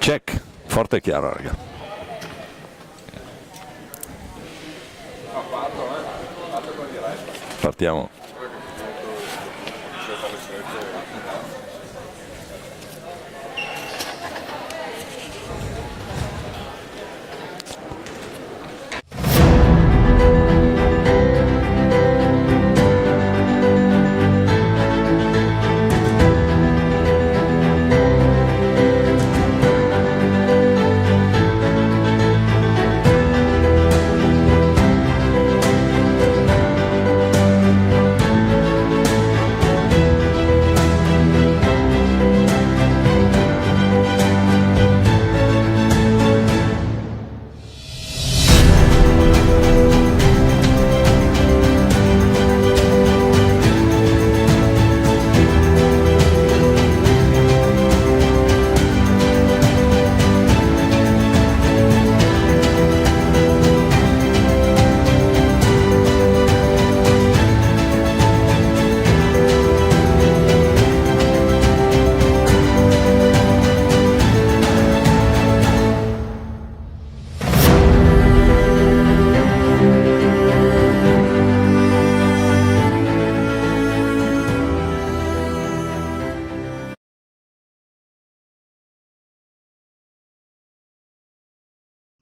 Check, forte e chiaro, raga. Partiamo.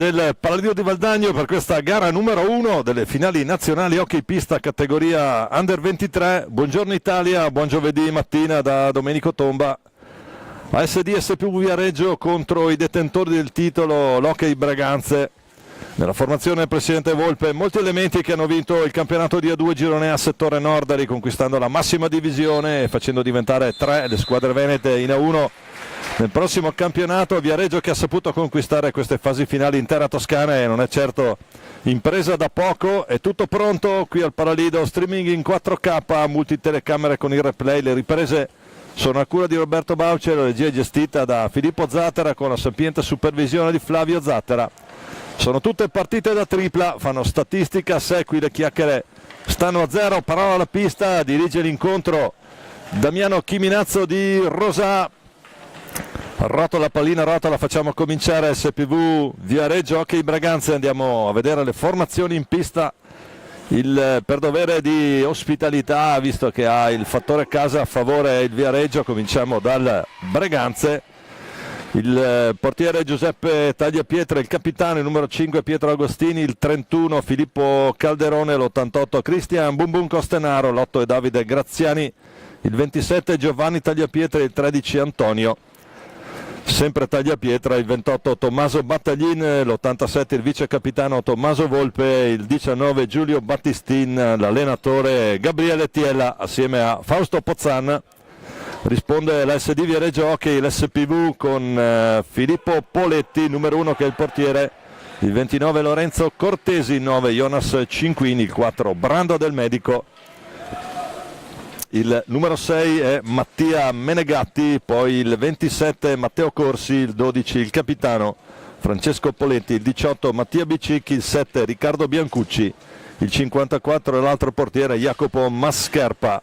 Del Paladino di Valdagno per questa gara numero 1 delle finali nazionali hockey pista categoria Under 23. Buongiorno Italia, buon giovedì mattina da Domenico Tomba. ASD SPV Viareggio contro i detentori del titolo, l'Hockey Braganze. Nella formazione del presidente Volpe, molti elementi che hanno vinto il campionato di A2 Girone A settore nord, riconquistando la massima divisione e facendo diventare 3 le squadre venete in A1. Nel prossimo campionato Viareggio che ha saputo conquistare queste fasi finali in terra toscana e non è certo impresa da poco. È tutto pronto qui al Paralido, streaming in 4K, multitelecamere con il replay. Le riprese sono a cura di Roberto Bauce, la regia è gestita da Filippo Zattera con la sapiente supervisione di Flavio Zattera. Sono tutte partite da tripla, fanno statistica a sé, qui le chiacchiere stanno a zero. Parola alla pista, dirige l'incontro Damiano Chiminazzo di Rosà. Rotola pallina, rotola, facciamo cominciare SPV Viareggio Hockey Braganze. Andiamo a vedere le formazioni in pista. Per dovere di ospitalità, visto che ha il fattore casa a favore il Viareggio, cominciamo dal Braganze. Il portiere Giuseppe Tagliapietra, il capitano, il numero 5 Pietro Agostini, il 31 Filippo Calderone, l'88 Cristian Bumbum Costenaro, l'8 è Davide Graziani, il 27 Giovanni Tagliapietra, il 13 Antonio. Sempre Tagliapietra, il 28 Tommaso Battaglin, l'87 il vice capitano Tommaso Volpe, il 19 Giulio Battistin, l'allenatore Gabriele Tiella assieme a Fausto Pozzan. Risponde l'SD Viareggio Hockey, l'SPV con Filippo Poletti, numero 1 che è il portiere, il 29 Lorenzo Cortesi, il 9 Jonas Cinquini, il 4 Brando del Medico. Il numero 6 è Mattia Menegatti, poi il 27 Matteo Corsi, il 12 il capitano Francesco Poletti, il 18 Mattia Bicicchi, il 7 Riccardo Biancucci, il 54 è l'altro portiere Jacopo Mascherpa.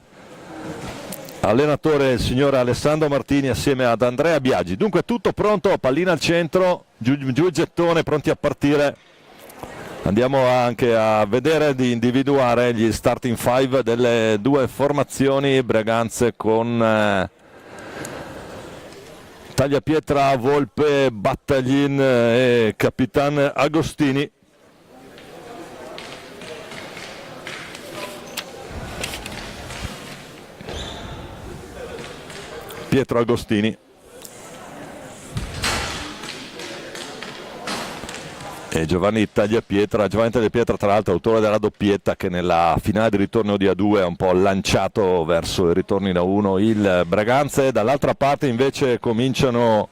Allenatore il signore Alessandro Martini assieme ad Andrea Biagi. Dunque tutto pronto, pallina al centro, giù il gettone, pronti a partire. Andiamo anche a vedere di individuare gli starting five delle due formazioni. Braganze con Tagliapietra, Volpe, Battaglin e Capitan Agostini. Pietro Agostini e Giovanni Tagliapietra. Giovanni Tagliapietra tra l'altro autore della doppietta che nella finale di ritorno di A2 ha un po' lanciato verso il ritorno in A1 il Braganze. Dall'altra parte invece cominciano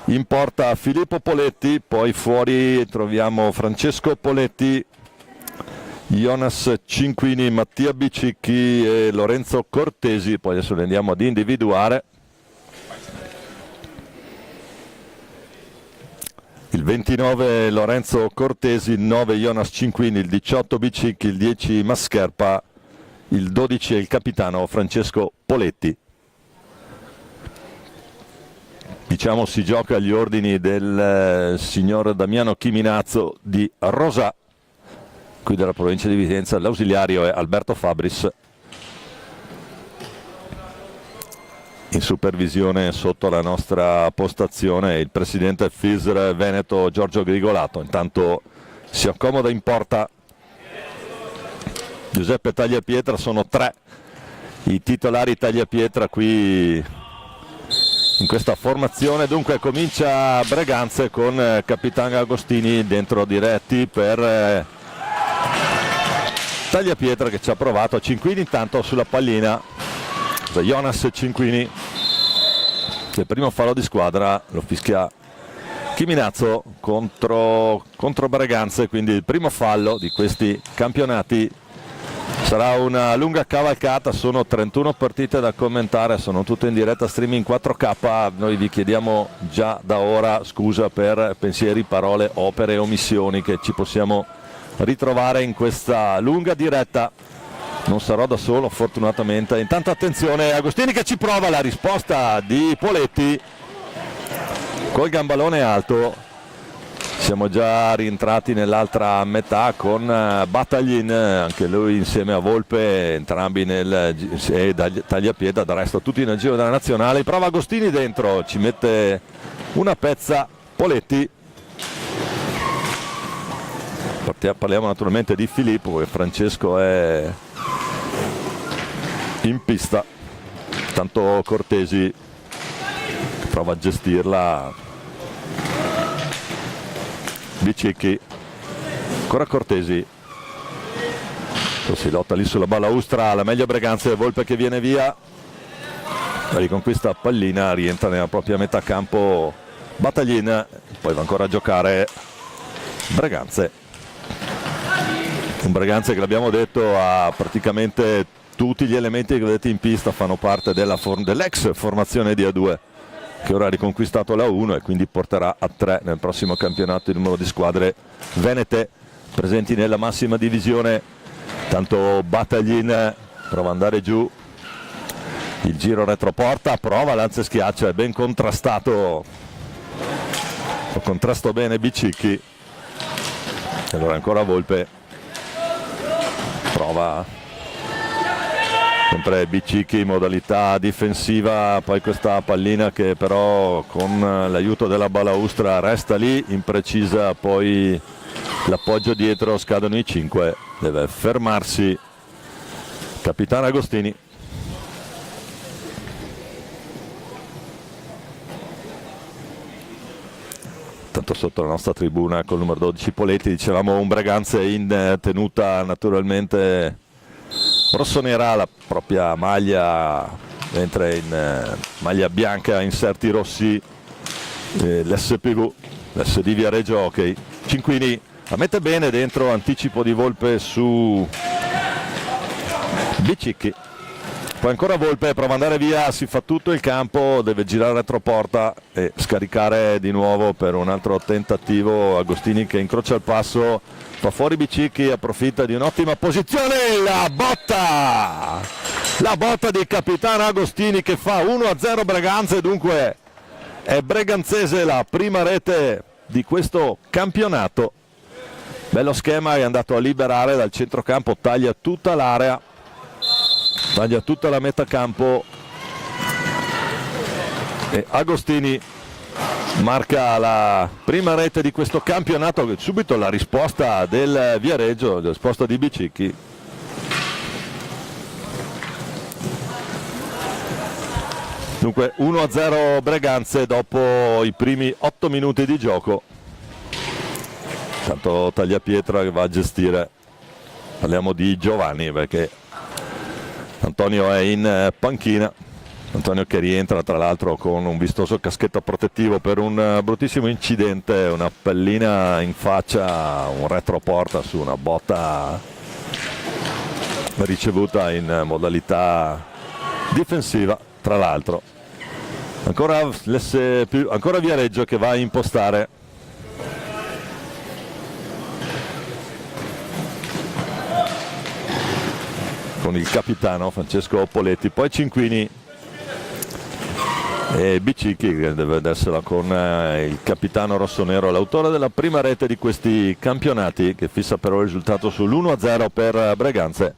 in porta Filippo Poletti, poi fuori troviamo Francesco Poletti, Jonas Cinquini, Mattia Bicicchi e Lorenzo Cortesi. Poi adesso li andiamo ad individuare. Il 29 Lorenzo Cortesi, il 9 Jonas Cinquini, il 18 Bicicchi, il 10 Mascherpa, il 12 è il capitano Francesco Poletti. diciamo si gioca agli ordini del signor Damiano Chiminazzo di Rosà, qui della provincia di Vicenza. L'ausiliario è Alberto Fabris, in supervisione sotto la nostra postazione il presidente FISR Veneto Giorgio Grigolato. Intanto si accomoda in porta Giuseppe Tagliapietra. Sono 3 i titolari Tagliapietra qui in questa formazione. Dunque comincia Breganze con Capitano Agostini dentro diretti per Tagliapietra, che ci ha provato. Cinquini intanto sulla pallina, Jonas Cinquini. Il primo fallo di squadra lo fischia Chiminazzo contro Breganze, quindi il primo fallo di questi campionati. Sarà una lunga cavalcata, sono 31 partite da commentare, sono tutte in diretta streaming 4K. Noi vi chiediamo già da ora scusa per pensieri, parole, opere e omissioni che ci possiamo ritrovare in questa lunga diretta. Non sarò da solo fortunatamente. Intanto attenzione, Agostini che ci prova, la risposta di Poletti col gambalone alto. Siamo già rientrati nell'altra metà con Bataglin, anche lui insieme a Volpe, entrambi nel Tagliapietra, del resto tutti nel giro della nazionale. Prova Agostini dentro, ci mette una pezza Poletti. Parliamo naturalmente di Filippo, che Francesco è in pista. Tanto Cortesi prova a gestirla. Bicicchi, ancora Cortesi, si lotta lì sulla balaustra, la meglio Breganze, Volpe che viene via, la riconquista pallina, rientra nella propria metà campo Bataglin, poi va ancora a giocare Breganze. Un Breganze che, l'abbiamo detto, ha praticamente tutti gli elementi che vedete in pista, fanno parte dell'ex formazione di A2, che ora ha riconquistato la 1 e quindi porterà a 3 nel prossimo campionato il numero di squadre venete presenti nella massima divisione. Tanto Bataglin prova ad andare giù, il giro retroporta, prova, lanza e schiaccia, è ben contrastato, lo contrasto bene Bicicchi. E allora ancora Volpe, prova sempre Bicicchi in modalità difensiva, poi questa pallina che però con l'aiuto della balaustra resta lì, imprecisa, poi l'appoggio dietro, scadono i 5, deve fermarsi Capitano Agostini. Tanto sotto la nostra tribuna col numero 12 Poletti, dicevamo un Breganze in tenuta naturalmente rossonera, la propria maglia, mentre in maglia bianca inserti rossi l'SPV, l'SD Viareggio Hockey. Cinquini la mette bene dentro, anticipo di Volpe su Bicicchi, poi ancora Volpe, prova ad andare via, si fa tutto il campo, deve girare retroporta e scaricare di nuovo per un altro tentativo. Agostini che incrocia il passo, fa fuori Bicicchi, approfitta di un'ottima posizione, la botta di Capitano Agostini che fa 1-0 Breganze. Dunque è breganzese la prima rete di questo campionato. Bello schema, è andato a liberare dal centrocampo, taglia tutta l'area, taglia tutta la metà campo e Agostini marca la prima rete di questo campionato. Subito la risposta del Viareggio, la risposta di Bicicchi. Dunque 1-0 Breganze dopo i primi 8 minuti di gioco. Tanto Tagliapietra che va a gestire, parliamo di Giovanni perché Antonio è in panchina. Antonio che rientra tra l'altro con un vistoso caschetto protettivo per un bruttissimo incidente, una pallina in faccia, un retroporta su una botta ricevuta in modalità difensiva, tra l'altro. Ancora Viareggio che va a impostare. Con il capitano Francesco Poletti, poi Cinquini e Bicicchi che deve vedersela con il capitano rossonero, l'autore della prima rete di questi campionati, che fissa però il risultato sull'1-0 per Breganze.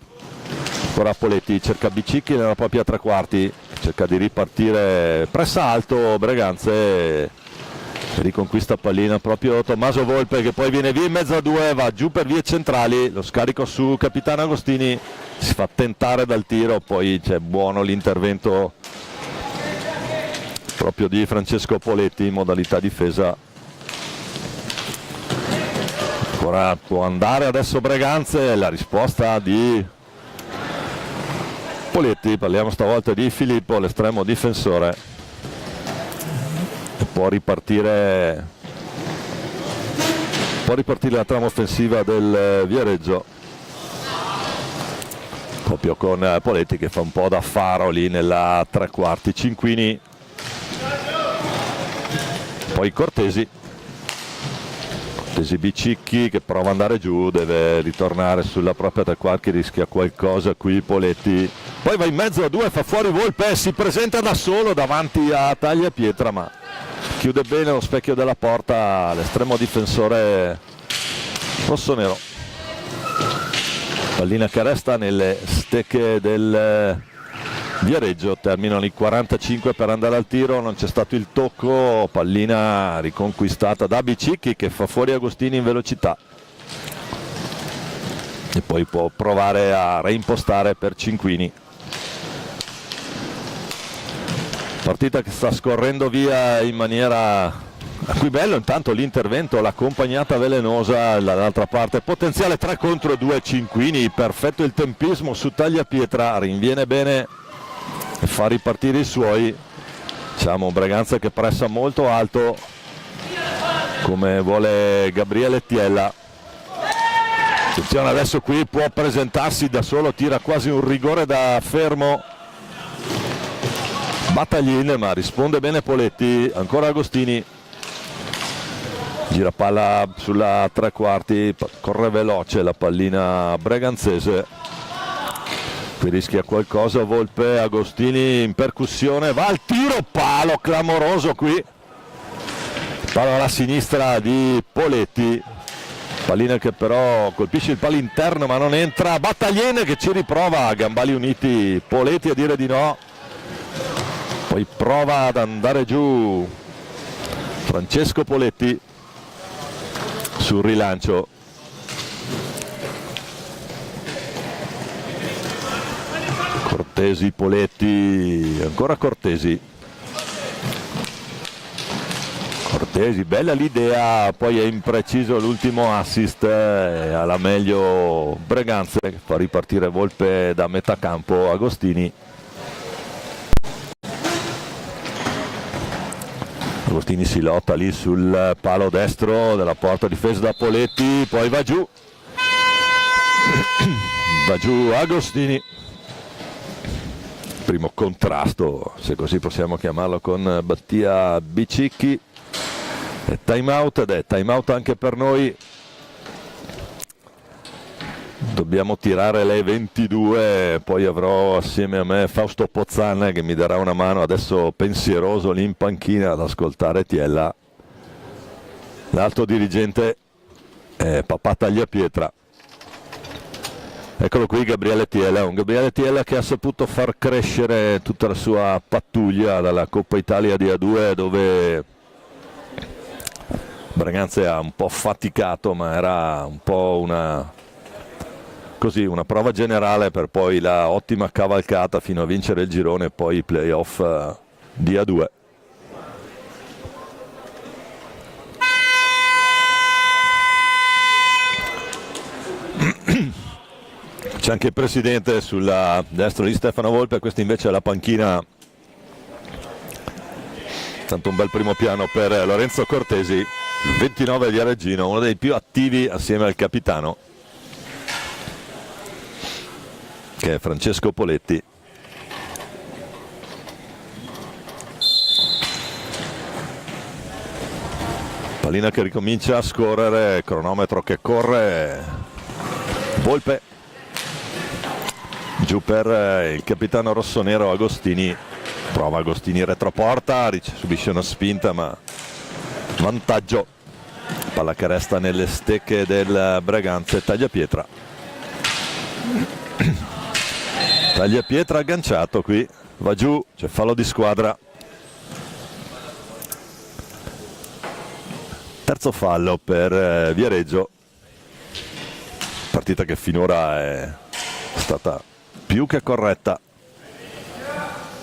Ora Poletti cerca Bicicchi nella propria tre quarti, cerca di ripartire, pressa alto Breganze, riconquista pallina proprio Tommaso Volpe, che poi viene via in mezzo a due, va giù per vie centrali, lo scarico su capitano Agostini, si fa tentare dal tiro, poi c'è buono l'intervento proprio di Francesco Poletti in modalità difesa. Ancora può andare adesso Breganze, la risposta di Poletti, parliamo stavolta di Filippo, l'estremo difensore, e può ripartire la trama offensiva del Viareggio, proprio con Poletti che fa un po' da faro lì nella tre quarti. Cinquini, poi Cortesi Bicicchi che prova ad andare giù, deve ritornare sulla propria tre quarti, rischia qualcosa qui Poletti, poi va in mezzo a due, fa fuori Volpe, si presenta da solo davanti a Tagliapietra, ma chiude bene lo specchio della porta l'estremo difensore rossonero. Pallina che resta nelle stecche del Viareggio, terminano i 45 per andare al tiro, non c'è stato il tocco, pallina riconquistata da Bicicchi che fa fuori Agostini in velocità e poi può provare a reimpostare per Cinquini. Partita che sta scorrendo via in maniera a cui bello intanto l'intervento, l'accompagnata velenosa dall'altra parte, potenziale 3 contro 2 Cinquini, perfetto il tempismo su Tagliapietra, rinviene bene e fa ripartire i suoi. Diciamo Breganze che pressa molto alto come vuole Gabriele Tiella. Attenzione, adesso qui può presentarsi da solo, tira quasi un rigore da fermo Battaglin, ma risponde bene Poletti. Ancora Agostini, gira palla sulla tre quarti, corre veloce la pallina breganzese. Qui rischia qualcosa Volpe, Agostini in percussione, va al tiro, palo clamoroso qui, palo alla sinistra di Poletti, pallina che però colpisce il palo interno ma non entra. Battagliene che ci riprova, a gambali uniti Poletti a dire di no, poi prova ad andare giù Francesco Poletti sul rilancio. Cortesi, Poletti, ancora Cortesi, bella l'idea, poi è impreciso l'ultimo assist, alla meglio Breganze che fa ripartire Volpe da metà campo. Agostini, si lotta lì sul palo destro della porta difesa da Poletti, poi va giù Agostini. Primo contrasto, se così possiamo chiamarlo, con Battia Bicicchi. È time out ed è time out anche per noi. Dobbiamo tirare le 22, poi avrò assieme a me Fausto Pozzanna che mi darà una mano adesso pensieroso lì in panchina ad ascoltare Tiella. L'altro dirigente è papà Tagliapietra. Eccolo qui Gabriele Tiella, un Gabriele Tiella che ha saputo far crescere tutta la sua pattuglia dalla Coppa Italia di A2, dove Breganze ha un po' faticato, ma era un po' una prova generale per poi la ottima cavalcata fino a vincere il girone e poi i playoff di A2. C'è anche il presidente sulla destra di Stefano Volpe, questa invece è la panchina. Tanto un bel primo piano per Lorenzo Cortesi, il 29 di Areggino, uno dei più attivi assieme al capitano che è Francesco Poletti. Pallina che ricomincia a scorrere, cronometro che corre, Volpe giù per il capitano rossonero Agostini, Prova Agostini retroporta, subisce una spinta ma vantaggio. Palla che resta nelle stecche del Braganza. Tagliapietra. Tagliapietra agganciato qui, va giù, c'è fallo di squadra. Terzo fallo per Viareggio. Partita che finora è stata più che corretta.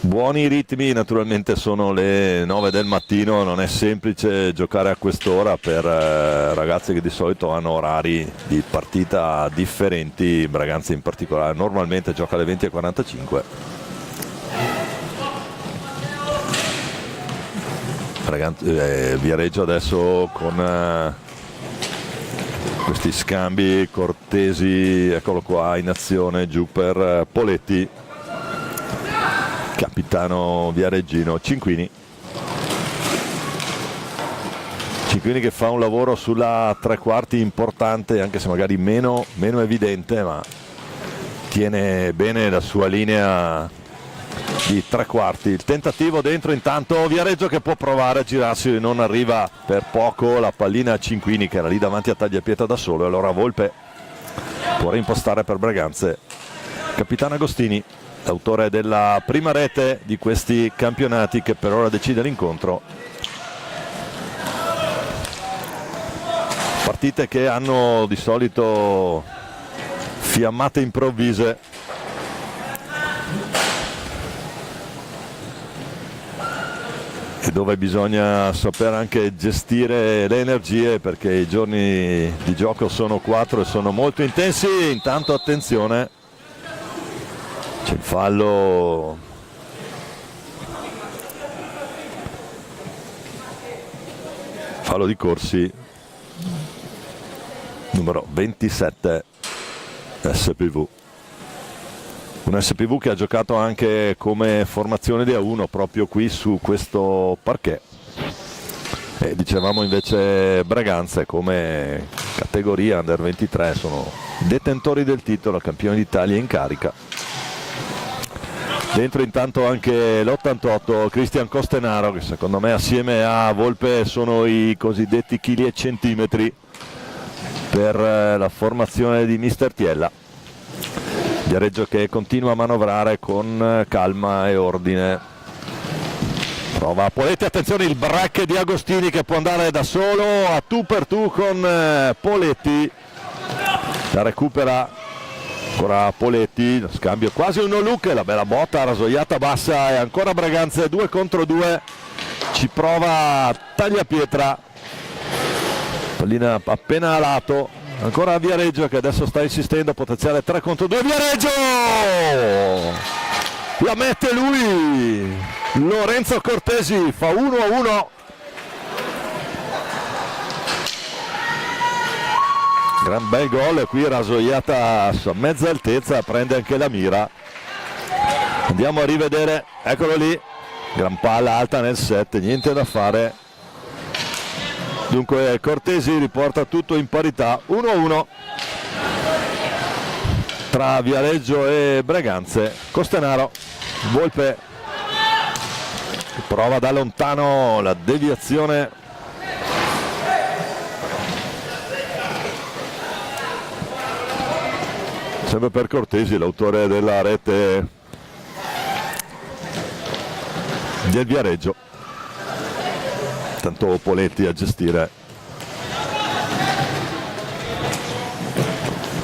Buoni ritmi, naturalmente sono le 9 del mattino, non è semplice giocare a quest'ora per ragazzi che di solito hanno orari di partita differenti. Braganza in particolare normalmente gioca alle 20:45. Viareggio adesso con questi scambi cortesi, eccolo qua in azione giù per Poletti. Capitano viareggino Cinquini che fa un lavoro sulla tre quarti importante, anche se magari meno evidente, ma tiene bene la sua linea di tre quarti. Il tentativo dentro, intanto Viareggio che può provare a girarsi, non arriva per poco la pallina a Cinquini che era lì davanti a Tagliapietra da solo, e allora Volpe può reimpostare per Braganza. Capitano Agostini, autore della prima rete di questi campionati, che per ora decide l'incontro. Partite che hanno di solito fiammate improvvise. E dove bisogna sapere anche gestire le energie, perché i giorni di gioco sono 4 e sono molto intensi. Intanto attenzione, c'è il fallo di Corsi, numero 27 SPV. Un SPV che ha giocato anche come formazione di A1 proprio qui su questo parquet. E dicevamo invece Braganza come categoria Under 23 sono detentori del titolo, campioni d'Italia in carica. Dentro intanto anche l'88 Cristian Costenaro, che secondo me assieme a Volpe sono i cosiddetti chili e centimetri per la formazione di Mister Tiella. Viareggio che continua a manovrare con calma e ordine. Prova Poletti, attenzione il break di Agostini che può andare da solo a tu per tu con Poletti. La recupera ancora Poletti, lo scambio quasi un no look, la bella botta rasoiata bassa e ancora Braganza 2 contro 2. Ci prova Tagliapietra, pallina appena a lato. Ancora Viareggio che adesso sta insistendo, potenziale 3 contro 2, Viareggio! La mette lui! Lorenzo Cortesi fa 1-1. Gran bel gol, qui rasoiata a mezza altezza, prende anche la mira. Andiamo a rivedere, eccolo lì, gran palla alta nel set, niente da fare. Dunque Cortesi riporta tutto in parità, 1-1 tra Viareggio e Braganza. Costenaro, Volpe prova da lontano la deviazione. Sempre per Cortesi, l'autore della rete del Viareggio. Tanto Poletti a gestire.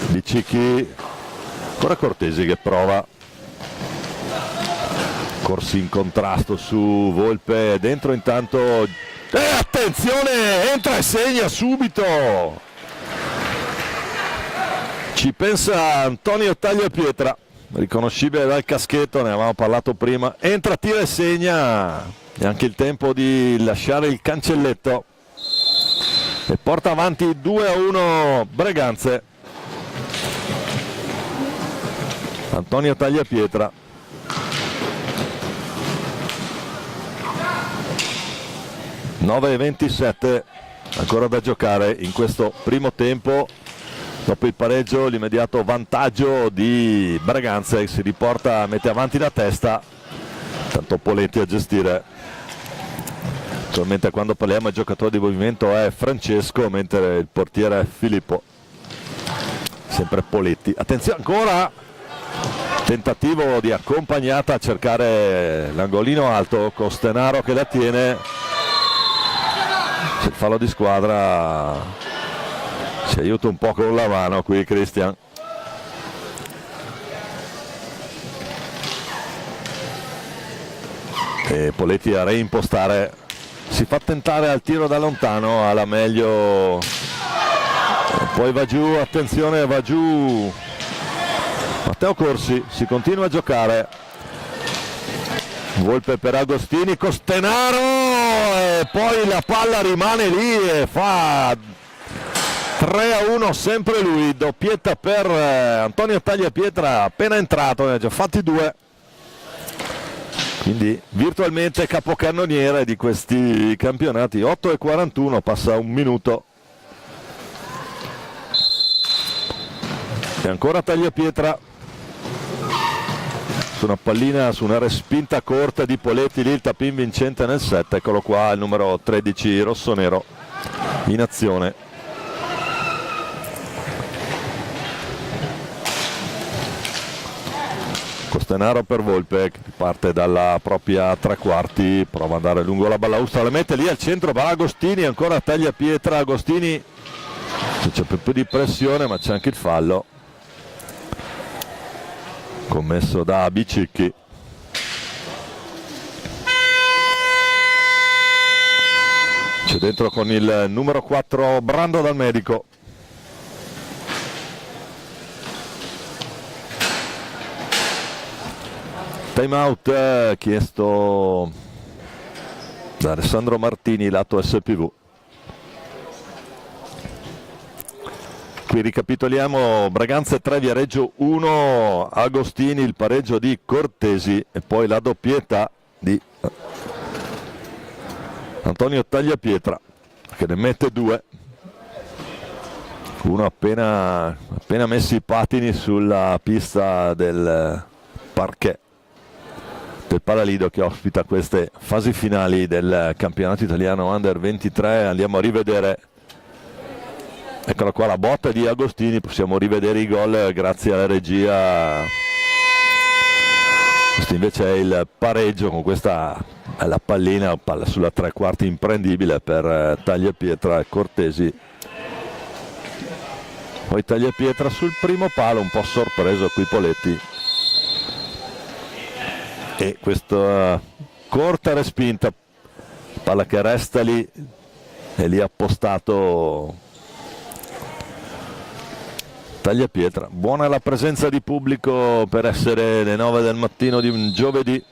Bicicchi, ancora Cortesi che prova. Corsi in contrasto su Volpe, dentro intanto. Attenzione, entra e segna subito. Ci pensa Antonio Tagliapietra, riconoscibile dal caschetto, ne avevamo parlato prima. Entra, tira e segna. E anche il tempo di lasciare il cancelletto e porta avanti 2-1 Braganza. Antonio Tagliapietra, (9:27) ancora da giocare in questo primo tempo. Dopo il pareggio l'immediato vantaggio di Braganza che si riporta, mette avanti la testa. Tanto Poletti a gestire. Attualmente quando parliamo il giocatore di movimento è Francesco, mentre il portiere è Filippo. Sempre Poletti. Attenzione ancora, tentativo di accompagnata a cercare l'angolino alto, Costenaro che la tiene. C'è il fallo di squadra, ci aiuta un po' con la mano qui Cristian. E Poletti a reimpostare, si fa tentare al tiro da lontano, alla meglio, poi va giù, attenzione, va giù Matteo Corsi, si continua a giocare. Volpe per Agostini, Costenaro e poi la palla rimane lì e fa 3-1 sempre lui, doppietta per Antonio Tagliapietra appena entrato, ne ha già fatti 2. Quindi virtualmente capocannoniere di questi campionati. 8:41, passa un minuto. E ancora Tagliapietra su una pallina, su una respinta corta di Poletti, lì il tapin vincente nel set. Eccolo qua il numero 13 rossonero in azione. Costenaro per Volpe che parte dalla propria tre quarti, prova ad andare lungo la balaustra, la mette lì al centro, va Agostini, ancora Tagliapietra, Agostini, c'è più di pressione ma c'è anche il fallo commesso da Bicicchi. C'è dentro con il numero 4 Brando dal medico. Time out chiesto da Alessandro Martini, lato SPV. Qui ricapitoliamo: Braganza 3, Viareggio 1, Agostini, il pareggio di Cortesi e poi la doppietta di Antonio Tagliapietra che ne mette 2. Uno appena messi i patini sulla pista del parquet del Palalido che ospita queste fasi finali del campionato italiano Under 23. Andiamo a rivedere, eccola qua la botta di Agostini, possiamo rivedere i gol grazie alla regia. Questo invece è il pareggio con questa la pallina sulla tre quarti imprendibile per Tagliapietra e Cortesi. Poi Tagliapietra sul primo palo, un po' sorpreso qui Poletti. E questa corta respinta, palla che resta lì e lì appostato Tagliapietra. Buona la presenza di pubblico per essere le 9 del mattino di un giovedì.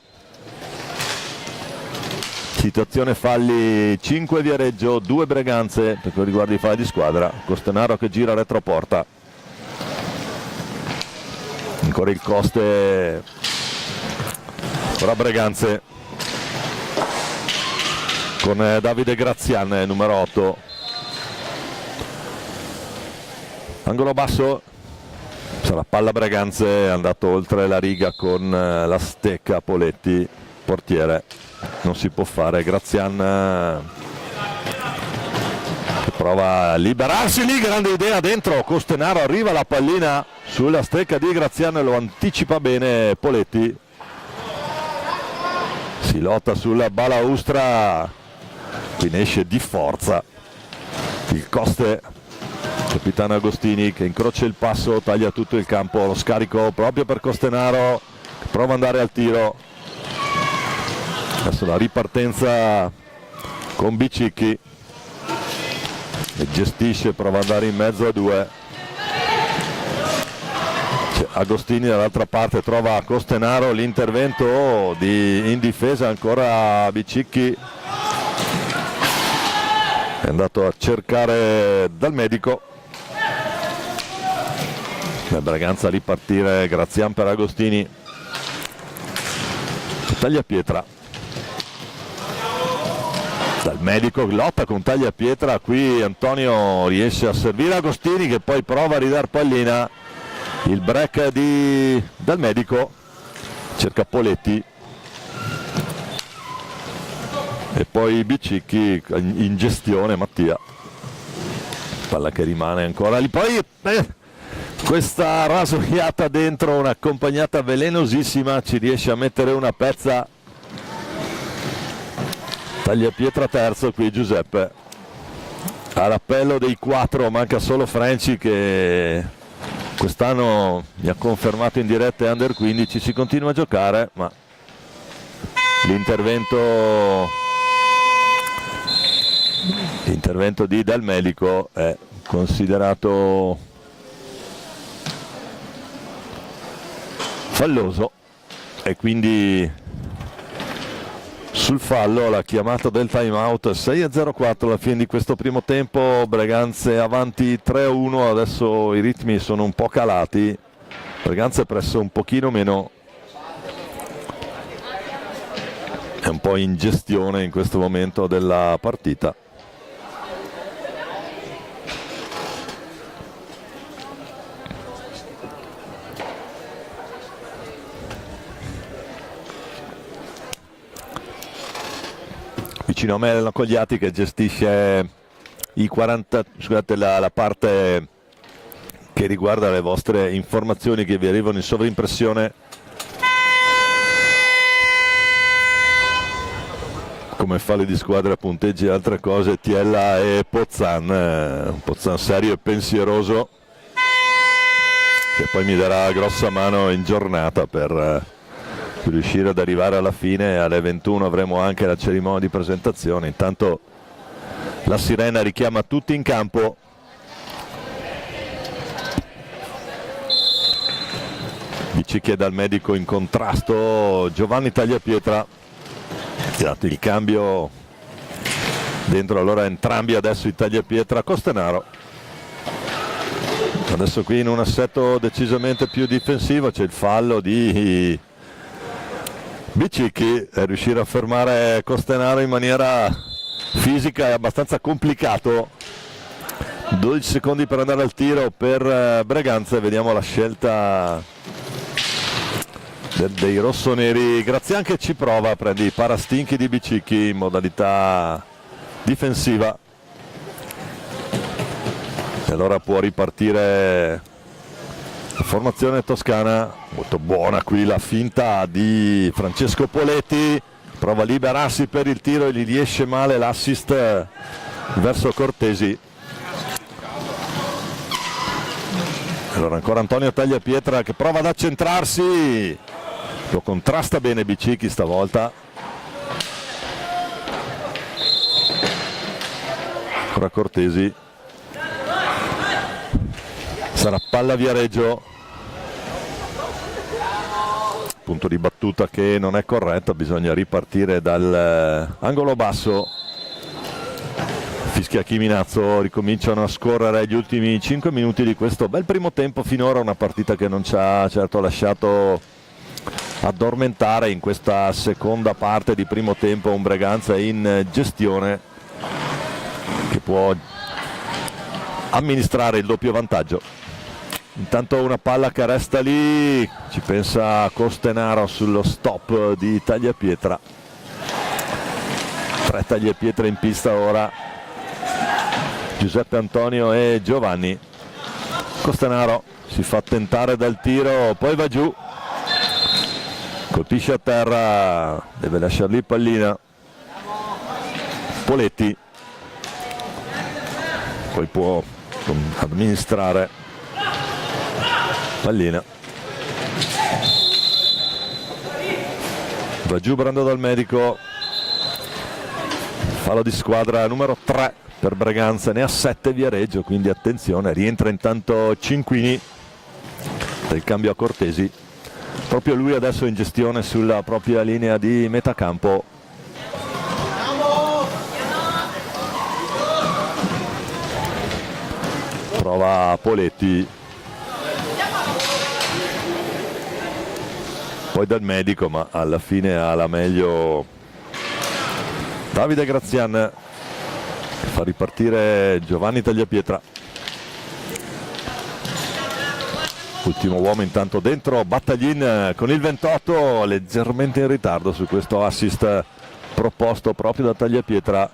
Situazione falli: 5 Viareggio, 2 Braganze per quanto riguarda i falli di squadra. Costenaro che gira retroporta, ancora il Coste, ora Braganze con Davide Grazian, numero 8. Angolo basso, la palla Braganze è andato oltre la riga con la stecca Poletti, portiere, non si può fare. Grazian che prova a liberarsi lì, grande idea dentro, Costenaro, arriva la pallina sulla stecca di Grazian, lo anticipa bene Poletti, si lotta sulla balaustra, qui ne esce di forza il Coste, capitano Agostini che incrocia il passo, taglia tutto il campo, lo scarico proprio per Costenaro che prova ad andare al tiro. Adesso la ripartenza con Bicicchi che gestisce, prova ad andare in mezzo a 2. C'è Agostini dall'altra parte, trova Costenaro, l'intervento in difesa ancora Bicicchi, è andato a cercare dal medico. Braganza a ripartire, Grazian per Agostini, Tagliapietra dal medico, lotta con Tagliapietra, qui Antonio riesce a servire Agostini che poi prova a ridar pallina, il break dal medico, cerca Poletti, e poi Bicicchi in gestione. Mattia, palla che rimane ancora lì, poi questa rasoiata dentro, un'accompagnata velenosissima, ci riesce a mettere una pezza. Tagliapietra terzo qui Giuseppe, all'appello dei 4 manca solo Franci che quest'anno mi ha confermato in diretta Under 15, si continua a giocare, ma l'intervento di Del Melico è considerato falloso e quindi sul fallo la chiamata del time out. 6:04 alla fine di questo primo tempo, Breganze avanti 3-1, adesso i ritmi sono un po' calati, Breganze presso un pochino meno, è un po' in gestione in questo momento della partita. Vicino a me la Cogliati che gestisce i 40, scusate, la parte che riguarda le vostre informazioni che vi arrivano in sovrimpressione, come falli di squadra, punteggi e altre cose. Tiella e Pozzan, Pozzan serio e pensieroso, che poi mi darà grossa mano in giornata per riuscire ad arrivare alla fine. Alle 21 avremo anche la cerimonia di presentazione. Intanto la sirena richiama tutti in campo. Bicicchi è dal medico in contrasto Giovanni Tagliapietra, dato il cambio dentro allora entrambi adesso i Tagliapietra. Costenaro adesso qui in un assetto decisamente più difensivo, c'è il fallo di Bicicchi, riuscire a fermare Costenaro in maniera fisica è abbastanza complicato. 12 secondi per andare al tiro per Breganze, vediamo la scelta dei rossoneri. Grazian che ci prova, prende i parastinchi di Bicicchi in modalità difensiva e allora può ripartire la formazione toscana. Molto buona qui la finta di Francesco Poletti, prova a liberarsi per il tiro e gli riesce male l'assist verso Cortesi. Allora ancora Antonio Tagliapietra che prova ad accentrarsi, lo contrasta bene Bicicchi stavolta. Ancora Cortesi, sarà palla Viareggio, punto di battuta che non è corretta, bisogna ripartire dall'angolo basso. Fischia Chiminazzo, ricominciano a scorrere gli ultimi 5 minuti di questo bel primo tempo. Finora una partita che non ci ha certo lasciato addormentare in questa seconda parte di primo tempo. Un Breganze in gestione che può amministrare il doppio vantaggio. Intanto una palla che resta lì, ci pensa Costenaro sullo stop di Tagliapietra. 3 Tagliapietra in pista ora, Giuseppe Antonio e Giovanni. Costenaro si fa tentare dal tiro, poi va giù, colpisce a terra, deve lasciar lì pallina Poletti, poi può amministrare pallina. Va giù Brando dal medico, fallo di squadra numero 3 per Breganze, ne ha 7 Viareggio, quindi attenzione. Rientra intanto Cinquini del cambio a Cortesi, proprio lui adesso in gestione sulla propria linea di metacampo. Prova Poletti, poi dal medico, ma alla fine ha la meglio Davide Grazian, fa ripartire Giovanni Tagliapietra. Ultimo uomo intanto dentro Battaglin con il 28, leggermente in ritardo su questo assist proposto proprio da Tagliapietra,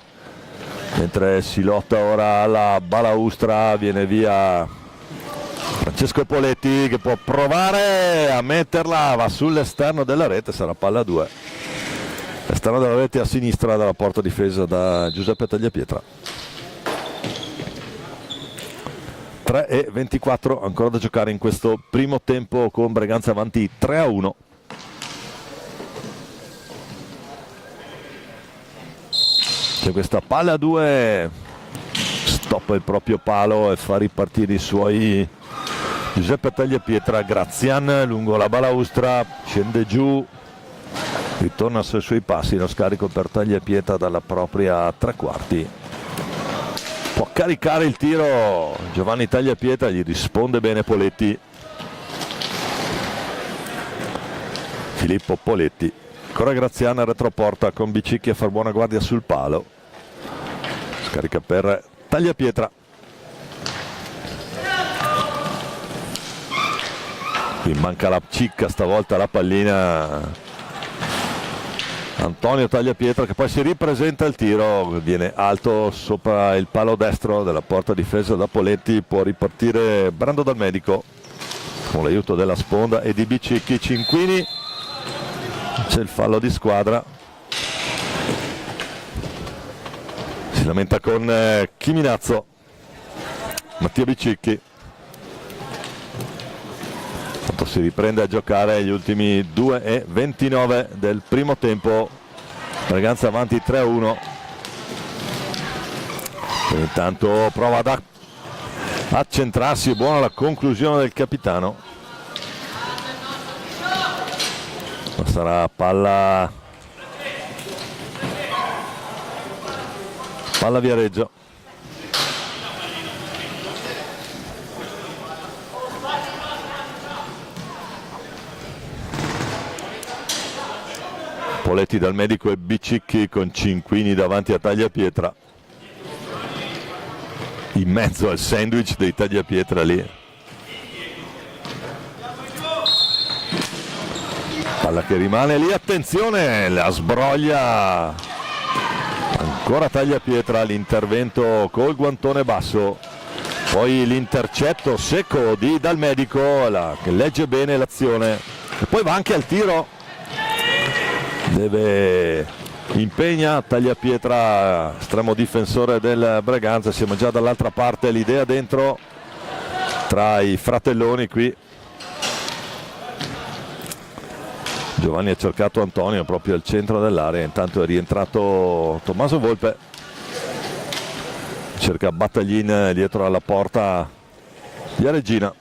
mentre si lotta ora alla balaustra. Viene via Francesco Poletti che può provare a metterla, va sull'esterno della rete, sarà palla 2. Esterno della rete a sinistra dalla porta difesa da Giuseppe Tagliapietra. 3:24 ancora da giocare in questo primo tempo, con Breganza avanti 3-1. C'è questa palla 2, stoppa il proprio palo e fa ripartire i suoi Giuseppe Tagliapietra. Grazian lungo la balaustra, scende giù, ritorna sui suoi passi, lo scarico per Tagliapietra dalla propria tre quarti. Può caricare il tiro Giovanni Tagliapietra, gli risponde bene Poletti. Filippo Poletti. Ancora Graziana retroporta con Bicicchi a far buona guardia sul palo. Scarica per Tagliapietra. Qui manca la cicca stavolta, la pallina. Antonio Tagliapietra che poi si ripresenta il tiro, viene alto sopra il palo destro della porta difesa da Poletti. Può ripartire Brando Dal Medico con l'aiuto della sponda e di Bicicchi. Cinquini, c'è il fallo di squadra, si lamenta con Chiminazzo Mattia Bicicchi. Tanto si riprende a giocare gli ultimi 2:29 del primo tempo, Breganza avanti 3-1. Intanto prova ad accentrarsi, buona la conclusione del capitano. Sarà palla Viareggio. Poletti Dal Medico e Bicicchi con Cinquini davanti a Tagliapietra, in mezzo al sandwich dei Tagliapietra lì. Palla che rimane lì, attenzione, la sbroglia ancora Tagliapietra, l'intervento col guantone basso, poi l'intercetto secco di Dal Medico che legge bene l'azione e poi va anche al tiro. Impegna Tagliapietra, estremo difensore del Breganza. Siamo già dall'altra parte, l'idea dentro tra i fratelloni qui. Giovanni ha cercato Antonio proprio al centro dell'area, intanto è rientrato Tommaso Volpe, cerca Battaglin dietro alla porta Viareggina.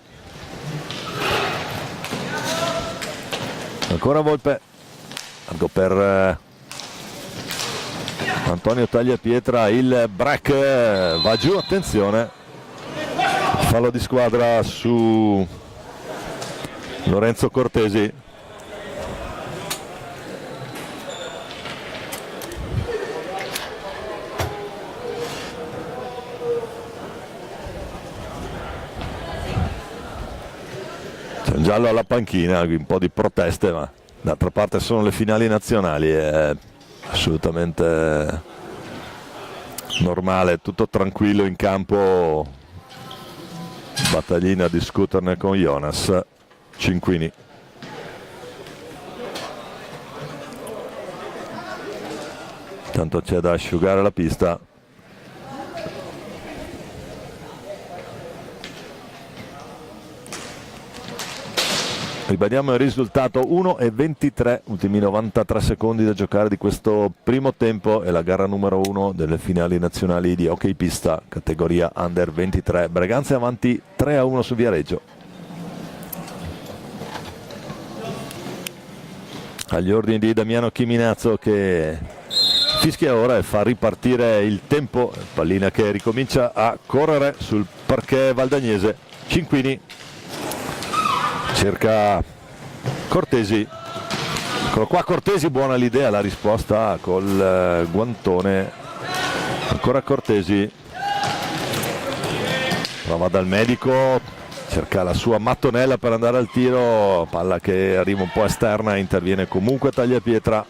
Ancora Volpe, largo per Antonio Tagliapietra, il break va giù, attenzione, fallo di squadra su Lorenzo Cortesi. C'è un giallo alla panchina, un po' di proteste, ma d'altra parte sono le finali nazionali, è assolutamente normale, tutto tranquillo in campo. Battaglina a discuterne con Jonas. Cinquini. Tanto c'è da asciugare la pista. Ribadiamo il risultato: 1:23, ultimi 93 secondi da giocare di questo primo tempo, e la gara numero 1 delle finali nazionali di hockey pista categoria under 23. Breganza avanti 3-1 su Viareggio. Agli ordini di Damiano Chiminazzo, che fischia ora e fa ripartire il tempo. Pallina che ricomincia a correre sul parquet valdagnese. Cinquini cerca Cortesi, eccolo qua Cortesi, buona l'idea, la risposta col guantone. Ancora Cortesi, prova Dal Medico, cerca la sua mattonella per andare al tiro, palla che arriva un po' esterna, interviene comunque Tagliapietra.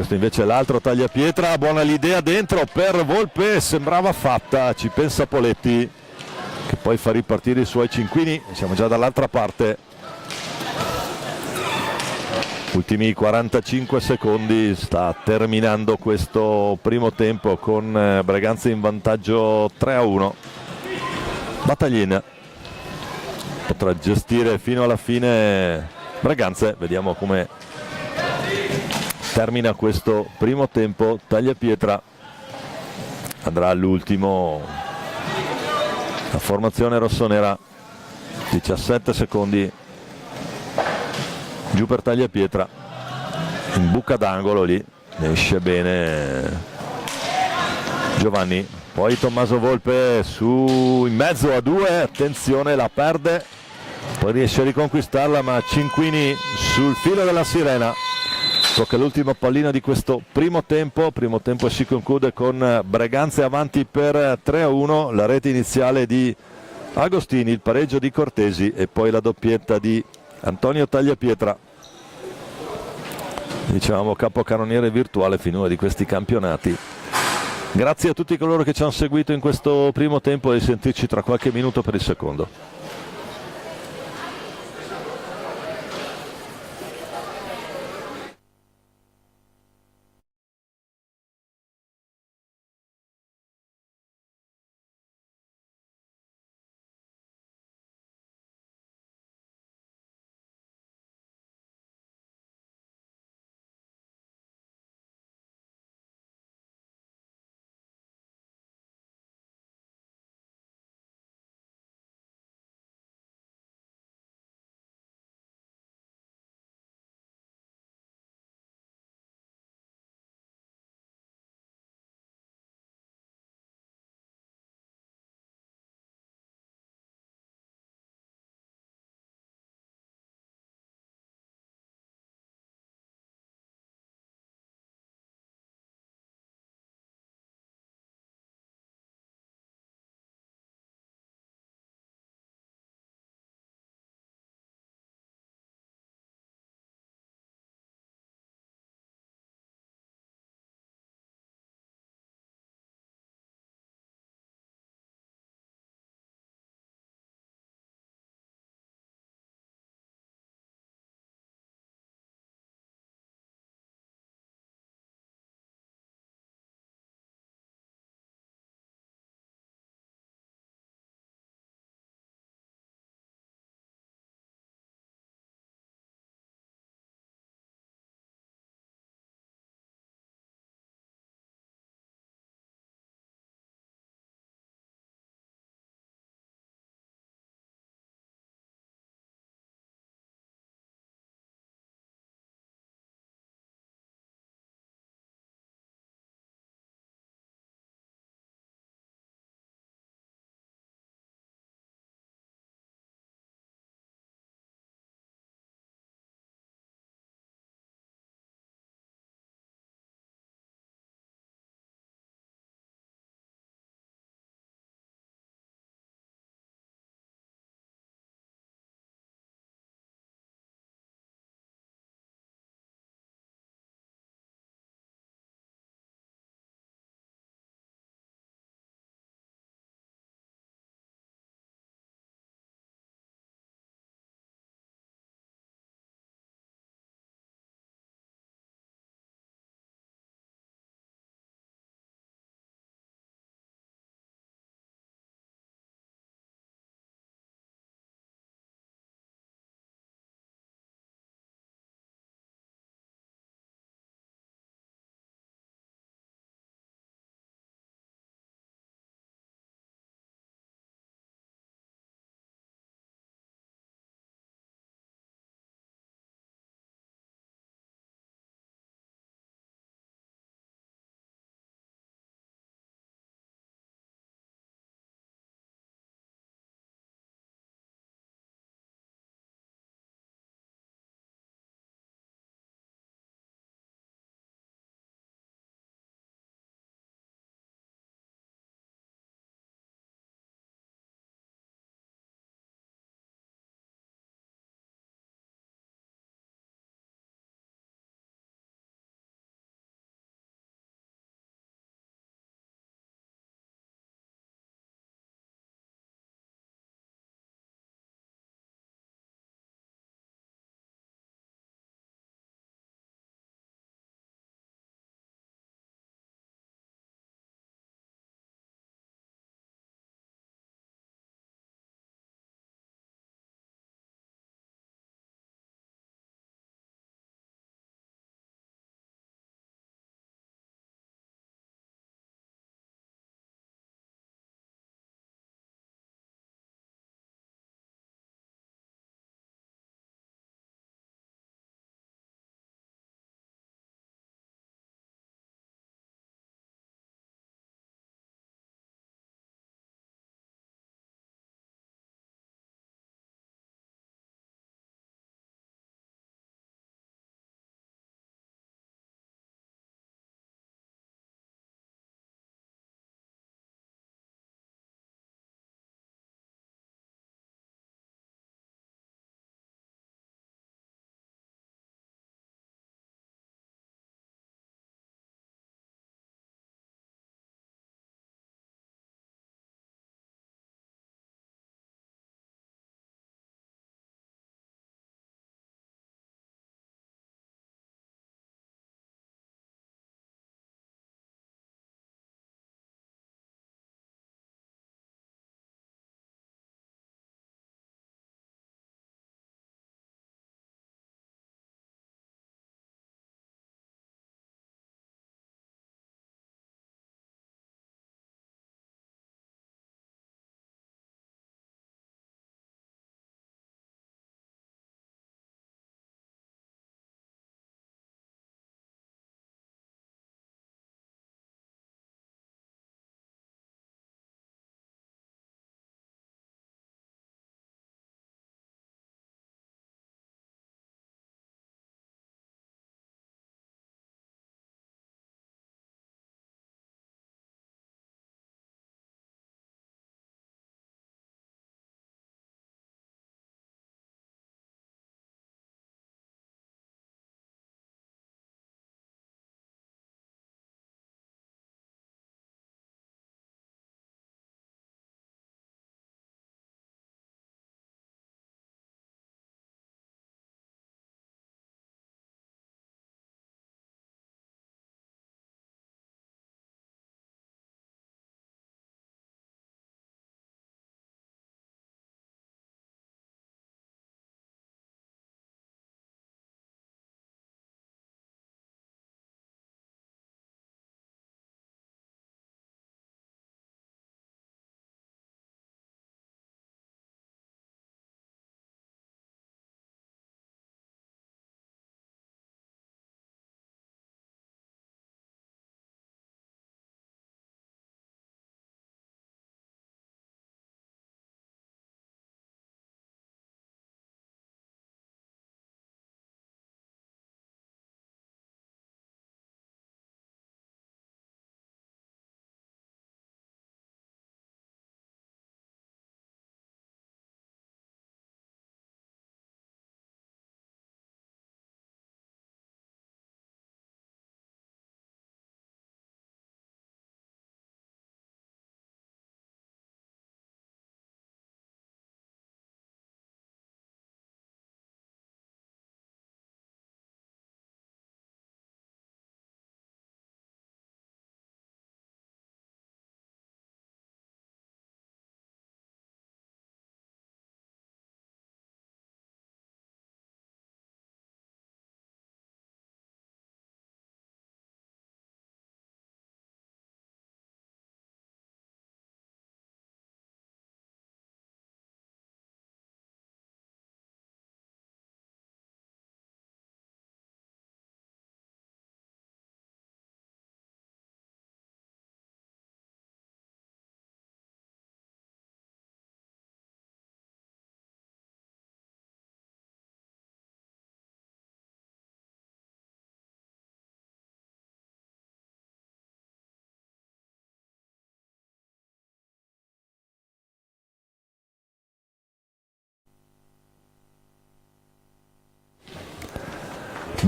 Questo invece è l'altro tagliapietra, buona l'idea dentro per Volpe, sembrava fatta, ci pensa Poletti che poi fa ripartire i suoi cinquini. Siamo già dall'altra parte, ultimi 45 secondi, sta terminando questo primo tempo con Breganze in vantaggio 3-1. Battaglin potrà gestire fino alla fine Breganze, vediamo come termina questo primo tempo. Tagliapietra andrà all'ultimo, la formazione rossonera, 17 secondi, giù per Tagliapietra, in buca d'angolo lì, ne esce bene Giovanni, poi Tommaso Volpe su in mezzo a due, attenzione, la perde, poi riesce a riconquistarla ma Cinquini sul filo della sirena. Tocca l'ultima pallina di questo primo tempo e si conclude con Breganze avanti per 3-1, la rete iniziale di Agostini, il pareggio di Cortesi e poi la doppietta di Antonio Tagliapietra, diciamo capocannoniere virtuale finora di questi campionati. Grazie a tutti coloro che ci hanno seguito in questo primo tempo e sentirci tra qualche minuto per il secondo.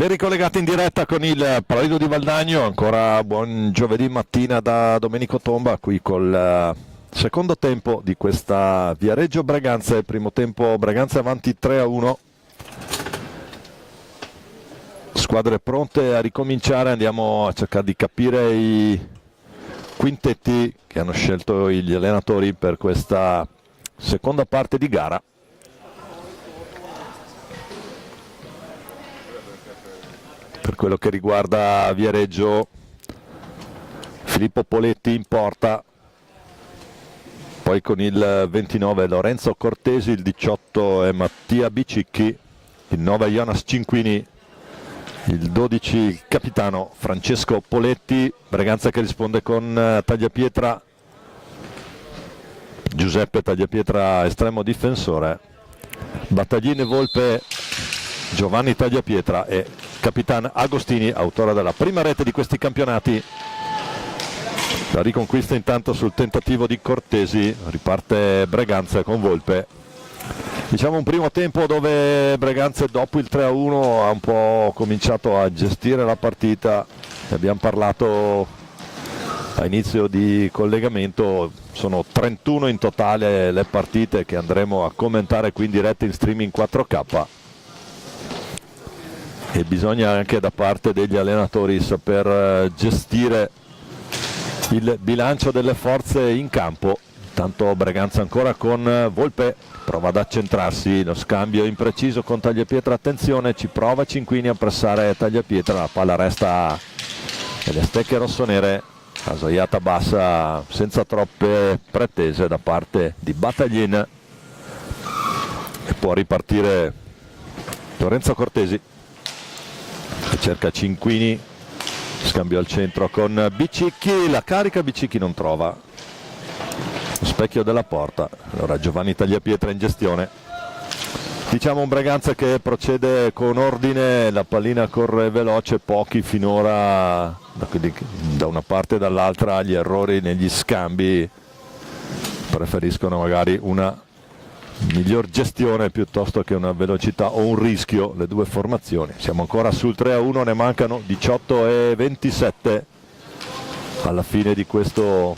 Ben ricollegati in diretta con il Paradiso di Valdagno, ancora buon giovedì mattina da Domenico Tomba, qui col secondo tempo di questa Viareggio Braganza, il primo tempo Braganza avanti 3-1. Squadre pronte a ricominciare, andiamo a cercare di capire i quintetti che hanno scelto gli allenatori per questa seconda parte di gara. Per quello che riguarda Viareggio, Filippo Poletti in porta, poi con il 29 Lorenzo Cortesi, il 18 è Mattia Bicicchi, il 9 Jonas Cinquini, il 12 il capitano Francesco Poletti. Braganza che risponde con Tagliapietra, Giuseppe Tagliapietra estremo difensore, Battaglini, Volpe, Giovanni Tagliapietra e Capitan Agostini, autore della prima rete di questi campionati. La riconquista intanto sul tentativo di Cortesi, riparte Braganza con Volpe. Diciamo un primo tempo dove Braganza dopo il 3-1 ha un po' cominciato a gestire la partita. Ne abbiamo parlato a inizio di collegamento, sono 31 in totale le partite che andremo a commentare qui in diretta in streaming 4K. E bisogna anche da parte degli allenatori saper gestire il bilancio delle forze in campo. Tanto Braganza ancora con Volpe, prova ad accentrarsi, lo scambio impreciso con Tagliapietra, attenzione, ci prova Cinquini a pressare Tagliapietra, la palla resta nelle stecche rossonere, rasoiata bassa senza troppe pretese da parte di Battaglin e può ripartire Lorenzo Cortesi che cerca Cinquini, scambio al centro con Bicicchi, la carica Bicicchi non trova lo specchio della porta. Allora Giovanni Tagliapietra in gestione, diciamo un Braganza che procede con ordine, la pallina corre veloce, pochi finora da una parte e dall'altra gli errori negli scambi, preferiscono magari una miglior gestione piuttosto che una velocità o un rischio le due formazioni. Siamo ancora sul 3-1, ne mancano 18 e 27 alla fine di questo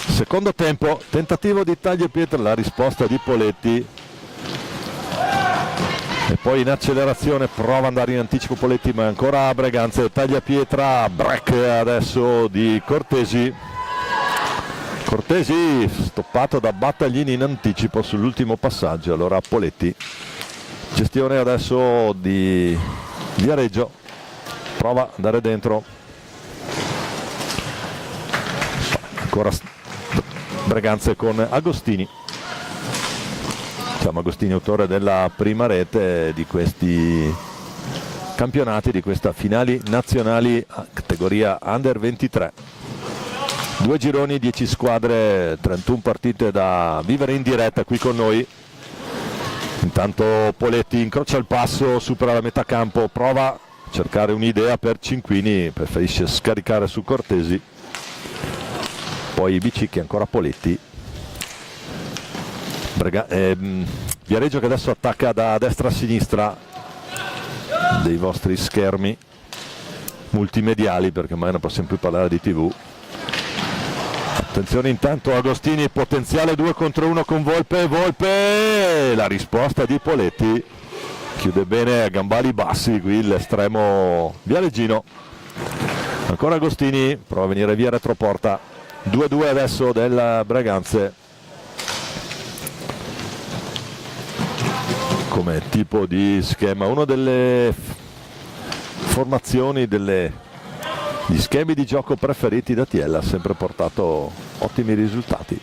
secondo tempo. Tentativo di Tagliapietra, la risposta di Poletti e poi in accelerazione prova ad andare in anticipo Poletti, ma ancora a Braganza e Tagliapietra, break adesso di Cortesi. Cortesi stoppato da Battaglini in anticipo sull'ultimo passaggio, allora Poletti, gestione adesso di Viareggio, prova ad andare dentro, ancora Braganza con Agostini, diciamo Agostini autore della prima rete di questi campionati, di questa finali nazionali categoria Under 23. Due gironi, 10 squadre, 31 partite da vivere in diretta qui con noi. Intanto Poletti incrocia il passo, supera la metà campo, prova a cercare un'idea per Cinquini, preferisce scaricare su Cortesi. Poi Bicicchi, ancora Poletti. Viareggio che adesso attacca da destra a sinistra dei vostri schermi multimediali, perché ormai non possiamo più parlare di TV. Attenzione intanto Agostini, potenziale 2 contro 1 con Volpe, Volpe, la risposta di Poletti, chiude bene a gambali bassi qui l'estremo viareggino. Ancora Agostini, prova a venire via retroporta, 2-2 adesso del Braganza. Come tipo di schema, una delle formazioni, gli schemi di gioco preferiti da Tiella, ha sempre portato ottimi risultati.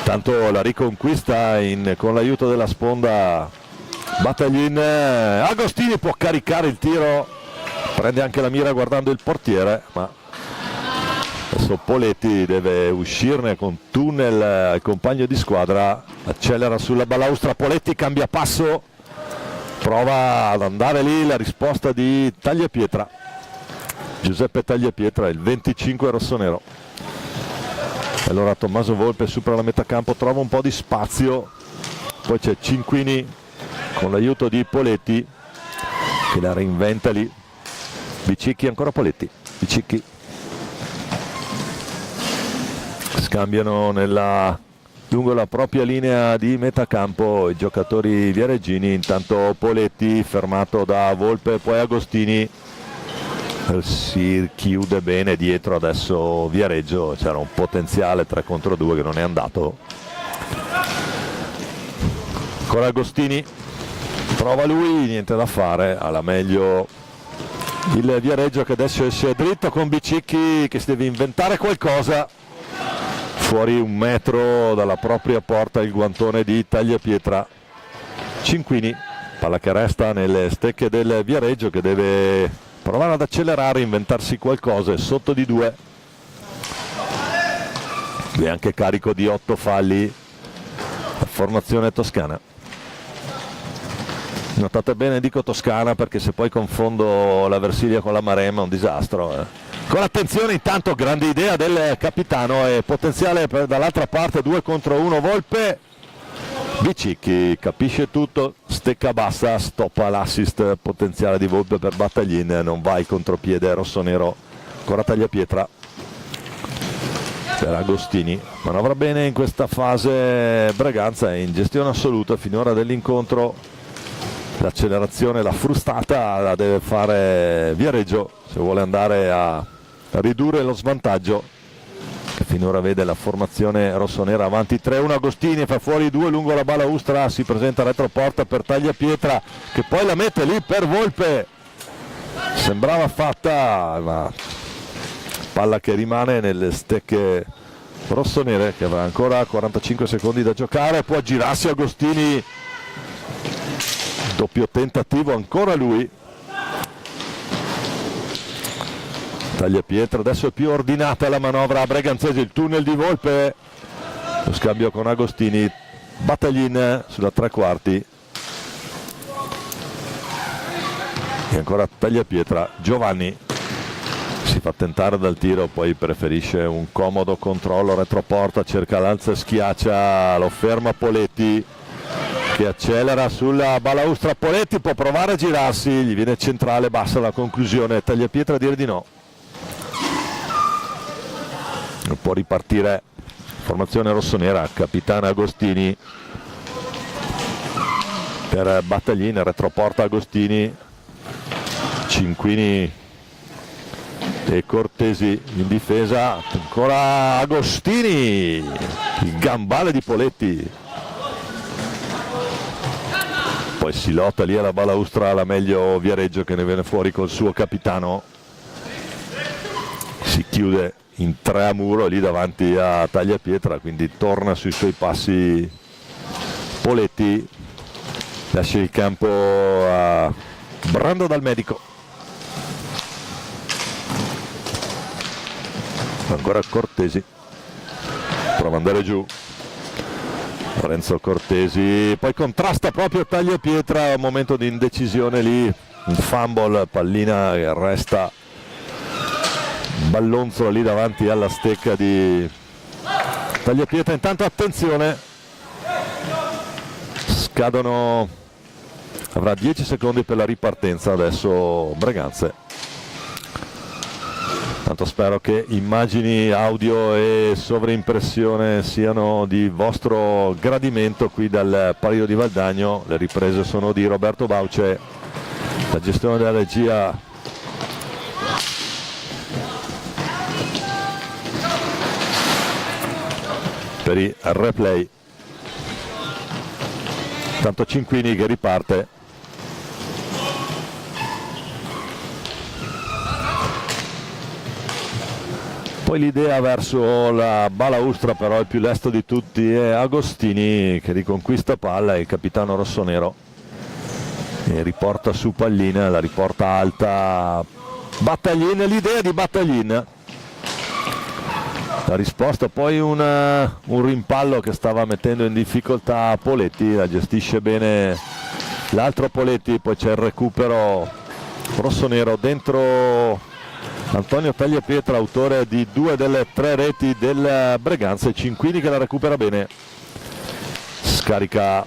Tanto la riconquista con l'aiuto della sponda Battaglin, Agostini può caricare il tiro, prende anche la mira guardando il portiere, ma adesso Poletti deve uscirne con tunnel al compagno di squadra, accelera sulla balaustra, Poletti cambia passo, prova ad andare lì, la risposta di Tagliapietra, Giuseppe Tagliapietra, il 25 rossonero. Allora Tommaso Volpe supera la metà campo, trova un po' di spazio, poi c'è Cinquini con l'aiuto di Poletti, che la reinventa lì. Bicicchi, ancora Poletti. Bicicchi. Scambiano lungo la propria linea di metacampo i giocatori viareggini. Intanto Poletti fermato da Volpe, poi Agostini. Si chiude bene dietro adesso Viareggio. C'era un potenziale 3 contro 2 che non è andato. Ancora Agostini, prova lui, niente da fare, alla meglio il Viareggio che adesso esce dritto con Bicicchi che si deve inventare qualcosa. Fuori 1 metro dalla propria porta il guantone di Tagliapietra. Cinquini, palla che resta nelle stecche del Viareggio che deve provare ad accelerare, inventarsi qualcosa, è sotto di 2. È anche carico di 8 falli la formazione toscana. Notate bene, dico Toscana perché se poi confondo la Versilia con la Maremma è un disastro. Con attenzione, intanto grande idea del capitano e potenziale dall'altra parte, 2 contro 1 Volpe. Bicicchi capisce tutto, stecca bassa, stoppa l'assist potenziale di Volpe per Battaglin, non va il contropiede rossonero. Ancora Tagliapietra per Agostini, manovra bene in questa fase Braganza, è in gestione assoluta finora dell'incontro. L'accelerazione, la frustata la deve fare Viareggio se vuole andare a ridurre lo svantaggio che finora vede la formazione rossonera avanti 3-1. Agostini fa fuori 2 lungo la balaustra, si presenta retroporta per Tagliapietra che poi la mette lì per Volpe, sembrava fatta, ma palla che rimane nelle stecche rossonere che avrà ancora 45 secondi da giocare. Può girarsi Agostini, doppio tentativo ancora lui. Tagliapietra, adesso è più ordinata la manovra breganzese, il tunnel di Volpe, lo scambio con Agostini, Battaglin sulla 3/4 e ancora Tagliapietra. Giovanni si fa tentare dal tiro, poi preferisce un comodo controllo retroporta, cerca l'alza e schiaccia, lo ferma Poletti che accelera sulla balaustra. Poletti può provare a girarsi, gli viene centrale, bassa la conclusione, Tagliapietra a dire di no. Può ripartire formazione rossonera, capitana Agostini per Battaglin, retroporta Agostini, Cinquini e Cortesi in difesa, ancora Agostini, il gambale di Poletti, poi si lotta lì alla balaustra, alla meglio Viareggio che ne viene fuori col suo capitano, si chiude in 3 a muro lì davanti a Tagliapietra, quindi torna sui suoi passi Poletti, lascia il campo a Brando dal medico. Ancora Cortesi, prova ad andare giù Lorenzo Cortesi, poi contrasta proprio Tagliapietra, un momento di indecisione lì, un fumble, pallina che resta ballonzola lì davanti alla stecca di Tagliapietra. Intanto attenzione, scadono, avrà 10 secondi per la ripartenza adesso Braganze. Tanto spero che immagini, audio e sovraimpressione siano di vostro gradimento qui dal Palio di Valdagno. Le riprese sono di Roberto Bauce, la gestione della regia per i replay. Tanto Cinquini che riparte, poi l'idea verso la balaustra, però il più lesto di tutti è Agostini che riconquista palla, il capitano rossonero e riporta su pallina, la riporta alta Battaglin, l'idea di Battaglin. La risposta poi un rimpallo che stava mettendo in difficoltà Poletti, la gestisce bene l'altro Poletti, poi c'è il recupero rossonero dentro Antonio Tagliapietra, autore di 2 delle 3 reti del Braganza, e Cinquini che la recupera bene, scarica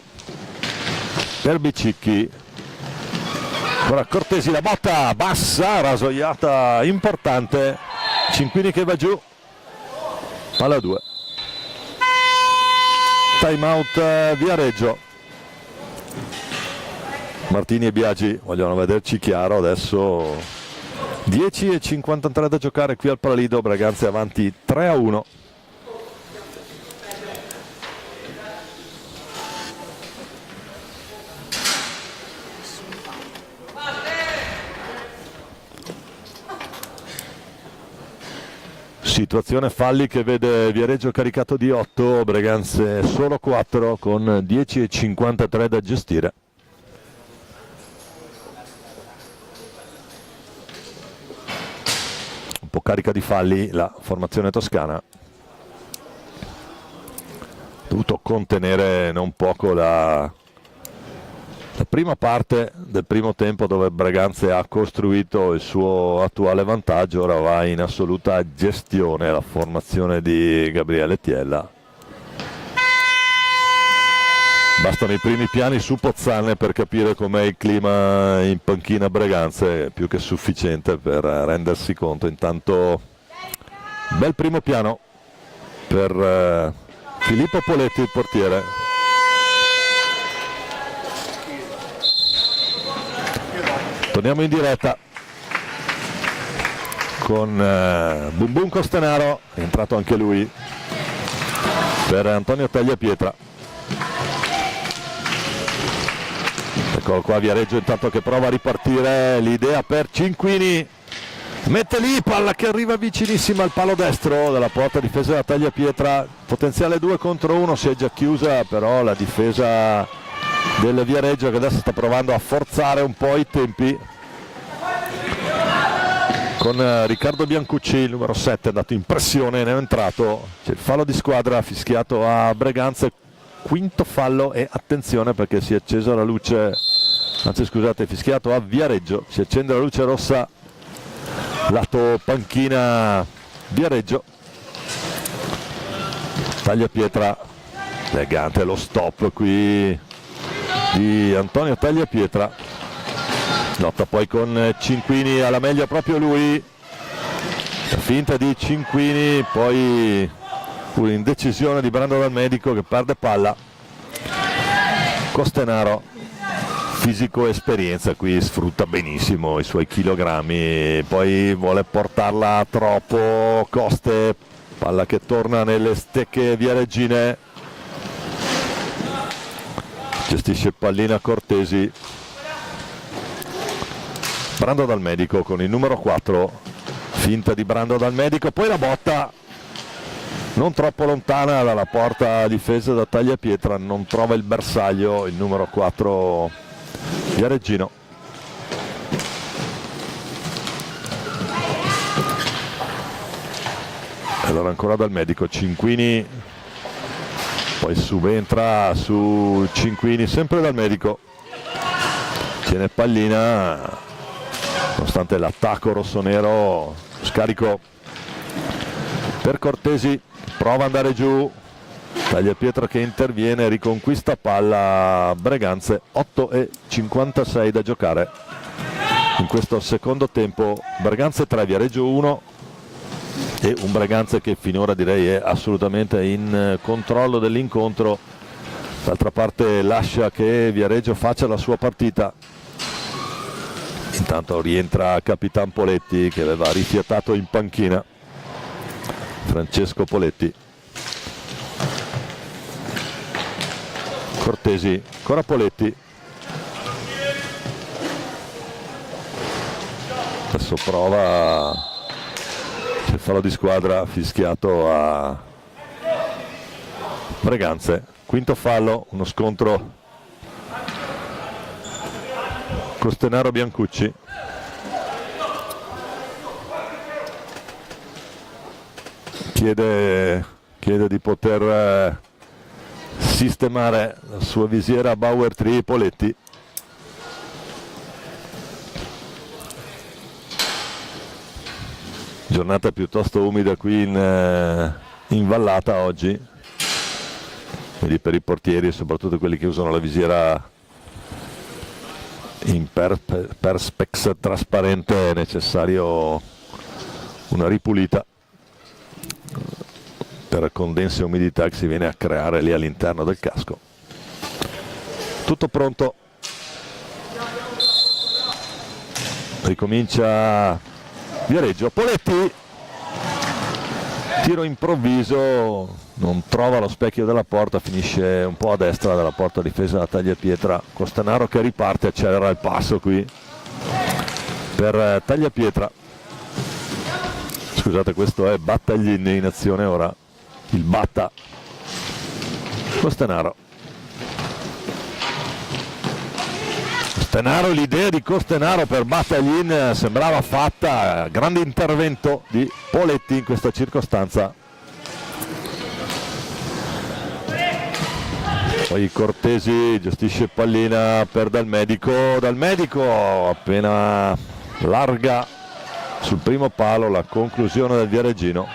per Bicicchi, Ora Cortesi, la botta bassa, rasoiata importante, Cinquini che va giù, palla 2. Time out Viareggio. Martini e Biagi vogliono vederci chiaro adesso. 10:53 da giocare qui al Palalido, Braganza è avanti 3-1. Situazione falli che vede Viareggio caricato di 8, Braganze solo 4 con 10:53 da gestire. Un po' carica di falli la formazione toscana. Dovuto contenere non poco la prima parte del primo tempo, dove Braganze ha costruito il suo attuale vantaggio. Ora va in assoluta gestione la formazione di Gabriele Tiella. Bastano i primi piani su Pozzanne per capire com'è il clima in panchina Braganze, più che sufficiente per rendersi conto. Intanto bel primo piano per Filippo Poletti, il portiere. Torniamo in diretta con Bum Bum Costenaro, è entrato anche lui per Antonio Tagliapietra. Eccolo qua Viareggio intanto che prova a ripartire, l'idea per Cinquini, mette lì, palla che arriva vicinissima al palo destro della porta difesa da Tagliapietra, potenziale 2 contro 1, si è già chiusa però la difesa del Viareggio, che adesso sta provando a forzare un po' i tempi con Riccardo Biancucci, il numero 7, è andato in pressione, ne è entrato, c'è il fallo di squadra fischiato a Braganza, quinto fallo, e attenzione perché si è accesa la luce, anzi scusate, fischiato a Viareggio, si accende la luce rossa lato panchina Viareggio. Tagliapietra, elegante lo stop qui di Antonio Tagliapietra, lotta poi con Cinquini, alla meglio proprio lui, la finta di Cinquini, poi un'indecisione di Brando Dal Medico che perde palla. Costenaro, fisico e esperienza, qui sfrutta benissimo i suoi chilogrammi, poi vuole portarla troppo Coste, palla che torna nelle stecche viareggine, gestisce pallina Cortesi. Brando Dal Medico con il numero 4, finta di Brando Dal Medico, poi la botta non troppo lontana dalla porta difesa da Tagliapietra, non trova il bersaglio il numero 4 viareggino. Allora ancora Dal Medico, Cinquini, poi subentra su Cinquini, sempre Dal Medico, tiene pallina nonostante l'attacco rossonero, scarico per Cortesi, prova ad andare giù, Tagliapietra che interviene, riconquista palla Braganze, 8:56 da giocare in questo secondo tempo. Braganze 3, Viareggio 1, e un Braganze che finora direi è assolutamente in controllo dell'incontro. D'altra parte lascia che Viareggio faccia la sua partita. Intanto rientra Capitan Poletti che aveva rifiatato in panchina, Francesco Poletti. Cortesi, ancora Poletti, adesso prova, c'è il fallo di squadra fischiato a Braganze, quinto fallo, uno scontro Costenaro Biancucci. Chiede di poter sistemare la sua visiera a Bauer Tree Poletti. Giornata piuttosto umida qui in Vallata oggi, quindi per i portieri e soprattutto quelli che usano la visiera in perspex trasparente è necessario una ripulita per condensa e umidità che si viene a creare lì all'interno del casco. Tutto pronto, ricomincia Viareggio. Poletti, tiro improvviso, non trova lo specchio della porta, finisce un po' a destra della porta difesa da Tagliapietra. Costanaro che riparte, accelera il passo qui per Tagliapietra. Scusate, questo è Battaglin in azione ora, il Batta. Costanaro, l'idea di Costanaro per Battaglin sembrava fatta, grande intervento di Poletti in questa circostanza. Poi Cortesi gestisce pallina per Dal Medico appena larga sul primo palo, la conclusione del Viareggino.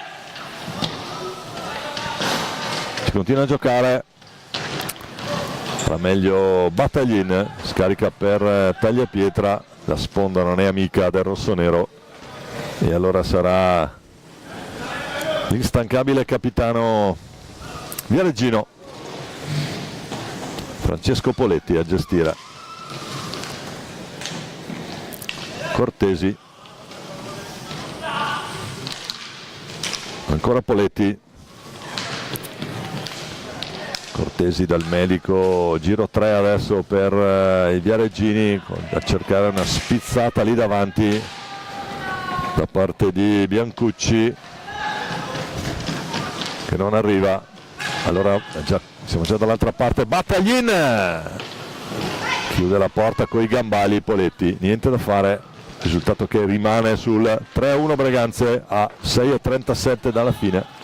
Si continua a giocare, fa meglio Battaglin, scarica per Tagliapietra, la sponda non è amica del rossonero e allora sarà l'instancabile capitano Viareggino, Francesco Poletti, a gestire. Cortesi, ancora Poletti, Cortesi Dal Medico, giro 3 adesso per i viareggini, a cercare una spizzata lì davanti da parte di Biancucci che non arriva. Allora siamo già dall'altra parte, Battaglin chiude la porta coi gambali Poletti, niente da fare, risultato che rimane sul 3-1 Breganze a 6:37 dalla fine.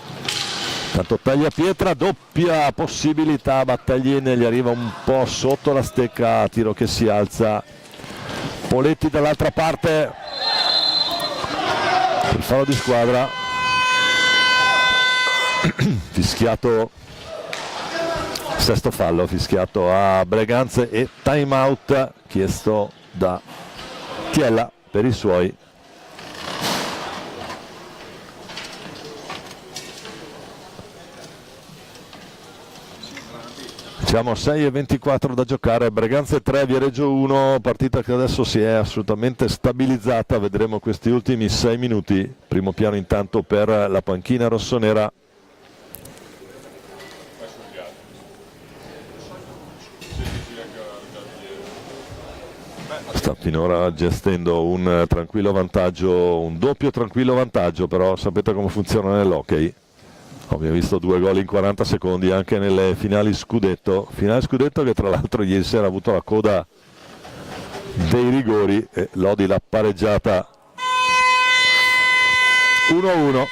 Tanto Tagliapietra, doppia possibilità, Battaglin gli arriva un po' sotto la stecca, tiro che si alza. Poletti dall'altra parte, il fallo di squadra, fischiato, sesto fallo fischiato a Breganze e time out chiesto da Chiella per i suoi. Siamo a 6:24 da giocare, Breganze 3, Viareggio 1, partita che adesso si è assolutamente stabilizzata, vedremo questi ultimi 6 minuti, primo piano intanto per la panchina rossonera. Sta finora gestendo un tranquillo vantaggio, un doppio tranquillo vantaggio, però sapete come funziona nell'hockey. Abbiamo visto 2 gol in 40 secondi anche nelle finali scudetto che tra l'altro ieri sera ha avuto la coda dei rigori e Lodi l'ha pareggiata 1-1.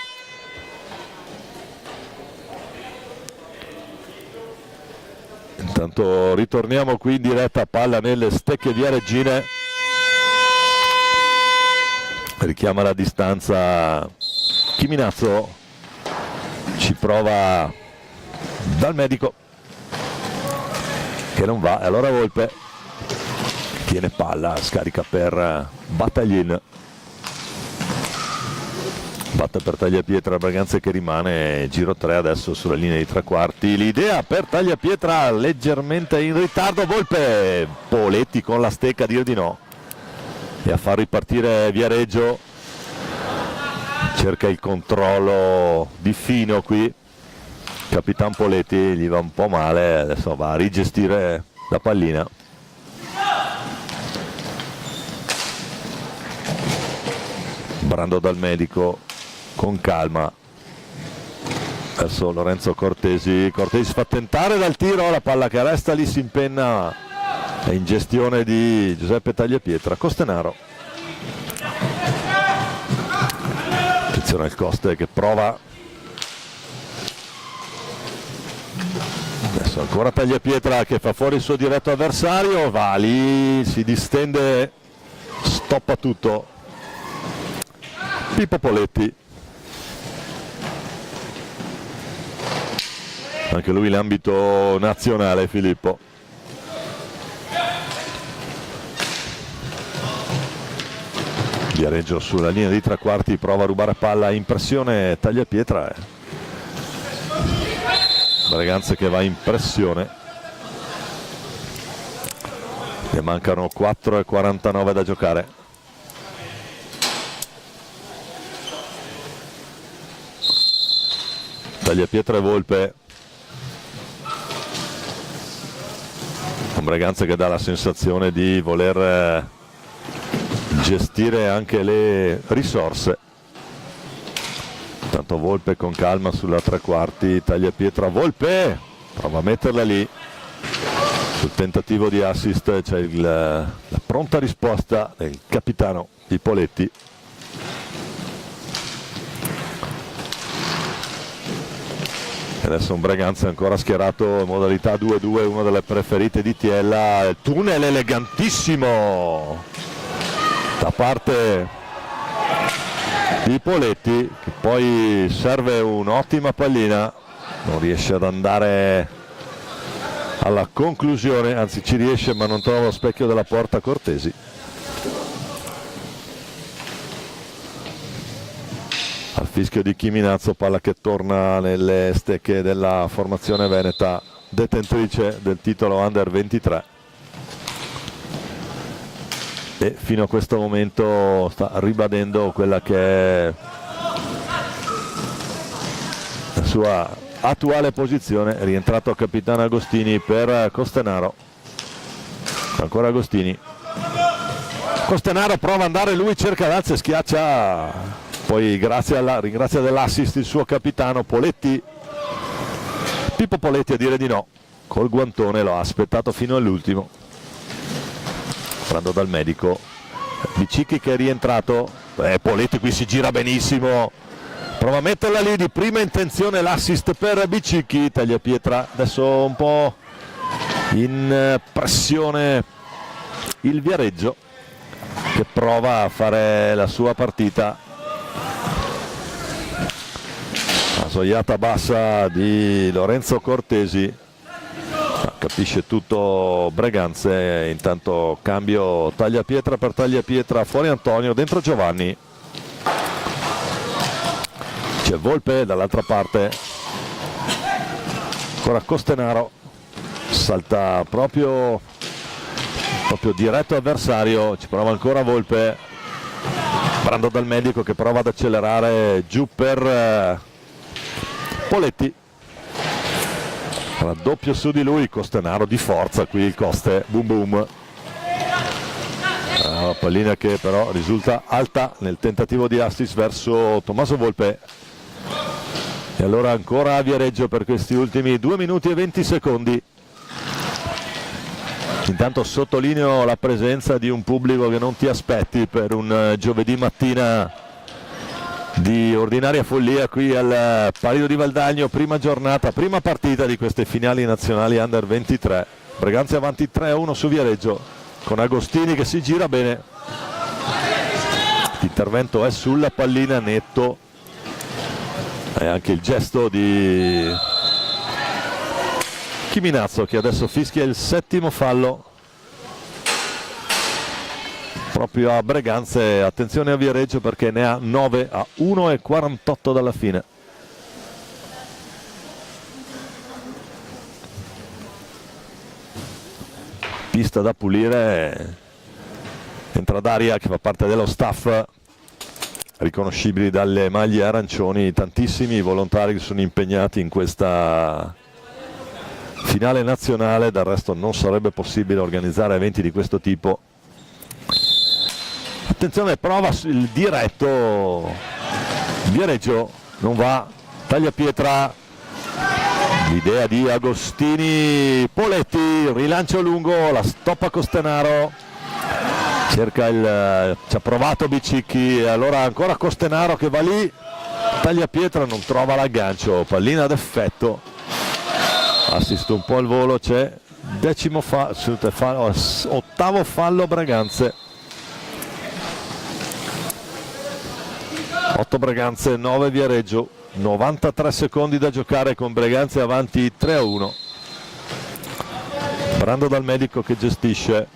Intanto ritorniamo qui in diretta, palla nelle stecche viareggine, richiama la distanza Chiminazzo, ci prova Dal Medico che non va, e allora Volpe tiene palla, scarica per Battaglin, batte per Tagliapietra, Breganze che rimane, giro 3 adesso sulla linea di 3/4, l'idea per Tagliapietra leggermente in ritardo, Volpe, Poletti con la stecca a dir di no e a far ripartire Viareggio. Cerca il controllo di Fino qui, Capitan Poletti, gli va un po' male, adesso va a rigestire la pallina. Brando Dal Medico con calma verso Lorenzo Cortesi, Cortesi fa tentare dal tiro, la palla che resta lì si impenna, è in gestione di Giuseppe Tagliapietra. Costanaro, attenzione al Coste che prova, adesso ancora Tagliapietra che fa fuori il suo diretto avversario, va lì, si distende, stoppa tutto Pippo Poletti, anche lui l'ambito nazionale Filippo. Viareggio sulla linea di tre quarti, prova a rubare palla, impressione Tagliapietra. Breganze che va in pressione. Ne mancano 4:49 da giocare. Tagliapietra e Volpe. Un Breganze che dà la sensazione di voler gestire anche le risorse. Tanto Volpe con calma sulla tre quarti, Tagliapietra, Volpe prova a metterla lì. Sul tentativo di assist c'è la pronta risposta del capitano di Poletti. E adesso un Breganze ancora schierato in modalità 2-2, una delle preferite di Tiella. Il tunnel elegantissimo da parte di Poletti, che poi serve un'ottima pallina, non riesce ad andare alla conclusione, anzi ci riesce ma non trova lo specchio della porta Cortesi. Al fischio di Chiminazzo, palla che torna nelle stecche della formazione veneta, detentrice del titolo Under 23. E fino a questo momento sta ribadendo quella che è la sua attuale posizione. È rientrato capitano Agostini per Costenaro. Ancora Agostini. Costenaro prova ad andare lui, cerca l'alza e schiaccia. Poi ringrazia dell'assist il suo capitano Poletti. Pippo Poletti a dire di no. Col guantone lo ha aspettato fino all'ultimo. Prendo dal medico. Bicicchi che è rientrato. Poletti qui si gira benissimo. Prova a metterla lì di prima intenzione, l'assist per Bicicchi. Tagliapietra adesso un po' in pressione il Viareggio, che prova a fare la sua partita. La sogliata bassa di Lorenzo Cortesi. Capisce tutto Breganze. Intanto cambio Tagliapietra per Tagliapietra, fuori Antonio, dentro Giovanni. C'è Volpe dall'altra parte, ancora Costenaro, salta proprio diretto avversario, ci prova ancora Volpe. Brando dal medico che prova ad accelerare giù per Poletti. Raddoppio su di lui, Costenaro di forza qui il Coste, boom boom. La pallina che però risulta alta nel tentativo di assist verso Tommaso Volpe. E allora ancora Viareggio per questi ultimi 2 minuti e 20 secondi. Intanto sottolineo la presenza di un pubblico che non ti aspetti per un giovedì mattina di ordinaria follia qui al Palio di Valdagno, prima giornata, prima partita di queste finali nazionali Under 23. Breganze avanti 3-1 su Viareggio, con Agostini che si gira bene. L'intervento è sulla pallina, netto. E anche il gesto di Chiminazzo, che adesso fischia il 7° fallo proprio a Breganze. Attenzione a Viareggio perché ne ha 9 a 1:48 dalla fine. Pista da pulire, entra Daria che fa parte dello staff, riconoscibili dalle maglie arancioni, tantissimi volontari che sono impegnati in questa finale nazionale. Del resto non sarebbe possibile organizzare eventi di questo tipo. Attenzione, prova il diretto, Viareggio non va, Tagliapietra, l'idea di Agostini, Poletti, rilancio lungo, la stoppa Costenaro, cerca ci ha provato Bicicchi, e allora ancora Costenaro che va lì, Tagliapietra non trova l'aggancio, pallina d'effetto, assist un po' al volo, c'è 8° fallo Breganze. 8 Breganze, 9 Viareggio, 93 secondi da giocare con Breganze avanti 3-1. Brando dal medico che gestisce.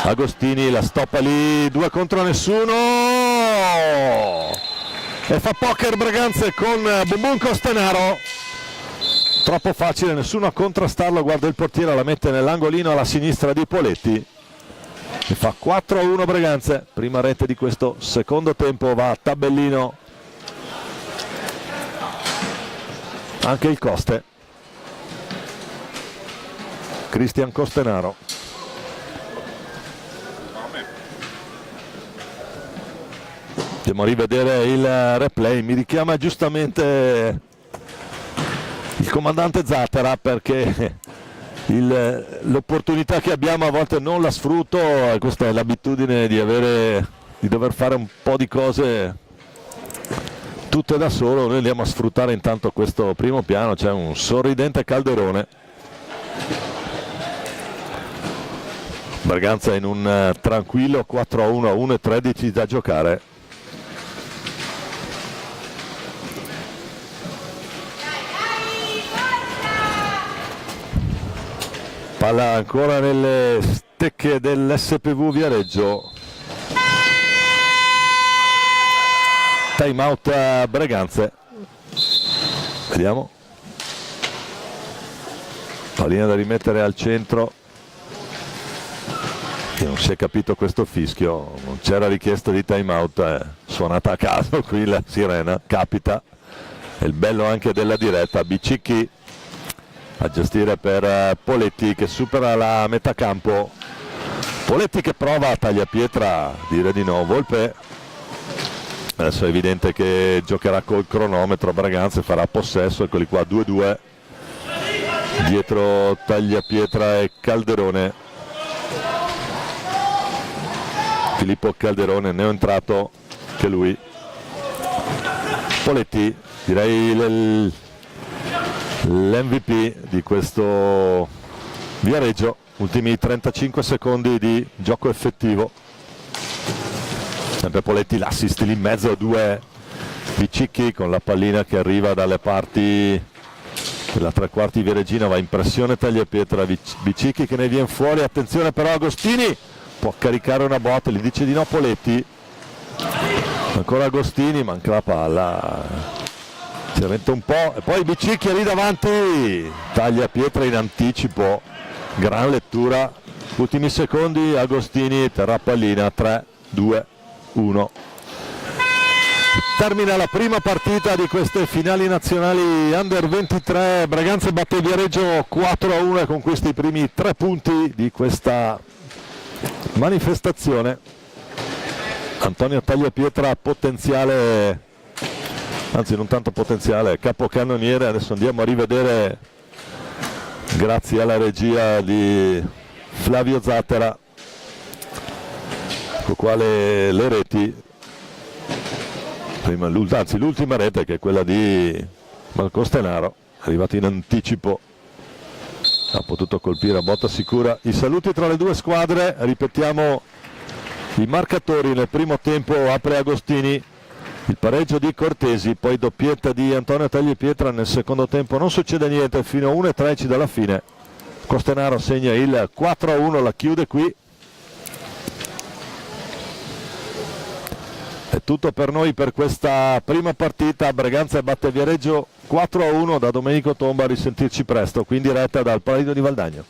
Agostini la stoppa lì, 2 contro nessuno e fa poker Braganza con Bumbun Costenaro. Troppo facile, nessuno a contrastarlo, guarda il portiere, la mette nell'angolino alla sinistra di Poletti e fa 4-1 Braganza. Prima rete di questo secondo tempo, va a tabellino anche il Coste, Cristian Costenaro. Andiamo a rivedere il replay, mi richiama giustamente il comandante Zattera perché l'opportunità che abbiamo a volte non la sfrutto. Questa è l'abitudine di dover fare un po' di cose tutte da solo. Noi andiamo a sfruttare intanto questo primo piano, c'è un sorridente calderone. Braganza in un tranquillo 4-1 a 1:13 da giocare. Palla ancora nelle stecche dell'SPV Viareggio. Time out a Braganza. Vediamo. Pallina da rimettere al centro. Che non si è capito questo fischio, non c'era richiesta di time out, suonata a caso qui la sirena, capita. È il bello anche della diretta. Bicicchi a gestire per Poletti che supera la metà campo. Poletti che prova a tagliapietra, dire di no. Volpe adesso è evidente che giocherà col cronometro. Braganza farà possesso, eccoli qua 2-2 dietro tagliapietra e Calderone. Filippo Calderone, neoentrato che lui. Poletti, direi l'MVP di questo Viareggio. Ultimi 35 secondi di gioco effettivo. Sempre Poletti, l'assist lì in mezzo a 2 Bicicchi con la pallina che arriva dalle parti della tre quarti viareggina, va in pressione tagliapietra. Bicicchi che ne viene fuori, attenzione però Agostini, può caricare una botta, gli dice di no Poletti. Ancora Agostini, manca la palla, si lamenta un po' e poi Bicicchi è lì davanti, taglia pietra in anticipo, gran lettura. Ultimi secondi, Agostini terrà pallina, 3-2-1. Termina la prima partita di queste finali nazionali Under 23. Braganza batte Viareggio 4-1 e conquista i primi 3 punti di questa manifestazione. Antonio Tagliapietra potenziale, anzi non tanto potenziale, capocannoniere. Adesso andiamo a rivedere, grazie alla regia di Flavio Zattera, con quale le reti. Anzi l'ultima rete, che è quella di Costenaro, arrivato in anticipo, ha potuto colpire a botta sicura. I saluti tra le due squadre, ripetiamo i marcatori. Nel primo tempo apre Agostini, il pareggio di Cortesi, poi doppietta di Antonio Tagliapietra. Nel secondo tempo non succede niente fino a 1:13 dalla fine. Costenaro segna il 4-1, la chiude qui. È tutto per noi per questa prima partita. Braganza batte Viareggio 4-1. Da Domenico Tomba, a risentirci presto qui in diretta dal Paladino di Valdagno.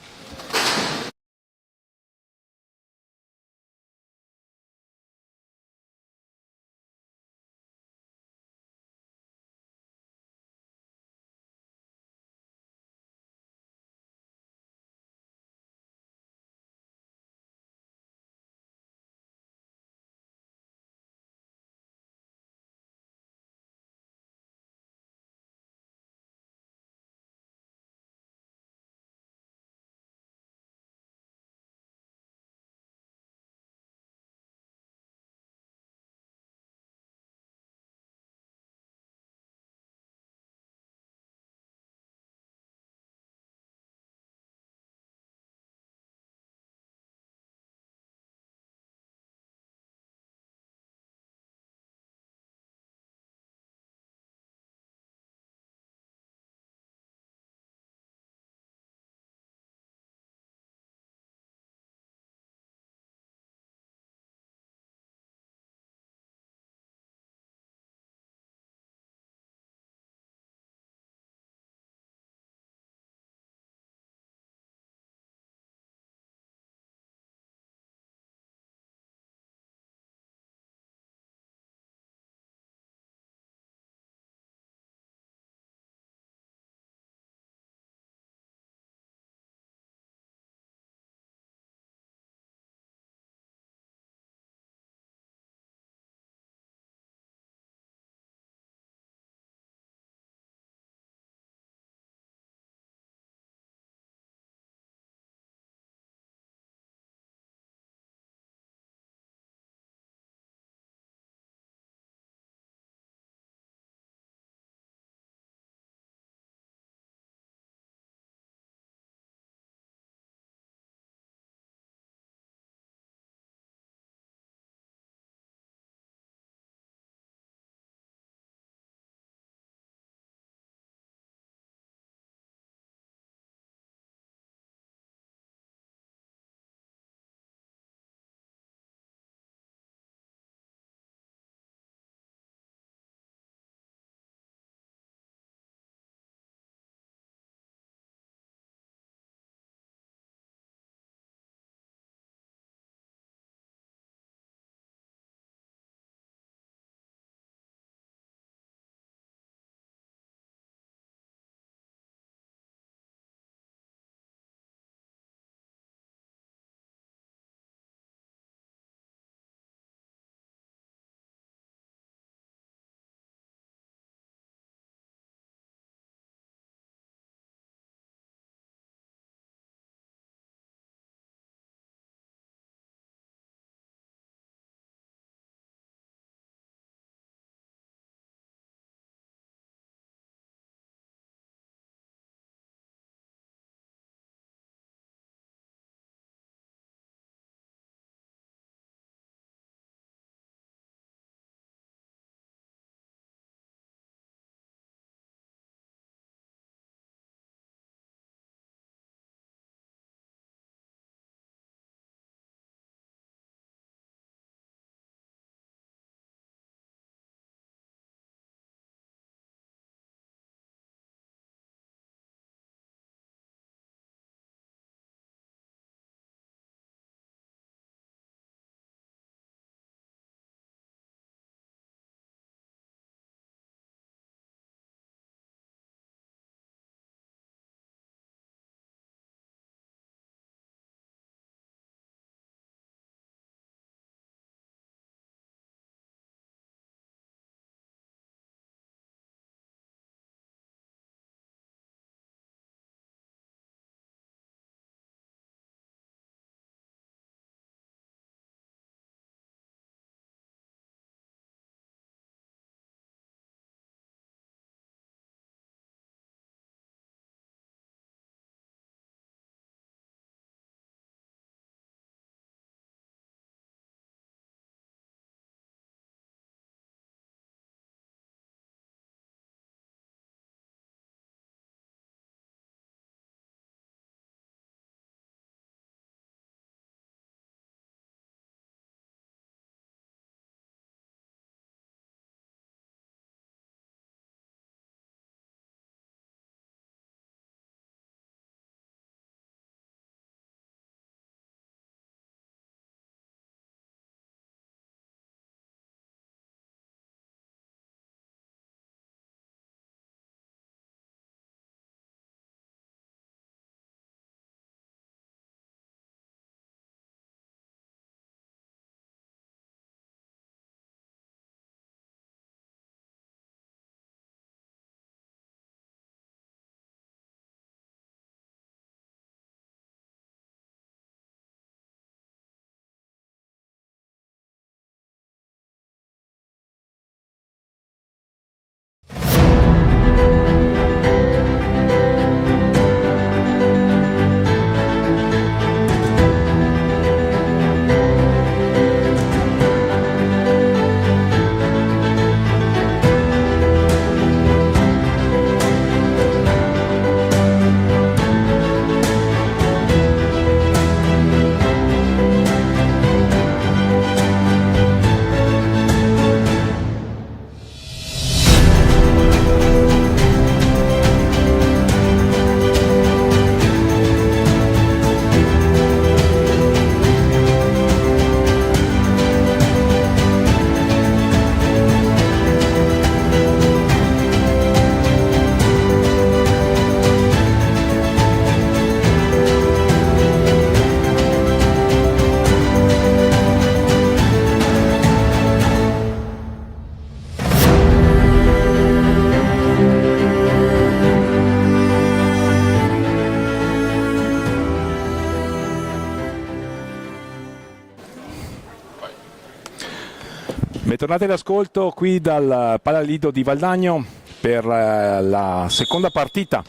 Bentornati all'ascolto qui dal Palalido di Valdagno per la seconda partita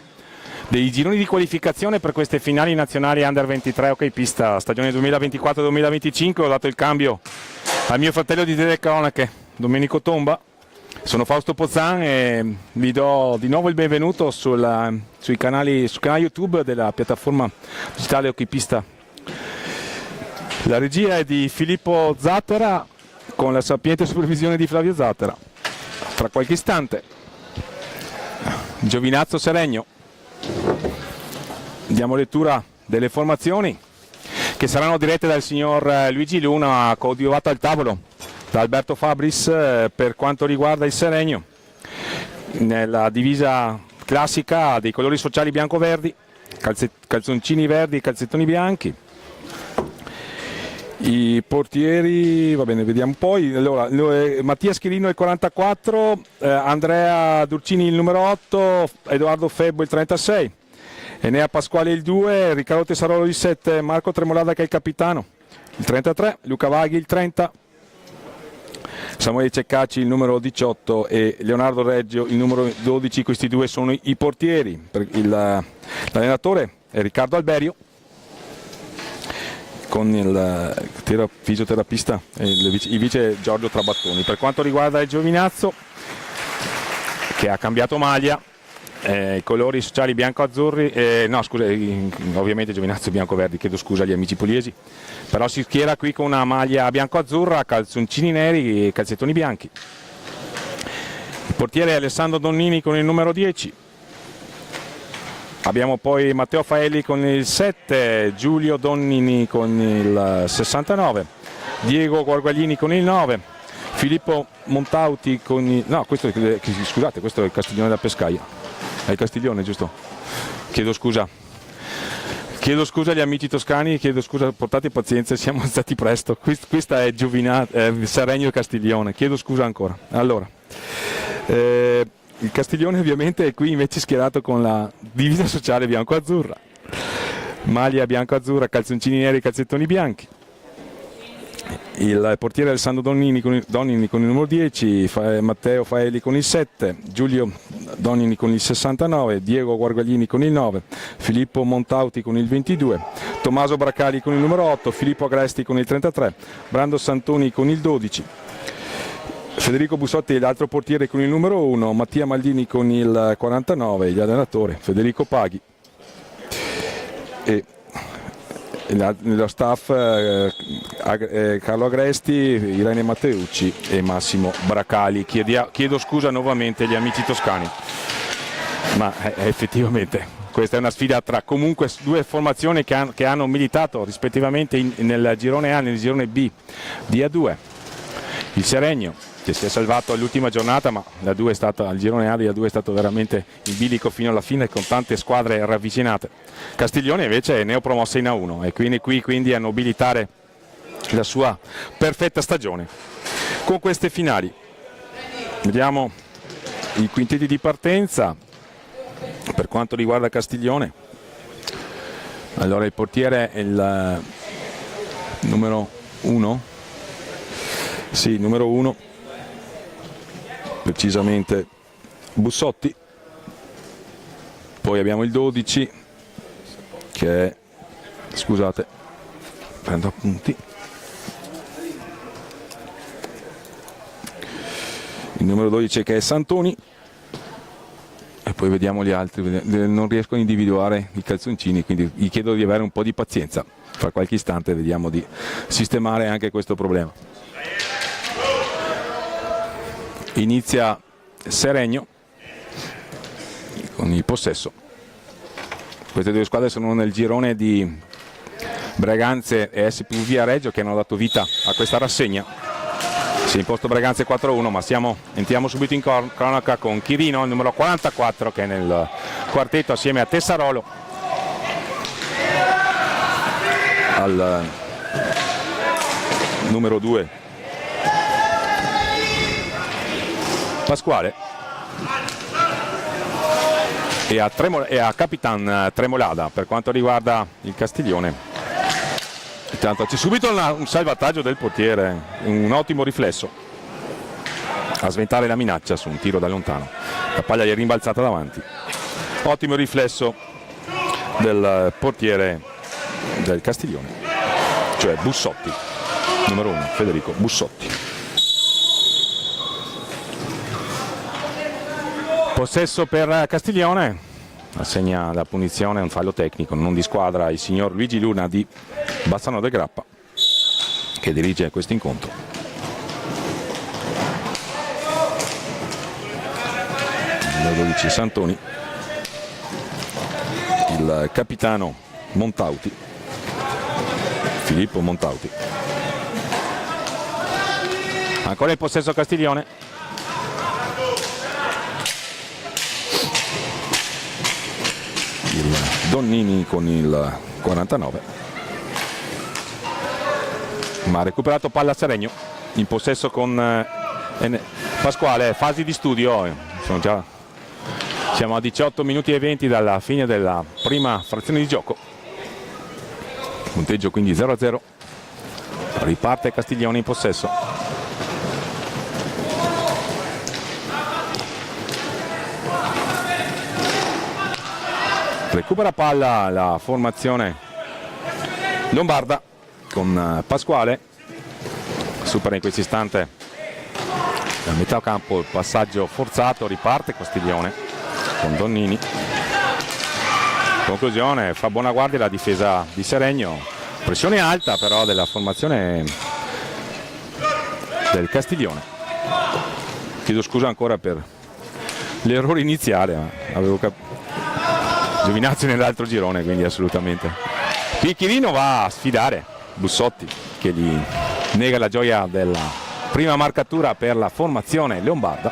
dei gironi di qualificazione per queste finali nazionali Under 23 hockey pista stagione 2024-2025. Ho dato il cambio al mio fratello di telecronache Domenico Tomba. Sono Fausto Pozzan e vi do di nuovo il benvenuto sul canale YouTube della piattaforma digitale hockey pista. La regia è di Filippo Zattera con la sapiente supervisione di Flavio Zattera. Tra qualche istante Giovinazzo Seregno. Diamo lettura delle formazioni che saranno dirette dal signor Luigi Luna, coadiuvato al tavolo da Alberto Fabris per quanto riguarda il Seregno. Nella divisa classica dei colori sociali bianco-verdi, calzoncini verdi e calzettoni bianchi. I portieri, va bene, vediamo poi. Allora, Mattia Schirino il 44, Andrea Durcini il numero 8, Edoardo Febbo il 36, Enea Pasquale il 2, Riccardo Tessarolo il 7, Marco Tremolada che è il capitano il 33, Luca Vaghi il 30, Samuele Ceccacci il numero 18 e Leonardo Reggio il numero 12. Questi due sono i portieri. L'allenatore è Riccardo Alberio con il fisioterapista e il vice Giorgio Trabattoni. Per quanto riguarda il Giovinazzo, che ha cambiato maglia, i colori sociali bianco-azzurri, ovviamente Giovinazzo bianco-verdi, chiedo scusa agli amici pugliesi, però si schiera qui con una maglia bianco-azzurra, calzoncini neri e calzettoni bianchi. Il portiere è Alessandro Donnini con il numero 10. Abbiamo poi Matteo Faelli con il 7, Giulio Donnini con il 69, Diego Guarguaglini con il 9, Filippo Montauti con il... No, questo è il Castiglione da Pescaia. È il Castiglione, giusto? Chiedo scusa agli amici toscani, chiedo scusa, portate pazienza, siamo stati presto. Questa è Seregno Castiglione, chiedo scusa ancora. Allora, il Castiglione ovviamente è qui invece schierato con la divisa sociale bianco-azzurra, maglia bianco-azzurra, calzoncini neri e calzettoni bianchi. Il portiere Alessandro Donnini con il numero 10, Matteo Faelli con il 7, Giulio Donnini con il 69, Diego Guarguaglini con il 9, Filippo Montauti con il 22, Tommaso Bracali con il numero 8, Filippo Agresti con il 33, Brando Santoni con il 12, Federico Bussotti l'altro portiere con il numero 1, Mattia Maldini con il 49, gli allenatori Federico Paghi e nello staff Carlo Agresti, Irene Matteucci e Massimo Bracali. Chiedo scusa nuovamente agli amici toscani, ma effettivamente questa è una sfida tra comunque due formazioni che hanno militato rispettivamente nel girone A e nel girone B di A2. Il Seregno che si è salvato all'ultima giornata, ma il girone A di A2 è stato veramente in bilico fino alla fine con tante squadre ravvicinate. Castiglione invece è neopromossa in A1 e quindi a nobilitare la sua perfetta stagione con queste finali. Vediamo i quintetti di partenza per quanto riguarda Castiglione. Allora il portiere è il numero 1, sì, numero 1, precisamente Bussotti. Poi abbiamo il 12 che è, scusate, prendo appunti, il numero 12 che è Santoni, e poi vediamo gli altri. Non riesco a individuare i calzoncini, quindi vi chiedo di avere un po' di pazienza, fra qualche istante vediamo di sistemare anche questo problema. Inizia Seregno con il possesso. Queste due squadre sono nel girone di Breganze e SPV Reggio che hanno dato vita a questa rassegna. Si è imposto Breganze 4-1, ma entriamo subito in cronaca con Chirino, il numero 44, che è nel quartetto assieme a Tessarolo, al numero 2 Pasquale e a Capitan Tremolada per quanto riguarda il Castiglione. Intanto c'è subito un salvataggio del portiere, un ottimo riflesso. a sventare la minaccia su un tiro da lontano. La palla gli è rimbalzata davanti. Ottimo riflesso del portiere del Castiglione, cioè Bussotti, numero 1, Federico Bussotti. Possesso per Castiglione, assegna la punizione, un fallo tecnico, non di squadra, il signor Luigi Luna di Bassano del Grappa, che dirige questo incontro. Il 12 Santoni, il capitano Montauti, Filippo Montauti. Ancora il possesso Castiglione. Il Donnini con il 49, ma ha recuperato palla Seregno, in possesso con Pasquale. Fasi di studio, siamo a 18 minuti e 20 dalla fine della prima frazione di gioco, punteggio quindi 0-0. Riparte Castiglione in possesso. Recupera palla la formazione lombarda con Pasquale, supera in questo istante a metà campo il passaggio forzato, riparte Castiglione con Donnini. Conclusione, fa buona guardia la difesa di Seregno, pressione alta però della formazione del Castiglione. Chiedo scusa ancora per l'errore iniziale, ma avevo capito Giovinazzi nell'altro girone, quindi assolutamente. Picchirino va a sfidare Bussotti, che gli nega la gioia della prima marcatura per la formazione lombarda.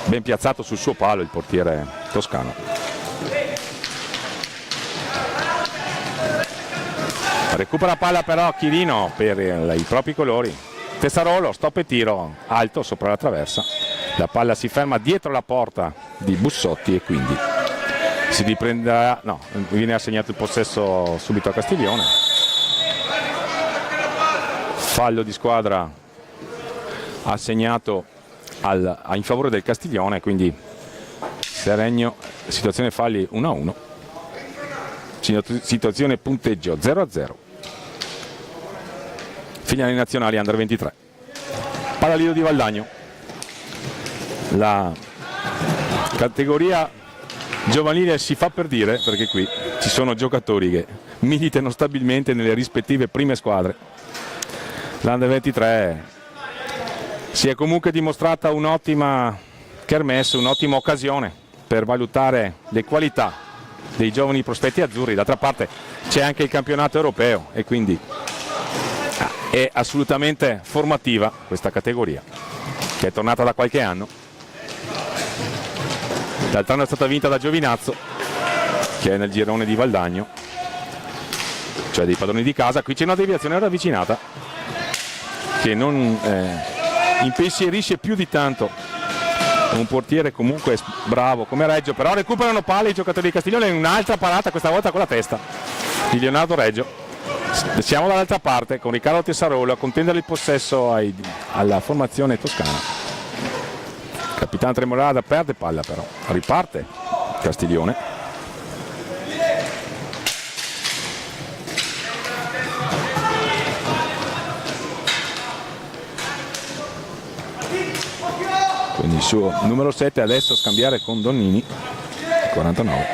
Ben piazzato sul suo palo il portiere toscano. Recupera palla però Chirino per i propri colori. Tessarolo, stop e tiro alto sopra la traversa. La palla si ferma dietro la porta di Bussotti e quindi si riprenderà, no, viene assegnato il possesso subito a Castiglione. Fallo di squadra assegnato in favore del Castiglione, quindi Seregno, situazione falli 1-1, situazione punteggio 0-0. Finali nazionali Under 23. Palla Lido di Valdagno. La categoria giovanile si fa per dire, perché qui ci sono giocatori che militano stabilmente nelle rispettive prime squadre. L'Under 23 si è comunque dimostrata un'ottima kermesse, un'ottima occasione per valutare le qualità dei giovani prospetti azzurri. D'altra parte c'è anche il campionato europeo e quindi è assolutamente formativa questa categoria, che è tornata da qualche anno. D'altro anno è stata vinta da Giovinazzo, che è nel girone di Valdagno, cioè dei padroni di casa. Qui c'è una deviazione ravvicinata che non impensierisce più di tanto un portiere comunque bravo come Reggio, però recuperano palla i giocatori di Castiglione in un'altra parata, questa volta con la testa di Leonardo Reggio. Siamo dall'altra parte con Riccardo Tessarolo a contendere il possesso alla formazione toscana. Capitano Tremolada perde palla, però riparte Castiglione. Quindi il suo numero 7 adesso a scambiare con Donnini, 49.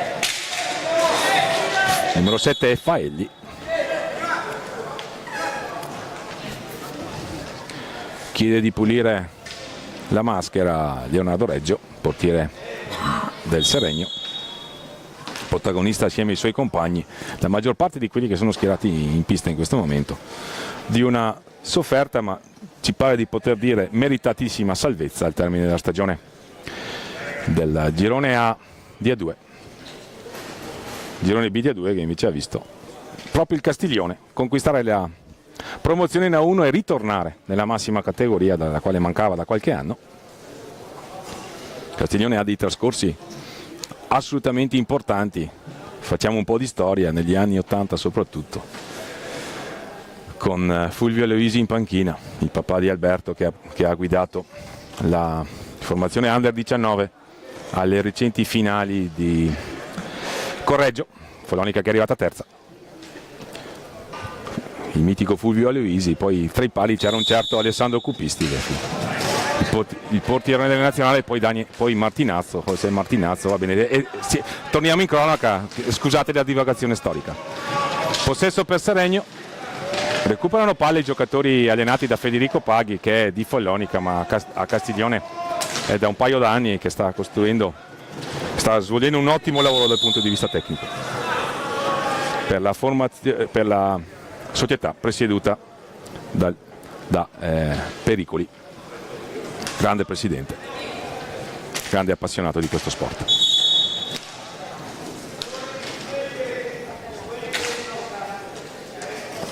Numero 7 è Faelli. Chiede di pulire la maschera Leonardo Reggio, portiere del Seregno, protagonista assieme ai suoi compagni, la maggior parte di quelli che sono schierati in pista in questo momento, di una sofferta ma ci pare di poter dire meritatissima salvezza al termine della stagione del girone A di A2. Girone B di A2 che invece ha visto proprio il Castiglione conquistare la promozione in A1 e ritornare nella massima categoria dalla quale mancava da qualche anno. Castiglione ha dei trascorsi assolutamente importanti, facciamo un po' di storia negli anni 80 soprattutto, con Fulvio Aloisi in panchina, il papà di Alberto che ha guidato la formazione Under 19 alle recenti finali di Correggio, Follonica che è arrivata terza. Il mitico Fulvio Aloisi, poi tra i pali c'era un certo Alessandro Cupisti, il portiere della nazionale, poi Martinazzo, José Martinazzo, va bene. Torniamo in cronaca, scusate la divagazione storica. Possesso per Seregno, recuperano palle i giocatori allenati da Federico Paghi, che è di Follonica ma a Castiglione è da un paio d'anni che sta svolgendo un ottimo lavoro dal punto di vista tecnico per la società presieduta da Pericoli, grande presidente, grande appassionato di questo sport.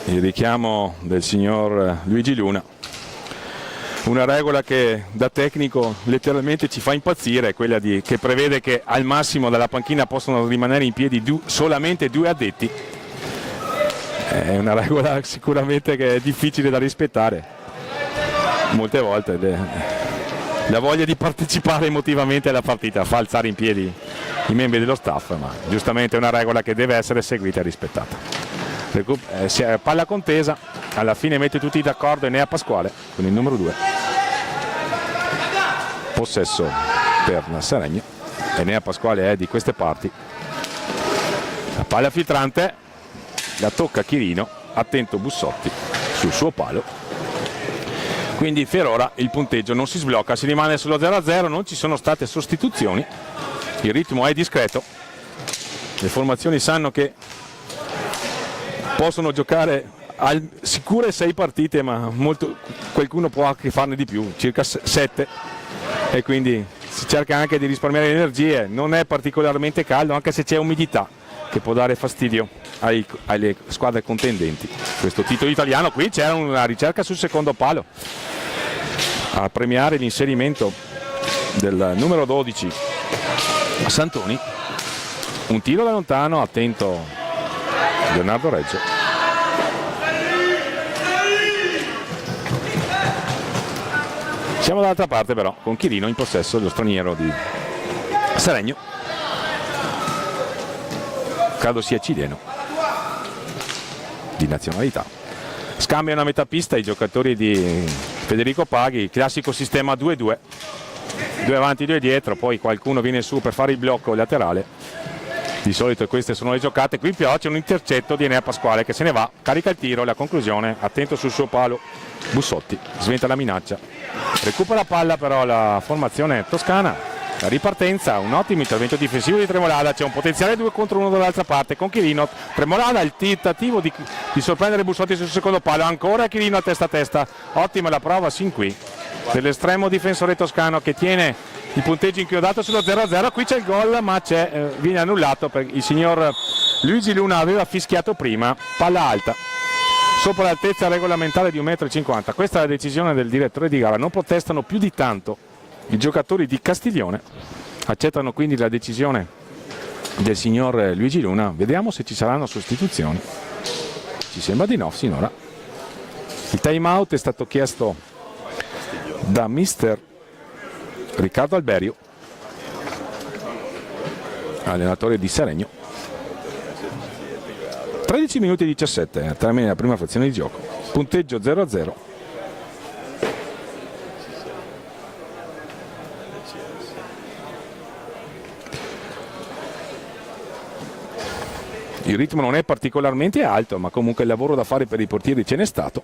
Il richiamo del signor Luigi Luna, una regola che da tecnico letteralmente ci fa impazzire, è quella che prevede che al massimo dalla panchina possono rimanere in piedi solamente 2 addetti. È una regola sicuramente che è difficile da rispettare. Molte volte la voglia di partecipare emotivamente alla partita fa alzare in piedi i membri dello staff, ma giustamente è una regola che deve essere seguita e rispettata. Palla contesa, alla fine mette tutti d'accordo Enea Pasquale con il numero 2. Possesso per la Seregno. Enea Pasquale è di queste parti. La palla filtrante la tocca Chirino, attento Bussotti sul suo palo. Quindi per ora il punteggio non si sblocca, si rimane sullo 0-0, non ci sono state sostituzioni, il ritmo è discreto, le formazioni sanno che possono giocare sicure 6 partite, ma qualcuno può anche farne di più, circa 7, e quindi si cerca anche di risparmiare le energie. Non è particolarmente caldo, anche se c'è umidità che può dare fastidio alle squadre contendenti. Questo titolo italiano, qui c'era una ricerca sul secondo palo a premiare l'inserimento del numero 12 Santoni, un tiro da lontano, attento Leonardo Reggio. Siamo dall'altra parte però, con Chirino in possesso dello straniero di Seregno, credo sia cileno di nazionalità. Scambiano a metà pista i giocatori di Federico Paghi, il classico sistema 2-2, 2 avanti 2 dietro, poi qualcuno viene su per fare il blocco laterale. Di solito queste sono le giocate. Qui però c'è un intercetto di Enea Pasquale che se ne va, carica il tiro, la conclusione, attento sul suo palo Bussotti, sventa la minaccia, recupera palla però la formazione toscana. La ripartenza, un ottimo intervento difensivo di Tremolada, c'è un potenziale 2 contro 1 dall'altra parte con Chirino. Tremolada, il tentativo di sorprendere Bussotti sul secondo palo, ancora Chirino a testa, ottima la prova sin qui dell'estremo difensore toscano che tiene il punteggio inchiodato sullo 0-0. Qui c'è il gol, ma viene annullato perché il signor Luigi Luna aveva fischiato prima, palla alta sopra l'altezza regolamentare di 1,50 m. Questa è la decisione del direttore di gara, non protestano più di tanto i giocatori di Castiglione, accettano quindi la decisione del signor Luigi Luna. Vediamo se ci saranno sostituzioni, ci sembra di no finora. Il time out è stato chiesto da mister Riccardo Alberio, allenatore di Seregno. 13 minuti e 17 a termine della prima frazione di gioco, punteggio 0-0. Il ritmo non è particolarmente alto, ma comunque il lavoro da fare per i portieri ce n'è stato.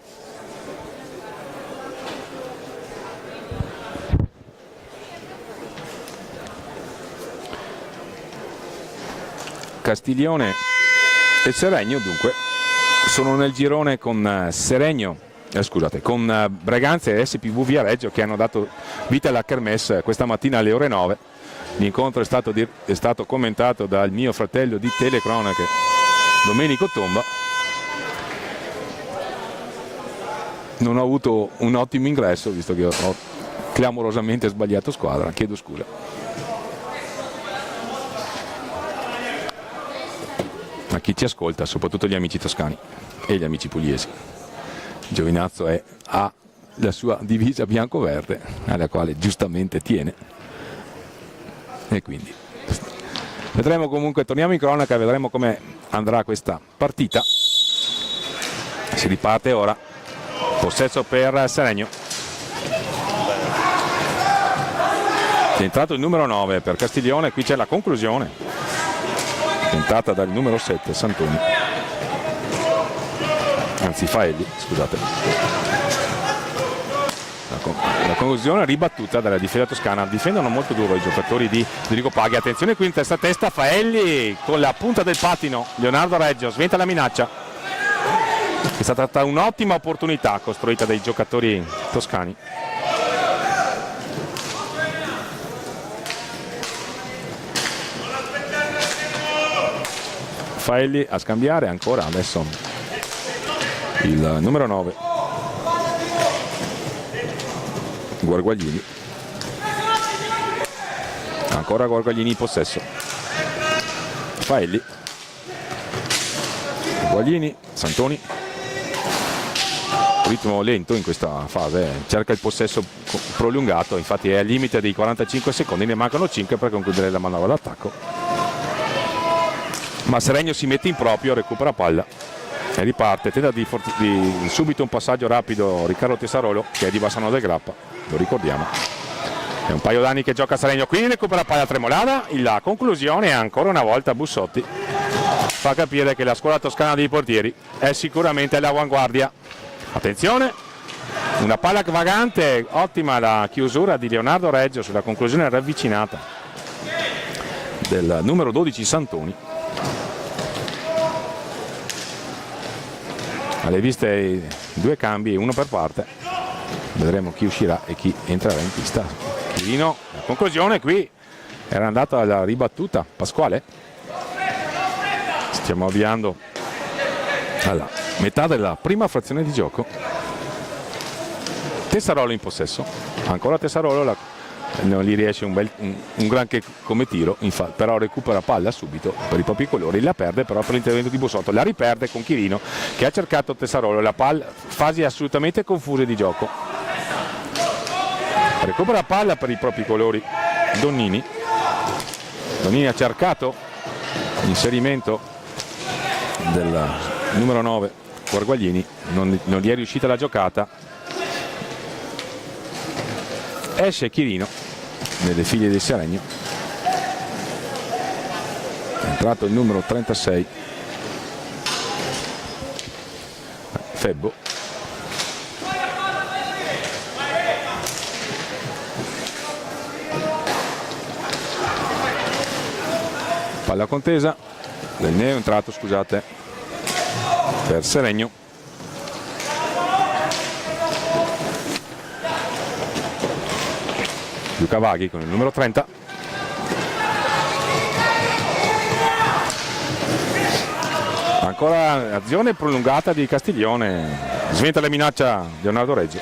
Castiglione e Seregno dunque sono nel girone con con Braganza e SPV Viareggio, che hanno dato vita alla Kermesse questa mattina alle ore 9. L'incontro è stato commentato dal mio fratello di telecronache Domenico Tomba. Non ho avuto un ottimo ingresso visto che ho clamorosamente sbagliato squadra, chiedo scusa. A chi ci ascolta, soprattutto gli amici toscani e gli amici pugliesi. Giovinazzo ha la sua divisa bianco-verde, alla quale giustamente tiene, e quindi vedremo. Comunque torniamo in cronaca, vedremo come andrà questa partita. Si riparte ora, possesso per Seregno. È entrato il numero 9 per Castiglione, qui c'è la conclusione tentata dal numero 7 Santoni, anzi Faelli, scusate. La conclusione ribattuta dalla difesa toscana. Difendono molto duro i giocatori di Federico Paghi. Attenzione qui in testa a testa Faelli con la punta del pattino. Leonardo Reggio sventa la minaccia. È stata un'ottima opportunità costruita dai giocatori toscani. Faelli a scambiare ancora adesso il numero 9 Guarguaglini, ancora Guarguaglini in possesso. Faelli, Guarguaglini, Santoni, ritmo lento in questa fase, cerca il possesso prolungato, infatti è al limite dei 45 secondi, ne mancano 5 per concludere la manovra d'attacco. Ma Seregno si mette in proprio, recupera palla e riparte, tenta di subito un passaggio rapido Riccardo Tessarolo, che è di Bassano del Grappa, lo ricordiamo, è un paio d'anni che gioca Seregno, quindi recupera palla Tremolada. La conclusione ancora una volta Bussotti fa capire che la scuola toscana dei portieri è sicuramente all'avanguardia. Attenzione, una palla vagante, ottima la chiusura di Leonardo Reggio sulla conclusione ravvicinata del numero 12 Santoni. Alle viste due cambi, uno per parte, vedremo chi uscirà e chi entrerà in pista. Chirino, la conclusione qui era andata alla ribattuta. Pasquale, stiamo avviando alla metà della prima frazione di gioco. Tessarolo in possesso, ancora Tessarolo, non gli riesce un granché come tiro, infatti, però recupera palla subito per i propri colori, la perde però per l'intervento di Bussotto, la riperde con Chirino che ha cercato Tessarolo, la palla, fasi assolutamente confuse di gioco. Recupera palla per i propri colori Donnini ha cercato l'inserimento del numero 9 Guarguaglini, non gli è riuscita la giocata. Esce Chirino nelle figlie del Seregno, è entrato il numero 36 Febbo. Palla contesa del neo entrato, scusate, per Seregno. Luca Vaghi con il numero 30. Ancora azione prolungata di Castiglione, sventa la minaccia Leonardo Reggio.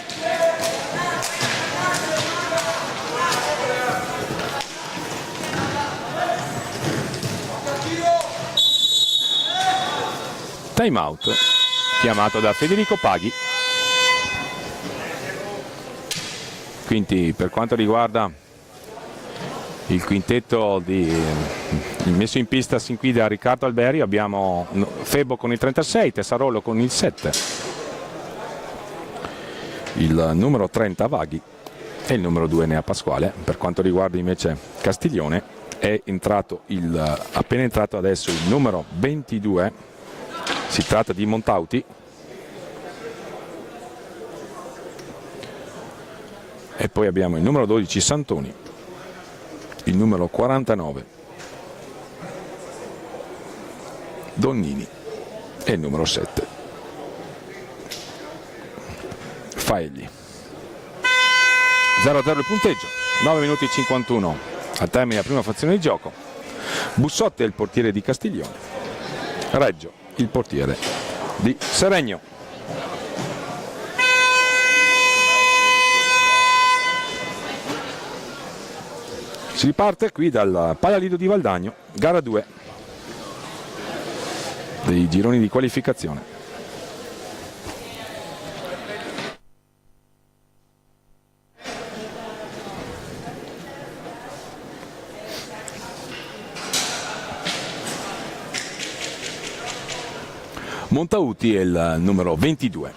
Time out chiamato da Federico Paghi. Quindi per quanto riguarda il quintetto messo in pista sin qui da Riccardo Alberio, abbiamo Febbo con il 36, Tessarolo con il 7, il numero 30 Vaghi e il numero 2 Nea Pasquale. Per quanto riguarda invece Castiglione è entrato appena entrato adesso il numero 22, si tratta di Montauti. E poi abbiamo il numero 12 Santoni, il numero 49 Donnini e il numero 7 Faelli. 0-0 il punteggio, 9 minuti e 51 al termine della prima frazione di gioco. Bussotti è il portiere di Castiglione, Reggio il portiere di Seregno. Si riparte qui dal Palalido di Valdagno, gara 2 dei gironi di qualificazione. Montauti è il numero 22,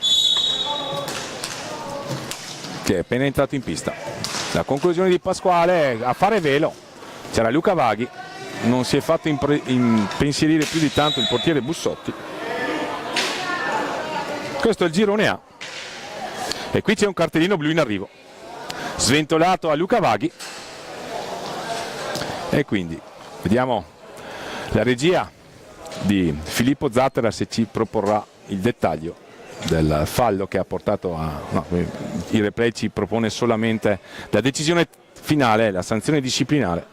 che è appena entrato in pista. La conclusione di Pasquale a fare velo, c'era Luca Vaghi, non si è fatto impensierire più di tanto il portiere Bussotti. Questo è il girone A e qui c'è un cartellino blu in arrivo, sventolato a Luca Vaghi, e quindi vediamo la regia di Filippo Zattera se ci proporrà il dettaglio del fallo che ha portato a... No, il replay ci propone solamente la decisione finale, la sanzione disciplinare,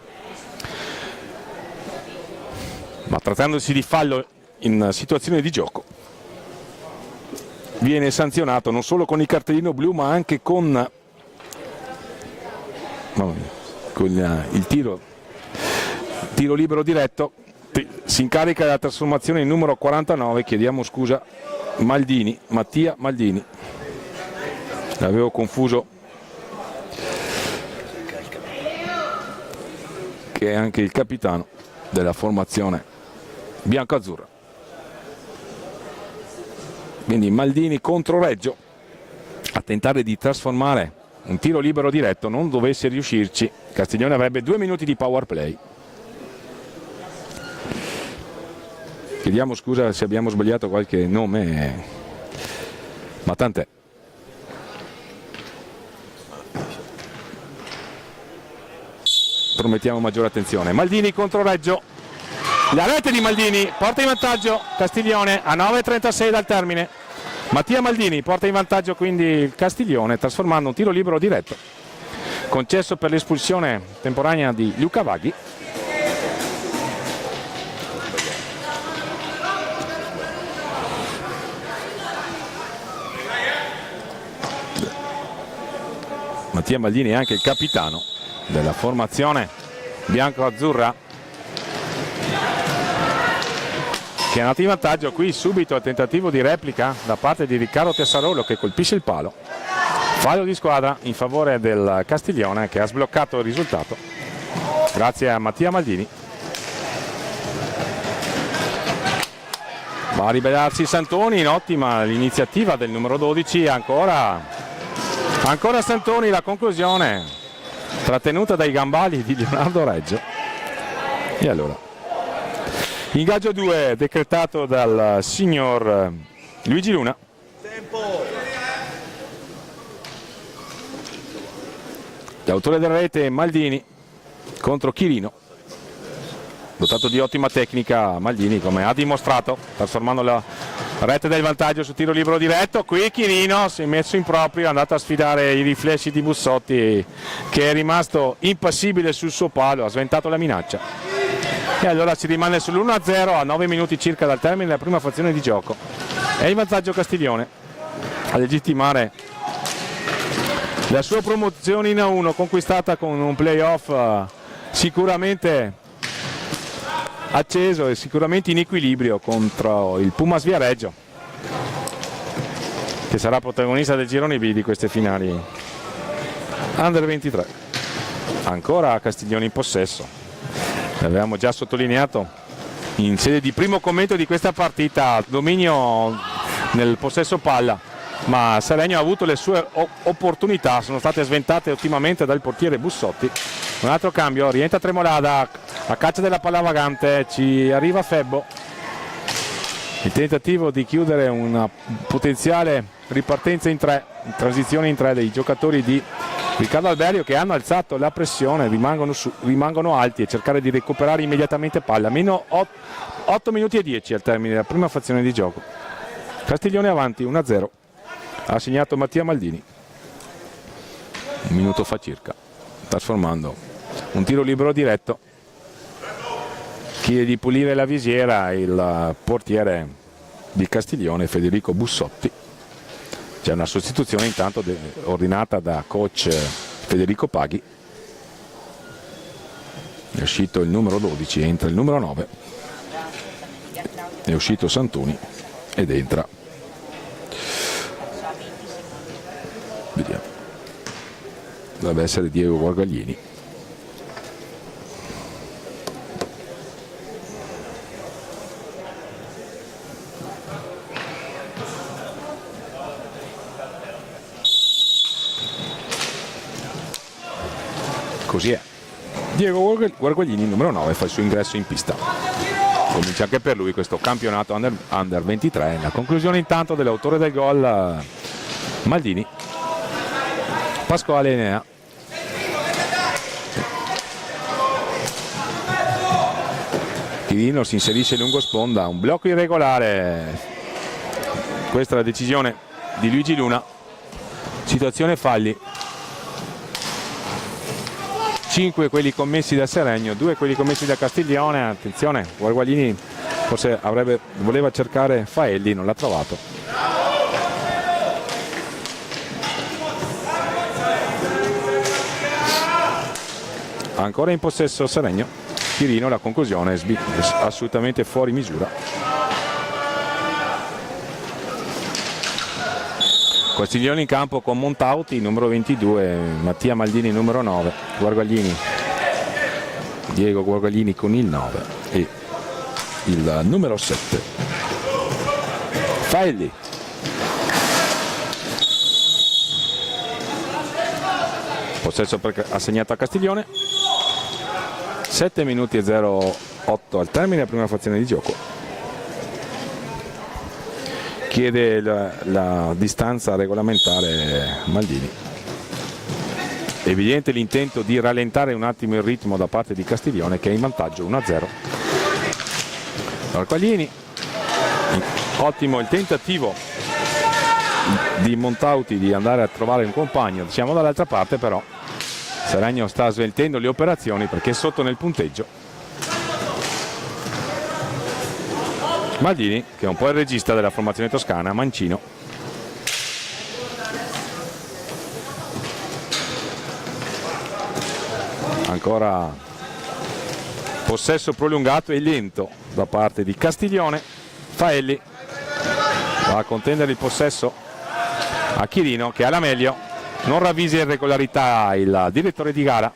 ma trattandosi di fallo in situazione di gioco viene sanzionato non solo con il cartellino blu ma anche con il tiro libero diretto. Si incarica della trasformazione il numero 49, chiediamo scusa, Maldini, Mattia Maldini, l'avevo confuso, che è anche il capitano della formazione bianco-azzurra. Quindi Maldini contro Reggio a tentare di trasformare un tiro libero diretto. Non dovesse riuscirci, Castiglione avrebbe 2 minuti di power play. Chiediamo scusa se abbiamo sbagliato qualche nome, ma tant'è. Promettiamo maggiore attenzione. Maldini contro Reggio, la rete di Maldini porta in vantaggio Castiglione a 9:36 dal termine. Mattia Maldini porta in vantaggio quindi il Castiglione trasformando un tiro libero diretto concesso per l'espulsione temporanea di Luca Vaghi. Mattia Maldini è anche il capitano della formazione bianco-azzurra, che è andato in vantaggio. Qui subito il tentativo di replica da parte di Riccardo Tessarolo che colpisce il palo. Fallo di squadra in favore del Castiglione, che ha sbloccato il risultato grazie a Mattia Maldini. Va a ribellarsi Santoni, in ottima l'iniziativa del numero 12, ancora Santoni, la conclusione trattenuta dai gambali di Leonardo Reggio. E allora ingaggio 2 decretato dal signor Luigi Luna. L'autore della rete è Maldini contro Chirino, dotato di ottima tecnica Maldini, come ha dimostrato trasformando la rete del vantaggio su tiro libero diretto. Qui Chirino si è messo in proprio, è andato a sfidare i riflessi di Bussotti, che è rimasto impassibile sul suo palo, ha sventato la minaccia. E allora si rimane sull'1-0 a 9 minuti circa dal termine della prima frazione di gioco. È in vantaggio Castiglione a legittimare la sua promozione in A1, conquistata con un playoff sicuramente acceso e sicuramente in equilibrio contro il Pumas Viareggio, che sarà protagonista del girone B di queste finali Under 23. Ancora Castiglione in possesso, l'avevamo già sottolineato in sede di primo commento di questa partita, dominio nel possesso palla, ma Seregno ha avuto le sue opportunità, sono state sventate ottimamente dal portiere Bussotti. Un altro cambio, rientra Tremolada a caccia della palla vagante, ci arriva Febbo, il tentativo di chiudere una potenziale ripartenza in tre, transizione in tre dei giocatori di Riccardo Alberio, che hanno alzato la pressione, rimangono alti e cercare di recuperare immediatamente palla. Meno 8 minuti e 10 al termine della prima frazione di gioco. Castiglione avanti 1-0, ha segnato Mattia Maldini un minuto fa circa, trasformando un tiro libero diretto. Chiede di pulire la visiera il portiere di Castiglione, Federico Bussotti. C'è una sostituzione intanto ordinata da coach Federico Paghi. È uscito il numero 12, entra il numero 9. È uscito Santoni ed entra, vediamo, dovrebbe essere Diego Guargaglini. Diego Guarguaglini, numero 9, fa il suo ingresso in pista. Comincia anche per lui questo campionato under 23. La conclusione intanto dell'autore del gol, Maldini, Pasquale Enea. Chirino si inserisce lungo sponda, un blocco irregolare. Questa è la decisione di Luigi Luna. Situazione falli. 5 quelli commessi da Seregno, 2 quelli commessi da Castiglione. Attenzione, Guarguaglini forse voleva cercare Faelli, non l'ha trovato. Ancora in possesso Seregno. Chirino, la conclusione è assolutamente fuori misura. Castiglione in campo con Montauti, numero 22, Mattia Maldini, numero 9, Guarguaglini, Diego Guarguaglini con il 9 e il numero 7. Faelli. Possesso assegnato a Castiglione. 7 minuti e 08 al termine della prima frazione di gioco. Chiede la distanza regolamentare Maldini. Evidente l'intento di rallentare un attimo il ritmo da parte di Castiglione, che è in vantaggio 1-0. Guarguaglini, ottimo il tentativo di Montauti di andare a trovare un compagno, diciamo dall'altra parte, però Seregno sta sveltendo le operazioni perché è sotto nel punteggio. Maldini, che è un po' il regista della formazione toscana, mancino. Ancora possesso prolungato e lento da parte di Castiglione. Faelli va a contendere il possesso a Chirino, che alla meglio non ravvisa irregolarità il direttore di gara.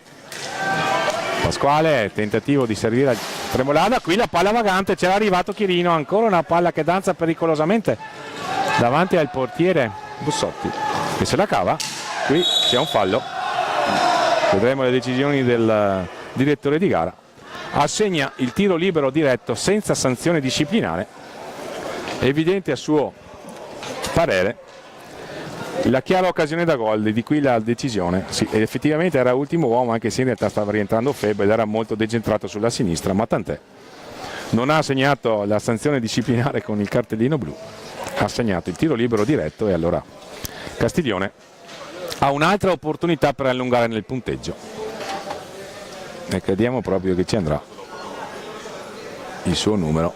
Pasquale, tentativo di servire a Tremolada, qui la palla vagante, c'era arrivato Chirino, ancora una palla che danza pericolosamente davanti al portiere Bussotti, che se la cava. Qui c'è un fallo, vedremo le decisioni del direttore di gara. Assegna il tiro libero diretto senza sanzione disciplinare. Evidente a suo parere la chiara occasione da gol, di qui la decisione. Sì, effettivamente era ultimo uomo, anche se in realtà stava rientrando Febbo ed era molto decentrato sulla sinistra, ma tant'è. Non ha segnato la sanzione disciplinare con il cartellino blu, ha segnato il tiro libero diretto e allora Castiglione ha un'altra opportunità per allungare nel punteggio. E crediamo proprio che ci andrà il suo numero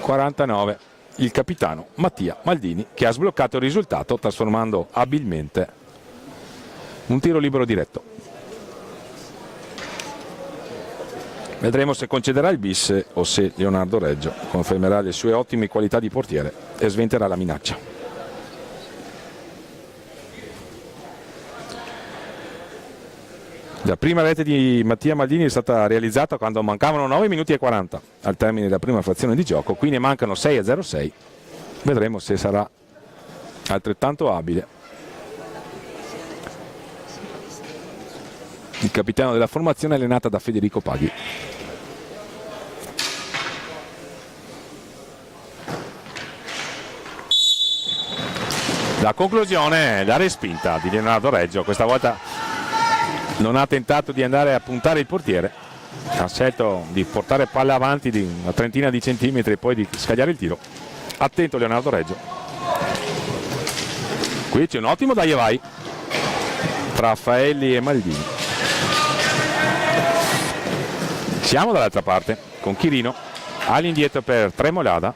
49. Il capitano Mattia Maldini, che ha sbloccato il risultato trasformando abilmente un tiro libero diretto. Vedremo se concederà il bis o se Leonardo Reggio confermerà le sue ottime qualità di portiere e sventerà la minaccia. La prima rete di Mattia Maldini è stata realizzata quando mancavano 9 minuti e 40 al termine della prima frazione di gioco, qui ne mancano 6-06. Vedremo se sarà altrettanto abile il capitano della formazione allenata da Federico Paghi. La conclusione è la respinta di Leonardo Reggio, questa volta non ha tentato di andare a puntare il portiere, ha scelto di portare palla avanti di una trentina di centimetri e poi di scagliare il tiro. Attento Leonardo Reggio. Qui c'è un ottimo dai e vai tra Faelli e Maldini. Siamo dall'altra parte con Chirino all'indietro per Tremolada.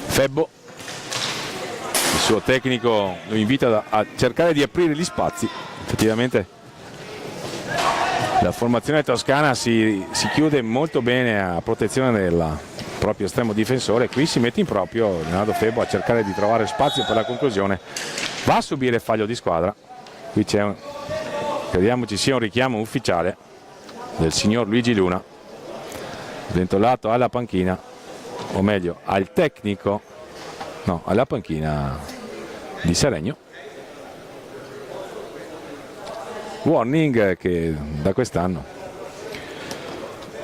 Febbo, il suo tecnico lo invita a cercare di aprire gli spazi. Effettivamente la formazione toscana si chiude molto bene a protezione del proprio estremo difensore. Qui si mette in proprio Leonardo Febbo a cercare di trovare spazio per la conclusione. Va a subire fallo di squadra. Qui c'è crediamo ci sia un richiamo ufficiale del signor Luigi Luna, sventolato alla panchina, o meglio al tecnico, no, alla panchina di Seregno. Warning che da quest'anno,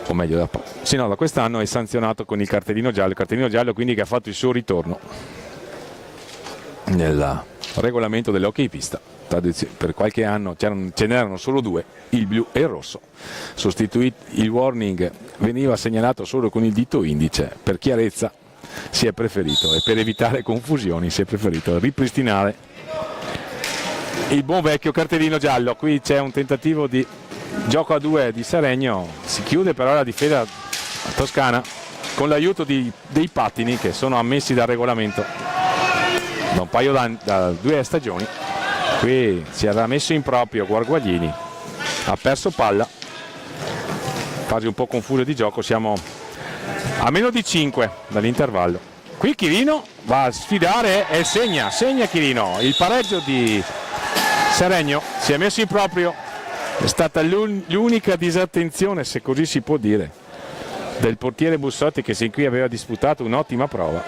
o meglio da quest'anno è sanzionato con il cartellino giallo quindi che ha fatto il suo ritorno nel regolamento dell'hockey pista. Per qualche anno ce n'erano solo due, il blu e il rosso. Il warning veniva segnalato solo con il dito indice. Per chiarezza si è preferito, e per evitare confusioni si è preferito ripristinare il buon vecchio cartellino giallo. Qui c'è un tentativo di gioco a due di Seregno, si chiude però la difesa toscana con l'aiuto dei pattini che sono ammessi dal regolamento da un paio da 2 stagioni. Qui si era messo in proprio Guarguaglini, ha perso palla, fasi un po' confuse di gioco, siamo a meno di 5 dall'intervallo. Qui Chirino va a sfidare e segna Chirino. Il pareggio di Seregno si è messo in proprio, è stata l'unica disattenzione, se così si può dire, del portiere Bussotti, che sin qui aveva disputato un'ottima prova.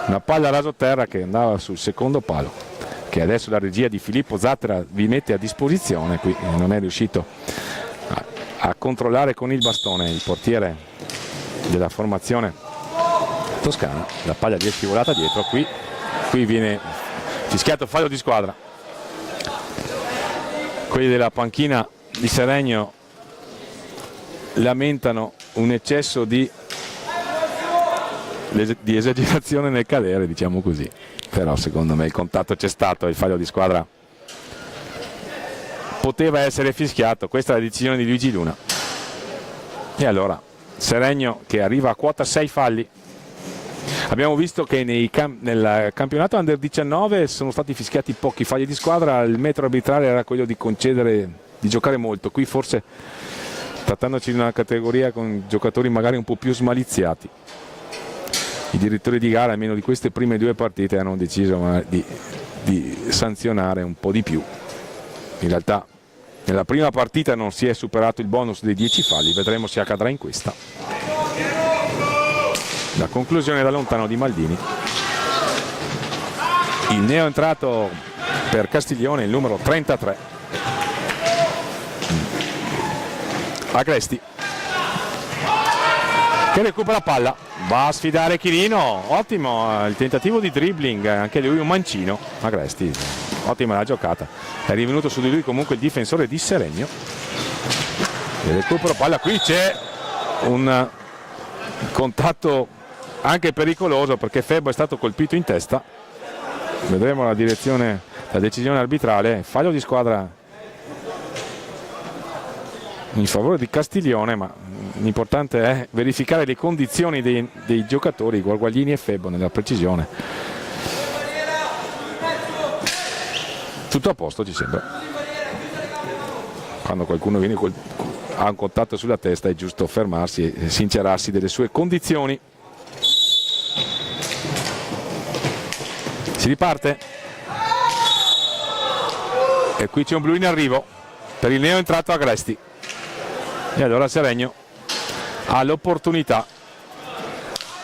Una palla rasoterra che andava sul secondo palo, che adesso la regia di Filippo Zattera vi mette a disposizione. Qui non è riuscito a controllare con il bastone il portiere della formazione toscana. La palla gli è scivolata dietro. Qui viene fischiato fallo di squadra. Quelli della panchina di Seregno lamentano un eccesso di esagerazione nel cadere, diciamo così. Però secondo me il contatto c'è stato, il fallo di squadra poteva essere fischiato. Questa è la decisione di Luigi Luna. E allora Seregno che arriva a quota 6 falli. Abbiamo visto che nel campionato Under 19 sono stati fischiati pochi falli di squadra, il metro arbitrale era quello di concedere, di giocare molto. Qui forse, trattandoci di una categoria con giocatori magari un po' più smaliziati, i direttori di gara, almeno di queste prime 2 partite, hanno deciso di sanzionare un po' di più. In realtà nella prima partita non si è superato il bonus dei 10 falli, vedremo se accadrà in questa. La conclusione da lontano di Maldini. Il neo entrato per Castiglione, il numero 33, Agresti, che recupera palla, va a sfidare Chirino. Ottimo il tentativo di dribbling, anche lui un mancino. Agresti, ottima la giocata, è rivenuto su di lui comunque il difensore di Seregno. E recupero palla, qui c'è un contatto anche pericoloso perché Febbo è stato colpito in testa. Vedremo la decisione arbitrale. Fallo di squadra in favore di Castiglione, ma l'importante è verificare le condizioni dei giocatori Guarguaglini e Febbo nella precisione. Tutto a posto, ci sembra. Quando qualcuno ha un contatto sulla testa è giusto fermarsi e sincerarsi delle sue condizioni. Si riparte e qui c'è un blu in arrivo per il neo entrato Agresti. E allora Seregno ha l'opportunità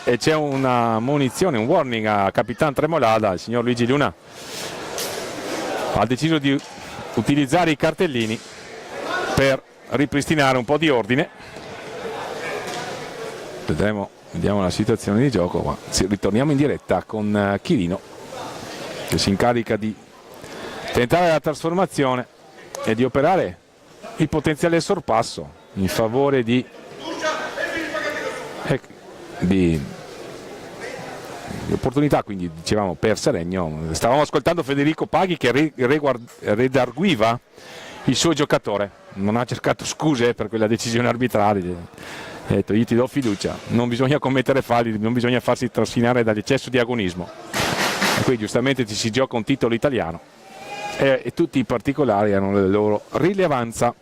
e c'è una munizione, un warning a Capitan Tremolada. Il signor Luigi Luna ha deciso di utilizzare i cartellini per ripristinare un po' di ordine. Vediamo la situazione di gioco, ma ritorniamo in diretta con Chirino, che si incarica di tentare la trasformazione e di operare il potenziale sorpasso in favore di opportunità, quindi dicevamo per Seregno. Stavamo ascoltando Federico Paghi che redarguiva il suo giocatore, non ha cercato scuse per quella decisione arbitrale, ha detto io ti do fiducia, non bisogna commettere falli, non bisogna farsi trascinare dall'eccesso di agonismo. E qui giustamente ci si gioca un titolo italiano e tutti i particolari hanno la loro rilevanza.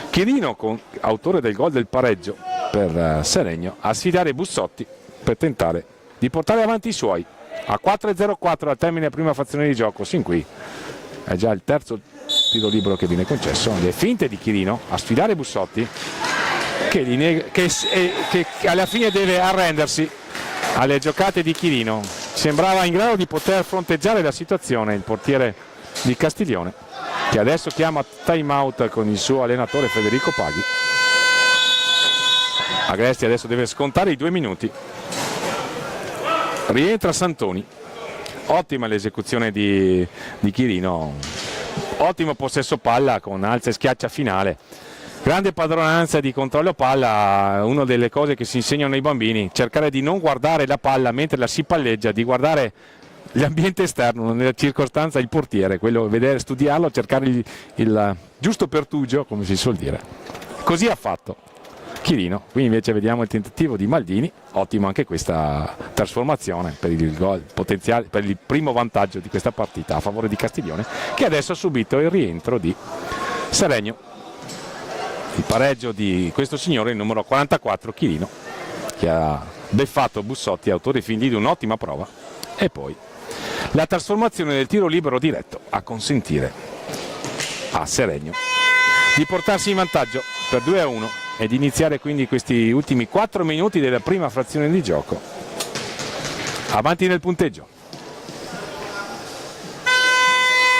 Chirino, autore del gol del pareggio per Seregno, a sfidare Bussotti per tentare di portare avanti i suoi. A 4:04 al termine della prima frazione di gioco. Sin qui è già il terzo tiro libero che viene concesso. Le finte di Chirino a sfidare Bussotti, che alla fine deve arrendersi alle giocate di Chirino. sembrava in grado di poter fronteggiare la situazione il portiere di Castiglione, che adesso chiama time out con il suo allenatore Federico Paghi. Agresti adesso deve scontare i 2 minuti. Rientra Santoni, ottima l'esecuzione di Chirino, ottimo possesso palla con alza e schiaccia finale, grande padronanza di controllo palla. Una delle cose che si insegnano ai bambini, cercare di non guardare la palla mentre la si palleggia, di guardare l'ambiente esterno, nella circostanza il portiere, quello, vedere, studiarlo, cercare il giusto pertugio, come si suol dire. Così ha fatto Chirino. Qui invece vediamo il tentativo di Maldini, ottimo anche questa trasformazione per il gol potenziale, per il primo vantaggio di questa partita a favore di Castiglione, che adesso ha subito il rientro di Seregno. Il pareggio di questo signore, il numero 44 Chirino, che ha beffato Bussotti, autore figli di un'ottima prova, e poi la trasformazione del tiro libero diretto a consentire a Seregno di portarsi in vantaggio per 2-1 ed iniziare quindi questi ultimi 4 minuti della prima frazione di gioco avanti nel punteggio.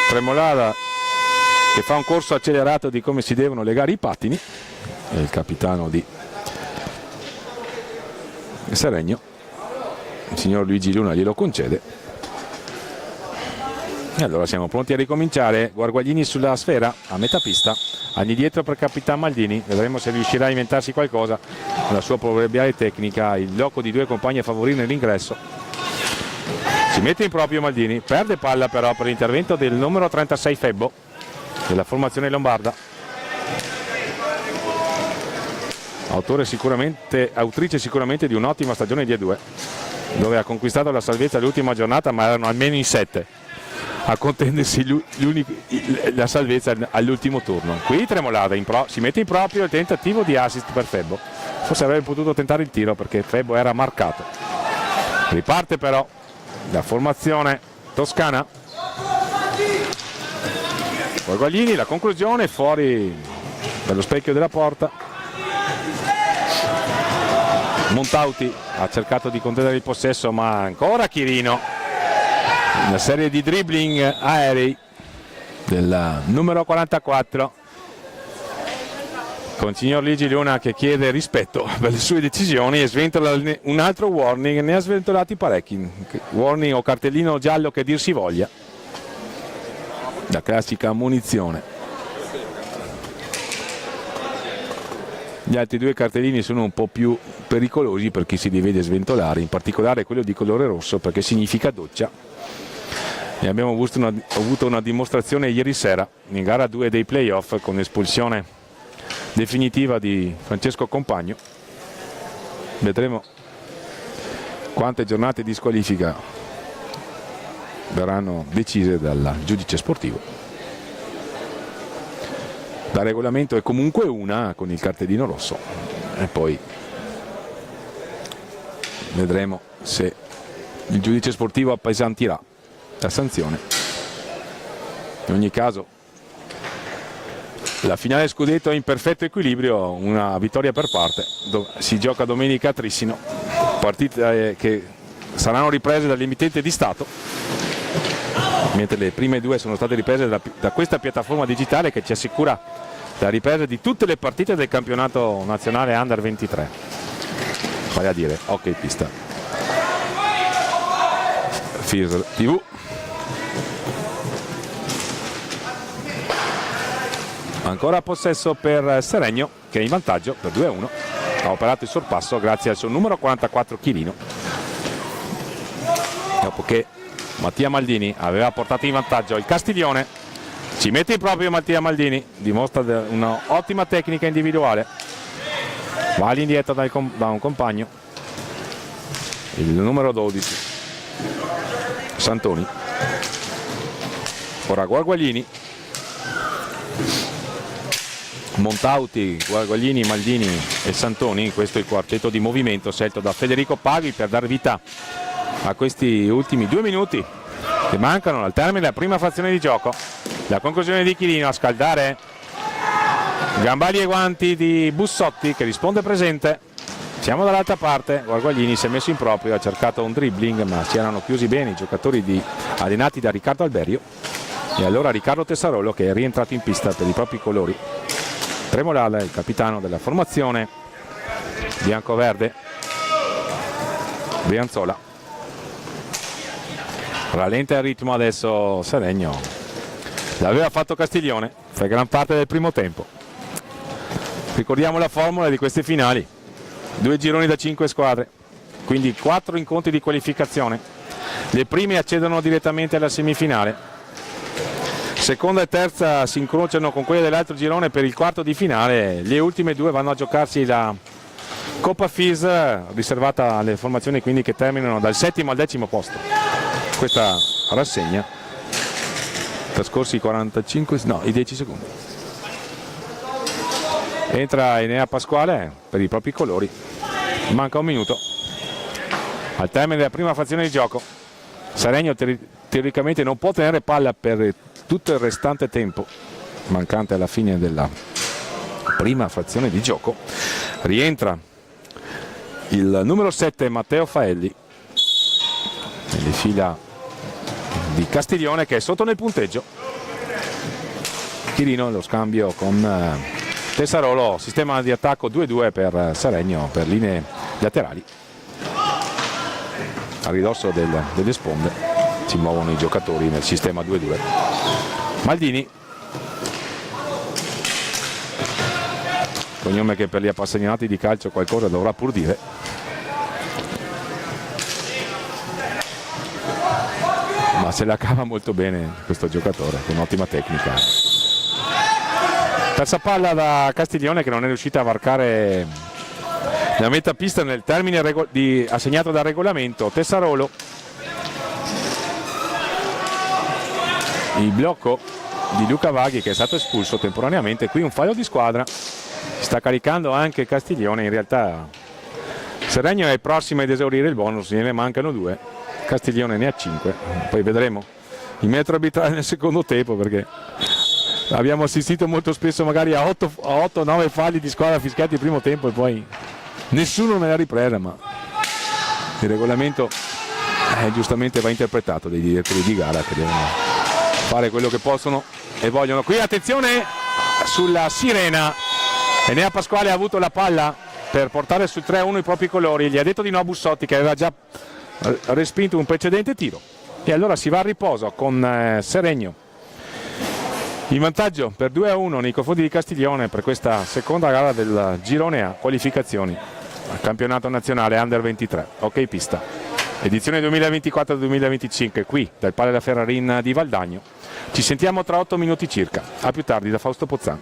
Tremolada che fa un corso accelerato di come si devono legare i pattini, è il capitano di Seregno, il signor Luigi Luna glielo concede. E allora siamo pronti a ricominciare. Guarguaglini sulla sfera a metà pista, anni dietro per Capitan Maldini, vedremo se riuscirà a inventarsi qualcosa con la sua proverbiale tecnica, il loco di 2 compagni a favorire l'ingresso. Si mette in proprio Maldini, perde palla però per l'intervento del numero 36 Febbo della formazione lombarda, autrice sicuramente di un'ottima stagione di A2, dove ha conquistato la salvezza l'ultima giornata, ma erano almeno in 7 a contendersi la salvezza all'ultimo turno. Qui Tremolada si mette in proprio il tentativo di assist per Febbo, forse avrebbe potuto tentare il tiro perché Febbo era marcato. Riparte però la formazione toscana. Guarguaglini, la conclusione fuori dallo specchio della porta. Montauti ha cercato di contendere il possesso, ma ancora Chirino. Una serie di dribbling aerei del numero 44 con il signor Luigi Luna che chiede rispetto per le sue decisioni e sventola un altro warning. Ne ha sventolati parecchi, warning o cartellino giallo che dir si voglia, la classica ammonizione. Gli altri 2 cartellini sono un po' più pericolosi per chi si deve sventolare, in particolare quello di colore rosso perché significa doccia. E abbiamo avuto una dimostrazione ieri sera in gara 2 dei playoff con espulsione definitiva di Francesco Compagno. Vedremo quante giornate di squalifica verranno decise dal giudice sportivo. Da regolamento è comunque una con il cartellino rosso e poi vedremo se il giudice sportivo appesantirà la sanzione. In ogni caso la finale scudetto è in perfetto equilibrio, una vittoria per parte. Si gioca domenica a Trissino, partite che saranno riprese dall'emittente di Stato, mentre le prime 2 sono state riprese da questa piattaforma digitale che ci assicura la ripresa di tutte le partite del campionato nazionale Under 23, vale a dire hockey pista, FISR TV. Ancora possesso per Seregno che è in vantaggio per 2-1, ha operato il sorpasso grazie al suo numero 44 Chirino, dopo che Mattia Maldini aveva portato in vantaggio il Castiglione. Ci mette in proprio Mattia Maldini, dimostra un'ottima tecnica individuale, va all'indietro da un compagno, il numero 12 Santoni. Ora Guarguaglini, Montauti, Guarguaglini, Maldini e Santoni, questo è il quartetto di movimento scelto da Federico Paghi per dar vita a questi ultimi 2 minuti che mancano al termine della prima frazione di gioco. La conclusione di Chirino a scaldare gambali e guanti di Bussotti che risponde presente. Siamo dall'altra parte, Guarguaglini si è messo in proprio, ha cercato un dribbling ma si erano chiusi bene i giocatori allenati da Riccardo Alberio, e allora Riccardo Tessarolo, che è rientrato in pista per i propri colori. Tremolala, il capitano della formazione bianco-verde, Brianzola. Rallenta il ritmo adesso Seregno, l'aveva fatto Castiglione per gran parte del primo tempo. Ricordiamo la formula di queste finali: 2 gironi da 5 squadre, quindi 4 incontri di qualificazione. Le prime accedono direttamente alla semifinale, seconda e terza si incrociano con quelle dell'altro girone per il quarto di finale. Le ultime 2 vanno a giocarsi la Coppa FIS, riservata alle formazioni quindi che terminano dal 7° al 10° posto. Questa rassegna, trascorsi i 10 secondi. Entra Enea Pasquale per i propri colori, manca un minuto al termine della prima frazione di gioco. Seregno teoricamente non può tenere palla per tutto il restante tempo mancante alla fine della prima frazione di gioco. Rientra il numero 7 Matteo Faelli nelle fila di Castiglione, che è sotto nel punteggio. Chirino, lo scambio con Tessarolo, sistema di attacco 2-2 per Seregno per linee laterali. A ridosso delle sponde si muovono i giocatori nel sistema 2-2. Maldini, cognome che per gli appassionati di calcio qualcosa dovrà pur dire. Ma se la cava molto bene questo giocatore, con ottima tecnica. Terza palla da Castiglione, che non è riuscita a varcare la metà pista nel termine assegnato dal regolamento. Tessarolo, il blocco di Luca Vaghi, che è stato espulso temporaneamente. Qui un fallo di squadra, sta caricando anche Castiglione. In realtà Seregno è prossimo ad esaurire il bonus, ne mancano 2, Castiglione ne ha 5. Poi vedremo il metro arbitrale nel secondo tempo, perché abbiamo assistito molto spesso magari a 8-9 falli di squadra fischiati il primo tempo e poi nessuno me l'ha ripresa, ma il regolamento giustamente va interpretato dai direttori di gara, che devono fare quello che possono e vogliono. Qui attenzione sulla sirena, Enea Pasquale ha avuto la palla per portare sul 3-1 i propri colori, gli ha detto di no a Bussotti, che aveva già respinto un precedente tiro, e allora si va a riposo con Seregno in vantaggio per 2-1 nei confronti di Castiglione per questa seconda gara del girone A qualificazioni al campionato nazionale Under 23 hockey pista edizione 2024-2025, qui dal Pale La Ferrarin di Valdagno. Ci sentiamo tra 8 minuti circa. A più tardi da Fausto Pozzan.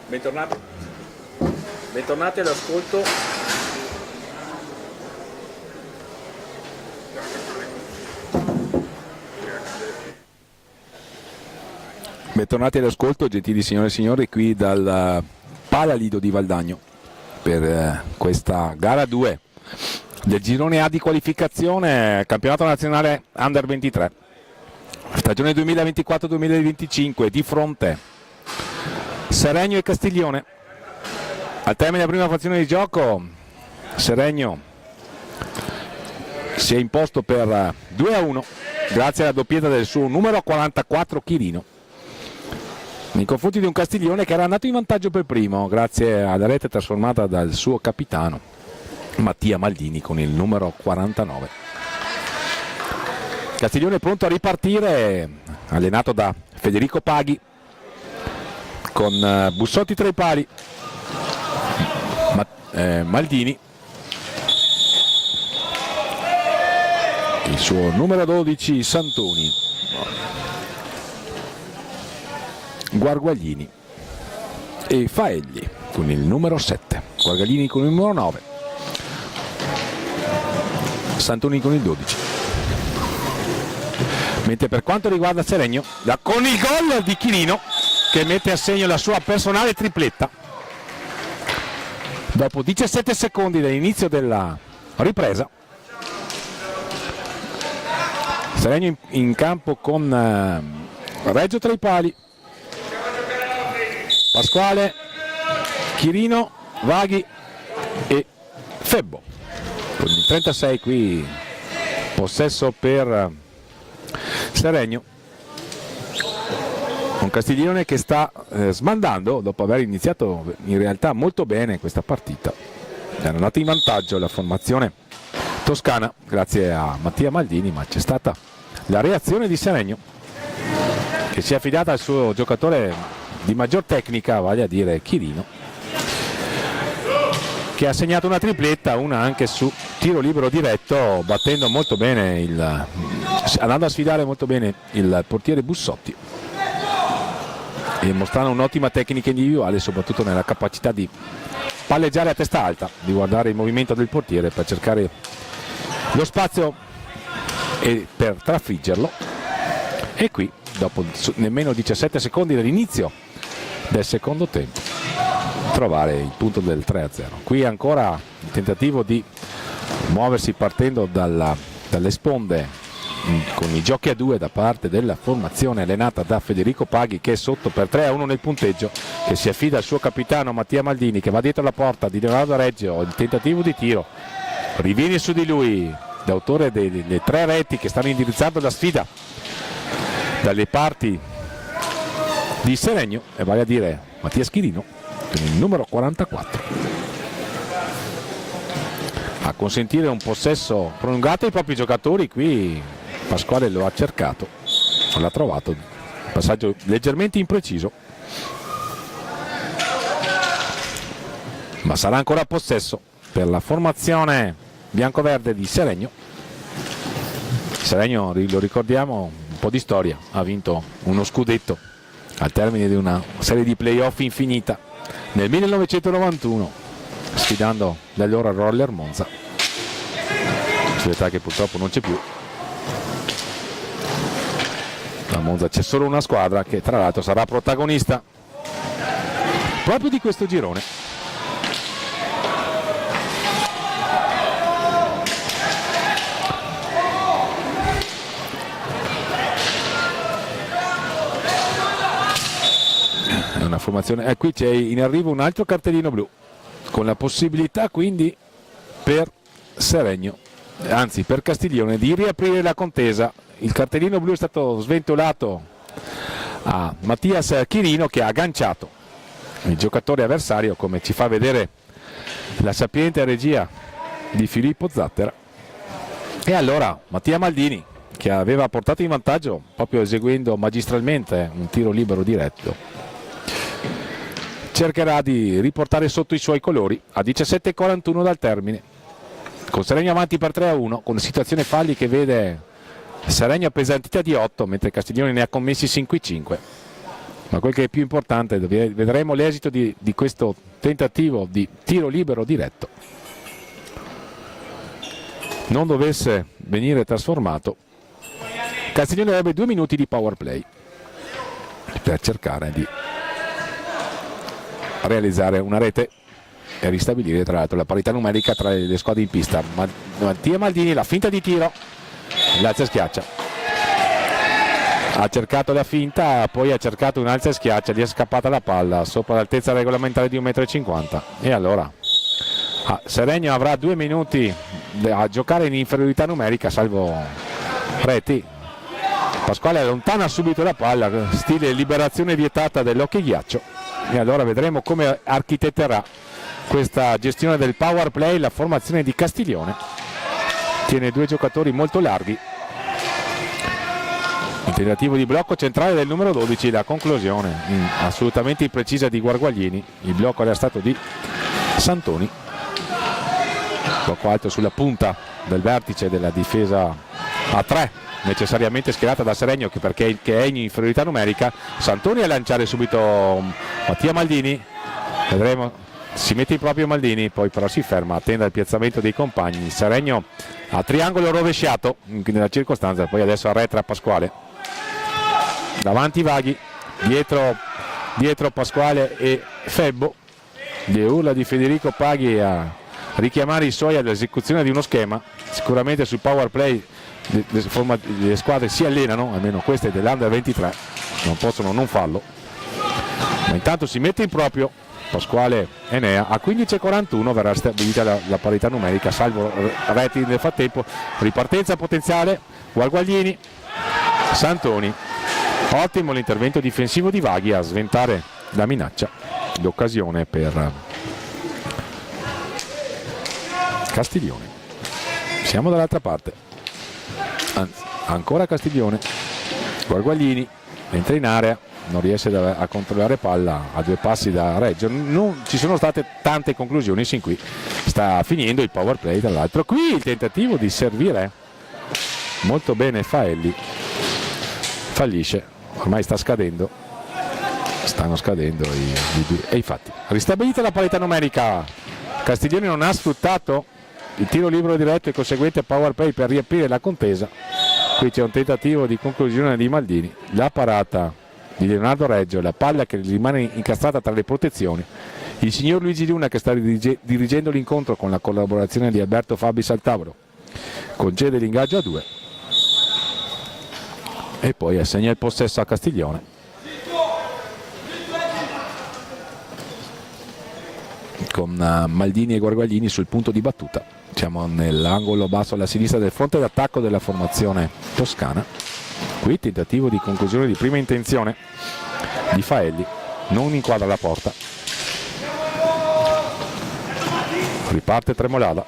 Bentornati all'ascolto. Bentornati all'ascolto, gentili signore e signori, qui dal Palalido di Valdagno per questa gara 2 del girone A di qualificazione campionato nazionale Under 23 stagione 2024-2025. Di fronte Seregno e Castiglione. Al termine della prima frazione di gioco Seregno si è imposto per 2-1 grazie alla doppietta del suo numero 44 Chirino nei confronti di un Castiglione che era andato in vantaggio per primo grazie alla rete trasformata dal suo capitano Mattia Maldini con il numero 49. Castiglione pronto a ripartire, allenato da Federico Paghi con Bussotti tra i pali, Maldini, il suo numero 12 Santoni, Guarguaglini e Faegli con il numero 7, Guarguaglini con il numero 9, Santoni con il 12. Mentre per quanto riguarda Seregno, con il gol di Chirino che mette a segno la sua personale tripletta dopo 17 secondi dall'inizio della ripresa. Seregno in campo con Reggio tra i pali, Pasquale, Chirino, Vaghi e Febbo. Con il 36 qui possesso per Seregno. Un Castiglione che sta smandando dopo aver iniziato in realtà molto bene questa partita. Era andata in vantaggio la formazione toscana grazie a Mattia Maldini, ma c'è stata la reazione di Seregno che si è affidata al suo giocatore di maggior tecnica, vale a dire Chirino, che ha segnato una tripletta, una anche su tiro libero diretto, battendo molto bene andando a sfidare molto bene il portiere Bussotti e mostrando un'ottima tecnica individuale, soprattutto nella capacità di palleggiare a testa alta, di guardare il movimento del portiere per cercare lo spazio e per trafiggerlo. E qui dopo nemmeno 17 secondi dall'inizio del secondo tempo trovare il punto del 3-0. Qui ancora il tentativo di muoversi partendo dalle sponde con i giochi a due da parte della formazione allenata da Federico Paghi, che è sotto per 3-1 nel punteggio, che si affida al suo capitano Mattia Maldini, che va dietro la porta di Leonardo Reggio. Il tentativo di tiro riviene su di lui, l'autore delle 3 reti che stanno indirizzando la sfida dalle parti di Seregno, e vale a dire Mattia Chirino con il numero 44, a consentire un possesso prolungato ai propri giocatori. Qui Pasquale lo ha cercato, l'ha trovato, passaggio leggermente impreciso, ma sarà ancora possesso per la formazione biancoverde di Seregno. Seregno, lo ricordiamo, un po' di storia, ha vinto uno scudetto al termine di una serie di playoff infinita nel 1991, sfidando l'allora Roller Monza, società che purtroppo non c'è più. A Monza c'è solo una squadra che tra l'altro sarà protagonista proprio di questo girone. È una formazione, qui c'è in arrivo un altro cartellino blu, con la possibilità quindi per Seregno, anzi per Castiglione, di riaprire la contesa. Il cartellino blu è stato sventolato a Mattias Chirino, che ha agganciato il giocatore avversario, come ci fa vedere la sapiente regia di Filippo Zattera. E allora Mattia Maldini, che aveva portato in vantaggio proprio eseguendo magistralmente un tiro libero diretto, cercherà di riportare sotto i suoi colori a 17:41 dal termine, con Seregno avanti per 3-1, con situazione falli che vede Seregno appesantita di 8, mentre Castiglione ne ha commessi 5-5. ma quel che è più importante, vedremo l'esito di questo tentativo di tiro libero diretto. Non dovesse venire trasformato, Castiglione avrebbe 2 minuti di power play per cercare di realizzare una rete e ristabilire tra l'altro la parità numerica tra le squadre in pista. Mattia Maldini, la finta di tiro, l'alza e schiaccia, ha cercato la finta, poi ha cercato un'alza e schiaccia, gli è scappata la palla sopra l'altezza regolamentare di 1,50 m, e allora Seregno avrà 2 minuti a giocare in inferiorità numerica salvo reti. Pasquale allontana subito la palla, stile liberazione vietata dell'hockey ghiaccio, e allora vedremo come architetterà questa gestione del power play la formazione di Castiglione. Tiene 2 giocatori molto larghi, il tentativo di blocco centrale del numero 12, la conclusione assolutamente imprecisa di Guarguaglini, il blocco era stato di Santoni, blocco alto sulla punta del vertice della difesa a 3 necessariamente schierata da Seregno che è in inferiorità numerica. Santoni a lanciare subito Mattia Maldini, vedremo, si mette in proprio Maldini, poi però si ferma, attende il piazzamento dei compagni. Seregno a triangolo rovesciato nella circostanza, poi adesso arretra Pasquale, davanti Vaghi, dietro Pasquale e Febbo, le urla di Federico Paghi a richiamare i suoi all'esecuzione di uno schema. Sicuramente sul power play le squadre si allenano, almeno queste dell'Under 23 non possono non farlo, ma intanto si mette in proprio Pasquale Enea. A 15,41 verrà stabilita la parità numerica salvo reti nel frattempo. Ripartenza potenziale, Guarguaglini, Santoni, ottimo l'intervento difensivo di Vaghi a sventare la minaccia, l'occasione per Castiglione. Siamo dall'altra parte, ancora Castiglione, Guarguaglini entra in area, non riesce a controllare palla a 2 passi da Reggio. Non ci sono state tante conclusioni sin qui, sta finendo il power play. Tra l'altro qui il tentativo di servire molto bene Faelli fallisce, ormai stanno scadendo e infatti ristabilita la parità numerica. Castiglione non ha sfruttato il tiro libero diretto e conseguente power play per riaprire la contesa. Qui c'è un tentativo di conclusione di Maldini, la parata di Leonardo Reggio, la palla che rimane incastrata tra le protezioni. Il signor Luigi Luna, che sta dirigendo l'incontro con la collaborazione di Alberto Fabis al tavolo, concede l'ingaggio a 2 e poi assegna il possesso a Castiglione. Con Maldini e Guarguaglini sul punto di battuta. Siamo nell'angolo basso alla sinistra del fronte d'attacco della formazione toscana. Qui tentativo di conclusione di prima intenzione di Faelli, non inquadra la porta, riparte Tremolada,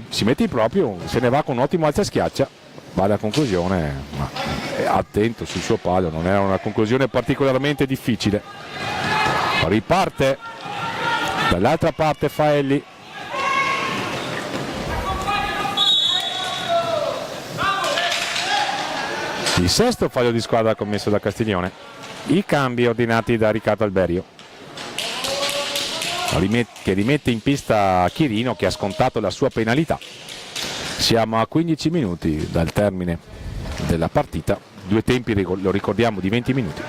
si mette in proprio, se ne va con un ottimo alza e schiaccia, va alla conclusione, ma è attento sul suo palo, non era una conclusione particolarmente difficile. Riparte dall'altra parte Faelli, il sesto fallo di squadra commesso da Castiglione. I cambi ordinati da Riccardo Alberio, che rimette in pista Chirino, che ha scontato la sua penalità. Siamo a 15 minuti dal termine della partita, 2 tempi, lo ricordiamo, di 20 minuti.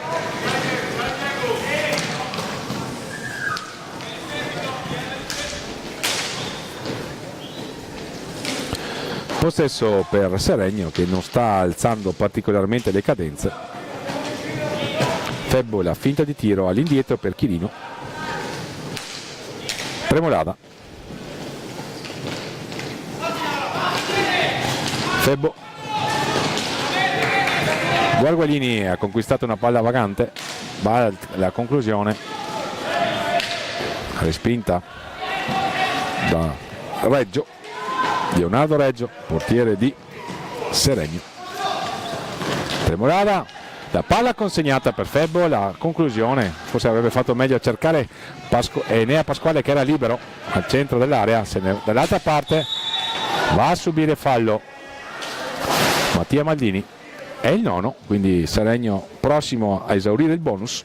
Possesso per Seregno, che non sta alzando particolarmente le cadenze. Febbo la finta di tiro all'indietro per Chirino. Tremolada. Febbo. Guarguaglini ha conquistato una palla vagante, va alla conclusione, respinta da Reggio. Leonardo Reggio, portiere di Seregno. Tremolada, la palla consegnata per Febbo, la conclusione, forse avrebbe fatto meglio a cercare Enea Pasquale, che era libero al centro dell'area. Dall'altra parte va a subire fallo Mattia Maldini, è il nono, quindi Seregno prossimo a esaurire il bonus.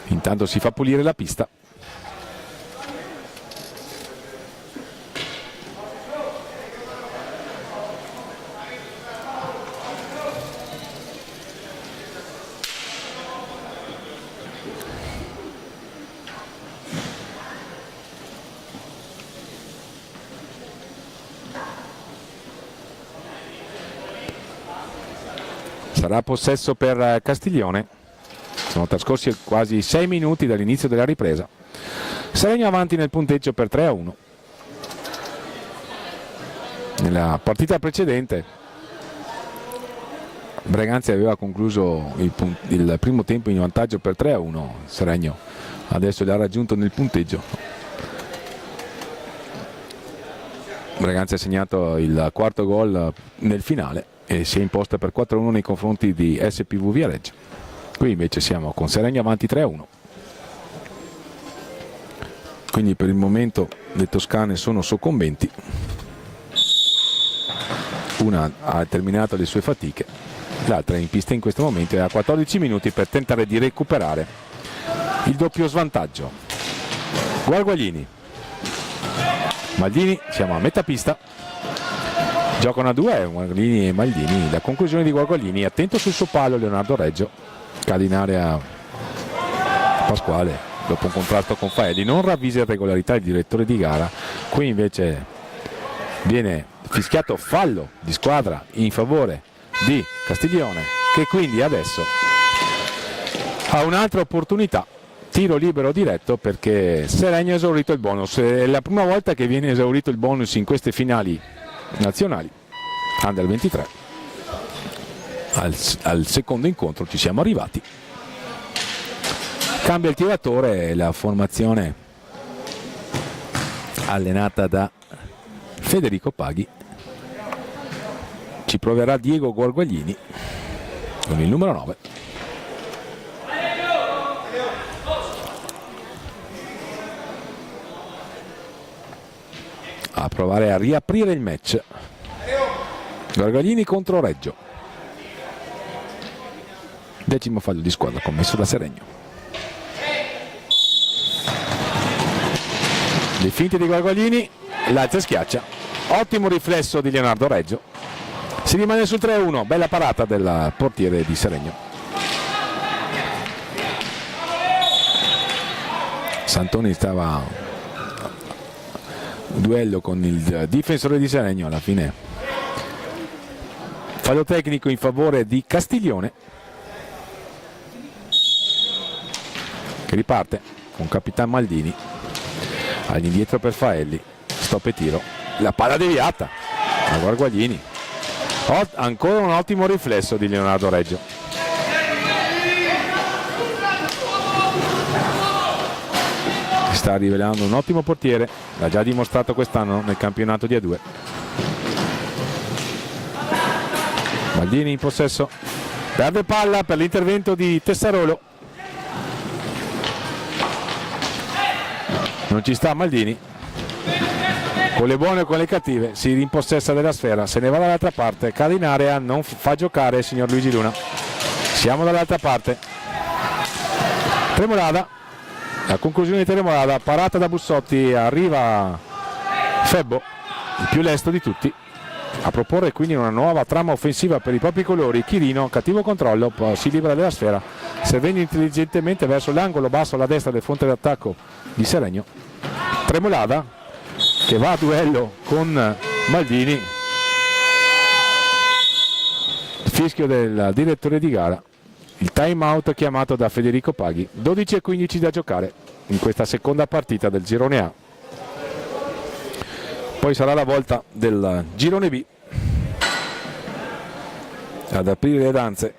Intanto si fa pulire la pista. Sarà possesso per Castiglione. Sono trascorsi quasi 6 minuti dall'inizio della ripresa. Seregno avanti nel punteggio per 3-1. Nella partita precedente Breganzi aveva concluso il primo tempo in vantaggio per 3-1. Seregno adesso l'ha raggiunto nel punteggio. Breganzi ha segnato il quarto gol nel finale e si è imposta per 4-1 nei confronti di SPV Viareggio. Qui invece siamo con Seregno avanti 3-1. Quindi per il momento le toscane sono soccombenti. Una ha terminato le sue fatiche, l'altra è in pista in questo momento e ha 14 minuti per tentare di recuperare il doppio svantaggio. Guarguaglini, Maldini, siamo a metà pista. Giocano a due Guarguaglini e Maldini. La conclusione di Guarguaglini, attento sul suo palo Leonardo Reggio, cade in area Pasquale dopo un contrasto con Faelli, non ravvisa irregolarità il direttore di gara. Qui invece viene fischiato fallo di squadra in favore di Castiglione, che quindi adesso ha un'altra opportunità, tiro libero diretto, perché Seregno ha esaurito il bonus. È la prima volta che viene esaurito il bonus in queste finali nazionali Under 23. Al secondo incontro ci siamo arrivati. Cambia il tiratore, la formazione allenata da Federico Paghi. Ci proverà Diego Guarguaglini con il numero 9. A provare a riaprire il match. Guarguaglini contro Reggio. 10° fallo di squadra commesso da Seregno. Le finte di Guarguaglini, l'alza schiaccia. Ottimo riflesso di Leonardo Reggio. Si rimane sul 3-1, bella parata del portiere di Seregno. Santoni stava duello con il difensore di Seregno, alla fine fallo tecnico in favore di Castiglione, che riparte con Capitan Maldini all'indietro per Faelli, stop e tiro, la palla deviata a Guarguaglini. Ancora un ottimo riflesso di Leonardo Reggio. Si sta rivelando un ottimo portiere, l'ha già dimostrato quest'anno nel campionato di A2. Maldini in possesso, perde palla per l'intervento di Tessarolo. Non ci sta Maldini, con le buone e con le cattive si rimpossessa della sfera, se ne va dall'altra parte, cade in area, non fa giocare il signor Luigi Luna. Siamo dall'altra parte. Tremolada, la conclusione di Tremolada, parata da Bussotti, arriva Febbo, il più lesto di tutti, a proporre quindi una nuova trama offensiva per i propri colori. Chirino, cattivo controllo, poi si libera della sfera, servendo intelligentemente verso l'angolo basso alla destra del fronte d'attacco di Seregno. Tremolada che va a duello con Maldini. Il fischio del direttore di gara, il time out chiamato da Federico Paghi. 12:15 da giocare in questa seconda partita del girone A. Poi sarà la volta del girone B ad aprire le danze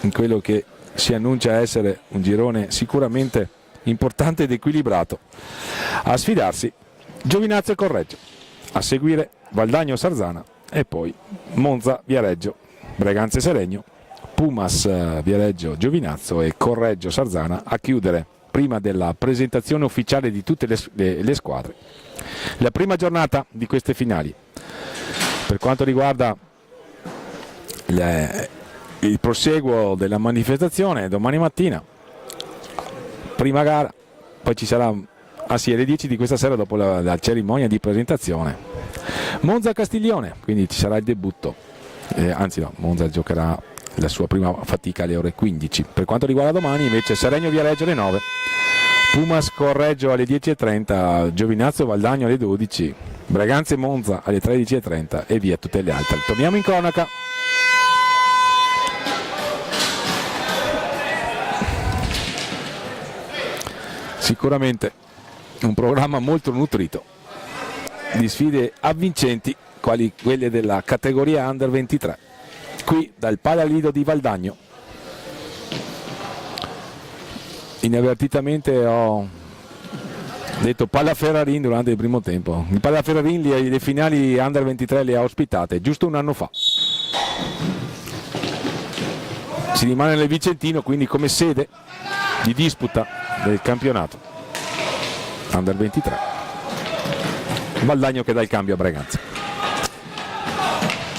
in quello che si annuncia essere un girone sicuramente importante ed equilibrato. A sfidarsi Giovinazzo e Correggio, a seguire Valdagno Sarzana e poi Monza Viareggio, Breganze Seregno, Pumas Viareggio Giovinazzo e Correggio Sarzana a chiudere, prima della presentazione ufficiale di tutte le squadre, la prima giornata di queste finali. Per quanto riguarda il proseguo della manifestazione, domani mattina prima gara, poi ci sarà alle 10 di questa sera, dopo la cerimonia di presentazione, Monza Castiglione, quindi ci sarà il debutto, anzi no, Monza giocherà la sua prima fatica alle ore 15. Per quanto riguarda domani invece Seregno Viareggio alle 9, Pumas Correggio alle 10.30, Giovinazzo Valdagno alle 12, Braganza e Monza alle 13.30 e via tutte le altre. Torniamo in cronaca. Sicuramente un programma molto nutrito di sfide avvincenti quali quelle della categoria Under 23, qui dal Palalido di Valdagno. Inavvertitamente ho detto Palla Ferrarin durante il primo tempo. Il Palla Ferrarin le finali Under 23 le ha ospitate giusto un anno fa. Si rimane nel Vicentino, quindi come sede di disputa del campionato Under 23. Valdagno che dà il cambio a Braganza.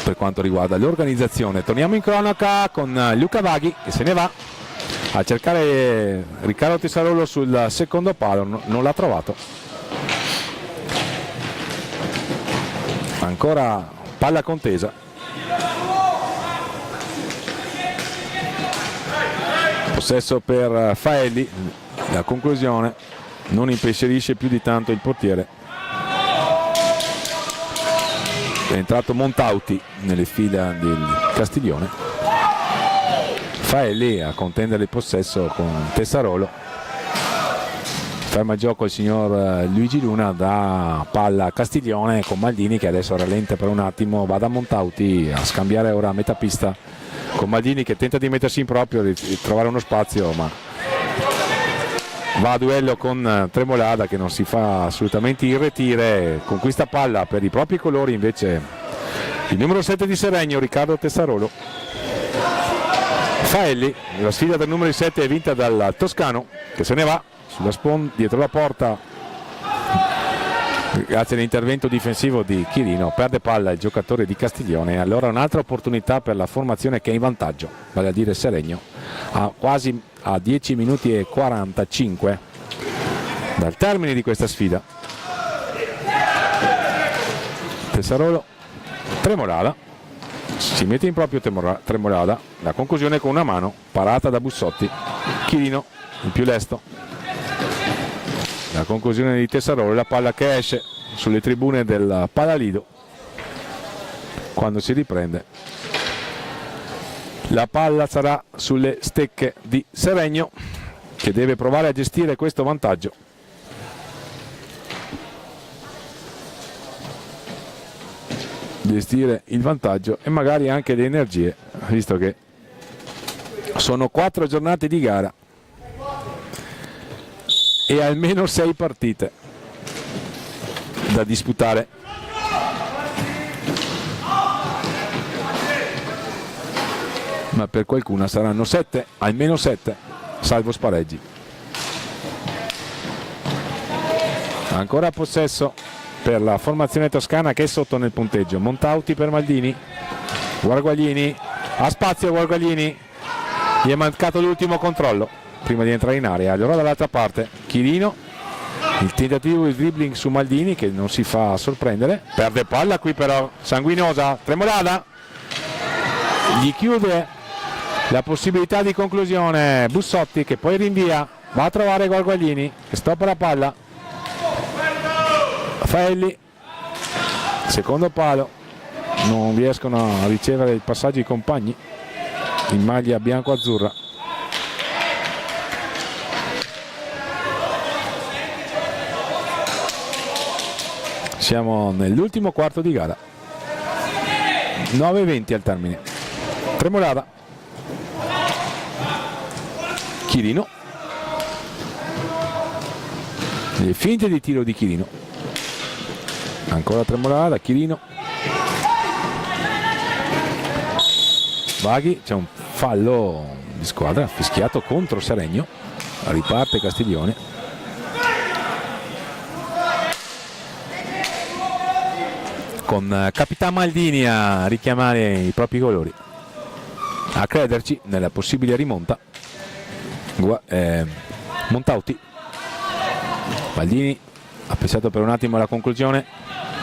Per quanto riguarda l'organizzazione, torniamo in cronaca con Luca Vaghi che se ne va a cercare Riccardo Tessarolo sul secondo palo, non l'ha trovato. Ancora palla contesa. Possesso per Faelli, la conclusione non impensierisce più di tanto il portiere. È entrato Montauti nelle fila del Castiglione. Faelli a contendere il possesso con Tessarolo. Ferma il gioco il signor Luigi Luna, da palla a Castiglione con Maldini che adesso rallenta per un attimo, va da Montauti a scambiare ora a metà pista con Maldini che tenta di mettersi in proprio, di trovare uno spazio, ma va a duello con Tremolada che non si fa assolutamente irretire, conquista palla per i propri colori invece il numero 7 di Seregno, Riccardo Tessarolo. Faelli, la sfida del numero 7 è vinta dal toscano che se ne va sulla sponda dietro la porta grazie all'intervento difensivo di Chirino. Perde palla il giocatore di Castiglione, allora un'altra opportunità per la formazione che è in vantaggio, vale a dire Seregno, quasi a 10 minuti e 45 dal termine di questa sfida. Tessarolo, Tremolada, si mette in proprio Tremolada, la conclusione con una mano, parata da Bussotti. Chirino, il più lesto, la conclusione di Tessarolo, la palla che esce sulle tribune del Palalido. Quando si riprende la palla sarà sulle stecche di Seregno che deve provare a gestire questo vantaggio. Gestire il vantaggio e magari anche le energie, visto che sono 4 giornate di gara e almeno 6 partite da disputare. Ma per qualcuna saranno 7, almeno 7, salvo spareggi. Ancora possesso per la formazione toscana che è sotto nel punteggio. Montauti per Maldini, Guarguaglini, ha spazio Guarguaglini, gli è mancato l'ultimo controllo prima di entrare in area. Allora dall'altra parte Chirino, il tentativo di dribbling su Maldini che non si fa sorprendere, perde palla qui però sanguinosa, Tremolada gli chiude la possibilità di conclusione. Bussotti che poi rinvia, va a trovare Guarguaglini che stoppa la palla. Faelli, secondo palo, non riescono a ricevere il passaggio i compagni in maglia bianco-azzurra. Siamo nell'ultimo quarto di gara, 9:20 al termine. Tremolada, Chirino, le finte di tiro di Chirino. Ancora Tremolada, Chirino, Vaghi, c'è un fallo di squadra fischiato contro Seregno. Riparte Castiglione. Con Capitan Maldini a richiamare i propri colori, a crederci nella possibile rimonta. Montauti. Maldini ha pensato per un attimo alla conclusione,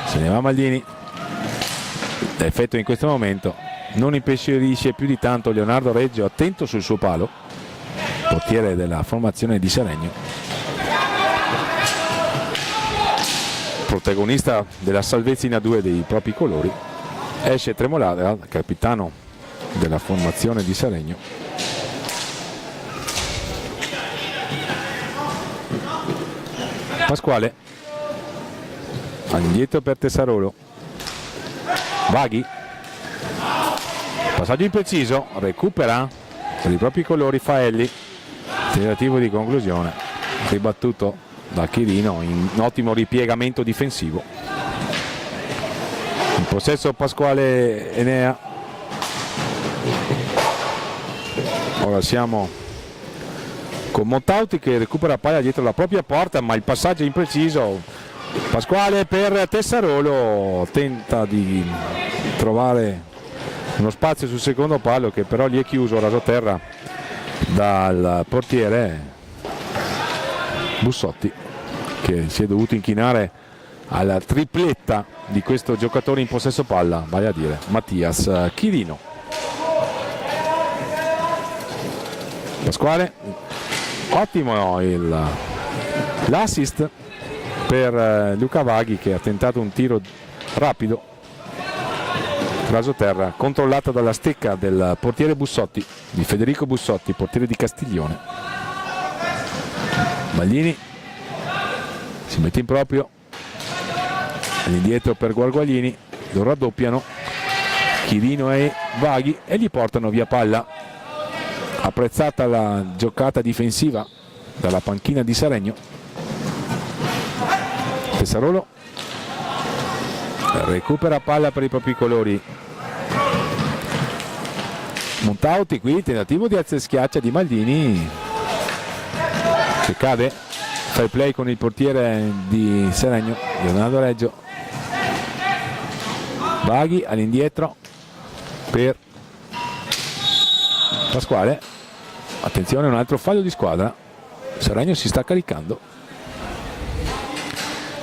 se ne va Maldini. L'effetto in questo momento non impensierisce più di tanto Leonardo Reggio, attento sul suo palo, portiere della formazione di Seregno, protagonista della salvezza in A2 dei propri colori. Esce Tremolada, capitano della formazione di Seregno. Pasquale all'indietro per Tessarolo. Vaghi, passaggio impreciso, recupera per i propri colori Faelli, tentativo di conclusione ribattuto da Chirino in ottimo ripiegamento difensivo. In possesso Pasquale Enea. Ora siamo con Montauti che recupera palla dietro la propria porta, ma il passaggio è impreciso. Pasquale per Tessarolo, tenta di trovare uno spazio sul secondo palo che però gli è chiuso rasoterra dal portiere Bussotti, che si è dovuto inchinare alla tripletta di questo giocatore in possesso palla, vale a dire Mattias Chirino. Pasquale, ottimo l'assist per Luca Vaghi, che ha tentato un tiro rapido rasoterra, controllato dalla stecca del portiere Bussotti, di Federico Bussotti, portiere di Castiglione. Maglini si mette in proprio, all'indietro per Guarguaglini, lo raddoppiano Chirino e Vaghi e gli portano via palla. Apprezzata la giocata difensiva dalla panchina di Seregno. Tessarolo recupera palla per i propri colori. Montauti qui, tentativo di alza e schiaccia di Maldini che cade, fa il play con il portiere di Seregno, Leonardo Reggio. Vaghi all'indietro per Pasquale. Attenzione, un altro fallo di squadra. Seregno si sta caricando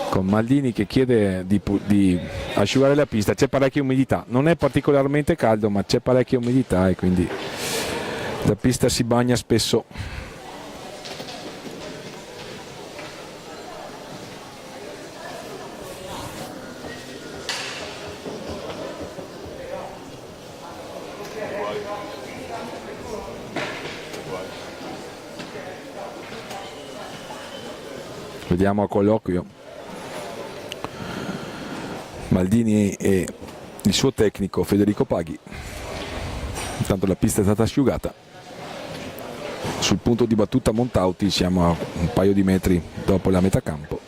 con Maldini che chiede di asciugare la pista. C'è parecchia umidità, non è particolarmente caldo ma c'è parecchia umidità e quindi la pista si bagna spesso. Vediamo a colloquio Maldini e il suo tecnico Federico Paghi. Intanto la pista è stata asciugata. Sul punto di battuta Montauti, siamo a un paio di metri dopo la metà campo,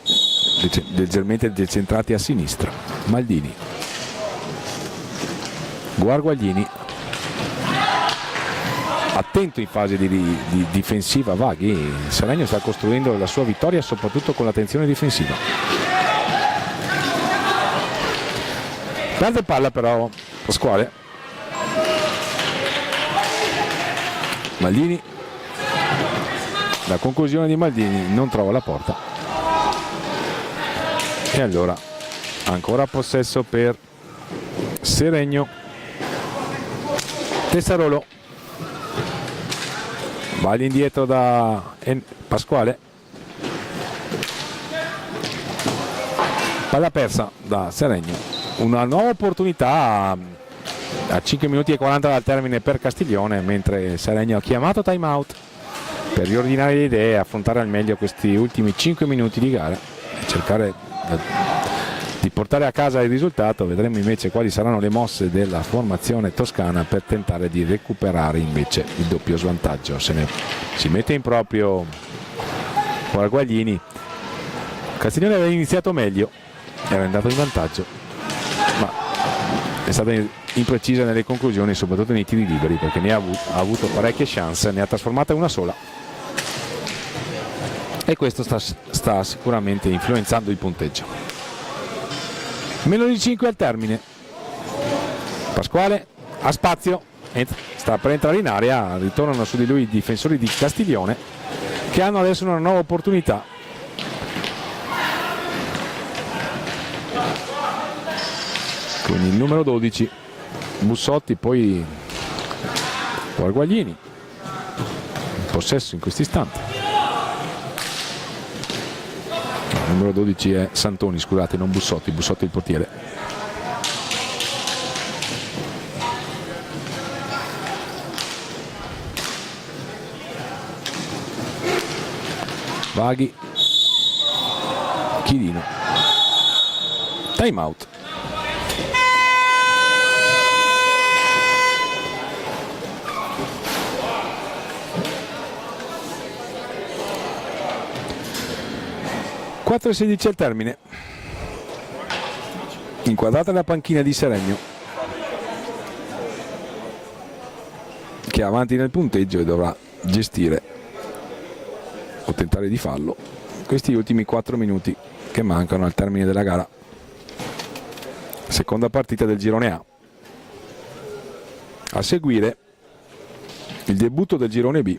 leggermente decentrati a sinistra. Maldini, Guarguaglini, attento in fase di difensiva Vaghi. Seregno sta costruendo la sua vittoria soprattutto con l'attenzione difensiva. Perde palla però Pasquale. Maldini, la conclusione di Maldini, non trova la porta e allora ancora possesso per Seregno. Tessarolo va all'indietro da Pasquale, palla persa da Seregno. Una nuova opportunità a 5 minuti e 40 dal termine per Castiglione, mentre Seregno ha chiamato time out per riordinare le idee e affrontare al meglio questi ultimi 5 minuti di gara e cercare di portare a casa il risultato. Vedremo invece quali saranno le mosse della formazione toscana per tentare di recuperare invece il doppio svantaggio. Si mette in proprio Guarguaglini. Castiglione aveva iniziato meglio, era andato in vantaggio, ma è stata imprecisa nelle conclusioni, soprattutto nei tiri liberi, perché ne ha avuto parecchie chance, ne ha trasformata una sola, e questo sta sicuramente influenzando il punteggio. Meno di 5 al termine. Pasquale ha spazio, sta per entrare in area, ritornano su di lui i difensori di Castiglione, che hanno adesso una nuova opportunità. Quindi il numero 12 Bussotti, poi Guarguaglini in possesso in questo istante. Il numero 12 è Santoni, scusate, non Bussotti, Bussotti è il portiere. Vaghi, Chirino, time out. e 16 al termine. Inquadrata la panchina di Seregno, che è avanti nel punteggio e dovrà gestire o tentare di farlo questi ultimi 4 minuti che mancano al termine della gara. Seconda partita del girone A. A seguire il debutto del girone B,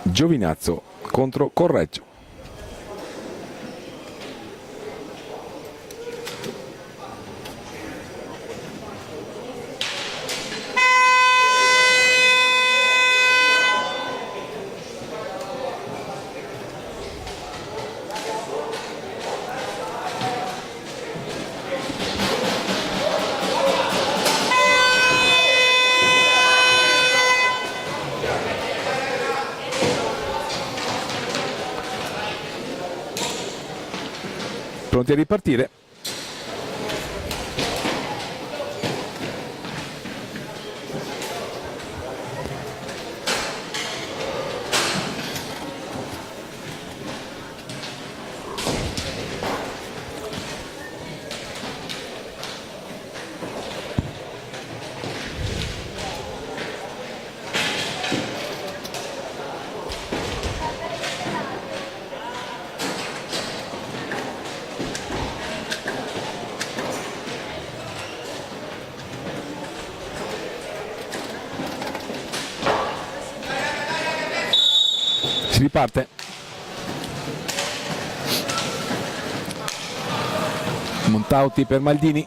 Giovinazzo contro Correggio. Pronti a ripartire. Si riparte. Montauti per Maldini.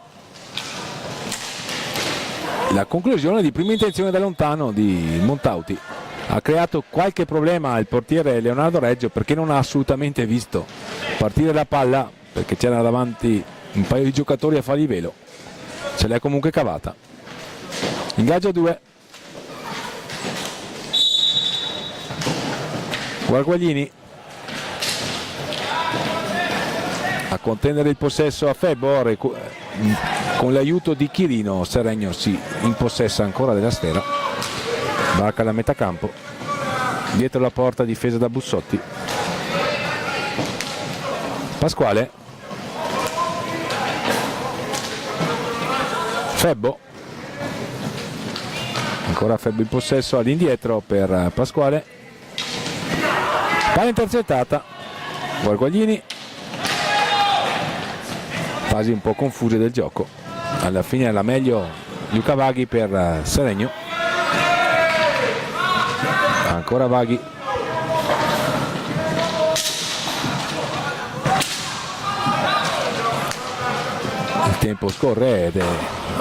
La conclusione di prima intenzione da lontano di Montauti ha creato qualche problema al portiere Leonardo Reggio, perché non ha assolutamente visto partire la palla, perché c'era davanti un paio di giocatori a fargli velo. Ce l'è comunque cavata. Ingaggio a 2. Guarguaglini a contendere il possesso a Febbo, con l'aiuto di Chirino Seregno si impossessa ancora della sfera, varca la metà campo, dietro la porta difesa da Bussotti. Pasquale, Febbo, ancora Febbo in possesso, all'indietro per Pasquale, palla intercettata. Guarguaglini, fasi un po' confuse del gioco, alla fine era meglio Luca Vaghi per Seregno. Ancora Vaghi, il tempo scorre ed è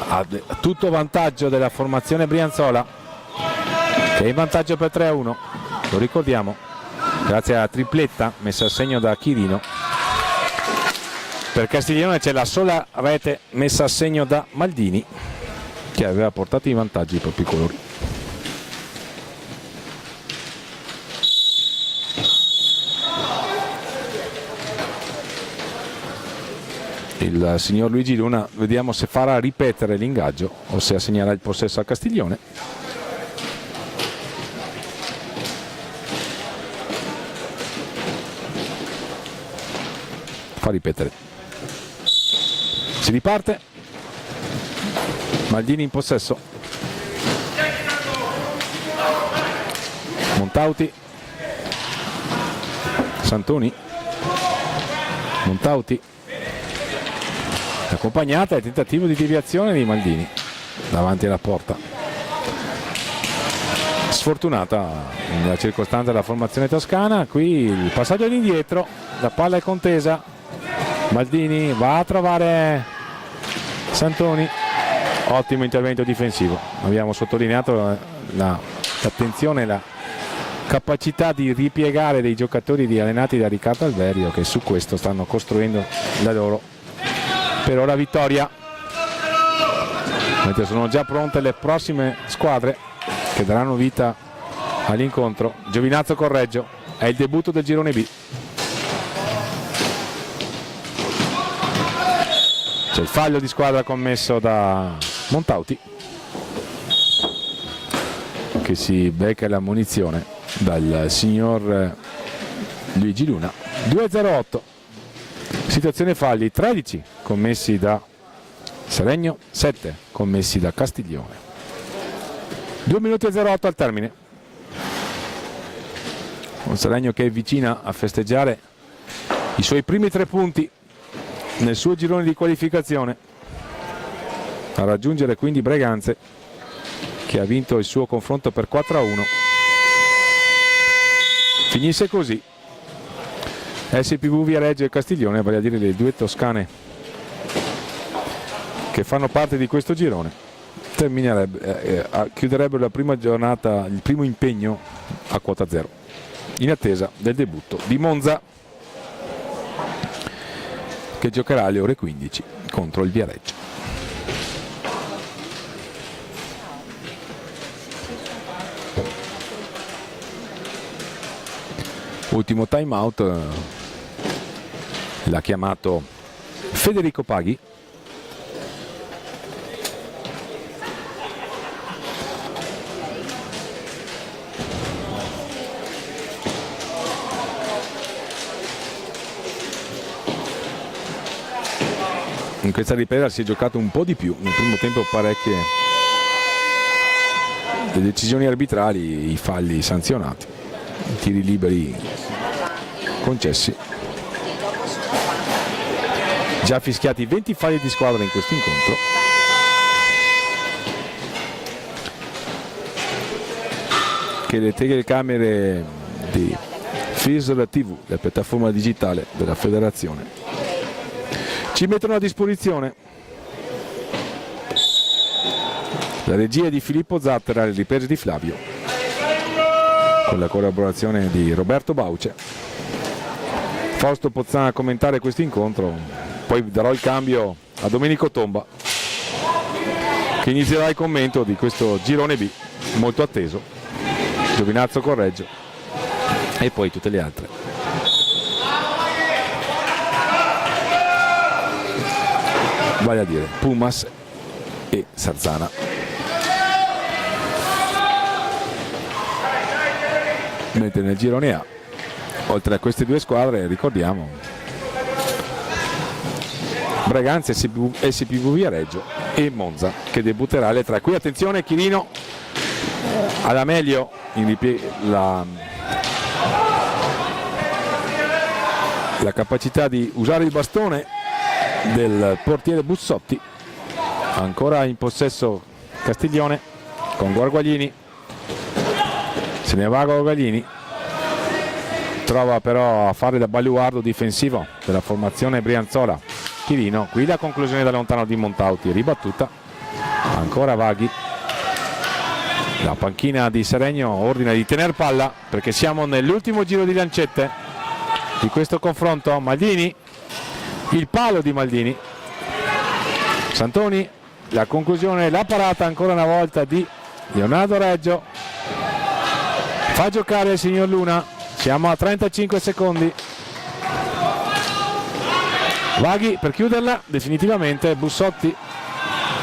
a tutto vantaggio della formazione brianzola, che è in vantaggio per 3-1, lo ricordiamo, grazie alla tripletta messa a segno da Chirino. Per Castiglione c'è la sola rete messa a segno da Maldini, che aveva portato in vantaggio i propri colori. Il signor Luigi Luna, vediamo se farà ripetere l'ingaggio o se assegnerà il possesso a Castiglione. Fa ripetere. Si riparte. Maldini in possesso, Montauti, Santoni, Montauti, accompagnata e tentativo di deviazione di Maldini davanti alla porta, sfortunata nella circostanza della formazione toscana. Qui il passaggio all'indietro, la palla è contesa, Maldini va a trovare Santoni, ottimo intervento difensivo. Abbiamo sottolineato l'attenzione, la capacità di ripiegare dei giocatori allenati da Riccardo Alberio, che su questo stanno costruendo la loro per ora vittoria, mentre sono già pronte le prossime squadre che daranno vita all'incontro. Giovinazzo Correggio, è il debutto del girone B. C'è il fallo di squadra commesso da Montauti, che si becca la munizione dal signor Luigi Luna. 2-0-8, situazione falli, 13 commessi da Seregno, 7 commessi da Castiglione. 2 minuti e 08 al termine, un Seregno che è vicina a festeggiare i suoi primi 3 punti nel suo girone di qualificazione, a raggiungere quindi Breganze, che ha vinto il suo confronto per 4-1. Finisse così, SPV Viareggio e Castiglione, vale a dire le 2 toscane che fanno parte di questo girone, chiuderebbero la prima giornata, il primo impegno a quota 0, in attesa del debutto di Monza, che giocherà alle ore 15 contro il Viareggio. Ultimo time out, l'ha chiamato Federico Paghi. In questa ripresa si è giocato un po' di più, nel primo tempo parecchie le decisioni arbitrali, i falli sanzionati, i tiri liberi concessi. Già fischiati 20 falli di squadra in questo incontro. Che le telecamere di FISR TV, la piattaforma digitale della federazione, ci mettono a disposizione. La regia di Filippo Zattera, le riprese di Flavio, con la collaborazione di Roberto Bauce. Fausto Pozzana a commentare questo incontro, poi darò il cambio a Domenico Tomba, che inizierà il commento di questo girone B molto atteso, Giovinazzo Correggio e poi tutte le altre. Vale a dire Pumas e Sarzana. Mentre nel girone A, oltre a queste 2 squadre, ricordiamo Breganze, SPV Viareggio e Monza, che debutterà alle 3. Qui attenzione, Chirino alla meglio la capacità di usare il bastone del portiere Bussotti. Ancora in possesso Castiglione con Guarguaglini, se ne va Guarguaglini, trova però a fare da baluardo difensivo della formazione brianzola Chirino. Qui la conclusione da lontano di Montauti, ribattuta ancora Vaghi. La panchina di Seregno ordina di tener palla perché siamo nell'ultimo giro di lancette di questo confronto. Maldini, il palo di Maldini, Santoni, la conclusione, la parata ancora una volta di Leonardo Reggio, fa giocare il signor Luna. Siamo a 35 secondi. Vaghi per chiuderla definitivamente. Bussotti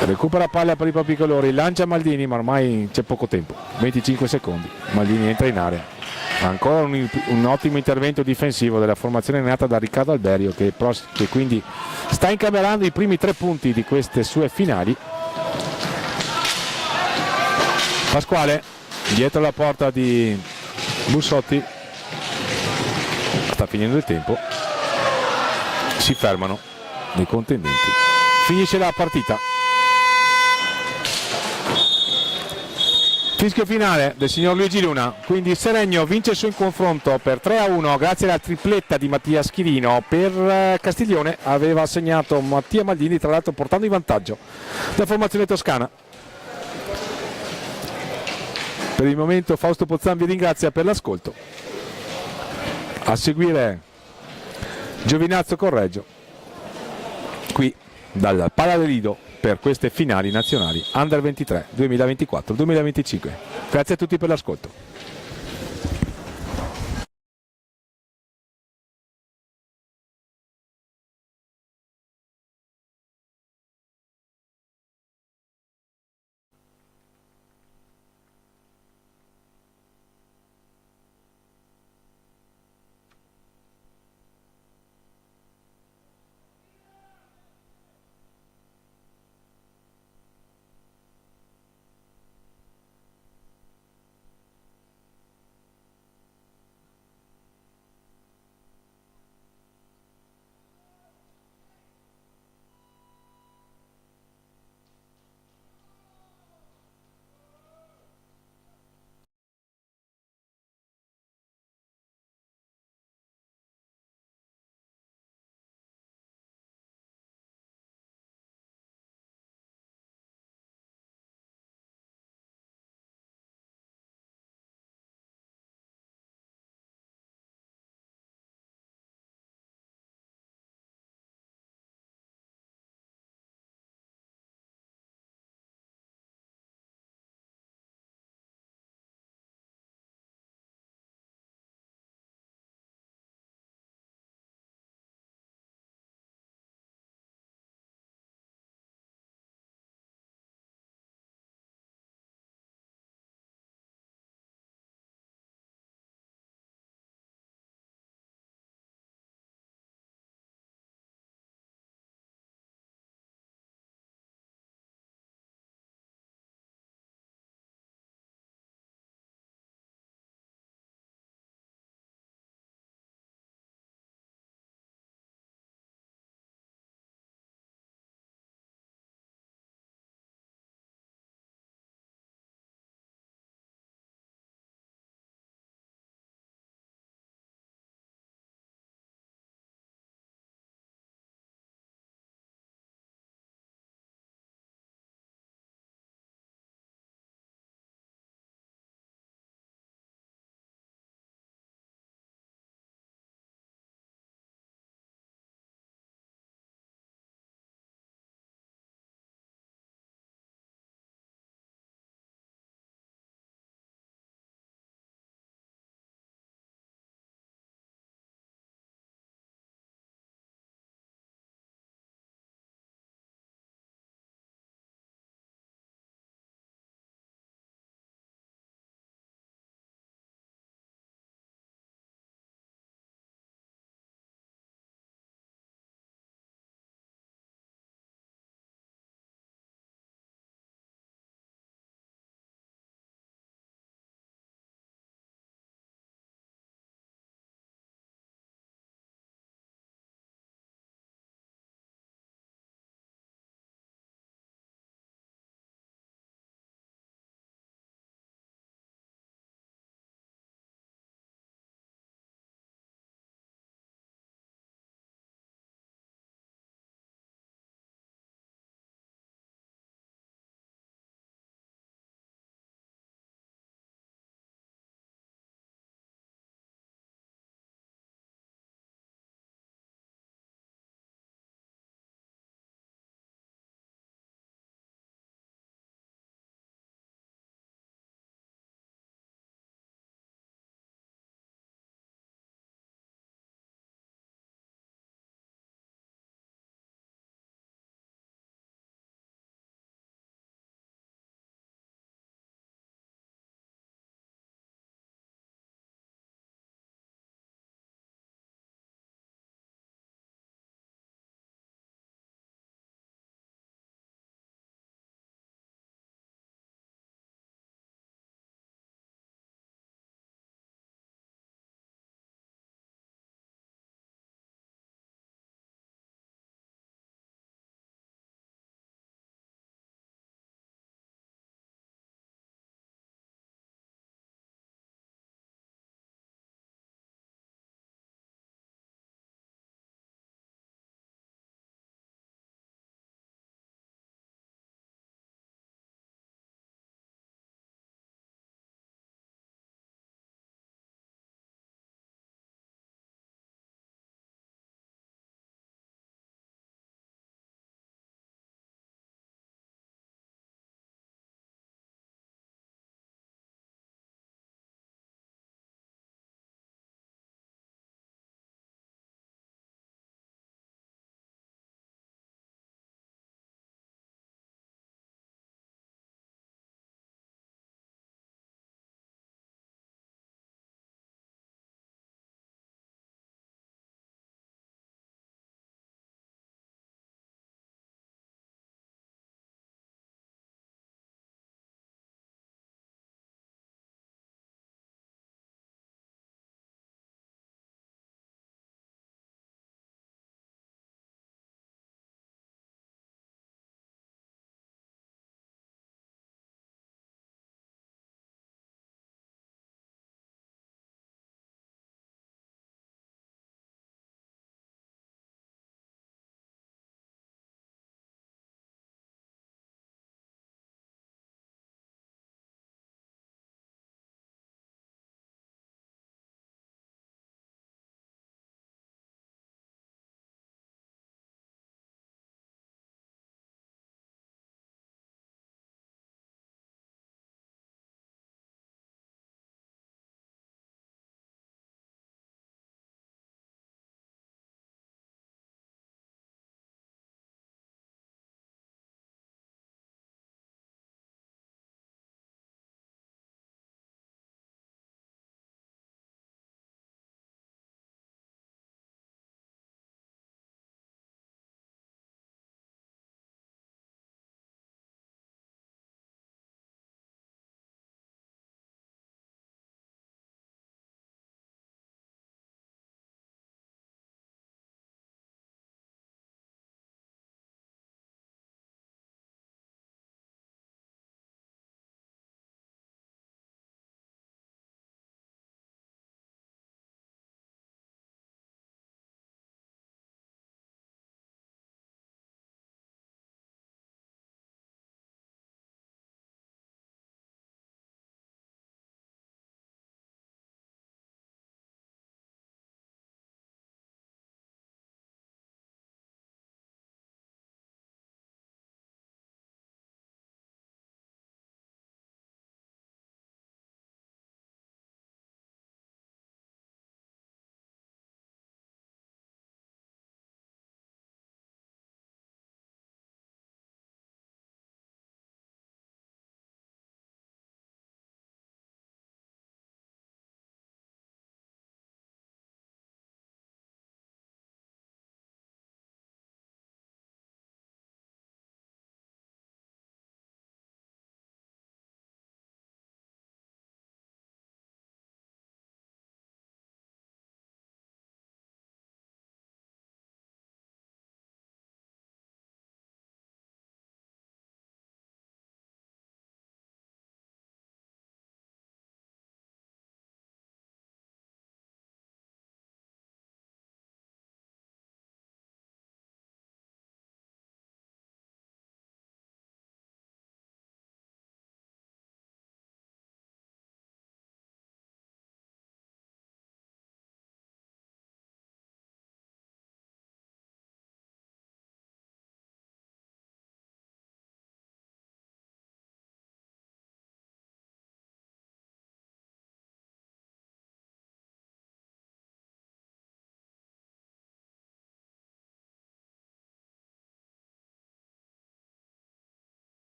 recupera palla per i propri colori, lancia Maldini, ma ormai c'è poco tempo, 25 secondi. Maldini entra in area. Ancora un ottimo intervento difensivo della formazione nata da Riccardo Alberio, che quindi sta incamerando i primi 3 punti di queste sue finali. Pasquale dietro la porta di Bussotti, sta finendo il tempo, si fermano i contendenti, finisce la partita. Fischio finale del signor Luigi Luna, quindi Seregno vince il suo confronto per 3-1 grazie alla tripletta di Mattia Schirino. Per Castiglione aveva segnato Mattia Maldini, tra l'altro portando in vantaggio la formazione toscana. Per il momento Fausto Pozzan vi ringrazia per l'ascolto. A seguire Giovinazzo Correggio qui dal Pala del Lido per queste finali nazionali Under 23 2024-2025. Grazie a tutti per l'ascolto.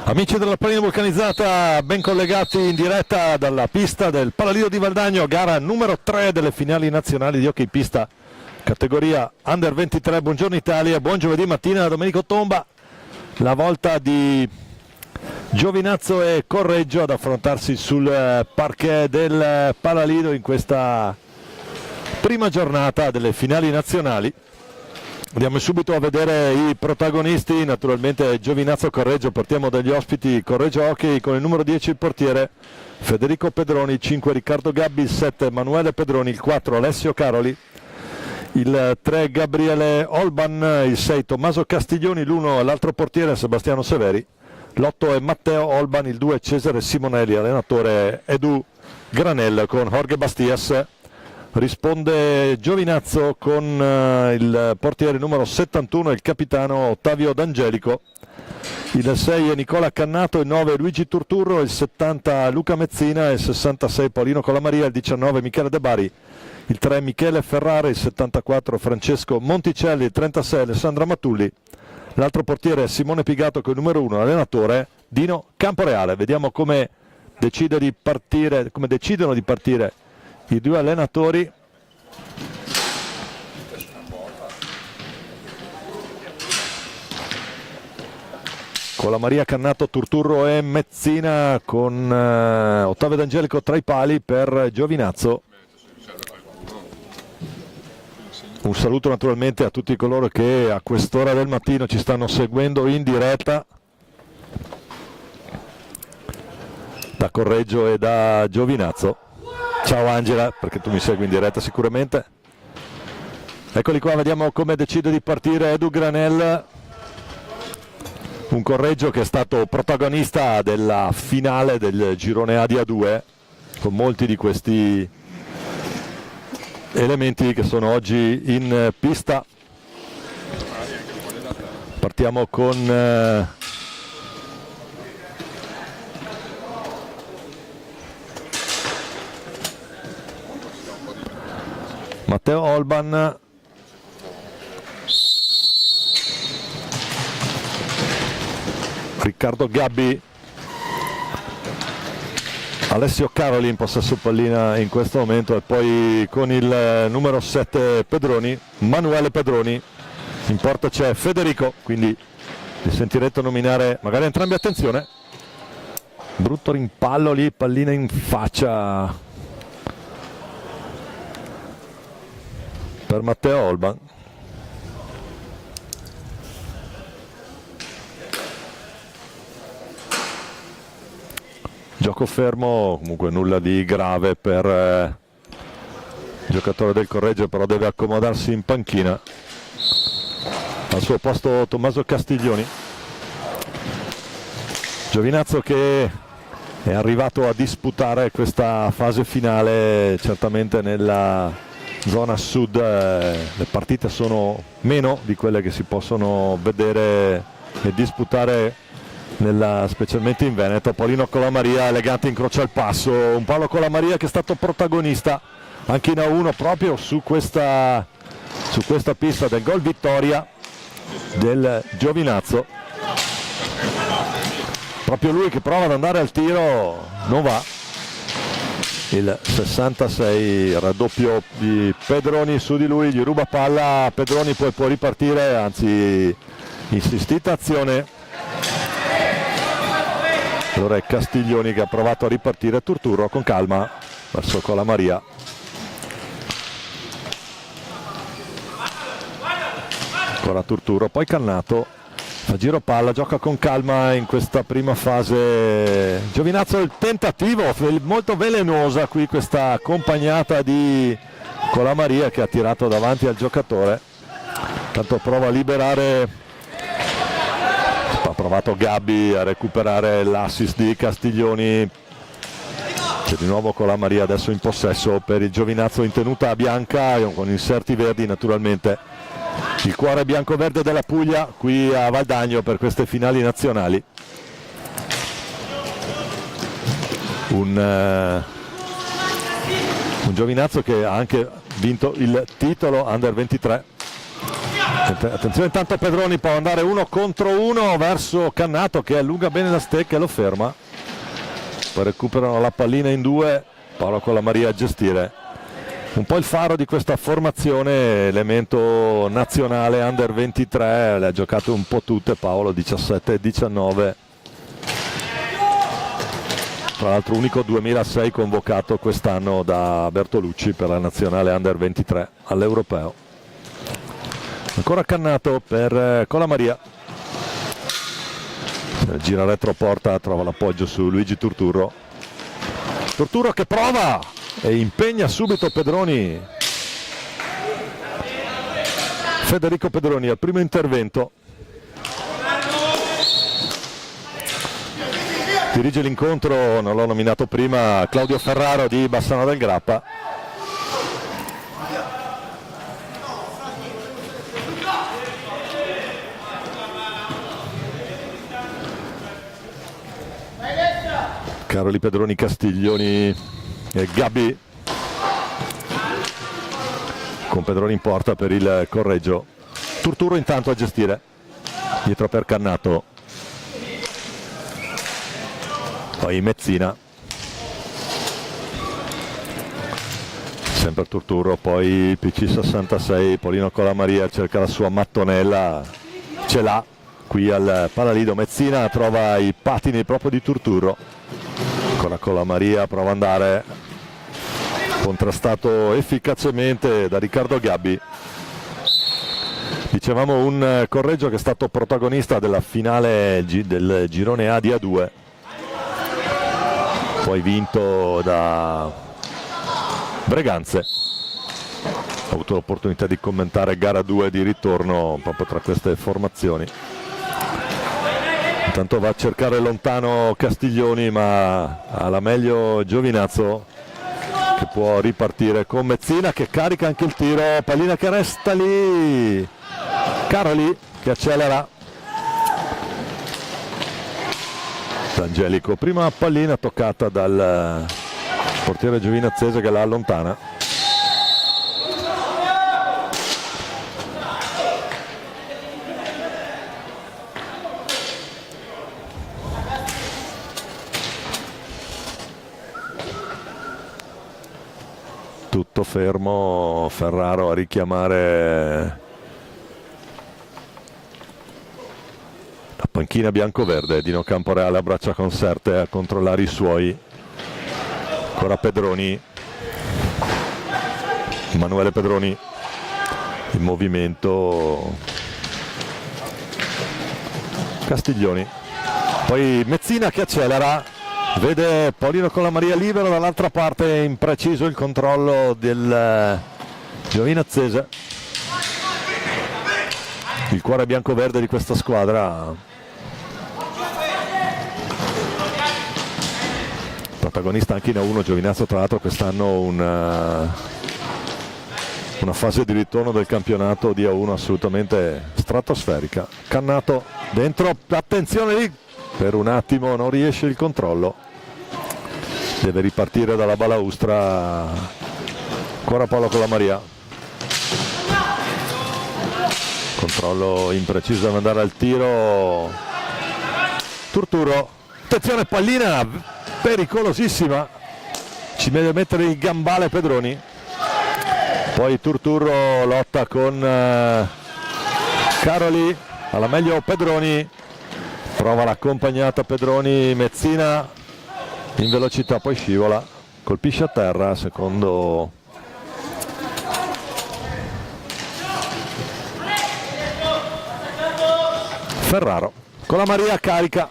Amici della Pallina Vulcanizzata, ben collegati in diretta dalla pista del Palalido di Valdagno, gara numero 3 delle finali nazionali di hockey pista, categoria Under 23. Buongiorno Italia, buon giovedì mattina da Domenico Tomba. La volta di Giovinazzo e Correggio ad affrontarsi sul parquet del Palalido in questa prima giornata delle finali nazionali. Andiamo subito a vedere i protagonisti, naturalmente Giovinazzo Correggio, partiamo dagli ospiti Correggio Hockey con il numero 10 il portiere Federico Pedroni, il 5 Riccardo Gabbi, il 7 Emanuele Pedroni, il 4 Alessio Caroli, il 3 Gabriele Olban, il 6 Tommaso Castiglioni, l'1 l'altro portiere Sebastiano Severi, l'8 è Matteo Olban, il 2 Cesare Simonelli, allenatore Edu Granel con Jorge Bastias. Risponde Giovinazzo con il portiere numero 71, il capitano Ottavio D'Angelico, il 6 è Nicola Cannato, il 9 è Luigi Turturro, il 70 Luca Mezzina, il 66 Paolino Colamaria, il 19 Michele De Bari, il 3 Michele Ferrara, il 74 Francesco Monticelli, il 36 Alessandra Matulli, l'altro portiere è Simone Pigato con il numero 1, allenatore Dino Camporeale. Vediamo come decidono di partire i due allenatori. Colamaria, Cannato, Turturro e Mezzina con Ottavio D'Angelico tra i pali per Giovinazzo. Un saluto naturalmente a tutti coloro che a quest'ora del mattino ci stanno seguendo in diretta da Correggio e da Giovinazzo. Ciao Angela, perché tu mi segui in diretta sicuramente. Eccoli qua, vediamo come decide di partire Edu Granel, un Correggio che è stato protagonista della finale del girone A di A2, con molti di questi elementi che sono oggi in pista. Partiamo con Matteo Olban, Riccardo Gabbi, Alessio Caroli in possesso pallina in questo momento, e poi con il numero 7 Pedroni, Manuele Pedroni, in porta c'è Federico, quindi li sentirete nominare magari entrambi. Attenzione, brutto rimpallo lì, pallina in faccia per Matteo Olban. Gioco fermo, comunque nulla di grave per il giocatore del Correggio, però deve accomodarsi in panchina. Al suo posto Tommaso Castiglioni. Giovinazzo che è arrivato a disputare questa fase finale certamente nella zona sud. Le partite sono meno di quelle che si possono vedere e disputare specialmente in Veneto. Paolino Colamaria, elegante, incrocia il passo, un Paolo Colamaria che è stato protagonista anche in A1 proprio su questa pista del gol vittoria del Giovinazzo. Proprio lui che prova ad andare al tiro, non va. Il 66 raddoppio di Pedroni su di lui, gli ruba palla, Pedroni poi può ripartire, anzi insistita azione. Allora è Castiglioni che ha provato a ripartire, Turturro con calma verso Colamaria. Ancora Turturro, poi Cannato, fa giro palla, gioca con calma in questa prima fase. Giovinazzo, il tentativo molto velenosa qui, questa accompagnata di Colamaria che ha tirato davanti al giocatore. Tanto prova a liberare, ha provato Gabbi a recuperare l'assist di Castiglioni. C'è di nuovo Colamaria adesso in possesso per il Giovinazzo in tenuta bianca con inserti verdi naturalmente. Il cuore bianco-verde della Puglia qui a Valdagno per queste finali nazionali. Un Giovinazzo che ha anche vinto il titolo Under 23. Attenzione, intanto Pedroni può andare 1 contro 1 verso Cannato che allunga bene la stecca e lo ferma. Poi recuperano la pallina in due, Paolo Colamaria a gestire. Un po' il faro di questa formazione, elemento nazionale under 23, le ha giocate un po' tutte Paolo, 17 e 19. Tra l'altro unico 2006 convocato quest'anno da Bertolucci per la nazionale under 23 all'Europeo. Ancora Cannato per Colamaria. Gira retroporta, trova l'appoggio su Luigi Turturro. Turturro che prova e impegna subito Pedroni. Federico Pedroni al primo intervento. Dirige l'incontro, non l'ho nominato prima, Claudio Ferraro di Bassano del Grappa. Caroli, Pedroni, Castiglioni e Gabbi. Con Pedroni in porta per il Correggio. Turturro intanto a gestire. Dietro per Cannato. Poi Mezzina. Sempre Turturro, poi PC66, Polino Colamaria cerca la sua mattonella. Ce l'ha qui al Palalido. Mezzina trova i patini proprio di Turturro. Ancora Colamaria, prova ad andare, contrastato efficacemente da Riccardo Gabbi. Dicevamo un Correggio che è stato protagonista della finale del girone A di A2, poi vinto da Breganze. Ho avuto l'opportunità di commentare gara 2 di ritorno proprio tra queste formazioni. Intanto va a cercare lontano Castiglioni, ma alla meglio Giovinazzo che può ripartire con Mezzina che carica anche il tiro, pallina che resta lì, Caroli che accelera. D'Angelico, prima pallina toccata dal portiere giovinazzese che la allontana. Tutto fermo, Ferraro a richiamare la panchina bianco-verde. Dino Camporeale a braccia conserte a controllare i suoi. Ancora Pedroni, Emanuele Pedroni in movimento, Castiglioni, poi Mezzina che accelera, vede Paolino Colamaria libero, dall'altra parte impreciso il controllo del giovinazzese. Il cuore bianco-verde di questa squadra, protagonista anche in A1 Giovinazzo, tra l'altro quest'anno una fase di ritorno del campionato di A1 assolutamente stratosferica. Cannato dentro, attenzione lì, per un attimo non riesce il controllo, deve ripartire dalla balaustra. Ancora Paolo Colamaria, controllo impreciso, deve andare al tiro Turturro, attenzione pallina pericolosissima, ci deve mettere il gambale Pedroni. Poi Turturro lotta con Caroli, alla meglio Pedroni, prova l'accompagnata Pedroni, Mezzina in velocità, poi scivola, colpisce a terra, secondo Ferraro. Colamaria carica,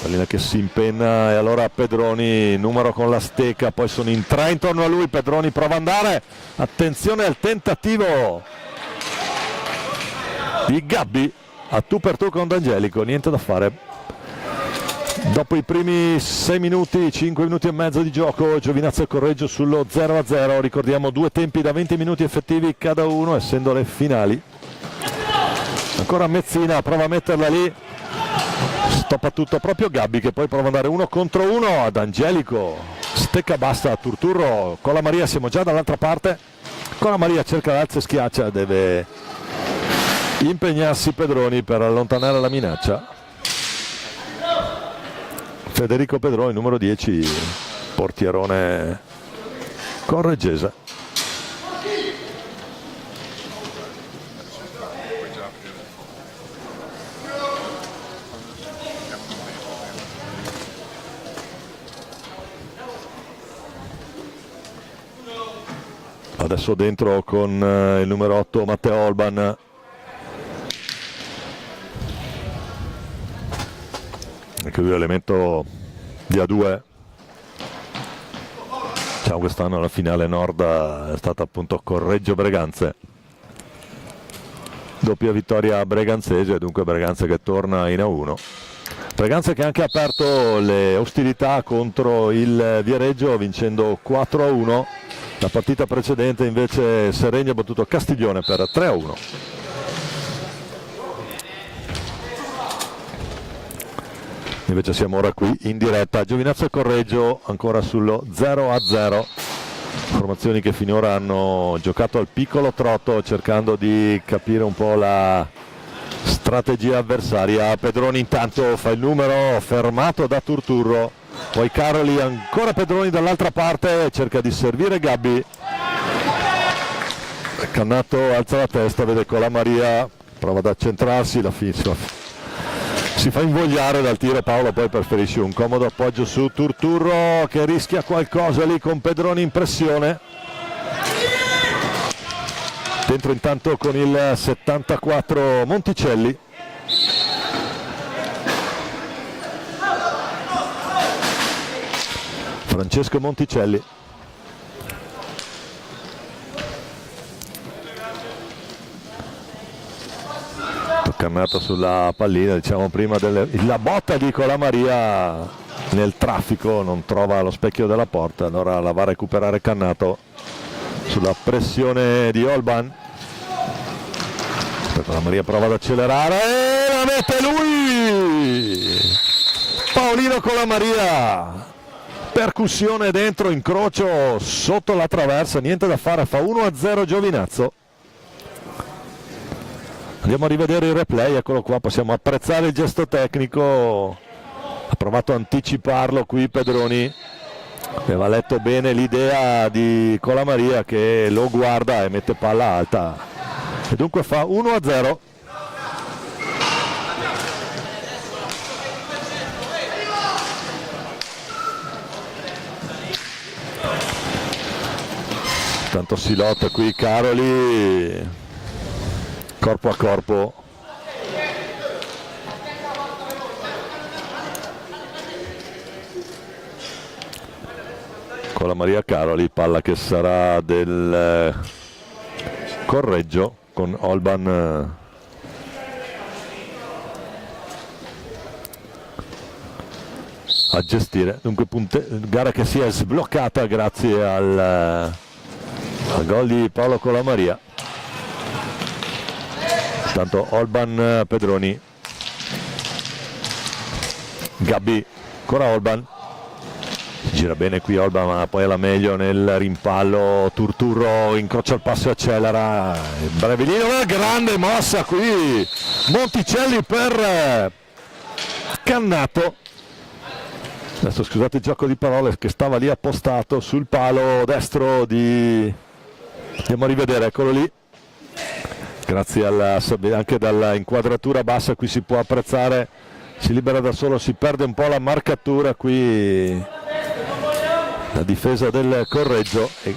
pallina che si impenna e allora Pedroni, numero con la stecca, poi sono in tre intorno a lui. Pedroni prova ad andare, attenzione al tentativo di Gabbi a tu per tu con D'Angelico, niente da fare. Dopo i primi 6 minuti, 5 minuti e mezzo di gioco, Giovinazzo e Correggio sullo 0-0. Ricordiamo due tempi da 20 minuti effettivi cada uno, essendo le finali. Ancora Mezzina, prova a metterla lì, stoppa tutto proprio Gabbi che poi prova ad andare 1 contro 1 ad Angelico, stecca basta a Turturro. Colamaria, siamo già dall'altra parte, Colamaria cerca l'alza e schiaccia, deve impegnarsi Pedroni per allontanare la minaccia. Federico Pedroni, numero 10, portierone correggese. Adesso dentro con il numero 8 Matteo Olban. Anche lui elemento di A2. Diciamo quest'anno la finale nord è stata appunto Correggio Breganze. Doppia vittoria breganzese, dunque Breganze che torna in A1. Breganze che ha anche aperto le ostilità contro il Viareggio vincendo 4-1. La partita precedente invece Seregno ha battuto Castiglione per 3-1. Invece siamo ora qui in diretta. Giovinazzo e Correggio ancora sullo 0-0. Formazioni che finora hanno giocato al piccolo trotto cercando di capire un po' la strategia avversaria. Pedroni intanto fa il numero, fermato da Turturro. Poi Caroli, ancora Pedroni dall'altra parte, cerca di servire Gabbi. Cannato alza la testa, vede Colamaria, prova ad accentrarsi, la si fa invogliare dal tiro. Paolo poi preferisce un comodo appoggio su Turturro che rischia qualcosa lì con Pedroni in pressione. Dentro intanto con il 74 Monticelli. Francesco Monticelli. Cannato sulla pallina, diciamo prima la botta di Colamaria nel traffico, non trova lo specchio della porta, allora la va a recuperare Cannato sulla pressione di Olban. Colamaria prova ad accelerare e la mette lui! Paolino Colamaria! Percussione dentro, incrocio sotto la traversa, niente da fare, fa 1-0 Giovinazzo. Andiamo a rivedere il replay, eccolo qua, possiamo apprezzare il gesto tecnico. Ha provato a anticiparlo qui Pedroni, aveva letto bene l'idea di Colamaria che lo guarda e mette palla alta. E dunque fa 1-0. Tanto si lotta qui Caroli, corpo a corpo. Colamaria Caroli, palla che sarà del Correggio con Olban a gestire. Dunque gara che si è sbloccata grazie al gol di Paolo Colamaria. Intanto Olban Pedroni, Gabbi, ancora Olban, gira bene qui Olban ma poi alla meglio nel rimpallo. Turturro incrocia il passo e accelera, Brevilino, una grande mossa qui, Monticelli per Cannato. Adesso scusate il gioco di parole che stava lì appostato sul palo destro di... Andiamo a rivedere, eccolo lì. Grazie anche dalla inquadratura bassa qui si può apprezzare, si libera da solo, si perde un po' la marcatura qui la difesa del Correggio e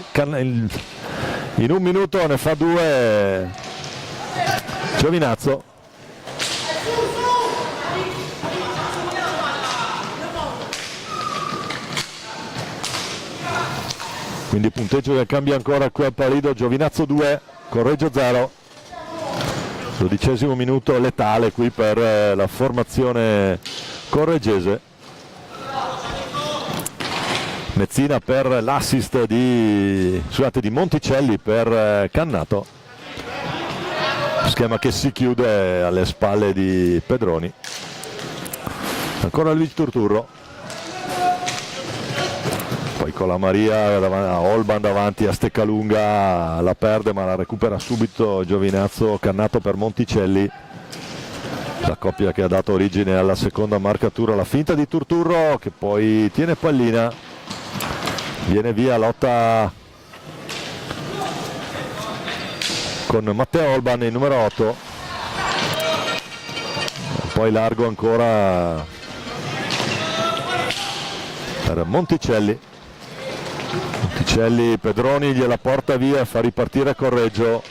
in un minuto ne fa 2 Giovinazzo. Quindi punteggio che cambia ancora qui al Palido, Giovinazzo 2, Correggio 0. 12° minuto letale qui per la formazione correggese. Mezzina per l'assist di Monticelli per Cannato. Schema che si chiude alle spalle di Pedroni. Ancora Luigi Turturro. Poi con la Maria Olban davanti a Steccalunga, la perde ma la recupera subito Giovinazzo. Cannato per Monticelli, la coppia che ha dato origine alla seconda marcatura. La finta di Turturro che poi tiene pallina, viene via, lotta con Matteo Olban, il numero 8, poi largo ancora per Monticelli. Pedroni gliela porta via, fa ripartire Correggio.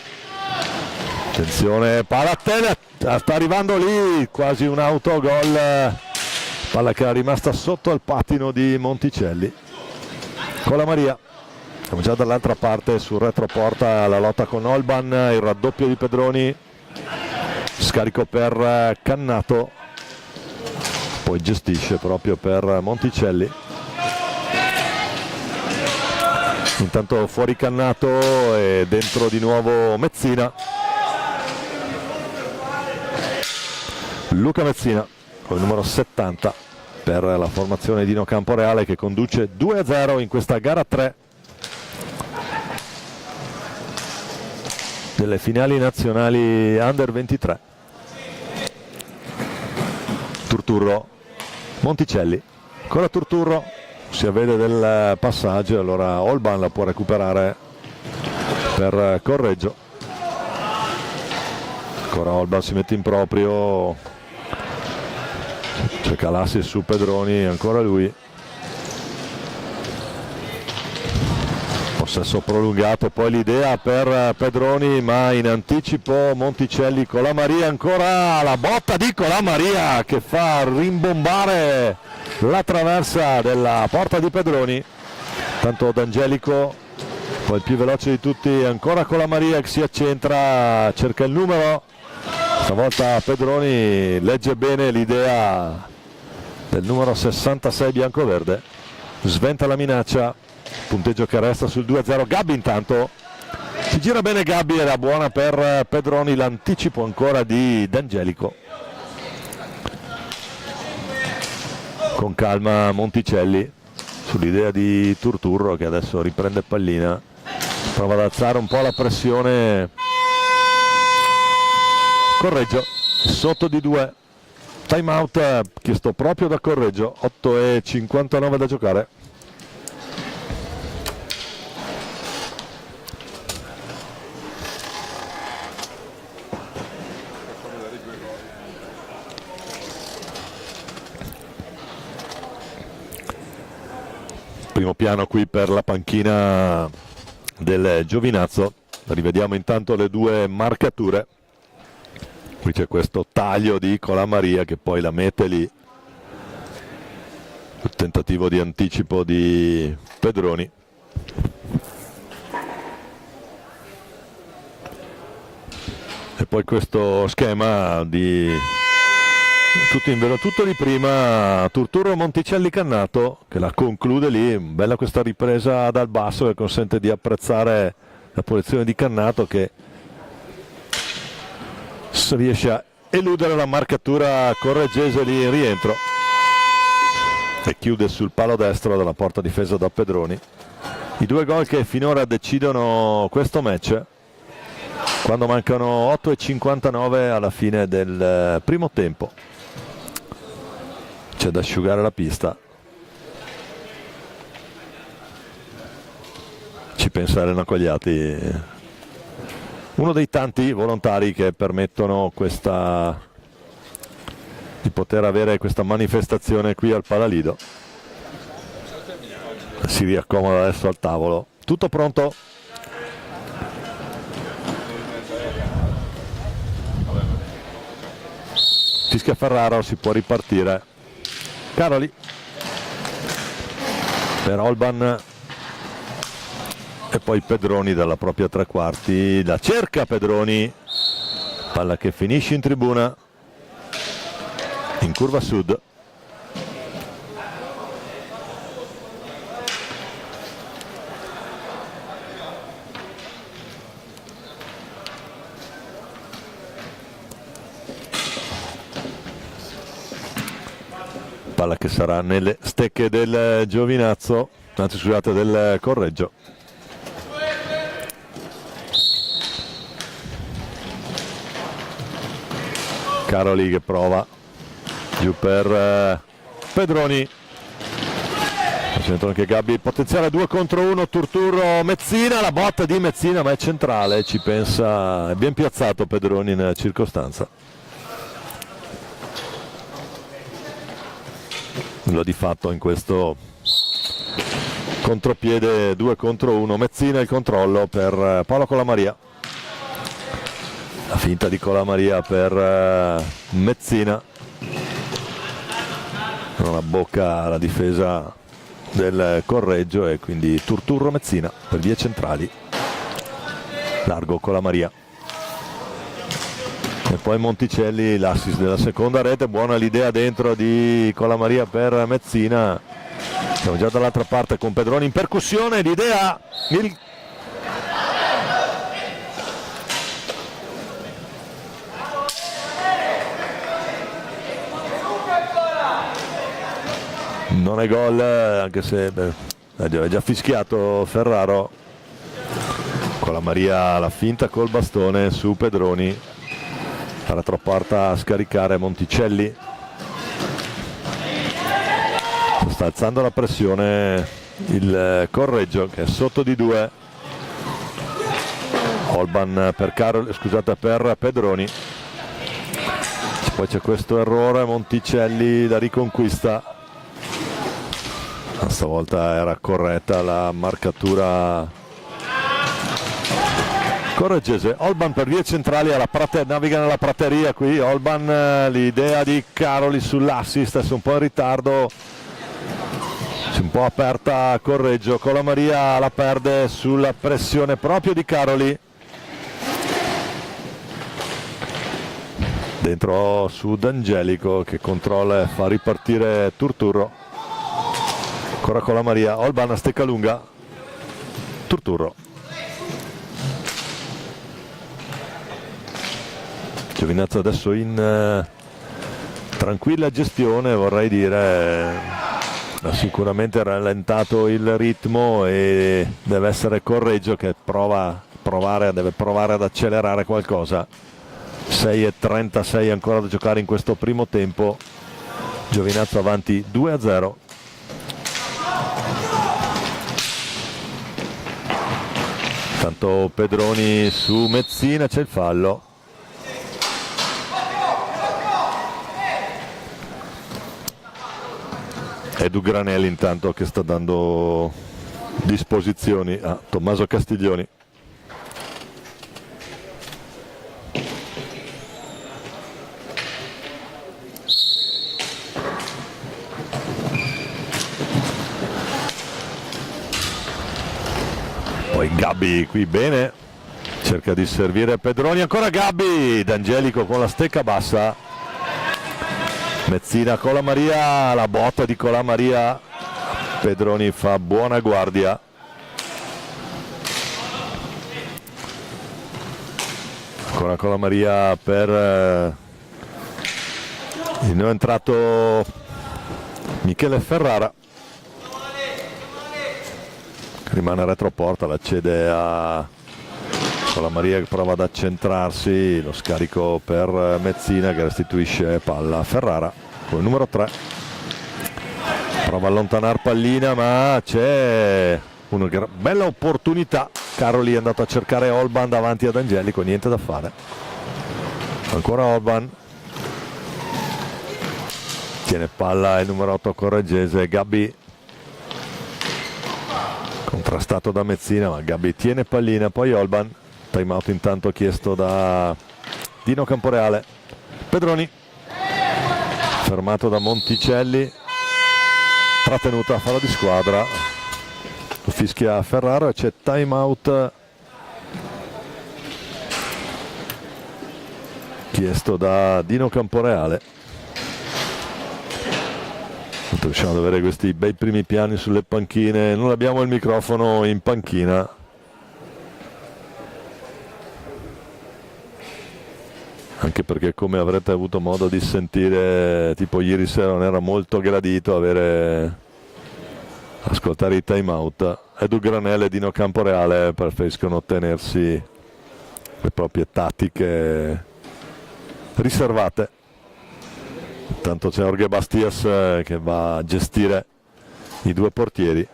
Attenzione, palla a tela, sta arrivando lì, quasi un autogol, palla che è rimasta sotto al pattino di Monticelli. Con la Maria, siamo già dall'altra parte sul retroporta, la lotta con Olban, il raddoppio di Pedroni, scarico per Cannato, poi gestisce proprio per Monticelli. Intanto fuori Cannato e dentro di nuovo Mezzina. Luca Mezzina con il numero 70 per la formazione di Dino Camporeale, che conduce 2-0 in questa gara 3 delle finali nazionali Under 23. Turturro, Monticelli, ancora Turturro, si avvede del passaggio, allora Olban la può recuperare per Correggio. Ancora Olban si mette in proprio, c'è Calassi su Pedroni, ancora lui. Possesso prolungato, poi l'idea per Pedroni, ma in anticipo Monticelli con la Maria, ancora la botta di Colamaria che fa rimbombare la traversa della porta di Pedroni. Tanto D'Angelico, poi il più veloce di tutti, ancora Colamaria che si accentra, cerca il numero. Stavolta Pedroni legge bene l'idea del numero 66 biancoverde, sventa la minaccia, punteggio che resta sul 2-0. Gabbi intanto, si gira bene Gabbi, era buona per Pedroni, l'anticipo ancora di D'Angelico. Con calma Monticelli sull'idea di Turturro che adesso riprende pallina, prova ad alzare un po' la pressione. Correggio sotto di 2, time out chiesto proprio da Correggio, 8:59 da giocare. Primo piano qui per la panchina del Giovinazzo, rivediamo intanto le due marcature. Qui c'è questo taglio di Colamaria che poi la mette lì, il tentativo di anticipo di Pedroni. E poi questo schema di tutto in vero, tutto di prima, Turturro, Monticelli, Cannato che la conclude lì. Bella questa ripresa dal basso che consente di apprezzare la posizione di Cannato che riesce a eludere la marcatura correggese lì in rientro e chiude sul palo destro della porta difesa da Pedroni. I due gol che finora decidono questo match quando mancano 8:59 alla fine del primo tempo. C'è da asciugare la pista, ci pensa Elena Cogliati, uno dei tanti volontari che permettono questa, di poter avere questa manifestazione qui al Palalido. Si riaccomoda adesso al tavolo, tutto pronto. Fischia Ferraro, si può ripartire. Caroli per Olban e poi Pedroni dalla propria tre quarti, la cerca Pedroni, palla che finisce in tribuna in curva sud. palla che sarà nelle stecche del Giovinazzo, anzi scusate, del Correggio. Caroli che prova giù per Pedroni, c'entra anche Gabbi, potenziale 2 contro 1, Turturro Mezzina, la botta di Mezzina ma è centrale, ci pensa, è ben piazzato Pedroni nella circostanza. Lo di fatto in questo contropiede 2 contro 1, Mezzina il controllo per Paolo Colamaria, la finta di Colamaria per Mezzina, non abbocca la difesa del Correggio e quindi Turturro Mezzina per vie centrali, largo Colamaria. E poi Monticelli, l'assist della seconda rete, buona l'idea dentro di Colamaria per Mezzina. Siamo già dall'altra parte con Pedroni in percussione, l'idea non è gol, anche se è già fischiato Ferraro. Colamaria la finta col bastone su Pedroni, dall'altra parte a scaricare Monticelli, sta alzando la pressione il Correggio che è sotto di 2. Olban per per Pedroni, poi c'è questo errore, Monticelli la riconquista, stavolta era corretta la marcatura correggese. Olban per vie centrali naviga nella prateria qui. Olban, l'idea di Caroli sull'assist, è un po' in ritardo, si è un po' aperta a Correggio, Colamaria la perde sulla pressione proprio di Caroli, dentro su D'Angelico che controlla e fa ripartire Turturro. Ancora Colamaria, Olban a stecca lunga, Turturro. Giovinazzo adesso in tranquilla gestione, vorrei dire, ha sicuramente rallentato il ritmo e deve essere Correggio che deve provare ad accelerare qualcosa. 6:36 ancora da giocare in questo primo tempo, Giovinazzo avanti 2-0. Tanto Pedroni su Mezzina, c'è il fallo. Edu Granelli intanto che sta dando disposizioni a Tommaso Castiglioni. Poi Gabbi qui bene, cerca di servire Pedroni, ancora Gabbi, D'Angelico con la stecca bassa. Mezzina, Colamaria, la botta di Colamaria, Pedroni fa buona guardia. Ancora Colamaria per il nuovo entrato Michele Ferrara, che rimane a retroporta, la cede a Colamaria che prova ad accentrarsi, lo scarico per Mezzina che restituisce palla a Ferrara con il numero 3, prova a allontanare pallina ma c'è una bella opportunità. Caroli è andato a cercare Olban davanti ad Angelico, niente da fare. Ancora Olban, tiene palla il numero 8 correggese, Gabbi contrastato da Mezzina ma Gabbi tiene pallina, poi Olban. Time out intanto chiesto da Dino Camporeale. Pedroni fermato da Monticelli, trattenuta, fallo di squadra, lo fischia Ferraro e c'è time out chiesto da Dino Camporeale. Riusciamo ad avere questi bei primi piani sulle panchine, non abbiamo il microfono in panchina. anche perché, come avrete avuto modo di sentire tipo ieri sera, non era molto gradito ascoltare i time out. Edu Granelli e Dino Camporeale preferiscono tenersi le proprie tattiche riservate. Intanto c'è Jorge Bastias che va a gestire i due portieri.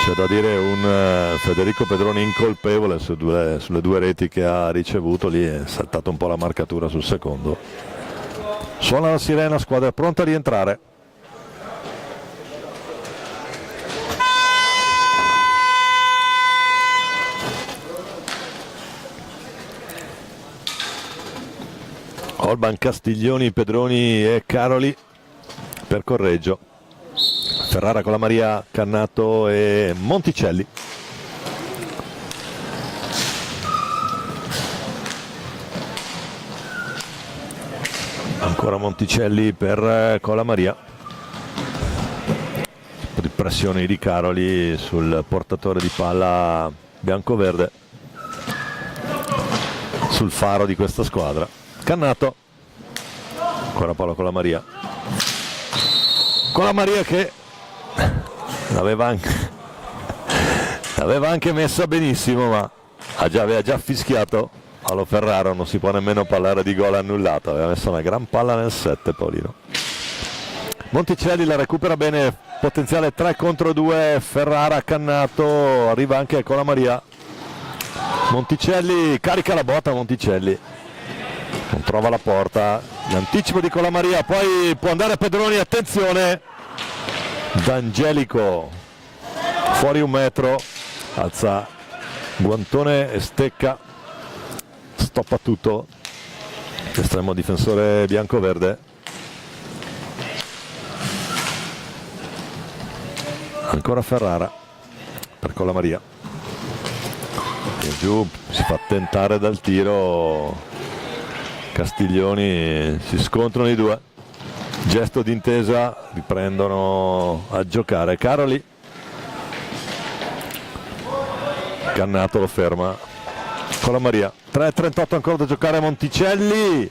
C'è da dire un Federico Pedroni incolpevole sulle due reti che ha ricevuto. Lì è saltata un po' la marcatura sul secondo. Suona la sirena, squadra è pronta a rientrare. Olban, Castiglioni, Pedroni e Caroli per Correggio. Ferrara con la Maria, Cannato e Monticelli. Ancora Monticelli per Colamaria. Un po' di pressione di Caroli sul portatore di palla bianco-verde, sul faro di questa squadra. Cannato, ancora palla con la Maria. Con la Maria che l'aveva anche messa benissimo, ma aveva già fischiato allo Ferrara. Non si può nemmeno parlare di gol annullato, aveva messo una gran palla nel 7 Paolino. Monticelli la recupera bene, potenziale 3 contro 2, Ferrara, Cannato, arriva anche con la Maria. Monticelli carica la botta, Monticelli non trova la porta, l'anticipo di Colamaria, poi può andare Pedroni, attenzione, D'Angelico fuori 1 metro, alza guantone e stecca, stoppa tutto l'estremo difensore bianco-verde. Ancora Ferrara per Colamaria, e giù si fa tentare dal tiro Castiglioni, si scontrano i due, gesto d'intesa, riprendono a giocare. Caroli, Cannato lo ferma, Colamaria, 3:38 ancora da giocare, Monticelli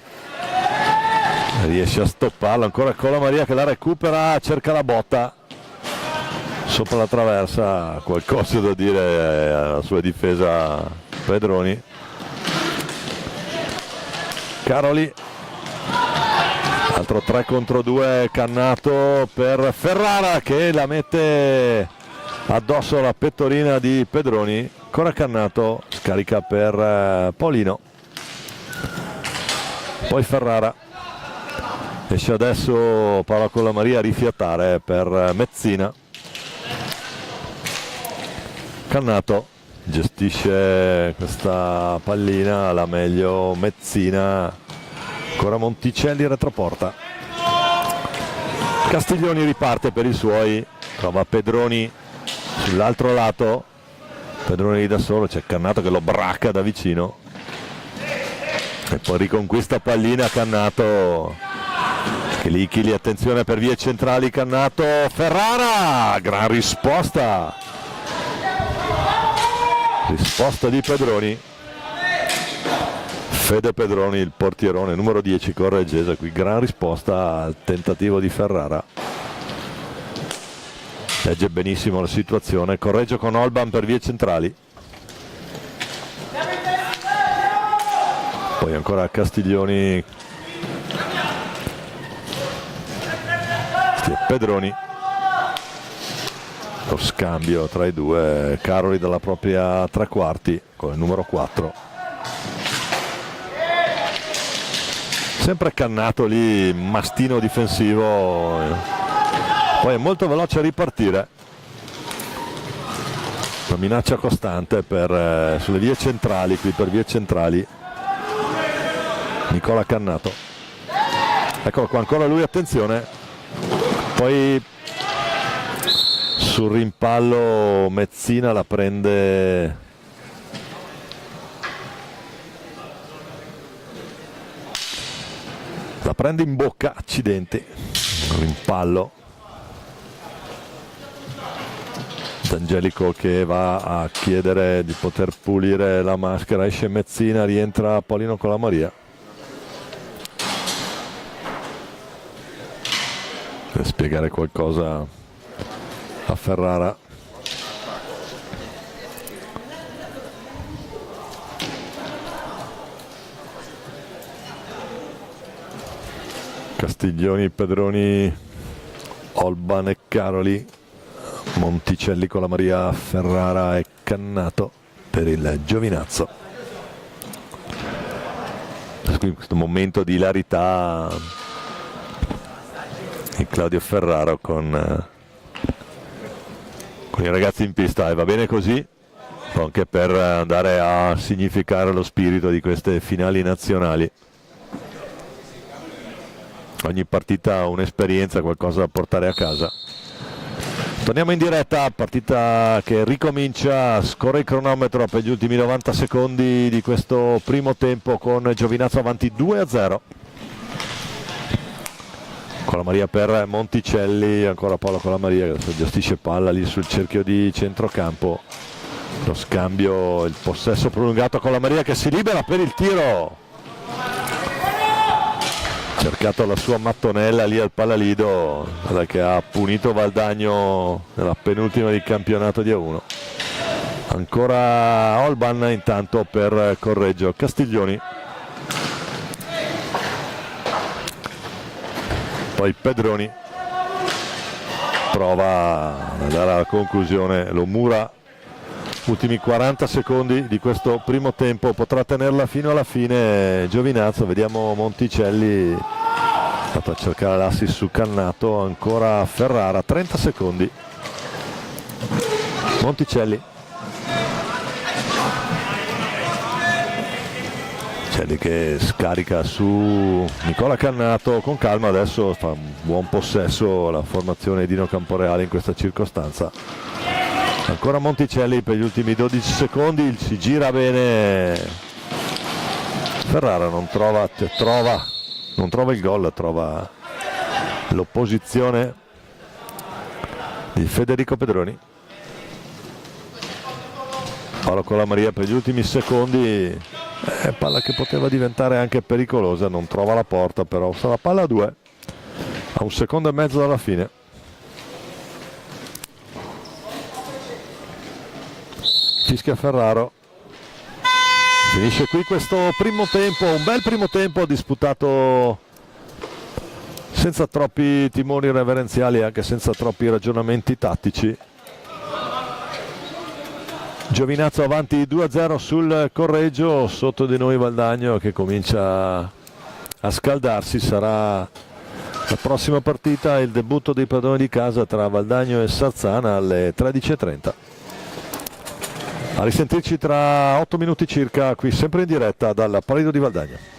riesce a stopparlo, ancora Colamaria che la recupera, cerca la botta sopra la traversa, qualcosa da dire alla sua difesa Pedroni. Caroli, altro 3 contro 2, Cannato per Ferrara che la mette addosso alla pettorina di Pedroni. Ancora Cannato, scarica per Paolino, poi Ferrara, esce adesso Paola Colamaria a rifiatare per Mezzina. Cannato gestisce questa pallina alla meglio Mezzina, ancora Monticelli retroporta. Castiglioni riparte per i suoi, trova Pedroni sull'altro lato, Pedroni lì da solo, c'è Cannato che lo bracca da vicino e poi riconquista pallina Cannato, Chili, attenzione per vie centrali, Cannato, Ferrara, gran risposta di Pedroni, Fede Pedroni, il portierone numero 10 correggese, qui gran risposta al tentativo di Ferrara, legge benissimo la situazione. Correggio con Olban per vie centrali, poi ancora Castiglioni, Pedroni, lo scambio tra i due, Caroli dalla propria tre quarti con il numero 4, sempre Cannato lì, mastino difensivo, poi è molto veloce a ripartire, una minaccia costante sulle vie centrali, qui per vie centrali Nicola Cannato, eccolo qua ancora lui, attenzione, poi sul rimpallo Mezzina la prende in bocca, accidenti, rimpallo D'Angelico che va a chiedere di poter pulire la maschera, esce Mezzina, rientra Paolino Colamaria. Per spiegare qualcosa a Ferrara. Castiglioni, Pedroni, Olban e Caroli, Monticelli, Colamaria, Ferrara e Cannato per il Giovinazzo. In questo momento di ilarità di Claudio Ferraro con i ragazzi in pista, e va bene così, anche per andare a significare lo spirito di queste finali nazionali. Ogni partita un'esperienza, qualcosa da portare a casa. Torniamo in diretta, partita che ricomincia, scorre il cronometro per gli ultimi 90 secondi di questo primo tempo con Giovinazzo avanti 2-0. Colamaria per Monticelli, ancora Paolo Colamaria che gestisce palla lì sul cerchio di centrocampo. Lo scambio, il possesso prolungato, Colamaria che si libera per il tiro. Cercato la sua mattonella lì al Pallalido, che ha punito Valdagno nella penultima di campionato di A1. Ancora Olban intanto per Correggio. Castiglioni, poi Pedroni prova a dare la conclusione, lo mura. Ultimi 40 secondi di questo primo tempo, potrà tenerla fino alla fine Giovinazzo. Vediamo Monticelli, stato a cercare l'assist su Cannato, ancora Ferrara, 30 secondi. Monticelli, Celli che scarica su Nicola Cannato con calma, adesso fa un buon possesso la formazione di Dino Camporeale in questa circostanza. Ancora Monticelli per gli ultimi 12 secondi, si gira bene Ferrara, non trova il gol, trova l'opposizione di Federico Pedroni. Paolo Colamaria per gli ultimi secondi, palla che poteva diventare anche pericolosa, non trova la porta, però sarà palla a 2 a 1 secondo e mezzo dalla fine. Fischia Ferraro. Finisce qui questo primo tempo, un bel primo tempo disputato senza troppi timori reverenziali e anche senza troppi ragionamenti tattici. Giovinazzo avanti 2-0 sul Correggio, sotto di noi Valdagno che comincia a scaldarsi. Sarà la prossima partita, il debutto dei padroni di casa tra Valdagno e Sarzana alle 13:30. A risentirci tra 8 minuti circa, qui sempre in diretta dal Palladido di Valdagno.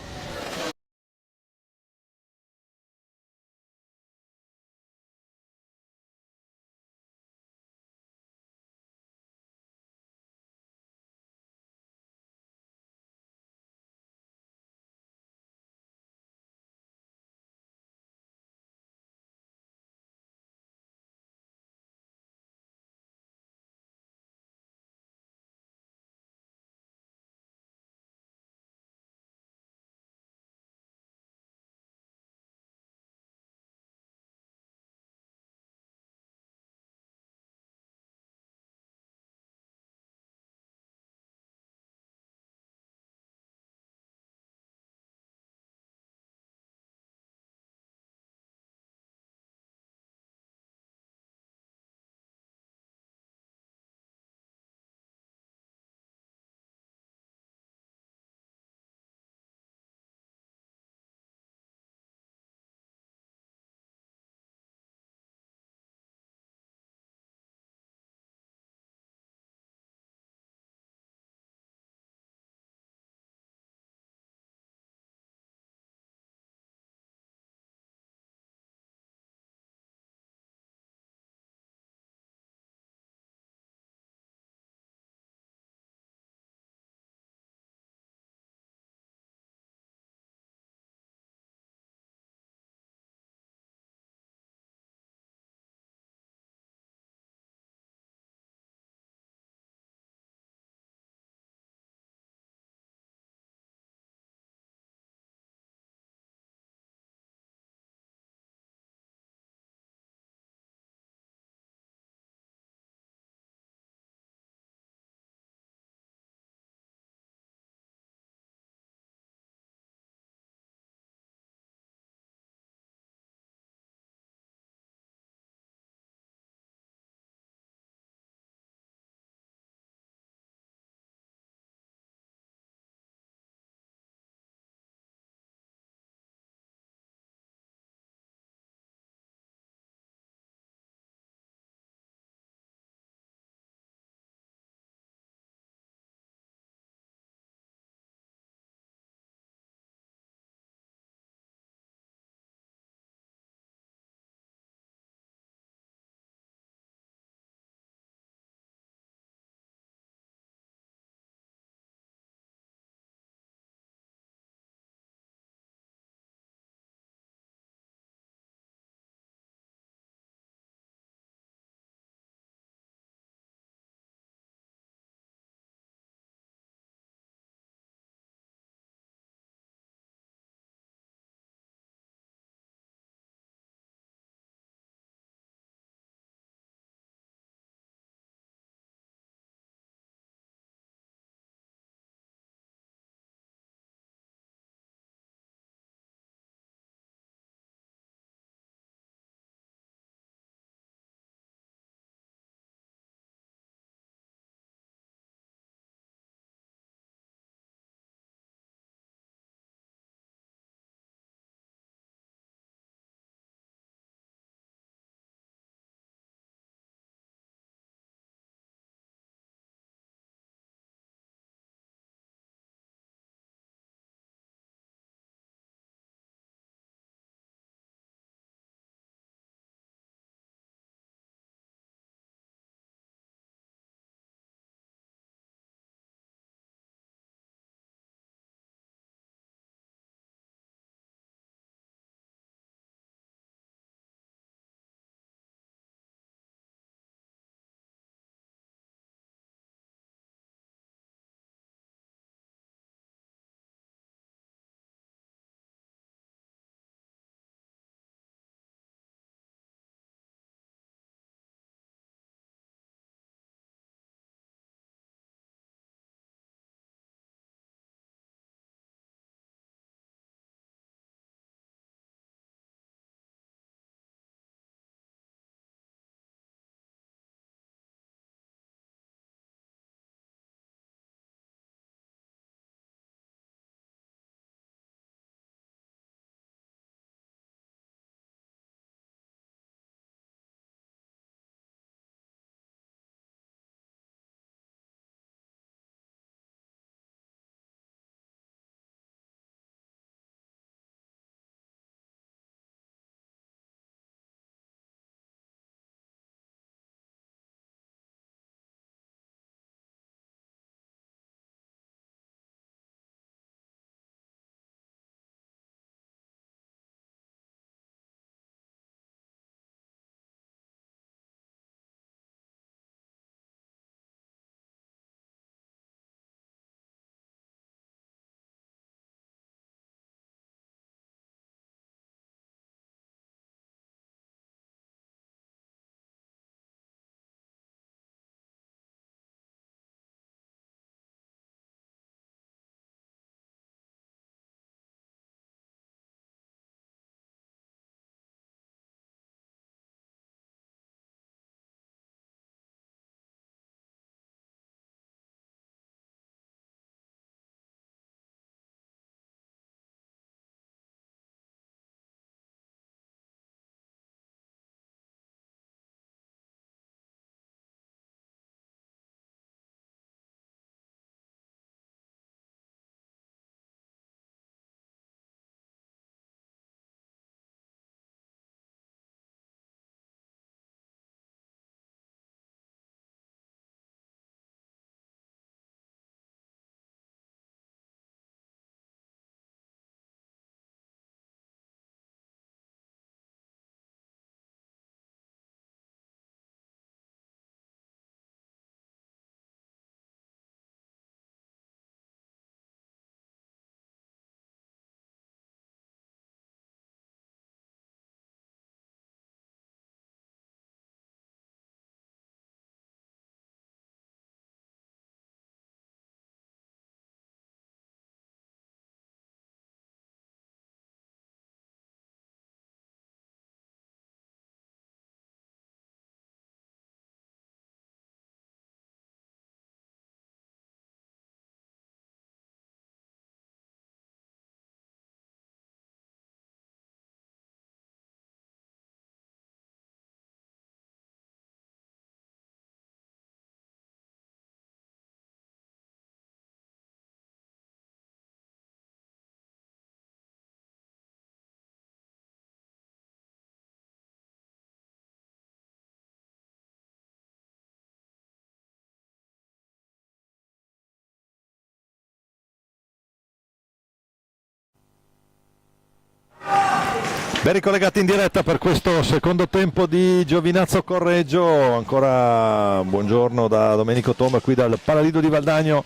Ben ricollegati in diretta per questo secondo tempo di Giovinazzo Correggio. Ancora buongiorno da Domenico Tomba qui dal Palalido di Valdagno.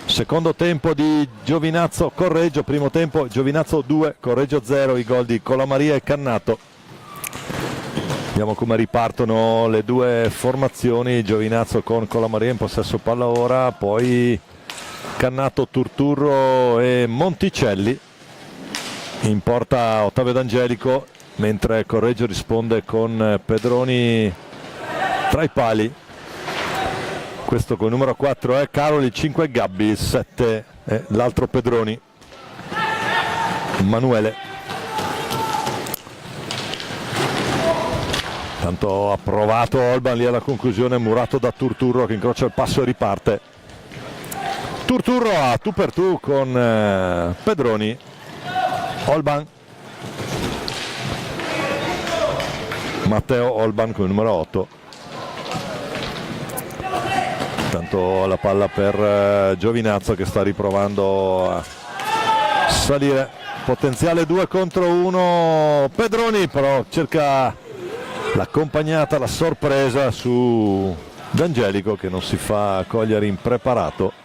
Secondo tempo di Giovinazzo Correggio, primo tempo Giovinazzo 2, Correggio 0, i gol di Colamaria e Cannato. Vediamo come ripartono le due formazioni, Giovinazzo con Colamaria in possesso palla ora, poi Cannato, Turturro e Monticelli. In porta Ottavio D'Angelico, mentre Correggio risponde con Pedroni tra i pali. Questo con il numero 4 è Caroli, il 5 è Gabbi, il 7 è l'altro Pedroni, Manuele. Tanto ha provato Olban lì alla conclusione, murato da Turturro che incrocia il passo e riparte. Turturro a tu per tu con Pedroni. Olban, Matteo Olban con il numero 8. Tanto la palla per Giovinazzo che sta riprovando a salire, potenziale 2 contro 1. Pedroni però cerca l'accompagnata, la sorpresa su D'Angelico che non si fa cogliere impreparato.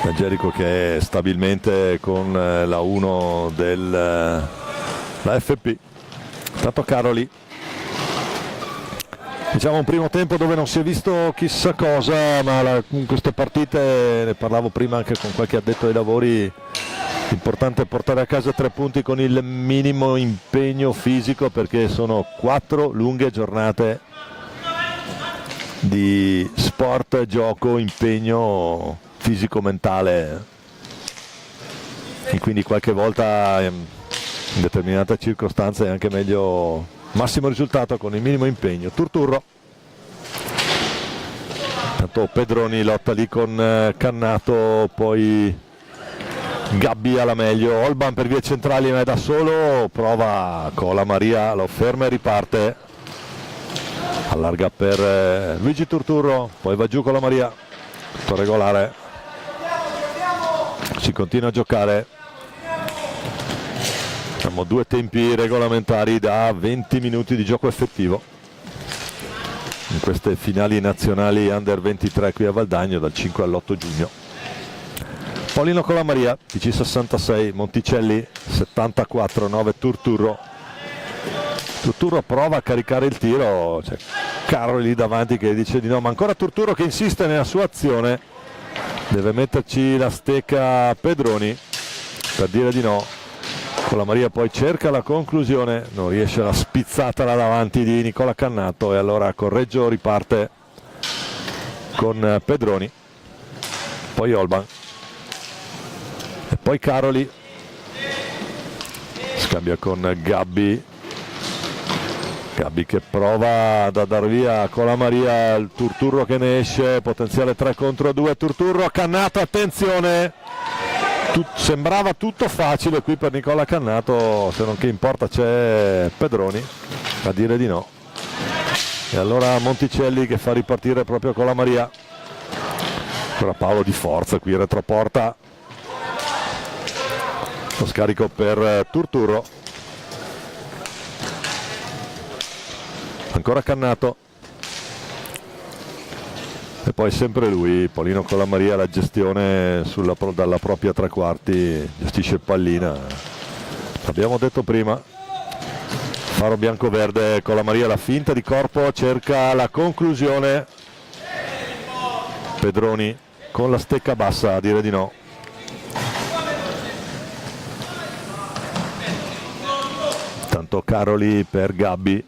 D'Angelico che è stabilmente con la 1 la FP. Tanto Caroli, diciamo un primo tempo dove non si è visto chissà cosa, ma in queste partite, ne parlavo prima anche con qualche addetto ai lavori, l'importante è portare a casa 3 punti con il minimo impegno fisico, perché sono 4 lunghe giornate di sport, gioco, impegno fisico-mentale, e quindi qualche volta in determinate circostanze è anche meglio massimo risultato con il minimo impegno. Turturro, tanto Pedroni lotta lì con Cannato, poi Gabbi alla meglio, Olban per vie centrali ma è da solo, prova Colamaria, lo ferma e riparte, allarga per Luigi Turturro, poi va giù Colamaria, tutto regolare. Si continua a giocare, abbiamo 2 tempi regolamentari da 20 minuti di gioco effettivo in queste finali nazionali Under 23 qui a Valdagno dal 5 all'8 giugno. Paolino Colamaria, PC 66, Monticelli 74, 9 Turturro. Turturro prova a caricare il tiro, c'è Caroli lì davanti che dice di no, ma ancora Turturro che insiste nella sua azione. Deve metterci la stecca Pedroni per dire di no. Colamaria poi cerca la conclusione, non riesce alla spizzata là davanti di Nicola Cannato, e allora Correggio riparte con Pedroni, poi Olban e poi Caroli, scambia con Gabbi che prova ad dar via Colamaria, il Turturro che ne esce, potenziale 3 contro 2, Turturro, Cannato, attenzione, sembrava tutto facile qui per Nicola Cannato, se non che in porta c'è Pedroni a dire di no, e allora Monticelli che fa ripartire proprio Colamaria, ancora Paolo di forza qui retroporta, lo scarico per Turturro, ancora Cannato e poi sempre lui, Paolino Colamaria, la gestione dalla propria tre quarti, gestisce pallina, l'abbiamo detto prima, faro bianco-verde, Colamaria la finta di corpo, cerca la conclusione, Pedroni con la stecca bassa a dire di no. Tanto Caroli per Gabbi,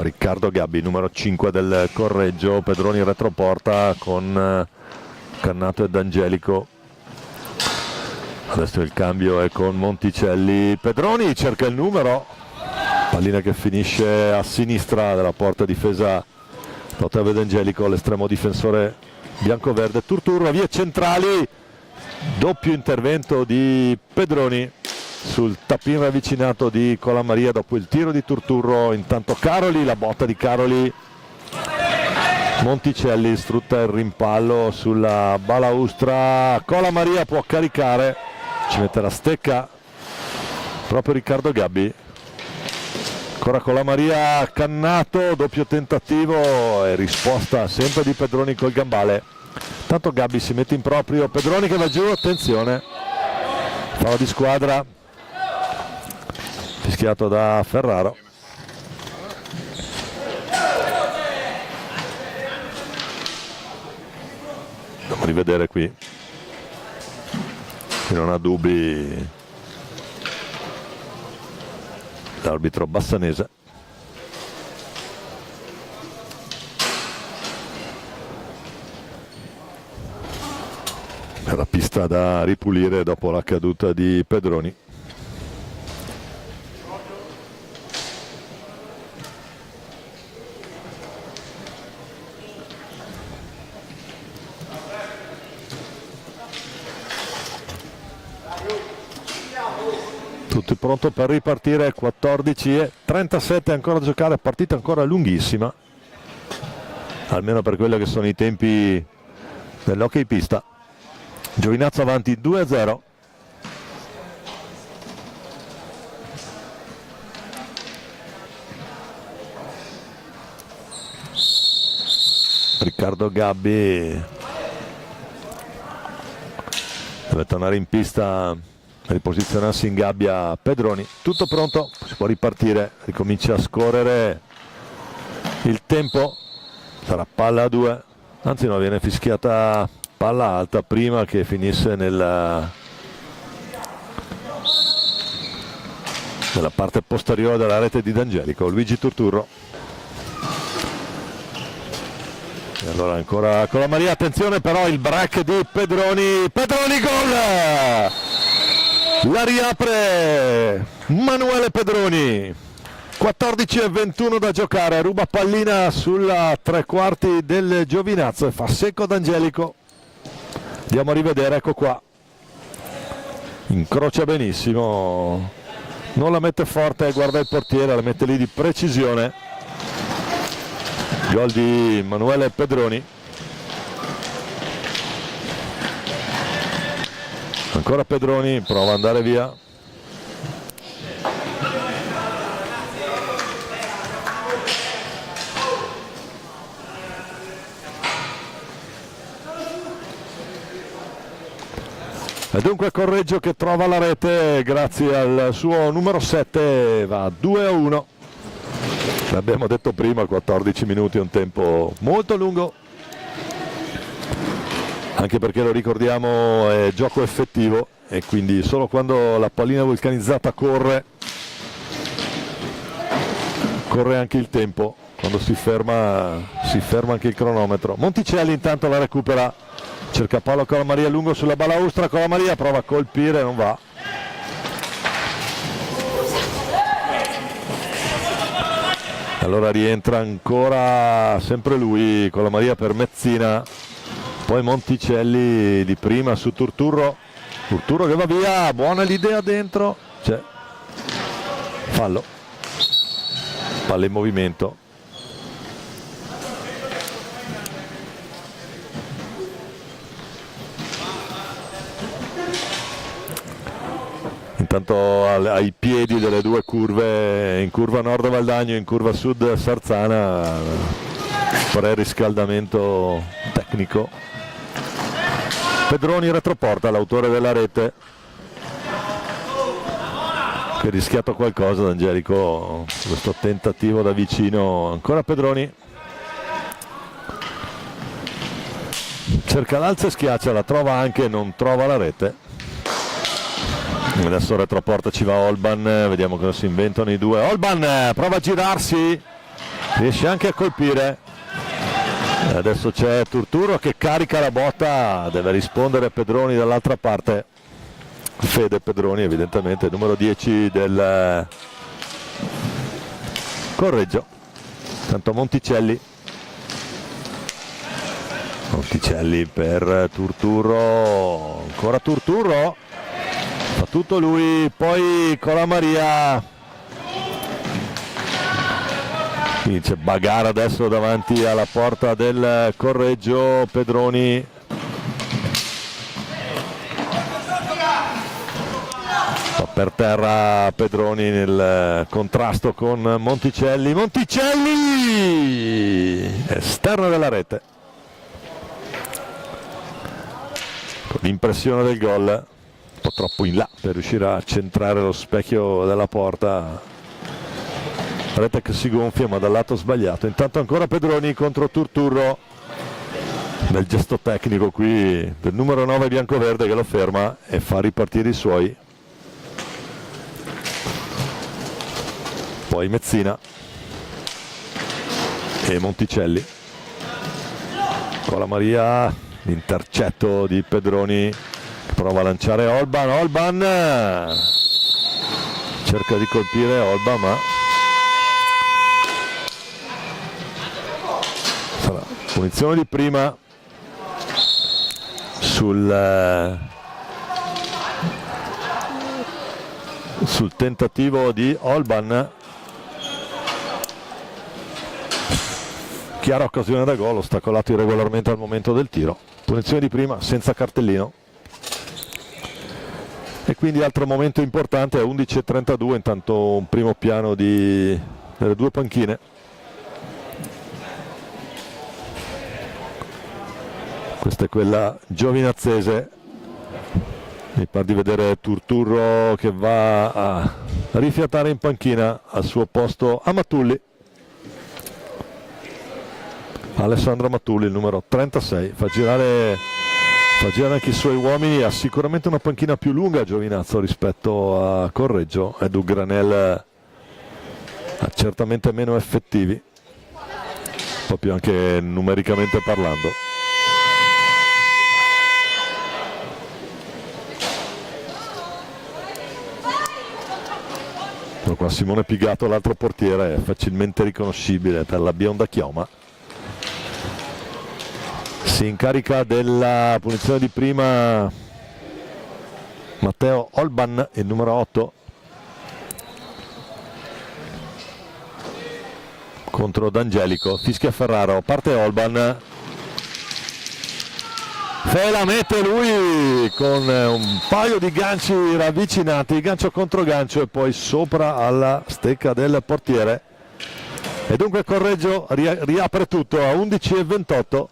Riccardo Gabbi, numero 5 del Correggio, Pedroni retroporta con Cannato e D'Angelico, adesso il cambio è con Monticelli, Pedroni cerca il numero, pallina che finisce a sinistra della porta difesa da Ottavio D'Angelico, l'estremo difensore bianco-verde. Turturro, vie centrali, doppio intervento di Pedroni sul tappin ravvicinato di Colamaria dopo il tiro di Turturro. Intanto Caroli, la botta di Caroli Monticelli sfrutta il rimpallo sulla balaustra, Cola Maria può caricare, ci mette la stecca proprio Riccardo Gabbi. Ancora Cola Maria cannato, doppio tentativo e risposta sempre di Pedroni col gambale. Tanto Gabbi si mette in proprio, Pedroni che va giù, attenzione, fallo di squadra fischiato da Ferraro. Andiamo a rivedere qui non ha dubbi l'arbitro bassanese. È la pista da ripulire dopo la caduta di Pedroni. Tutto pronto per ripartire, 14:37 ancora a giocare, partita ancora lunghissima, almeno per quelli che sono i tempi dell'hockey pista. Giovinazzo avanti 2-0. Riccardo Gabbi deve tornare in pista, riposizionarsi in gabbia Pedroni. Tutto pronto, si può ripartire, ricomincia a scorrere il tempo, sarà palla a 2, anzi no, viene fischiata palla alta prima che finisse nella parte posteriore della rete di D'Angelico. Luigi Turturro. E allora ancora con la Maria, attenzione però il break di Pedroni, gol! La riapre Manuele Pedroni. 14:21 da giocare, ruba pallina sulla tre quarti del Giovinazzo e fa secco D'Angelico. Andiamo a rivedere, ecco qua, incrocia benissimo, non la mette forte, guarda il portiere, la mette lì di precisione. Gol di Manuele Pedroni. Ancora Pedroni, prova ad andare via. E dunque Correggio che trova la rete grazie al suo numero 7, va 2-1. L'abbiamo detto prima, 14 minuti è un tempo molto lungo, anche perché lo ricordiamo è gioco effettivo e quindi solo quando la pallina vulcanizzata corre anche il tempo, quando si ferma anche il cronometro. Monticelli intanto la recupera, cerca Paolo Cola Maria lungo sulla balaustra, Cola Maria prova a colpire, non va. Allora rientra ancora sempre lui, Cola Maria per Mezzina, poi Monticelli di prima su Turturro che va via, buona l'idea dentro, c'è fallo, palla in movimento. Intanto ai piedi delle due curve, in curva nord Valdagno e in curva sud Sarzana, pre-riscaldamento tecnico. Pedroni retroporta, l'autore della rete, che ha rischiato qualcosa D'Angelico, questo tentativo da vicino. Ancora Pedroni, cerca l'alza e schiaccia, la trova anche, non trova la rete. Adesso retroporta, ci va Olban, vediamo cosa si inventano i due. Olban prova a girarsi, riesce anche a colpire. E adesso c'è Turturro che carica la botta, deve rispondere Pedroni dall'altra parte. Fede Pedroni evidentemente, numero 10 del Correggio. Tanto Monticelli per Turturro, ancora Turturro, fa tutto lui, poi Cola Maria Quindi c'è bagarre adesso davanti alla porta del Correggio. Pedroni va per terra, Pedroni nel contrasto con Monticelli. Monticelli esterno della rete, con l'impressione del gol un po' troppo in là per riuscire a centrare lo specchio della porta. Rete che si gonfia ma dal lato sbagliato. Intanto ancora Pedroni contro Turturro, nel gesto tecnico qui del numero 9 biancoverde che lo ferma e fa ripartire i suoi. Poi Mezzina e Monticelli. Con la Maria, l'intercetto di Pedroni che prova a lanciare Olban. Olban cerca di colpire Olban, ma sarà punizione di prima sul tentativo di Olban. Chiara occasione da gol, ostacolato irregolarmente al momento del tiro. Punizione di prima senza cartellino. E quindi altro momento importante a 11:32, intanto un primo piano delle due panchine. Questa è quella giovinazzese. Mi pare di vedere Turturro che va a rifiatare in panchina al suo posto Amatulli. Alessandro Matulli, il numero 36, fa girare anche i suoi uomini. Ha sicuramente una panchina più lunga Giovinazzo rispetto a Correggio, Edu Granel ha certamente meno effettivi, proprio anche numericamente parlando. Qua Simone Pigato, l'altro portiere, è facilmente riconoscibile per la bionda chioma. Si incarica della punizione di prima Matteo Olban, il numero 8, contro D'Angelico. Fischia Ferraro, parte Olban, se la mette lui con un paio di ganci ravvicinati, gancio contro gancio e poi sopra alla stecca del portiere. E dunque Correggio riapre tutto a 11:28.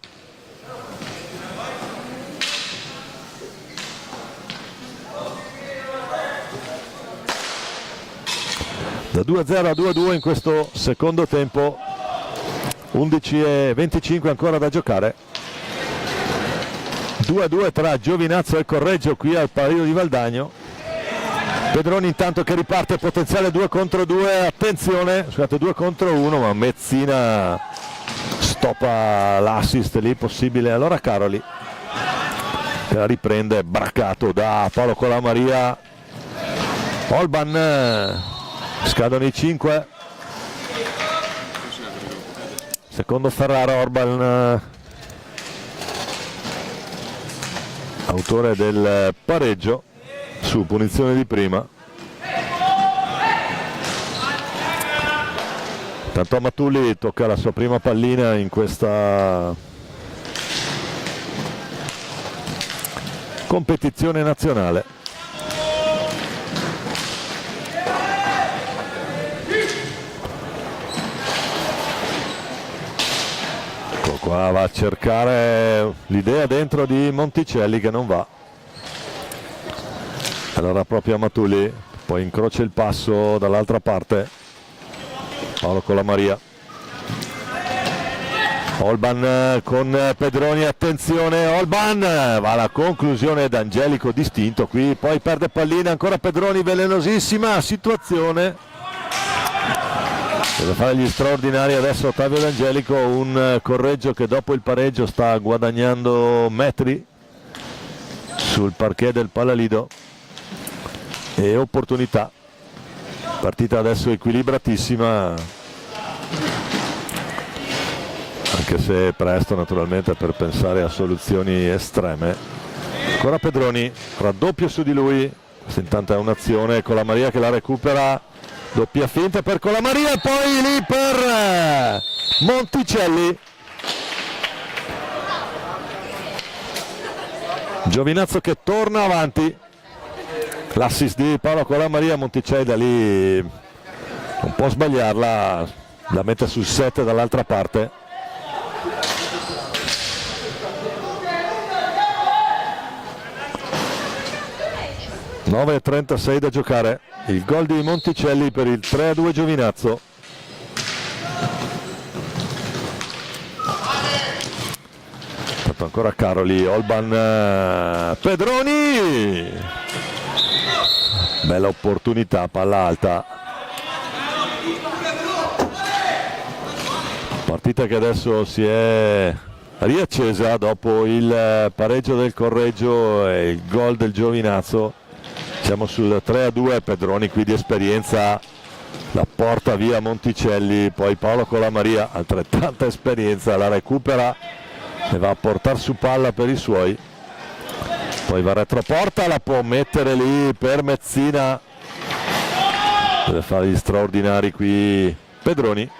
Da 2-0 a 2-2 in questo secondo tempo, 11:25 ancora da giocare. 2-2 tra Giovinazzo e Correggio qui al Paladio di Valdagno. Pedroni intanto che riparte, potenziale 2 contro 2, attenzione, scusate, 2 contro 1, ma Mezzina stoppa l'assist lì possibile. Allora Caroli che la riprende, braccato da Paolo Colamaria. Olban, scadono i 5, secondo Ferraro. Olban, autore del pareggio su punizione di prima. Tanto a Matulli tocca la sua prima pallina in questa competizione nazionale. Qua va a cercare l'idea dentro di Monticelli che non va. Allora proprio Matulli, poi incrocia il passo dall'altra parte. Paolo Colamaria. Olban con Pedroni, attenzione, Olban va alla conclusione, D'Angelico distinto qui, poi perde pallina, ancora Pedroni, velenosissima situazione. Deve fare gli straordinari adesso Ottavio D'Angelico, un Correggio che dopo il pareggio sta guadagnando metri sul parquet del Palalido e opportunità. Partita adesso equilibratissima, anche se è presto naturalmente per pensare a soluzioni estreme. Ancora Pedroni, raddoppio su di lui, questa intanto è un'azione con la Maria che la recupera doppia finta per Colamaria e poi lì per Monticelli. Giovinazzo che torna avanti, l'assist di Paolo Colamaria. Monticelli da lì non può sbagliarla, la mette sul set dall'altra parte. (9:36 da giocare), il gol di Monticelli per il 3-2 Giovinazzo. Tanto ancora Caroli, Olban, Pedroni, bella opportunità, palla alta. Partita che adesso si è riaccesa dopo il pareggio del Correggio e il gol del Giovinazzo. Siamo sul 3-2, Pedroni qui di esperienza la porta via Monticelli, poi Paolo Colamaria, altrettanta esperienza, la recupera e va a portare su palla per i suoi. Poi va retroporta, la può mettere lì per Mezzina, deve fare gli straordinari qui Pedroni.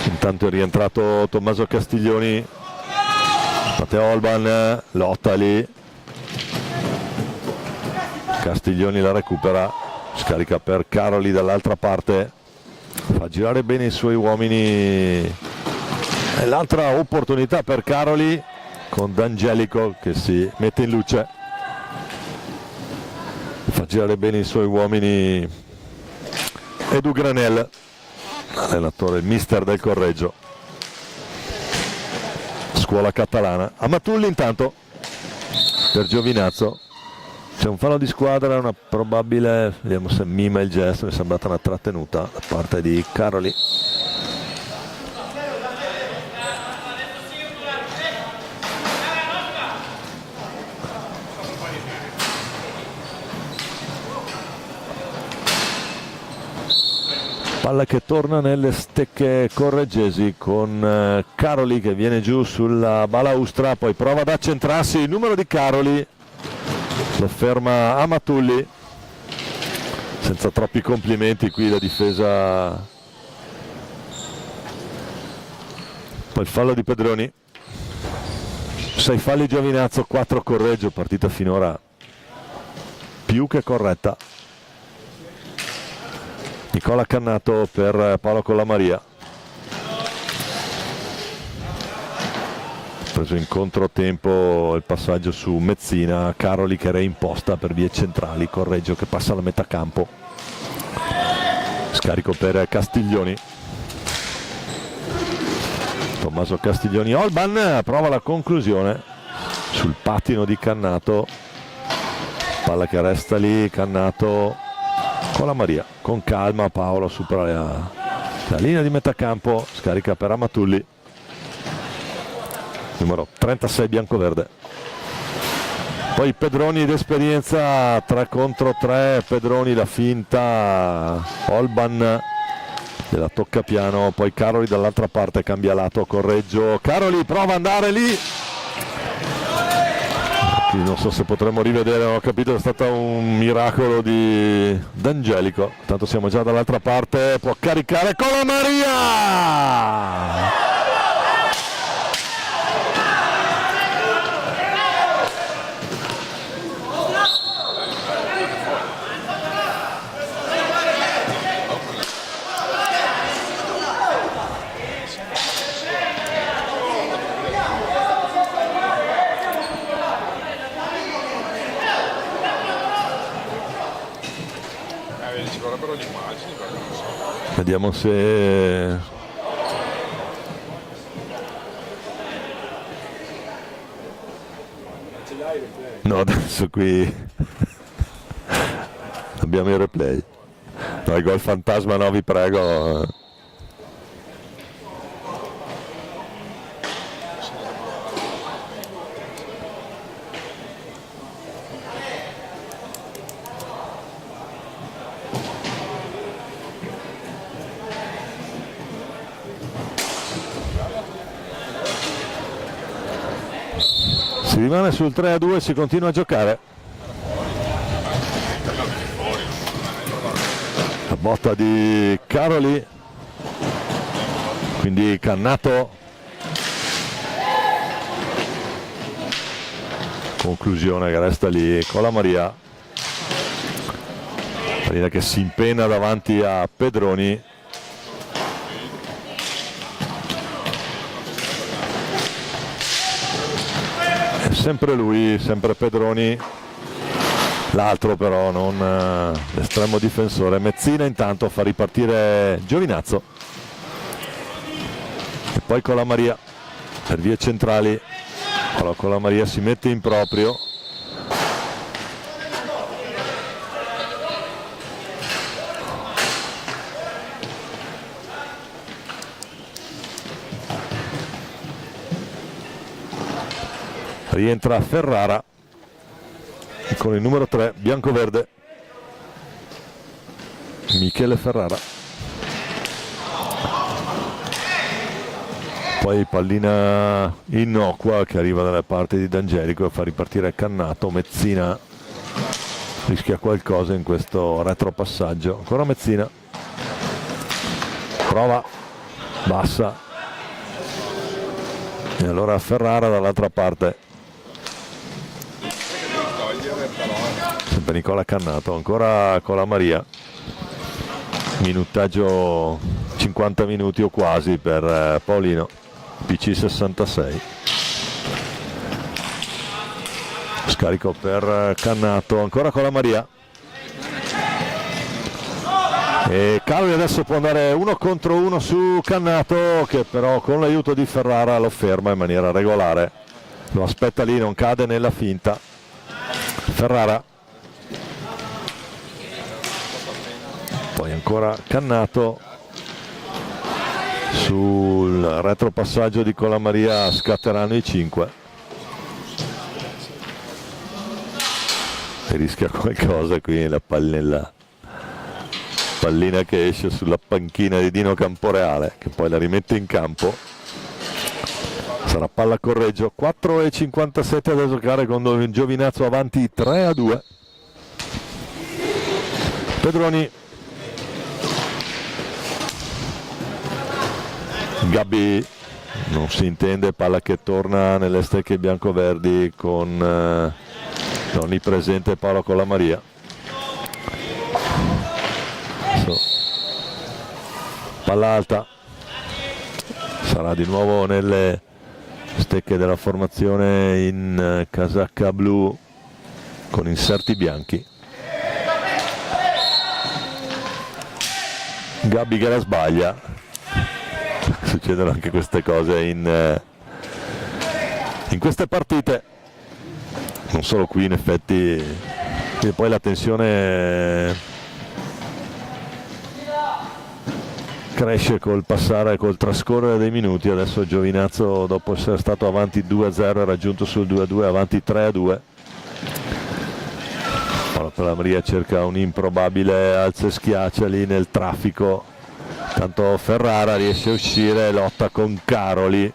Intanto è rientrato Tommaso Castiglioni, Matteo Olban lotta lì, Castiglioni la recupera, scarica per Caroli dall'altra parte, fa girare bene i suoi uomini e l'altra opportunità per Caroli con D'Angelico che si mette in luce, fa girare bene i suoi uomini Edu Granel, allenatore, il mister del Correggio, scuola catalana. Amatulli intanto per Giovinazzo, c'è un fallo di squadra, una probabile, vediamo se mima il gesto, mi è sembrata una trattenuta da parte di Caroli. Palla che torna nelle stecche correggesi con Caroli che viene giù sulla balaustra, poi prova ad accentrarsi, il numero di Caroli lo ferma Amatulli, senza troppi complimenti qui la difesa. Poi il fallo di Pedroni, 6 falli Giovinazzo, 4 Correggio, partita finora più che corretta. Nicola Cannato per Paolo Colamaria, preso in controtempo il passaggio su Mezzina, Caroli che reimposta per vie centrali, Correggio che passa alla metà campo, scarico per Castiglioni, Tommaso Castiglioni, Olban prova la conclusione sul pattino di Cannato, palla che resta lì, Cannato, Colamaria con calma, Paolo supera la linea di metà campo, scarica per Amatulli, numero 36 biancoverde. Poi Pedroni d'esperienza, 3 contro 3, Pedroni la finta, Olban della tocca piano, poi Caroli dall'altra parte cambia lato, Correggio, Caroli prova ad andare lì, non so se potremmo rivedere, non ho capito, è stato un miracolo di D'Angelico. Tanto siamo già dall'altra parte, può caricare Colamaria! Vediamo se no, adesso qui abbiamo il replay. No, il gol fantasma, no, vi prego. Si rimane sul 3-2, si continua a giocare. botta di Caroli, quindi Cannato, conclusione che resta lì con la Maria che si impenna davanti a Pedroni. È sempre lui, sempre Pedroni, l'altro però non l'estremo difensore. Mezzina intanto fa ripartire Giovinazzo e poi con la Maria per vie centrali. Allora, con la Maria si mette in proprio, rientra Ferrara con il numero 3 biancoverde Michele Ferrara. Poi pallina innocua che arriva dalle parti di D'Angelico e fa ripartire Cannato. Mezzina rischia qualcosa in questo retropassaggio. Ancora Mezzina, prova bassa e allora Ferrara dall'altra parte, sempre Nicola Cannato, ancora con la Maria. Minutaggio 50 minuti o quasi per Paolino, PC 66. Scarico per Cannato, ancora con la Maria. E Caroli adesso può andare 1 contro 1 su Cannato, che però con l'aiuto di Ferrara lo ferma in maniera regolare. Lo aspetta lì, non cade nella finta. Ferrara. Poi ancora Cannato. Sul retropassaggio di Colamaria scatteranno i 5 e rischia qualcosa qui nella pallina che esce sulla panchina di Dino Camporeale, che poi la rimette in campo. Sarà palla a Correggio. 4,57 da giocare con Giovinazzo avanti 3-2. Pedroni. Gabbi non si intende, palla che torna nelle stecche biancoverdi con onnipresente Paolo Colamaria. Palla alta, sarà di nuovo nelle stecche della formazione in casacca blu con inserti bianchi. Gabbi che la sbaglia. Succedono anche queste cose in queste partite, non solo qui in effetti, e poi la tensione cresce col passare, col trascorrere dei minuti. Adesso Giovinazzo, dopo essere stato avanti 2-0, è raggiunto sul 2-2, avanti 3-2. La Maria cerca un improbabile alza e schiaccia lì nel traffico. Tanto Ferrara riesce a uscire, lotta con Caroli.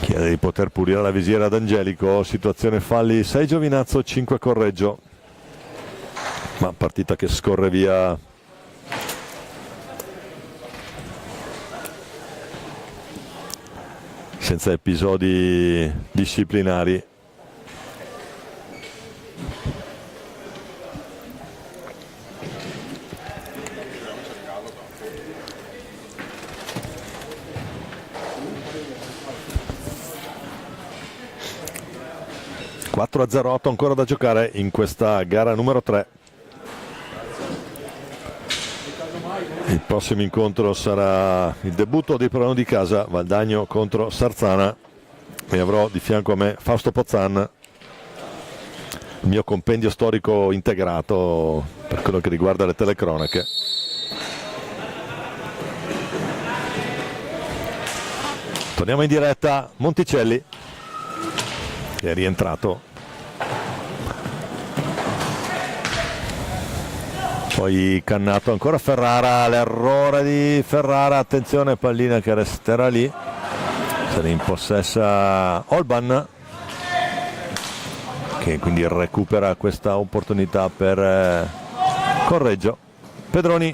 Chiede di poter pulire la visiera ad Angelico. Situazione falli, 6 Giovinazzo, 5 Correggio. Ma partita che scorre via senza episodi disciplinari. A 0,8 ancora da giocare in questa gara numero 3. Il prossimo incontro sarà il debutto dei padroni di casa, Valdagno contro Sarzana, e avrò di fianco a me Fausto Pozzan, il mio compendio storico integrato per quello che riguarda le telecronache. Torniamo in diretta. Monticelli che è rientrato. Poi Cannato, ancora Ferrara, l'errore di Ferrara, attenzione, pallina che resterà lì, se ne impossessa Olban. che quindi recupera questa opportunità per Correggio. Pedroni,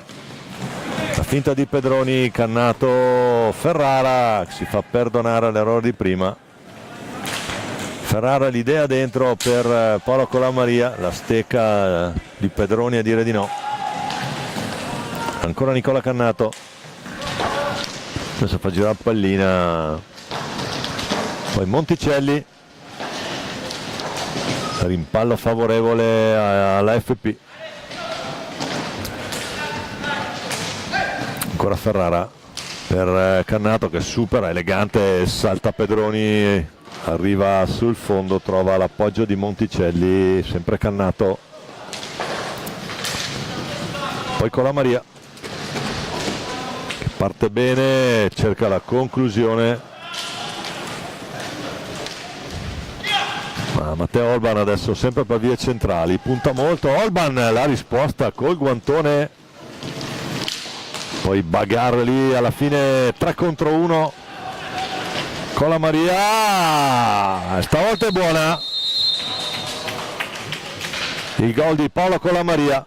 la finta di Pedroni, cannato Ferrara, si fa perdonare l'errore di prima. Ferrara l'idea dentro per Paolo Colamaria, la stecca di Pedroni a dire di no. Ancora Nicola Cannato, adesso fa girare la pallina, poi Monticelli, rimpallo favorevole alla FP. Ancora Ferrara per Cannato che supera, elegante, salta Pedroni, arriva sul fondo, trova l'appoggio di Monticelli, sempre Cannato, poi Colamaria che parte bene, cerca la conclusione, ma Matteo Olban adesso sempre per vie centrali, punta molto Olban, la risposta col guantone, poi bagarre lì alla fine 3 contro 1. Colamaria, stavolta è buona, il gol di Paolo Colamaria,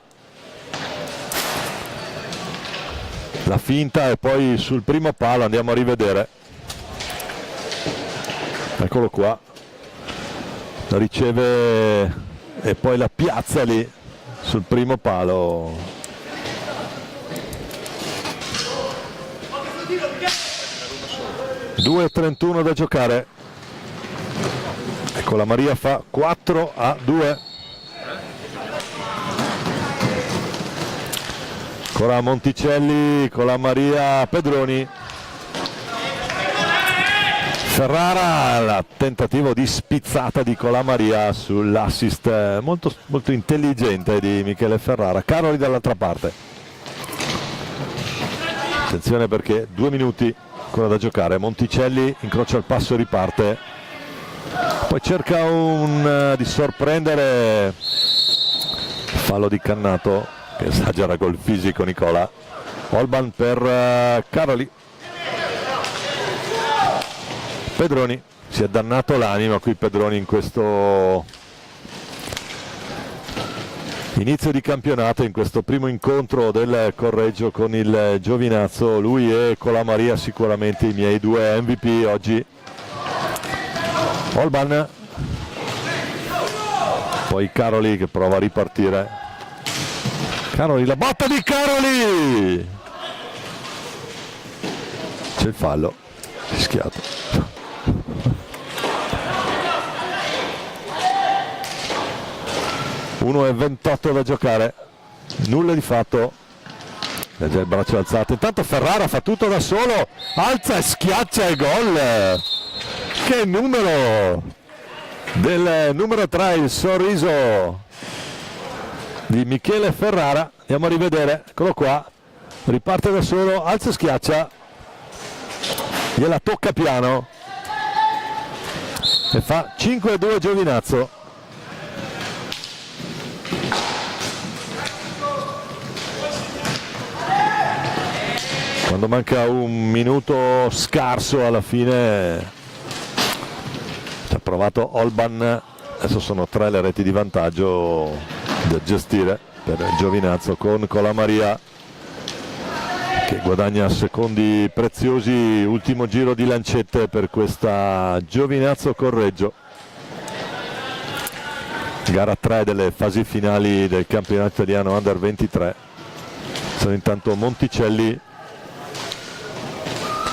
la finta e poi sul primo palo, andiamo a rivedere, eccolo qua, la riceve e poi la piazza lì sul primo palo. 2:31 da giocare, ecco la Maria fa 4-2. Ancora Monticelli con la Maria, Pedroni, Ferrara, il tentativo di spizzata di Colamaria sull'assist molto, molto intelligente di Michele Ferrara. Caroli dall'altra parte, attenzione perché 2 minuti ancora da giocare. Monticelli incrocia il passo e riparte, poi cerca di sorprendere, fallo di Cannato che esagera col fisico Nicola. Olban per Caroli, Pedroni, si è dannato l'anima qui Pedroni in questo inizio di campionato, in questo primo incontro del Correggio con il Giovinazzo. Lui e Colamaria sicuramente i miei 2 MVP oggi. Olban, poi Caroli che prova a ripartire, Caroli, la botta di Caroli, c'è il fallo, fischiato. 1:28 da giocare, nulla di fatto, è già il braccio alzato. Intanto Ferrara fa tutto da solo, alza e schiaccia e gol. Che numero del numero 3, il sorriso di Michele Ferrara. Andiamo a rivedere, eccolo qua, riparte da solo, alza e schiaccia, gliela tocca piano e fa 5-2 Giovinazzo. Quando manca un minuto scarso alla fine ci ha provato Olban, adesso sono 3 le reti di vantaggio da gestire per il Giovinazzo, con Colamaria che guadagna secondi preziosi. Ultimo giro di lancette per questa Giovinazzo Correggio, gara 3 delle fasi finali del campionato italiano Under 23. Sono intanto Monticelli,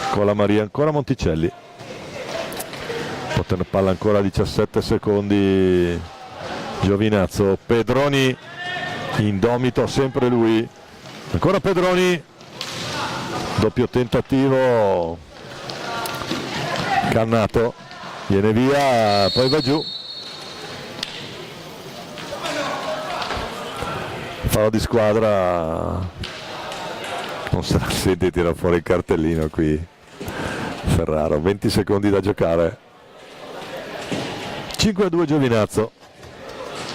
Colamaria, ancora Monticelli, poterne palla ancora 17 secondi Giovinazzo. Pedroni indomito, sempre lui, ancora Pedroni, doppio tentativo, Cannato viene via, poi va giù, fallo di squadra, non se la sente, tira fuori il cartellino qui Ferrara. 20 secondi da giocare, 5-2 Giovinazzo.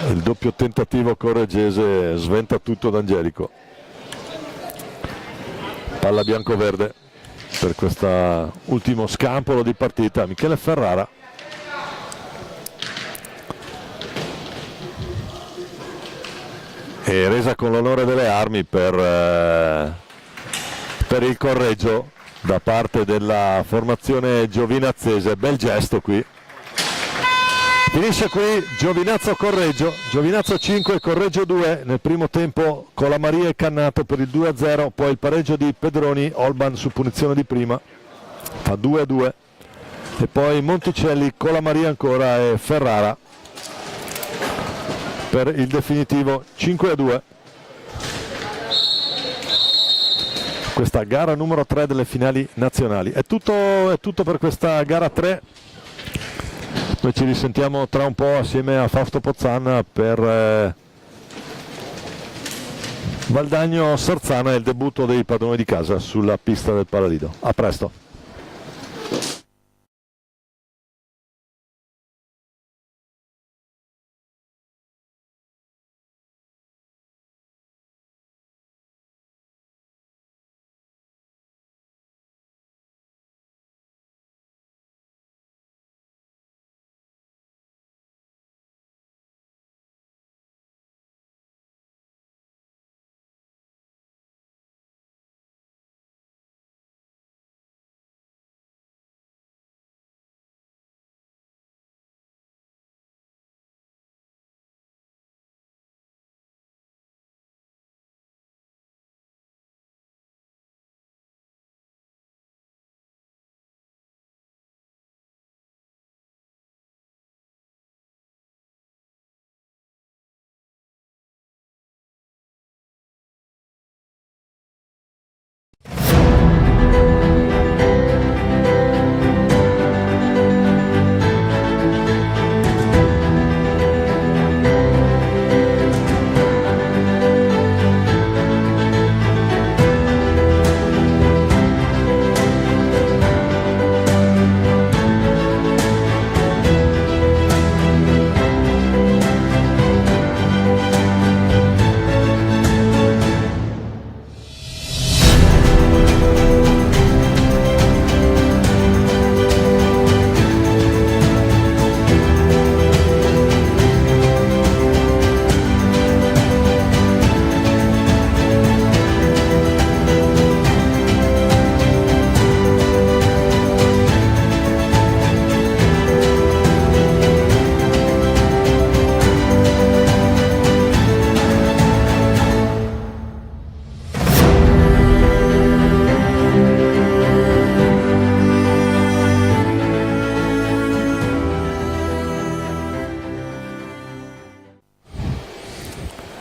Il doppio tentativo correggese sventa tutto d'Angelico. Palla bianco-verde per questo ultimo scampolo di partita. Michele Ferrara, e resa con l'onore delle armi per il Correggio da parte della formazione giovinazzese. Bel gesto qui. Finisce qui Giovinazzo Correggio, Giovinazzo 5, Correggio 2 nel primo tempo, Colamaria e Cannato per il 2-0, poi il pareggio di Pedroni, Olban su punizione di prima, fa 2-2, e poi Monticelli, Colamaria ancora e Ferrara per il definitivo 5-2. Questa gara numero 3 delle finali nazionali. È tutto per questa gara 3. Noi ci risentiamo tra un po' assieme a Fausto Pozzan per Valdagno Sarzana e il debutto dei padroni di casa sulla pista del Palalido. A presto.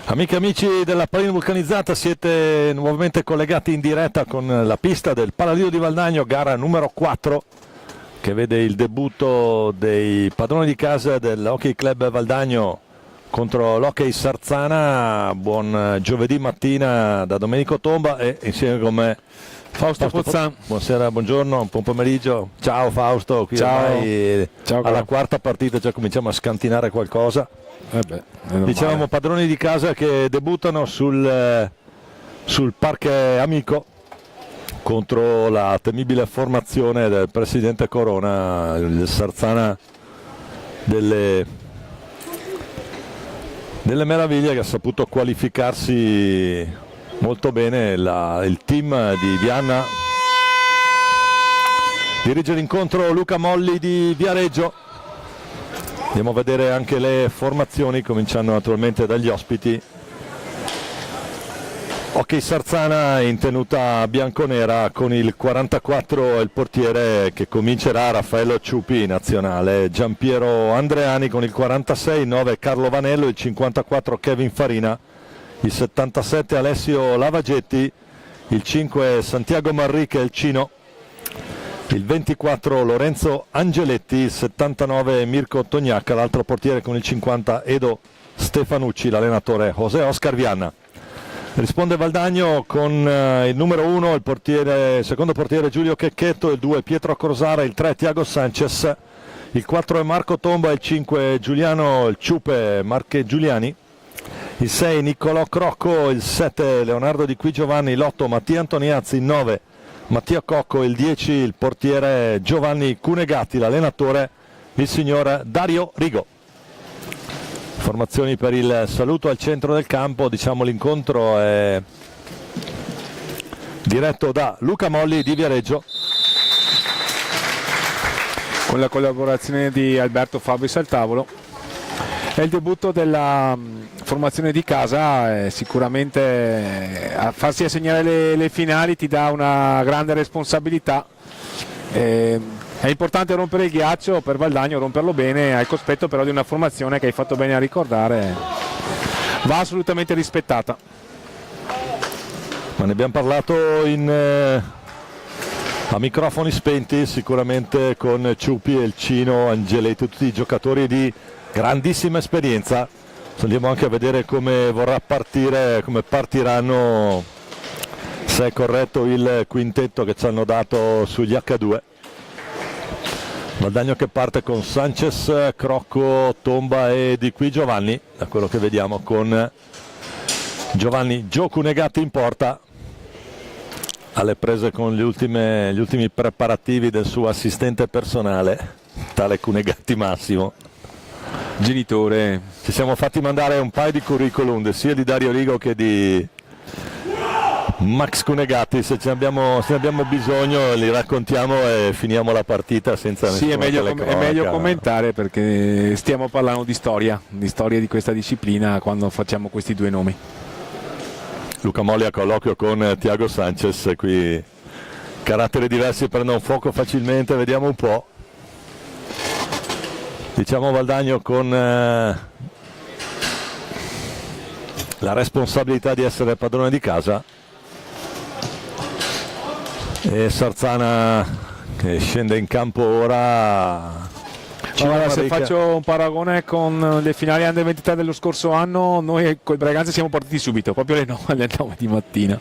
Amiche e amici della Pallina Vulcanizzata, siete nuovamente collegati in diretta con la pista del Palalido di Valdagno, gara numero 4, che vede il debutto dei padroni di casa dell'Hockey Club Valdagno contro l'Hockey Sarzana. Buon giovedì mattina da Domenico Tomba e insieme con me Fausto Pozzan. Buonasera, buongiorno, buon pomeriggio. Ciao Fausto, qui Ciao. ormai Ciao, alla quarta partita già cominciamo a scantinare qualcosa. Dicevamo padroni di casa che debuttano sul Parque Amico contro la temibile formazione del presidente Corona, il Sarzana delle meraviglie, che ha saputo qualificarsi molto bene. Il team di Vianna dirige l'incontro Luca Molli di Viareggio. Andiamo a vedere anche le formazioni, cominciando naturalmente dagli ospiti. Hockey Sarzana in tenuta bianconera con il 44 il portiere che comincerà, Raffaello Ciupi, nazionale, Giampiero Andreani con il 46, 9 Carlo Vanello, il 54 Kevin Farina, il 77 Alessio Lavagetti, il 5 Santiago Marriche il Cino, il 24 Lorenzo Angeletti, il 79 Mirko Tognacca, l'altro portiere con il 50 Edo Stefanucci, l'allenatore José Oscar Vianna. Risponde Valdagno con il numero 1, il secondo portiere Giulio Checchetto, il 2 Pietro Crosara, il 3 Tiago Sanchez, il 4 è Marco Tomba, il 5 Giuliano il Ciupe Marche Giuliani, il 6 Niccolò Crocco, il 7 Leonardo Di Qui Giovanni, l'8 Mattia Antoniazzi, il 9 Mattia Cocco, il 10 il portiere Giovanni Cunegatti, l'allenatore il signor Dario Rigo. Formazioni per il saluto al centro del campo. Diciamo l'incontro è diretto da Luca Molli di Viareggio, con la collaborazione di Alberto Fabris al tavolo. È il debutto della formazione di casa, sicuramente a farsi assegnare le finali ti dà una grande responsabilità. È importante rompere il ghiaccio per Valdagno, romperlo bene, al cospetto però di una formazione che hai fatto bene a ricordare, va assolutamente rispettata. Ma ne abbiamo parlato a microfoni spenti, sicuramente con Ciupi e il Cino Angeletti, tutti i giocatori di grandissima esperienza. Andiamo anche a vedere come vorrà partire, come partiranno, se è corretto il quintetto che ci hanno dato sugli H2. Valdagno che parte con Sanchez, Crocco, Tomba e Di Qui Giovanni, da quello che vediamo con Giovanni Gio Cunegatti in porta, alle prese con gli ultimi preparativi del suo assistente personale, tale Cunegatti Massimo. Genitore. Ci siamo fatti mandare un paio di curriculum sia di Dario Rigo che di Max Cunegatti, se ne abbiamo bisogno li raccontiamo e finiamo la partita senza Sì, è meglio telecronaca. commentare, perché stiamo parlando di storia di questa disciplina quando facciamo questi due nomi. Luca Molli a colloquio con Thiago Sanchez, qui caratteri diversi prendono fuoco facilmente, vediamo un po'. Diciamo Valdagno con la responsabilità di essere padrone di casa, e Sarzana che scende in campo ora. Allora, se faccio un paragone con le finali Under 23 dello scorso anno, noi col Braganza siamo partiti subito, proprio alle 9 di mattina,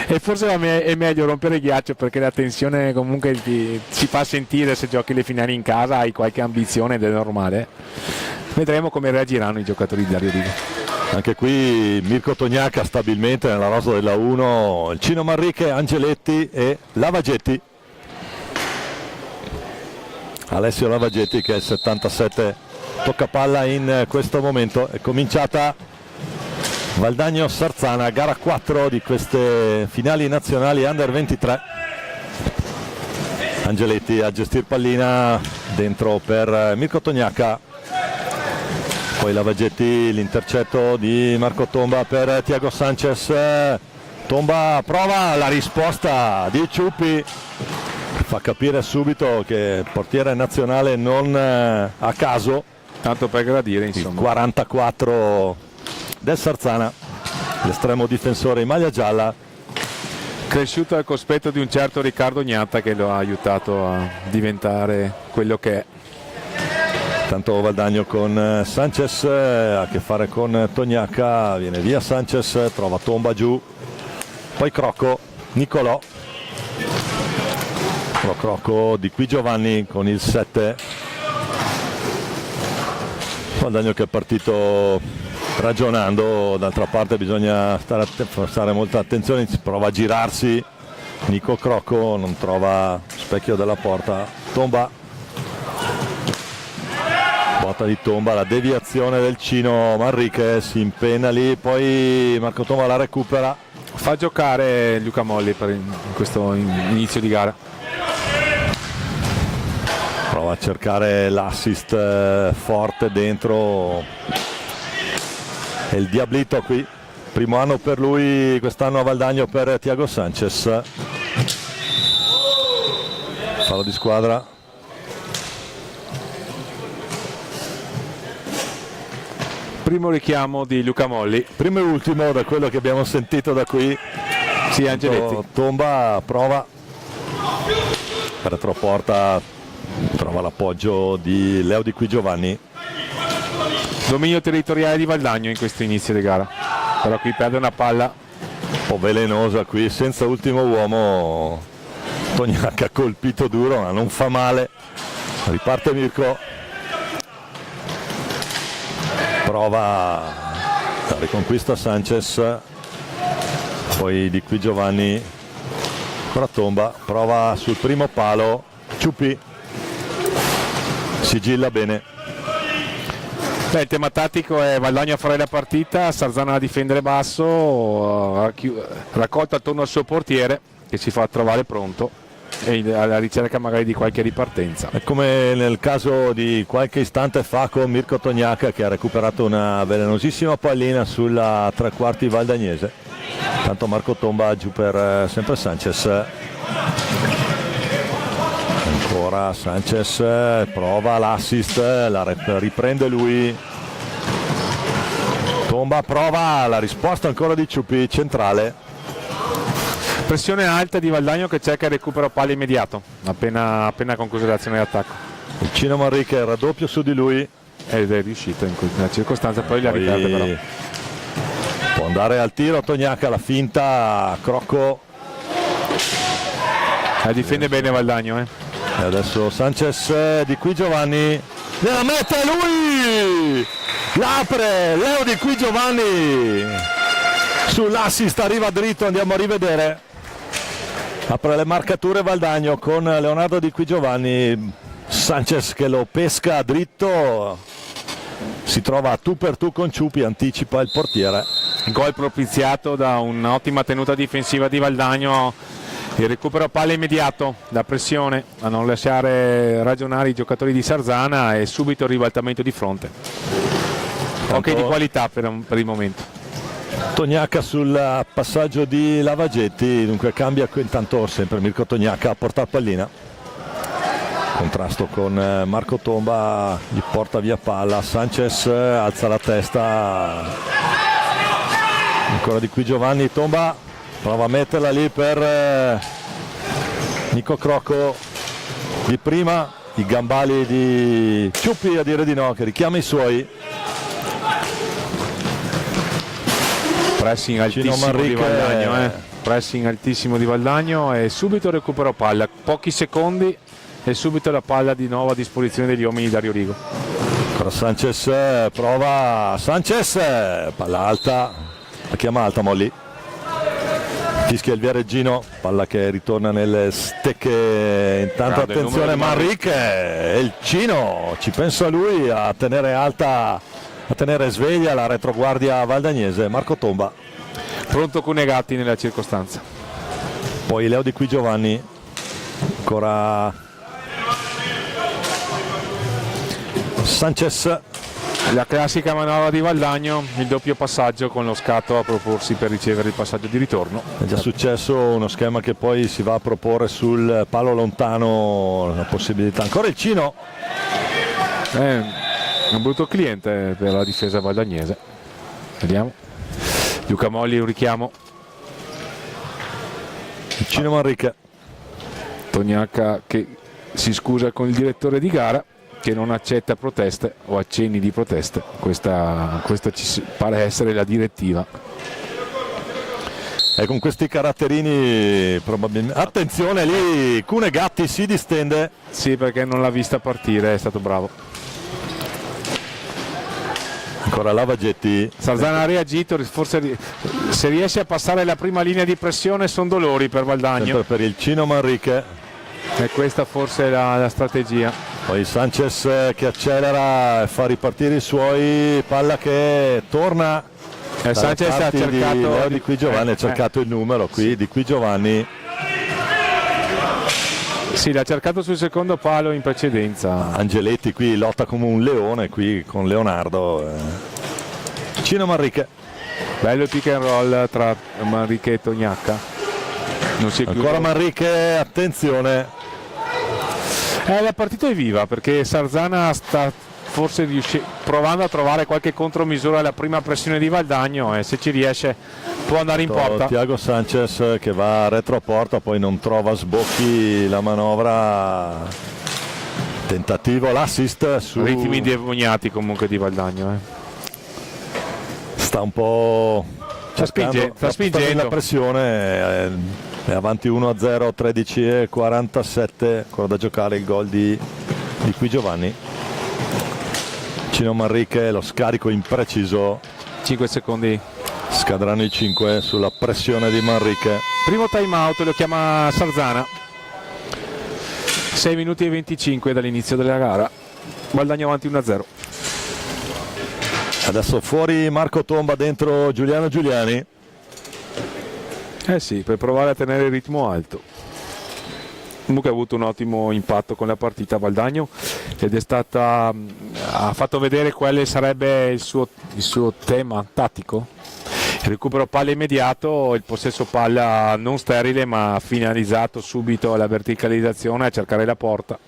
e forse è meglio rompere il ghiaccio, perché la tensione comunque si fa sentire se giochi le finali in casa, hai qualche ambizione ed è normale. Vedremo come reagiranno i giocatori di Dario Rigo. Anche qui Mirko Tognaca stabilmente nella rosa della 1, il Cino Manriche, Angeletti e Lavagetti. Alessio Lavagetti che è il 77 tocca palla in questo momento. È cominciata Valdagno Sarzana, gara 4 di queste finali nazionali Under 23. Angeletti a gestire pallina dentro per Mirko Tognaca, poi Lavagetti, l'intercetto di Marco Tomba per Thiago Sanchez. Tomba prova la risposta di Ciupi, fa capire subito che il portiere nazionale non a caso, tanto per gradire, insomma. Il 44 del Sarzana, l'estremo difensore in maglia gialla, cresciuto al cospetto di un certo Riccardo Gnatta, che lo ha aiutato a diventare quello che è. Tanto Valdagno con Sanchez, ha a che fare con Tognaca, viene via Sanchez, trova Tomba giù, poi Crocco, Nicolò, Crocco Di Qui Giovanni con il 7. Valdagno che è partito ragionando, d'altra parte bisogna stare molta attenzione, si prova a girarsi, Nico Crocco non trova specchio della porta, Tomba, botta di Tomba, la deviazione del Cino Manrique, si impenna lì, poi Marco Tomba la recupera. Fa giocare Luca Molli in questo inizio di gara. Prova a cercare l'assist forte dentro, è il Diablito qui, primo anno per lui, quest'anno a Valdagno per Thiago Sanchez. Fallo di squadra. Primo richiamo di Luca Molli. Primo e ultimo da quello che abbiamo sentito da qui. Sì, Angeletti. Tomba prova per retroporta, trova l'appoggio di Leo Di Qui Giovanni. Dominio territoriale di Valdagno in questo inizio di gara, però qui perde una palla Un po' velenosa qui, senza ultimo uomo. Tognaca colpito duro ma non fa male. Riparte Mirko. Prova la riconquista Sanchez, poi Di Qui Giovanni, ancora Tomba, prova sul primo palo, Ciupi, sigilla bene, Beh, il tema tattico è Valdagno a fare la partita, Sarzana a difendere basso, raccolta attorno al suo portiere che si fa trovare pronto e alla ricerca magari di qualche ripartenza. È come nel caso di qualche istante fa con Mirko Tognaca, che ha recuperato una velenosissima pallina sulla tre quarti valdagnese. Tanto Marco Tomba giù per sempre Sanchez. Ancora Sanchez prova l'assist, la riprende lui. Tomba prova la risposta ancora di Ciupi, centrale. Pressione alta di Valdagno che cerca il recupero palla immediato appena conclusa l'azione di attacco. Il Cino Manrique raddoppio su di lui ed è riuscito nella circostanza, poi la riperde però. Può andare al tiro Tognaca, la finta, Crocco. La difende bene Valdagno. E adesso Sanchez, di qui Giovanni, nella mette lui! L'apre Leo Di Qui Giovanni! Sull'assist arriva dritto, andiamo a rivedere. Apre le marcature Valdagno con Leonardo Di Qui Giovanni. Sanchez che lo pesca dritto, si trova a tu per tu con Ciupi, anticipa il portiere. Gol propiziato da un'ottima tenuta difensiva di Valdagno, il recupero palla immediato, la pressione a non lasciare ragionare i giocatori di Sarzana e subito il ribaltamento di fronte. Ok, di qualità per il momento. Tognaca sul passaggio di Lavagetti, dunque cambia intanto sempre Mirko Tognaca a portare pallina. Contrasto con Marco Tomba, gli porta via palla, Sanchez alza la testa, ancora Di Qui Giovanni, Tomba prova a metterla lì per Nico Crocco, di prima i gambali di Ciupi a dire di no, che richiama i suoi. Pressing altissimo di Valdagno, pressing altissimo di Valdagno e subito recupero palla, pochi secondi e subito la palla di nuovo a disposizione degli uomini di Dario Rigo. Ancora Sanchez, prova Sanchez, palla alta, la chiama alta Molli, fischia il viareggino, palla che ritorna nelle stecche. Intanto grande attenzione Manrique, e il Cino ci pensa lui a tenere alta, a tenere sveglia la retroguardia valdagnese. Marco Tomba, Pronto Cunegatti nella circostanza. poi Leo Di Qui Giovanni, ancora Sanchez, La classica manovra di Valdagno, il doppio passaggio con lo scatto a proporsi per ricevere il passaggio di ritorno. è già successo uno schema che poi si va a proporre sul palo lontano, la possibilità. Ancora il Cino, Un brutto cliente per la difesa valdagnese. Vediamo. Luca Molli, un richiamo. il Cino Manrique. Tognaca che si scusa con il direttore di gara, che non accetta proteste o accenni di proteste. Questa pare essere la direttiva. E con questi caratterini probabilmente. Attenzione lì, Cunegatti si distende. Sì, perché non l'ha vista partire, è stato bravo. Ancora Lavagetti. Sarzana ha reagito, forse se riesce a passare la prima linea di pressione sono dolori per Valdagno. Sempre per il Cino Manrique. E questa forse è la strategia. Poi Sanchez che accelera e fa ripartire i suoi, palla che torna. Sanchez ha cercato Leo Di Qui Giovanni, ha cercato il numero qui, sì. Di Qui Giovanni. Sì, l'ha cercato sul secondo palo in precedenza. Angeletti qui lotta come un leone qui con Leonardo. Cino Manrique. Bello il pick and roll tra Manrique e Tognaca. Non si è ancora Manrique, attenzione. La partita è viva perché Sarzana sta forse provando a trovare qualche contromisura alla prima pressione di Valdagno e se ci riesce può andare in porta. Thiago Sanchez che va retro a porta, poi non trova sbocchi la manovra. Tentativo, l'assist su. Ritmi indemoniati comunque di Valdagno. Sta un po'. Sta spingendo. La pressione è avanti 1-0, 13:47, ancora da giocare il gol di Qui Giovanni. Cino Manrique, lo scarico impreciso. 5 secondi. Scadranno i 5 sulla pressione di Manrique. Primo time out, lo chiama Sarzana. 6 minuti e 25 dall'inizio della gara. Valdagno avanti 1-0. Adesso fuori Marco Tomba, dentro Giuliano Giuliani. Sì, per provare a tenere il ritmo alto. Comunque ha avuto un ottimo impatto con la partita Valdagno ed è stata, ha fatto vedere quale sarebbe il suo tema tattico. Il recupero palla immediato, il possesso palla non sterile ma finalizzato subito alla verticalizzazione, a cercare la porta.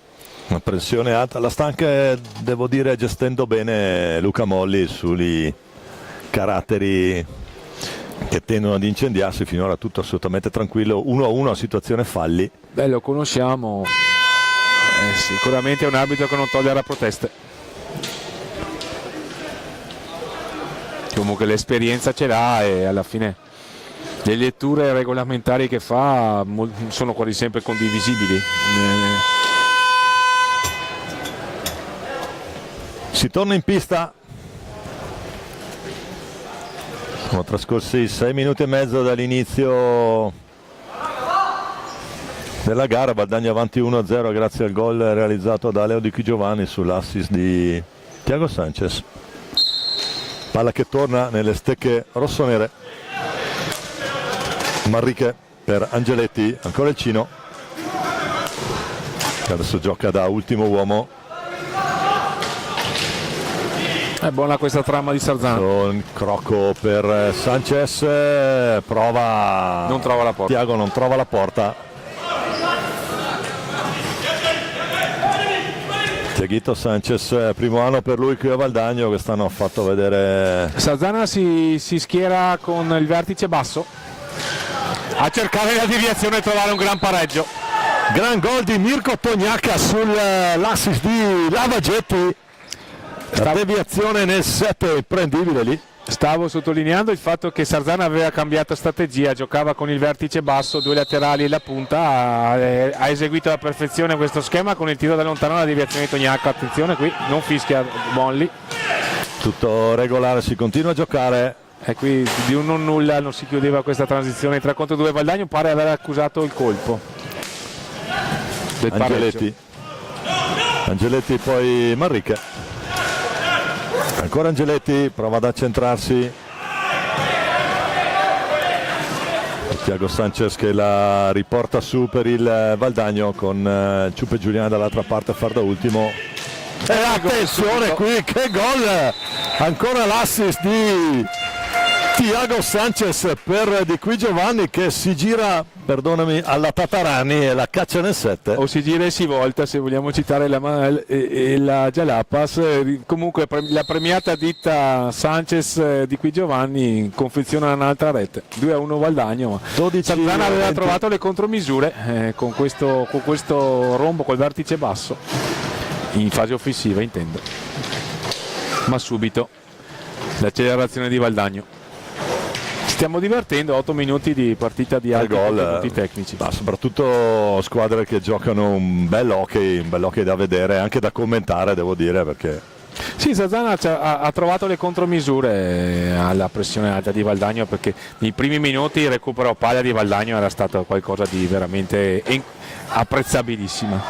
Una pressione alta, la sta anche, devo dire, gestendo bene Luca Molli sui caratteri che tendono ad incendiarsi. Finora tutto assolutamente tranquillo, 1-1 a situazione falli. Beh, lo conosciamo, sicuramente è un arbitro che non tollera proteste. Comunque l'esperienza ce l'ha e alla fine le letture regolamentari che fa sono quasi sempre condivisibili. Si torna in pista. Sono trascorsi 6 minuti e mezzo dall'inizio della gara. Valdagno avanti 1-0 grazie al gol realizzato da Leo Di Qui Giovanni sull'assist di Thiago Sanchez. Palla che torna nelle stecche rossonere. Manrique per Angeletti, ancora il Cino che adesso gioca da ultimo uomo. È buona questa trama di Sarzana. Un crocco per Sanchez, prova, Non trova la porta. Thiago non trova la porta. Thiaguito Sanchez, primo anno per lui qui a Valdagno, quest'anno ha fatto vedere. Sarzana si schiera con il vertice basso a cercare la deviazione e trovare un gran pareggio. Gran gol di Mirko Tognacca sull'assist di Lavagetti. La deviazione nel 7 imprendibile lì. Stavo sottolineando il fatto che Sarzana aveva cambiato strategia, giocava con il vertice basso, 2 laterali e la punta, ha eseguito alla perfezione questo schema con il tiro da lontano, la deviazione di Tognacca. Attenzione qui, non fischia Molli. Tutto regolare, si continua a giocare. E qui di un non nulla non si chiudeva questa transizione 3 contro 2. Valdagno pare aver accusato il colpo del Angeletti. Angeletti poi Manrique. Ancora Angeletti, prova ad accentrarsi. Thiago Sanchez che la riporta su per il Valdagno con Ciupe Giuliani dall'altra parte a far da ultimo. E attenzione qui, che gol! Ancora l'assist di Thiago Sanchez per Di Qui Giovanni che si gira, perdonami, alla Tatarani e la caccia nel 7. O si gira e si volta, se vogliamo citare la Jalapas. Comunque la premiata ditta Sanchez Di Qui Giovanni confeziona un'altra rete. 2-1 Valdagno. Sarzana aveva trovato le contromisure con questo rombo col vertice basso in fase offensiva, intendo, ma subito l'accelerazione di Valdagno. Stiamo divertendo, 8 minuti di partita di alti punti tecnici. Ma soprattutto squadre che giocano un bel hockey da vedere, anche da commentare, devo dire, perché sì, Sarzana ha trovato le contromisure alla pressione alta di Valdagno, perché nei primi minuti il recupero palla di Valdagno era stato qualcosa di veramente apprezzabilissimo.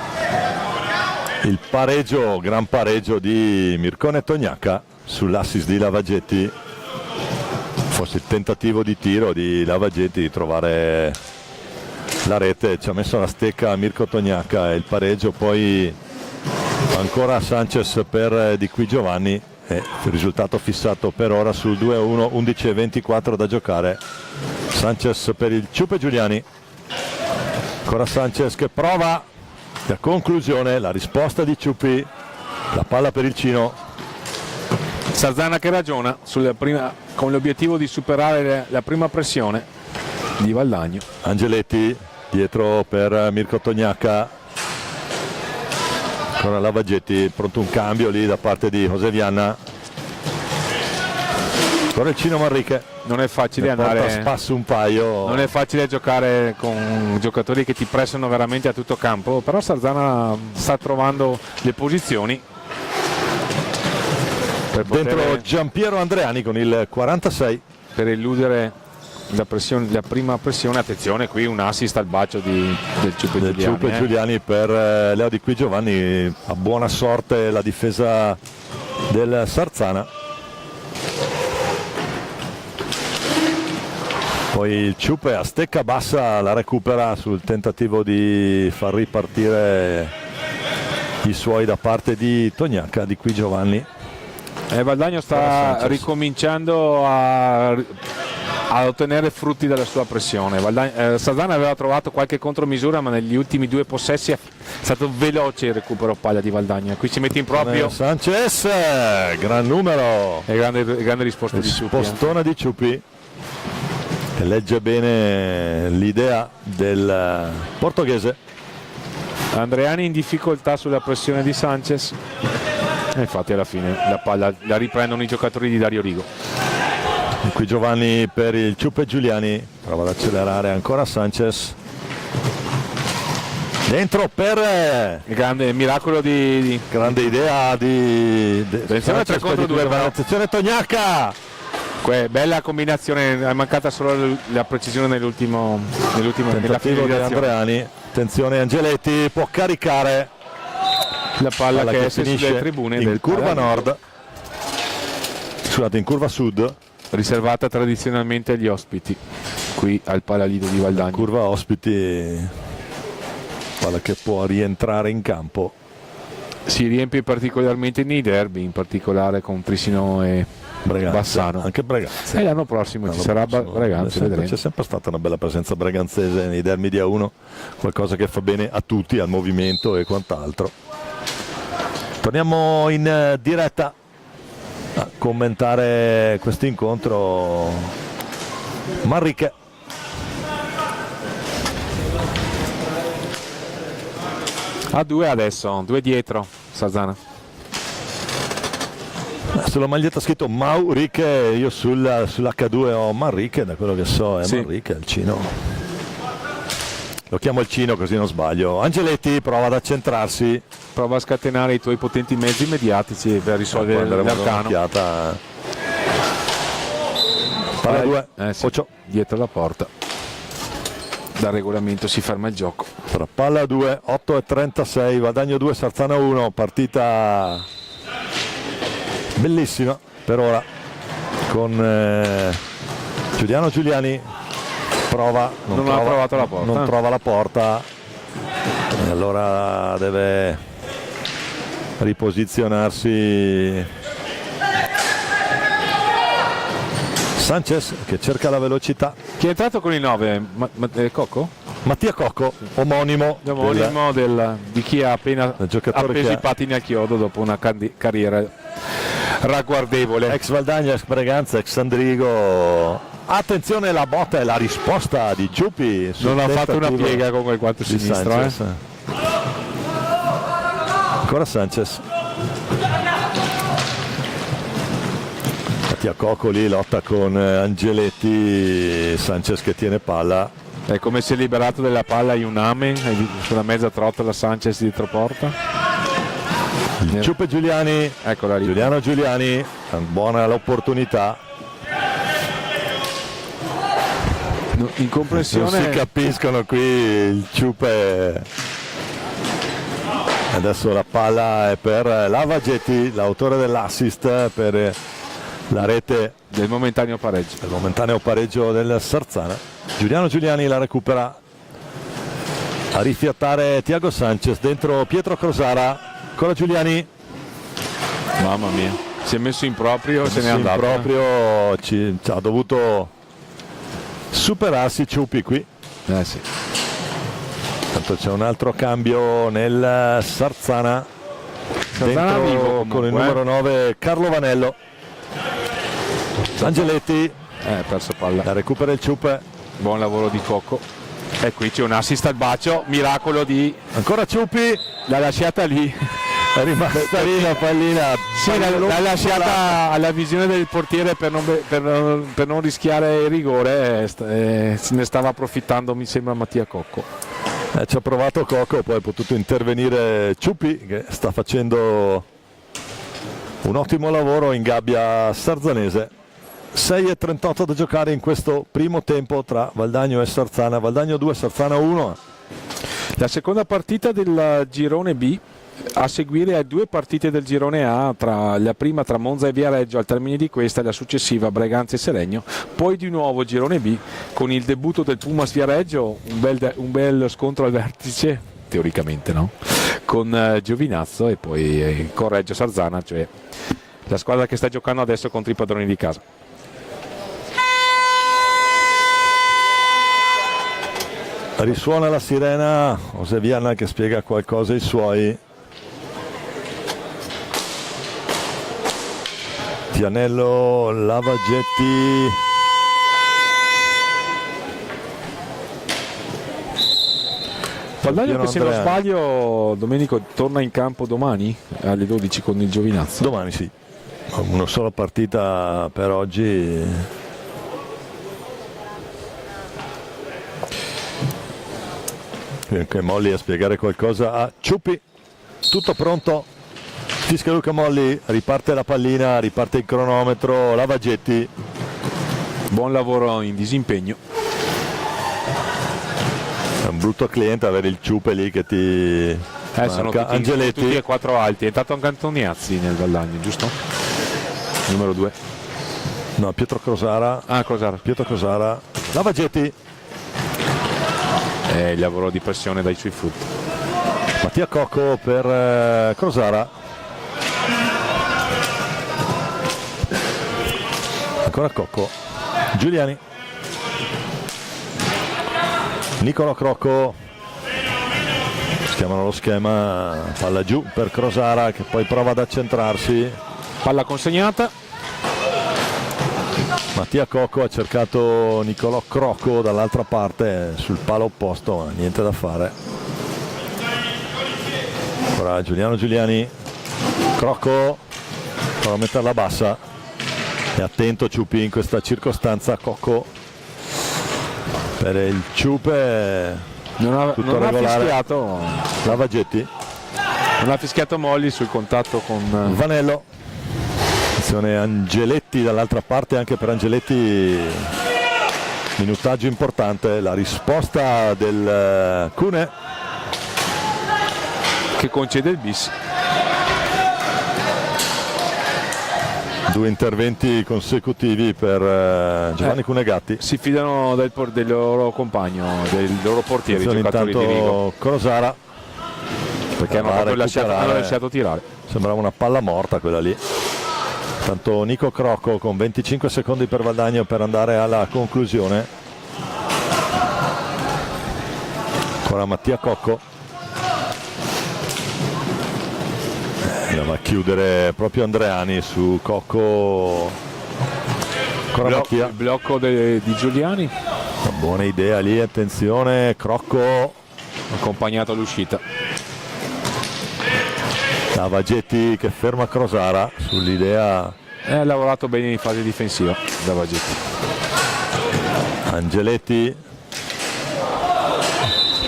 Il pareggio, gran pareggio di Mircone Tognacca sull'assist di Lavagetti. Forse il tentativo di tiro di Lavagetti di trovare la rete, ci ha messo la stecca Mirko Tognacca e il pareggio poi ancora Sanchez per Di Qui Giovanni e il risultato fissato per ora sul 2-1, 11:24 da giocare. Sanchez per il Ciupe Giuliani, ancora Sanchez che prova, a conclusione la risposta di Ciupi, la palla per il Cino. Sarzana che ragiona con l'obiettivo di superare la prima pressione di Valdagno. Angeletti dietro per Mirko Tognacca, ancora Lavagetti, pronto un cambio lì da parte di José Vianna. Ancora il Cino Manrique. Non è facile andare, spasso un paio. Non è facile giocare con giocatori che ti pressano veramente a tutto campo, però Sarzana sta trovando le posizioni. Dentro Giampiero Andreani con il 46 per eludere la prima pressione. Attenzione qui, un assist al bacio del Ciupe Giuliani per Leo Di Qui Giovanni. A buona sorte la difesa del Sarzana. Poi il Ciupe a stecca bassa la recupera sul tentativo di far ripartire i suoi da parte di Tognacca. Di qui Giovanni. Valdagno sta ricominciando a ottenere frutti dalla sua pressione. Sarzana aveva trovato qualche contromisura, ma negli ultimi 2 possessi è stato veloce il recupero palla di Valdagno. Qui si mette in proprio Sanchez, gran numero e grande risposta di Ciupi. Spostona di Ciupi, che legge bene l'idea del portoghese. Andreani in difficoltà sulla pressione di Sanchez e infatti alla fine la palla la riprendono i giocatori di Dario Rigo. E qui Giovanni per il Ciupe Giuliani, prova ad accelerare ancora Sanchez, dentro per Grande miracolo di grande idea di attenzione, 3 contro 2, attenzione Tognacca, bella combinazione, è mancata solo la precisione nell'ultimo nella tentativo di finalizzazione. Andreani, attenzione Angeletti, può caricare La palla che esce finisce sulle tribune in del curva Palazzo, nord, scusate, in curva sud, riservata tradizionalmente agli ospiti qui al Palalido di Valdagno. curva ospiti, palla che può rientrare in campo. Si riempie particolarmente nei derby, in particolare con Trissino e Breganze, Bassano. anche Breganze. E l'anno prossimo ci sarà Breganze, vedremo. C'è sempre stata una bella presenza breganzese nei derby di A1, qualcosa che fa bene a tutti, al movimento e quant'altro. Torniamo in diretta a commentare questo incontro. Manrique. A 2 adesso, 2 dietro Sarzana. Sulla maglietta scritto Maurice, io sull'H2 ho Manrique, da quello che so è Sì. Manrique, il Cino. Lo chiamo il Cino così non sbaglio. Angeletti prova ad accentrarsi. Prova a scatenare i tuoi potenti mezzi mediatici per risolvere Prendere l'arcano. un'occhiata. Palla 2, Sì, Occio. dietro la porta. Dal regolamento si ferma il gioco. Tra palla 2, 8:36, Valdagno 2, Sarzana 1, partita bellissima per ora con Giuliano Giuliani, prova, Non ha trovato la porta. non trova la porta e allora deve riposizionarsi Sanchez che cerca la velocità. Chi è entrato con il 9? Cocco? Mattia Cocco, omonimo Omonimo di chi ha appena del giocatore appeso che i pattini al chiodo dopo una carriera ragguardevole. ex Valdagna, ex Breganza, ex Sandrigo. Attenzione, la botta e la risposta di Ciupi. Non ha fatto una piega con quel quanto di sinistro. Sanchez. Ancora Sanchez. Mattia Cocco lì lotta con Angeletti, Sanchez che tiene palla. È come si è liberato della palla Iuname sulla mezza trottola Sanchez dietro porta. Ciupe Giuliani, Eccola lì. Giuliano Giuliani, buona l'opportunità. Non si Incomprensione. capiscono qui il Ciupe. Adesso la palla è per Lavagetti, l'autore dell'assist per la rete Del momentaneo pareggio. del momentaneo pareggio del Sarzana. Giuliano Giuliani la recupera a rifiattare Thiago Sanchez, dentro Pietro Crosara, ancora Giuliani, Mamma mia. Si è messo in proprio e se n'è sì, andato. proprio ha dovuto superarsi Ciupi qui. Sì. Tanto c'è un altro cambio nel Sarzana, Sarzana dentro vivo comunque, con il numero 9 Carlo Vanello. Angeletti Perso palla. la recupera il Ciupe, Buon lavoro di Cocco. E qui c'è un assist al bacio, miracolo di... ancora Ciupi, L'ha lasciata lì. è rimasta lì la pallina. Sì, l'ha lasciata alla visione del portiere per non rischiare il rigore. Se ne stava approfittando, mi sembra, Mattia Cocco. Ci ha provato Cocco, poi è potuto intervenire Ciupi che sta facendo un ottimo lavoro in gabbia sarzanese. 6:38 da giocare in questo primo tempo tra Valdagno e Sarzana. Valdagno 2, Sarzana 1. La seconda partita del girone B A seguire 2 partite del girone A, la prima tra Monza e Viareggio al termine di questa e la successiva Breganza e Seregno, poi di nuovo girone B con il debutto del Pumas Viareggio, un bel scontro al vertice, teoricamente no, con Giovinazzo, e poi Correggio Sarzana, cioè la squadra che sta giocando adesso contro i padroni di casa. Risuona la sirena, Oseviana che spiega qualcosa ai suoi. Tianello, Lavagetti. Valdagno che, se non Andrea. sbaglio, Domenico torna in campo domani alle 12 con il Giovinazzo. Domani sì, una sola partita per oggi. Anche Molli a spiegare qualcosa a Ciuppi. Tutto pronto, fischia Luca Molli, riparte la pallina, riparte il cronometro, Lavagetti. Buon lavoro in disimpegno. È un brutto cliente avere il Ciuppe lì che ti Sono marca. Angeletti. tutti e 4 alti. È entrato anche Antoniazzi nel Valdagno, giusto? Numero 2. No, Pietro Crosara. Crosara. Pietro Crosara. Lavagetti. Il lavoro di pressione dai suoi frutti. Mattia Cocco per Crosara. Ancora Cocco. Giuliani. Nicolo Crocco. Chiamano lo schema, palla giù per Crosara che poi prova ad accentrarsi. Palla consegnata. Mattia Cocco ha cercato Nicolò Crocco dall'altra parte sul palo opposto, ma niente da fare. Ora Giuliano Giuliani. Crocco prova a metterla bassa. È attento Ciuppi in questa circostanza. Cocco per il Ciuppe. Non ha regolare. fischiato. Lavagetti. Non ha fischiato Molli sul contatto con Vanello. Attenzione Angeletti dall'altra parte, anche per Angeletti minutaggio importante. La risposta del Cune che concede il bis. 2 interventi consecutivi per Giovanni Cunegatti. Si fidano del loro compagno, del loro portiere, i giocatori di Rigo, Intanto Crosara perché hanno proprio lasciato tirare. Sembrava una palla morta quella lì. Tanto Nico Crocco con 25 secondi per Valdagno per andare alla conclusione. Ancora Mattia Cocco. Andiamo a chiudere proprio Andreani su Cocco. Ancora Mattia. Il blocco di Giuliani, Una buona idea lì, attenzione, Crocco. accompagnato all'uscita. Lavagetti che ferma Crosara sull'idea. Ha lavorato bene in fase difensiva Lavagetti. Angeletti.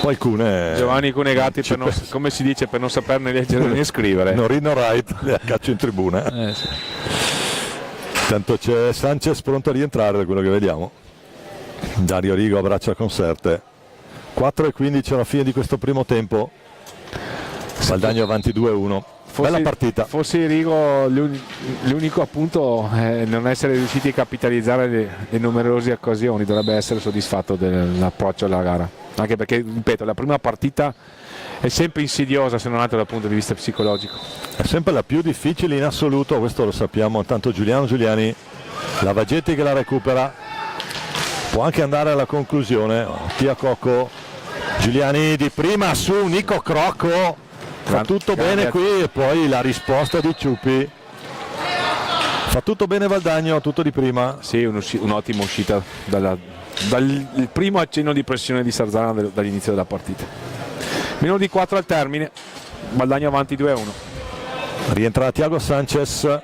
Poi Cune. Giovanni Cunegatti, come si dice, per non saperne leggere né scrivere. Norino Wright le a calcio in tribuna. Sì. Tanto c'è Sanchez pronto a rientrare da quello che vediamo. Dario Rigo abbraccia Conserte. 4:15 alla fine di questo primo tempo. Valdagno avanti 2-1. Bella partita. Forse Rigo l'unico appunto è non essere riusciti a capitalizzare le numerose occasioni. Dovrebbe essere soddisfatto dell'approccio alla gara, anche perché, ripeto, la prima partita è sempre insidiosa, se non altro dal punto di vista psicologico. È sempre la più difficile in assoluto, questo lo sappiamo. Tanto Giuliano Giuliani, Lavagetti che la recupera, può anche andare alla conclusione. Mattia Cocco, Giuliani di prima su Nico Crocco. Fa tutto bene qui, e poi la risposta di Ciuppi. Fa tutto bene Valdagno, tutto di prima. Sì, un'ottima uscita dal primo accenno di pressione di Sarzana dall'inizio della partita. Meno di 4 al termine, Valdagno avanti 2-1. Rientra Thiago Sanchez.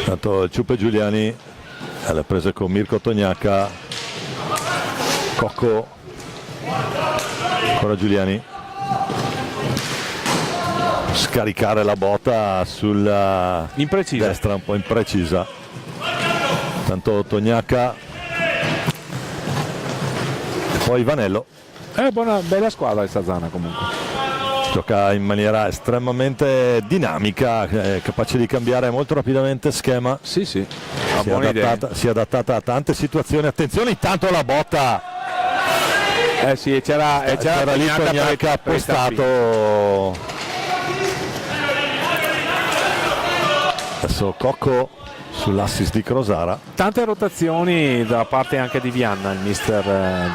Tanto Ciuppe Giuliani alle prese con Mirko Tognacca. Cocco, ancora Giuliani, scaricare la botta sulla Imprecisa. destra, un po' imprecisa. Intanto Tognacca e poi Vanello. Bella squadra di Sarzana comunque. Gioca in maniera estremamente dinamica, capace di cambiare molto rapidamente schema. Sì, ha Si è buone idee. si è adattata a tante situazioni. Attenzione, intanto la botta. Sì, c'era Lì Tognacca Tognacca per i tappi. appostato. Adesso Cocco sull'assist di Crosara. Tante rotazioni da parte anche di Vianna, il mister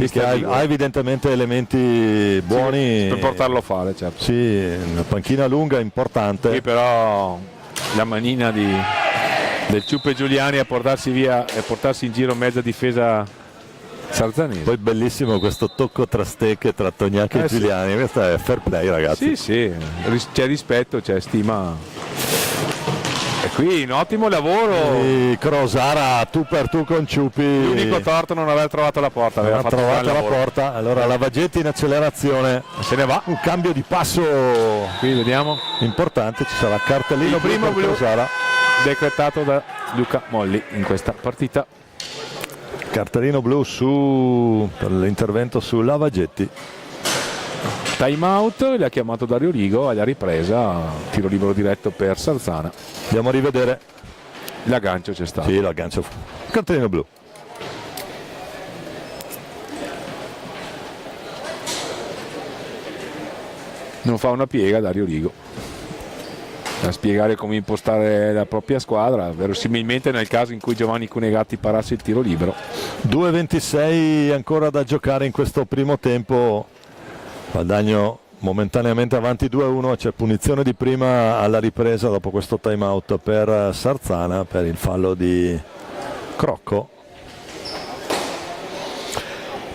Che ha evidentemente elementi buoni. per portarlo a fare, certo. Sì, una panchina lunga importante. Qui però la manina del Ciuppe Giuliani a portarsi via e portarsi in giro mezza difesa sarzanese. Poi bellissimo questo tocco tra stecche tra Tognacca e Sì. Giuliani. Questo è fair play, ragazzi. Sì, c'è rispetto, c'è stima. E qui un ottimo lavoro. E Crosara tu per tu con Ciupi. L'unico torto non aver trovato la porta, aveva ha fatto un trovato gran la lavoro. porta. Allora Lavagetti in accelerazione. Se ne va. Un cambio di passo Qui vediamo. importante. Ci sarà cartellino Il primo per blu. Crosara. Decretato da Luca Molli in questa partita. Cartellino blu per l'intervento su Lavagetti. Time out, l'ha chiamato Dario Rigo alla ripresa, tiro libero diretto per Sarzana. Andiamo a rivedere. L'aggancio c'è stato. Sì, l'aggancio. Cartellino blu. Non fa una piega Dario Rigo a spiegare come impostare la propria squadra, verosimilmente nel caso in cui Giovanni Cunegatti parasse il tiro libero. 2:26 ancora da giocare in questo primo tempo. Guadagno momentaneamente avanti 2-1, c'è punizione di prima alla ripresa dopo questo time out per Sarzana per il fallo di Crocco.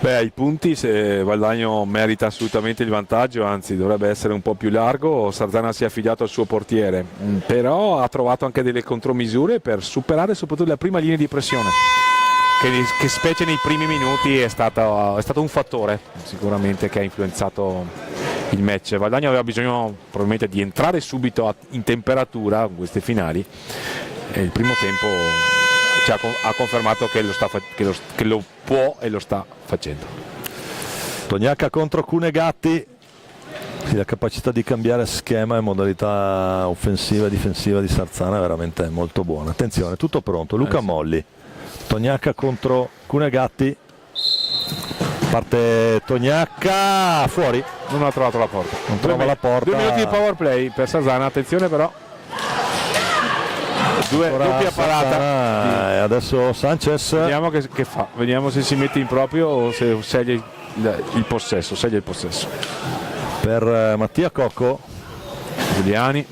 Beh, ai punti se Valdagno merita assolutamente il vantaggio, anzi dovrebbe essere un po' più largo. Sarzana si è affidato al suo portiere, però ha trovato anche delle contromisure per superare soprattutto la prima linea di pressione, che specie nei primi minuti è stato un fattore sicuramente che ha influenzato il match. Valdagno aveva bisogno probabilmente di entrare subito in temperatura in queste finali e il primo tempo ha confermato che lo può e lo sta facendo. Tognacca contro Cunegatti. Sì, la capacità di cambiare schema e modalità offensiva e difensiva di Sarzana è veramente molto buona. Attenzione, tutto pronto. Luca Sì. Molli. Tognacca contro Cunegatti. Parte Tognacca, fuori. Non ha trovato la porta. Non trova la porta. 2 minuti di power play per Sarzana, attenzione però. Doppia parata. E adesso Sanchez. Vediamo che fa, vediamo se si mette in proprio o se sceglie il possesso. Per Mattia Cocco. Giuliani.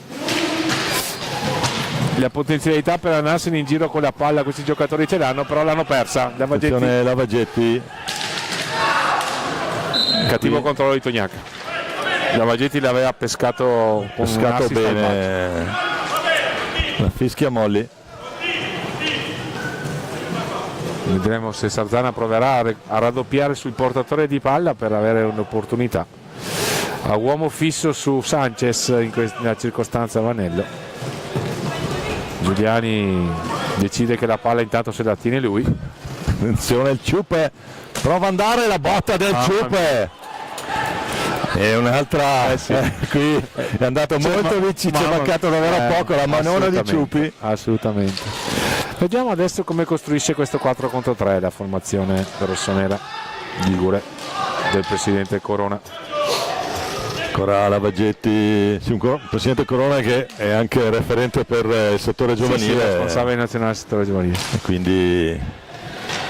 La potenzialità per andarsene in giro con la palla questi giocatori ce l'hanno, però l'hanno persa. Attenzione Lavagetti. Cattivo controllo di Tognacca. Lavagetti l'aveva pescato con un assist al basso. Bene. La fischia Molli. Vedremo se Sarzana proverà a raddoppiare sul portatore di palla per avere un'opportunità. A uomo fisso su Sanchez nella circostanza Vanello. Giuliani decide che la palla intanto se la tiene lui. Attenzione il Ciuppe. Prova ad andare la botta del Ciuppe. E un'altra qui è andato molto vicino, ci è mancato davvero poco la manona di Ciupi. Assolutamente. Vediamo adesso come costruisce questo 4 contro 3 la formazione rossonera ligure del presidente Corona. Ancora Lavagetti, sì, un presidente Corona che è anche referente per il settore giovanile. Responsabile nazionale del settore giovanile. E quindi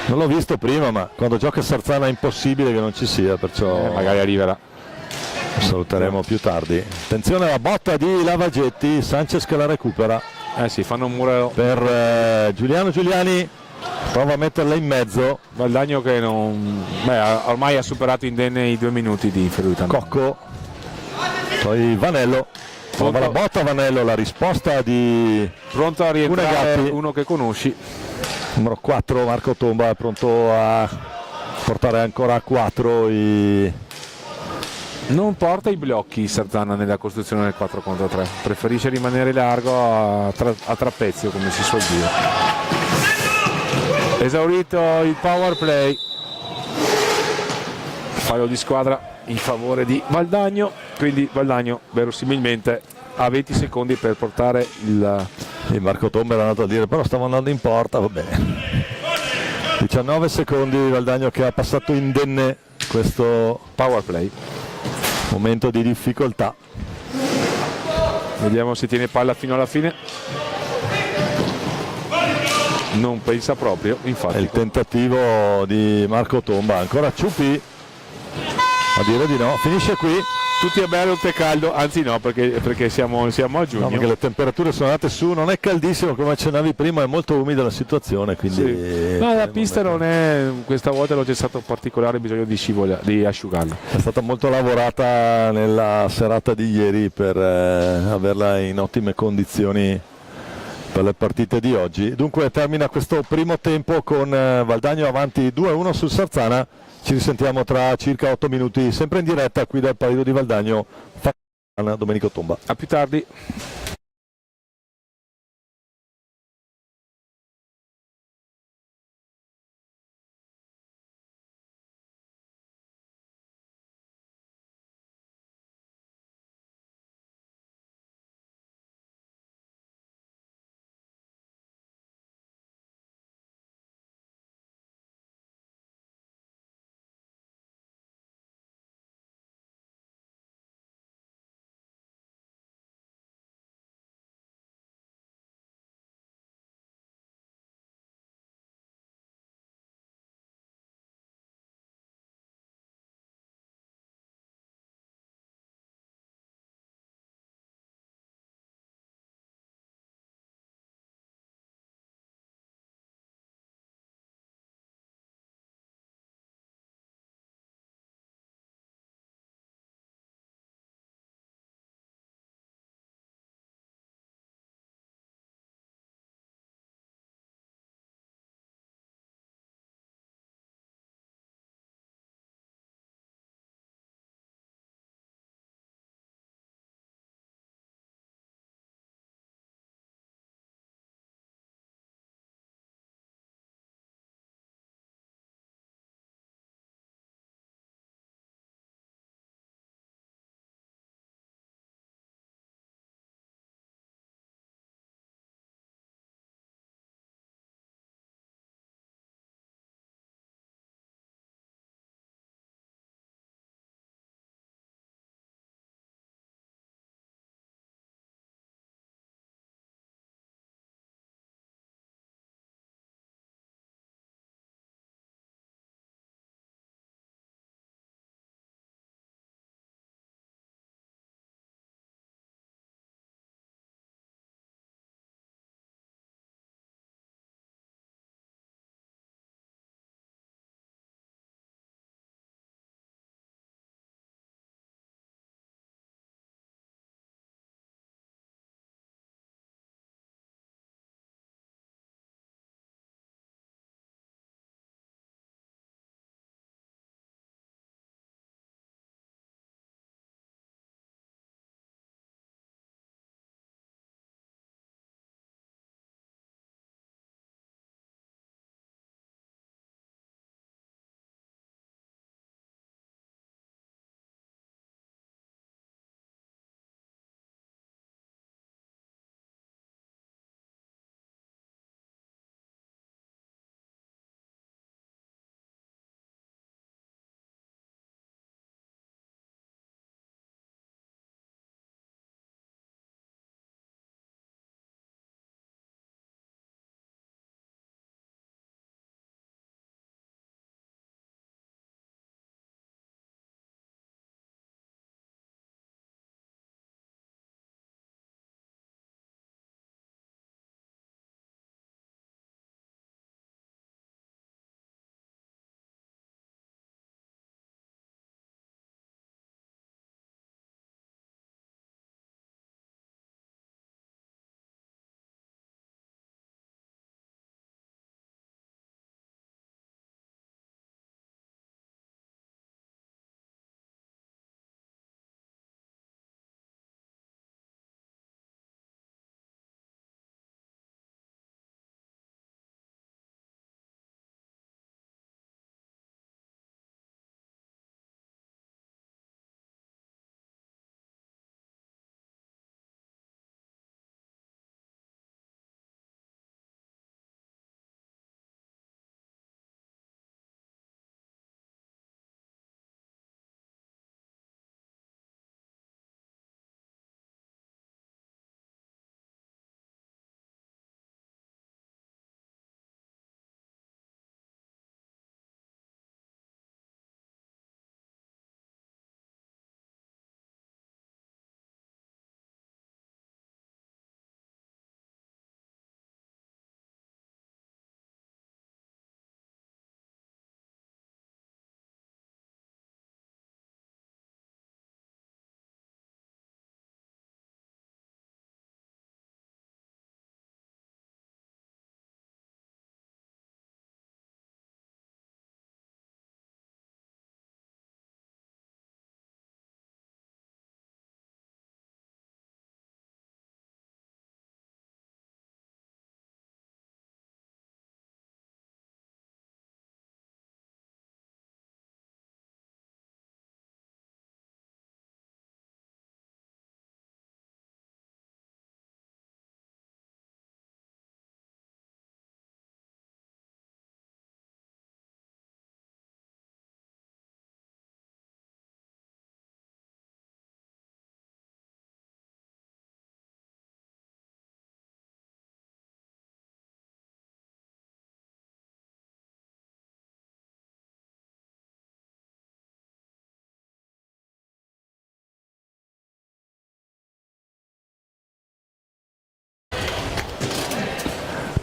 non l'ho visto prima, ma quando gioca Sarzana è impossibile che non ci sia, perciò Magari arriverà. saluteremo più tardi. Attenzione alla botta di Lavagetti, Sanchez che la recupera Sì, fanno un muro per Giuliani, prova a metterla in mezzo. Valdagno che non. Ormai ha superato indenne i 2 minuti di inferiorità. Cocco, poi Vanello, prova la botta Vanello, la risposta di Pronto a rientrare Cunegatti. uno che conosci. Numero 4 Marco Tomba è pronto a portare ancora a 4 Non porta i blocchi Sarzana nella costruzione del 4 contro 3, preferisce rimanere largo a trapezio come si suol dire. Esaurito il power play, fallo di squadra in favore di Valdagno, quindi Valdagno verosimilmente ha 20 secondi per portare il... E Marco Tomba era andato a dire però stavo andando in porta, va bene. 19 secondi Valdagno che ha passato indenne questo power play. momento di difficoltà. Vediamo se tiene palla fino alla fine. Non pensa proprio, È infatti. il tentativo di Marco Tomba, ancora Ciupi a dire di no, finisce qui. Tutti a bere un tè caldo, anzi no, perché siamo a giugno. No, perché le temperature sono andate su, non è caldissimo come accennavi prima, è molto umida la situazione, quindi Sì. No, la pista non è, questa volta non c'è stato particolare bisogno di asciugarla. è stata molto lavorata nella serata di ieri per averla in ottime condizioni per le partite di oggi. Dunque termina questo primo tempo con Valdagno avanti 2-1 sul Sarzana. Ci risentiamo tra circa 8 minuti, sempre in diretta qui dal Palido di Valdagno, Domenico Tomba. A più tardi.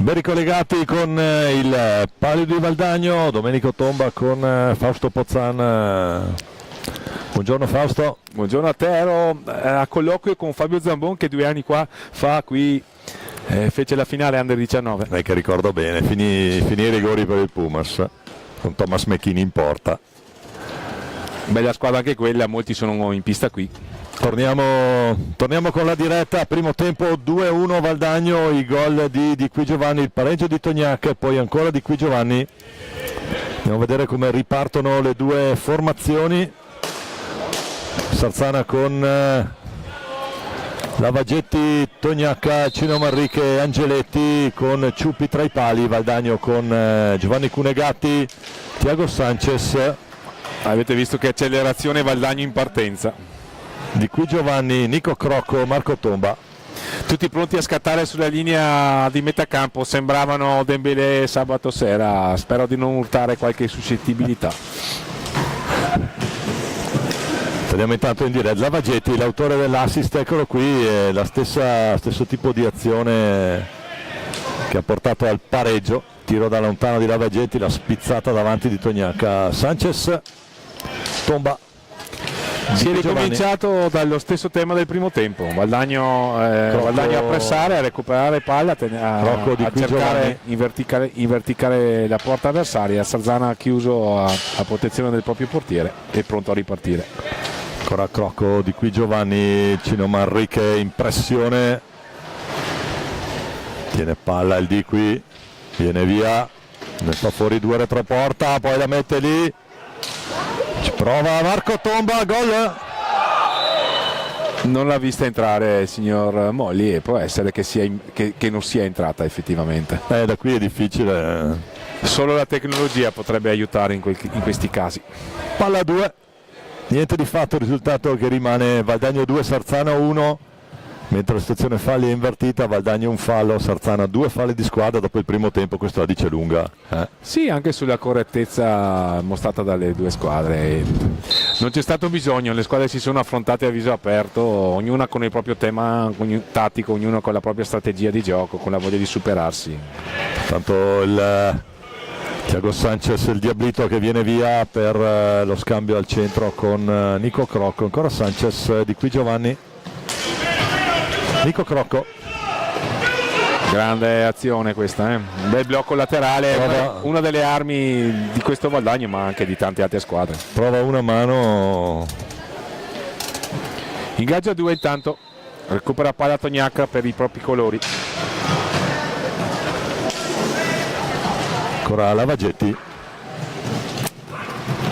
Ben ricollegati con il palio di Valdagno, Domenico Tomba con Fausto Pozzan. Buongiorno Fausto. Buongiorno a te, ero a colloquio con Fabio Zambon che 2 anni fa qui fece la finale Under 19. Che ricordo bene, finì i rigori per il Pumas, con Thomas McKinney in porta. Bella squadra anche quella, molti sono in pista qui. Torniamo con la diretta, primo tempo 2-1 Valdagno, i gol di Qui Giovanni, il pareggio di Tognac e poi ancora di Qui Giovanni. Andiamo a vedere come ripartono le due formazioni. Sarzana con Lavagetti, Tognac, Cino Manrique e Angeletti con Ciuppi tra i pali, Valdagno con Giovanni Cunegatti, Tiago Sanchez. Avete visto che accelerazione Valdagno in partenza. Di Qui Giovanni, Nico Crocco, Marco Tomba. Tutti pronti a scattare sulla linea di metà campo, sembravano Dembélé sabato sera, spero di non urtare qualche suscettibilità. Vediamo intanto in diretta Lavagetti, l'autore dell'assist, eccolo qui, è la stesso tipo di azione che ha portato al pareggio, tiro da lontano di Lavagetti, la spizzata davanti di Tognac. Sanchez, Tomba. Si è ricominciato dallo stesso tema del primo tempo, Valdagno a pressare, a recuperare palla, a cercare in verticale la porta avversaria. Sarzana chiuso a protezione del proprio portiere e pronto a ripartire. Ancora Crocco, di Qui Giovanni, Cino Manrique in pressione, tiene palla il di Qui, viene via, ne fa fuori 2 retroporta, poi la mette lì. Ci prova Marco Tomba, gol. Non l'ha vista entrare il signor Molli e può essere che non sia entrata effettivamente. Da qui è difficile. Solo la tecnologia potrebbe aiutare in questi casi. Palla 2, niente di fatto, il risultato che rimane Valdagno 2, Sarzana 1. Mentre la situazione falli è invertita, Valdagno un fallo, Sarzana 2 falli di squadra dopo il primo tempo, questo la dice lunga. Sì, anche sulla correttezza mostrata dalle due squadre. Non c'è stato bisogno, le squadre si sono affrontate a viso aperto, ognuna con il proprio tema tattico, ognuna con la propria strategia di gioco, con la voglia di superarsi. Tanto il Tiago Sanchez, il diablito che viene via per lo scambio al centro con Nico Crocco, ancora Sanchez, di Qui Giovanni. Nico Crocco, grande azione questa, un bel blocco laterale, una delle armi di questo Valdagno ma anche di tante altre squadre. Prova una mano, ingaggio a 2 intanto, recupera palla Tognac per i propri colori. Ancora Lavagetti,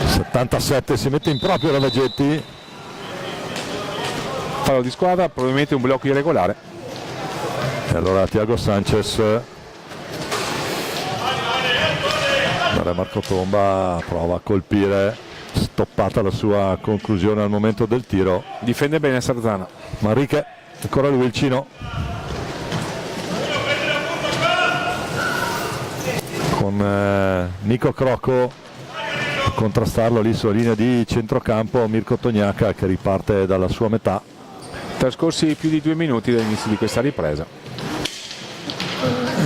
77, si mette in proprio Lavagetti. Fallo di squadra, probabilmente un blocco irregolare. E allora Tiago Sanchez, Marco Tomba prova a colpire, stoppata la sua conclusione al momento del tiro. Difende bene Sarzana. Manrique, ancora lui il Cino. Con Nico Crocco a contrastarlo lì sulla linea di centrocampo, Mirko Tognac che riparte dalla sua metà. Trascorsi più di 2 minuti dall'inizio di questa ripresa.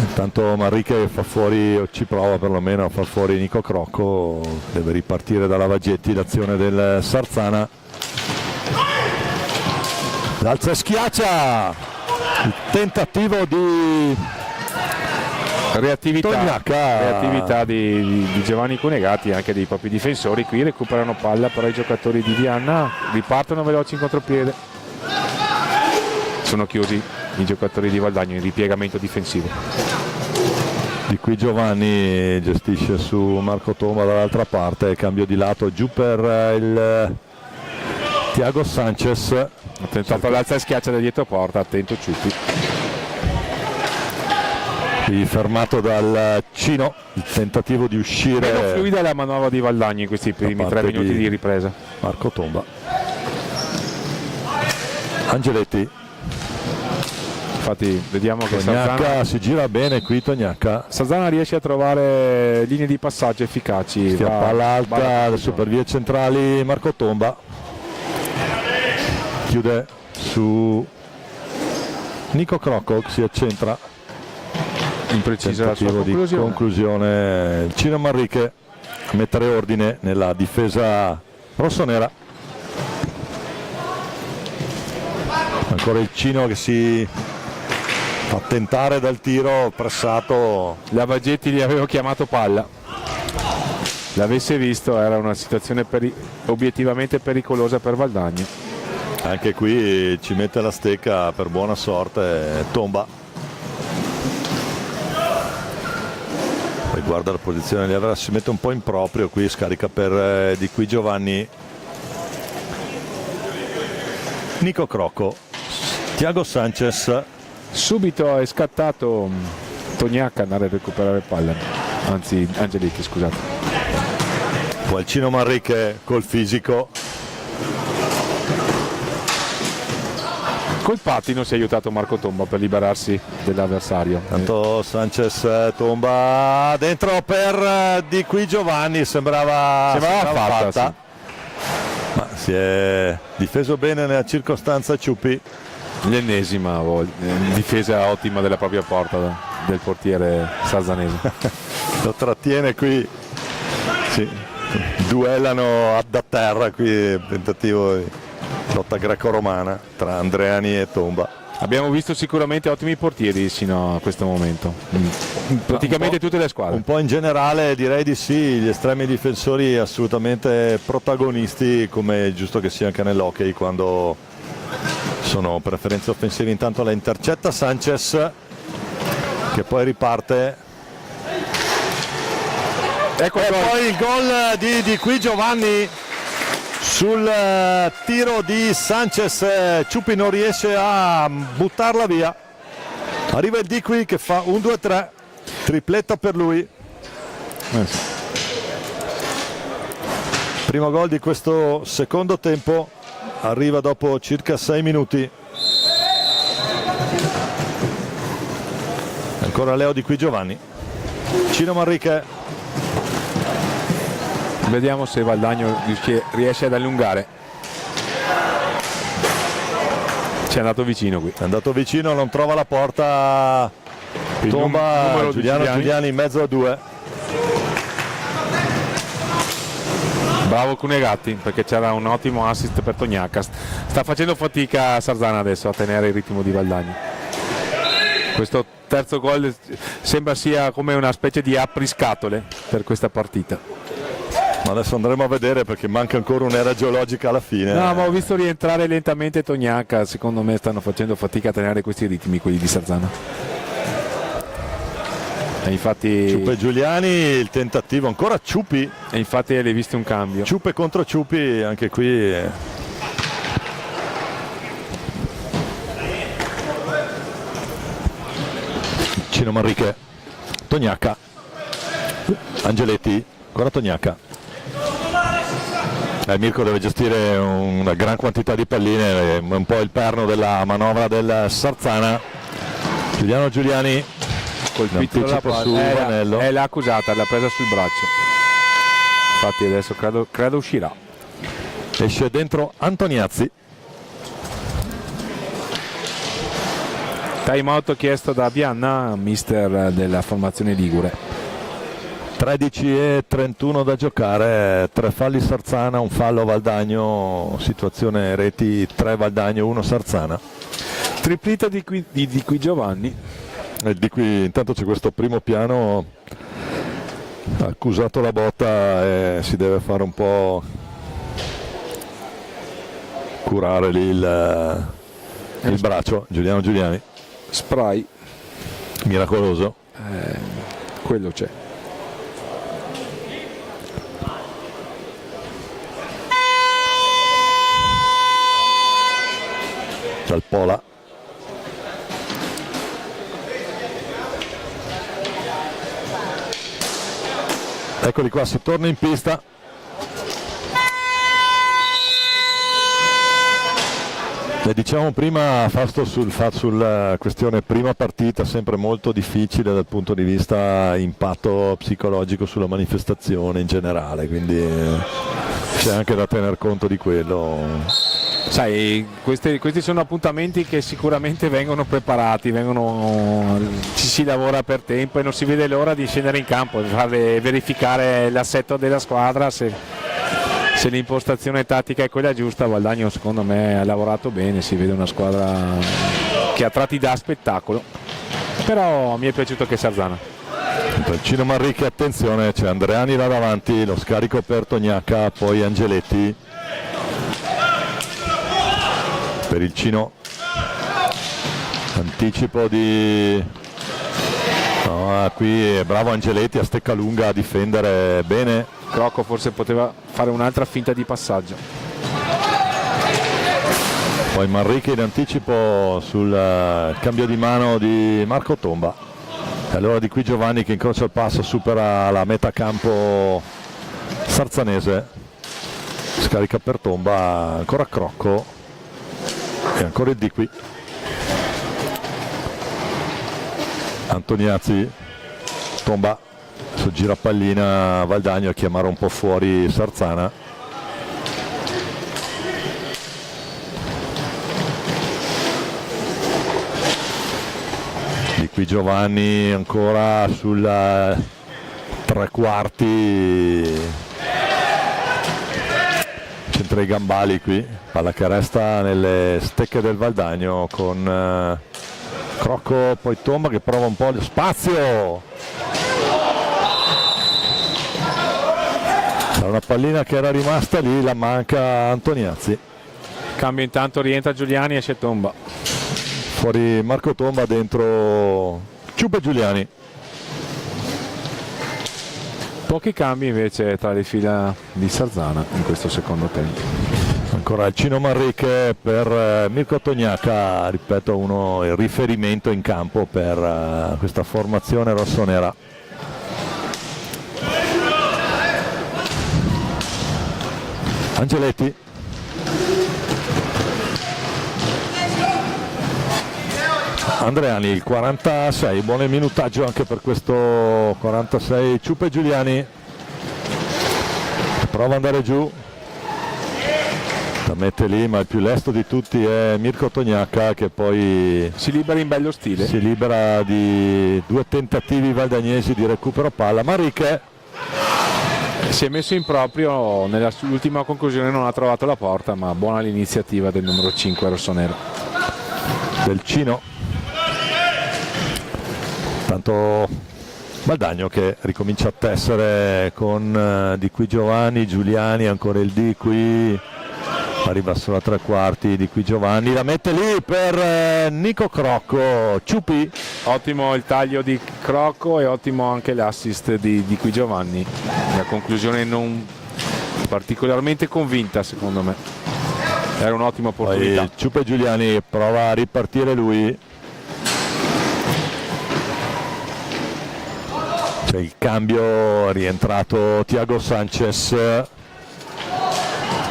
Intanto Manrique fa fuori, o ci prova perlomeno a far fuori Nico Crocco, deve ripartire da Lavagetti l'azione del Sarzana. L'alza e schiaccia, il tentativo di reattività di Giovanni Cunegatti e anche dei propri difensori. Qui recuperano palla però i giocatori di Vianna, ripartono veloci in contropiede. Sono chiusi i giocatori di Valdagno in ripiegamento difensivo. Di Qui Giovanni gestisce su Marco Tomba dall'altra parte, cambio di lato giù per il Tiago Sanchez. Ha tentato l'alza e schiaccia da dietro porta, attento Ciuppi. Qui fermato dal Cino, il tentativo di uscire. Meno fluida la manovra di Valdagno in questi primi 3 minuti di ripresa. Marco Tomba. Angeletti. Infatti vediamo che Tognac si gira bene qui. Sarzana riesce a trovare linee di passaggio efficaci. Palla alta adesso per vie centrali Marco Tomba, chiude su Nico Crocco, si accentra. imprecisa la sua tentativo di conclusione. conclusione. Il Cino Manrique a mettere ordine nella difesa rossonera. Ancora il Cino che si fa tentare dal tiro pressato. Lavagetti gli avevo chiamato palla. L'avesse visto, era una situazione obiettivamente pericolosa per Valdagno. Anche qui ci mette la stecca per buona sorte Tomba. Poi guarda la posizione di si mette un po' in proprio qui, scarica per Di Qui Giovanni. Nico Crocco, Thiago Sanchez. Subito è scattato Tognac a andare a recuperare palla, anzi Angeletti, scusate. Poi il Cino Manrique col fisico. Col pattino si è aiutato Marco Tomba per liberarsi dell'avversario. Tanto Sanchez tomba dentro per Di Qui Giovanni, sembrava fatta, fatta. Ma si è difeso bene nella circostanza Ciuppi. L'ennesima difesa ottima della propria porta del portiere sarzanese. Lo trattiene qui, sì. Duellano da terra qui, tentativo di lotta greco-romana tra Andreani e Tomba. Abbiamo visto sicuramente ottimi portieri sino a questo momento, praticamente tutte le squadre. Un po' in generale direi di sì, gli estremi difensori assolutamente protagonisti, come è giusto che sia anche nell'hockey quando sono preferenze offensive. Intanto la intercetta Sanchez che poi riparte. Ecco E poi il gol di Qui Giovanni sul tiro di Sanchez. Ciuppi non riesce a buttarla via. Arriva il Di Qui che fa un 2-3, tripletta per lui. Primo gol di questo secondo tempo, arriva dopo circa 6 minuti. Ancora Leo Di Qui Giovanni. Cino Manrique. Vediamo se Valdagno riesce ad allungare. Ci è andato vicino qui. È andato vicino, non trova la porta. Tomba numero di Giuliani in mezzo a due. Bravo Cunegatti, perché c'era un ottimo assist per Tognac. Sta facendo fatica Sarzana adesso a tenere il ritmo di Valdagno. Questo terzo gol sembra sia come una specie di apriscatole per questa partita. Ma adesso andremo a vedere perché manca ancora un'era geologica alla fine. No, ma ho visto rientrare lentamente Tognac. Secondo me stanno facendo fatica a tenere questi ritmi, quelli di Sarzana. E infatti Ciuppe Giuliani, il tentativo, ancora Ciuppi. E infatti hai visto un cambio. Ciuppe contro Ciuppi, anche qui. Cino Manrique, Tognac, Angeletti, ancora Tognac. Mirko deve gestire una gran quantità di palline, è un po' il perno della manovra del Sarzana. Giuliano Giuliani Colpito dalla anticipo su palla. Vanello. L'ha accusata, l'ha presa sul braccio. Infatti adesso credo uscirà. Esce dentro Antoniazzi. Time out chiesto da Vianna, mister della formazione ligure. 13:31 da giocare, 3 falli Sarzana, un fallo Valdagno, situazione reti 3 Valdagno, 1 Sarzana. Triplita di Qui Giovanni. E di qui intanto c'è questo primo piano, ha accusato la botta e si deve fare un po' curare lì il braccio. Giuliano Giuliani, Spray, miracoloso. quello c'è. Dal Pola. Eccoli qua, si torna in pista. E diciamo prima Fausto sulla questione prima partita, sempre molto difficile dal punto di vista impatto psicologico sulla manifestazione in generale, quindi c'è anche da tener conto di quello. Sai, questi sono appuntamenti che sicuramente vengono preparati, ci si lavora per tempo e non si vede l'ora di scendere in campo, di fare verificare l'assetto della squadra, se l'impostazione tattica è quella giusta. Valdagno secondo me ha lavorato bene, si vede una squadra che a tratti dà spettacolo, però mi è piaciuto che Sarzana. Per Cino Manrique, attenzione, c'è Andreani là davanti, lo scarico per Tognaca, poi Angeletti. Per il Cino, anticipo di... No, qui è bravo Angeletti a stecca lunga a difendere bene. Crocco forse poteva fare un'altra finta di passaggio. Poi Manrique in anticipo sul cambio di mano di Marco Tomba. E allora di qui Giovanni che incrocia il passo, supera la metà campo sarzanese. Scarica per Tomba, ancora Crocco. E ancora il di qui. Antoniazzi, Tomba, su girapallina Valdagno a chiamare un po' fuori Sarzana. Di qui Giovanni ancora sul tre quarti. Centra i gambali qui, palla che resta nelle stecche del Valdagno con Crocco, poi Tomba che prova un po' lo spazio. C'era una pallina che era rimasta lì, la manca Antoniazzi. Cambio intanto, rientra Giuliani, esce Tomba. Fuori Marco Tomba, dentro Ciupa Giuliani. Pochi cambi invece tra le fila di Sarzana in questo secondo tempo. Ancora il Cino Manrique per Mirko Tognaca, ripeto, il riferimento in campo per questa formazione rossonera. Angeletti. Andreani, il 46, buon il minutaggio anche per questo 46. Ciupe Giuliani prova ad andare giù, la mette lì, ma il più lesto di tutti è Mirko Tognaca che poi si libera in bello stile, si libera di due tentativi valdagnesi di recupero palla. Manrique si è messo in proprio, nell'ultima conclusione non ha trovato la porta, ma buona l'iniziativa del numero 5 rossonero. Del Cino. Tanto Valdagno che ricomincia a tessere con di qui Giovanni, Giuliani, ancora il di qui, arriva solo a tre quarti, di qui Giovanni, la mette lì per Nico Crocco. Ciupi. Ottimo il taglio di Crocco e ottimo anche l'assist di qui Giovanni. La conclusione non particolarmente convinta secondo me, era un'ottima opportunità. Poi Ciupa Giuliani prova a ripartire lui. C'è il cambio, rientrato Thiago Sanchez.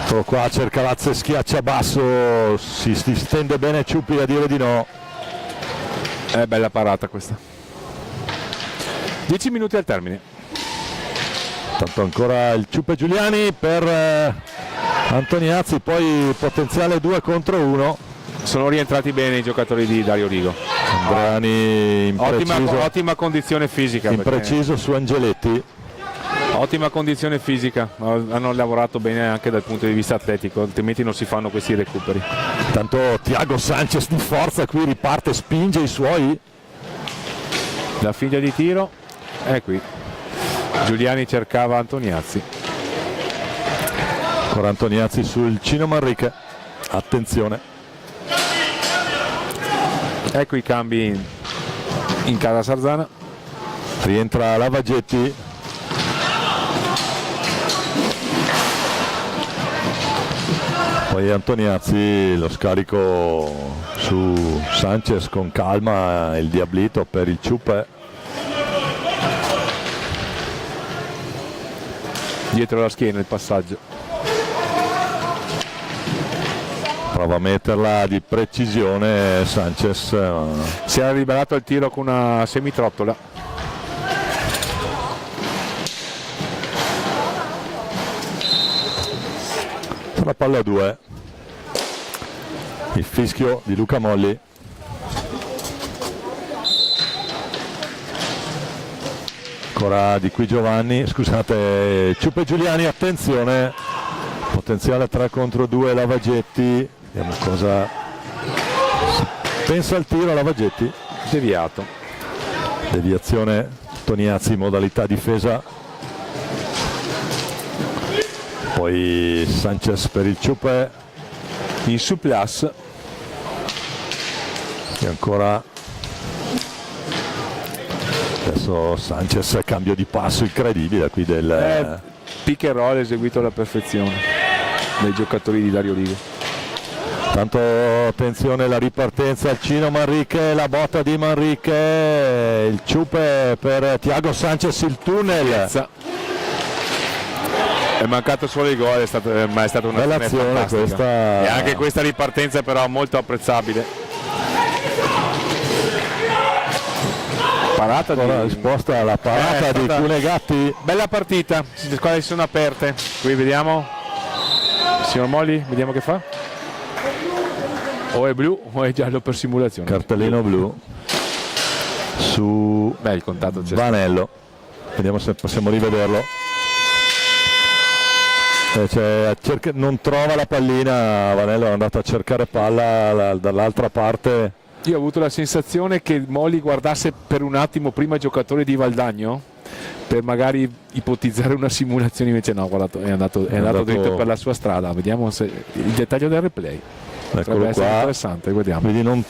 Eccolo qua, cerca Lazze, schiaccia basso, si stende bene Ciupi a dire di no. È bella parata questa. 10 minuti al termine. Tanto ancora il Ciupe Giuliani per Antoniazzi, poi potenziale 2 contro 1. Sono rientrati bene i giocatori di Dario Rigo. Andreani impreciso, ottima condizione fisica. impreciso su Angeletti. Ottima condizione fisica, hanno lavorato bene anche dal punto di vista atletico, altrimenti non si fanno questi recuperi. Tanto Thiago Sanchez di forza qui riparte, spinge i suoi. La figlia di tiro è qui. Giuliani cercava Antoniazzi. Ancora Antoniazzi sul Cino Manrique. Attenzione. Ecco i cambi in casa Sarzana. Rientra Lavagetti. Poi Antoniazzi, lo scarico su Sanchez con calma, il diablito per il Ciupe. Dietro la schiena il passaggio. Prova a metterla di precisione Sanchez. Si era liberato il tiro con una semitrottola. La palla a 2. il fischio di Luca Molli. Ancora di qui Giovanni, scusate, Ciupa e Giuliani, attenzione, potenziale 3 contro 2 Lavagetti, vediamo cosa pensa al tiro Lavagetti, Deviato. deviazione Toniazzi, modalità difesa, poi Sanchez per il Ciupe in surplus. e ancora adesso Sanchez, cambio di passo incredibile qui del Pick and roll eseguito alla perfezione dai giocatori di Dario Rigo. tanto attenzione la ripartenza al Cino Manrique, la botta di Manrique, il Ciupe per Thiago Sanchez, il tunnel, È mancato solo il gol, ma è stata una bella azione questa, e anche questa ripartenza però molto apprezzabile. Parata la di... risposta alla parata di stata- Cunegatti. Bella partita, le squadre si sono aperte. Qui vediamo. Signor Molli, vediamo che fa. O è blu o è giallo per simulazione. Cartellino blu su Beh, il contatto c'è. Vanello, vediamo se possiamo rivederlo. Non trova la pallina, Vanello è andato a cercare palla dall'altra parte. Io ho avuto la sensazione che Molli guardasse per un attimo prima il giocatore di Valdagno per magari ipotizzare una simulazione, invece no, guardato, è andato dritto per la sua strada. Vediamo se il dettaglio del replay. Eccolo Potrebbe essere qua, interessante, guardiamo. quindi non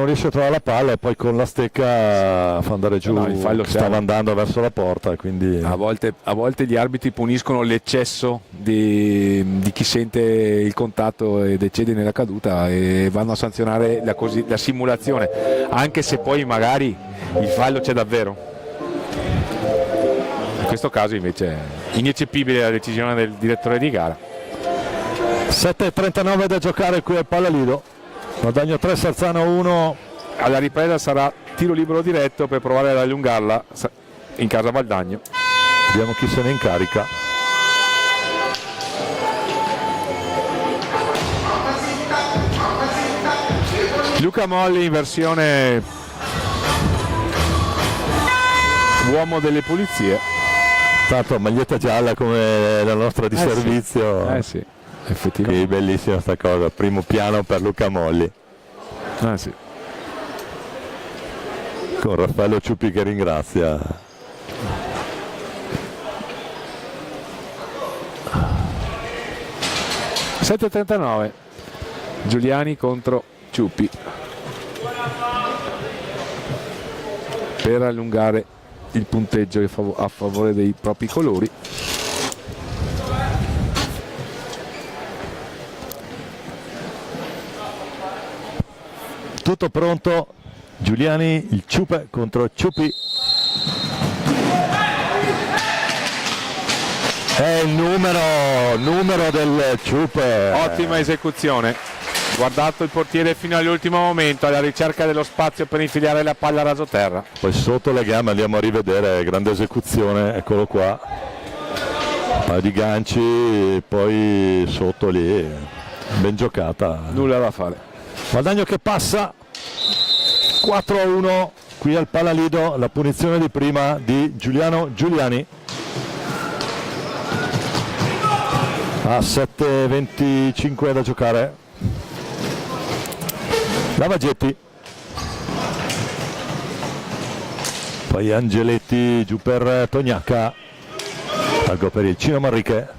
riesce a trovare la palla e poi con la stecca fa andare giù, No, il fallo c'è. stava andando verso la porta, quindi A volte gli arbitri puniscono l'eccesso di chi sente il contatto e decede nella caduta e vanno a sanzionare la simulazione, anche se poi magari il fallo c'è davvero. In questo caso invece è ineccepibile la decisione del direttore di gara. 7:39 da giocare qui al Pallalido, Guadagno 3, Sarzano 1. Alla ripresa sarà tiro libero diretto per provare ad allungarla in casa Valdagno. Vediamo chi se ne incarica. Luca Molli in versione uomo delle pulizie. Tanto maglietta gialla come la nostra di servizio. Sì, effettivamente. Che bellissima sta cosa, primo piano per Luca Molli, Sì. con Raffaello Ciupi che ringrazia. (7:39) Giuliani contro Ciupi per allungare il punteggio a favore dei propri colori. Tutto pronto, Giuliani, il Ciupe contro Ciupi. È il numero del Ciupe. Ottima esecuzione, guardato il portiere fino all'ultimo momento alla ricerca dello spazio per infilare la palla a rasoterra. Poi sotto le gambe andiamo a rivedere, grande esecuzione, eccolo qua. Un paio di ganci, poi sotto lì, ben giocata. Nulla da fare. Guadagno che passa 4-1 qui al Pallalido, la punizione di prima di Giuliano Giuliani. A 7:25 da giocare. Lavagetti. Poi Angeletti giù per Tognacca. Largo per il Cino Manrique.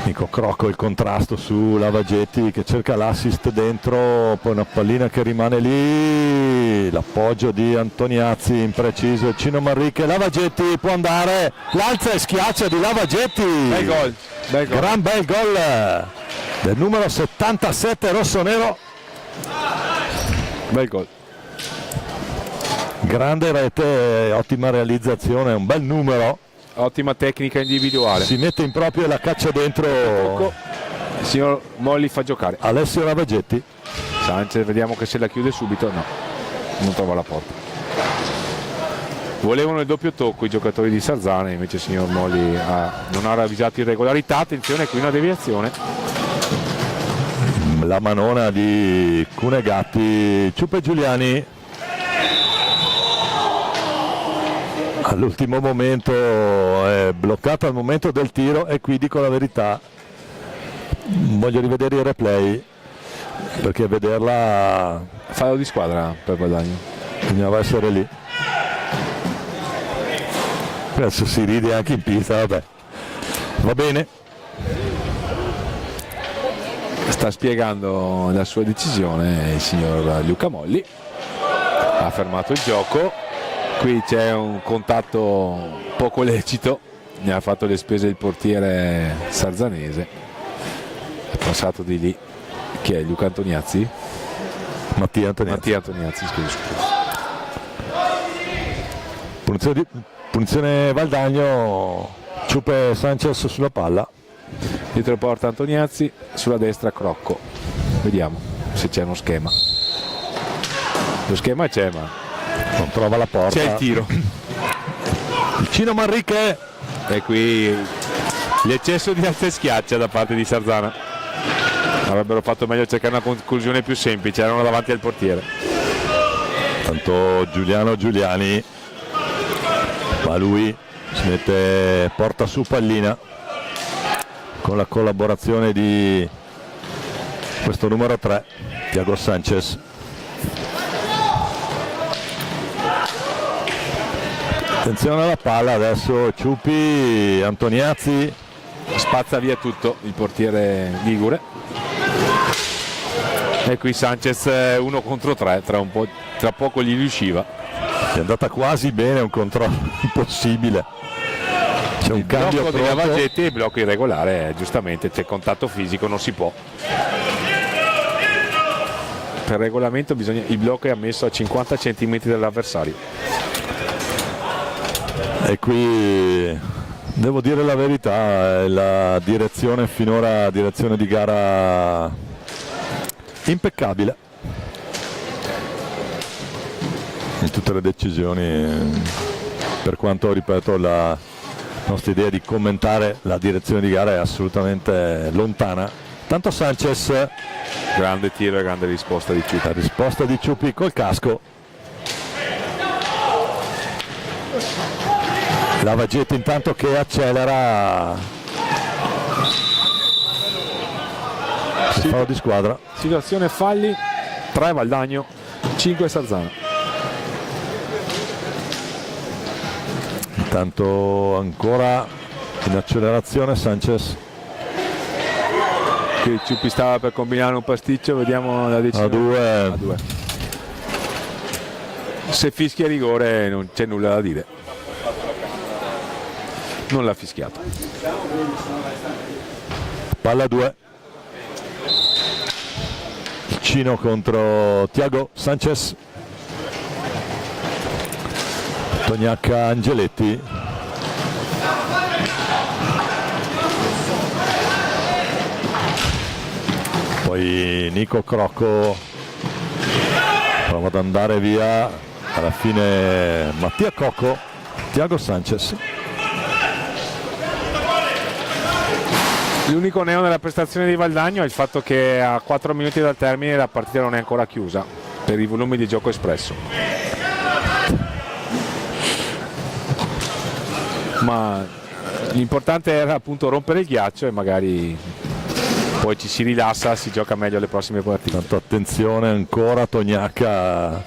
Nico Crocco, il contrasto su Lavagetti che cerca l'assist dentro, poi una pallina che rimane lì, l'appoggio di Antoniazzi impreciso, Cino Manrique, Lavagetti può andare, l'alza e schiaccia di Lavagetti, Bel gol. gran bel gol del numero 77 rossonero, Bel gol. grande rete, ottima realizzazione, un bel numero. Ottima tecnica individuale. Si mette in proprio e la caccia dentro Il signor Molli fa giocare. Alessio Lavagetti. Sanchez, vediamo che se la chiude subito. No, non trova la porta. volevano il doppio tocco i giocatori di Sarzana, invece il signor Molli non ha ravvisato irregolarità. Attenzione, qui una deviazione. La manona di Cunegatti. Ciupe Giuliani all'ultimo momento è bloccato al momento del tiro, e qui dico la verità, voglio rivedere i replay perché vederla Fallo di squadra per Guadagno. bisognava essere lì. Adesso si ride anche in pista, vabbè, va bene. Sta spiegando la sua decisione il signor Luca Molli, ha fermato il gioco. Qui c'è un contatto poco lecito, ne ha fatto le spese il portiere sarzanese, è passato di lì. Chi è? Luca Antoniazzi? Mattia Antoniazzi. Mattia Antoniazzi, scusa. Punizione Valdagno, Ciupe Sanchez sulla palla. Dietro porta Antoniazzi, sulla destra Crocco. Vediamo se c'è uno schema. Lo schema c'è, ma Non trova la porta. c'è il tiro. Il Cino Manrique. E qui l'eccesso di alza e schiaccia da parte di Sarzana. Avrebbero fatto meglio a cercare una conclusione più semplice, erano davanti al portiere. Tanto Giuliano Giuliani, ma lui si mette porta su pallina con la collaborazione di questo numero 3, Thiago Sanchez. Attenzione alla palla, adesso Ciupi, Antoniazzi. Spazza via tutto il portiere ligure. E qui Sanchez 1 contro 3, tra poco gli riusciva. È andata quasi bene, un controllo impossibile. C'è un cambio Blocco dei pronto. Lavagetti e il blocco irregolare, giustamente c'è contatto fisico, non si può. Per regolamento il blocco è ammesso a 50 cm dall'avversario. E qui devo dire la verità, la direzione finora, direzione di gara impeccabile in tutte le decisioni, per quanto, ripeto, la nostra idea di commentare la direzione di gara è assolutamente lontana. Tanto Sanchez, Grande tiro e grande risposta di Ciupi. la risposta di Ciupi col casco. Lavagetti intanto che accelera. Fallo di squadra. Situazione falli, 3 Valdagno, 5 Sarzana. Intanto ancora in accelerazione Sanchez. Qui Ciupi stava per combinare un pasticcio, vediamo la decisione. A 2. Se fischia rigore non c'è nulla da dire. Non l'ha fischiato. Palla 2. Il Cino contro Thiago Sanchez. Tognacca Angeletti. Poi Nico Crocco prova ad andare via, alla fine Mattia Cocco, Thiago Sanchez. L'unico neo nella prestazione di Valdagno è il fatto che a 4 minuti dal termine la partita non è ancora chiusa per i volumi di gioco espresso. Ma l'importante era appunto rompere il ghiaccio e magari poi ci si rilassa, si gioca meglio le prossime partite. Tanto attenzione ancora Tognacca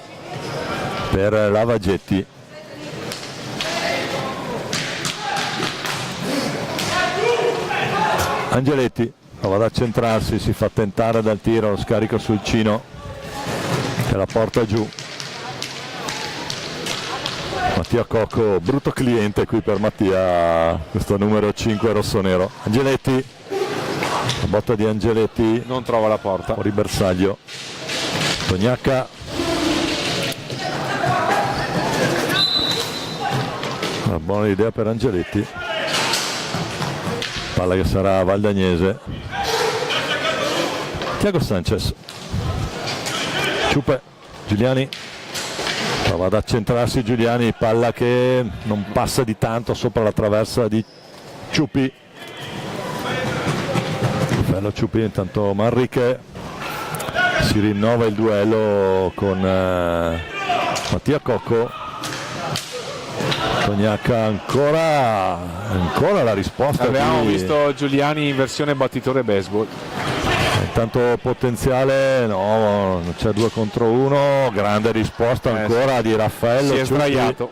per Lavagetti. Angeletti prova ad accentrarsi, si fa tentare dal tiro, lo scarico sul Cino che la porta giù. Mattia Cocco, brutto cliente qui per Mattia, questo numero 5 rossonero. Angeletti, la botta di Angeletti, Non trova la porta. fuori bersaglio. Tognacca, una buona idea per Angeletti, palla che sarà valdagnese. Thiago Sanchez, Ciupe, Giuliani, Prova ad accentrarsi Giuliani, palla che non passa di tanto sopra la traversa di Ciupi. Bello Ciupi, intanto Manrique si rinnova il duello con Mattia Cocco. Toniacca ancora la risposta. Avevamo qui. visto Giuliani in versione battitore baseball. Intanto potenziale, no, c'è 2 contro 1, grande risposta ancora di Raffaello Si è Ciupi. sdraiato.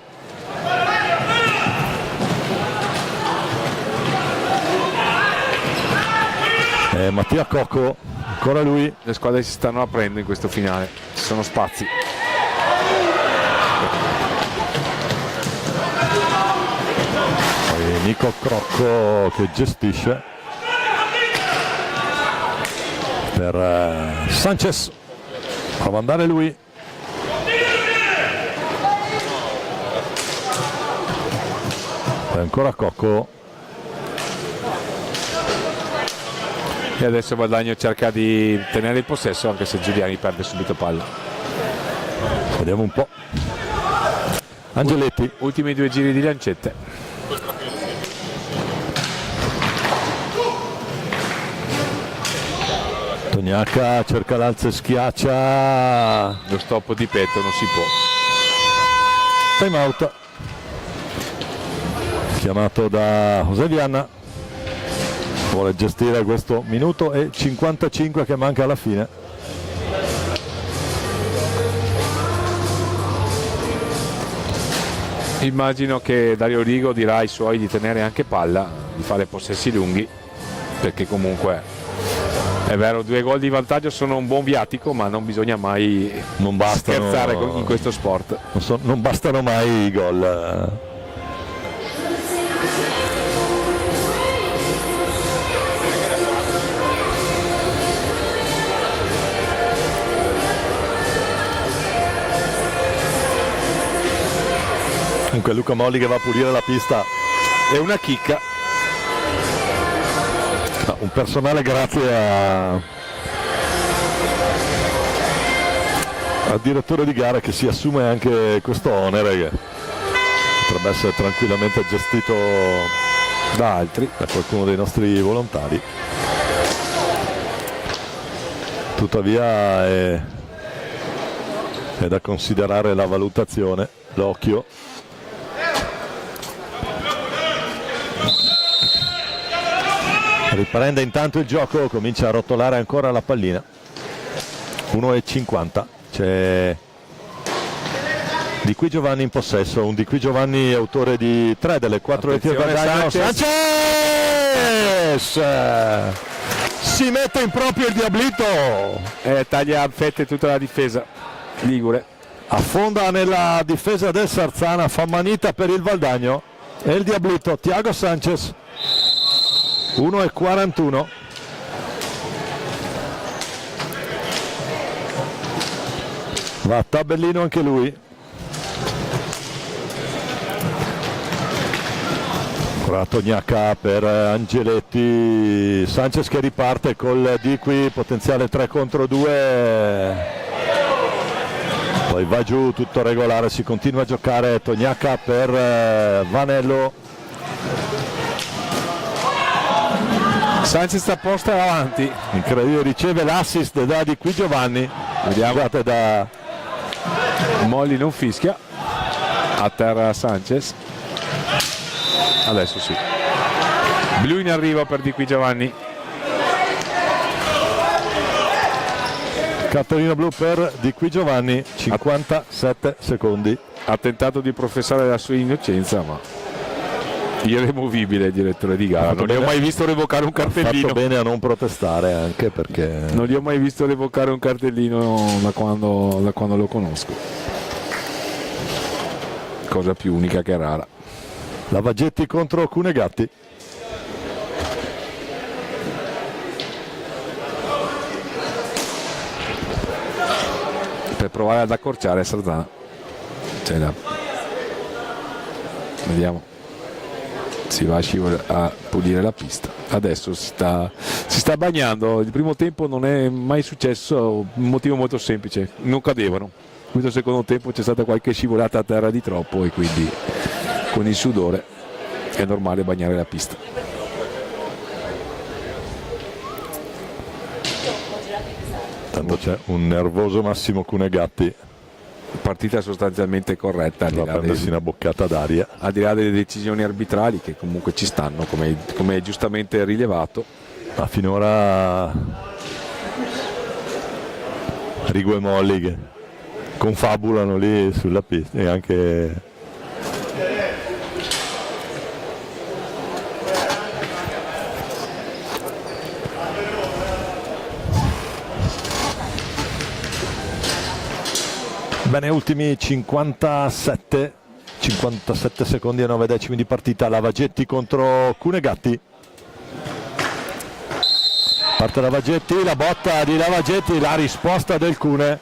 Mattia Cocco, ancora lui. Le squadre si stanno aprendo in questo finale, ci sono spazi. Poi Nico Crocco che gestisce per Sanchez, prova ad andare lui. E ancora Cocco. E adesso Valdagno cerca di tenere il possesso, anche se Giuliani perde subito palla. Vediamo un po'. Angeletti. Ultimi 2 giri di lancette. Toniacca cerca l'alza e schiaccia. Lo stop di petto non si può. Time out. Chiamato da José Viana. Vuole gestire questo minuto e 55 che manca alla fine. Immagino che Dario Rigo dirà ai suoi di tenere anche palla, di fare possessi lunghi, perché comunque è vero, 2 gol di vantaggio sono un buon viatico, ma non bisogna mai scherzare in questo sport. Non bastano mai i gol. Comunque Luca Molli che va a pulire la pista. È una chicca. No, un personale grazie al direttore di gara che si assume anche questo onere che potrebbe essere tranquillamente gestito da altri, da qualcuno dei nostri volontari. Tuttavia è da considerare la valutazione, l'occhio. Riprende intanto il gioco, comincia a rotolare ancora la pallina. 1,50. C'è Di Qui Giovanni in possesso, un Di Qui Giovanni autore di 3 delle 4 reti del Valdagno. Sanchez si mette in proprio il Diablito, Taglia a fette tutta la difesa ligure. affonda nella difesa del Sarzana, fa manita per il Valdagno e il Diablito Thiago Sanchez. 1,41. Va a tabellino anche lui. Ancora Toniacca per Angeletti. Sanchez che riparte col Di Qui, potenziale 3 contro 2. Poi va giù, tutto regolare, si continua a giocare. Toniacca per Vanello. Sanchez apposta avanti. Incredibile, riceve l'assist da Di Qui Giovanni. Vediamo. Da Molli non fischia. A terra Sanchez. Adesso sì. Blu in arrivo per Di Qui Giovanni. cartellino blu per Di Qui Giovanni, 57 secondi. Ha tentato di professare la sua innocenza, ma irremovibile il direttore di gara. Non gli ho mai visto revocare un Ha cartellino. fatto bene a non protestare, anche perché Non gli ho mai visto revocare un cartellino da quando lo conosco. Cosa più unica che rara. la Vaggetti contro Cunegatti. Per provare ad accorciare Sarzana. Vediamo. Si va a pulire la pista. Adesso si sta bagnando. Il primo tempo non è mai successo, un motivo molto semplice, non cadevano. questo secondo tempo c'è stata qualche scivolata a terra di troppo e quindi con il sudore è normale bagnare la pista. Tanto c'è un nervoso Massimo Cunegatti, Partita sostanzialmente corretta al di va a là prendersi una boccata d'aria. al di là delle decisioni arbitrali che comunque ci stanno, come è giustamente rilevato. Ma finora Rigo e Molli che confabulano lì sulla pista e anche bene, ultimi 57 secondi e 9 decimi di partita. Lavagetti contro Cunegatti. Parte Lavagetti, la botta di Lavagetti, la risposta del Cune.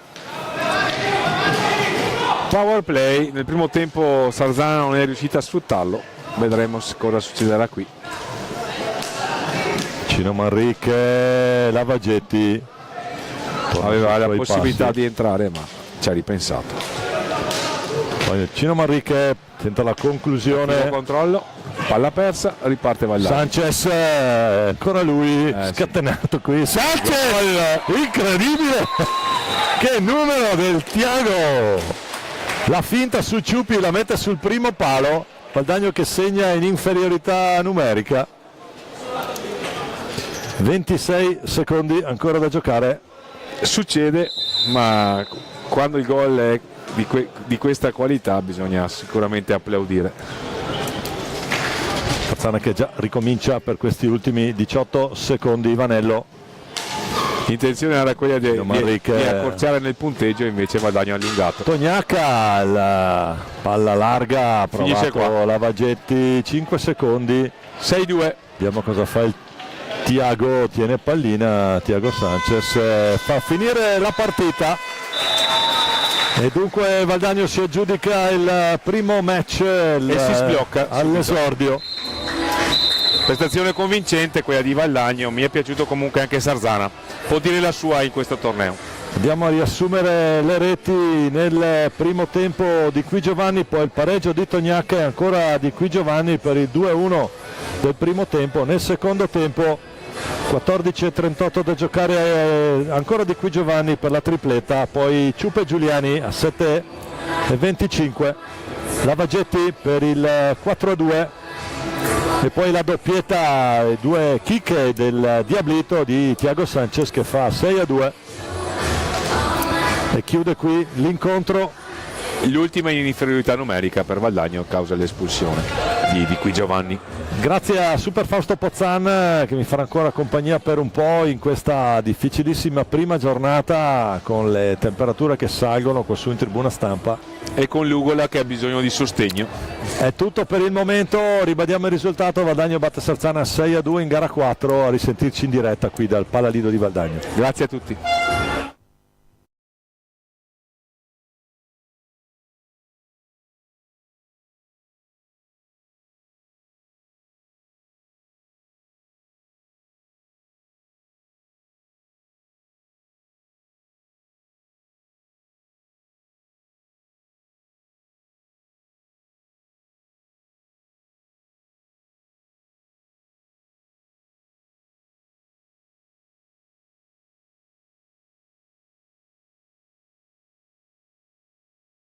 Power play, nel primo tempo Sarzana non è riuscita a sfruttarlo, vedremo cosa succederà qui. Cino Manrique, Lavagetti Aveva la Suoi possibilità passi. di entrare ma ci ha ripensato. Poi Cino Manrique tenta la Primo conclusione. controllo, palla persa, riparte Vallani. Sanchez, ancora lui scatenato qui. Sanchez, incredibile! Che numero del Tiago! La finta su Ciupi, la mette sul primo palo. Valdagno che segna in inferiorità numerica. 26 secondi ancora da giocare. Succede, ma quando il gol è di questa qualità bisogna sicuramente applaudire. Sarzana che già ricomincia per questi ultimi 18 secondi. Vanello, L'intenzione era quella di Manrique. accorciare nel punteggio, invece Valdagno ha allungato. Tognacca, la palla larga, ha Finisce provato qua. Lavagetti, 5 secondi. 6-2. Vediamo cosa fa il Tiago, tiene pallina Tiago Sanchez, fa finire la partita e dunque Valdagno si aggiudica il primo match si sblocca all'esordio. Prestazione convincente quella di Valdagno, mi è piaciuto comunque anche Sarzana, può dire la sua in questo torneo. Andiamo a riassumere le reti nel primo tempo di Qui Giovanni, poi il pareggio di Tognacca e ancora di Qui Giovanni per il 2-1 del primo tempo. Nel secondo tempo 14:38 da giocare, ancora di Qui Giovanni per la tripletta, poi Ciupa e Giuliani a 7:25, Lavagetti per il 4-2 e poi la doppietta, due chicche del Diablito di Tiago Sanchez che fa 6-2 e chiude qui l'incontro. L'ultima in inferiorità numerica per Valdagno a causa dell'espulsione di Qui Giovanni. Grazie a Super Fausto Pozzan che mi farà ancora compagnia per un po' in questa difficilissima prima giornata con le temperature che salgono qua su in tribuna stampa. E con l'Ugola che ha bisogno di sostegno. È tutto per il momento, ribadiamo il risultato: Valdagno batte Sarzana 6-2 in gara 4, a risentirci in diretta qui dal Palalido di Valdagno. Grazie a tutti.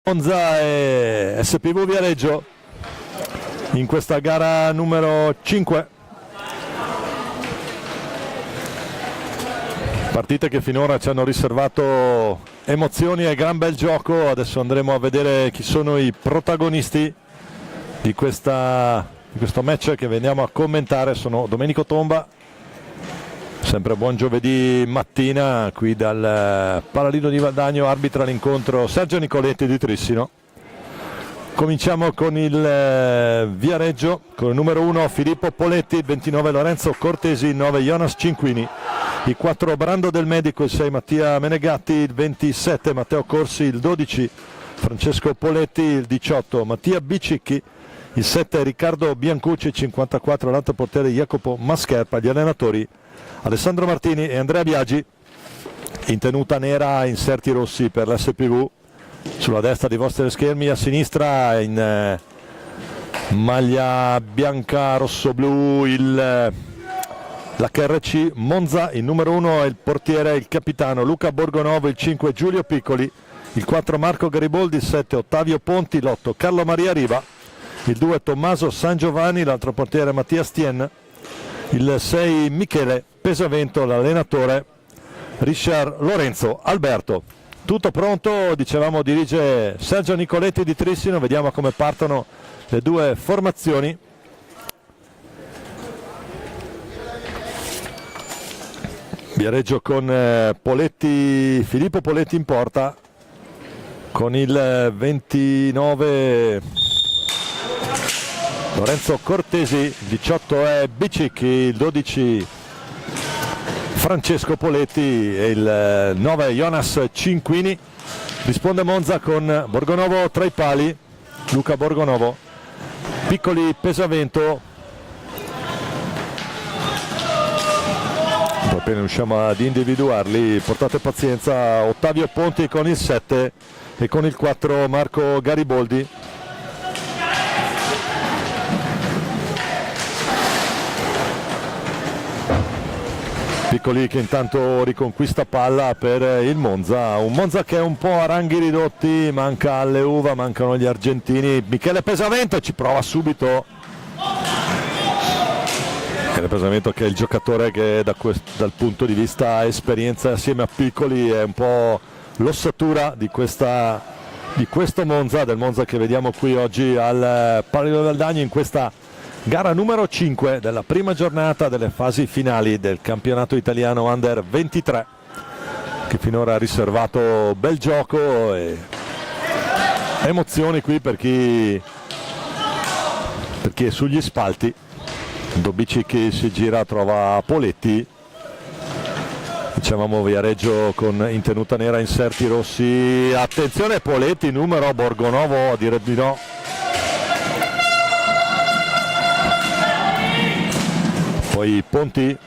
Monza e SPV Viareggio in questa gara numero 5. Partite che finora ci hanno riservato emozioni e gran bel gioco. Adesso andremo a vedere chi sono i protagonisti di questo match che veniamo a commentare. Sono Domenico Tomba, sempre buon giovedì mattina qui dal Palalido di Valdagno, arbitra l'incontro Sergio Nicoletti di Trissino. Cominciamo con il Viareggio, con il numero 1 Filippo Poletti, il 29 Lorenzo Cortesi, il 9 Jonas Cinquini, il 4 Brando Del Medico, il 6 Mattia Menegatti, il 27 Matteo Corsi, il 12 Francesco Poletti, il 18 Mattia Bicicchi, il 7 Riccardo Biancucci, il 54 l'altro portiere Jacopo Mascherpa, gli allenatori Alessandro Martini e Andrea Biagi. In tenuta nera inserti rossi per l'SPV sulla destra dei vostri schermi, a sinistra in maglia bianca rosso-blu l'HRC Monza, il numero 1 è il portiere, il capitano Luca Borgonovo, il 5 Giulio Piccoli, il 4 Marco Gariboldi, il 7 Ottavio Ponti, l'8 Carlo Maria Riva, il 2 Tommaso San Giovanni, l'altro portiere Mattia Stien, il 6 Michele Pesavento, l'allenatore Richard Lorenzo Alberto. Tutto pronto, dicevamo dirige Sergio Nicoletti di Trissino, vediamo come partono le due formazioni. Viareggio con Filippo Poletti in porta, con il 29 Lorenzo Cortesi, il 18 è Bicicchi, il 12 Francesco Poletti e il 9 Jonas Cinquini. Risponde Monza con Borgonovo tra i pali, Luca Borgonovo, Piccoli Pesavento. Appena riusciamo ad individuarli, portate pazienza, Ottavio Ponti con il 7 e con il 4 Marco Gariboldi. Piccoli che intanto riconquista palla per il Monza, un Monza che è un po' a ranghi ridotti, manca Alleuva, mancano gli argentini. Michele Pesavento ci prova subito. Michele Pesavento che è il giocatore che dal punto di vista esperienza assieme a Piccoli è un po' l'ossatura di questo Monza, del Monza che vediamo qui oggi al Palio Valdagno in questa gara numero 5 della prima giornata delle fasi finali del campionato italiano Under 23, che finora ha riservato bel gioco e emozioni qui per chi è sugli spalti. Dobici che si gira trova Poletti, dicevamo Viareggio in tenuta nera, inserti rossi, attenzione Poletti, numero Borgonovo a dire di no. Poi Ponti,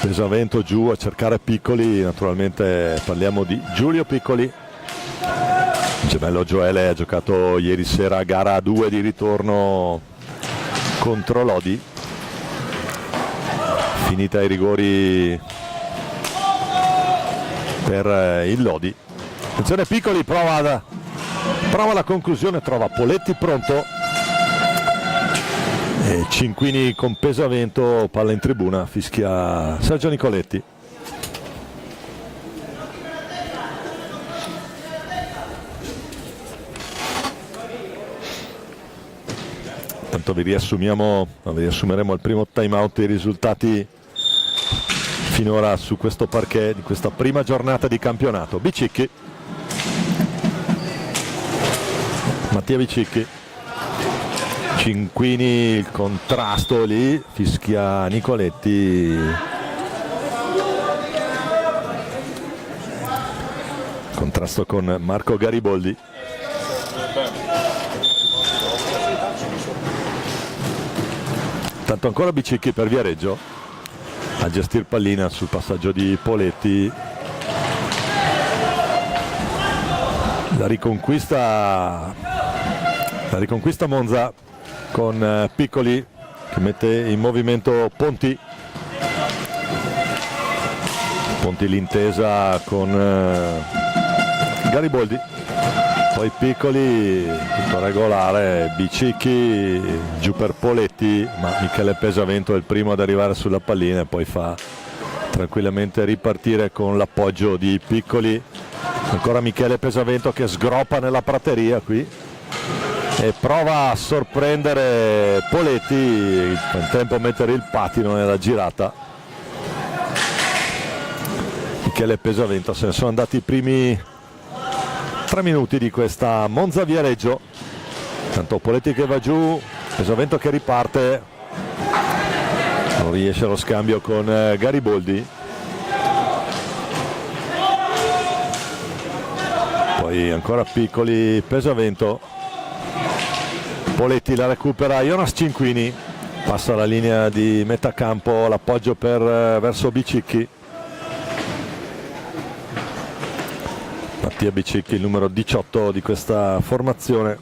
Pesavento giù a cercare Piccoli, naturalmente parliamo di Giulio Piccoli. Il gemello Gioele ha giocato ieri sera a gara 2 di ritorno contro Lodi, finita ai rigori per il Lodi. Attenzione Piccoli, prova la conclusione, trova Poletti pronto. E Cinquini con Pesavento, palla in tribuna, fischia Sergio Nicoletti. Tanto vi riassumeremo al primo time out i risultati finora su questo parquet di questa prima giornata di campionato. Bicicchi, Mattia Bicicchi, Cinquini, il contrasto lì, fischia Nicoletti. Contrasto con Marco Gariboldi. Tanto ancora Bicicchi per Viareggio a gestire pallina sul passaggio di Poletti. La riconquista Monza con Piccoli che mette in movimento Ponti l'intesa con Gariboldi, poi Piccoli tutto regolare, Bicicchi giù per Poletti, ma Michele Pesavento è il primo ad arrivare sulla pallina e poi fa tranquillamente ripartire con l'appoggio di Piccoli. Ancora Michele Pesavento che sgroppa nella prateria qui e prova a sorprendere Poletti, in tempo a mettere il patino nella girata. Michele Pesavento, se ne sono andati i primi 3 minuti di questa Monza Viareggio. Tanto Poletti che va giù, Pesavento che riparte, non riesce allo scambio con Gariboldi. Poi ancora Piccoli, Pesavento, Poletti la recupera, Jonas Cinquini passa la linea di metà campo, l'appoggio verso Bicicchi. Mattia Bicicchi, il numero 18 di questa formazione.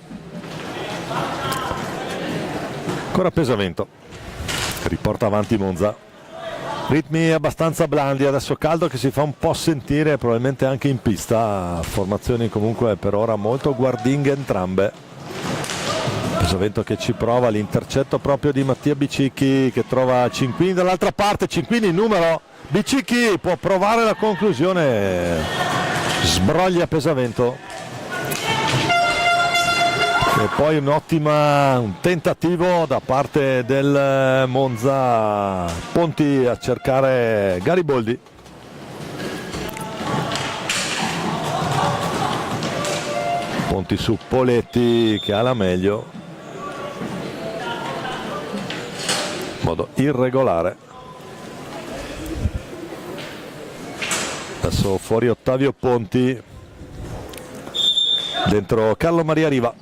Ancora Pesavento, riporta avanti Monza. Ritmi abbastanza blandi, adesso caldo che si fa un po' sentire probabilmente anche in pista. Formazioni comunque per ora molto guardinghe entrambe. Pesavento che ci prova, l'intercetto proprio di Mattia Bicicchi che trova Cinquini dall'altra parte. Cinquini il numero, Bicicchi può provare la conclusione, sbroglia Pesavento. E poi un tentativo da parte del Monza, Ponti a cercare Gariboldi. Ponti su Poletti che ha la meglio, in modo irregolare. Adesso fuori Ottavio Ponti, dentro Carlo Maria Riva.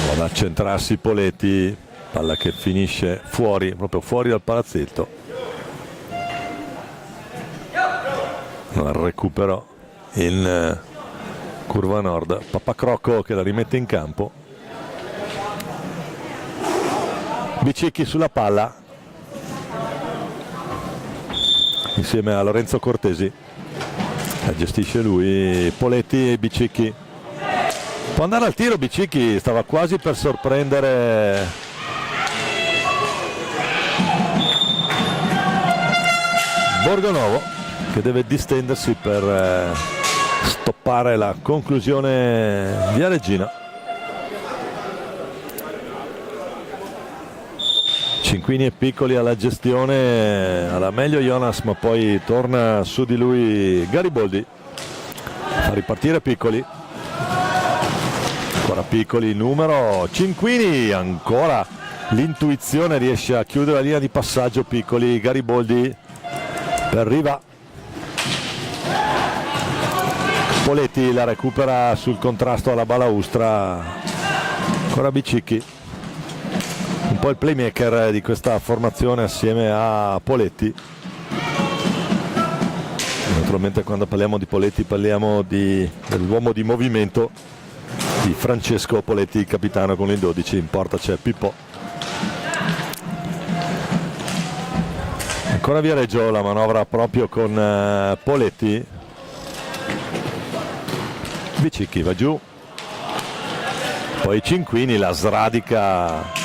Va ad accentrarsi Poletti, palla che finisce fuori, proprio fuori dal palazzetto. Al recupero in curva nord, Papacrocco che la rimette in campo. Bicicchi sulla palla insieme a Lorenzo Cortesi, la gestisce lui. Poletti e Bicicchi, può andare al tiro Bicicchi, stava quasi per sorprendere Borgonovo che deve distendersi per stoppare la conclusione via Regina. Cinquini e Piccoli alla gestione, alla meglio Jonas, ma poi torna su di lui Gariboldi, fa ripartire Piccoli. Ancora Piccoli, numero Cinquini, ancora l'intuizione, riesce a chiudere la linea di passaggio Piccoli. Gariboldi per Riva, Poletti la recupera sul contrasto alla balaustra. Ancora Bicicchi, un po' il playmaker di questa formazione assieme a Poletti. Naturalmente quando parliamo di Poletti parliamo dell'uomo di movimento di Francesco Poletti, capitano con il 12. In porta c'è Pippo. Ancora Viareggio, la manovra proprio con Poletti. Bicicchi va giù, poi Cinquini la sradica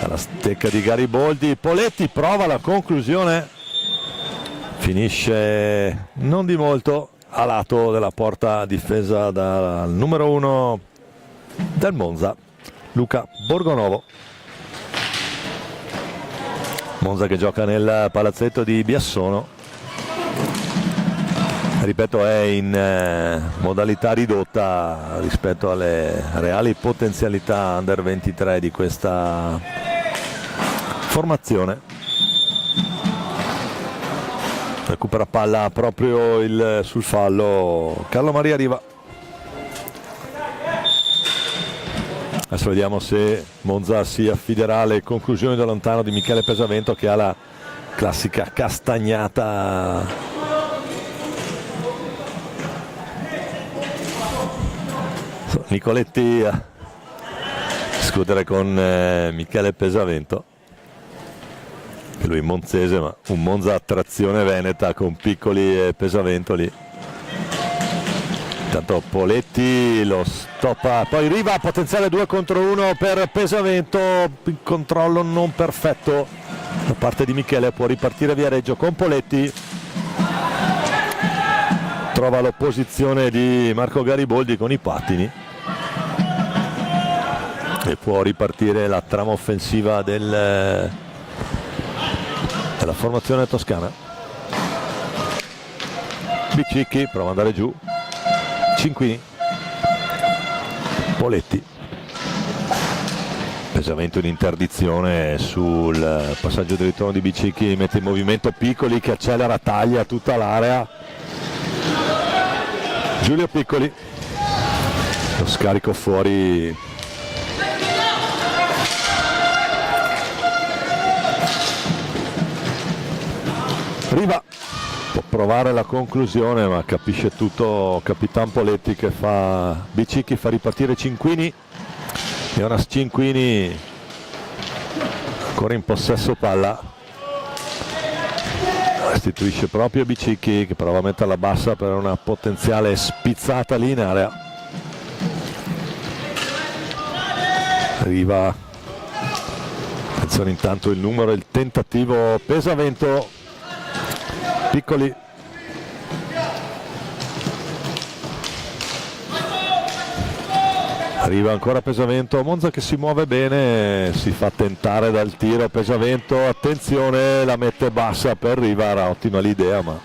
alla stecca di Gariboldi. Poletti prova la conclusione, finisce non di molto a lato della porta difesa dal numero 1 del Monza, Luca Borgonovo. Monza che gioca nel palazzetto di Biassono, ripeto è in modalità ridotta rispetto alle reali potenzialità under 23 di questa formazione. Recupera palla proprio sul fallo Carlo Maria Riva. Adesso vediamo se Monza si affiderà alle conclusioni da lontano di Michele Pesavento, che ha la classica castagnata Nicoletti a discutere con Michele Pesavento, che lui è monzese, ma un Monza a trazione veneta con Piccoli e Pesavento lì. Intanto Poletti lo stoppa, poi Riva, potenziale 2 contro 1 per Pesavento, il controllo non perfetto da parte di Michele, può ripartire Viareggio con Poletti, trova l'opposizione di Marco Gariboldi con i pattini e può ripartire la trama offensiva della formazione toscana. Bicicchi prova ad andare giù, Cinquini, Poletti, Pesavento in interdizione sul passaggio di ritorno di Bicicchi, mette in movimento Piccoli che accelera, taglia tutta l'area. Giulio Piccoli, lo scarico fuori Riva può provare la conclusione, ma capisce tutto Capitan Poletti, che fa Bicicchi, fa ripartire Cinquini. Jonas Cinquini ancora in possesso palla, restituisce proprio Bicicchi, che prova a metterla bassa per una potenziale spizzata lì in area. Riva, attenzione intanto il numero, il tentativo, Pesavento, Piccoli, arriva ancora Pesavento, Monza che si muove bene, si fa tentare dal tiro Pesavento, attenzione, la mette bassa per Riva, era ottima l'idea ma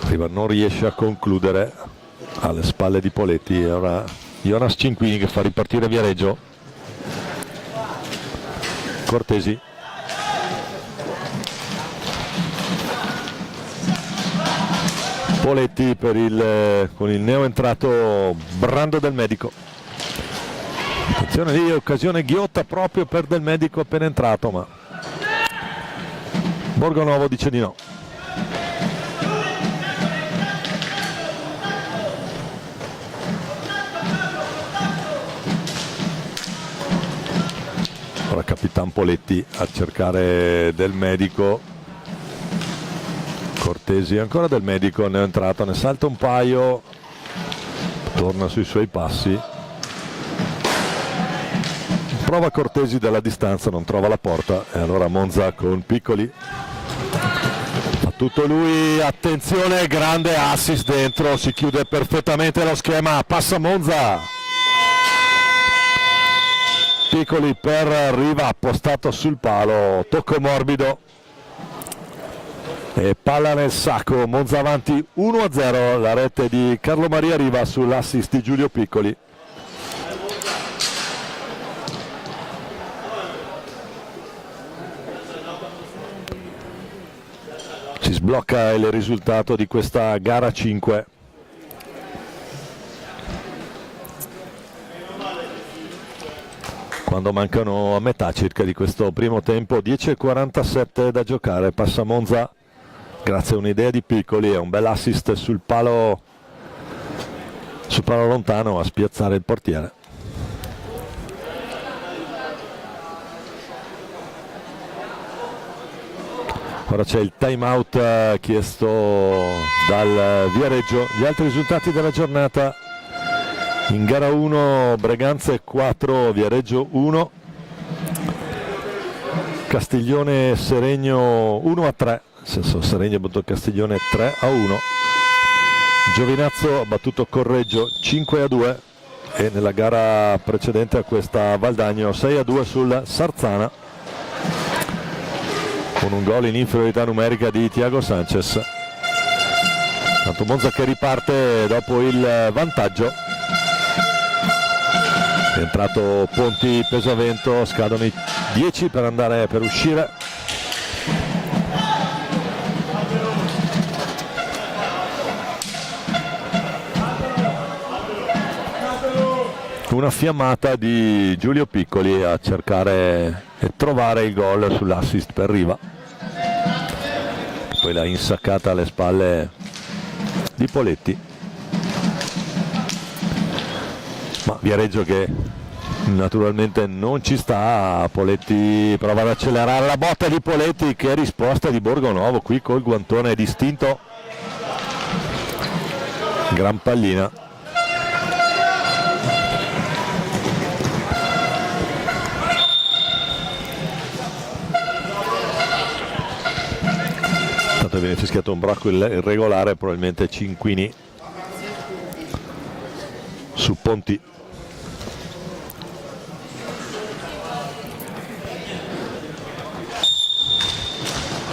Riva non riesce a concludere, alle spalle di Poletti. E ora Jonas Cinquini che fa ripartire Viareggio, Cortesi, Poletti con il neoentrato Brando Del Medico. Attenzione lì, occasione ghiotta proprio per Del Medico appena entrato, ma Borgonovo dice di no. Ora Capitan Poletti a cercare Del Medico, Cortesi, ancora Del Medico, ne è entrato, ne salta un paio, torna sui suoi passi, prova Cortesi dalla distanza, non trova la porta e allora Monza con Piccoli, fa tutto lui, attenzione, grande assist dentro, si chiude perfettamente lo schema, passa Monza, Piccoli per Riva, appostato sul palo, tocco morbido e palla nel sacco. Monza avanti 1-0, la rete di Carlo Maria Riva sull'assist di Giulio Piccoli. Si sblocca il risultato di questa gara 5. Quando mancano a metà circa di questo primo tempo, 10:47 da giocare, passa Monza grazie a un'idea di Piccoli e un bel assist sul palo lontano a spiazzare il portiere. Ora c'è il time out chiesto dal Viareggio. Gli altri risultati della giornata: in gara 1 Breganze 4, Viareggio 1, Castiglione Seregno 1-3, nel senso Seregno ha battuto Castiglione 3-1, Giovinazzo ha battuto Correggio 5-2 e nella gara precedente a questa Valdagno 6-2 sul Sarzana, con un gol in inferiorità numerica di Thiago Sanchez. Tanto Monza che riparte dopo il vantaggio. È entrato Ponti, Pesavento, scadono i 10 per uscire. Una fiammata di Giulio Piccoli a cercare e trovare il gol sull'assist per Riva, poi l'ha insaccata alle spalle di Poletti, ma Viareggio che naturalmente non ci sta. Poletti prova ad accelerare, la botta di Poletti, che risposta di Borgonovo qui col guantone distinto, gran pallina. Viene fischiato un bracco irregolare, probabilmente Cinquini su Ponti.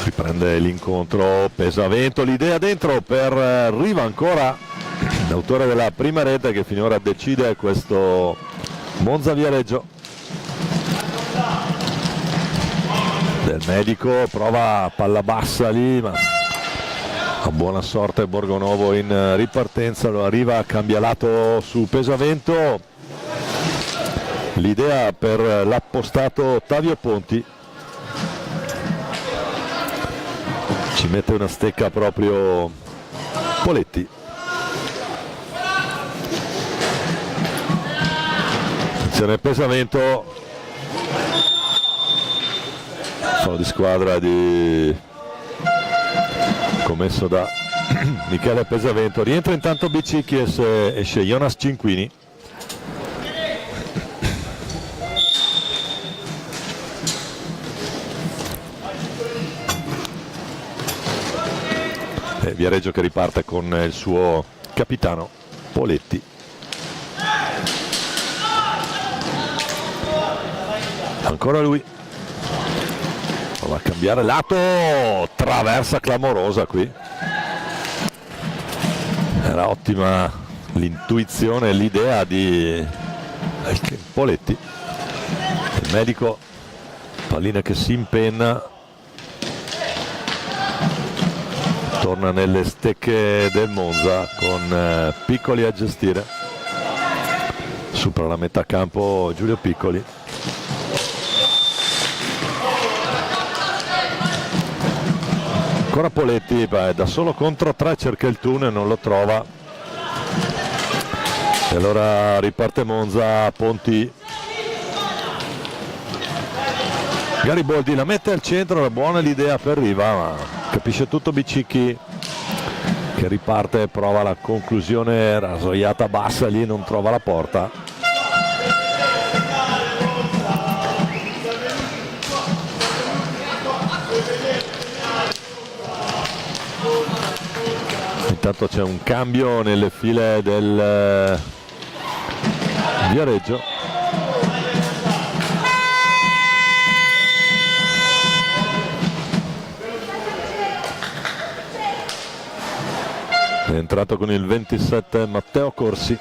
Riprende l'incontro Pesavento, l'idea dentro per Riva, ancora l'autore della prima rete che finora decide questo Monza Viareggio. Del Medico prova palla bassa lì, ma a buona sorte Borgonovo in ripartenza, lo arriva, cambia lato su Pesavento, l'idea per l'appostato Ottavio Ponti. ci mette una stecca proprio Poletti. Attenzione al pesamento, fallo di squadra commesso da Michele Pesavento. Rientra intanto Bicicchi e esce Jonas Cinquini. Viareggio che riparte con il suo capitano Poletti. Ancora lui, prova a cambiare lato, traversa clamorosa qui. Era ottima l'intuizione e l'idea di Poletti. Il medico, pallina che si impenna, torna nelle stecche del Monza con Piccoli a gestire. Supera la metà campo Giulio Piccoli. Ancora Poletti, da solo contro 3 cerca il tunnel, non lo trova. E allora riparte Monza, Ponti. Gariboldi la mette al centro, era buona l'idea per Riva, ma capisce tutto Bicicchi che riparte, prova la conclusione rasoiata bassa lì, non trova la porta. Intanto c'è un cambio nelle file del Viareggio. È entrato con il 27 Matteo Corsi.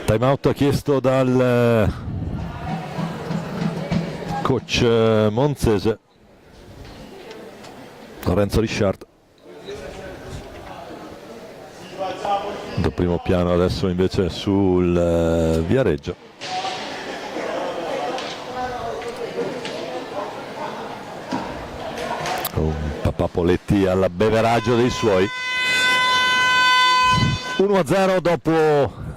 Time out chiesto dal coach monzese Lorenzo Risciart. Da primo piano adesso invece sul Viareggio. Papà Poletti all'abbeveraggio dei suoi. 1-0 dopo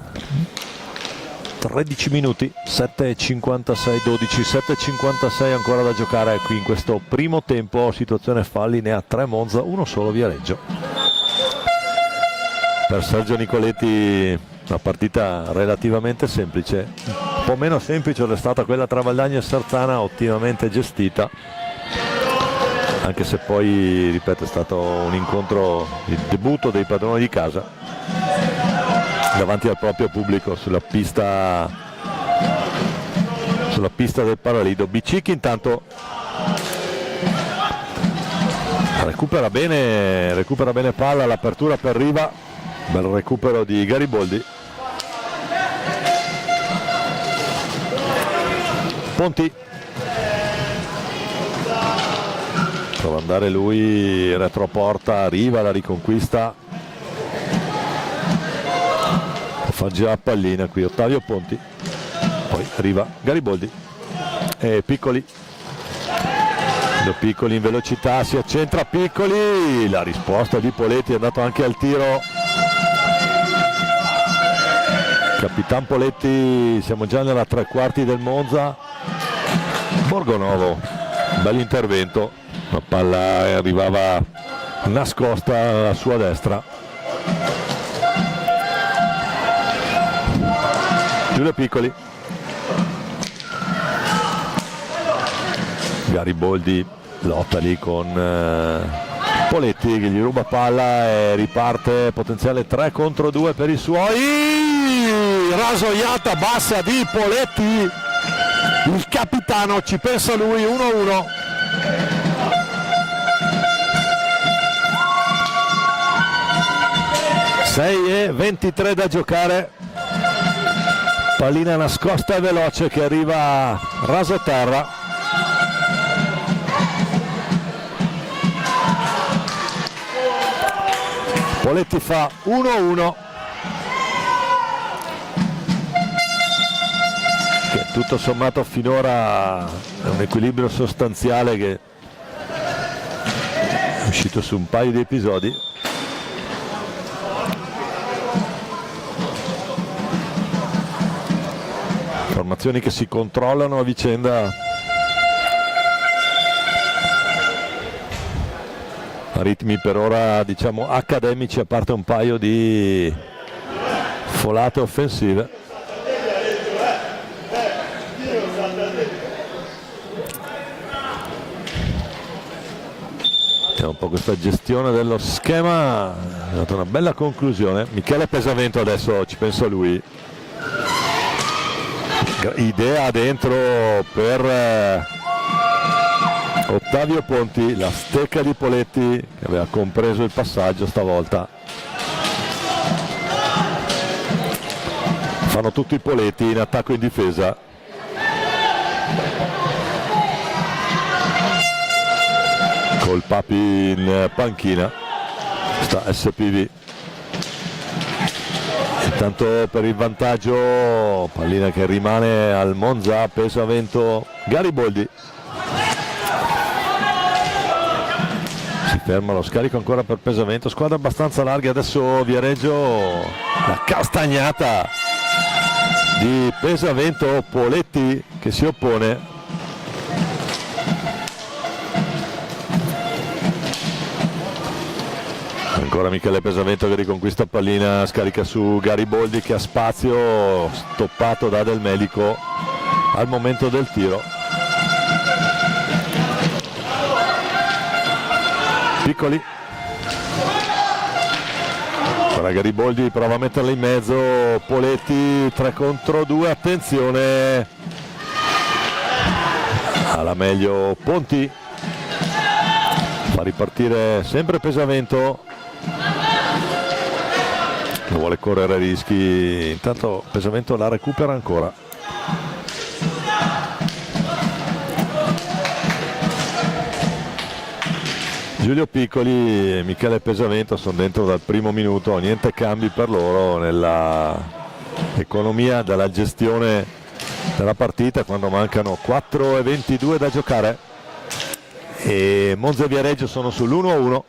13 minuti, 7:56, 12, 7:56 ancora da giocare qui in questo primo tempo. Situazione falli, ne ha 3 Monza, uno solo Viareggio. Per Sergio Nicoletti una partita relativamente semplice, un po' meno semplice è stata quella tra Valdagno e Sarzana, ottimamente gestita, anche se poi, ripeto, è stato un incontro, il debutto dei padroni di casa davanti al proprio pubblico sulla pista del Paralido. Bicicchi intanto recupera bene palla, l'apertura per Riva, bel recupero di Gariboldi. Ponti prova ad andare lui, retroporta, Riva la riconquista, fa già pallina qui Ottavio Ponti, poi arriva Gariboldi e Piccoli in velocità, si accentra Piccoli, la risposta di Poletti, è andato anche al tiro Capitan Poletti. Siamo già nella 3/4 del Monza. Borgonovo, bel intervento, la palla arrivava nascosta alla sua destra. Giulio Piccoli, Gariboldi lotta lì con Poletti che gli ruba palla e riparte, potenziale 3 contro 2 per i suoi, rasoiata bassa di Poletti, il capitano ci pensa lui. 1-1. e 23 da giocare, pallina nascosta e veloce che arriva raso terra. Poletti fa 1-1, che tutto sommato finora è un equilibrio sostanziale che è uscito su un paio di episodi. Formazioni che si controllano a vicenda. Ritmi per ora diciamo accademici, a parte un paio di folate offensive. C'è un po' questa gestione dello schema, ha dato una bella conclusione. Michele Pesavento, adesso ci penso a lui, idea dentro per Ottavio Ponti, la stecca di Poletti che aveva compreso il passaggio stavolta. Fanno tutti i Poletti in attacco e in difesa. Col Papi in panchina, sta SPV. Intanto per il vantaggio, pallina che rimane al Monza, Pesavento, Gariboldi. Si ferma lo scarico ancora per Pesavento, squadra abbastanza larga. Adesso Viareggio, la castagnata di Pesavento, Poletti che si oppone. Ancora Michele Pesavento che riconquista pallina, scarica su Gariboldi che ha spazio, stoppato da Del Melico al momento del tiro. Piccoli. Ora Gariboldi prova a metterla in mezzo, Poletti 3 contro 2, attenzione. Alla meglio Ponti. Fa ripartire sempre Pesavento. Non vuole correre rischi, intanto Pesavento la recupera ancora. Giulio Piccoli e Michele Pesavento sono dentro dal primo minuto, niente cambi per loro nella economia della gestione della partita quando mancano 4:22 da giocare. E Monza e Viareggio sono sull'1-1.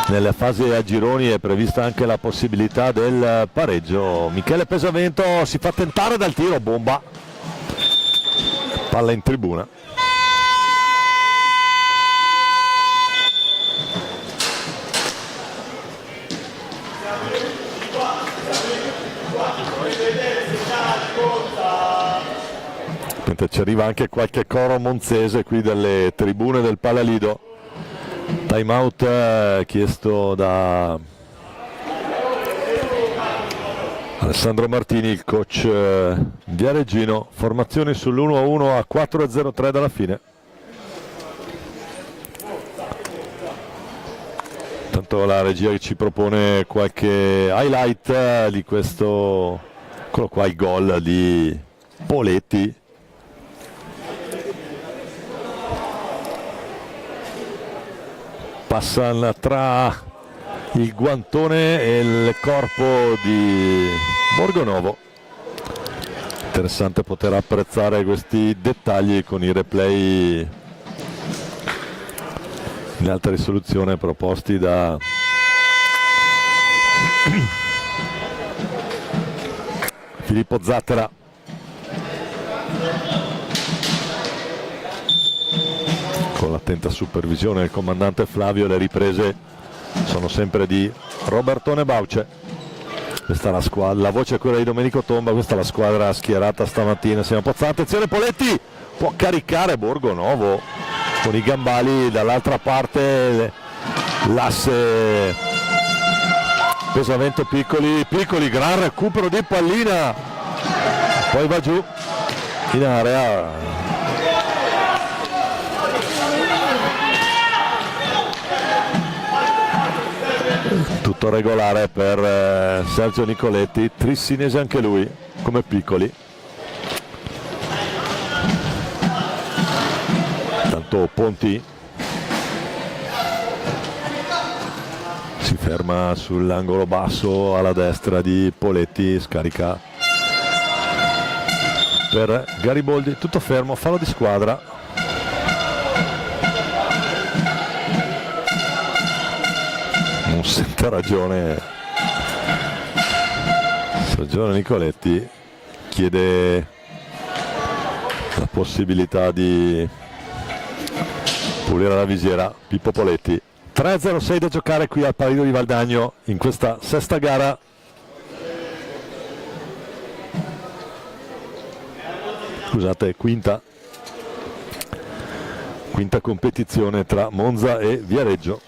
Nella fase a gironi è prevista anche la possibilità del pareggio. Michele Pesavento si fa tentare dal tiro, bomba, palla in tribuna. Mentre ci arriva anche qualche coro monzese qui dalle tribune del Palalido. Time out chiesto da Alessandro Martini, il coach viareggino. Formazioni sull'1-1 a 4:03 dalla fine. Tanto la regia che ci propone qualche highlight di questo, eccolo qua, il gol di Poletti. Passa tra il guantone e il corpo di Borgonovo. Interessante poter apprezzare questi dettagli con i replay in alta risoluzione proposti da Filippo Zattera. Con l'attenta supervisione del comandante Flavio, le riprese sono sempre di Robertone Bauce. Questa è la voce è quella di Domenico Tomba, questa è la squadra schierata stamattina. Siamo Pozzano, attenzione Poletti, può caricare Borgonovo con i gambali, dall'altra parte l'asse Pesavento Piccoli, gran recupero di pallina, poi va giù in area. Tutto regolare per Sergio Nicoletti, trissinese anche lui come Piccoli. Tanto Ponti Si ferma sull'angolo basso alla destra di Poletti, scarica per Gariboldi, tutto fermo, fallo di squadra. Non sente ragione Nicoletti, chiede la possibilità di pulire la visiera. Pippo Poletti. 3:06 da giocare qui al Palido di Valdagno in questa sesta gara. Scusate, quinta competizione tra Monza e Viareggio.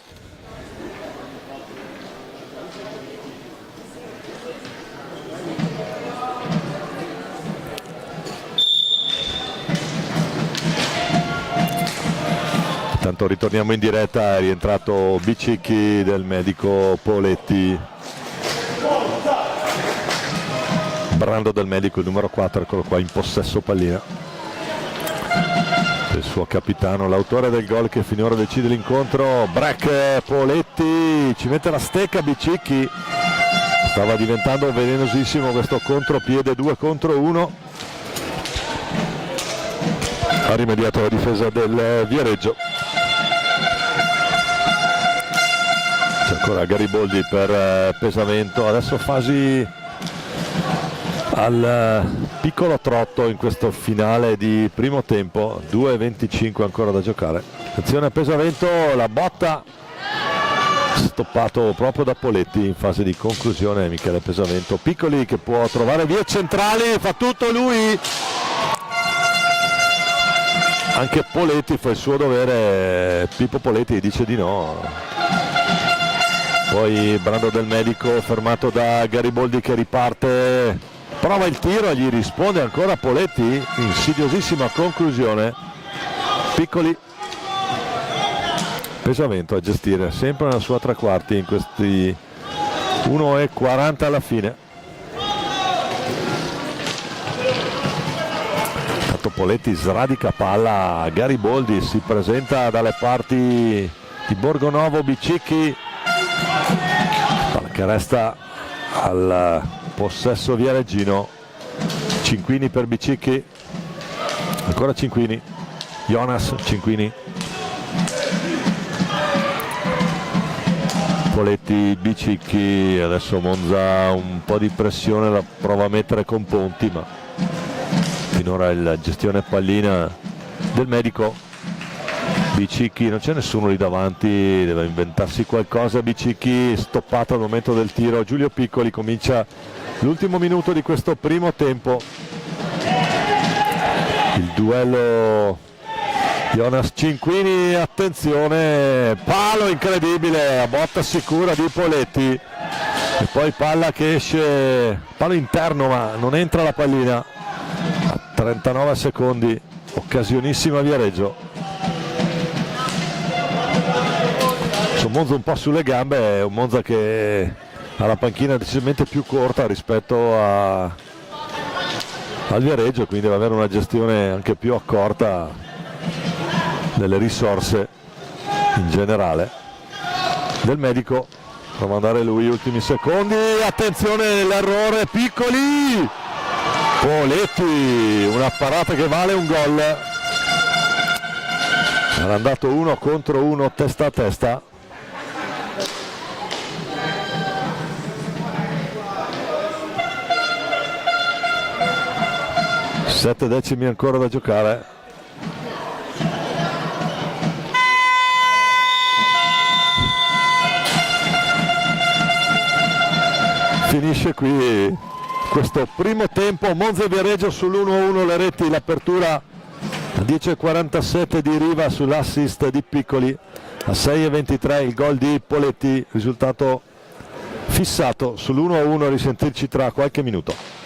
Intanto ritorniamo in diretta, è rientrato Bicicchi del medico Poletti. Brando del medico, il numero 4, eccolo qua in possesso pallina. Il suo capitano, l'autore del gol che finora decide l'incontro. Break, Poletti, ci mette la stecca Bicicchi. Stava diventando velenosissimo questo contropiede 2 contro 1. Ha rimediato la difesa del Viareggio. C'è ancora Gariboldi per Pesavento, adesso Fasi al piccolo trotto in questo finale di primo tempo, 2:25 ancora da giocare. Attenzione a Pesavento, la botta, stoppato proprio da Poletti in fase di conclusione. Michele Pesavento, Piccoli che può trovare vie centrali, fa tutto lui. Anche Poletti fa il suo dovere, Pippo Poletti dice di no. Poi Brando del medico fermato da Gariboldi che riparte, prova il tiro, gli risponde ancora Poletti, insidiosissima conclusione. Piccoli, Pesavento a gestire sempre nella sua tre quarti in questi 1:40 alla fine. Tanto Poletti sradica palla, Gariboldi si presenta dalle parti di Borgonovo, Bicicchi, palla che resta al possesso viareggino. Cinquini per Bicicchi, ancora Cinquini, Jonas Cinquini, Poletti, Bicicchi. Adesso Monza un po' di pressione la prova a mettere con Ponti, ma finora la gestione pallina del medico. Bicicchi, non c'è nessuno lì davanti, deve inventarsi qualcosa. Bicicchi stoppato al momento del tiro. Giulio Piccoli, comincia l'ultimo minuto di questo primo tempo. Il duello Jonas Cinquini, attenzione, palo incredibile, a botta sicura di Poletti e poi palla che esce, palo interno ma non entra la pallina. A 39 secondi, occasionissima Viareggio. Monza un po' sulle gambe, è un Monza che ha la panchina decisamente più corta rispetto al Viareggio, quindi deve avere una gestione anche più accorta delle risorse in generale. Del medico, prova ad andare lui, ultimi secondi, attenzione l'errore, Piccoli, Poletti, una parata che vale un gol. Era andato 1 contro 1 testa a testa. 7 decimi ancora da giocare. Finisce qui questo primo tempo, Monza e Viareggio sull'1-1, le reti, l'apertura a 10:47 di Riva sull'assist di Piccoli, a 6:23 il gol di Poletti, risultato fissato sull'1-1, risentirci tra qualche minuto.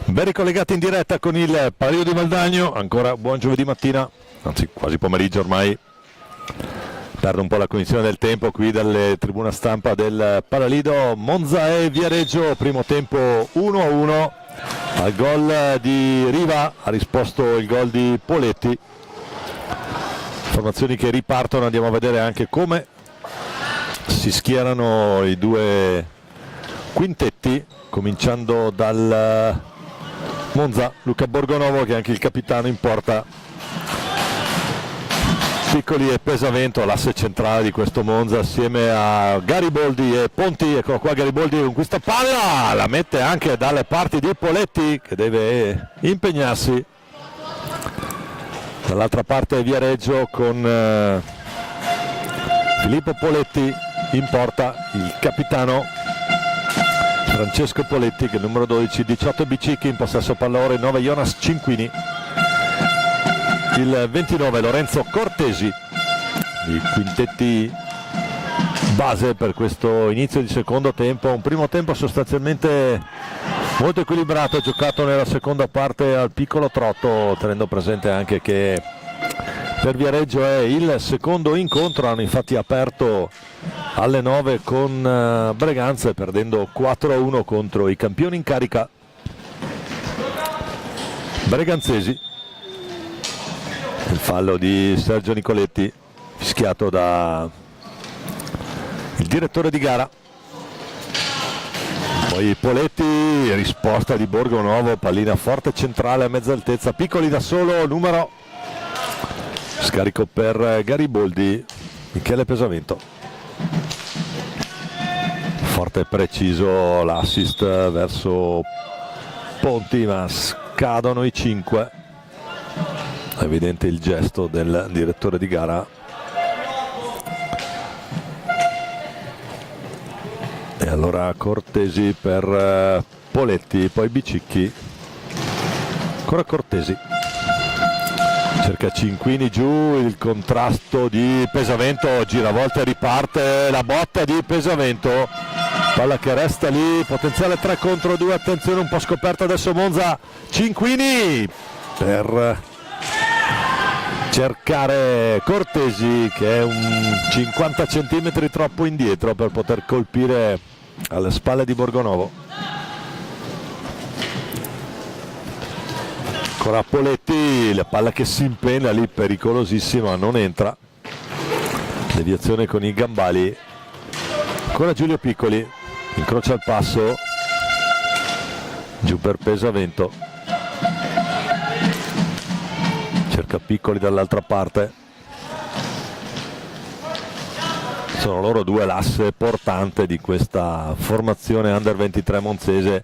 Ben ricollegati in diretta con il Palio di Valdagno, ancora buon giovedì mattina, anzi quasi pomeriggio ormai, perde un po' la cognizione del tempo qui dalle tribune stampa del Palalido. Monza e Viareggio, primo tempo 1-1, al gol di Riva ha risposto il gol di Poletti. Formazioni che ripartono, andiamo a vedere anche come si schierano i due quintetti, cominciando dal Monza, Luca Borgonovo che è anche il capitano in porta. Piccoli e Pesavento, l'asse centrale di questo Monza, assieme a Gariboldi e Ponti. Eccolo qua Gariboldi con questa palla, la mette anche dalle parti di Poletti che deve impegnarsi. Dall'altra parte Viareggio con Filippo Poletti in porta, il capitano Francesco Poletti che è il numero 12, 18 Bicicchi in possesso palla ora, 9 Jonas Cinquini, il 29 Lorenzo Cortesi. I quintetti base per questo inizio di secondo tempo, un primo tempo sostanzialmente molto equilibrato, giocato nella seconda parte al piccolo trotto, tenendo presente anche che per Viareggio è il secondo incontro, hanno infatti aperto alle 9 con Breganze, perdendo 4-1 contro i campioni in carica breganzesi. Il fallo di Sergio Nicoletti fischiato da il direttore di gara. Poi Poletti, risposta di Borgonovo, pallina forte centrale a mezza altezza, Piccoli da solo, numero, scarico per Gariboldi, Michele Pesavento. Forte e preciso l'assist verso Ponti, ma scadono i 5. Evidente il gesto del direttore di gara. E allora Cortesi per Poletti, poi Bicicchi, ancora Cortesi, cerca Cinquini giù, il contrasto di Pesavento, giravolta e riparte la botta di Pesavento, palla che resta lì, potenziale 3 contro 2, attenzione un po' scoperta adesso Monza, Cinquini per cercare Cortesi che è un 50 cm troppo indietro per poter colpire alle spalle di Borgonovo. Ancora Poletti, la palla che si impenna lì, pericolosissima, non entra, deviazione con i gambali. Ancora Giulio Piccoli, incrocia il passo, giù per Pesavento, cerca Piccoli dall'altra parte. Sono loro due l'asse portante di questa formazione under 23 monzese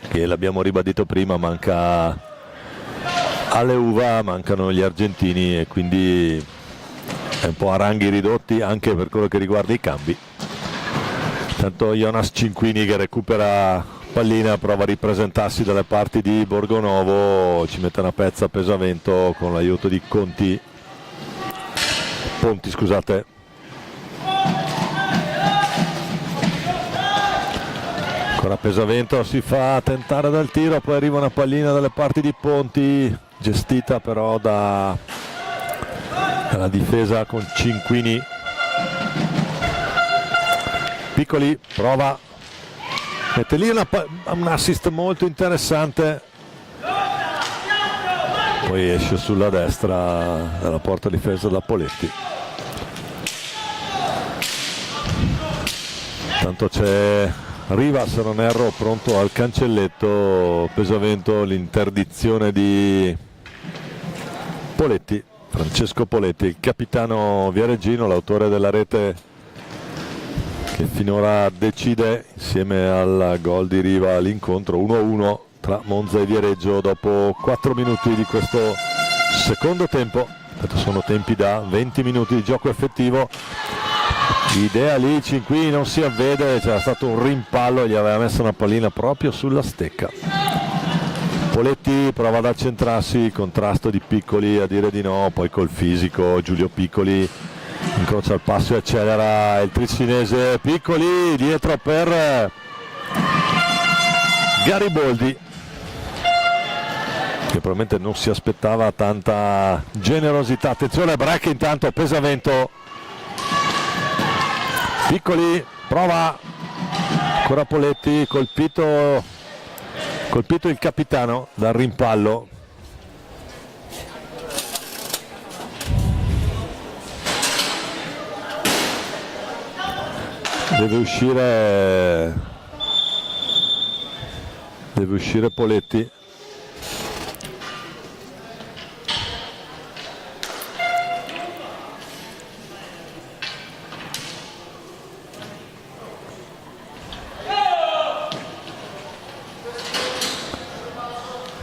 che, l'abbiamo ribadito prima, manca alle uva, mancano gli argentini e quindi è un po' a ranghi ridotti anche per quello che riguarda i cambi. Tanto Jonas Cinquini che recupera pallina, prova a ripresentarsi dalle parti di Borgonovo, ci mette una pezza a Pesavento con l'aiuto di Ponti, scusate. Ancora Pesavento, si fa tentare dal tiro, poi arriva una pallina dalle parti di Ponti, gestita però dalla difesa con Cinquini. Piccoli prova, mette lì un assist molto interessante, poi esce sulla destra dalla porta difesa da Poletti. Tanto c'è Riva, se non erro, pronto al cancelletto. Pesavento, l'interdizione di Poletti, Francesco Poletti, il capitano viareggino, l'autore della rete che finora decide insieme al gol di Riva l'incontro. 1-1 tra Monza e Viareggio dopo 4 minuti di questo secondo tempo. Sono tempi da 20 minuti di gioco effettivo. Idea lì, Cinquini non si avvede, c'era stato un rimpallo, gli aveva messo una pallina proprio sulla stecca. Poletti prova ad accentrarsi, contrasto di Piccoli a dire di no, poi col fisico Giulio Piccoli incrocia il passo e accelera il tricinese. Piccoli dietro per Gariboldi, che probabilmente non si aspettava tanta generosità. Attenzione, break intanto, Pesavento. Piccoli, prova ancora Poletti, colpito il capitano dal rimpallo. Deve uscire Poletti.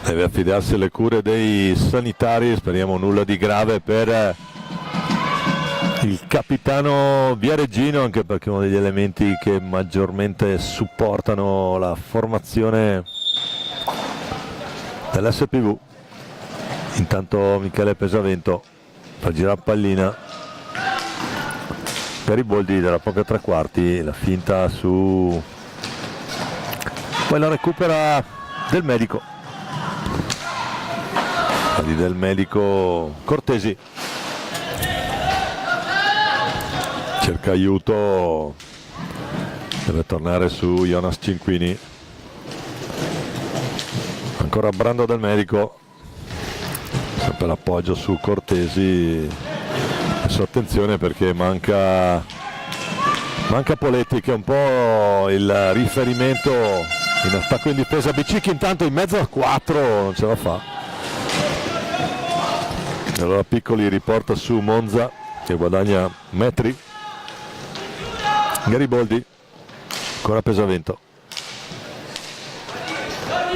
Deve affidarsi alle cure dei sanitari, speriamo nulla di grave per il capitano Viareggino, anche perché è uno degli elementi che maggiormente supportano la formazione dell'SPV. Intanto Michele Pesavento fa girare pallina per i boldi della propria tre quarti, la finta su, poi la recupera Del Medico. Del Medico, Cortesi cerca aiuto, deve tornare su Jonas Cinquini, ancora Brando Del Medico, sempre l'appoggio su Cortesi. Adesso attenzione perché manca Poletti, che è un po' il riferimento in attacco e in difesa. Bicicchi intanto in mezzo a 4, non ce la fa. Allora Piccoli riporta su Monza, che guadagna metri. Gariboldi, ancora Pesavento.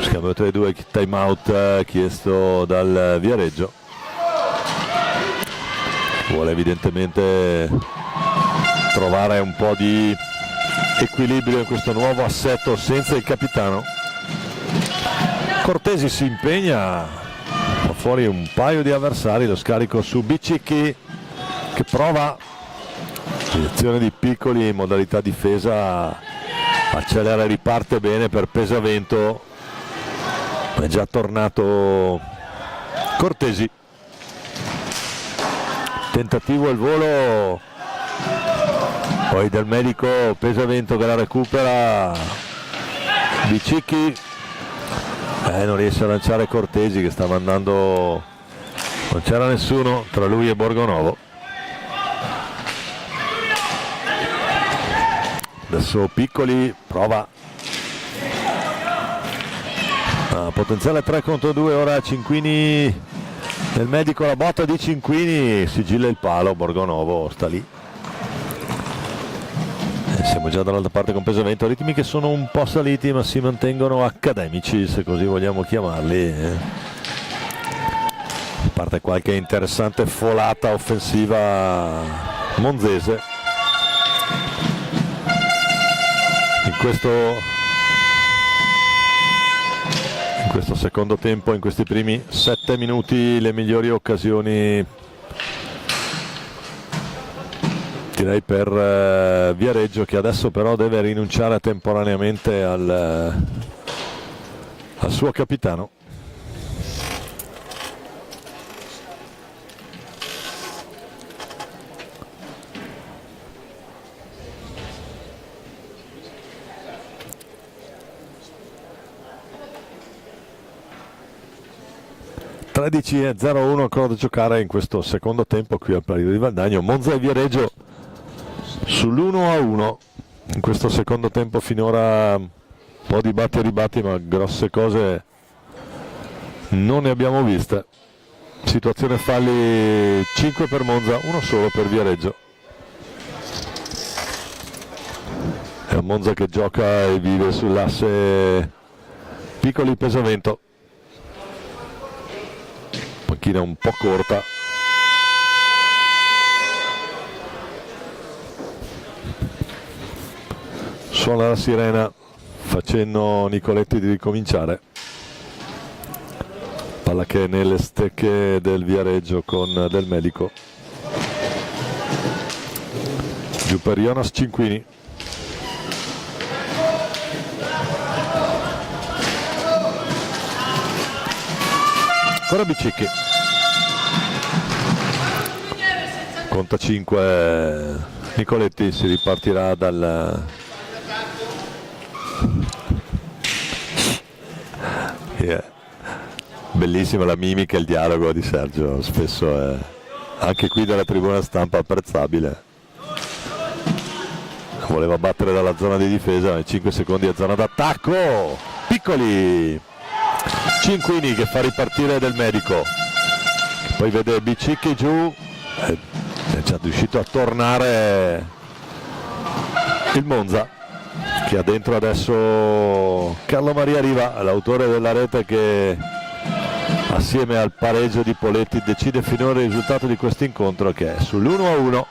Scambio tra i due, time out chiesto dal Viareggio. Vuole evidentemente trovare un po' di equilibrio in questo nuovo assetto senza il capitano. Cortesi si impegna, fa fuori un paio di avversari, lo scarico su Bicicchi che prova, direzione di Piccoli in modalità difesa, accelera e riparte bene per Pesavento, è già tornato Cortesi, tentativo al volo, poi Del Medico, Pesavento che la recupera, Bicicchi non riesce a lanciare Cortesi che stava andando, non c'era nessuno tra lui e Borgonovo. Adesso Piccoli prova potenziale 3 contro 2, ora Cinquini, Del Medico, la botta di Cinquini, sigilla il palo, Borgonovo sta lì. Siamo già dall'altra parte con Pesavento, ritmi che sono un po' saliti ma si mantengono accademici, se così vogliamo chiamarli. A parte qualche interessante folata offensiva monzese. In questo secondo tempo, in questi primi 7 minuti, le migliori occasioni direi per Viareggio, che adesso però deve rinunciare temporaneamente al suo capitano. e 0-1 ancora da giocare in questo secondo tempo qui al Parido di Valdagno. Monza e Viareggio sull'1-1 in questo secondo tempo. Finora un po' di batti e ribatti, ma grosse cose non ne abbiamo viste. Situazione falli 5 per Monza, 1 solo per Viareggio. È un Monza che gioca e vive sull'asse Piccoli Pesavento, panchina un po' corta. Suona la sirena facendo Nicoletti di ricominciare. Palla che è nelle stecche del Viareggio con Del Medico. Giù per Jonas Cinquini. ancora Bicicchi. Conta 5 Nicoletti, si ripartirà dal... Bellissima la mimica e il dialogo di Sergio, spesso è anche qui dalla tribuna stampa apprezzabile. Voleva battere dalla zona di difesa, ma in 5 secondi a zona d'attacco. Piccoli, Cinquini che fa ripartire Del Medico, poi vede Bicicchi giù, è già riuscito a tornare il Monza, che ha dentro adesso Carlo Maria Riva, l'autore della rete, che assieme al pareggio di Poletti decide finora il risultato di questo incontro, che è sull'1-1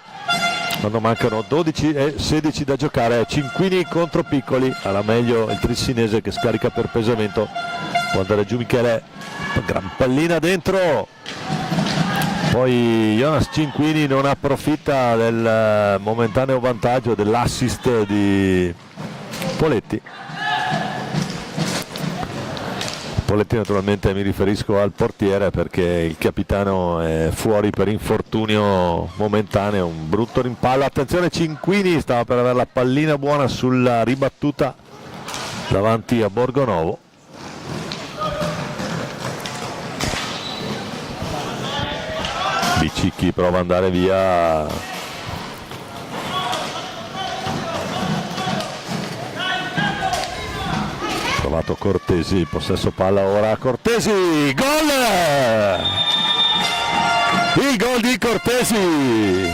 quando mancano 12 e 16 da giocare. Cinquini contro Piccoli, alla meglio il trissinese che scarica per pesamento, può andare giù Michele, gran pallina dentro, poi Jonas Cinquini non approfitta del momentaneo vantaggio dell'assist di Poletti. Poletti, naturalmente mi riferisco al portiere, perché il capitano è fuori per infortunio momentaneo, un brutto rimpallo. Attenzione, Cinquini stava per avere la pallina buona sulla ribattuta davanti a Borgonovo. Bicicchi prova ad andare via, trovato Cortesi, possesso palla ora a Cortesi, gol! Il gol di Cortesi,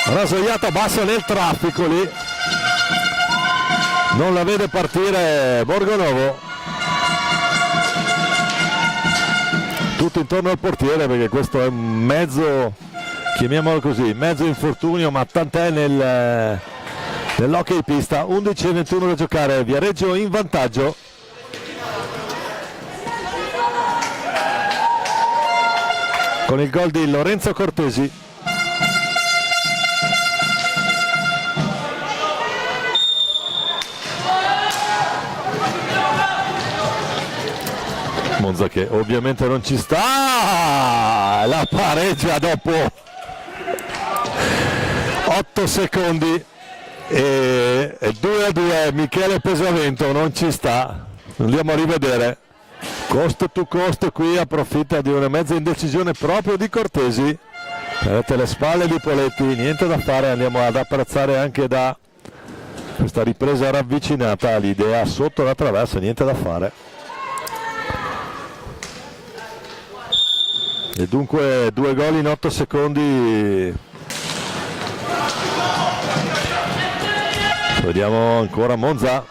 rasoiata bassa nel traffico lì, non la vede partire Borgonovo, tutto intorno al portiere, perché questo è un mezzo, chiamiamolo così, mezzo infortunio, ma tant'è nell'hockey pista. 11:21 da giocare, Viareggio in vantaggio. Con il gol di Lorenzo Cortesi. Monza che ovviamente non ci sta, la pareggia dopo 8 secondi. E 2-2, Michele Pesavento non ci sta, andiamo a rivedere, costo to costo qui approfitta di una mezza indecisione proprio di Cortesi, avete le spalle di Poletti, niente da fare, andiamo ad apprezzare anche da questa ripresa ravvicinata l'idea sotto la traversa, niente da fare. E dunque 2 gol in 8 secondi. Vediamo ancora Monza.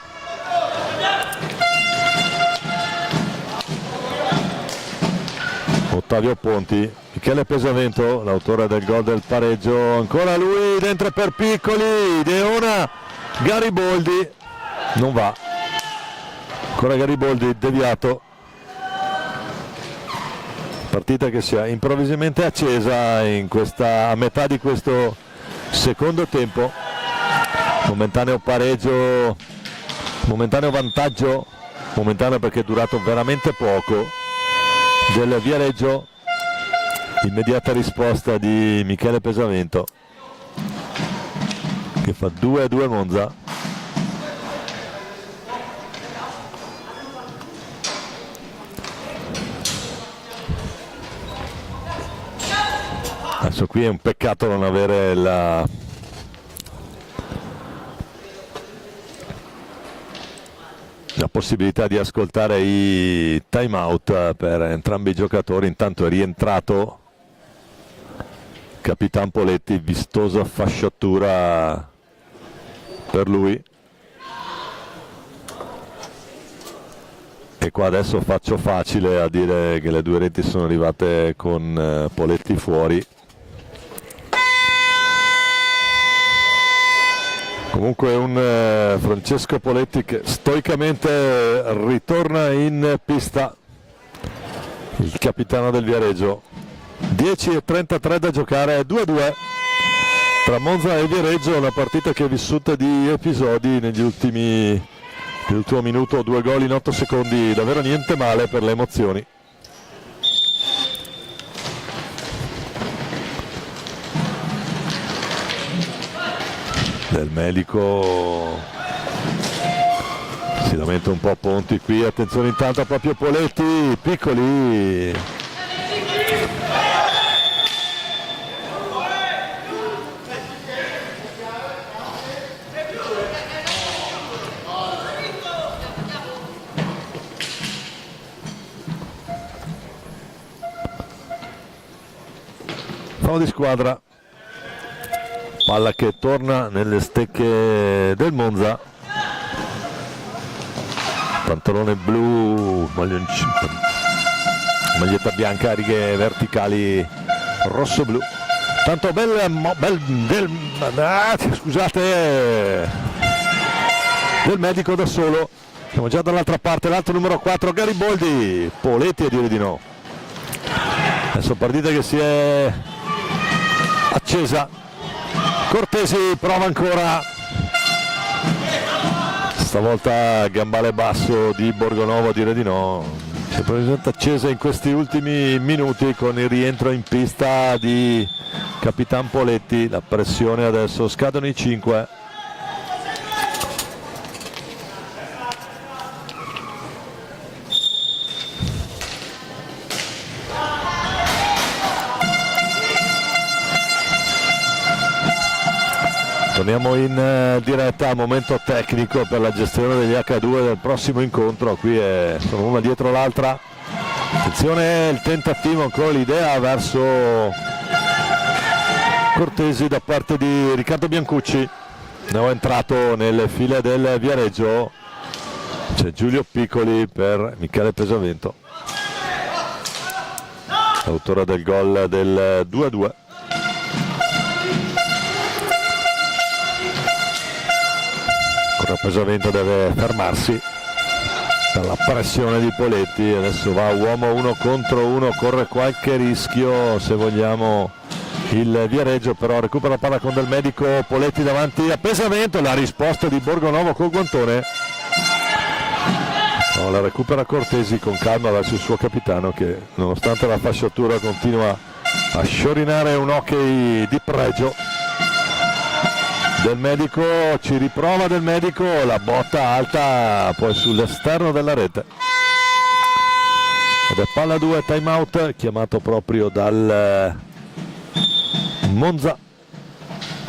Ottavio Ponti, Michele Pesavento, l'autore del gol del pareggio, ancora lui dentro per Piccoli, Deona, Gariboldi, non va, ancora Gariboldi deviato. Partita che si è improvvisamente accesa in questa, a metà di questo secondo tempo. Momentaneo pareggio, momentaneo vantaggio, momentaneo perché è durato veramente poco, del Viareggio, immediata risposta di Michele Pesavento che fa 2-2 Monza. Adesso qui è un peccato non avere la possibilità di ascoltare i time out per entrambi i giocatori. Intanto è rientrato Capitan Poletti, vistosa fasciatura per lui, e qua adesso faccio facile a dire che le 2 reti sono arrivate con Poletti fuori. Comunque un Francesco Poletti che stoicamente ritorna in pista, il capitano del Viareggio. 10:33 da giocare, 2-2 tra Monza e Viareggio, una partita che è vissuta di episodi nell'ultimo minuto, 2 gol in 8 secondi, davvero niente male per le emozioni. Del Medico, si lamenta un po' Ponti qui, attenzione intanto proprio Poletti, Piccoli. Fallo di squadra, palla che torna nelle stecche del Monza, pantalone blu, maglietta bianca, righe verticali rosso-blu. Tanto scusate, del Medico da solo. Siamo già dall'altra parte, l'altro numero 4 Gariboldi, Poletti a dire di no. Adesso partita che si è accesa, Cortesi prova ancora, stavolta gambale basso di Borgonovo a dire di no. Si è presentata accesa in questi ultimi minuti con il rientro in pista di Capitan Poletti, la pressione adesso, scadono i 5. Torniamo in diretta, momento tecnico per la gestione degli H2 del prossimo incontro, qui sono una dietro l'altra. Attenzione, il tentativo, ancora l'idea verso Cortesi da parte di Riccardo Biancucci, nuovo entrato nelle file del Viareggio, c'è Giulio Piccoli per Michele Pesavento, autore del gol del 2-2. Pesavento deve fermarsi per la pressione di Poletti, adesso va uomo 1 contro 1, corre qualche rischio se vogliamo il Viareggio, però recupera la palla con Del Medico, Poletti davanti a Pesavento, la risposta di Borgonovo col guantone, no, la recupera Cortesi con calma verso il suo capitano che nonostante la fasciatura continua a sciorinare un hockey di pregio. Del Medico, ci riprova Del Medico, la botta alta poi sull'esterno della rete ed è palla 2, time out chiamato proprio dal Monza.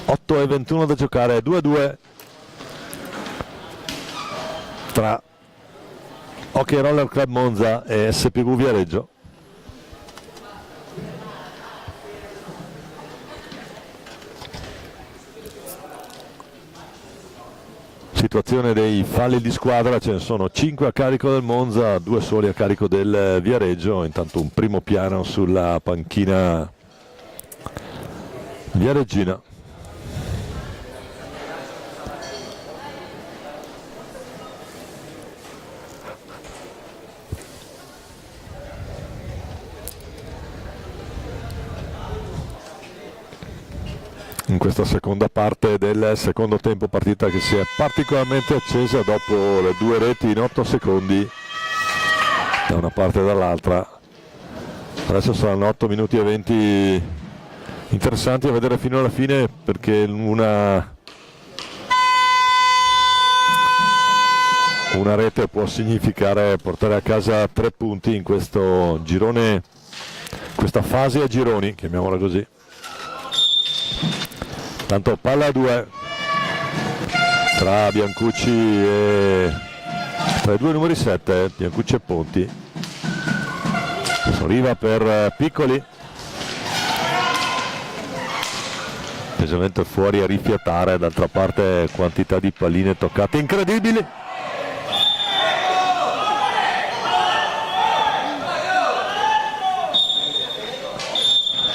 8:21 da giocare, 2-2 tra Hockey Roller Club Monza e SPV Viareggio. Situazione dei falli di squadra, ce ne sono 5 a carico del Monza, 2 soli a carico del Viareggio, intanto un primo piano sulla panchina viareggina. In questa seconda parte del secondo tempo, partita che si è particolarmente accesa dopo le 2 reti in 8 secondi da una parte e dall'altra. Adesso saranno 8 minuti e 20 interessanti a vedere fino alla fine, perché una rete può significare portare a casa 3 punti in questo girone, questa fase a gironi, chiamiamola così. Tanto palla a 2 tra Biancucci e tra i 2 numeri 7, Biancucci e Ponti. Arriva per Piccoli, Pesavento è fuori a rifiatare, d'altra parte quantità di palline toccate incredibili.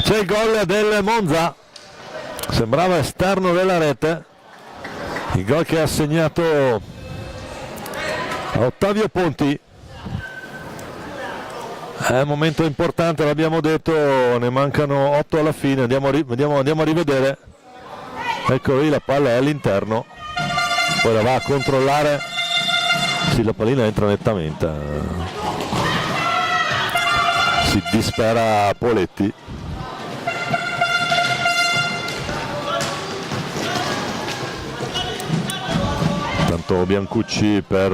C'è il gol del Monza, sembrava esterno della rete, il gol che ha segnato a Ottavio Ponti. È un momento importante, l'abbiamo detto, ne mancano 8 alla fine, andiamo a rivedere. Ecco lì, la palla è all'interno, poi la va a controllare, sì, la pallina entra nettamente, si dispera Poletti. cambiato Biancucci per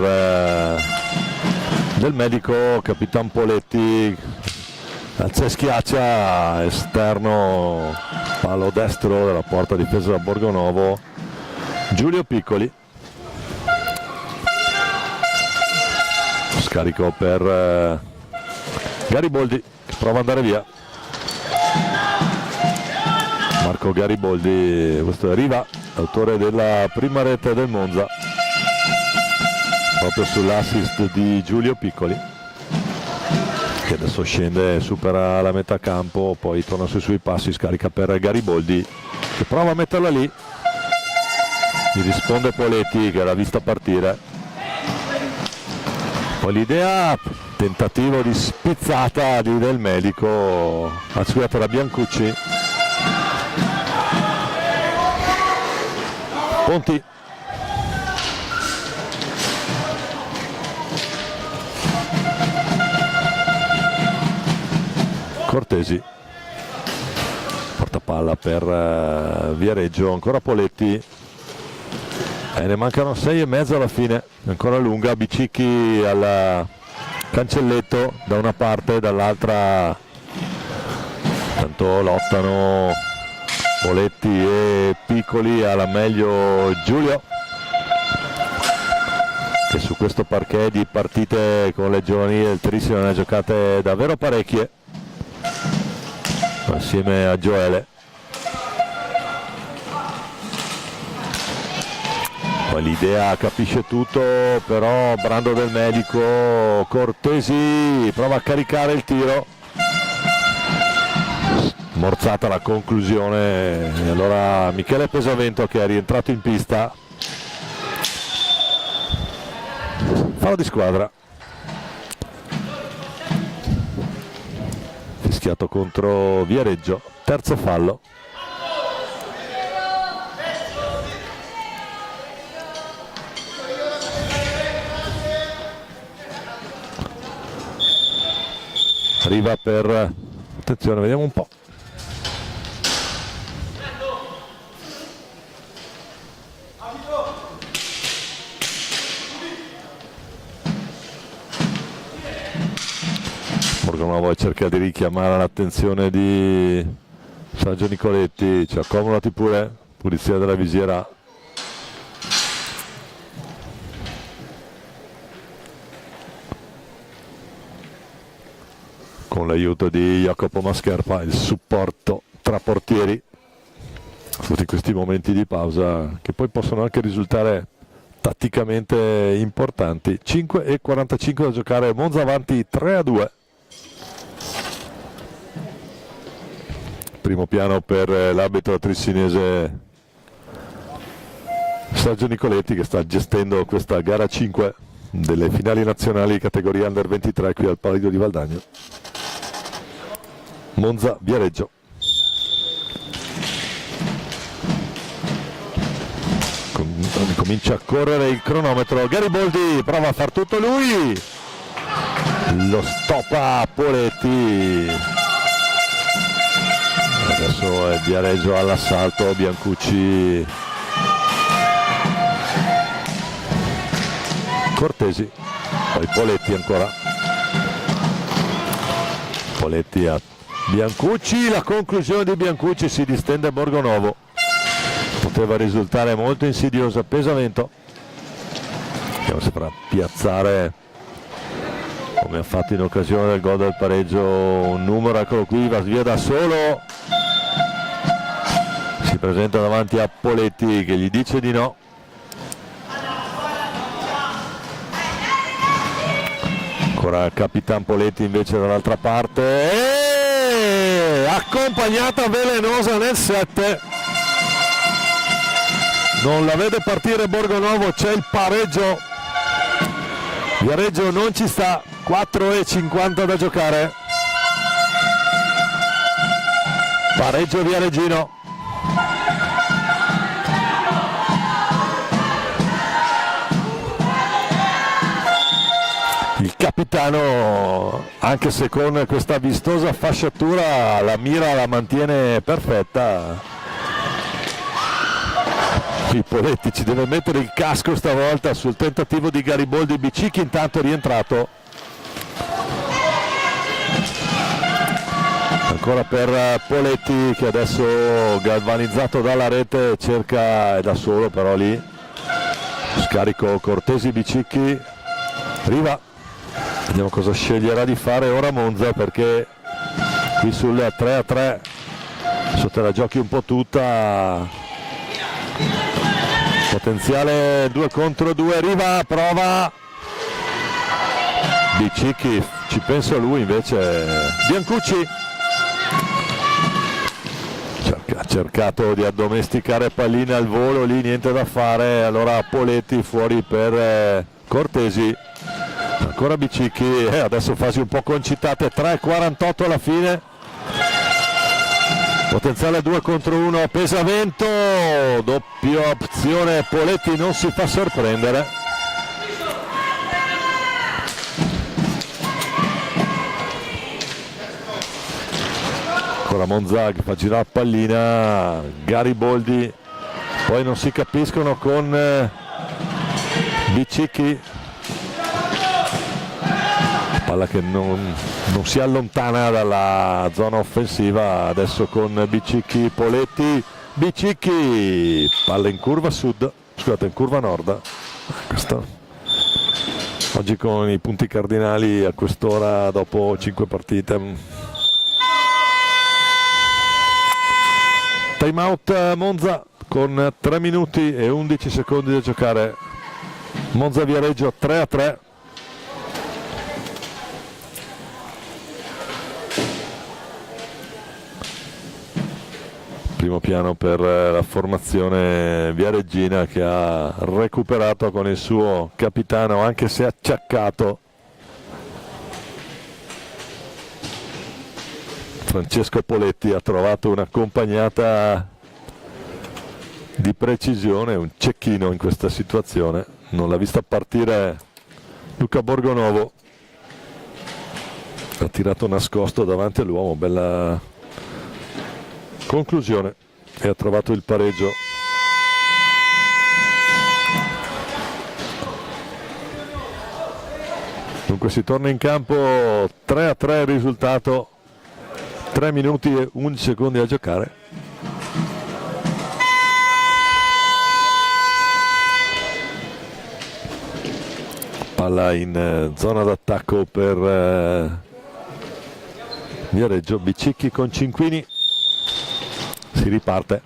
Del Medico, Capitan Poletti, alza schiaccia, esterno, palo destro della porta difesa da Borgonovo, Giulio Piccoli. Scarico per Gariboldi che prova ad andare via. Marco Gariboldi, questo è Riva, autore della prima rete del Monza, proprio sull'assist di Giulio Piccoli, che adesso scende, supera la metà campo, poi torna sui suoi passi, scarica per Gariboldi che prova a metterla lì, gli risponde Poletti che l'ha vista partire, poi l'idea, tentativo di spizzata di Del Medico, acciuata da Biancucci. Ponti. Cortesi. Portapalla per Viareggio, ancora Poletti. Ne mancano 6,5 alla fine, ancora lunga, Bicicchi al cancelletto da una parte e dall'altra. Tanto lottano Poletti e Piccoli, alla meglio Giulio, che su questo parquet di partite con le giovanili del Trisi ne ha giocate davvero parecchie, assieme a Gioele. Poi l'idea capisce tutto, però Brando Del Medico, Cortesi prova a caricare il tiro, morzata la conclusione, e allora Michele Pesavento, che è rientrato in pista, fallo di squadra, fischiato contro Viareggio, terzo fallo. Arriva per, attenzione, vediamo un po'. Borgonovo cerca di richiamare l'attenzione di Sergio Nicoletti, ci accomodati pure, pulizia della visiera. Con l'aiuto di Jacopo Mascherpa, il supporto tra portieri, tutti questi momenti di pausa che poi possono anche risultare tatticamente importanti. 5,45 da giocare, Monza avanti 3-2. Primo piano per l'arbitro trissinese Sergio Nicoletti, che sta gestendo questa gara 5 delle finali nazionali categoria Under 23 qui al Palio di Valdagno. Monza Viareggio. Comincia a correre il cronometro, Gariboldi prova a far tutto lui, lo stoppa Poletti. Adesso è Viareggio all'assalto, Biancucci, Cortesi, poi Poletti ancora, Poletti a Biancucci, la conclusione di Biancucci, si distende Borgonovo, poteva risultare molto insidiosa. Pesavento che non saprà piazzare, come ha fatto in occasione del gol del pareggio, un numero, eccolo qui, va via da solo, si presenta davanti a Poletti che gli dice di no. Ancora Capitan Poletti invece dall'altra parte, e accompagnata velenosa nel 7, non la vede partire Borgonovo, c'è il pareggio, Viareggio non ci sta, 4,50 da giocare, pareggio viareggino. Il capitano, anche se con questa vistosa fasciatura, la mira la mantiene perfetta. Poletti ci deve mettere il casco stavolta sul tentativo di Gariboldi. Bicicchi intanto è rientrato, ancora per Poletti che adesso, galvanizzato dalla rete, cerca, è da solo però lì, scarico Cortesi. Bicicchi, Riva, vediamo cosa sceglierà di fare ora Monza, perché qui sul 3-3 se te la giochi un po' tutta. Potenziale 2 contro 2, Riva prova, Bicicchi, ci pensa lui invece. Biancucci ha cercato di addomesticare pallina al volo, lì niente da fare, allora Poletti fuori per Cortesi, ancora Bicicchi, adesso fasi un po' concitate, 3:48 alla fine. Potenziale 2 contro 1, Pesavento, doppia opzione, Poletti non si fa sorprendere. Ancora Monza che fa girare pallina, Gariboldi, poi non si capiscono con Bicicchi, palla che non si allontana dalla zona offensiva, adesso con Bicicchi, Poletti, Bicicchi, palla in curva sud, scusate, in curva nord. Questo oggi con i punti cardinali a quest'ora dopo 5 partite. Time out Monza con 3 minuti e 11 secondi da giocare. Monza Viareggio 3-3. Primo piano per la formazione viareggina che ha recuperato con il suo capitano, anche se acciaccato, Francesco Poletti. Ha trovato un'accompagnata di precisione, un cecchino in questa situazione, non l'ha vista partire Luca Borgonovo, ha tirato nascosto davanti all'uomo, bella conclusione, e ha trovato il pareggio. Dunque si torna in campo, 3-3 il risultato, 3 minuti e 11 secondi a giocare. Palla in zona d'attacco per Viareggio, Bicicchi con Cinquini, si riparte,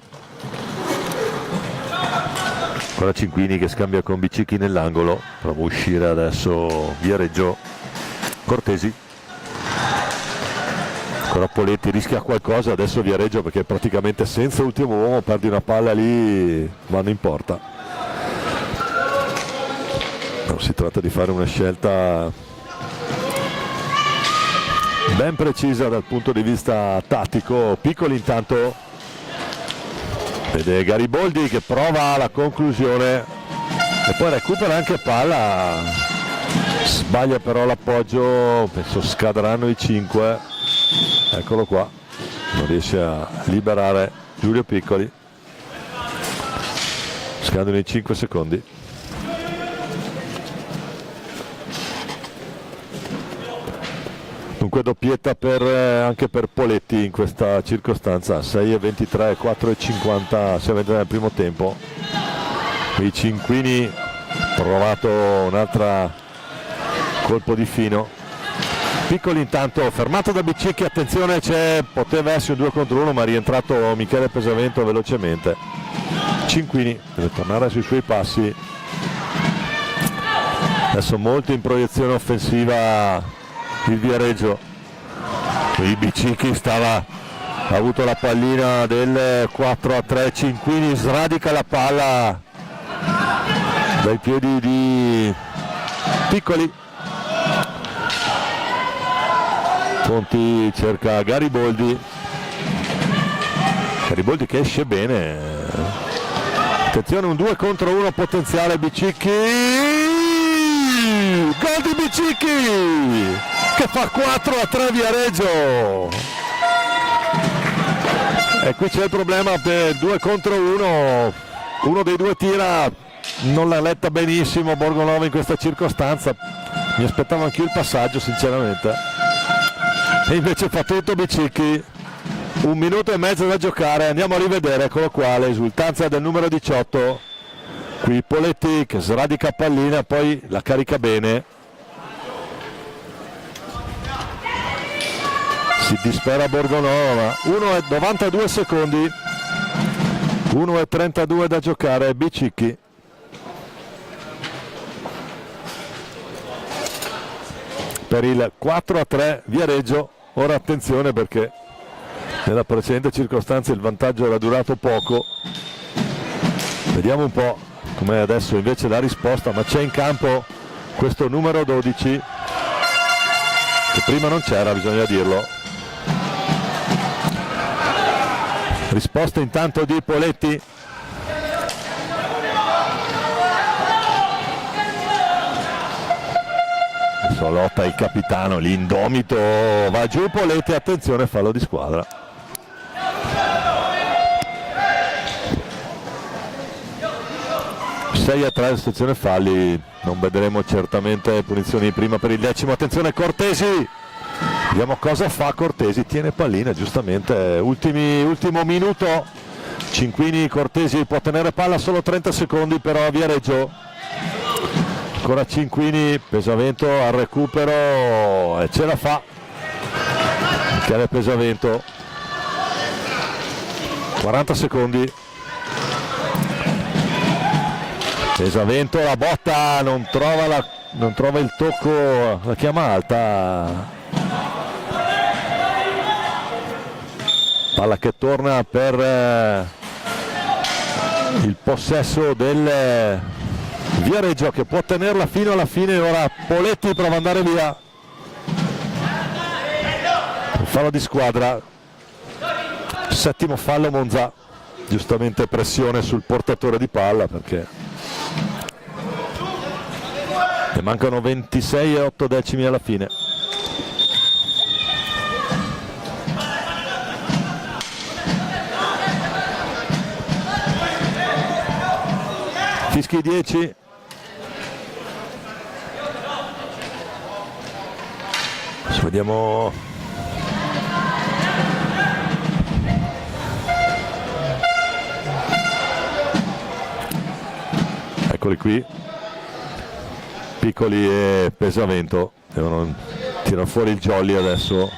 ancora Cinquini che scambia con Bicicchi nell'angolo, prova a uscire adesso Viareggio, Cortesi, ancora Poletti, rischia qualcosa adesso Viareggio perché praticamente senza ultimo uomo, perdi una palla lì, vanno in porta. No, si tratta di fare una scelta ben precisa dal punto di vista tattico. Piccoli intanto vede Gariboldi che prova la conclusione e poi recupera anche palla, sbaglia però l'appoggio, penso scadranno i 5, eccolo qua, non riesce a liberare Giulio Piccoli, scadono i 5 secondi. Dunque doppietta anche per Poletti in questa circostanza, 6:23, 4:50, 6:23 nel primo tempo. I Cinquini, provato un'altra colpo di fino. Piccoli intanto fermato da Bicicchi, attenzione, poteva essere un 2 contro 1 ma è rientrato Michele Pesavento velocemente. Cinquini deve tornare sui suoi passi, adesso molto in proiezione offensiva il Viareggio, il Bicicchi ha avuto la pallina del 4-3, Cinquini sradica la palla dai piedi di Piccoli, Conti cerca Gariboldi che esce bene, attenzione, un 2 contro 1 potenziale, Bicicchi, gol di Bicicchi che fa 4-3 Viareggio, e qui c'è il problema per 2 contro 1, uno dei due tira, non l'ha letta benissimo Borgonovo in questa circostanza, mi aspettavo anch'io il passaggio sinceramente, e invece fa tutto Bicicchi. 1 minuto e mezzo da giocare, andiamo a rivedere, eccolo qua, l'esultanza del numero 18, qui Poletti che sradica pallina, poi la carica bene, si dispera Borgonova, 1,92 secondi, 1,32 da giocare, Bicicchi. Per il 4-3 Viareggio, ora attenzione perché nella precedente circostanza il vantaggio era durato poco, vediamo un po' com'è adesso invece la risposta, ma c'è in campo questo numero 12 che prima non c'era, bisogna dirlo. Risposta intanto di Poletti. Adesso lotta il capitano, l'indomito, va giù Poletti, attenzione, fallo di squadra. Sei a 3 sezione falli, non vedremo certamente punizioni prima per il 10º, attenzione Cortesi, vediamo cosa fa Cortesi, tiene pallina giustamente, ultimo minuto, Cinquini, Cortesi può tenere palla solo 30 secondi però a Viareggio, ancora Cinquini, Pesavento al recupero e ce la fa, Michele Pesavento, 40 secondi. Pesavento, la botta, non trova il tocco, la chiama alta, palla che torna per il possesso del Viareggio che può tenerla fino alla fine, ora Poletti prova ad andare via, fallo di squadra, 7º fallo Monza, giustamente pressione sul portatore di palla perché ne mancano 26 e 8 decimi alla fine. Fischi 10. Adesso vediamo. Eccoli qui. Piccoli e Pesavento devono tirare fuori il jolly adesso.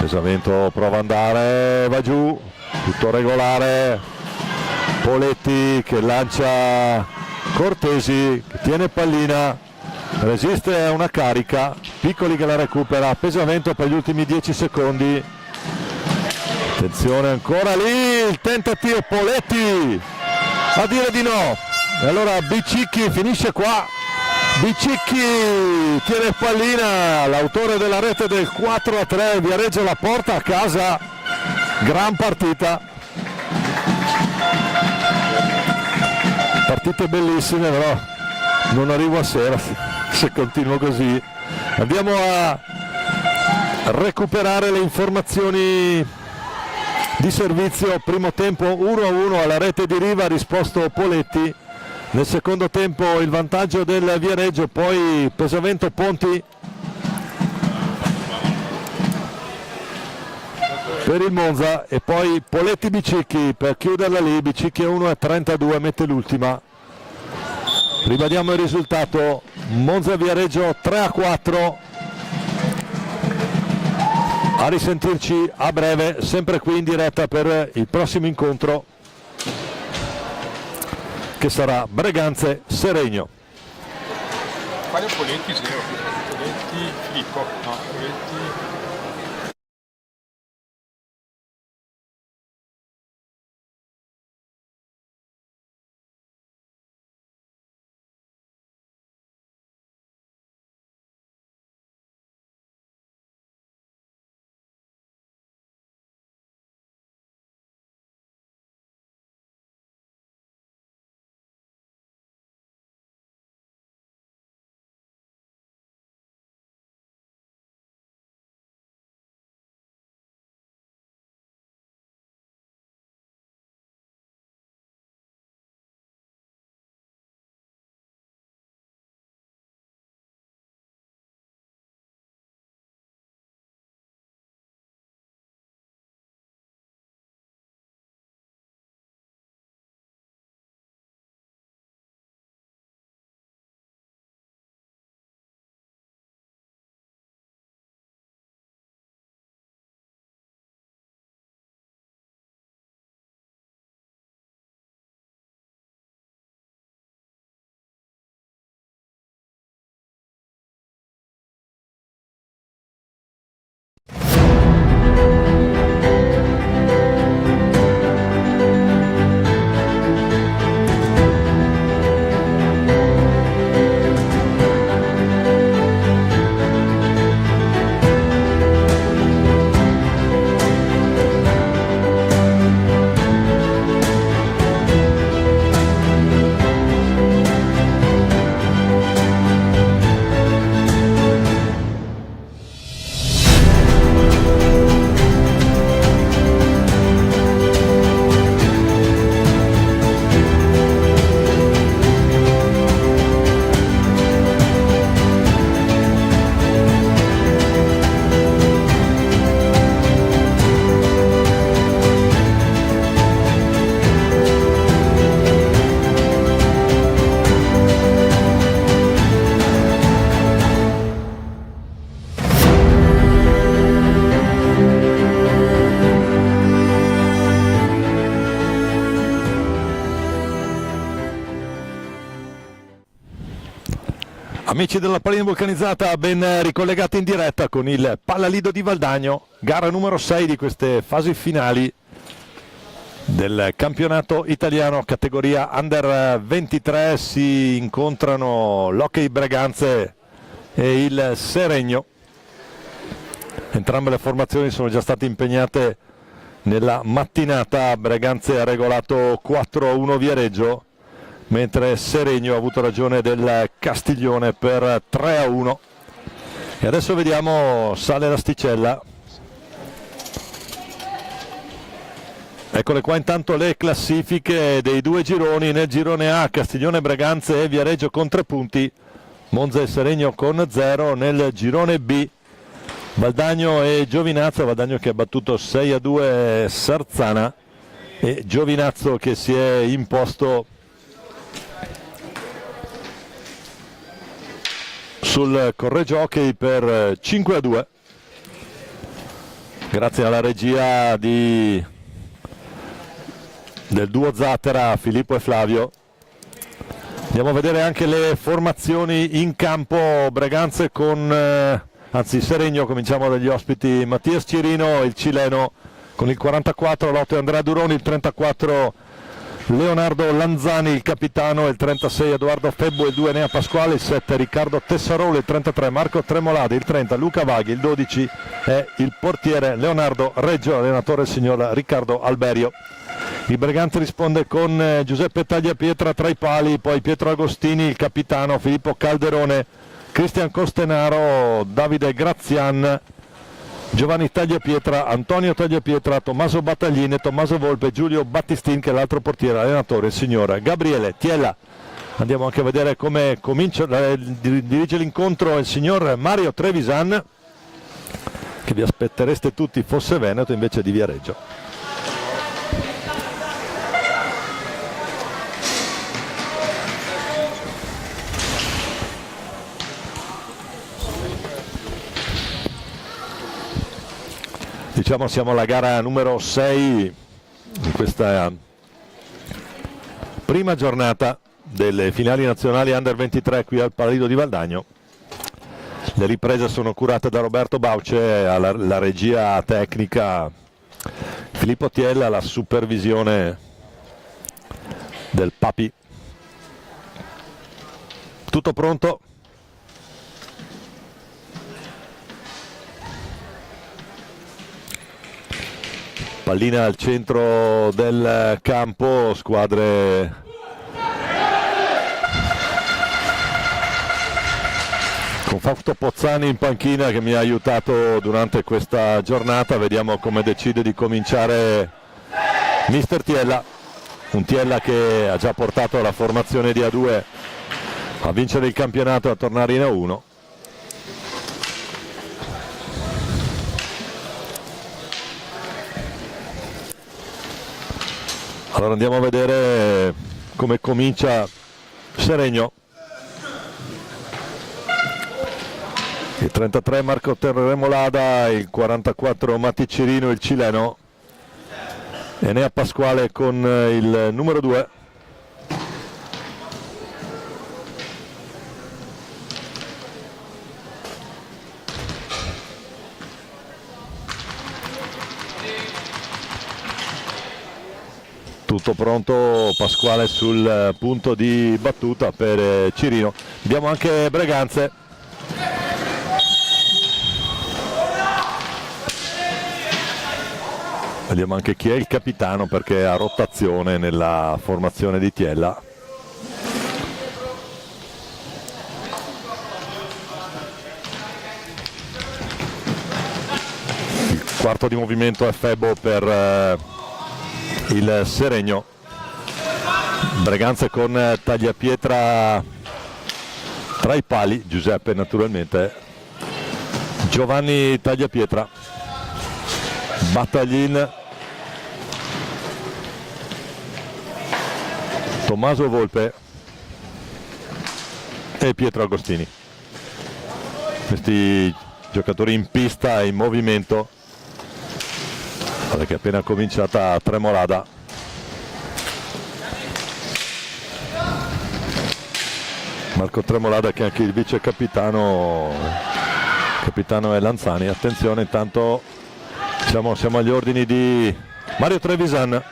Pesavento prova ad andare, va giù, tutto regolare, Poletti che lancia Cortesi che tiene pallina, resiste a una carica, Piccoli che la recupera, Pesavento per gli ultimi 10 secondi, attenzione ancora lì il tentativo, Poletti a dire di no. E allora Bicicchi finisce qua, Bicicchi tiene pallina, l'autore della rete del 4-3, Viareggio la porta a casa, gran partite bellissime, però non arrivo a sera se continuo così. Andiamo a recuperare le informazioni di servizio. Primo tempo 1-1 alla rete di Riva, ha risposto Poletti. Nel secondo tempo il vantaggio del Viareggio, poi Pesavento Ponti per il Monza e poi Poletti Bicicchi per chiuderla lì. Bicicchi a 1,32 mette l'ultima. Ribadiamo il risultato: Monza Viareggio 3-4. A risentirci a breve, sempre qui in diretta per il prossimo incontro che sarà Breganze Seregno. Quale Poletti 0? Poletti Filippo? No, Poletti Amici della pallina vulcanizzata, ben ricollegati in diretta con il Pallalido di Valdagno, gara numero 6 di queste fasi finali del campionato italiano categoria Under 23. Si incontrano l'Hockey Breganze e il Seregno. Entrambe le formazioni sono già state impegnate nella mattinata. Breganze ha regolato 4-1 Viareggio, mentre Seregno ha avuto ragione del Castiglione per 3-1. E adesso vediamo, sale l'asticella. Eccole qua intanto le classifiche dei due gironi. Nel girone A Castiglione, Breganze e Viareggio con 3 punti, Monza e Seregno con 0. Nel girone B Valdagno e Giovinazzo, Valdagno che ha battuto 6-2 Sarzana e Giovinazzo che si è imposto sul Correggio Hockey per 5-2 grazie alla regia del duo Zattera, Filippo e Flavio. Andiamo a vedere anche le formazioni in campo. Breganze con Seregno, cominciamo dagli ospiti. Mattias Cirino, il cileno, con il 44, l'8 Andrea Duroni, il 34 Leonardo Lanzani, il capitano, il 36 Edoardo Febbo, il 2 Nea Pasquale, il 7 Riccardo Tessarolo, il 33 Marco Tremolade, il 30 Luca Vaghi, il 12 è il portiere Leonardo Reggio, allenatore il signor Riccardo Alberio. Il Breganze risponde con Giuseppe Tagliapietra tra i pali, poi Pietro Agostini, il capitano, Filippo Calderone, Cristian Costenaro, Davide Grazian, Giovanni Tagliapietra, Antonio Tagliapietra, Tommaso Battaglini, Tommaso Volpe, Giulio Battistin che è l'altro portiere, allenatore il signor Gabriele Tiella. Andiamo anche a vedere come dirige l'incontro il signor Mario Trevisan, che vi aspettereste tutti fosse Veneto, invece di Viareggio. Diciamo siamo alla gara numero 6 in questa prima giornata delle finali nazionali Under 23 qui al Pallalido di Valdagno. Le riprese sono curate da Roberto Bauce, alla regia tecnica Filippo Tiella, la supervisione del Papi. Tutto pronto? Pallina al centro del campo, squadre con Fausto Pozzani in panchina che mi ha aiutato durante questa giornata. Vediamo come decide di cominciare mister Tiella, un Tiella che ha già portato la formazione di A2 a vincere il campionato e a tornare in A1. Allora andiamo a vedere come comincia Seregno. Il 33 Marco Tremolada, il 44 Matti Cirino, il cileno, e Nea Pasquale con il numero 2. Tutto pronto, Pasquale sul punto di battuta per Cirino. Abbiamo anche Breganze. Vediamo anche chi è il capitano perché è a rotazione nella formazione di Tiella. Il quarto di movimento è Febbo per il Seregno. Breganze con Tagliapietra tra i pali, Giuseppe naturalmente, Giovanni Tagliapietra, Battaglin, Tommaso Volpe e Pietro Agostini. Questi giocatori in pista e in movimento. Guarda che è appena cominciata Marco Tremolada, che è anche il vice capitano è Lanzani. Attenzione, intanto siamo agli ordini di Mario Trevisan.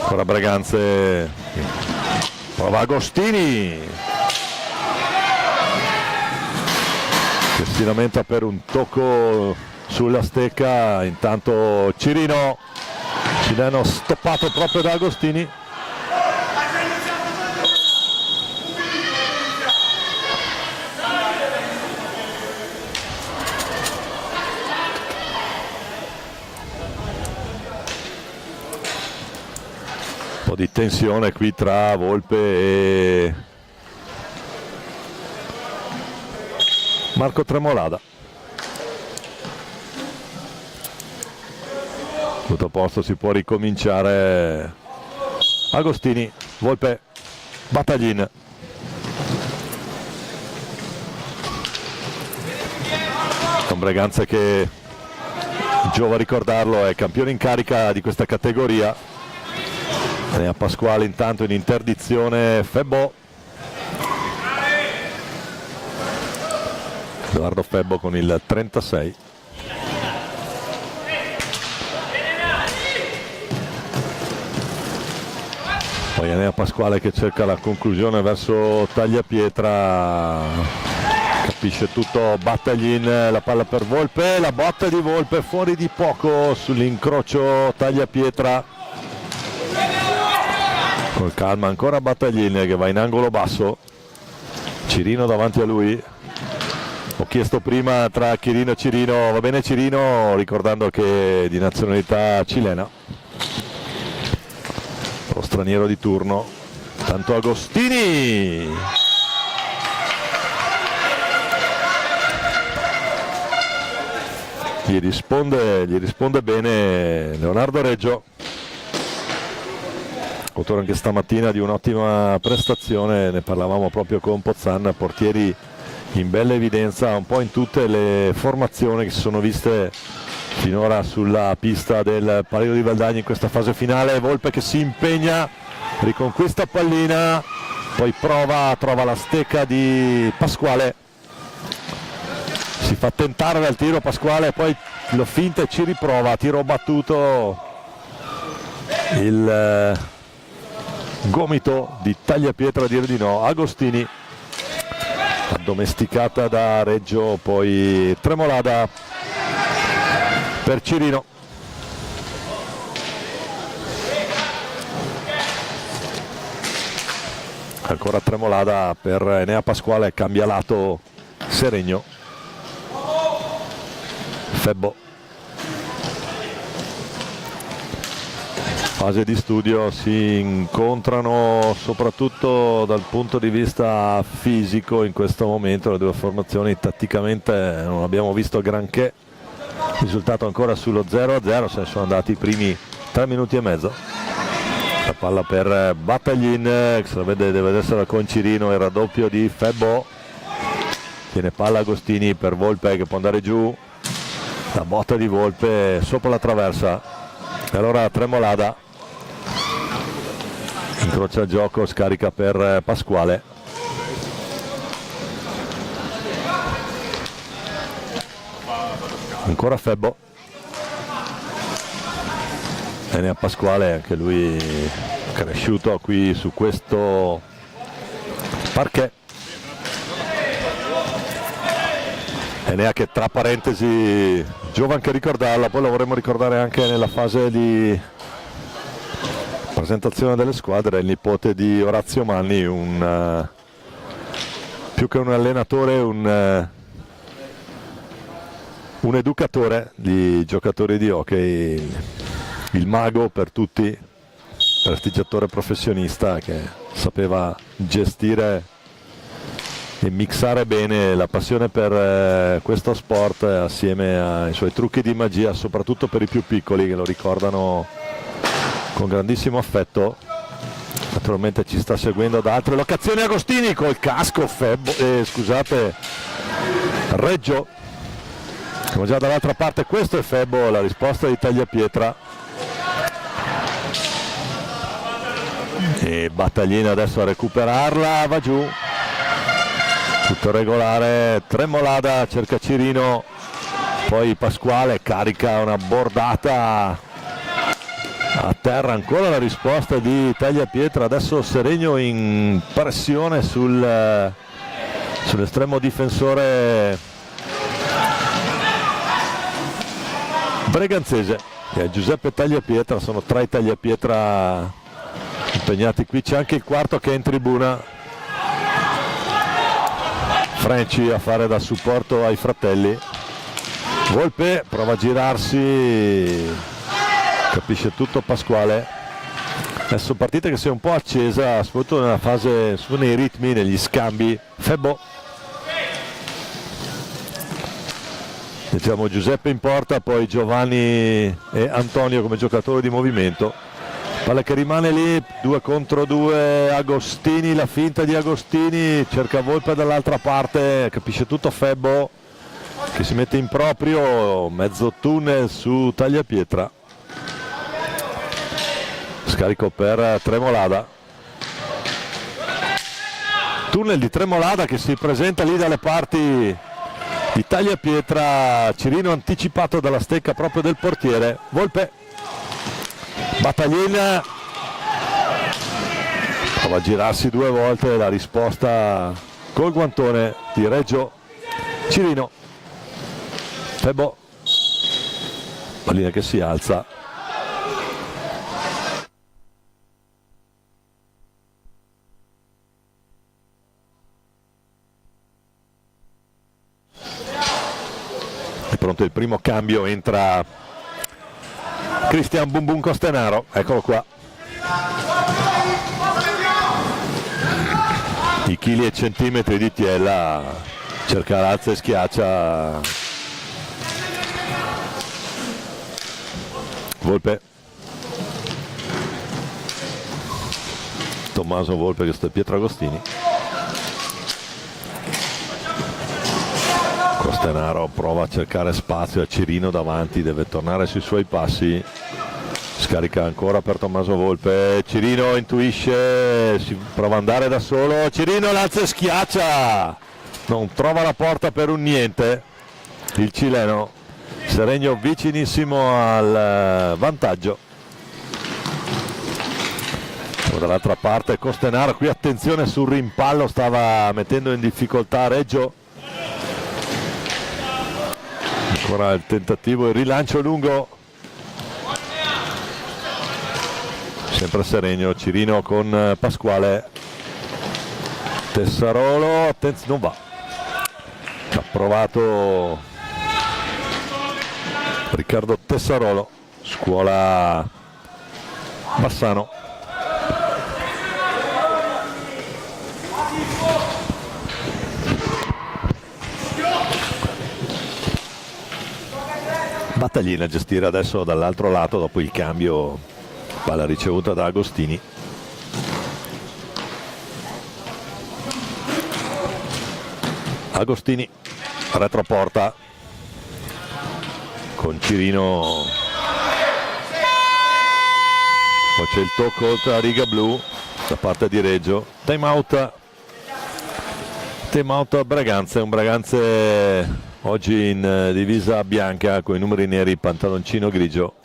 Ancora Breganze, prova Agostini che si lamenta per un tocco sulla stecca. Intanto Cirino, cileno stoppato proprio da Agostini. Un po' di tensione qui tra Volpe e Marco Tremolada. Tutto a posto, si può ricominciare. Agostini, Volpe, Battaglin. Con Breganze che, giova ricordarlo, è campione in carica di questa categoria. E a Pasquale intanto in interdizione Febbo. Edoardo Febbo con il 36. Poi Enea Pasquale che cerca la conclusione verso Tagliapietra, capisce tutto Battaglin, la palla per Volpe, la botta di Volpe fuori di poco sull'incrocio Tagliapietra. Col calma ancora Battaglin che va in angolo basso, Cirino davanti a lui. Ho chiesto prima tra Chirino e Cirino, va bene Cirino, ricordando che è di nazionalità cilena, lo straniero di turno. Tanto Agostini, gli risponde bene Leonardo Reggio, autore anche stamattina di un'ottima prestazione. Ne parlavamo proprio con Pozzanna, portieri in bella evidenza un po' in tutte le formazioni che si sono viste finora sulla pista del Palio di Valdagno in questa fase finale. Volpe che si impegna, riconquista pallina, poi trova la stecca di Pasquale, si fa tentare dal tiro Pasquale, poi lo finta e ci riprova, tiro battuto, il gomito di Tagliapietra a dire di no. Agostini, addomesticata da Reggio, poi Tremolada per Cirino. Ancora Tremolada per Enea Pasquale, cambia lato Seregno. Febbo, fase di studio, si incontrano soprattutto dal punto di vista fisico in questo momento le due formazioni. Tatticamente non abbiamo visto granché, risultato ancora sullo 0-0, se ne sono andati i primi 3 minuti e mezzo. La palla per Battaglin, che se la vede, deve essere con Cirino, il raddoppio di Febbo, tiene palla Agostini per Volpe che può andare giù, la botta di Volpe sopra la traversa, e allora Tremolada incrocia il gioco, scarica per Pasquale. Ancora Febbo, Enea Pasquale, anche lui cresciuto qui su questo parquet. Enea che, tra parentesi, giova anche ricordarla, poi lo vorremmo ricordare anche nella fase di presentazione delle squadre, il nipote di Orazio Manni, più che un allenatore, un educatore di giocatori di hockey, il mago per tutti, prestigiatore professionista che sapeva gestire e mixare bene la passione per questo sport assieme ai suoi trucchi di magia, soprattutto per i più piccoli che lo ricordano con grandissimo affetto. Naturalmente ci sta seguendo da altre locazioni Agostini col casco, Reggio, siamo già dall'altra parte. Questo è Febbo, la risposta di Tagliapietra. e Battaglina adesso a recuperarla, va giù, tutto regolare, Tremolada cerca Cirino, poi Pasquale carica una bordata a terra, ancora la risposta di Tagliapietra, adesso Seregno in pressione sull'estremo difensore breganzese, che è Giuseppe Tagliapietra. Sono 3 i Tagliapietra impegnati qui, c'è anche il quarto che è in tribuna, Franci a fare da supporto ai fratelli. Volpe prova a girarsi, capisce tutto Pasquale. Adesso partita che si è un po' accesa, soprattutto nella fase, nei ritmi, negli scambi. Febbo, diciamo Giuseppe in porta, poi Giovanni e Antonio come giocatori di movimento. Palla che rimane lì, 2 contro 2, Agostini, la finta di Agostini, cerca Volpe dall'altra parte, capisce tutto Febbo che si mette in proprio, mezzo tunnel su Tagliapietra. Scarico per Tremolada, tunnel di Tremolada che si presenta lì dalle parti di Tagliapietra, Cirino anticipato dalla stecca proprio del portiere. Volpe, Battaglina prova a girarsi 2 volte, la risposta col guantone di Reggio Cirino. Febbo, pallina che si alza, è pronto il primo cambio, entra Cristian Bumbum Costenaro, eccolo qua, i chili e centimetri di Tiella, cerca l'alza e schiaccia Volpe, Tommaso Volpe che sta Pietro Agostini, Costenaro prova a cercare spazio a Cirino davanti, deve tornare sui suoi passi, scarica ancora per Tommaso Volpe, Cirino intuisce, si prova ad andare da solo, Cirino l'alza e schiaccia, non trova la porta per un niente il cileno. Seregno vicinissimo al vantaggio. Dall'altra parte Costenaro, qui attenzione sul rimpallo, stava mettendo in difficoltà Reggio. Ancora il tentativo, il rilancio lungo, sempre Seregno, Cirino con Pasquale, Tessarolo, attenzione, non va, ha provato Riccardo Tessarolo, scuola Bassano. Battaglina a gestire adesso dall'altro lato dopo il cambio, palla ricevuta da Agostini. Agostini, retroporta con Cirino, poi c'è il tocco oltre la riga blu da parte di Reggio. Time out Braganza, un Braganze oggi in divisa bianca con i numeri neri, pantaloncino grigio,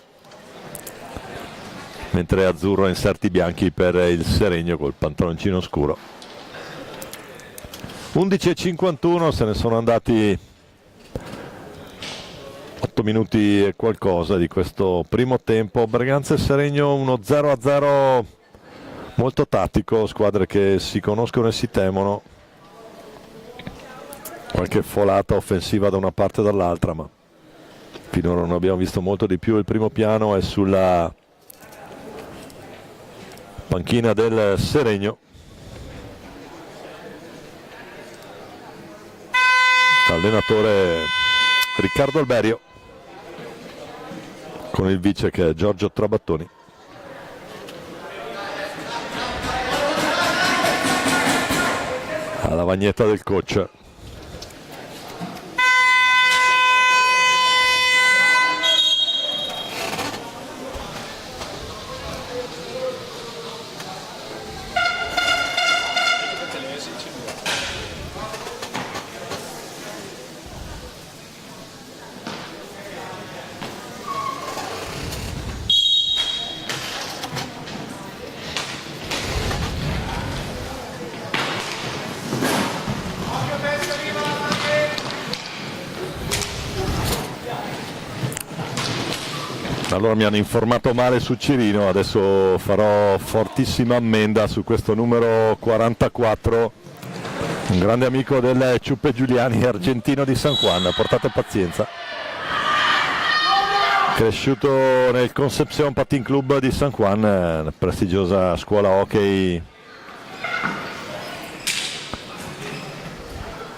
mentre azzurro inserti bianchi per il Seregno col pantaloncino scuro. 11:51, se ne sono andati 8 minuti e qualcosa di questo primo tempo. Braganza e Seregno 1-0 molto tattico, squadre che si conoscono e si temono, qualche folata offensiva da una parte e dall'altra, ma finora non abbiamo visto molto di più. Il primo piano è sulla panchina del Seregno, allenatore Riccardo Alberio con il vice che è Giorgio Trabattoni. Alla lavagnetta del coach. Allora mi hanno informato male su Cirino, adesso farò fortissima ammenda su questo numero 44, un grande amico del Ciuppe Giuliani, argentino di San Juan, portate pazienza. Cresciuto nel Concepción Patin Club di San Juan, prestigiosa scuola hockey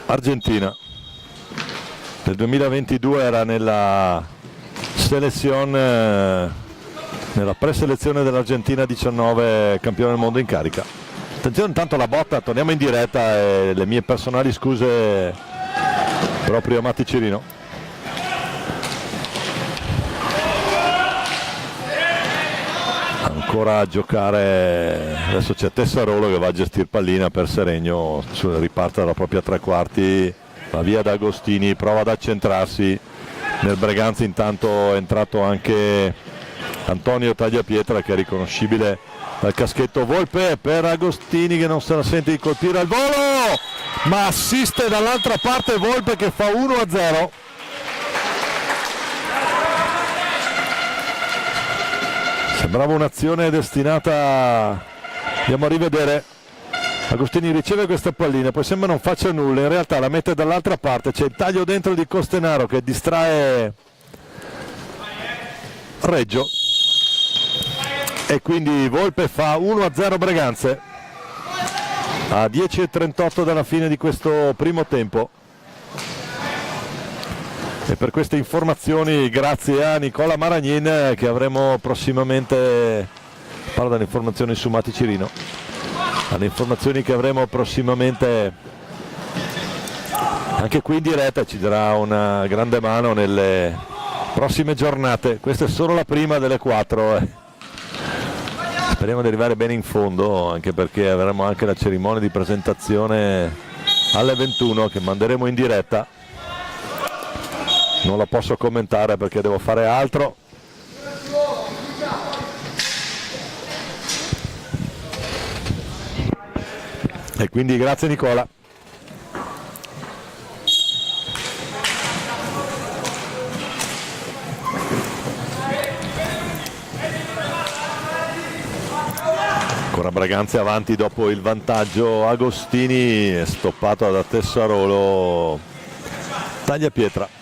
argentina. Nel 2022 era nella nella preselezione dell'Argentina 19, campione del mondo in carica. Attenzione intanto alla botta, torniamo in diretta e le mie personali scuse proprio a Matti Cirino. Ancora a giocare, adesso c'è Tessarolo che va a gestire pallina per Seregno, riparte dalla propria tre quarti, va via da Agostini, prova ad accentrarsi. Nel Breganza intanto è entrato anche Antonio Tagliapietra, che è riconoscibile dal caschetto. Volpe per Agostini che non se la sente di colpire al volo, ma assiste dall'altra parte Volpe che fa 1-0. Sembrava un'azione destinata, andiamo a rivedere. Agostini riceve questa pallina, poi sembra non faccia nulla, in realtà la mette dall'altra parte, c'è il taglio dentro di Costenaro che distrae Reggio e quindi Volpe fa 1-0 Breganze a 10:38 dalla fine di questo primo tempo. E per queste informazioni grazie a Nicola Maragnin, che avremo prossimamente, parlo delle informazioni su Matti Cirino, alle informazioni che avremo prossimamente anche qui in diretta, ci darà una grande mano nelle prossime giornate. Questa è solo la prima delle 4, speriamo di arrivare bene in fondo, anche perché avremo anche la cerimonia di presentazione alle 21 che manderemo in diretta. Non la posso commentare perché devo fare altro. E quindi grazie Nicola. Ancora Breganze avanti dopo il vantaggio. Agostini è stoppato da Tessarolo. Tagliapietra.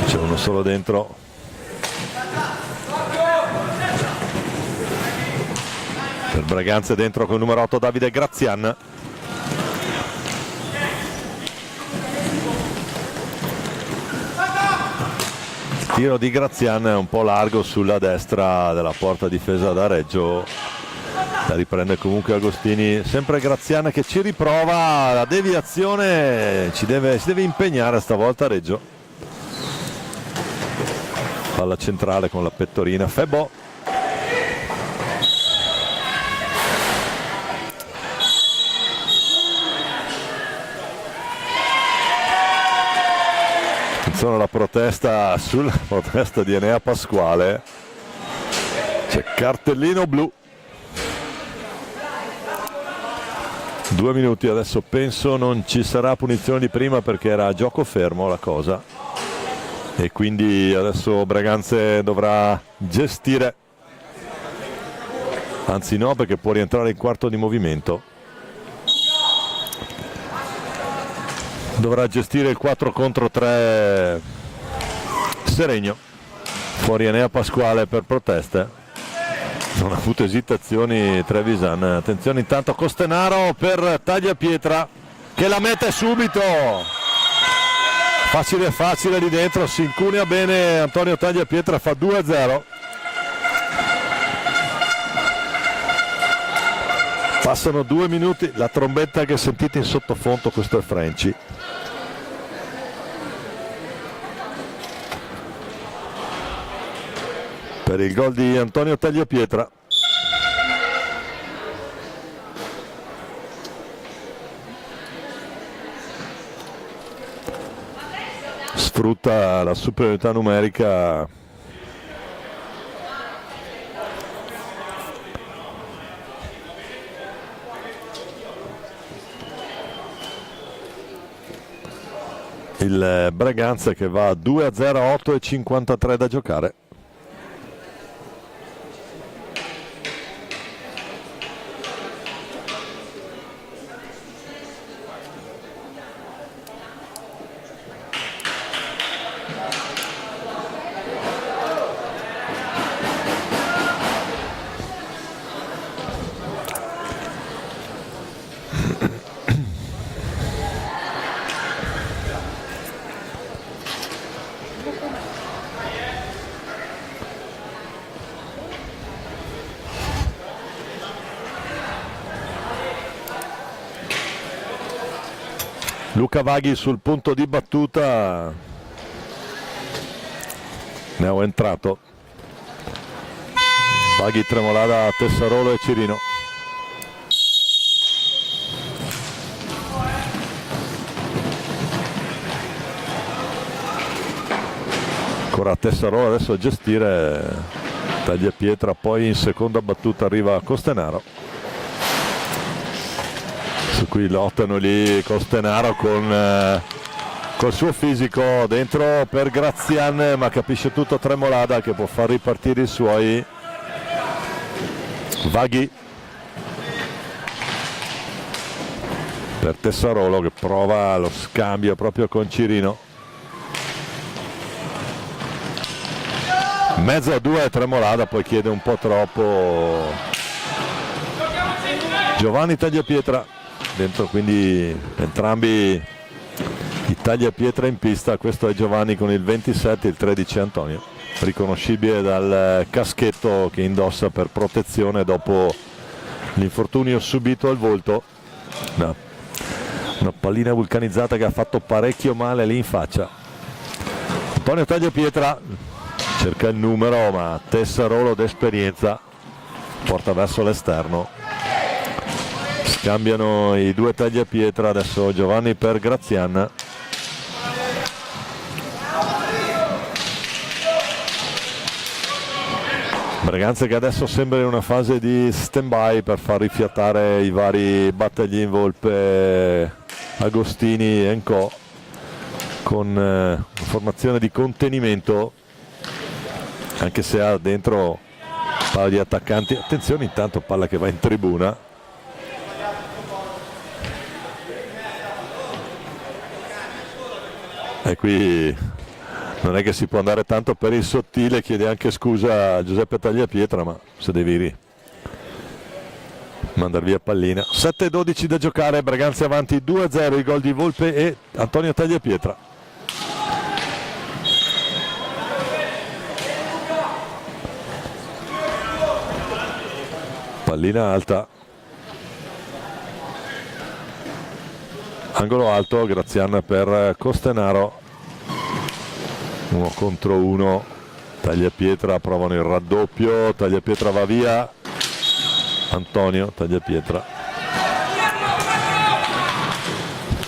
C'è uno solo dentro. Per Breganze dentro con il numero 8 Davide Grazian. Tiro di Grazian è un po' largo sulla destra della porta difesa da Reggio. La riprende comunque Agostini, sempre Grazian che ci riprova, la deviazione si deve impegnare stavolta Reggio. Palla centrale con la pettorina Febbo. Attenzione alla protesta, sulla protesta di Enea Pasquale c'è cartellino blu. 2 minuti adesso, penso non ci sarà punizione di prima perché era a gioco fermo la cosa e quindi adesso Breganze dovrà gestire, anzi no, perché può rientrare in quarto di movimento, dovrà gestire il 4 contro 3 Seregno. Fuori Enea Pasquale per proteste, non ha avuto esitazioni Trevisan. Attenzione intanto Costenaro per Tagliapietra che la mette subito, facile facile lì dentro, si incunea bene Antonio Tagliapietra, fa 2-0. Passano 2 minuti, la trombetta che sentite in sottofondo, questo è Franci. Per il gol di Antonio Tagliapietra. Sfrutta la superiorità numerica il Breganze che va 2-0, 8:53 da giocare. Luca Vaghi sul punto di battuta, ne ho entrato. Vaghi, Tremolada, Tessarolo e Cirino. Ancora Tessarolo adesso a gestire, Tagliapietra, poi in seconda battuta arriva Costenaro. Su cui lottano lì Costenaro col suo fisico dentro per Grazian, ma capisce tutto Tremolada che può far ripartire i suoi. Vaghi per Tessarolo che prova lo scambio proprio con Cirino. Mezzo a 2 Tremolada, poi chiede un po' troppo Giovanni Tagliapietra. Dentro quindi entrambi i Tagliapietra in pista. Questo è Giovanni con il 27, il 13 Antonio, riconoscibile dal caschetto che indossa per protezione dopo l'infortunio subito al volto. No. Una pallina vulcanizzata che ha fatto parecchio male lì in faccia. Antonio Tagliapietra cerca il numero, ma Tessarolo d'esperienza porta verso l'esterno. Scambiano i due Tagliapietra, adesso Giovanni per Grazian. Breganze che adesso sembra in una fase di stand-by per far rifiatare i vari battagli in Volpe, Agostini e Co, con formazione di contenimento, anche se ha dentro un paio di attaccanti. Attenzione, intanto palla che va in tribuna. E qui non è che si può andare tanto per il sottile, chiede anche scusa a Giuseppe Tagliapietra, ma se devi mandare via pallina. 7:12 da giocare, Breganze avanti 2-0, i gol di Volpe e Antonio Tagliapietra. Pallina alta, angolo alto, Grazian per Costenaro, 1 contro 1, Tagliapietra provano il raddoppio, Tagliapietra va via, Antonio Tagliapietra.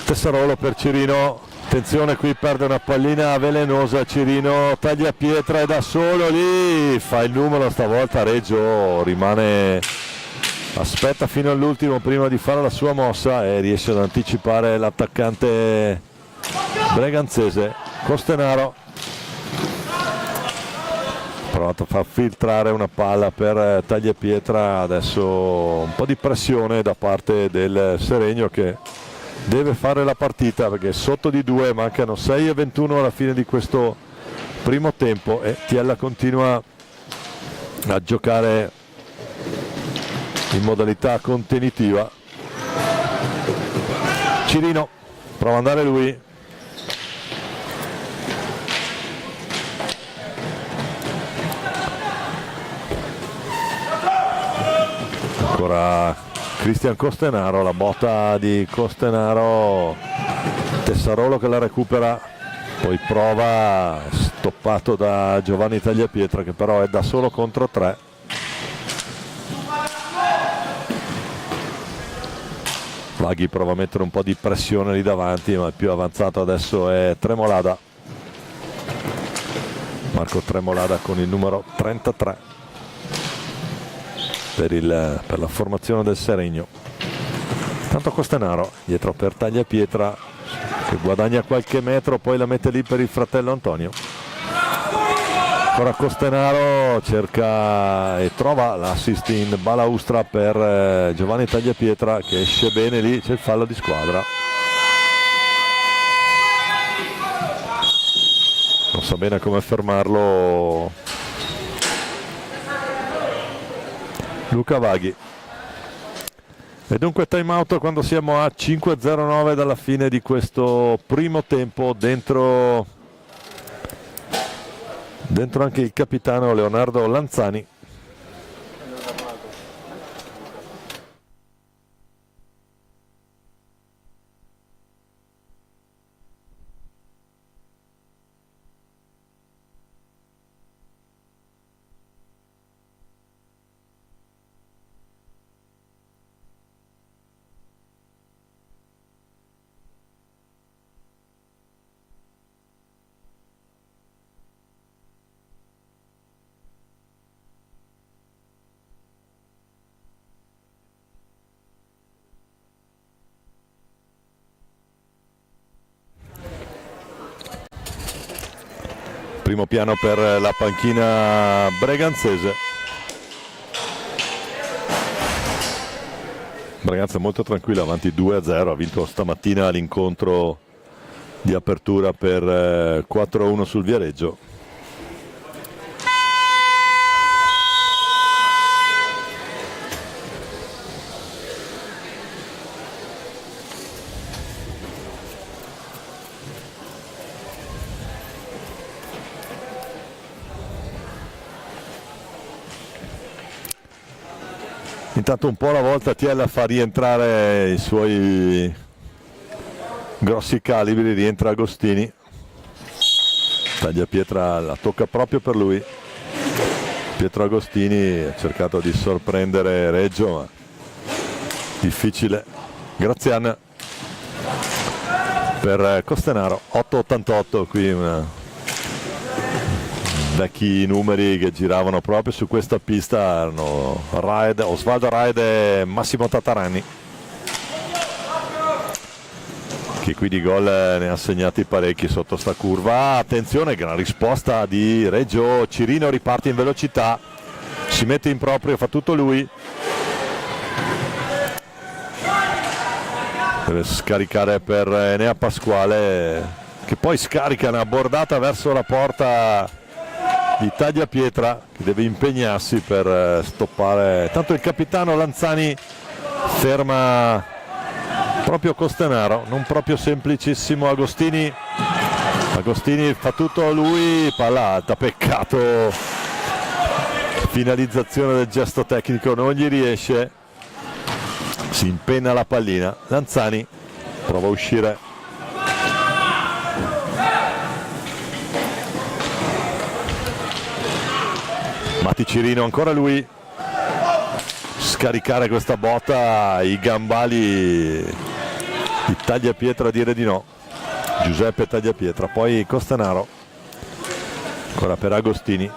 Tessarolo per Cirino, attenzione qui perde una pallina velenosa Cirino, Tagliapietra è da solo lì, fa il numero stavolta Reggio, rimane, aspetta fino all'ultimo prima di fare la sua mossa e riesce ad anticipare l'attaccante breganzese. Costenaro provato a far filtrare una palla per Tagliapietra, adesso un po' di pressione da parte del Seregno che deve fare la partita perché sotto di 2, mancano 6:21 alla fine di questo primo tempo e Tiella continua a giocare in modalità contenitiva. Cirino prova ad andare lui, ancora Cristian Costenaro, la botta di Costenaro, Tessarolo che la recupera, poi prova, stoppato da Giovanni Tagliapietra che però è da solo contro 3. Vaghi prova a mettere un po' di pressione lì davanti, ma il più avanzato adesso è Tremolada, Marco Tremolada con il numero 33 per la formazione del Seregno. Tanto Costenaro dietro per Tagliapietra, che guadagna qualche metro, poi la mette lì per il fratello Antonio. Ancora Costenaro cerca e trova l'assist in balaustra per Giovanni Tagliapietra, che esce bene lì, c'è il fallo di squadra. Non sa bene come fermarlo Luca Vaghi. E dunque time out quando siamo a 5:09 dalla fine di questo primo tempo. Dentro anche il capitano Leonardo Lanzani. Primo piano per la panchina breganzese. Braganza molto tranquilla, avanti 2-0, ha vinto stamattina l'incontro di apertura per 4-1 sul Viareggio. Intanto un po' alla volta Tiella fa rientrare i suoi grossi calibri, rientra Agostini, Tagliapietra la tocca proprio per lui. Pietro Agostini ha cercato di sorprendere Reggio, ma difficile. Grazian per Costenaro, 8,88, qui vecchi numeri che giravano proprio su questa pista erano Osvaldo Raed e Massimo Tatarani, che qui di gol ne ha segnati parecchi sotto sta curva. Attenzione, gran risposta di Reggio, Cirino riparte in velocità, si mette in proprio, fa tutto lui, deve scaricare per Enea Pasquale, che poi scarica una bordata verso la porta di Tagliapietra, che deve impegnarsi per stoppare. Tanto il capitano Lanzani ferma proprio Costenaro, non proprio semplicissimo. Agostini fa tutto lui, palla alta, peccato, finalizzazione del gesto tecnico non gli riesce, si impenna la pallina. Lanzani prova a uscire, Matti Cirino, ancora lui, scaricare questa botta, i gambali di Tagliapietra dire di no, Giuseppe Tagliapietra. Poi Costenaro, ancora per Agostini,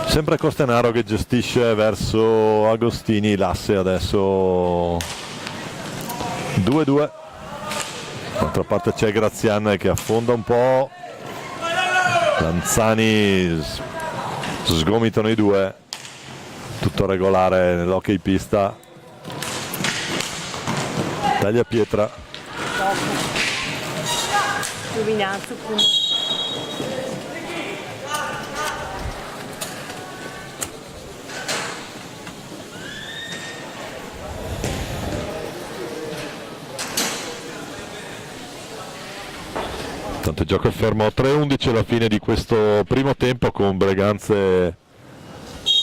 sempre Costenaro che gestisce verso Agostini l'asse. Adesso 2-2. D'altra parte c'è Grazian che affonda un po', Lanzani, sgomitano i due, tutto regolare nell'hockey pista. Tagliapietra, tanto gioco fermo, 3-11 alla fine di questo primo tempo, con Breganze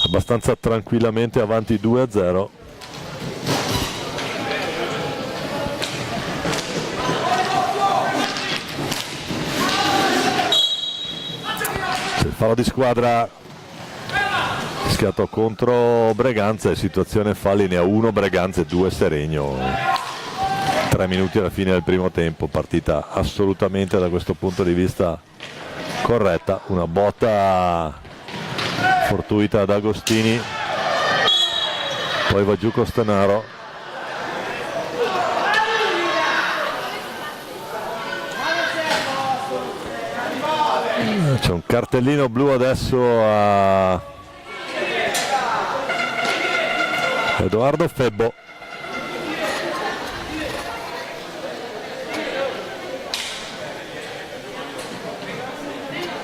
abbastanza tranquillamente avanti 2-0. Il fallo di squadra fischiato contro Breganze, situazione falli, ne ha 1 Breganze, 2 Seregno. 3 minuti alla fine del primo tempo, partita assolutamente da questo punto di vista corretta. Una botta fortuita ad Agostini, poi va giù Costenaro. C'è un cartellino blu adesso a Edoardo Febbo.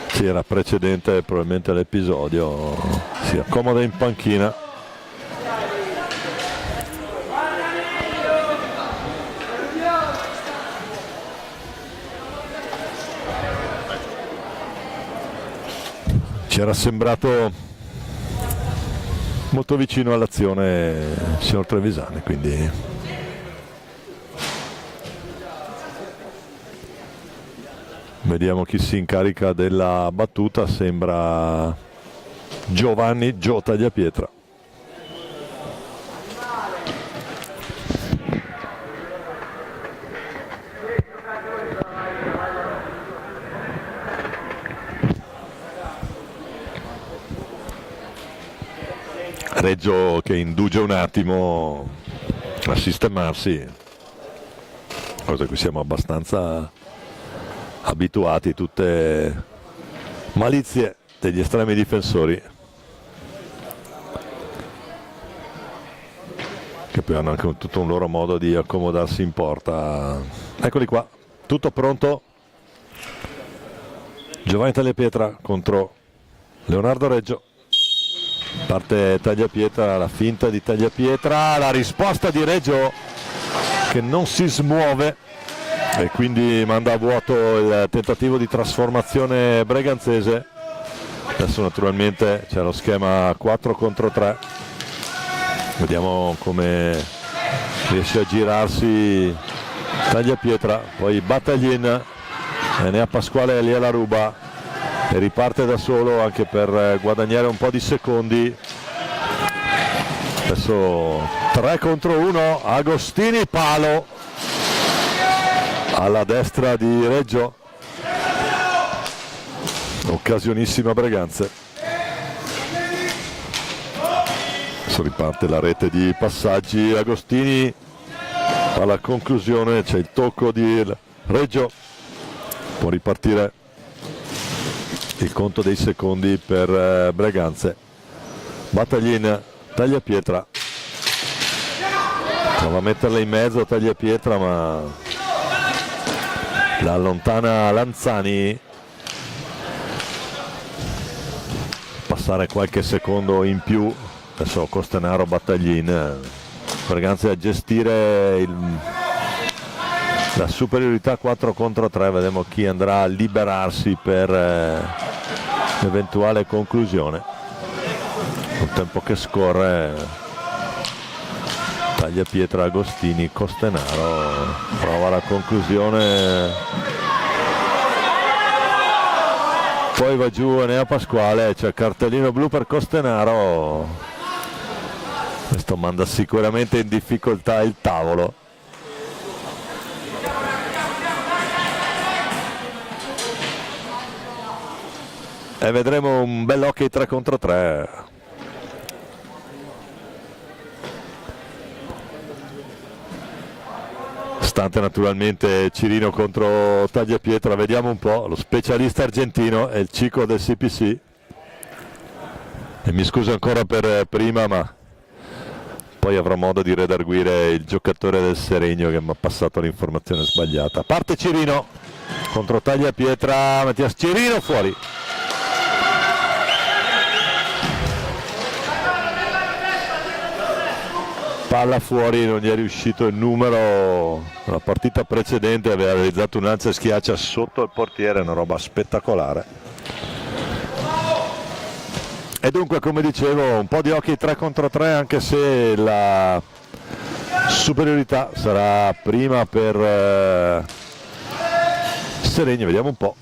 Sì, era precedente probabilmente l'episodio, si accomoda in panchina. Ci era sembrato molto vicino all'azione il signor Trevisani, quindi vediamo chi si incarica della battuta. Sembra Giovanni Gio Tagliapietra. Reggio che induge un attimo a sistemarsi, cosa a cui siamo abbastanza abituati, tutte malizie degli estremi difensori che poi hanno anche tutto un loro modo di accomodarsi in porta. Eccoli qua, tutto pronto. Giovanni Tagliapietra contro Leonardo Reggio. Parte Tagliapietra, la finta di Tagliapietra, la risposta di Reggio che non si smuove e quindi manda a vuoto il tentativo di trasformazione breganzese. Adesso naturalmente c'è lo schema 4 contro 3, vediamo come riesce a girarsi Tagliapietra, poi Battaglin e ne ha Pasquale, gliela ruba e riparte da solo anche per guadagnare un po' di secondi. Adesso 3 contro 1, Agostini, palo alla destra di Reggio, occasionissima Breganze. Adesso riparte la rete di passaggi, Agostini alla conclusione, c'è il tocco di Reggio, può ripartire il conto dei secondi per Breganze. Battaglin, Tagliapietra, prova a metterla in mezzo Tagliapietra ma la allontana Lanzani. Passare qualche secondo in più. Adesso Costenaro, Battaglin, Breganze a gestire la superiorità 4 contro 3, vedremo chi andrà a liberarsi per l'eventuale conclusione. Col tempo che scorre, Tagliapietra, Agostini, Costenaro, prova la conclusione, poi va giù Enea Pasquale, c'è cartellino blu per Costenaro, questo manda sicuramente in difficoltà il tavolo. E vedremo un bel hockey 3 contro 3. Stante naturalmente Cirino contro Tagliapietra, vediamo un po', lo specialista argentino è il Cico del CPC. E mi scuso ancora per prima, ma poi avrò modo di redarguire il giocatore del Seregno che mi ha passato l'informazione sbagliata. Parte Cirino contro Tagliapietra, Mattias Cirino fuori. Palla fuori, non gli è riuscito il numero. La partita precedente aveva realizzato un alza e schiaccia sotto il portiere, una roba spettacolare. E dunque, come dicevo, un po' di hockey 3 contro 3, anche se la superiorità sarà prima per Seregno. Vediamo un po'.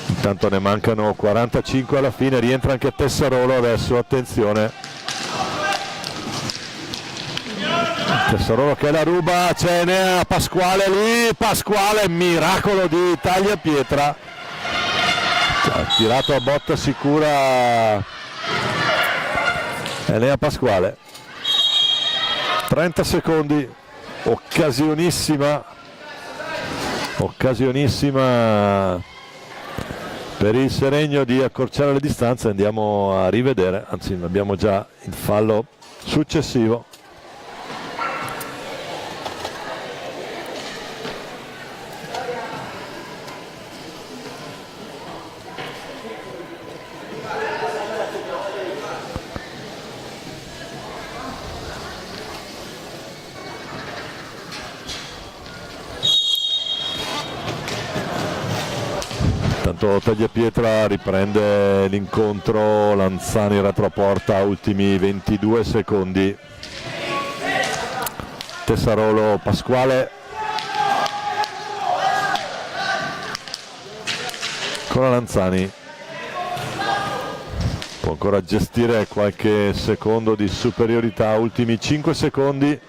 Intanto ne mancano 45 alla fine, rientra anche Tessarolo adesso, attenzione. Tessarolo che la ruba, ce n'è Pasquale lì, Pasquale, miracolo di Tagliapietra. Ha tirato a botta sicura Enea Pasquale, 30 secondi, occasionissima per il Seregno di accorciare le distanze. Andiamo a rivedere, anzi abbiamo già il fallo successivo. Intanto Tagliapietra riprende l'incontro, Lanzani retroporta, ultimi 22 secondi. Tessarolo Pasquale, ancora Lanzani, può ancora gestire qualche secondo di superiorità, ultimi 5 secondi.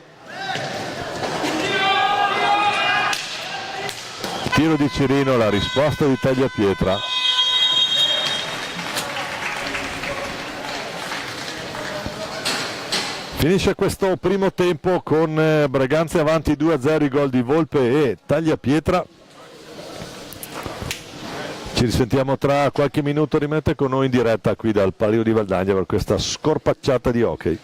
Tiro di Cirino, la risposta di Tagliapietra. Finisce questo primo tempo con Breganze avanti 2-0, i gol di Volpe e Tagliapietra. Ci risentiamo tra qualche minuto, rimanete con noi in diretta qui dal Palio di Valdagna per questa scorpacciata di hockey.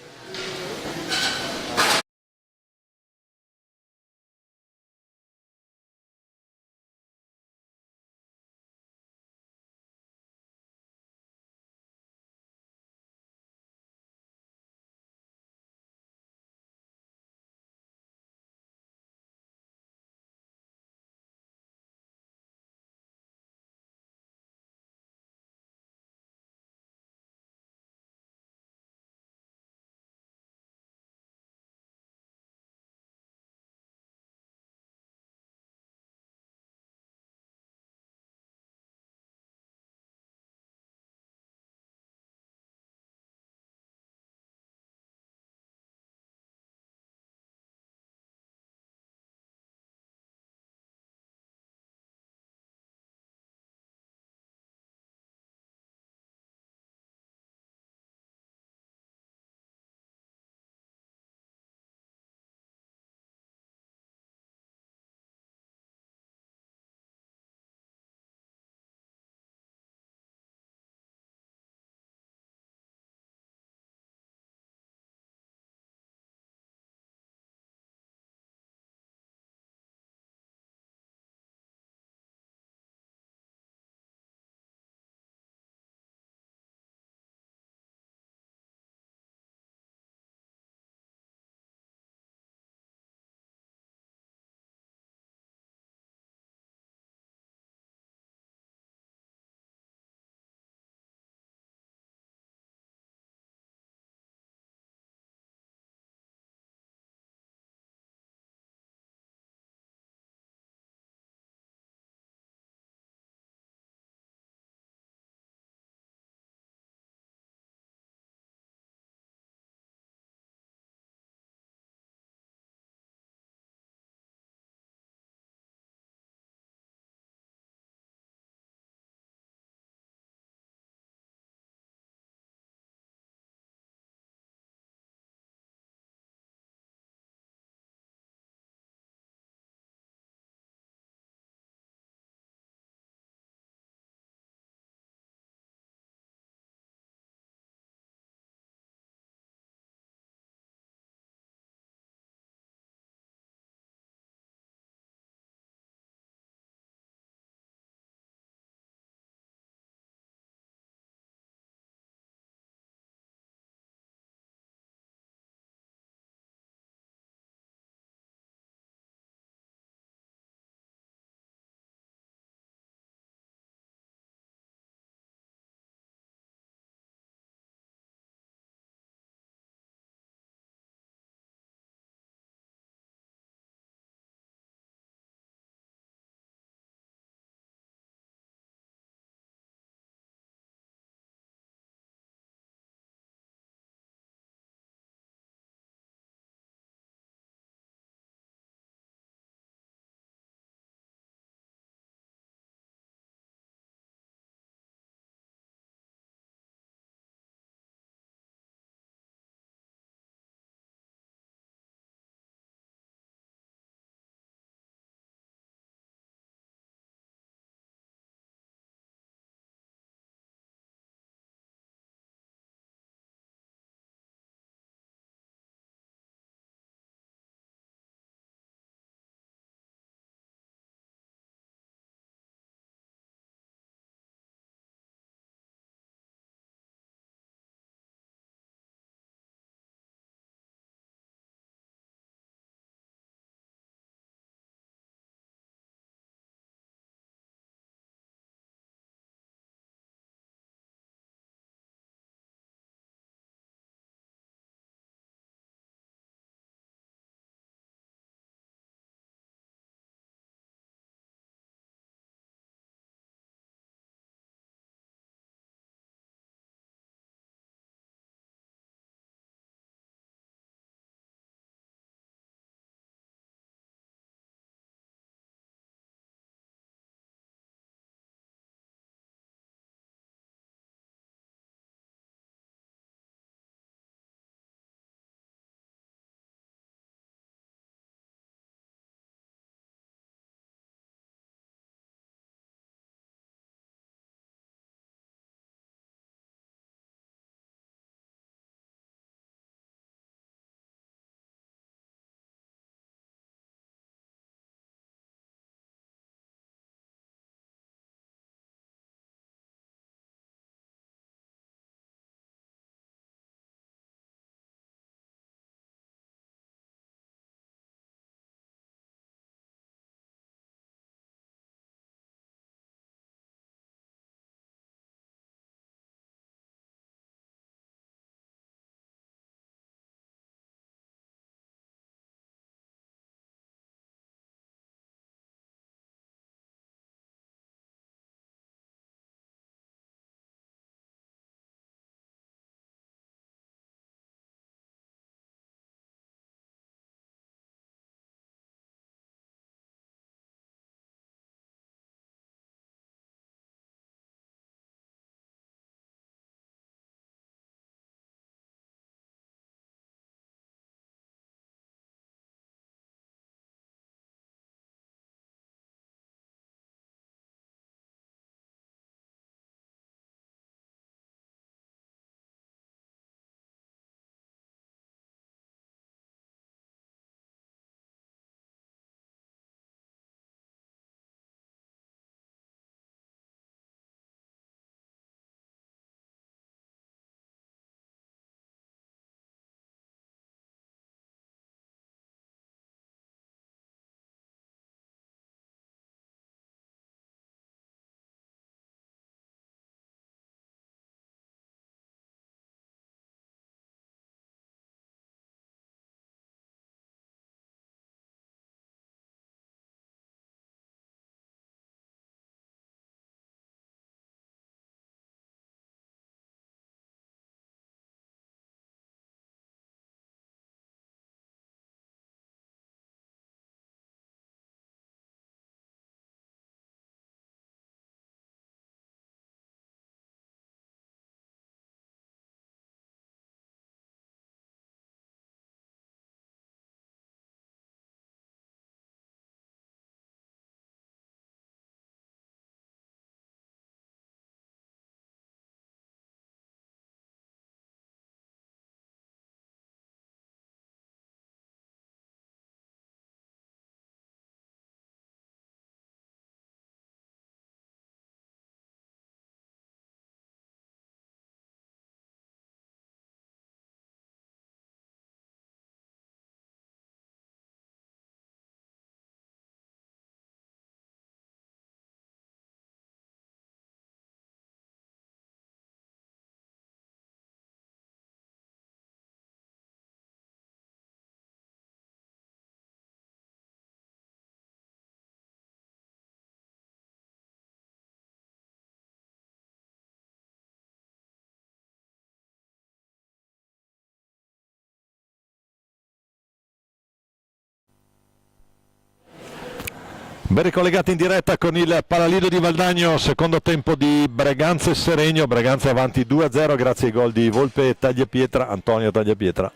Ben ricollegati in diretta con il Palalido di Valdagno, secondo tempo di Breganze e Seregno. Breganze avanti 2-0 grazie ai gol di Volpe e Tagliapietra, Antonio Tagliapietra.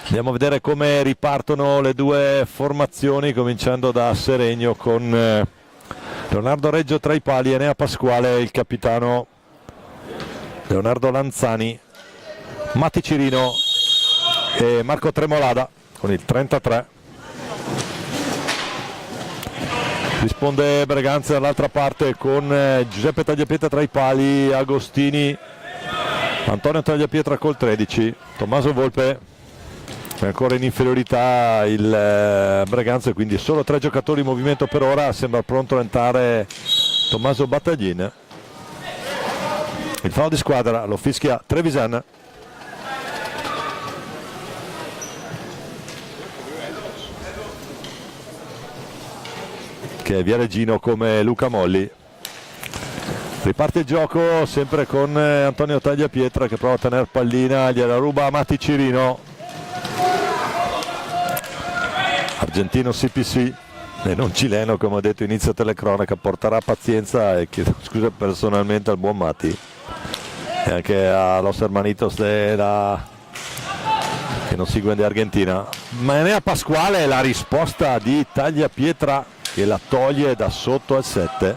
Andiamo a vedere come ripartono le due formazioni, cominciando da Seregno con Leonardo Reggio tra i pali, Enea Pasquale, il capitano Leonardo Lanzani, Matti Cirino e Marco Tremolada con il 33. Risponde Breganze dall'altra parte con Giuseppe Tagliapietra tra i pali, Agostini, Antonio Tagliapietra col 13, Tommaso Volpe è ancora in inferiorità il Breganze, quindi solo 3 giocatori in movimento per ora. Sembra pronto a entrare Tommaso Battaglin. Il fallo di squadra lo fischia Trevisan. Che è viareggino come Luca Molli. Riparte il gioco sempre con Antonio Tagliapietra che prova a tenere pallina, gliela ruba a Matti Cirino. Argentino CPC e non cileno, come ho detto inizio telecronaca, porterà pazienza e chiedo scusa personalmente al buon Matti e anche a Los Hermanitos che non seguono di Argentina. Ma Enea Pasquale è la risposta di Tagliapietra che la toglie da sotto al 7.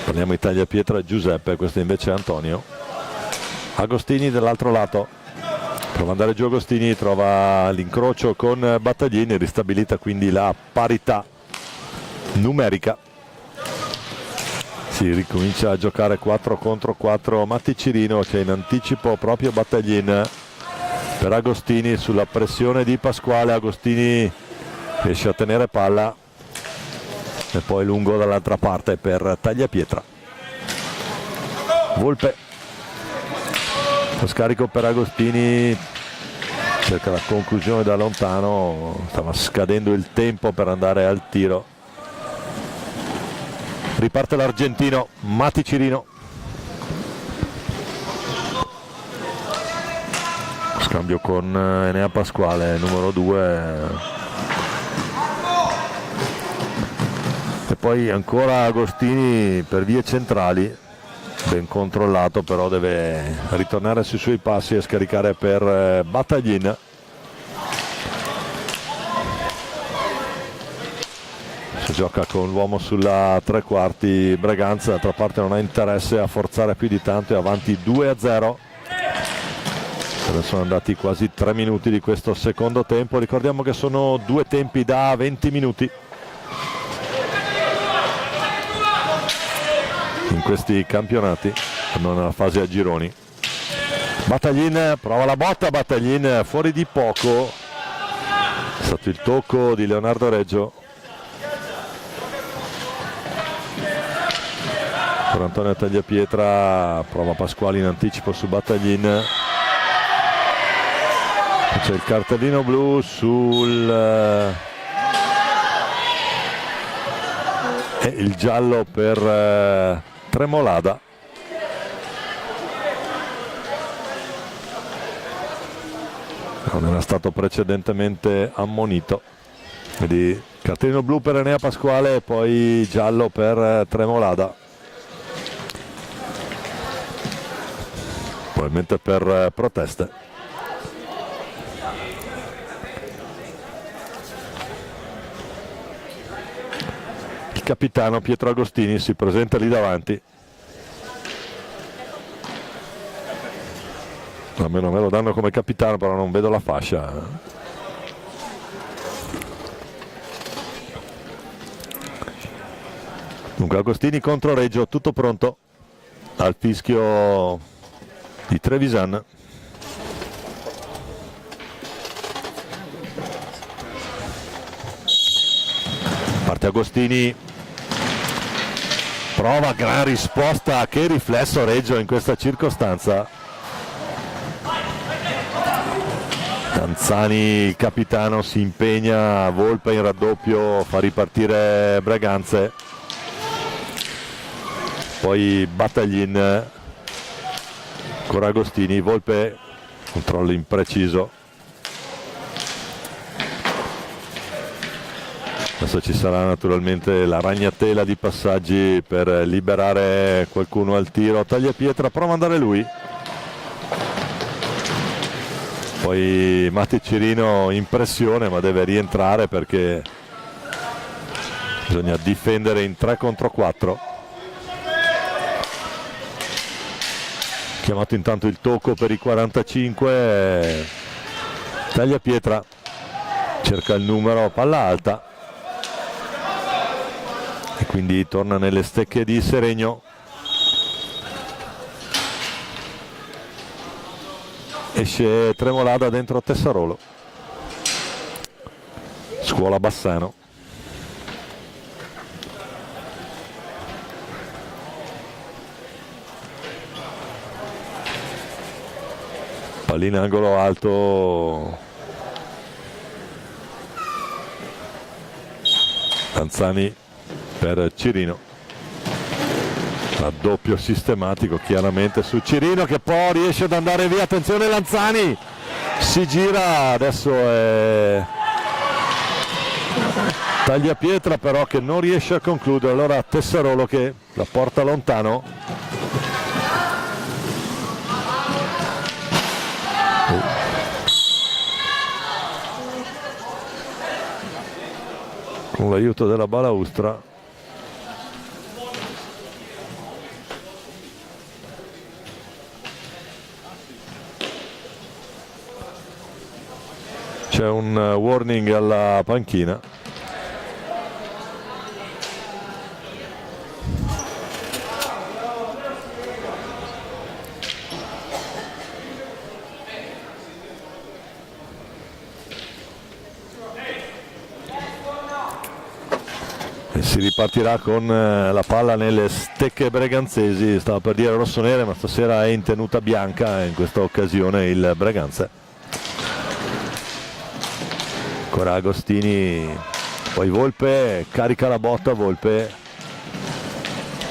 Parliamo di Tagliapietra Giuseppe, questo invece è Antonio. Agostini dall'altro lato. Prova ad andare giù Agostini, trova l'incrocio con Battaglini, ristabilita quindi la parità numerica. Si ricomincia a giocare 4 contro 4. Matti Cirino che in anticipo proprio Battaglin per Agostini sulla pressione di Pasquale. Agostini riesce a tenere palla e poi lungo dall'altra parte per Tagliapietra. Volpe, lo scarico per Agostini, cerca la conclusione da lontano, stava scadendo il tempo per andare al tiro. Riparte l'argentino Matti Cirino, scambio con Enea Pasquale, numero 2. E poi ancora Agostini per vie centrali, ben controllato, però deve ritornare sui suoi passi e scaricare per Battaglin. Si gioca con l'uomo sulla tre quarti Breganze, d'altra parte non ha interesse a forzare più di tanto, è avanti 2-0. Adesso sono andati quasi 3 minuti di questo secondo tempo. Ricordiamo che sono 2 tempi da 20 minuti in questi campionati, non nella fase a gironi. Battaglin prova la botta, Battaglin fuori di poco, è stato il tocco di Leonardo Reggio. Per Antonio Tagliapietra prova Pasquale in anticipo su Battaglin. C'è il cartellino blu sul e il giallo per Tremolada. Non era stato precedentemente ammonito. Quindi cartellino blu per Enea Pasquale e poi giallo per Tremolada. Probabilmente per proteste. Il capitano Pietro Agostini si presenta lì davanti. Almeno me lo danno come capitano, però non vedo la fascia. Dunque Agostini contro Reggio, tutto pronto al fischio di Trevisan. Parte Agostini, prova, gran risposta, che riflesso Reggio in questa circostanza. Lanzani, il capitano, si impegna, Volpe in raddoppio, fa ripartire Breganze. Poi Battaglin, ancora Agostini, Volpe, controllo impreciso. Adesso ci sarà naturalmente la ragnatela di passaggi per liberare qualcuno al tiro. Tagliapietra prova ad andare lui. Poi Matti Cirino in pressione, ma deve rientrare perché bisogna difendere in 3 contro 4. Chiamato intanto il tocco per i 45. Tagliapietra cerca il numero, palla alta, e quindi torna nelle stecche di Seregno. Esce Tremolada dentro Tessarolo. Scuola Bassano. Pallina angolo alto. Lanzani per Cirino. Raddoppio sistematico chiaramente su Cirino, che poi riesce ad andare via. Attenzione Lanzani, si gira, adesso è Tagliapietra però che non riesce a concludere. Allora Tessarolo che la porta lontano. Con l'aiuto della balaustra c'è un warning alla panchina. E si ripartirà con la palla nelle stecche breganzesi. Stava per dire rossonere, ma stasera è in tenuta bianca, in questa occasione il Breganze. Ancora Agostini, poi Volpe, carica la botta Volpe.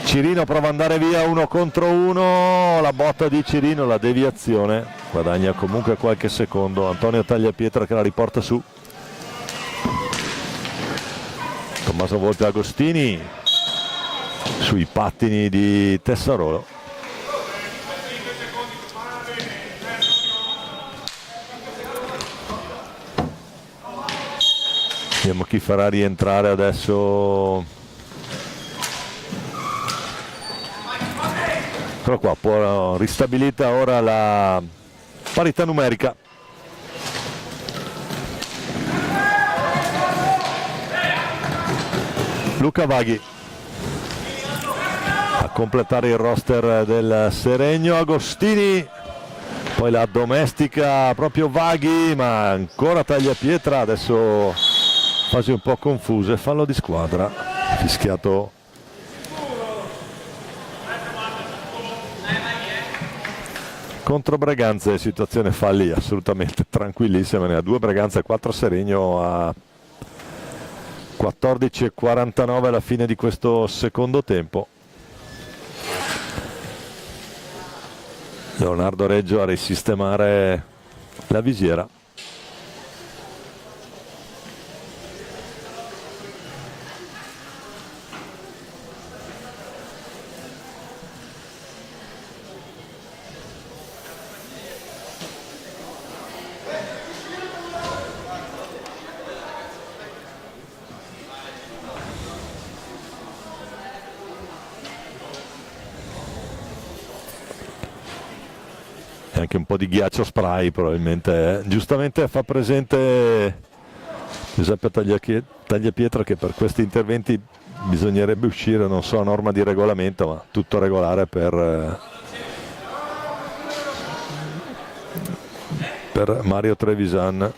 Cirino prova ad andare via 1 contro 1, la botta di Cirino, la deviazione, guadagna comunque qualche secondo. Antonio Tagliapietra che la riporta su. Tommaso Volpe Agostini sui pattini di Tessarolo. Vediamo chi farà rientrare adesso. Eccolo qua, può ristabilita ora la parità numerica. Luca Vaghi a completare il roster del Seregno. Agostini, poi la domestica proprio Vaghi, ma ancora Tagliapietra. Adesso fasi un po' confuse, fallo di squadra fischiato contro Breganze. Situazione falli assolutamente tranquillissima, ne ha 2 Breganze e 4 Seregno a 14:49 alla fine di questo secondo tempo. Leonardo Reggio a risistemare la visiera. Anche un po' di ghiaccio spray probabilmente. Giustamente fa presente Giuseppe Tagliapietra che per questi interventi bisognerebbe uscire, non so a norma di regolamento, ma tutto regolare per Mario Trevisan.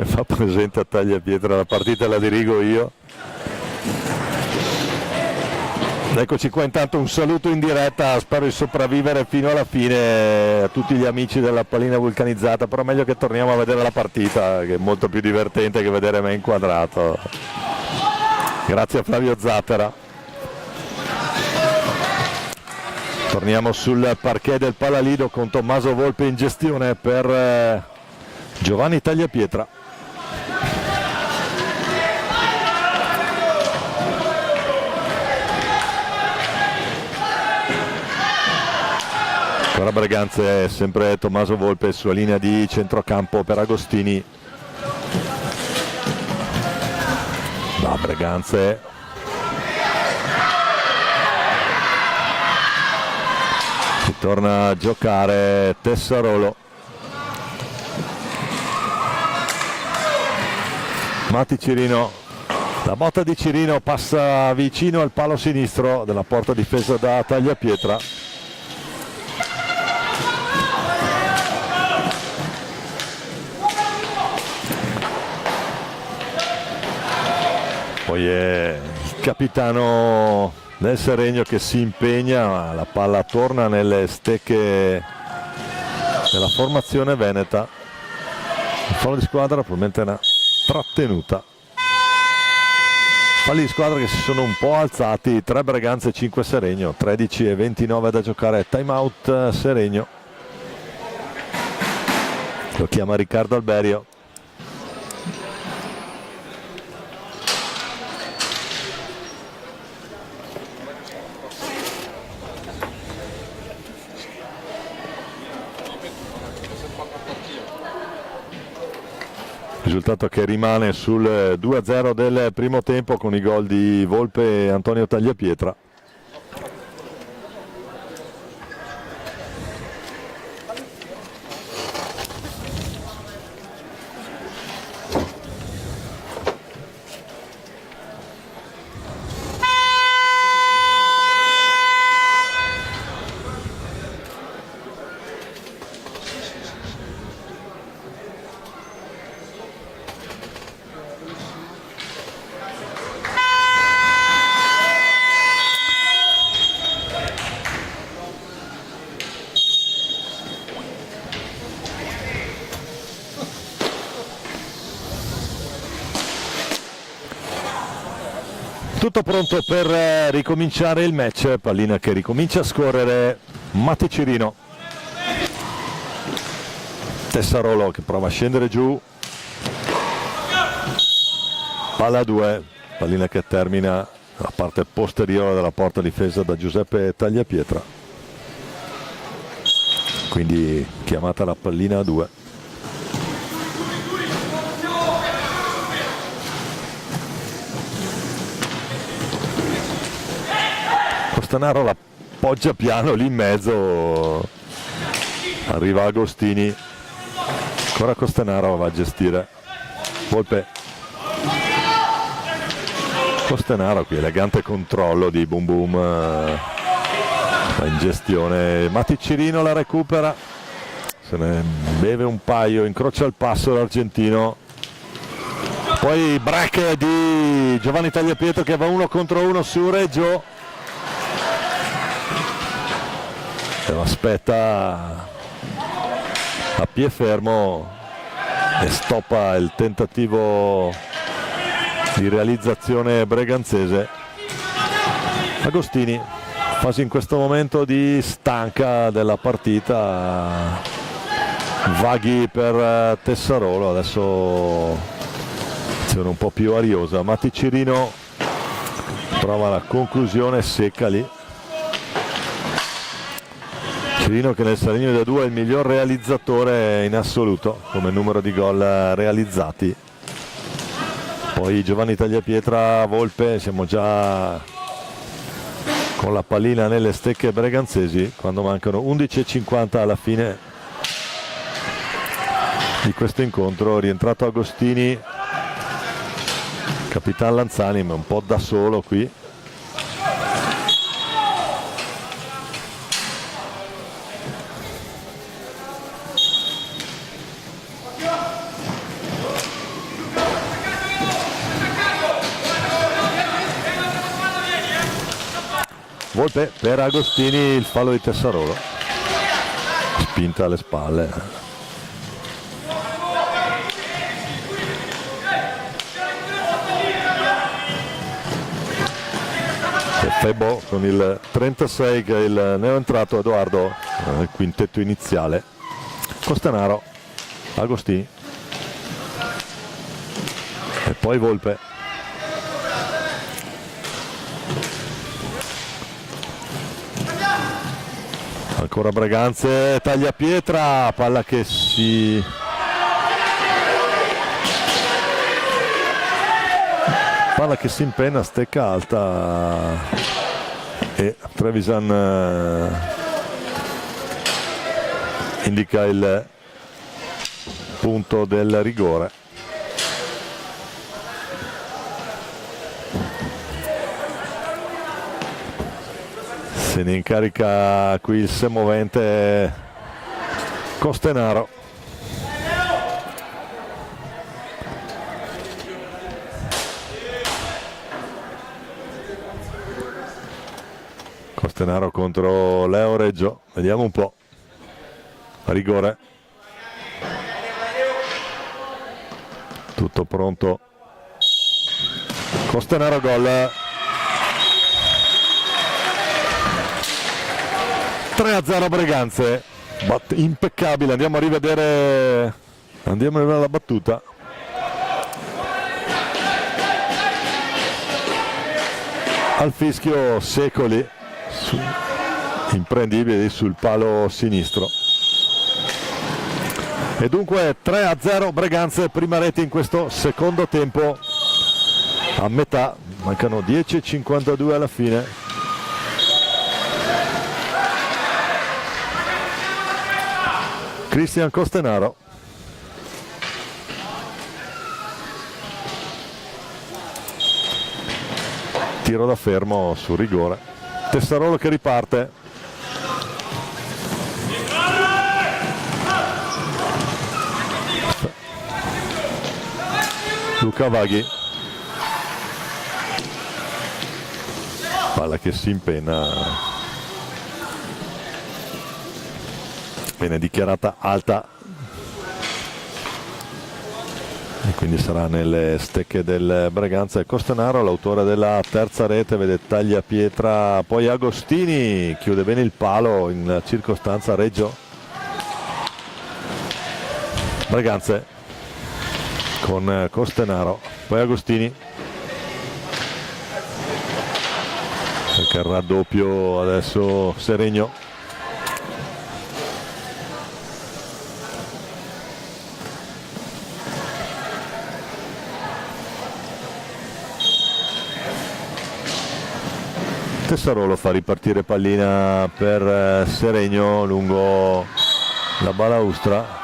Fa presente a Tagliapietra, la partita la dirigo io. Eccoci qua, intanto un saluto in diretta, spero di sopravvivere fino alla fine a tutti gli amici della pallina vulcanizzata, però meglio che torniamo a vedere la partita, che è molto più divertente che vedere me inquadrato. Grazie a Flavio Zattera. Torniamo sul parquet del Palalido con Tommaso Volpe in gestione per Giovanni Tagliapietra. Ancora Breganze, sempre Tommaso Volpe sulla linea di centrocampo per Agostini. Da Breganze. Si torna a giocare Tessarolo. Matti Cirino. La botta di Cirino passa vicino al palo sinistro della porta difesa da Tagliapietra. Poi è il capitano del Seregno che si impegna, la palla torna nelle stecche della formazione veneta. Il fallo di squadra probabilmente è una trattenuta. Falli di squadra che si sono un po' alzati, 3 Breganze e 5 Seregno, 13:29 da giocare, time out Seregno. Lo chiama Riccardo Alberio. Risultato che rimane sul 2-0 del primo tempo con i gol di Volpe e Antonio Tagliapietra. Tutto pronto per ricominciare il match, pallina che ricomincia a scorrere, Matti Cirino. Tessarolo che prova a scendere giù, palla a 2, pallina che termina la parte posteriore della porta difesa da Giuseppe Tagliapietra. Quindi chiamata la pallina a 2. Costanaro la poggia piano lì in mezzo, arriva Agostini, ancora Costanaro va a gestire Volpe. Costanaro qui, elegante controllo di Boom Boom, va in gestione, Matti Cirino la recupera, se ne beve un paio, incrocia il passo l'argentino, poi break di Giovanni Tagliapietra che va 1 contro 1 su Reggio. Lo aspetta a piè fermo e stoppa il tentativo di realizzazione breganzese. Agostini, quasi in questo momento di stanca della partita, vaghi per Tessarolo, adesso azione un po' più ariosa. Matti Cirino trova la conclusione secca lì. Cirino che nel Seregno da 2 è il miglior realizzatore in assoluto come numero di gol realizzati. Poi Giovanni Tagliapietra, Volpe, siamo già con la pallina nelle stecche breganzesi quando mancano 11:50 alla fine di questo incontro. Rientrato Agostini, Capitan Lanzani, ma un po' da solo qui. Volpe per Agostini, il fallo di Tessarolo, spinta alle spalle. Febo con il 36 che è il neoentrato, Edoardo nel quintetto iniziale, Costanaro, Agostini e poi Volpe. Ancora Breganze, taglia pietra, palla che si impenna, stecca alta e Trevisan indica il punto del rigore. Se ne incarica qui il semovente Costenaro. Costenaro contro Leo Reggio, vediamo un po'. Rigore. Tutto pronto. Costenaro, gol. 3-0 Breganze, impeccabile. Andiamo a rivedere la battuta. Al fischio Secoli, imprendibili sul palo sinistro. E dunque 3-0 Breganze, prima rete in questo secondo tempo a metà, mancano 10:52 alla fine. Cristian Costenaro. Tiro da fermo sul rigore. Tessarolo che riparte. Luca Vaghi. Palla che si impenna. Viene dichiarata alta e quindi sarà nelle stecche del Breganze. Costenaro, l'autore della terza rete, vede taglia pietra, poi Agostini chiude bene il palo in circostanza Reggio. Breganze con Costenaro, poi Agostini, cerca il raddoppio adesso Seregno. Tessarolo fa ripartire pallina per Seregno lungo la balaustra.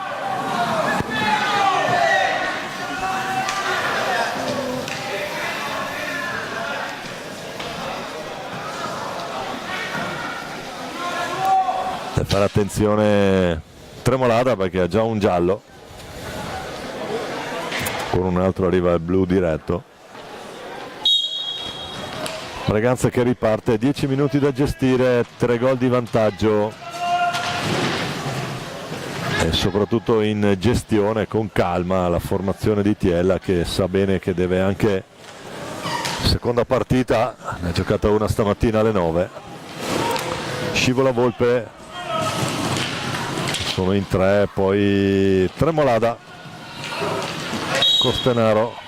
Deve fare attenzione Tremolada perché ha già un giallo. Con un altro arriva il blu diretto. Breganze che riparte, 10 minuti da gestire, 3 gol di vantaggio e soprattutto in gestione con calma la formazione di Tiella, che sa bene che deve anche, seconda partita, ne ha giocata una stamattina alle 9, scivola Volpe, sono in 3, poi Tremolada, Costenaro.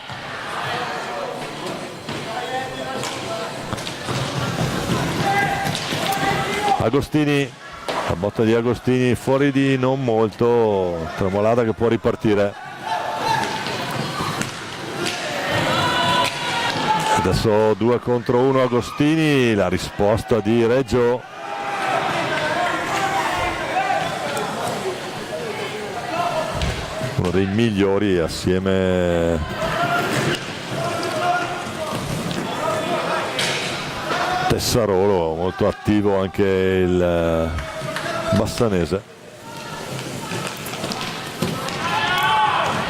Agostini, la botta di Agostini fuori di non molto, Tremolada che può ripartire. Adesso 2 contro 1 Agostini, la risposta di Reggio. Uno dei migliori assieme Tessarolo, molto attivo anche il bassanese.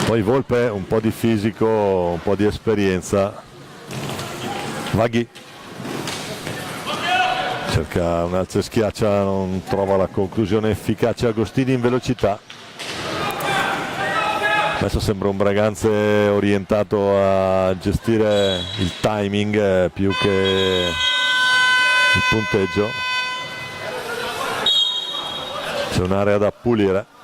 Poi Volpe, un po' di fisico, un po' di esperienza. Vaghi cerca un alzo e schiaccia, non trova la conclusione efficace. Agostini in velocità. Adesso sembra un Breganze orientato a gestire il timing più che il punteggio. C'è un'area da pulire.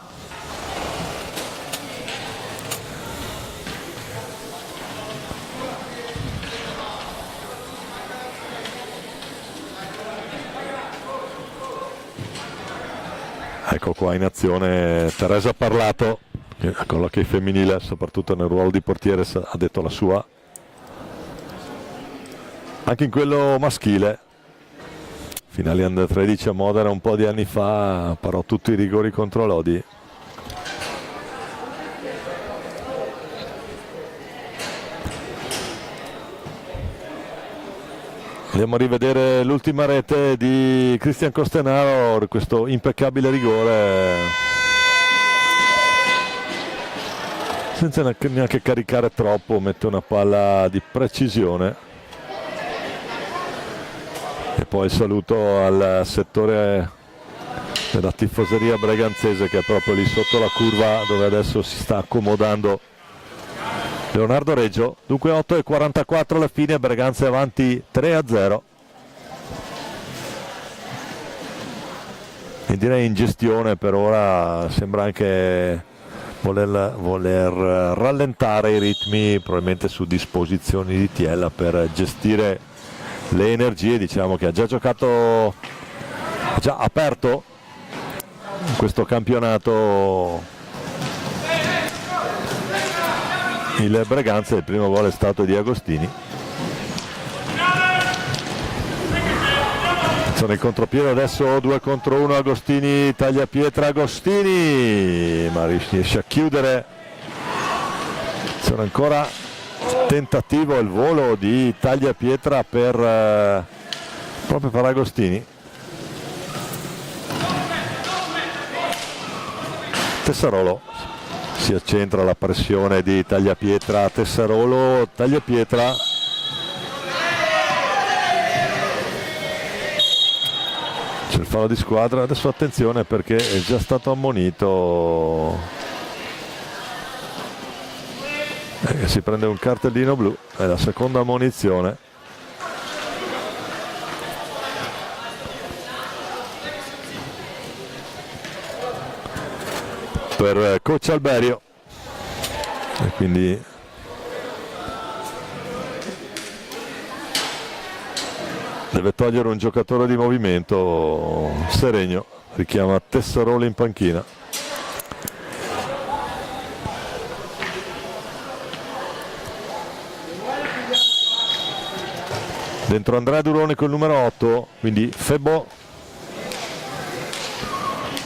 Ecco qua in azione Teresa Parlato, che con l'hockey femminile, soprattutto nel ruolo di portiere, ha detto la sua. Anche in quello maschile, finali under 13 a Modena un po' di anni fa, parò tutti i rigori contro Lodi. Andiamo a rivedere l'ultima rete di Cristian Costenaro, questo impeccabile rigore senza neanche caricare troppo, mette una palla di precisione. E poi il saluto al settore della tifoseria breganzese, che è proprio lì sotto la curva dove adesso si sta accomodando Leonardo Reggio. Dunque 8:44 alla fine, Breganze avanti 3-0. E direi in gestione per ora, sembra anche voler rallentare i ritmi, probabilmente su disposizioni di Tiella per gestire le energie. Diciamo che ha già giocato, ha già aperto in questo campionato il Breganze. Il primo gol è stato di Agostini. Sono in contropiede adesso, 2 contro 1 Agostini, taglia pietra Agostini, ma riesce a chiudere. Sono ancora tentativo il volo di taglia pietra proprio per Agostini. Tessarolo si accentra la pressione di Tagliapietra. Tessarolo, Tagliapietra, c'è il fallo di squadra. Adesso attenzione perché è già stato ammonito, si prende un cartellino blu, è la seconda ammonizione. Per coach Alberio, e quindi deve togliere un giocatore di movimento. Seregno richiama Tessarolo in panchina. Dentro Andrea Duroni col numero 8, quindi Febbo,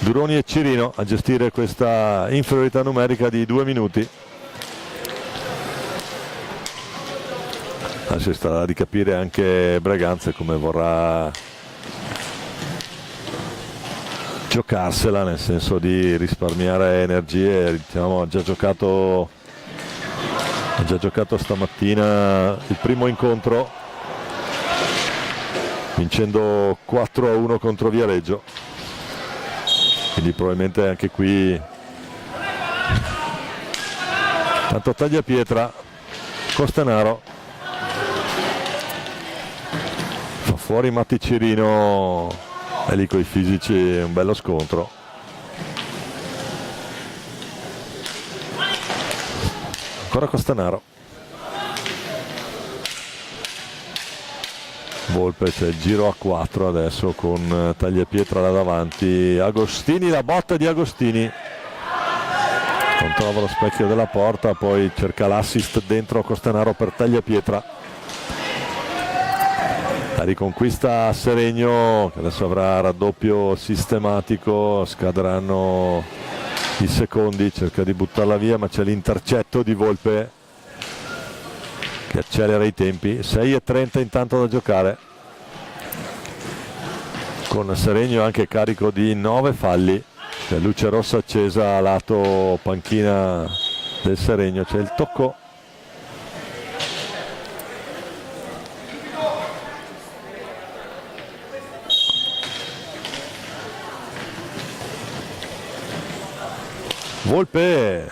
Duroni e Cirino a gestire questa inferiorità numerica di 2 minuti. Adesso starà di capire anche Breganze come vorrà giocarsela, nel senso di risparmiare energie. Diciamo, ha già giocato stamattina il primo incontro, vincendo 4-1 contro Viareggio. Quindi probabilmente anche qui tanto taglia pietra. Costenaro fa fuori Matti Cirino, e lì con i fisici è un bello scontro. Ancora Costenaro. Volpe, c'è il giro a 4 adesso con Tagliapietra là davanti. Agostini, la botta di Agostini, non trova lo specchio della porta, poi cerca l'assist dentro Costenaro per Tagliapietra. La riconquista Seregno, che adesso avrà raddoppio sistematico, scaderanno i secondi, cerca di buttarla via ma c'è l'intercetto di Volpe che accelera i tempi. 6:30 intanto da giocare, con Seregno anche carico di 9 falli. C'è luce rossa accesa a lato panchina del Seregno, c'è il tocco. Volpe,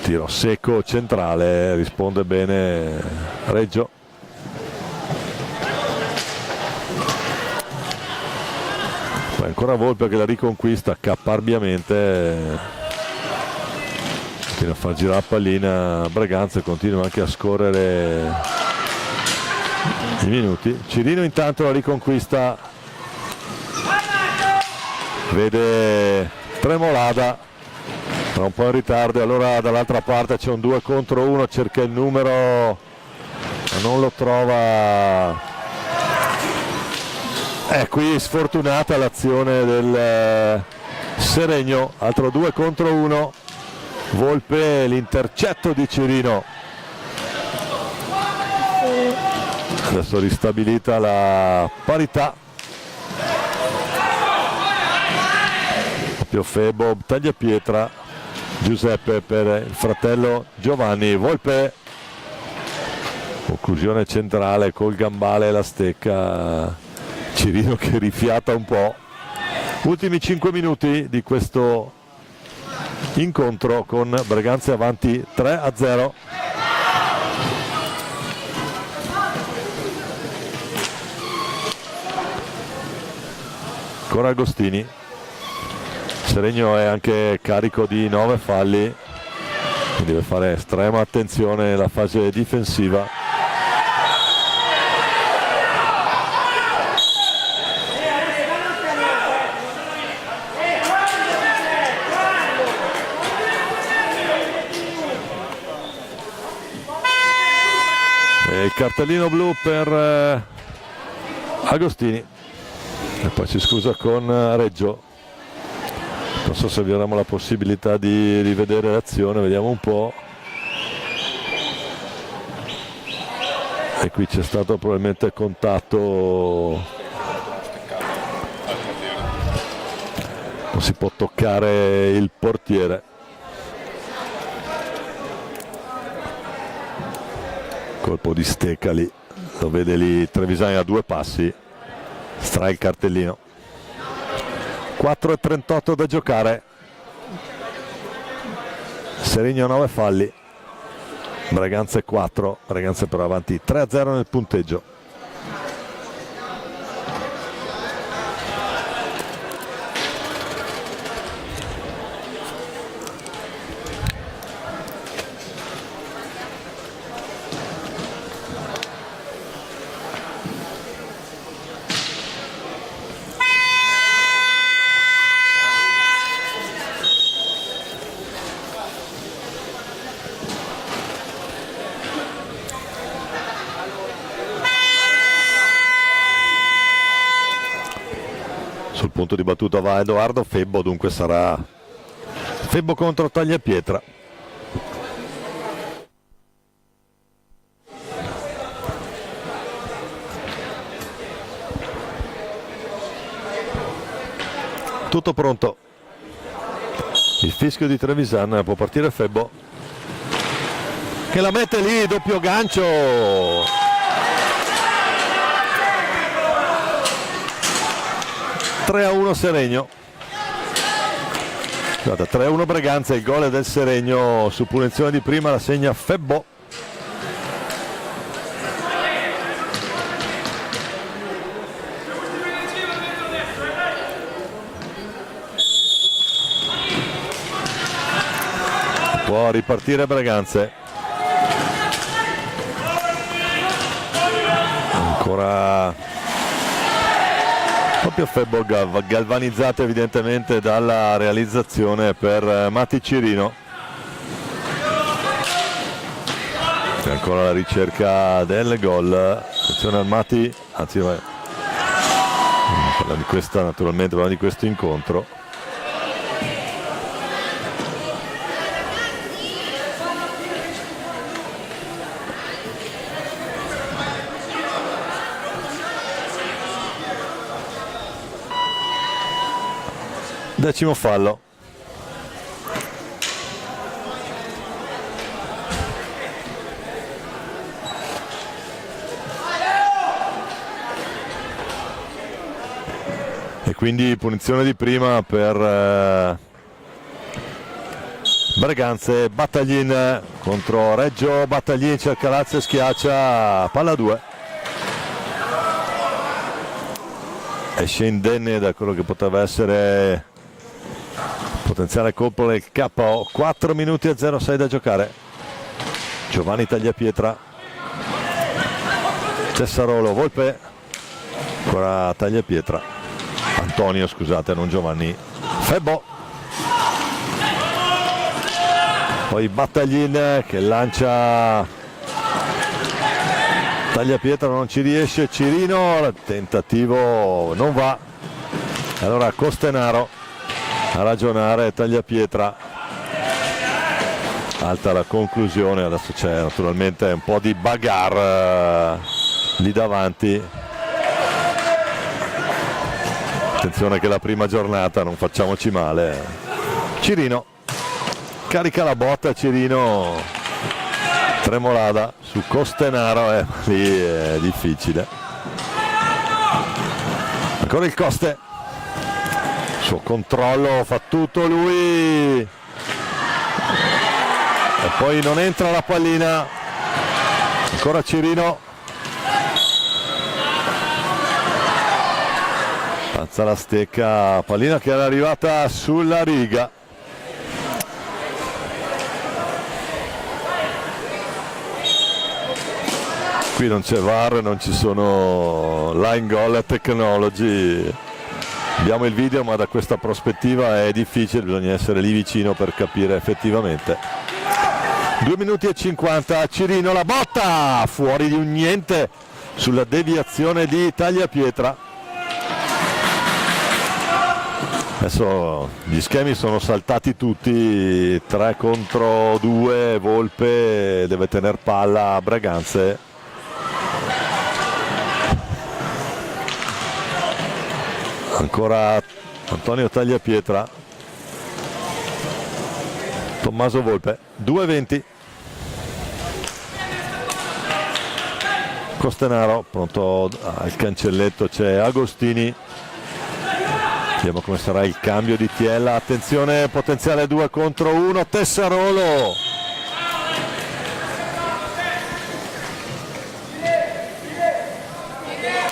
tiro secco centrale, risponde bene Reggio. Ancora Volpe che la riconquista caparbiamente, continua a far girare la pallina Braganza e continua anche a scorrere i minuti. Cirino intanto la riconquista, vede Tremolada, un po' in ritardo, allora dall'altra parte c'è un 2 contro 1, cerca il numero ma non lo trova. Qui sfortunata l'azione del Seregno, altro 2 contro 1, Volpe, l'intercetto di Cirino. Adesso ristabilita la parità. Febbo, tagliapietra, Giuseppe per il fratello Giovanni. Volpe, conclusione centrale col gambale e la stecca. Cirino che rifiata un po'. Ultimi 5 minuti di questo incontro con Braganza avanti 3-0. Ancora Agostini. Seregno è anche carico di 9 falli, deve fare estrema attenzione nella fase difensiva. E il cartellino blu per Agostini e poi si scusa con Reggio. Non so se vi avremo la possibilità di rivedere l'azione, vediamo un po'. E qui c'è stato probabilmente contatto, non si può toccare il portiere. Colpo di stecca lì, lo vede lì Trevisani a 2 passi, estrae il cartellino. 4:38 da giocare, Seregno 9 falli, Braganza 4, Braganza però avanti 3-0 nel punteggio. Sul punto di battuta va Edoardo Febbo, dunque sarà Febbo contro Tagliapietra. Tutto pronto, il fischio di Trevisan, può partire Febbo che la mette lì, doppio gancio. 3-1 Seregno. Guarda, 3-1 Braganza, il gol è del Seregno su punizione di prima, la segna Febbo. Può ripartire Braganza. Ancora proprio Febbo galvanizzato evidentemente dalla realizzazione per Matti Cirino. E ancora la ricerca del gol. Attenzione al Matti, anzi parliamo di questa, naturalmente parliamo di questo incontro. Decimo fallo. E quindi punizione di prima per Braganza. Battaglin contro Reggio, Battaglin cerca Lazio e schiaccia, palla 2. esce indenne da quello che poteva essere potenziale colpo del KO. 4 minuti e 06 da giocare. Giovanni Tagliapietra, Cessarolo, Volpe, ancora Tagliapietra, Antonio scusate, non Giovanni, Febbo, poi Battaglin che lancia Tagliapietra, non ci riesce, Cirino, il tentativo non va, allora Costenaro a ragionare, Tagliapietra, alta la conclusione, adesso c'è naturalmente un po' di bagarre lì davanti. Attenzione che la prima giornata, non facciamoci male. Cirino carica la botta, Cirino, Tremolada su Costenaro, lì è difficile. Ancora il Coste, suo controllo, fa tutto lui e poi non entra la pallina. Ancora Cirino, alza la stecca, pallina che era arrivata sulla riga. Qui non c'è VAR, non ci sono line goal technology, abbiamo il video ma da questa prospettiva è difficile, bisogna essere lì vicino per capire effettivamente. 2 minuti e 50, Cirino, la botta fuori di un niente sulla deviazione di Tagliapietra. Adesso gli schemi sono saltati tutti, 3 contro 2, Volpe deve tener palla a Braganze. Ancora Antonio Tagliapietra, Tommaso Volpe, 2-20. Costenaro pronto al cancelletto, c'è Agostini, vediamo come sarà il cambio di Tiella, attenzione, potenziale 2 contro 1, Tessarolo,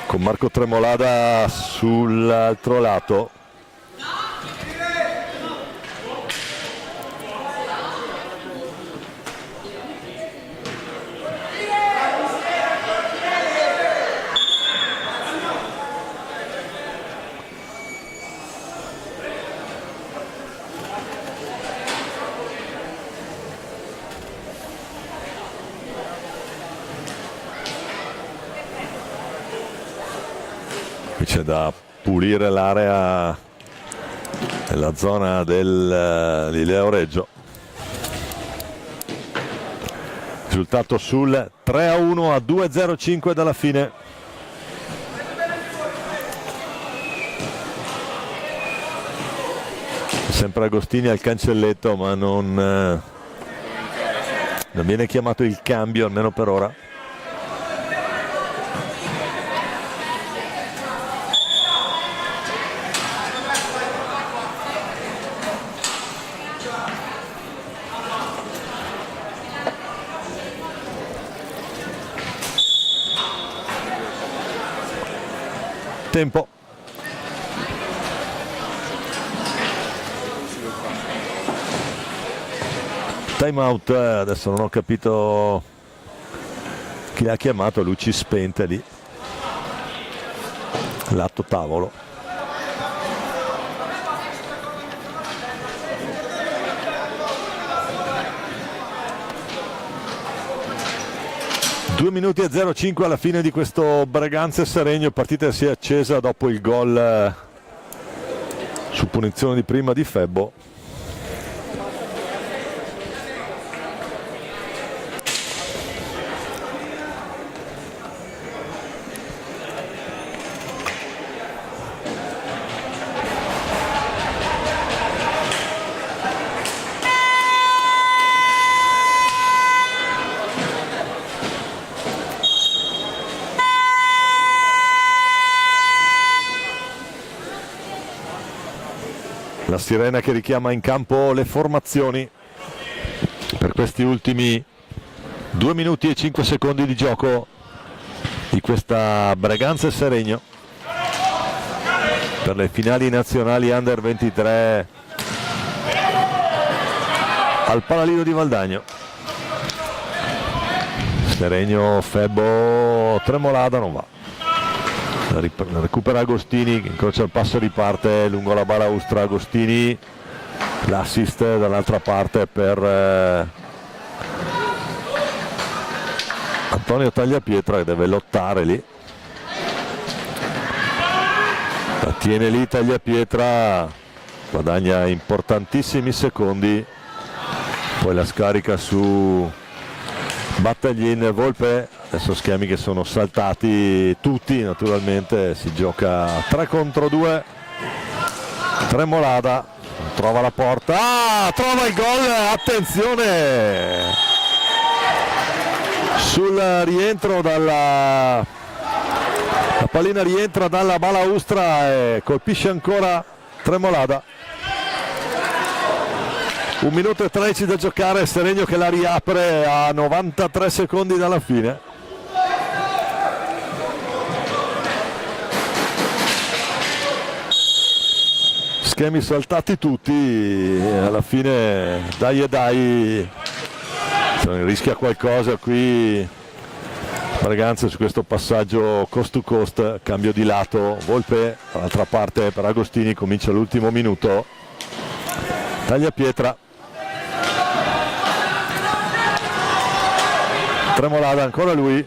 con Marco Tremolada sull'altro lato. C'è da pulire l'area nella zona di Leo Reggio. Risultato sul 3-1 a 2:05 dalla fine. Sempre Agostini al cancelletto, ma non viene chiamato il cambio, almeno per ora. Tempo. Time out, adesso non ho capito chi ha chiamato, luci spente lì, lato tavolo. Due minuti e 05 alla fine di questo Braganza Seregno, partita si è accesa dopo il gol su punizione di prima di Febbo. La sirena che richiama in campo le formazioni per questi ultimi 2 minuti e 5 secondi di gioco di questa Braganza Seregno. per le finali nazionali Under 23 al Palalino di Valdagno. Seregno, Febbo, Tremolada non va. Recupera Agostini, che incrocia il passo, riparte lungo la balaustra. Agostini, l'assist dall'altra parte per Antonio Tagliapietra, che deve lottare lì. La tiene lì Tagliapietra, guadagna importantissimi secondi, poi la scarica su Battaglin. Volpe, adesso schemi che sono saltati tutti, naturalmente si gioca 3 contro 2. Tremolada trova la porta, trova il gol, attenzione sul rientro la pallina rientra dalla balaustra e colpisce ancora Tremolada. 1 minuto e 13 da giocare, Seregno che la riapre a 93 secondi dalla fine. Schemi saltati tutti, alla fine dai e dai, rischia qualcosa qui Braganza su questo passaggio cost to cost, cambio di lato. Volpe dall'altra parte per Agostini, comincia l'ultimo minuto. Tagliapietra, Tremolada, ancora lui,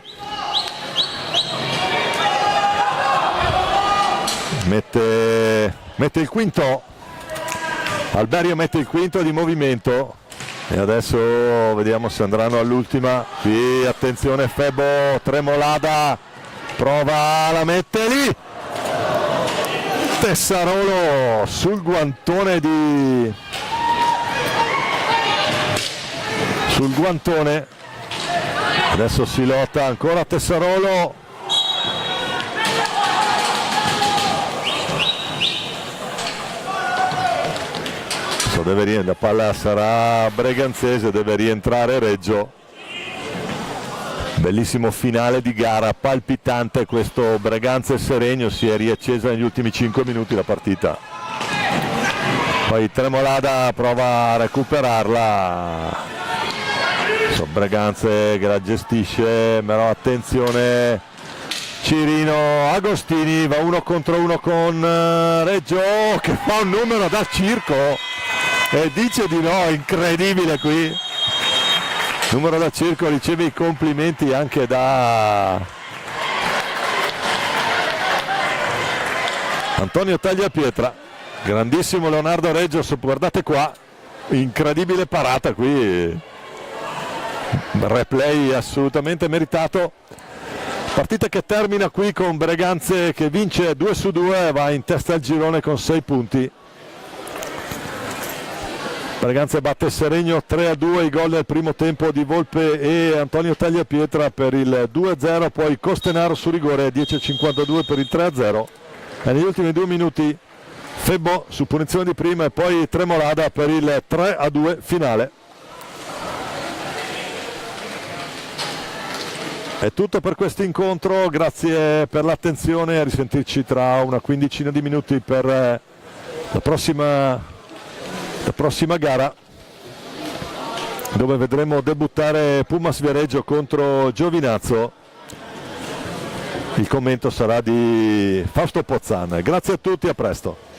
mette il quinto, Alberio mette il quinto di movimento e adesso vediamo se andranno all'ultima. Qui attenzione Febbo, Tremolada prova, la mette lì, Tessarolo sul guantone sul guantone. Adesso si lotta ancora Tessarolo, la palla sarà breganzese, deve rientrare Reggio. Bellissimo finale di gara, palpitante questo Braganza e Seregno, si è riaccesa negli ultimi 5 minuti la partita. Poi Tremolada prova a recuperarla, Braganza che la gestisce, però attenzione Cirino, Agostini va 1 contro 1 con Reggio che fa un numero da circo e dice di no, incredibile qui, numero da circo, riceve i complimenti anche da Antonio Tagliapietra. Grandissimo Leonardo Reggio, guardate qua, incredibile parata qui, replay assolutamente meritato. Partita che termina qui con Braganza che vince 2-2, va in testa al girone con 6 punti. Braganza batte Seregno 3-2, i gol del primo tempo di Volpe e Antonio Tagliapietra per il 2-0, poi Costenaro su rigore 10:52 per il 3-0 e negli ultimi 2 minuti Febbo su punizione di prima e poi Tremolada per il 3-2 finale. È tutto per questo incontro, grazie per l'attenzione, a risentirci tra una quindicina di minuti per la prossima gara, dove vedremo debuttare Pumas Viareggio contro Giovinazzo. Il commento sarà di Fausto Pozzan. Grazie a tutti, a presto.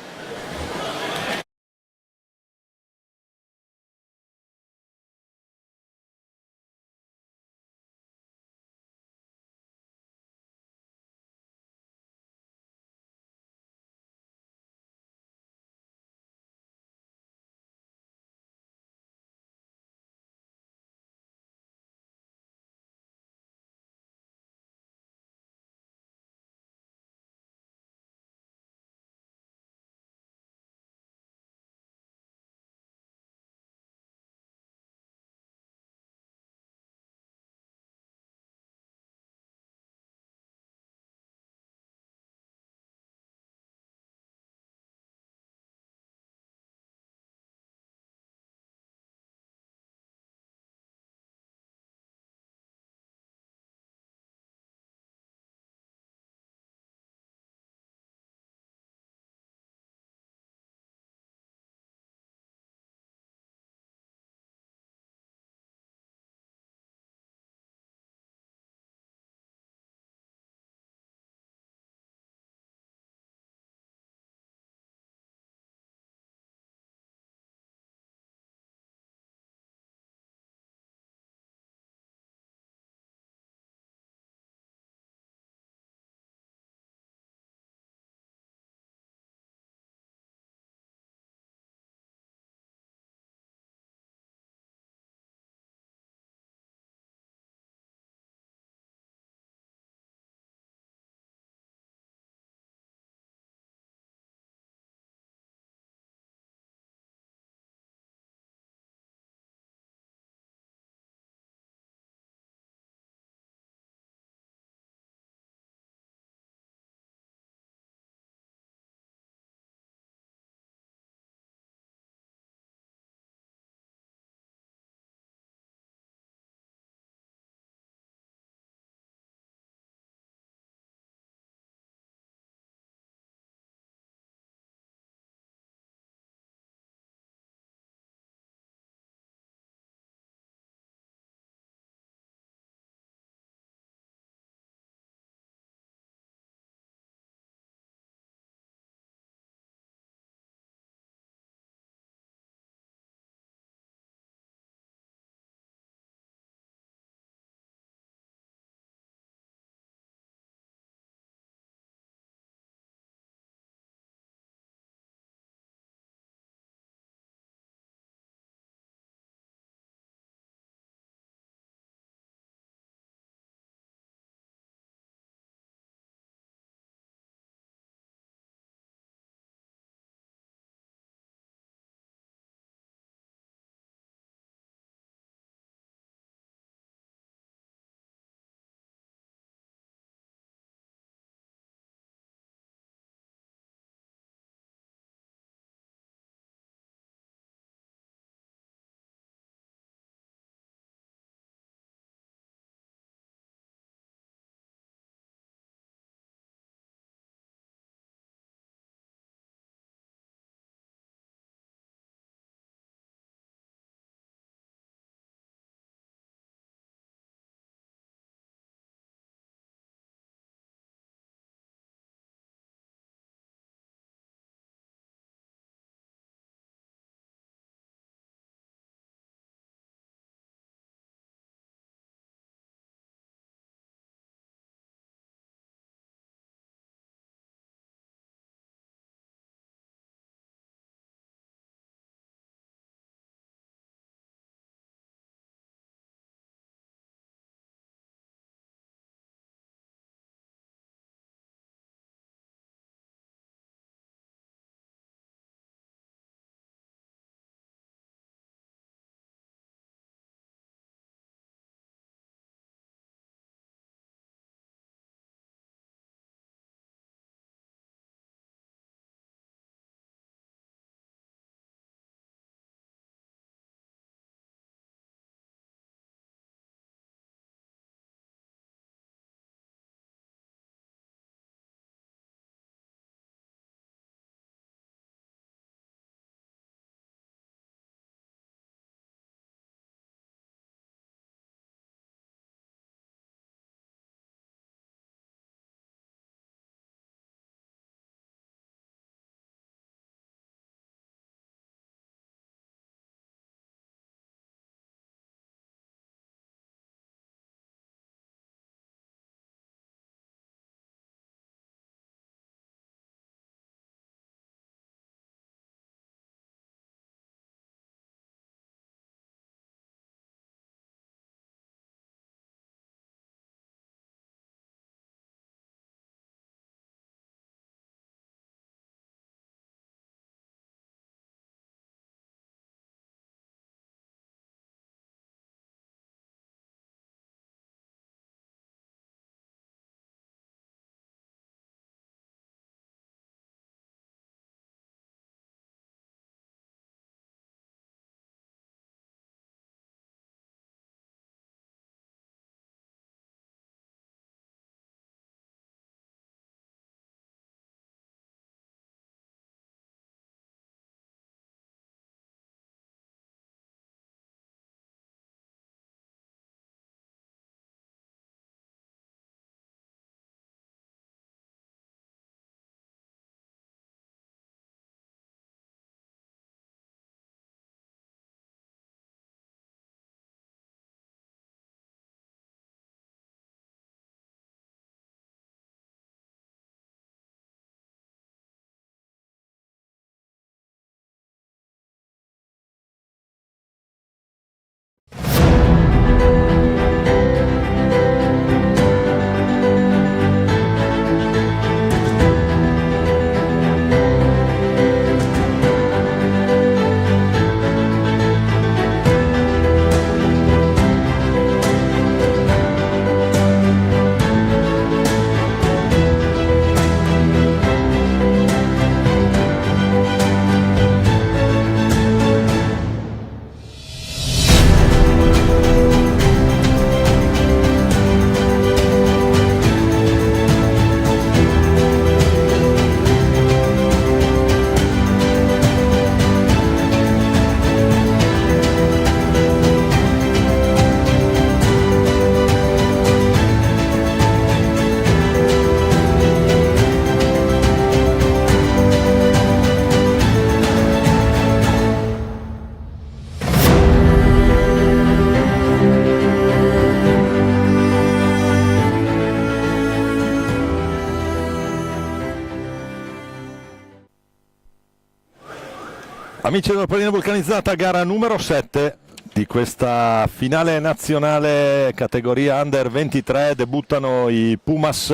Amici della pallina vulcanizzata, gara numero 7 di questa finale nazionale categoria Under 23. Debuttano i Pumas,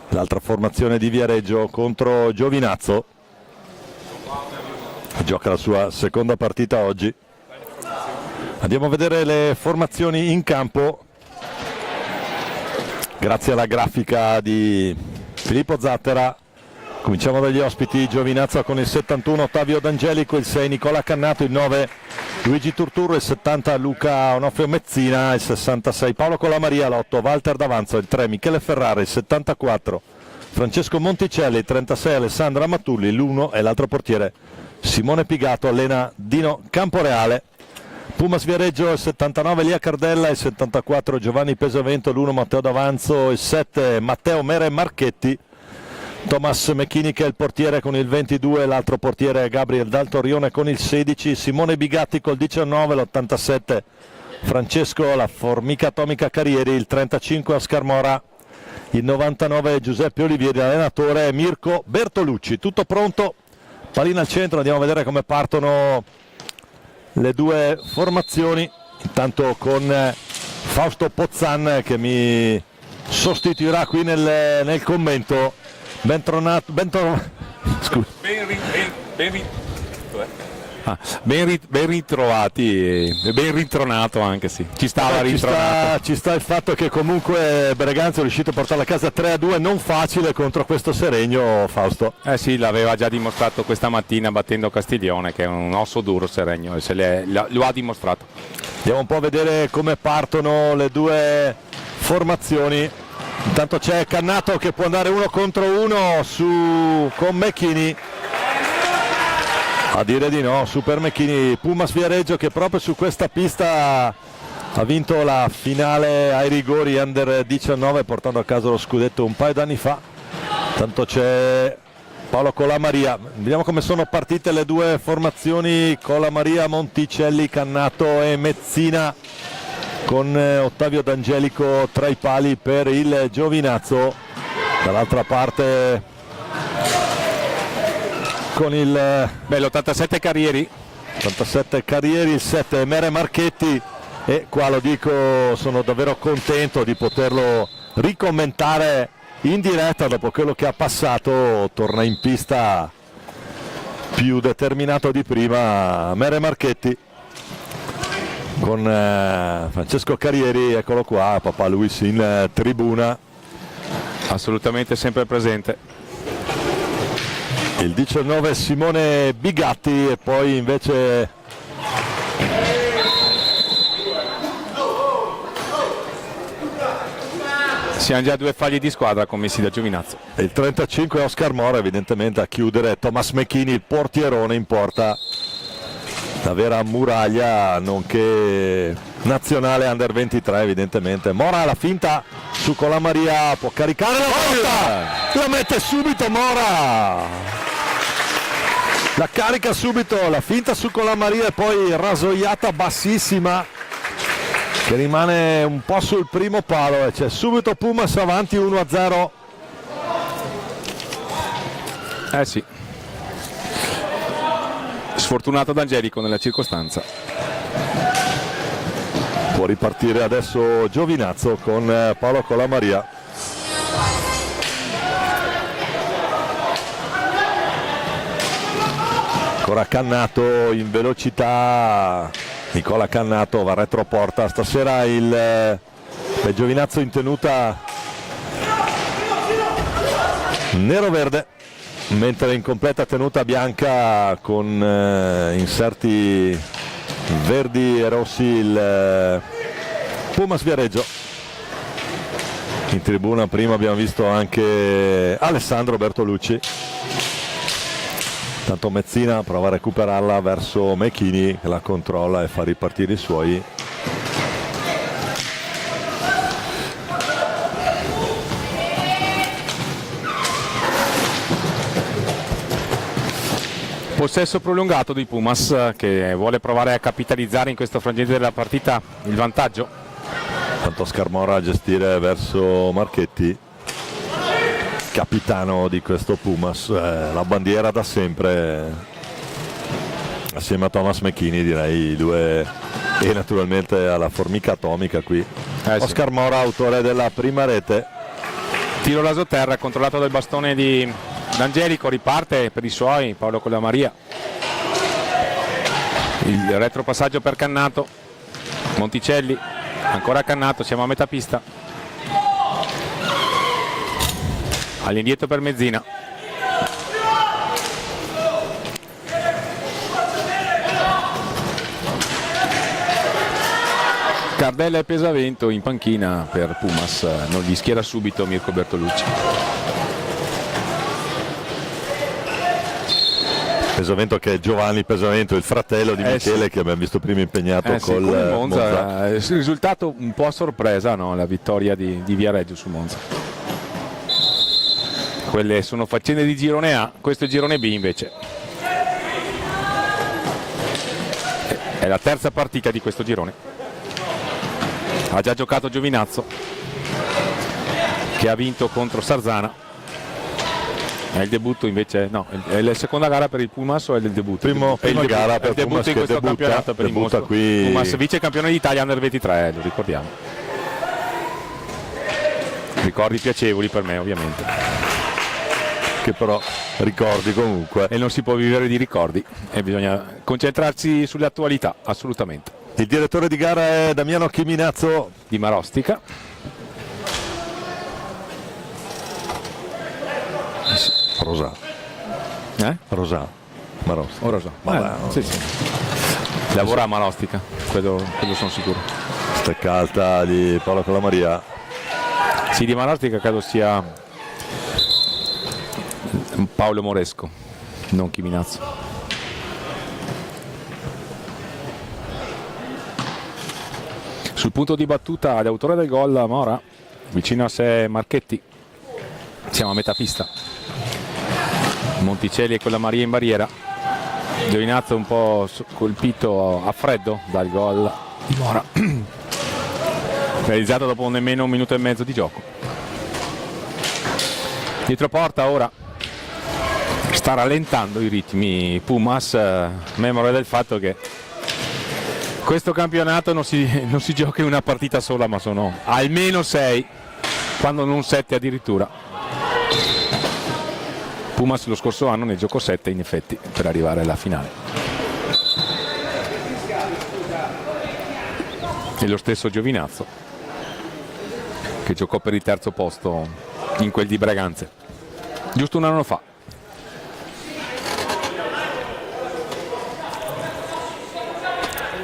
l'altra formazione di Viareggio, contro Giovinazzo. Gioca la sua seconda partita oggi. Andiamo a vedere le formazioni in campo grazie alla grafica di Filippo Zattera. Cominciamo dagli ospiti: Giovinazzo con il 71 Ottavio D'Angelico, il 6 Nicola Cannato, il 9 Luigi Turturro, il 70 Luca Onofrio Mezzina, il 66 Paolo Colamaria, l'8 Walter D'Avanzo, il 3 Michele Ferrara, il 74 Francesco Monticelli, il 36 Alessandra Matulli, l'1 e l'altro portiere Simone Pigato, allena Dino Camporeale. Pumas Viareggio il 79 Lia Cardella, il 74 Giovanni Pesavento, l'1 Matteo D'Avanzo, il 7 Matteo Mere Marchetti, Thomas Mecchini che è il portiere con il 22, l'altro portiere Gabriel Daltorione con il 16, Simone Bigatti col 19, l'87 Francesco La Formica Atomica Carrieri, il 35 Oscar Mora, il 99 Giuseppe Olivieri, l'allenatore Mirko Bertolucci. Tutto pronto, pallina al centro, andiamo a vedere come partono le due formazioni, intanto con Fausto Pozzan che mi sostituirà qui nel commento. Ben ritrovati e ben ritronato anche, sì. Ci stava ritronato. Ci sta il fatto che comunque Breganza è riuscito a portare a casa 3-2, non facile contro questo Seregno, Fausto. Sì, l'aveva già dimostrato questa mattina battendo Castiglione, che è un osso duro Seregno, e lo ha dimostrato. Andiamo un po' a vedere come partono le due formazioni. Intanto c'è Cannato che può andare 1 contro 1 con Mecchini. A dire di no, Super Mecchini. Pumas Viareggio che proprio su questa pista ha vinto la finale ai rigori Under 19, portando a casa lo scudetto un paio d'anni fa. Tanto c'è Paolo Colamaria. Vediamo come sono partite le due formazioni: Colamaria, Monticelli, Cannato e Mezzina, con Ottavio D'Angelico tra i pali per il Giovinazzo. Dall'altra parte con il l'87 Carrieri, il 7 Mere Marchetti, e qua lo dico, sono davvero contento di poterlo ricommentare in diretta dopo quello che ha passato. Torna in pista più determinato di prima Mere Marchetti con Francesco Carrieri, eccolo qua, papà Luis in tribuna, assolutamente sempre presente. Il 19 Simone Bigatti, e poi invece siamo già due fagli di squadra commessi da Giovinazzo. il 35 Oscar Mora, evidentemente a chiudere Thomas Mecchini, il portierone in porta, la vera muraglia nonché nazionale Under 23 evidentemente. Mora alla finta su Colamaria, può caricare la volta, la mette subito Mora, la carica subito, la finta su Colamaria e poi rasoiata bassissima che rimane un po' sul primo palo, e c'è subito Pumas avanti 1-0. Sì, sfortunato D'Angelico nella circostanza. Può ripartire adesso Giovinazzo con Paolo Colamaria. Ancora Cannato in velocità, Nicola Cannato va retroporta. Stasera il Giovinazzo in tenuta nero-verde, mentre in completa tenuta bianca con inserti verdi e rossi il Pumas Viareggio. In tribuna prima abbiamo visto anche Alessandro Bertolucci. Tanto Mezzina prova a recuperarla verso Mecchini che la controlla e fa ripartire i suoi. Possesso prolungato di Pumas, che vuole provare a capitalizzare in questo frangente della partita il vantaggio. Tanto Scarmora a gestire verso Marchetti, capitano di questo Pumas, la bandiera da sempre assieme a Thomas McKinney, direi i due, e naturalmente alla formica atomica qui. Sì. Oscar Mora, autore della prima rete. Tiro raso terra controllato dal bastone di D'Angelico, riparte per i suoi Paolo Collamaria. Il retropassaggio per Cannato, Monticelli, ancora Cannato, siamo a metà pista. All'indietro per Mezzina. Cardella e Pesavento in panchina per Pumas, non gli schiera subito Mirko Bertolucci. Pesavento, che è Giovanni Pesavento, il fratello di Michele, sì, che abbiamo visto prima impegnato sì, col con il Monza. Monza. Il risultato un po' a sorpresa, no? La vittoria di Viareggio su Monza. Quelle sono faccende di girone A, questo è girone B invece. È la terza partita di questo girone. Ha già giocato Giovinazzo, che ha vinto contro Sarzana. È il debutto invece, no, è la seconda gara per il Pumas o è il debutto? Prima gara per il debutto Pumas, in che questo campionato per il debutta qui. Pumas, vice campione d'Italia Under 23, lo ricordiamo. Ricordi piacevoli per me, ovviamente. Che però ricordi comunque. E non si può vivere di ricordi e bisogna concentrarsi sulle attualità, assolutamente. Il direttore di gara è Damiano Chiminazzo Di Marostica. Rosà. Rosà. Marosta. Ora so. Vabbè, Sì, sì. Lavora a Marostica, quello sono sicuro. Stecca alta di Paolo Collamaria. Sì, di Marostica credo sia Paolo Moresco, non Chiminazzo. Sul punto di battuta l'autore del gol Mora, vicino a sé Marchetti. Siamo a metà pista. Monticelli e Collamaria in barriera. Giovinazzo un po' colpito a freddo dal gol di Mora, realizzato dopo nemmeno un minuto e mezzo di gioco. Dietro porta ora sta rallentando i ritmi Pumas, memore del fatto che questo campionato non si gioca in una partita sola, ma sono almeno 6, quando non 7 addirittura. Pumas lo scorso anno ne giocò 7 in effetti per arrivare alla finale. E lo stesso Giovinazzo, che giocò per il terzo posto in quel di Braganze giusto un anno fa.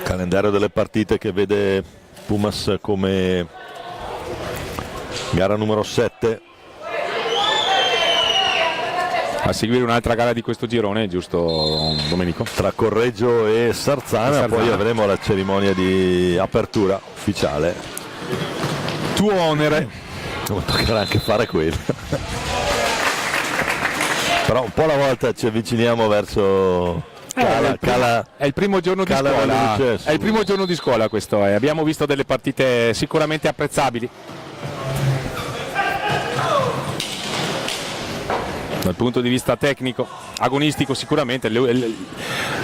Calendario delle partite che vede Pumas come gara numero 7. A seguire un'altra gara di questo girone, giusto Domenico? Tra Correggio e Sarzana, poi avremo la cerimonia di apertura ufficiale. Tuo onere. Toccherà anche fare quello. Però un po' alla volta ci avviciniamo verso... È il primo giorno di scuola. È il primo giorno di scuola questo è. Abbiamo visto delle partite sicuramente apprezzabili. Dal punto di vista tecnico, agonistico sicuramente,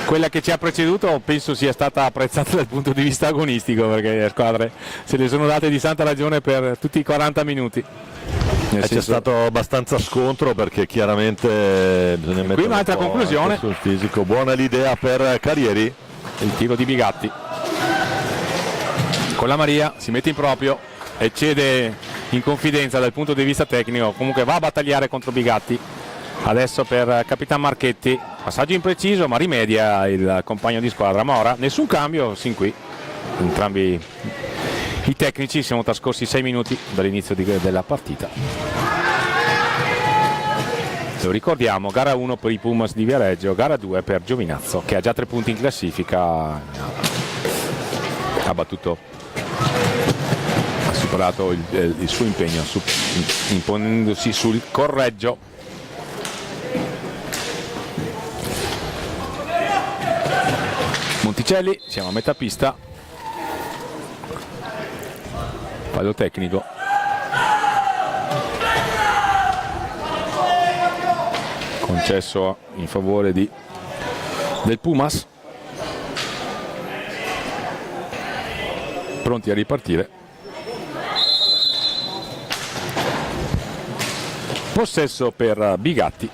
quella che ci ha preceduto penso sia stata apprezzata dal punto di vista agonistico, perché le squadre se le sono date di santa ragione per tutti i 40 minuti. C'è stato abbastanza scontro, perché chiaramente bisogna mettere un'altra conclusione sul fisico. Buona l'idea per Carrieri. Il tiro di Bigatti. Collamaria si mette in proprio e cede in confidenza dal punto di vista tecnico, comunque va a battagliare contro Bigatti. Adesso per Capitan Marchetti, passaggio impreciso ma rimedia il compagno di squadra Mora. Nessun cambio sin qui, entrambi i tecnici. Siamo trascorsi 6 minuti dall'inizio della partita. Lo ricordiamo, gara 1 per i Pumas di Viareggio, gara 2 per Giovinazzo, che ha già 3 punti in classifica. Ha battuto, ha superato il suo impegno imponendosi sul Correggio. Monticelli, siamo a metà pista. Fallo tecnico. Concesso in favore del Pumas. pronti a ripartire. Possesso per Bigatti.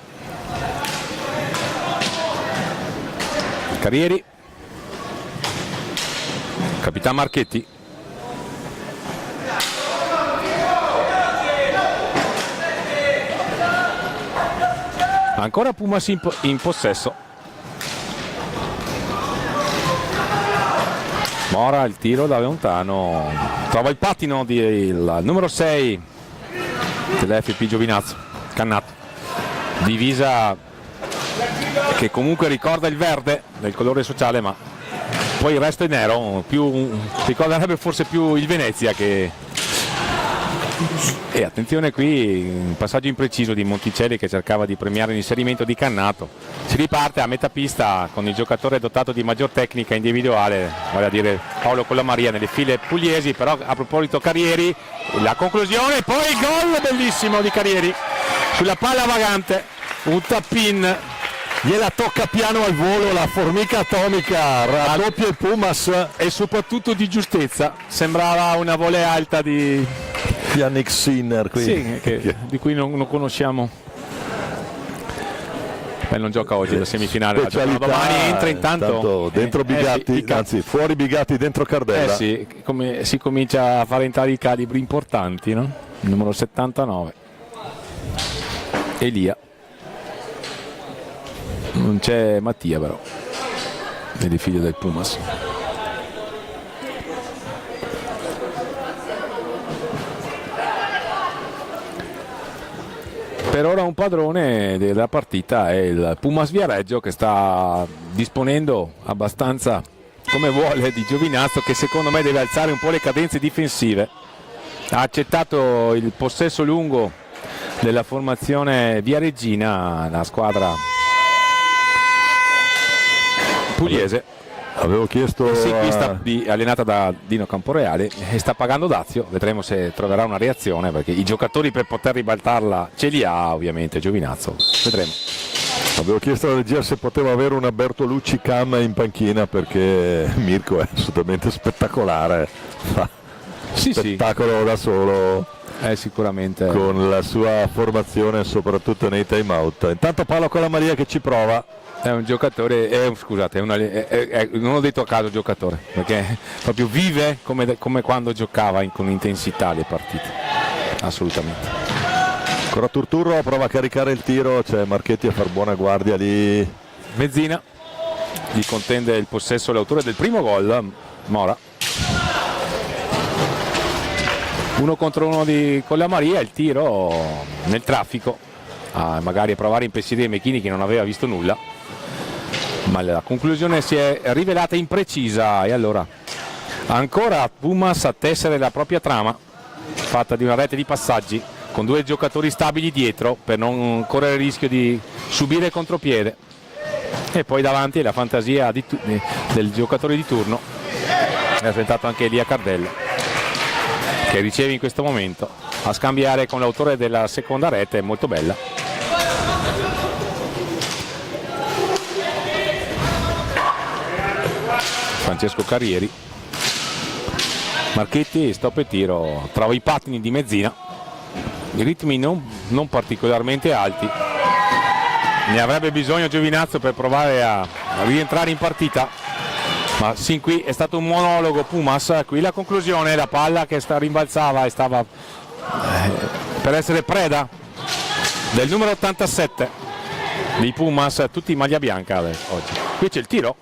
Carrieri, Capitan Marchetti, ancora Pumas in possesso. Mora, il tiro da lontano, trova il pattino del numero 6 dell'FP Giovinazzo, Cannato, divisa che comunque ricorda il verde del colore sociale, ma poi il resto è nero, ricorderebbe forse più il Venezia che... E attenzione qui, un passaggio impreciso di Monticelli che cercava di premiare l'inserimento di Cannato. Si riparte a metà pista con il giocatore dotato di maggior tecnica individuale, vale a dire Paolo Collamaria nelle file pugliesi, però a proposito Carrieri, la conclusione, poi il gol bellissimo di Carrieri sulla palla vagante, un tap-in. Gliela tocca piano al volo, la formica atomica, raddoppia il Pumas. E soprattutto di giustezza, sembrava una volea alta di Yannick Sinner qui. Sì, di cui non conosciamo. Non gioca oggi la semifinale, la giocano domani, entra intanto dentro Bigatti, sì, anzi fuori Bigatti, dentro Cardella. Sì, come si comincia a fare entrare i calibri importanti, no? Il numero 79 Elia, non c'è Mattia però, è il figlio del Pumas. Per ora un padrone della partita è il Pumas Viareggio, che sta disponendo abbastanza come vuole di Giovinazzo, che secondo me deve alzare un po' le cadenze difensive. Ha accettato il possesso lungo della formazione viareggina, la squadra pugliese. Avevo chiesto Sì, qui sta allenata da Dino Camporeale e sta pagando Dazio, vedremo se troverà una reazione, perché i giocatori per poter ribaltarla ce li ha ovviamente Giovinazzo, vedremo. Avevo chiesto alla regia se poteva avere una Bertolucci Cam in panchina, perché Mirko è assolutamente spettacolare, fa spettacolo da solo, Sicuramente con la sua formazione soprattutto nei time out. Intanto Paolo Collamaria che ci prova. è un giocatore, non ho detto a caso giocatore, perché proprio vive come quando giocava con intensità le partite, assolutamente. Ancora Turturro, prova a caricare il tiro, c'è Marchetti a far buona guardia lì. Mezzina gli contende il possesso l'autore del primo gol, Mora. 1 contro 1 di Collamaria, il tiro nel traffico, magari a provare a impensierire Mechini che non aveva visto nulla, ma la conclusione si è rivelata imprecisa. E allora ancora Pumas a tessere la propria trama, fatta di una rete di passaggi con 2 giocatori stabili dietro per non correre il rischio di subire contropiede, e poi davanti la fantasia del giocatore di turno, è rappresentato anche Elia Cardella, che riceve in questo momento a scambiare con l'autore della seconda rete, molto bella. Francesco Carrieri. Marchetti, stop e tiro, trova i pattini di Mezzina, i ritmi non particolarmente alti, ne avrebbe bisogno Giovinazzo per provare a rientrare in partita, ma sin qui è stato un monologo Pumas. Qui la conclusione, la palla che rimbalzava e stava per essere preda del numero 87 di Pumas, tutti in maglia bianca oggi. Qui c'è il tiro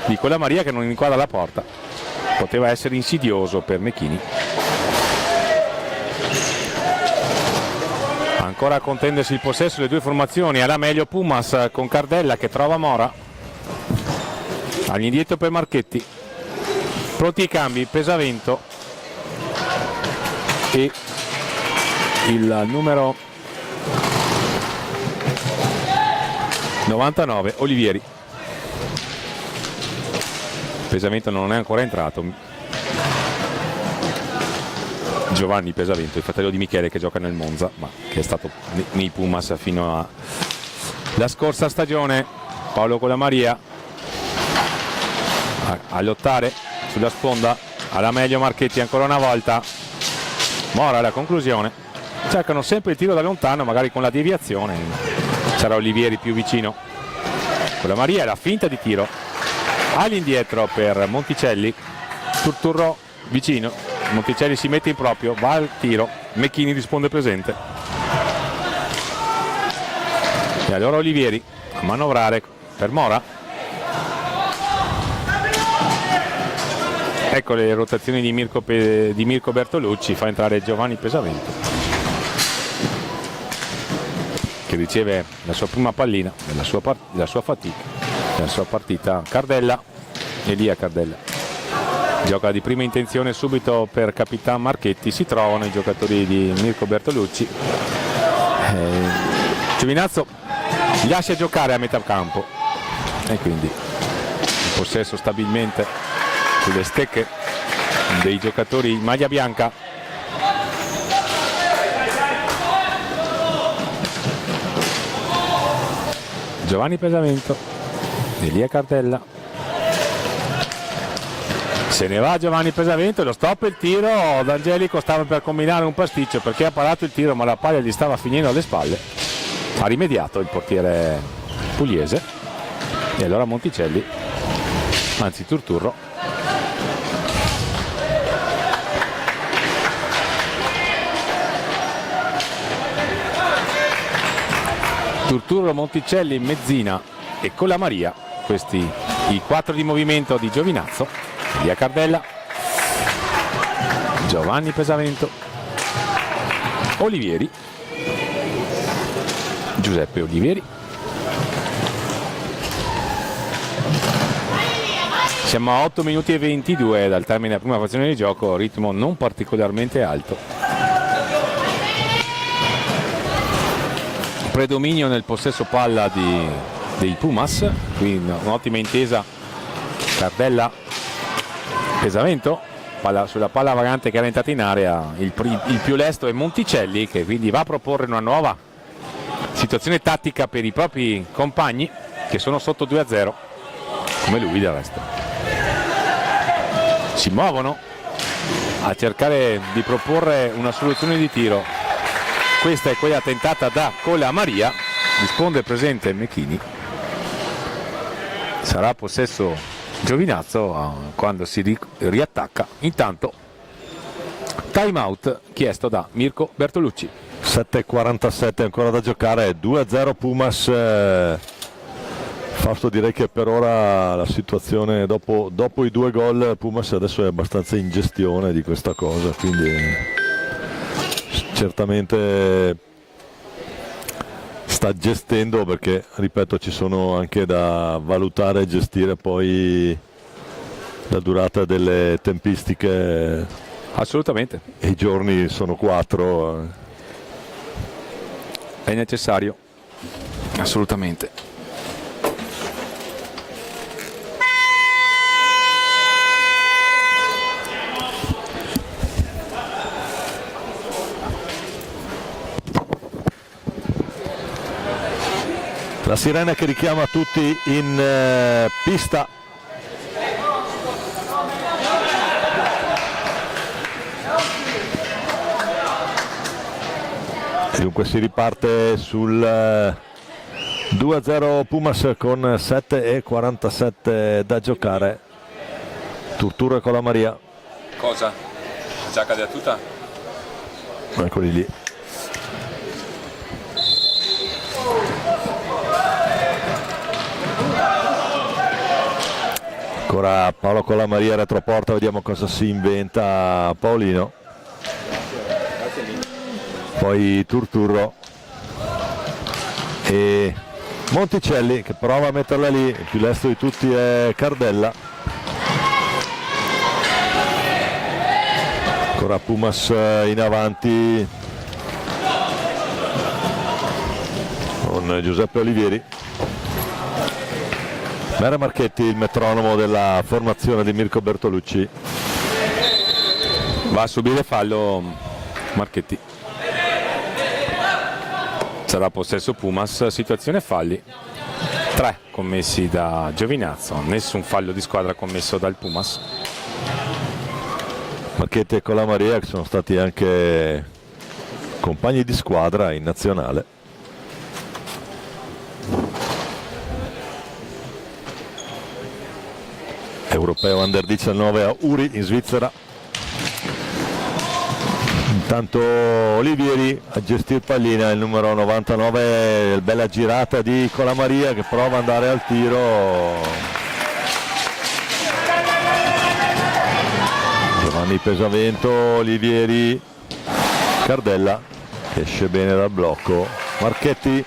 di Collamaria che non inquadra la porta, poteva essere insidioso per Mechini. Ancora a contendersi il possesso le 2 formazioni, alla meglio Pumas con Cardella che trova Mora, all'indietro per Marchetti, pronti i cambi, Pesavento e il numero 99 Olivieri. Pesavento non è ancora entrato, Giovanni Pesavento, il fratello di Michele, che gioca nel Monza, ma che è stato nei Pumas fino alla scorsa stagione. Paolo Collamaria a lottare sulla sponda, alla meglio Marchetti ancora una volta. Mora alla conclusione, cercano sempre il tiro da lontano, magari con la deviazione sarà Olivieri più vicino. Con la Maria la finta di tiro all'indietro per Monticelli, Turturro vicino, Monticelli si mette in proprio, va al tiro, Mecchini risponde presente e allora Olivieri a manovrare per Mora. Ecco le rotazioni di Mirko Bertolucci, fa entrare Giovanni Pesavento che riceve la sua prima pallina della sua fatica, della sua partita. Cardella, Elia Cardella gioca di prima intenzione subito per Capitan Marchetti, si trovano i giocatori di Mirko Bertolucci. Giovinazzo li lascia giocare a metà campo e quindi in possesso stabilmente sulle stecche dei giocatori in maglia bianca. Giovanni Pesavento, Elia Cardella, se ne va Giovanni Pesavento, lo stop il tiro. D'Angelico stava per combinare un pasticcio perché ha parato il tiro ma la palla gli stava finendo alle spalle, ha rimediato il portiere pugliese e allora Monticelli, anzi Turturro, Monticelli, Mezzina e Colamaria, questi i 4 di movimento di Giovinazzo. Via Cardella, Giovanni Pesavento, Olivieri, Giuseppe Olivieri. Siamo a 8 minuti e 22 dal termine della prima frazione di gioco, ritmo non particolarmente alto. Predominio nel possesso palla dei Pumas, qui un'ottima intesa. Cardella, Pesavento, sulla palla vagante che era entrata in area, il più lesto è Monticelli che quindi va a proporre una nuova situazione tattica per i propri compagni che sono sotto 2-0 come lui del resto. Si muovono a cercare di proporre una soluzione di tiro, questa è quella tentata da Colamaria, risponde presente Mecchini, sarà possesso Giovinazzo quando si riattacca. Intanto time out chiesto da Mirko Bertolucci. 7:47 ancora da giocare, 2-0 Pumas. Fausto, direi che per ora la situazione dopo i 2 gol Pumas adesso è abbastanza in gestione di questa cosa, quindi certamente sta gestendo, perché ripeto ci sono anche da valutare e gestire poi la durata delle tempistiche. Assolutamente, e i giorni sono 4, è necessario, assolutamente. La sirena che richiama tutti in pista. Dunque si riparte sul 2-0 Pumas con 7:47 da giocare. Turturro e Colamaria. Cosa? Giacca di tuta? Eccoli lì. Ancora Paolo Colamaria retroporta, vediamo cosa si inventa Paolino. Poi Turturro e Monticelli che prova a metterla lì, il più lesto di tutti è Cardella. Ancora Pumas in avanti con Giuseppe Olivieri. Mera Marchetti, il metronomo della formazione di Mirko Bertolucci. Va a subire fallo Marchetti. Sarà possesso Pumas, situazione falli. 3 commessi da Giovinazzo, nessun fallo di squadra commesso dal Pumas. Marchetti e Colamaria, che sono stati anche compagni di squadra in nazionale. Europeo Under 19 a Uri in Svizzera. Intanto Olivieri a gestire pallina, il numero 99, bella girata di Colamaria che prova ad andare al tiro. Giovanni Pesavento, Olivieri, Cardella esce bene dal blocco. Marchetti,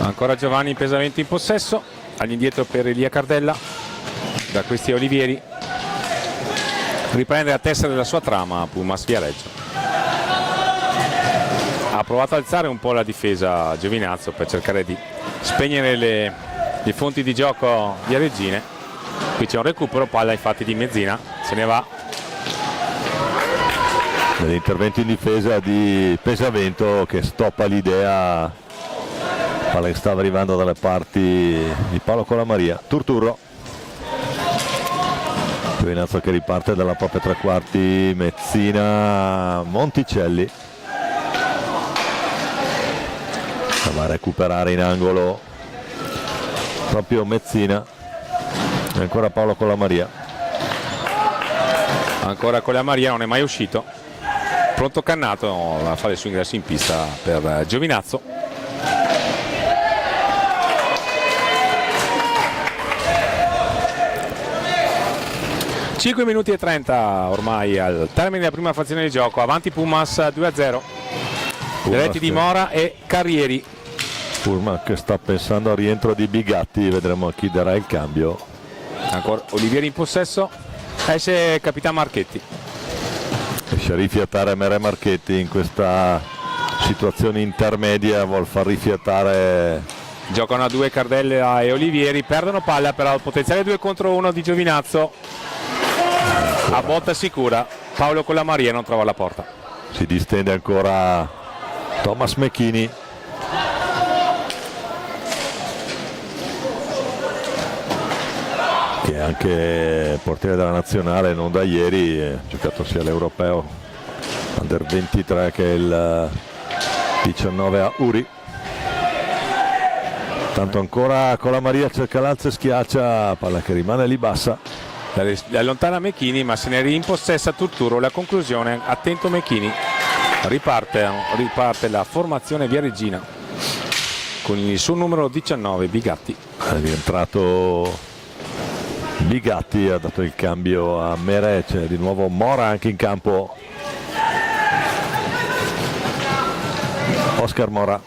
ancora Giovanni Pesavento in possesso, all'indietro per Elia Cardella, da questi Olivieri, riprende a testa della sua trama Pumas Viareggio. Ha provato ad alzare un po' la difesa Giovinazzo per cercare di spegnere le fonti di gioco viareggine. Qui c'è un recupero, palla infatti di Mezzina, se ne va. Nell'intervento in difesa di Pesavento che stoppa l'idea, palla che stava arrivando dalle parti di Paolo Colamaria. Turturro, Giovinazzo che riparte dalla propria tre quarti, Mezzina, Monticelli va a recuperare in angolo proprio Mezzina e ancora Paolo Colamaria. Ancora Colamaria, non è mai uscito, pronto Cannato a fare il suo ingresso in pista per Giovinazzo. Cinque minuti e 30 ormai al termine della prima frazione di gioco, avanti Pumas 2-0, diretti di Mora e Carrieri. Pullman che sta pensando al rientro di Bigatti, vedremo a chi darà il cambio. Ancora Olivieri in possesso, esce Capitan Marchetti. Riesce a rifiatare Mere Marchetti in questa situazione intermedia, vuol far rifiatare. Giocano a due Cardella e Olivieri, perdono palla, però il potenziale 2 contro 1 di Giovinazzo. A botta sicura, Paolo Colamaria non trova la porta. Si distende ancora Thomas Mechini. Che è anche portiere della nazionale, non da ieri, ha giocato sia l'Europeo Under 23 che il 19 a Uri. Tanto ancora Colamaria cerca l'alza e schiaccia, palla che rimane lì bassa. La allontana Mechini, ma se ne rimpossessa Turturro. La conclusione, attento Mechini, riparte la formazione viareggina con il suo numero 19 Bigatti. È rientrato Bigatti, ha dato il cambio a Mere, c'è di nuovo Mora anche in campo. Oscar Mora,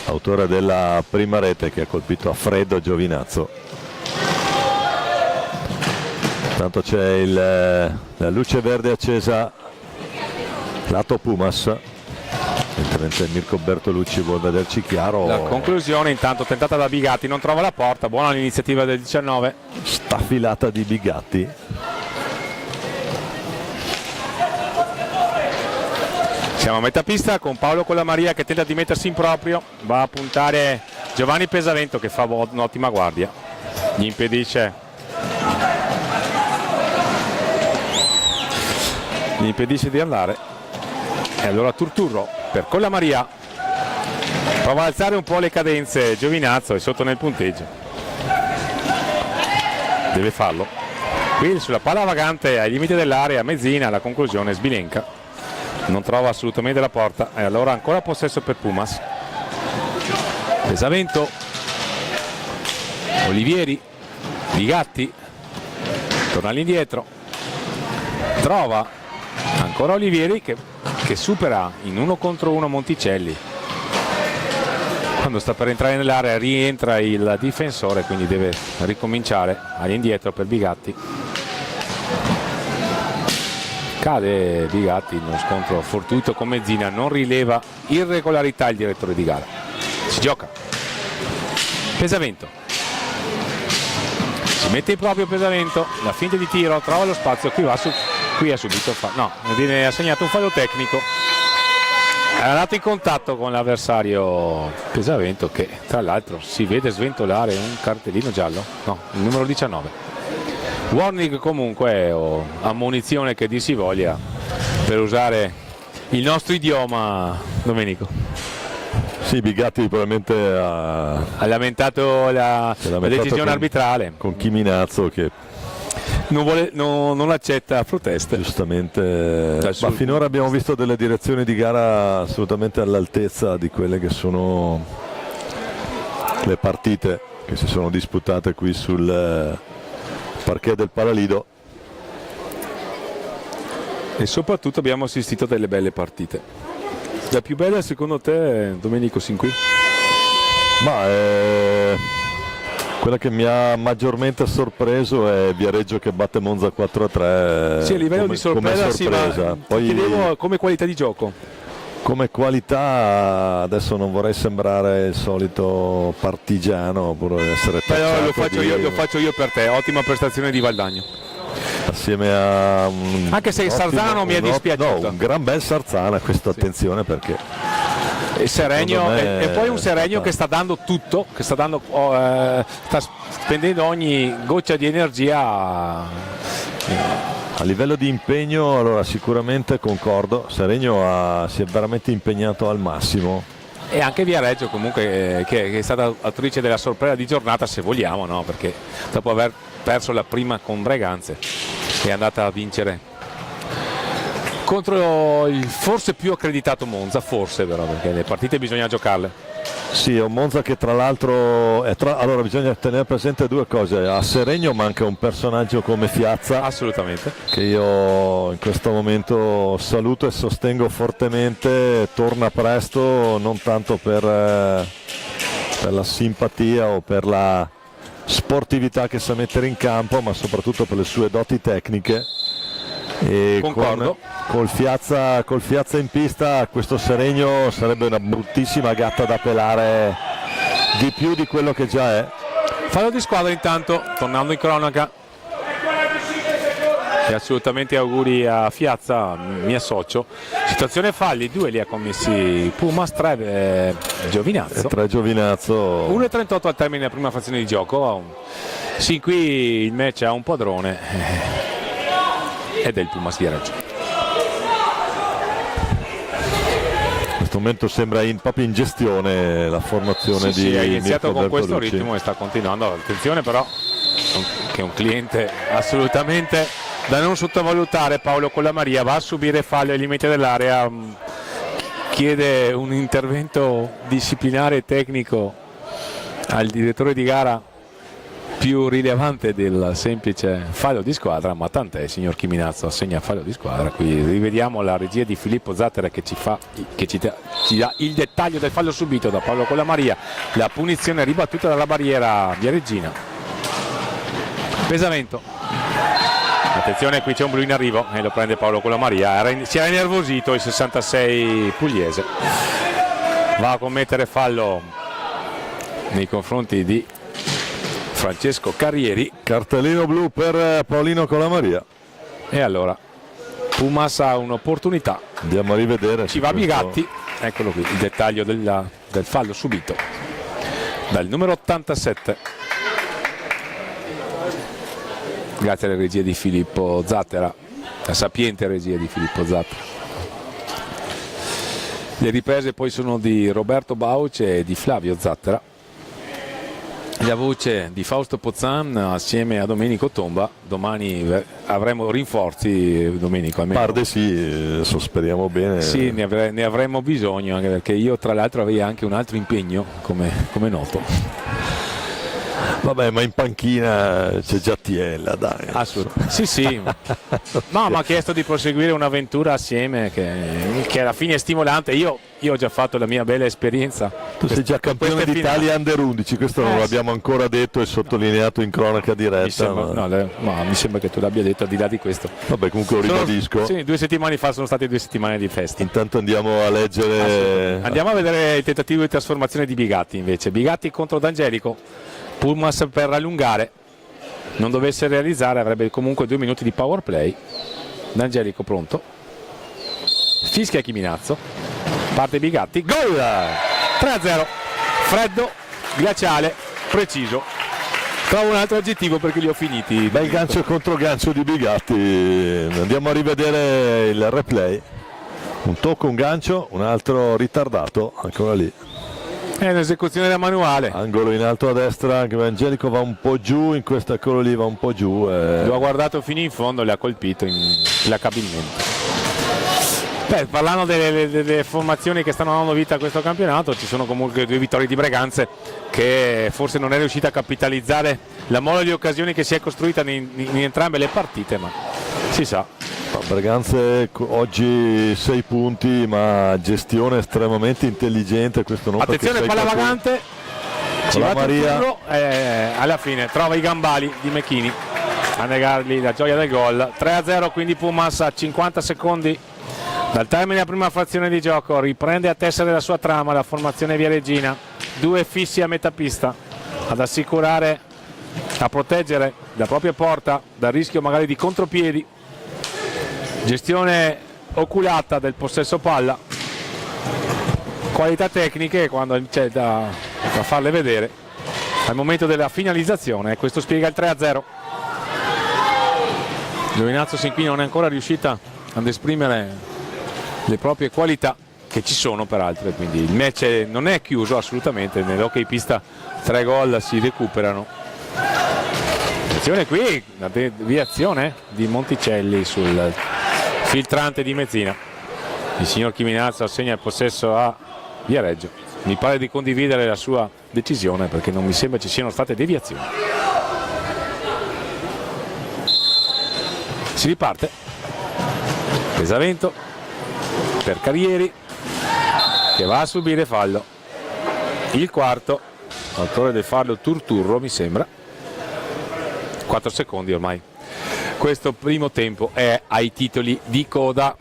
autore della prima rete che ha colpito a freddo Giovinazzo. Tanto c'è la luce verde accesa lato Pumas, mentre Mirko Bertolucci vuole vederci chiaro. La conclusione intanto tentata da Bigatti, non trova la porta, buona l'iniziativa del 19. Staffilata di Bigatti. Siamo a metà pista con Paolo Colamaria che tenta di mettersi in proprio, va a puntare Giovanni Pesavento che fa un'ottima guardia, gli impedisce di andare. E allora Turturro per Colamaria, prova ad alzare un po' le cadenze Giovinazzo, è sotto nel punteggio, deve farlo. Qui sulla palla vagante ai limiti dell'area Mezzina, la conclusione sbilenca, non trova assolutamente la porta e allora ancora possesso per Pumas. Pesavento, Olivieri, Bigatti, torna all'indietro, trova ancora Olivieri che supera in 1 contro 1 Monticelli. Quando sta per entrare nell'area rientra il difensore, quindi deve ricominciare all'indietro per Bigatti. Cade Bigatti in uno scontro fortuito con Mezzina, non rileva irregolarità il direttore di gara. Si gioca Pesavento, si mette in proprio Pesavento, la finta di tiro, trova lo spazio, qui ha subito no, viene assegnato un fallo tecnico È andato in contatto con l'avversario Pesavento, che tra l'altro si vede sventolare un cartellino giallo, no, il numero 19. Warning comunque, o ammonizione che dir si voglia, per usare il nostro idioma, Domenico. Sì, Bigatti probabilmente Ha lamentato la decisione arbitrale. con Chiminazzo che Non accetta proteste. giustamente, ma finora abbiamo visto delle direzioni di gara assolutamente all'altezza di quelle che sono le partite che si sono disputate qui sul parquet del Paralido. E soprattutto abbiamo assistito a delle belle partite. La più bella secondo te, Domenico, sin qui? Ma quella che mi ha maggiormente sorpreso è Viareggio che batte Monza 4-3. Sì, a livello di sorpresa, sì, ma Poi, chiedevo come qualità di gioco. come qualità, adesso non vorrei sembrare il solito partigiano oppure essere Però lo tacciato faccio io per te, ottima prestazione di Valdagno. assieme a Anche se il Sarzana non mi è dispiaciuto. No, un gran bel Sarzana, questo attenzione perché E Seregno, me e poi un Seregno che sta dando tutto, che sta spendendo ogni goccia di energia a livello di impegno, allora sicuramente concordo, Seregno si è veramente impegnato al massimo. e anche Viareggio comunque che è stata autrice della sorpresa di giornata, se vogliamo, no? Perché dopo aver perso la prima con Breganze è andata a vincere contro il forse più accreditato Monza, forse, però, perché le partite bisogna giocarle. Sì, è un Monza che tra l'altro allora bisogna tenere presente due cose: a Seregno manca un personaggio come Fiazza, Assolutamente. che io in questo momento saluto e sostengo fortemente, torna presto, non tanto per la simpatia o per la sportività che sa mettere in campo, ma soprattutto per le sue doti tecniche. E Concordo. col Fiazza in pista questo Seregno sarebbe una bruttissima gatta da pelare, di più di quello che già è. Fallo di squadra intanto, tornando in cronaca. E assolutamente auguri a Fiazza, mi associo. Situazione falli, 2 li ha commessi Pumas, 3 Giovinazzo. 3 Giovinazzo. 1,38 al termine della prima frazione di gioco. Sì, qui il match ha un padrone ed è il Pumas Viareggio. In questo momento sembra proprio in gestione la formazione Sì, di ha iniziato Mirko con questo Bertolucci. ritmo e sta continuando. Attenzione però, che è un cliente assolutamente da non sottovalutare. Paolo Collamaria va a subire fallo ai limiti dell'area, chiede un intervento disciplinare e tecnico al direttore di gara più rilevante del semplice fallo di squadra, ma tant'è, signor Chiminazzo assegna fallo di squadra. Qui rivediamo la regia di Filippo Zattera che ci dà il dettaglio del fallo subito da Paolo Collamaria, la punizione ribattuta dalla barriera viareggina. Pesamento, attenzione, qui c'è un blu in arrivo e lo prende Paolo Collamaria, si era innervosito il 66 pugliese, va a commettere fallo nei confronti di Francesco Carrieri. Cartellino blu per Paolino Collamaria. E allora Pumas ha un'opportunità, Andiamo a rivedere. ci va Bigatti, eccolo qui il dettaglio del fallo subito dal numero 87, grazie alle regie di Filippo Zattera, la sapiente regia di Filippo Zattera. Le riprese poi sono di Roberto Bauce e di Flavio Zattera, la voce di Fausto Pozzan assieme a Domenico Tomba. Domani avremo rinforzi, Domenico, almeno. Parde sì, adesso speriamo bene. Sì, ne avremmo bisogno, anche perché io tra l'altro avevo anche un altro impegno, come noto. Vabbè, ma in panchina c'è già Tiella, dai. Assolutamente. Sì. No, mi ha chiesto di proseguire un'avventura assieme che alla fine è stimolante. Io ho già fatto la mia bella esperienza. Tu sei già campione queste d'Italia Under 11, questo non l'abbiamo ancora detto e sottolineato in cronaca diretta. Mi sembra che tu l'abbia detto, al di là di questo. Vabbè, comunque lo ribadisco. Sì, 2 settimane fa sono state 2 settimane di festa. Intanto andiamo a leggere. Andiamo a vedere il tentativo di trasformazione di Bigatti invece. Bigatti contro D'Angelico. Pumas per allungare, non dovesse realizzare avrebbe comunque 2 minuti di power play. D'Angelico pronto, fischia Chiminazzo, parte Bigatti, gol 3-0, freddo, glaciale, preciso. Trovo un altro aggettivo perché li ho finiti. Bel gancio e controgancio di Bigatti. Andiamo a rivedere il replay. Un tocco, un gancio, un altro ritardato, ancora lì. È un'esecuzione da manuale. Angolo in alto a destra, anche Angelico va un po' giù, in questo eccolo lì va un po' giù. Lo ha guardato fino in fondo, le ha colpito implaccabilmente. Parlando delle formazioni che stanno dando vita a questo campionato, ci sono comunque 2 vittorie di Breganze che forse non è riuscita a capitalizzare la mole di occasioni che si è costruita in entrambe le partite, ma si sa. Breganze oggi 6 punti, ma gestione estremamente intelligente. Questo non Attenzione, palla vagante, ci va Maria. Turturro, alla fine trova i gambali di Mechini a negargli la gioia del gol. 3-0, quindi Pumas a 50 secondi dal termine della prima frazione di gioco riprende a tessere la sua trama la formazione viareggina, 2 fissi a metà pista ad assicurare, a proteggere la propria porta dal rischio magari di contropiedi. Gestione oculata del possesso palla, qualità tecniche quando c'è da farle vedere al momento della finalizzazione, e questo spiega il 3-0. Giovinazzo sin qui non è ancora riuscita ad esprimere le proprie qualità, che ci sono peraltro, quindi il match non è chiuso assolutamente. Nell'hockey pista 3 gol si recuperano. Attenzione qui, la deviazione di Monticelli sul filtrante di Mezzina. Il signor Chiminazzo assegna il possesso a Viareggio. Mi pare di condividere la sua decisione perché non mi sembra ci siano state deviazioni. Si riparte. Pesavento per Carrieri che va a subire fallo. Il quarto, autore del fallo Turturro mi sembra. 4 secondi ormai. Questo primo tempo è ai titoli di coda.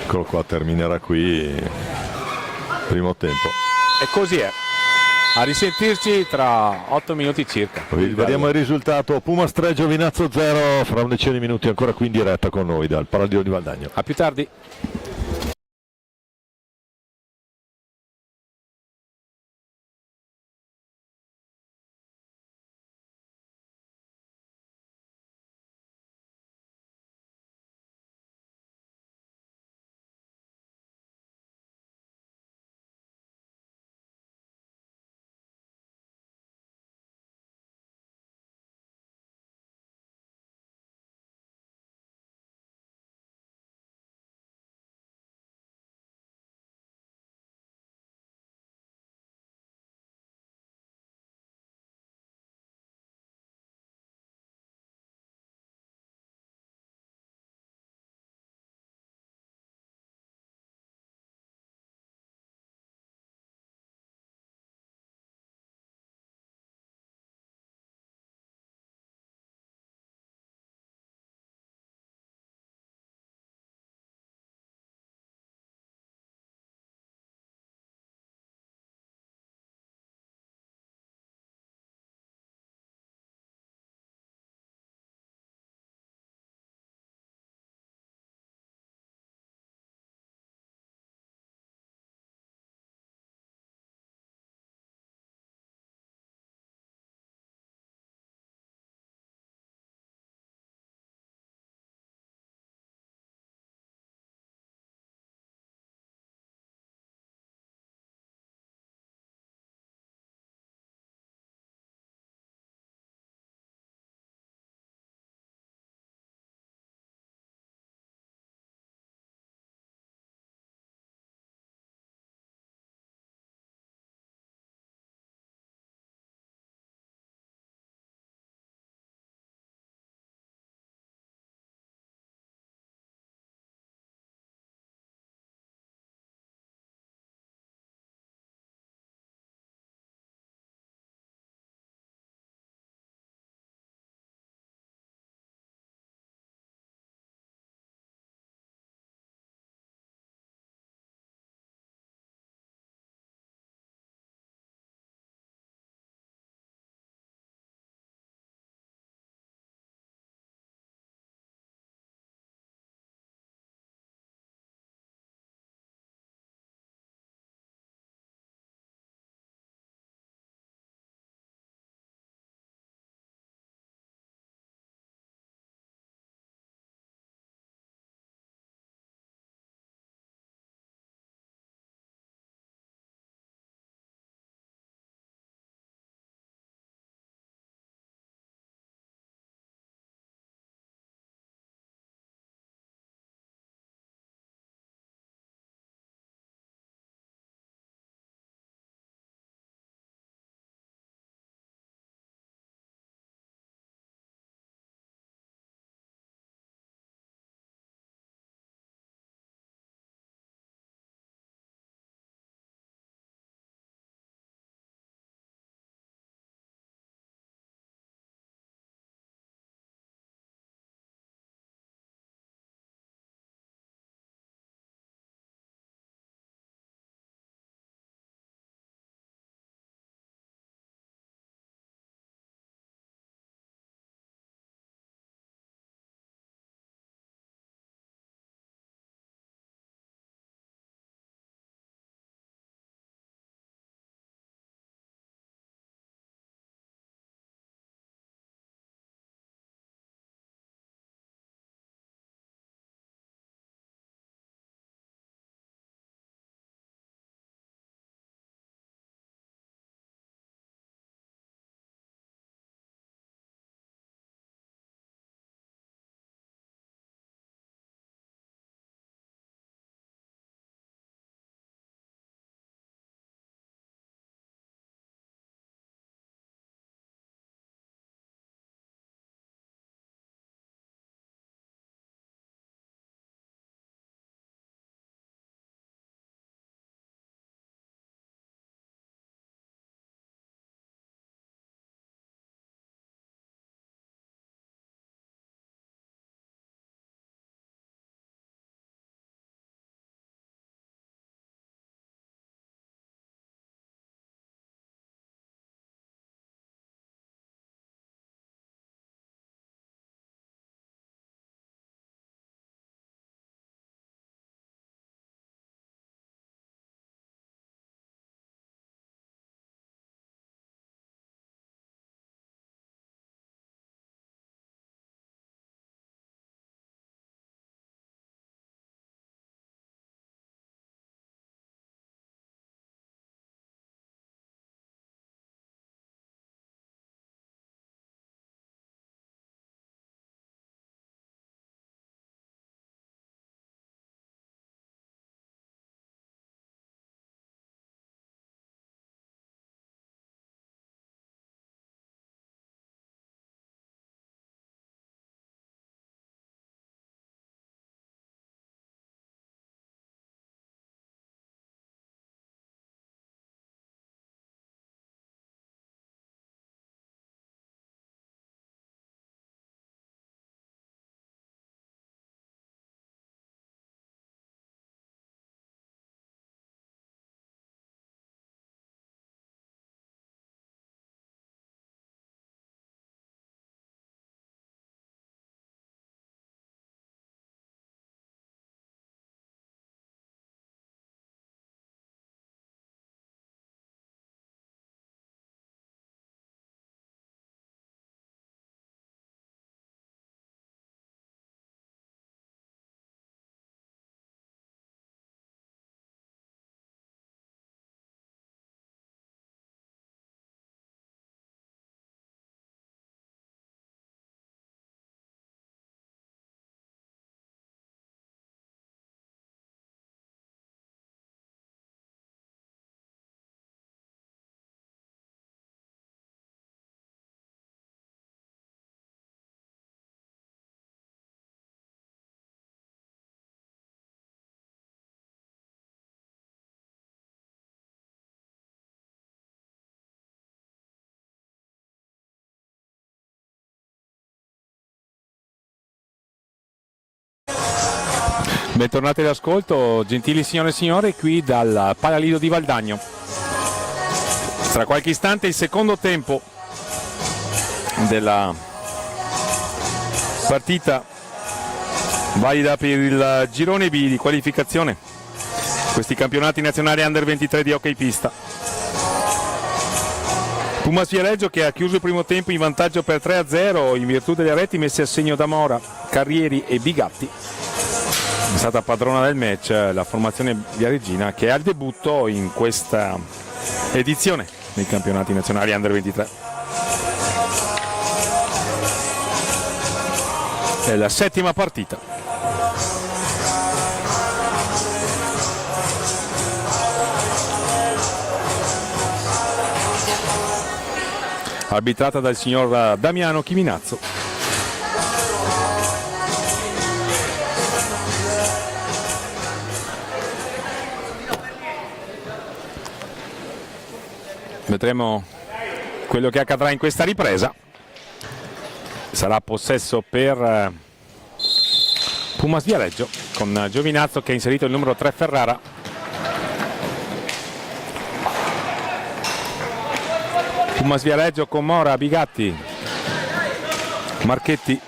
Eccolo qua, terminerà qui primo tempo. E così è. A risentirci tra 8 minuti circa. Vediamo il risultato. Pumas 3, Giovinazzo 0, fra una decina di minuti ancora qui in diretta con noi dal Paradio di Valdagno. A più tardi. Bentornati all'ascolto, gentili signore e signori, qui dal Palalido di Valdagno. Tra qualche istante il secondo tempo della partita valida per il girone B di qualificazione, questi campionati nazionali under 23 di hockey pista. Pumas Viareggio che ha chiuso il primo tempo in vantaggio per 3-0 in virtù delle reti messe a segno da Mora, Carrieri e Bigatti. È stata padrona del match la formazione viareggina, che è al debutto in questa edizione dei campionati nazionali under 23. È la settima partita. Arbitrata dal signor Damiano Chiminazzo. Vedremo quello che accadrà in questa ripresa. Sarà possesso per Pumas Viareggio, con Giovinazzo che ha inserito il numero 3 Ferrara. Pumas Viareggio con Mora, Bigatti, Marchetti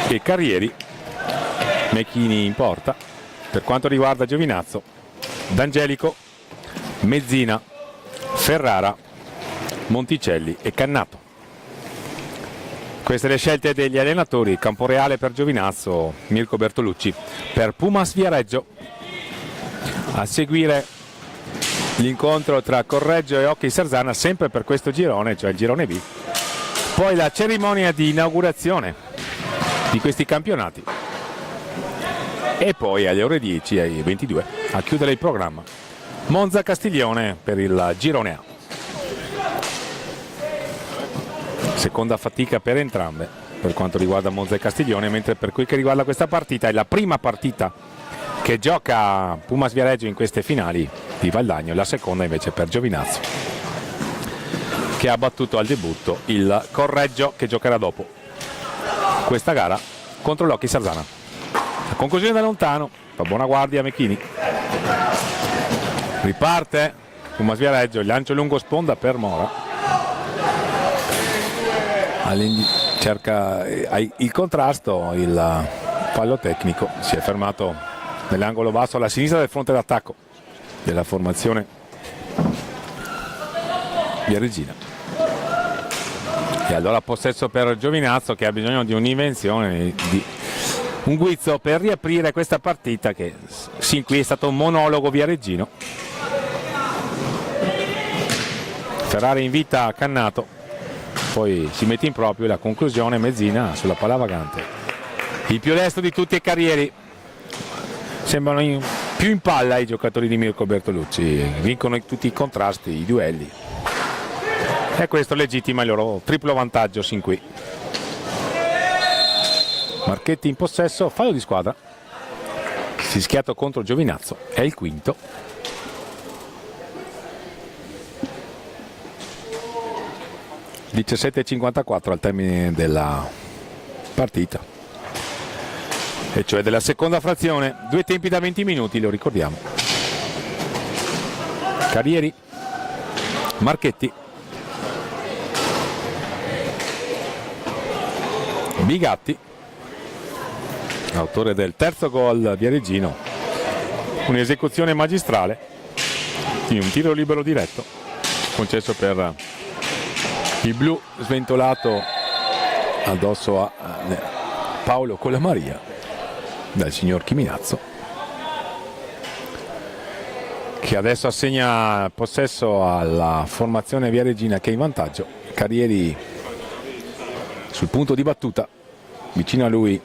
e Carrieri. Mecchini in porta. Per quanto riguarda Giovinazzo, D'Angelico, Mezzina, Ferrara, Monticelli e Cannato. Queste le scelte degli allenatori. Camporeale per Giovinazzo, Mirko Bertolucci per Pumas Viareggio. A seguire l'incontro tra Correggio e Hockey Sarzana, sempre per questo girone, cioè il girone B. Poi la cerimonia di inaugurazione di questi campionati. E poi alle ore 10 ai 22 a chiudere il programma Monza Castiglione per il girone A. Seconda fatica per entrambe per quanto riguarda Monza e Castiglione, mentre per quel che riguarda questa partita è la prima partita che gioca Pumas Viareggio in queste finali di Valdagno, la seconda invece per Giovinazzo, che ha battuto al debutto il Correggio, che giocherà dopo questa gara contro l'Hockey Sarzana. La conclusione da lontano, fa buona guardia Mecchini. Riparte Pumas Viareggio, il lancio lungo sponda per Mora. Cerca il contrasto, il fallo tecnico. Si è fermato nell'angolo basso alla sinistra del fronte d'attacco della formazione viareggina. E allora possesso per Giovinazzo, che ha bisogno di un'invenzione, di un guizzo per riaprire questa partita, che sin qui è stato un monologo viareggino. Ferrari invita Cannato, poi si mette in proprio la conclusione Mezzina sulla palla vagante. Il più lesto di tutti è Carrieri. Sembrano più in palla i giocatori di Mirko Bertolucci, vincono tutti i contrasti, i duelli, e questo legittima il loro triplo vantaggio sin qui. Marchetti in possesso, fallo di squadra, fischiato contro Giovinazzo, è il quinto. Il 17:54 al termine della partita, e cioè della seconda frazione. Due tempi da 20 minuti, lo ricordiamo. Carrieri, Marchetti, Bigatti, autore del terzo gol viareggino, un'esecuzione magistrale di un tiro libero diretto concesso per il blu, sventolato addosso a Paolo Colamaria dal signor Chiminazzo, che adesso assegna possesso alla formazione viareggina, che è in vantaggio. Carrieri sul punto di battuta, vicino a lui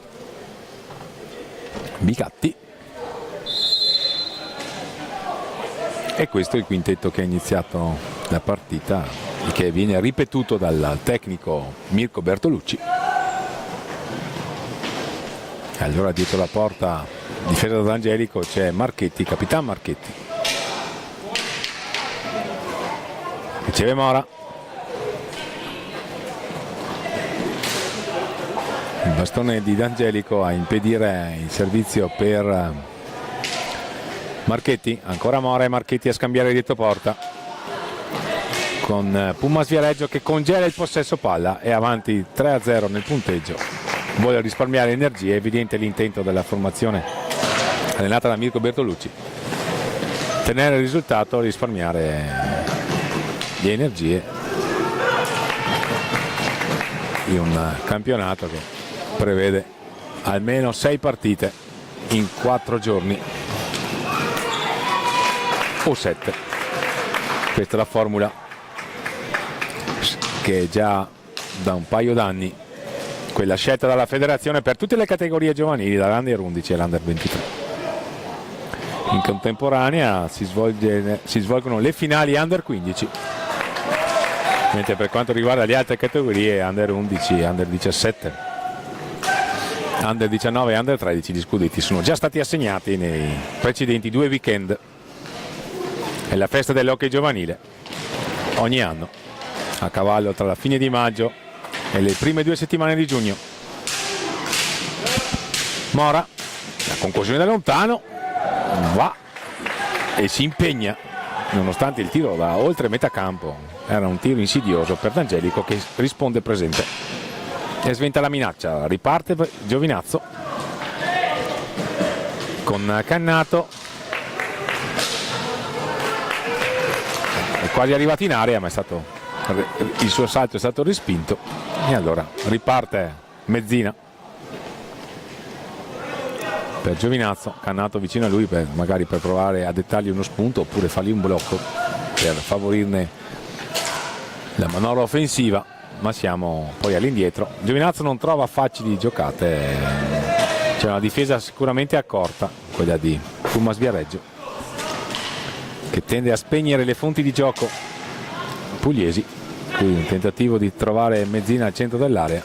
Bigatti, e questo è il quintetto che ha iniziato la partita e che viene ripetuto dal tecnico Mirko Bertolucci. E allora dietro la porta, difesa da D'Angelico, c'è Marchetti, Capitan Marchetti. Riceve Mora. il bastone di D'Angelico a impedire il servizio per Marchetti. Ancora Mora e Marchetti a scambiare dietro porta, con Pumas Viareggio che congela il possesso palla, è avanti 3-0 nel punteggio, vuole risparmiare energie. È evidente l'intento della formazione allenata da Mirko Bertolucci: tenere il risultato, risparmiare le energie in un campionato che prevede almeno 6 partite in 4 giorni o 7. Questa è la formula che già da un paio d'anni quella scelta dalla federazione per tutte le categorie giovanili, dall'Under 11 all'Under 23. In contemporanea si svolgono le finali Under 15, mentre per quanto riguarda le altre categorie Under 11, Under 17, Under 19 e Under 13 gli scudetti sono già stati assegnati nei precedenti 2 weekend. È la festa dell'hockey giovanile ogni anno, a cavallo tra la fine di maggio e le prime 2 settimane di giugno. Mora, la conclusione da lontano, va e si impegna, nonostante il tiro da oltre metà campo era un tiro insidioso per D'Angelico, che risponde presente e sventa la minaccia. Riparte Giovinazzo con Cannato, è quasi arrivato in area ma il suo salto è stato respinto, e allora riparte Mezzina per Giovinazzo. Cannato vicino a lui magari per provare a dettargli uno spunto oppure fargli un blocco per favorirne la manovra offensiva, ma siamo poi all'indietro. Giovinazzo non trova facili giocate, c'è una difesa sicuramente accorta, quella di Pumas Viareggio, che tende a spegnere le fonti di gioco pugliesi. Qui un tentativo di trovare Mezzina al centro dell'area.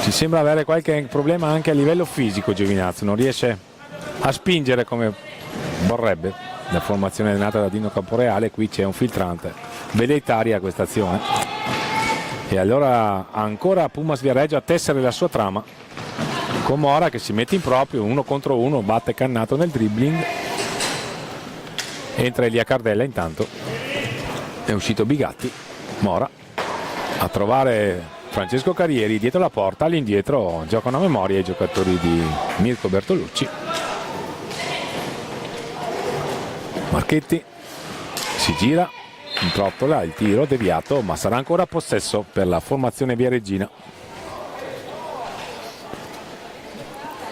Ci sembra avere qualche problema anche a livello fisico Giovinazzo, non riesce a spingere come vorrebbe. La formazione allenata da Dino Camporeale, qui c'è un filtrante velleitaria questa azione, e allora ancora Pumas Viareggio a tessere la sua trama, con Mora che si mette in proprio 1 contro 1, batte Cannato nel dribbling, entra Elia Cardella, intanto è uscito Bigatti. Mora a trovare Francesco Carrieri dietro la porta, all'indietro giocano a memoria i giocatori di Mirko Bertolucci. Marchetti si gira, introttola, il tiro deviato, ma sarà ancora possesso per la formazione viareggina.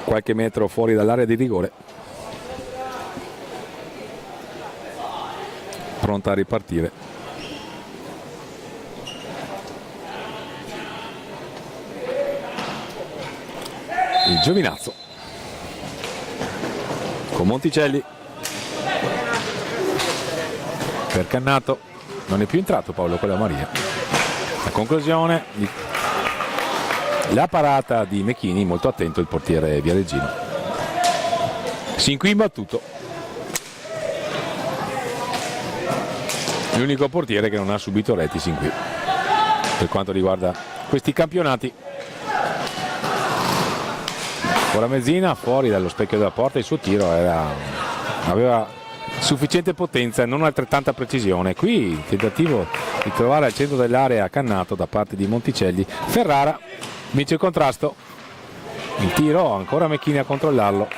Qualche metro fuori dall'area di rigore, pronta a ripartire. Il Giovinazzo con Monticelli per Cannato, non è più entrato Paolo Colamaria. La conclusione, la parata di Mecchini, molto attento il portiere viareggino, sin qui imbattuto, l'unico portiere che non ha subito reti sin qui per quanto riguarda questi campionati. Ora Mezzina fuori dallo specchio della porta, il suo tiro aveva sufficiente potenza e non altrettanta precisione. Qui il tentativo di trovare al centro dell'area Cannato da parte di Monticelli. Ferrara vince il contrasto, il tiro, ancora Mecchini a controllarlo,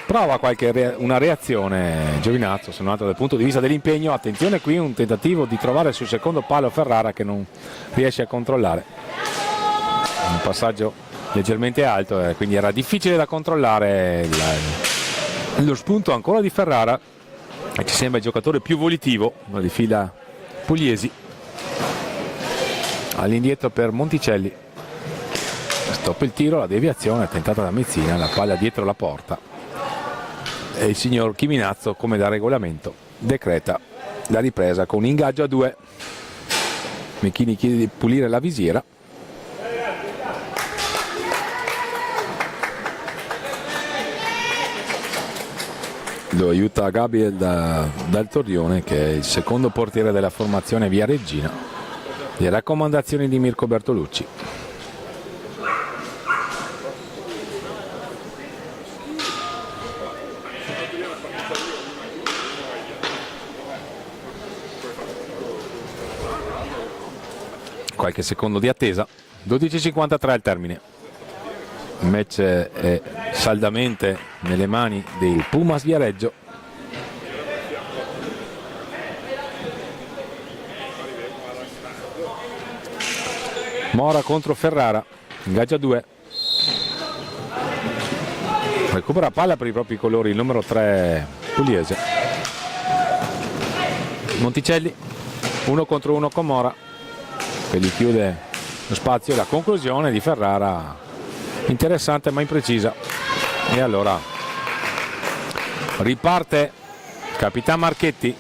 prova una reazione Giovinazzo, se non altro dal punto di vista dell'impegno. Attenzione, qui un tentativo di trovare sul secondo palo Ferrara che non riesce a controllare, un passaggio leggermente alto, quindi era difficile da controllare lo spunto ancora di Ferrara, e ci sembra il giocatore più volitivo di fila pugliesi. All'indietro per Monticelli, stop il tiro, la deviazione tentata da Mezzina, la palla dietro la porta, e il signor Chiminazzo, come da regolamento, decreta la ripresa con un ingaggio a 2. Mecchini chiede di pulire la visiera. Lo aiuta Gabriel dal Torrione, che è il secondo portiere della formazione viareggina. Le raccomandazioni di Mirko Bertolucci. Qualche secondo di attesa. 12:53 al termine. Il match è saldamente nelle mani del Pumas Viareggio. Mora contro Ferrara, ingaggia 2. Recupera palla per i propri colori il numero 3 pugliese. Monticelli 1 contro 1 con Mora, che gli chiude lo spazio. La conclusione di Ferrara interessante ma imprecisa, e allora riparte il Capitan Marchetti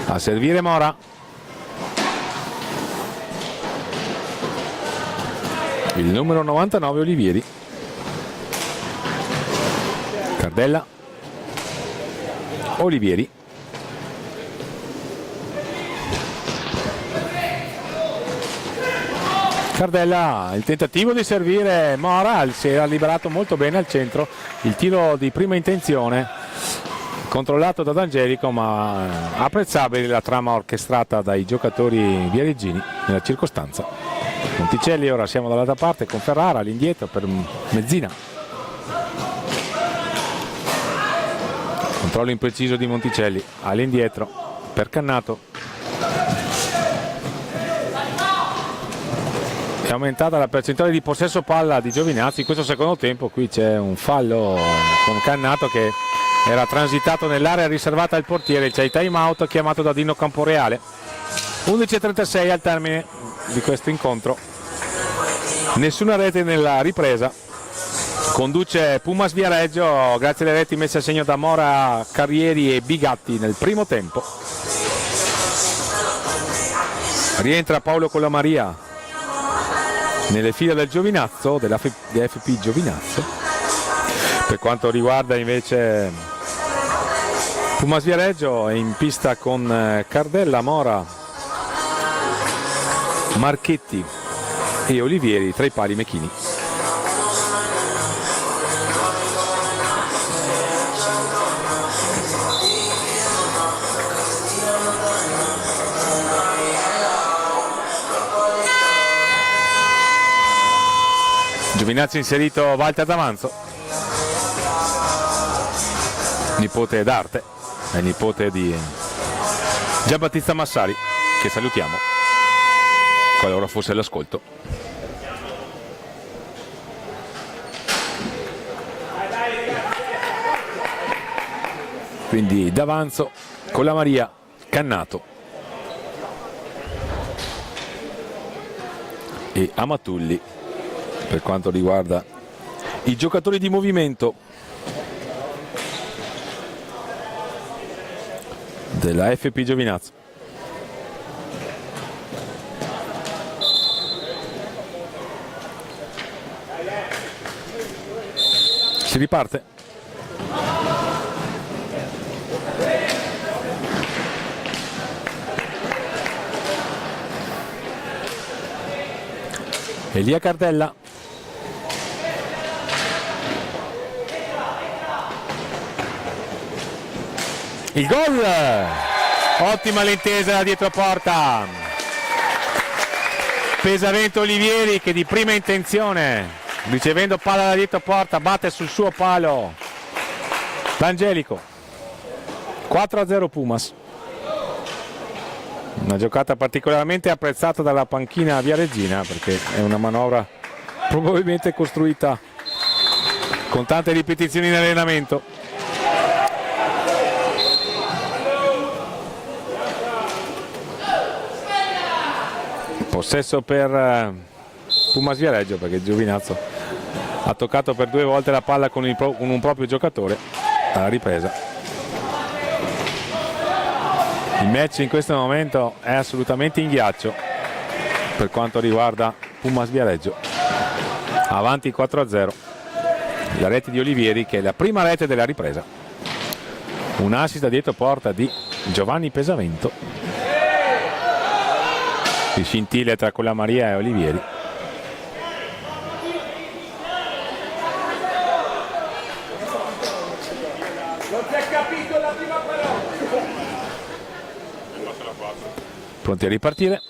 a servire Mora. Il numero 99 Olivieri. Cardella, Olivieri, Cardella, il tentativo di servire Mora, si era liberato molto bene al centro, il tiro di prima intenzione controllato da D'Angelico, ma apprezzabile la trama orchestrata dai giocatori viareggini nella circostanza. Monticelli, ora siamo dall'altra parte con Ferrara all'indietro per Mezzina. Controllo impreciso di Monticelli, all'indietro per Cannato. È aumentata la percentuale di possesso palla di Giovinazzi in questo secondo tempo. Qui c'è un fallo con Cannato che era transitato nell'area riservata al portiere. C'è il time out chiamato da Dino Camporeale. 11:36 al termine di questo incontro. Nessuna rete nella ripresa. Conduce Pumas Viareggio grazie alle reti messe a segno da Mora, Carrieri e Bigatti nel primo tempo. Rientra Paolo Colamaria nelle file del Giovinazzo, dell'FP Giovinazzo. Per quanto riguarda invece Pumas Viareggio, è in pista con Cardella, Mora, Marchetti e Olivieri tra i pali Mechini. Giovinazzi inserito Walter D'Avanzo, nipote d'arte, è nipote di Giambattista Massari, che salutiamo qualora fosse all'ascolto. Quindi D'Avanzo, Colamaria, Cannato e Amatulli per quanto riguarda i giocatori di movimento della FP Giovinazzo. Si riparte. Elia Cardella. Il gol! Ottima l'intesa da dietro porta. Pesavento Olivieri che di prima intenzione, ricevendo palla da dietro porta, batte sul suo palo D'Angelico. 4-0 Pumas. Una giocata particolarmente apprezzata dalla panchina viareggina, perché è una manovra probabilmente costruita con tante ripetizioni in allenamento. Possesso per Pumas Viareggio, perché Giovinazzo ha toccato per 2 volte la palla con un proprio giocatore alla ripresa. Il match in questo momento è assolutamente in ghiaccio per quanto riguarda Pumas Viareggio, avanti 4-0. La rete di Olivieri, che è la prima rete della ripresa, un assist da dietro porta di Giovanni Pesavento. Il scintille tra Colamaria e Olivieri. Pronti a ripartire.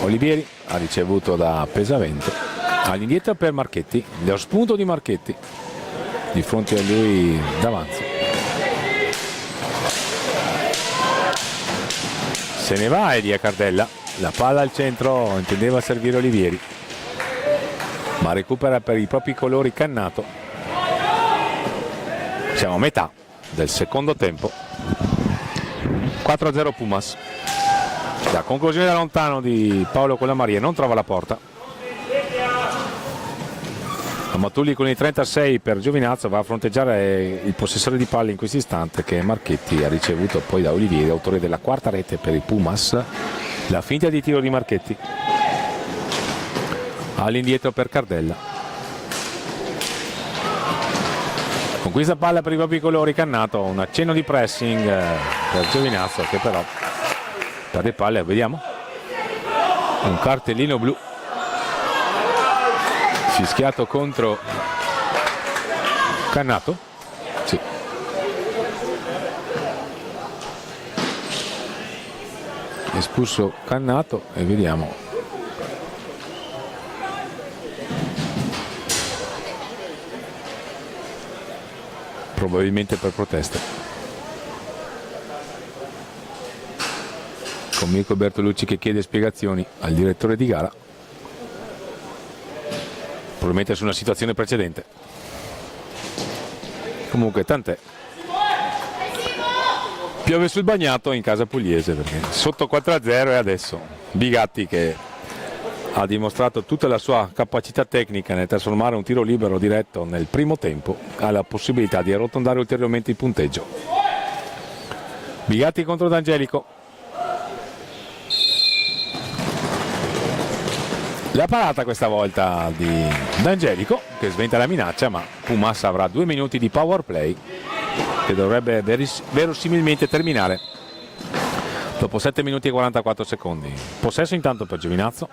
Olivieri ha ricevuto da Pesavento, all'indietro per Marchetti, lo spunto di Marchetti, di fronte a lui Davanzo. Se ne va Elia Cardella, la palla al centro, intendeva servire Olivieri, ma recupera per i propri colori Cannato. Siamo a metà del secondo tempo, 4-0 Pumas. La conclusione da lontano di Paolo Colamaria, non trova la porta. Amatulli con i 36 per Giovinazzo va a fronteggiare il possessore di palla in questo istante, che è Marchetti, ha ricevuto poi da Olivieri, autore della quarta rete per i Pumas. La finta di tiro di Marchetti, all'indietro per Cardella. Conquista palla per i propri colori Cannato, un accenno di pressing per Giovinazzo, che però perde palle. Vediamo un cartellino blu fischiato contro Cannato. Sì. Espulso Cannato e vediamo probabilmente per proteste. Con Mirko Bertolucci che chiede spiegazioni al direttore di gara, probabilmente su una situazione precedente. Comunque tant'è, piove sul bagnato in casa pugliese, perché sotto 4-0 e adesso Bigatti, che ha dimostrato tutta la sua capacità tecnica nel trasformare un tiro libero diretto nel primo tempo, ha la possibilità di arrotondare ulteriormente il punteggio. Bigatti contro D'Angelico. La parata questa volta di D'Angelico, che sventa la minaccia, ma Pumas avrà 2 minuti di power play che dovrebbe verosimilmente terminare dopo 7 minuti e 44 secondi. Possesso intanto per Giovinazzo.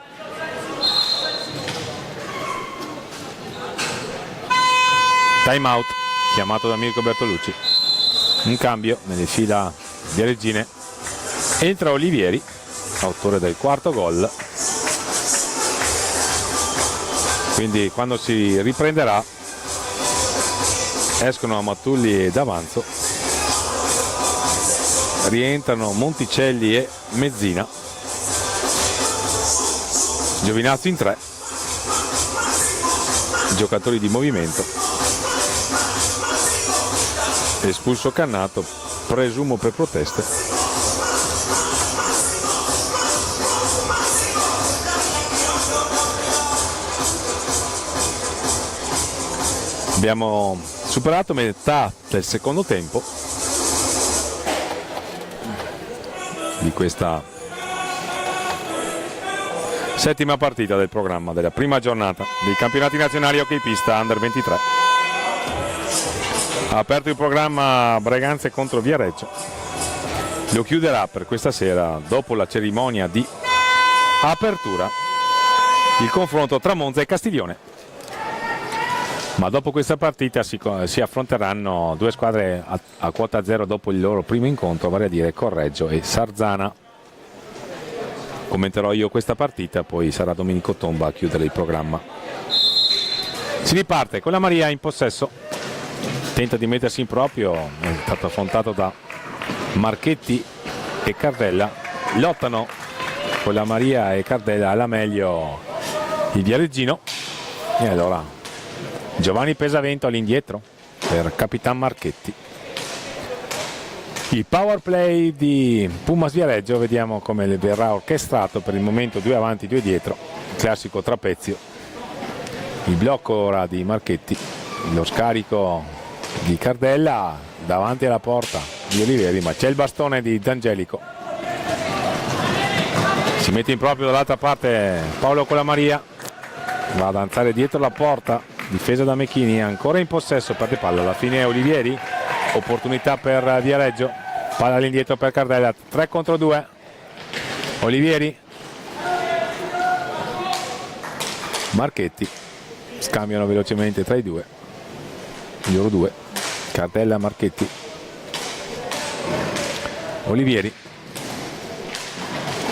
Time out chiamato da Mirko Bertolucci. Un cambio nelle fila di Reggine. Entra Olivieri, autore del quarto gol. Quindi quando si riprenderà escono Amatulli e Davanzo, rientrano Monticelli e Mezzina, Giovinazzo in 3, giocatori di movimento, espulso Cannato, presumo per proteste. Abbiamo superato metà del secondo tempo di questa settima partita del programma della prima giornata dei campionati nazionali hockey pista Under 23. Ha aperto il programma Breganze contro Viareggio, lo chiuderà per questa sera, dopo la cerimonia di apertura, il confronto tra Monza e Castiglione. Ma dopo questa partita si affronteranno due squadre a quota zero dopo il loro primo incontro, vale a dire Correggio e Sarzana. Commenterò io questa partita, poi sarà Domenico Tomba a chiudere il programma. Si riparte con la Maria in possesso, tenta di mettersi in proprio, è stato affrontato da Marchetti e Cardella, lottano con la Maria e Cardella alla meglio il Viareggino, e allora Giovanni Pesavento all'indietro per Capitan Marchetti. Il power play di Pumas Viareggio, vediamo come verrà orchestrato. Per il momento 2 avanti 2 dietro, classico trapezio. Il blocco ora di Marchetti, lo scarico di Cardella davanti alla porta di Olivieri, ma c'è il bastone di D'Angelico. Si mette in proprio dall'altra parte Paolo Colamaria, va ad avanzare dietro la porta, difesa da Mecchini, ancora in possesso, perde palla, alla fine è Olivieri, opportunità per Viareggio, palla all'indietro per Cardella, 3 contro 2, Olivieri, Marchetti, scambiano velocemente tra i due, loro due, Cardella, Marchetti, Olivieri.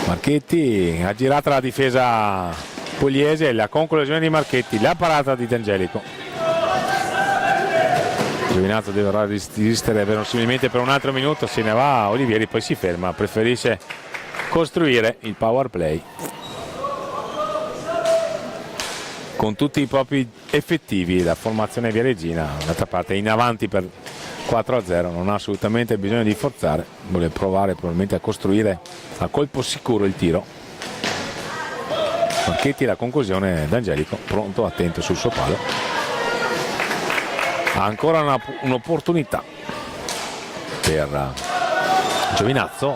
Marchetti ha girato la difesa pugliese, la conclusione di Marchetti, la parata di D'Angelico. Giovinazzo dovrà resistere verosimilmente per un altro minuto, se ne va Olivieri, poi si ferma, preferisce costruire il power play con tutti i propri effettivi. La formazione viareggina d'altra parte è in avanti per 4-0, non ha assolutamente bisogno di forzare, vuole provare probabilmente a costruire a colpo sicuro il tiro. Marchetti, la conclusione, D'Angelico pronto, attento sul suo palo. Ha ancora un'opportunità per Giovinazzo.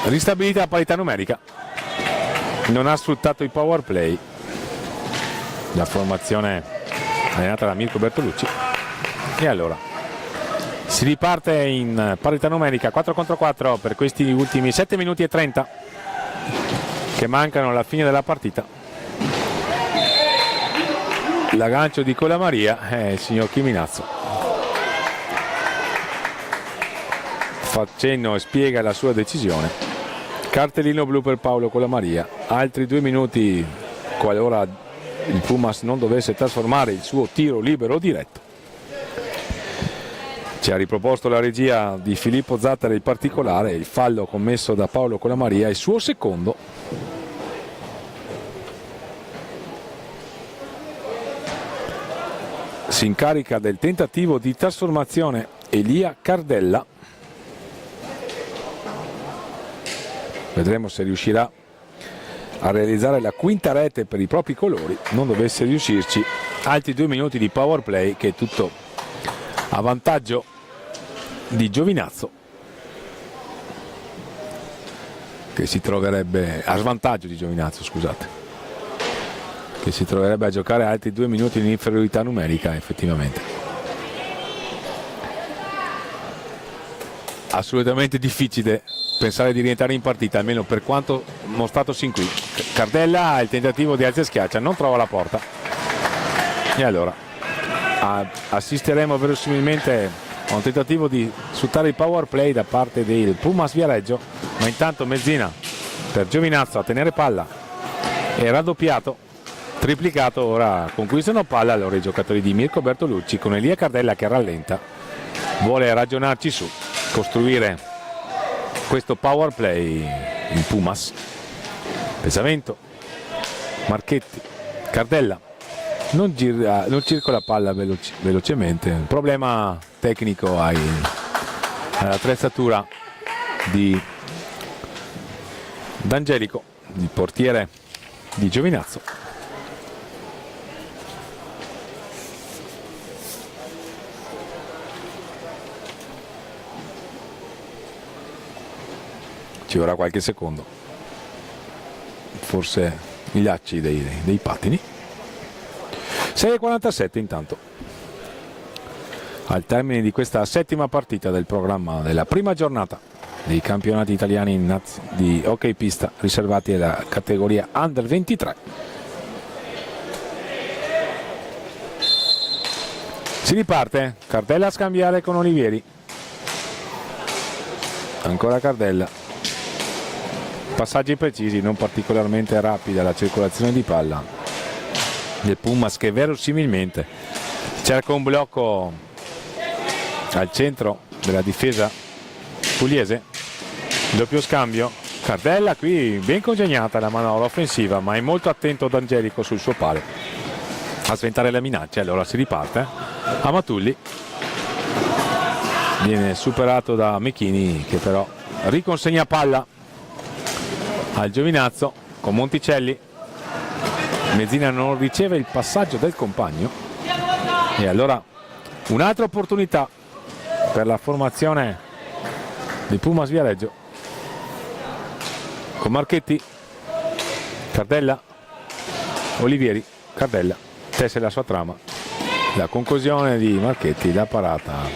Ristabilita la parità numerica, non ha sfruttato il power play la formazione allenata da Mirko Bertolucci, e allora si riparte in parità numerica 4 contro 4 per questi ultimi 7 minuti e 30 che mancano alla fine della partita. L'aggancio di Colamaria è il signor Chiminazzo, fa cenno e spiega la sua decisione. Cartellino blu per Paolo Colamaria, altri 2 minuti qualora il Pumas non dovesse trasformare il suo tiro libero diretto. Ci ha riproposto la regia di Filippo Zattari il particolare, il fallo commesso da Paolo Colamaria, il suo secondo. Si incarica del tentativo di trasformazione Elia Cardella. Vedremo se riuscirà a realizzare la quinta rete per i propri colori. Non dovesse riuscirci, altri 2 minuti di power play, che è tutto a vantaggio di Giovinazzo, che si troverebbe a svantaggio di Giovinazzo, scusate, che si troverebbe a giocare altri 2 minuti in inferiorità numerica. Effettivamente assolutamente difficile pensare di rientrare in partita, almeno per quanto mostrato sin qui. Cardella ha il tentativo di alza e schiaccia, non trova la porta, e allora assisteremo verosimilmente a un tentativo di sfruttare il power play da parte del Pumas Viareggio, ma intanto Mezzina per Giovinazzo a tenere palla, è raddoppiato, triplicato, ora conquistano palla allora i giocatori di Mirko Bertolucci, con Elia Cardella che rallenta, vuole ragionarci su, costruire questo power play il Pumas. Pesamento, Marchetti, Cardella non circola palla velocemente, un problema tecnico all'attrezzatura di D'Angelico, il portiere di Giovinazzo. Ci vorrà qualche secondo, forse i lacci dei pattini. 6:47 intanto, al termine di questa settima partita del programma della prima giornata dei campionati italiani di hockey pista riservati alla categoria Under 23. Si riparte, Cardella a scambiare con Olivieri, ancora Cardella. Passaggi precisi, non particolarmente rapida la circolazione di palla del Pumas, che verosimilmente cerca un blocco al centro della difesa pugliese. Doppio scambio, Cardella qui ben congegnata la manovra offensiva, ma è molto attento D'Angelico sul suo palo a sventare le minacce. Allora si riparte, Amatulli viene superato da Mechini, che però riconsegna palla al Giovinazzo con Monticelli. Mezzina non riceve il passaggio del compagno, e allora un'altra opportunità per la formazione di Pumas Viareggio, con Marchetti, Cardella, Olivieri. Cardella tesse la sua trama, la conclusione di Marchetti, la parata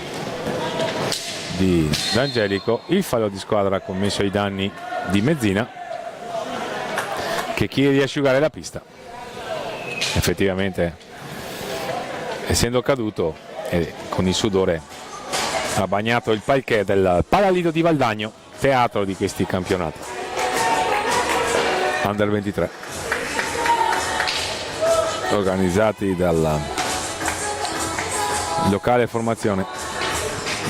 di D'Angelico, il fallo di squadra commesso ai danni di Mezzina, che chiede di asciugare la pista. Effettivamente, essendo caduto, e con il sudore ha bagnato il parquet del Palalido di Valdagno, teatro di questi campionati Under 23 organizzati dalla locale formazione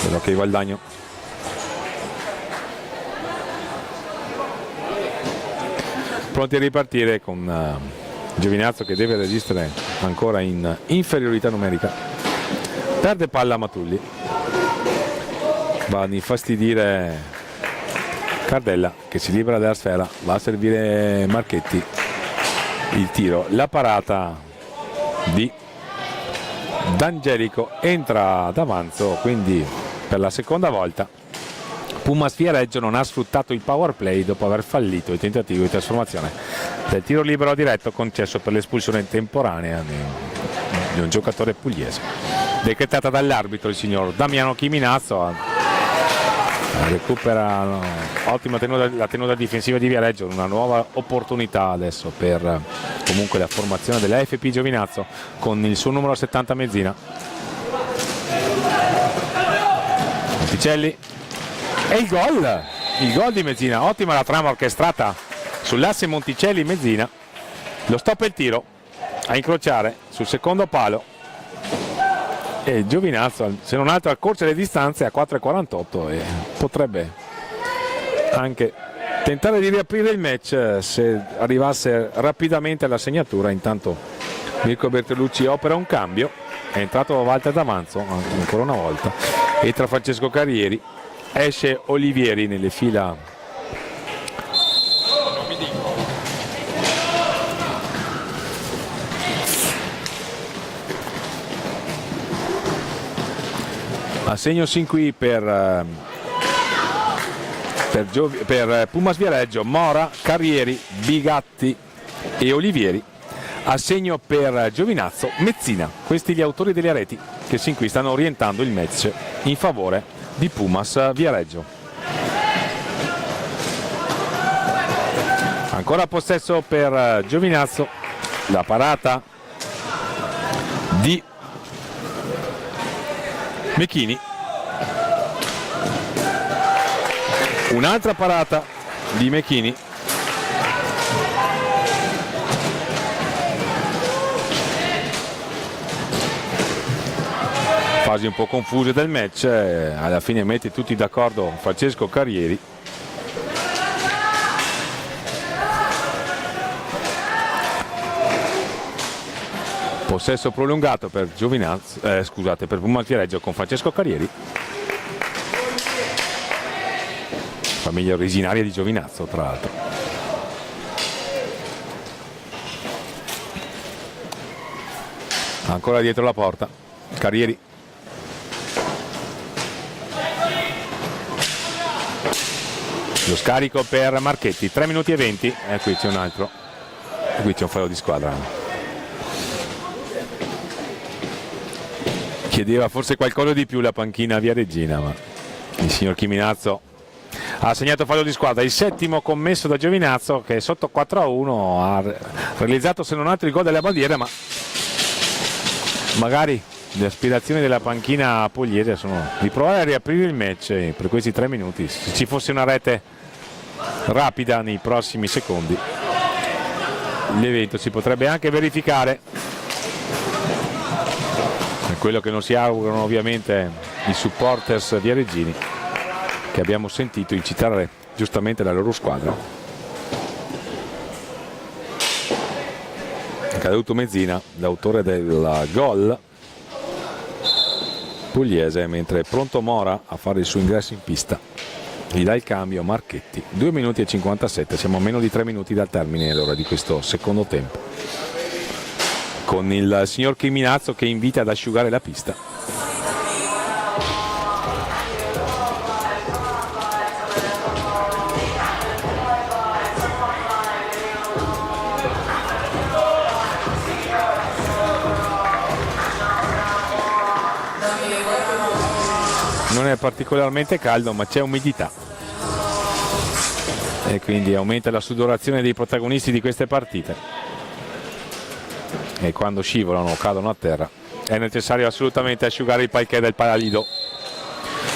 dell'Hockey Valdagno. Pronti a ripartire con Giovinazzo che deve resistere ancora in inferiorità numerica. Perde palla Matulli, va ad infastidire Cardella che si libera della sfera, va a servire Marchetti. Il tiro, la parata di D'Angelico entra d'avanzo, quindi per la seconda volta Pumas Viareggio non ha sfruttato il power play dopo aver fallito il tentativo di trasformazione del tiro libero diretto concesso per l'espulsione temporanea di un giocatore pugliese, decretata dall'arbitro il signor Damiano Chiminazzo. Recupera ottima la tenuta difensiva di Viareggio, una nuova opportunità adesso per comunque la formazione dell'AFP Giovinazzo con il suo numero 70 Mezzina. Monticelli e il gol di Mezzina, ottima la trama orchestrata sull'asse Monticelli-Mezzina, lo stop e il tiro a incrociare sul secondo palo e Giovinazzo se non altro accorcia le distanze a 4,48 e potrebbe anche tentare di riaprire il match se arrivasse rapidamente alla segnatura. Intanto Mirko Bertolucci opera un cambio, è entrato Walter D'Avanzo ancora una volta, entra Francesco Carrieri, esce Olivieri nelle fila a segno sin qui per Pumas Viareggio Mora, Carrieri, Bigatti e Olivieri. A segno per Giovinazzo Mezzina. Questi gli autori delle reti che sin qui stanno orientando il match in favore di Pumas Viareggio. Ancora possesso per Giovinazzo, la parata di Mechini, un'altra parata di Mechini, fasi un po' confuse del match, alla fine mette tutti d'accordo Francesco Carrieri. Possesso prolungato per Giovinazzo, per Pumas Viareggio con Francesco Carrieri, famiglia originaria di Giovinazzo tra l'altro. Ancora dietro la porta Carrieri, lo scarico per Marchetti, 3 minuti e 20 e qui c'è un altro, qui c'è un fallo di squadra. Chiedeva forse qualcosa di più la panchina viareggina, ma il signor Chiminazzo ha segnato fallo di squadra, il settimo commesso da Giovinazzo che è sotto 4-1, ha realizzato se non altro il gol della bandiera, ma magari le aspirazioni della panchina pugliese sono di provare a riaprire il match per questi 3 minuti, se ci fosse una rete rapida nei prossimi secondi l'evento si potrebbe anche verificare. Quello che non si augurano ovviamente i supporters viareggini, che abbiamo sentito incitare giustamente la loro squadra. È caduto Mezzina, l'autore del gol pugliese, mentre è pronto Mora a fare il suo ingresso in pista. Gli dà il cambio Marchetti. 2 minuti e 57, siamo a meno di 3 minuti dal termine allora di questo secondo tempo, con il signor Chiminazzo che invita ad asciugare la pista. Non è particolarmente caldo, ma c'è umidità e quindi aumenta la sudorazione dei protagonisti di queste partite. E quando scivolano o cadono a terra è necessario assolutamente asciugare il parquet del Palalido.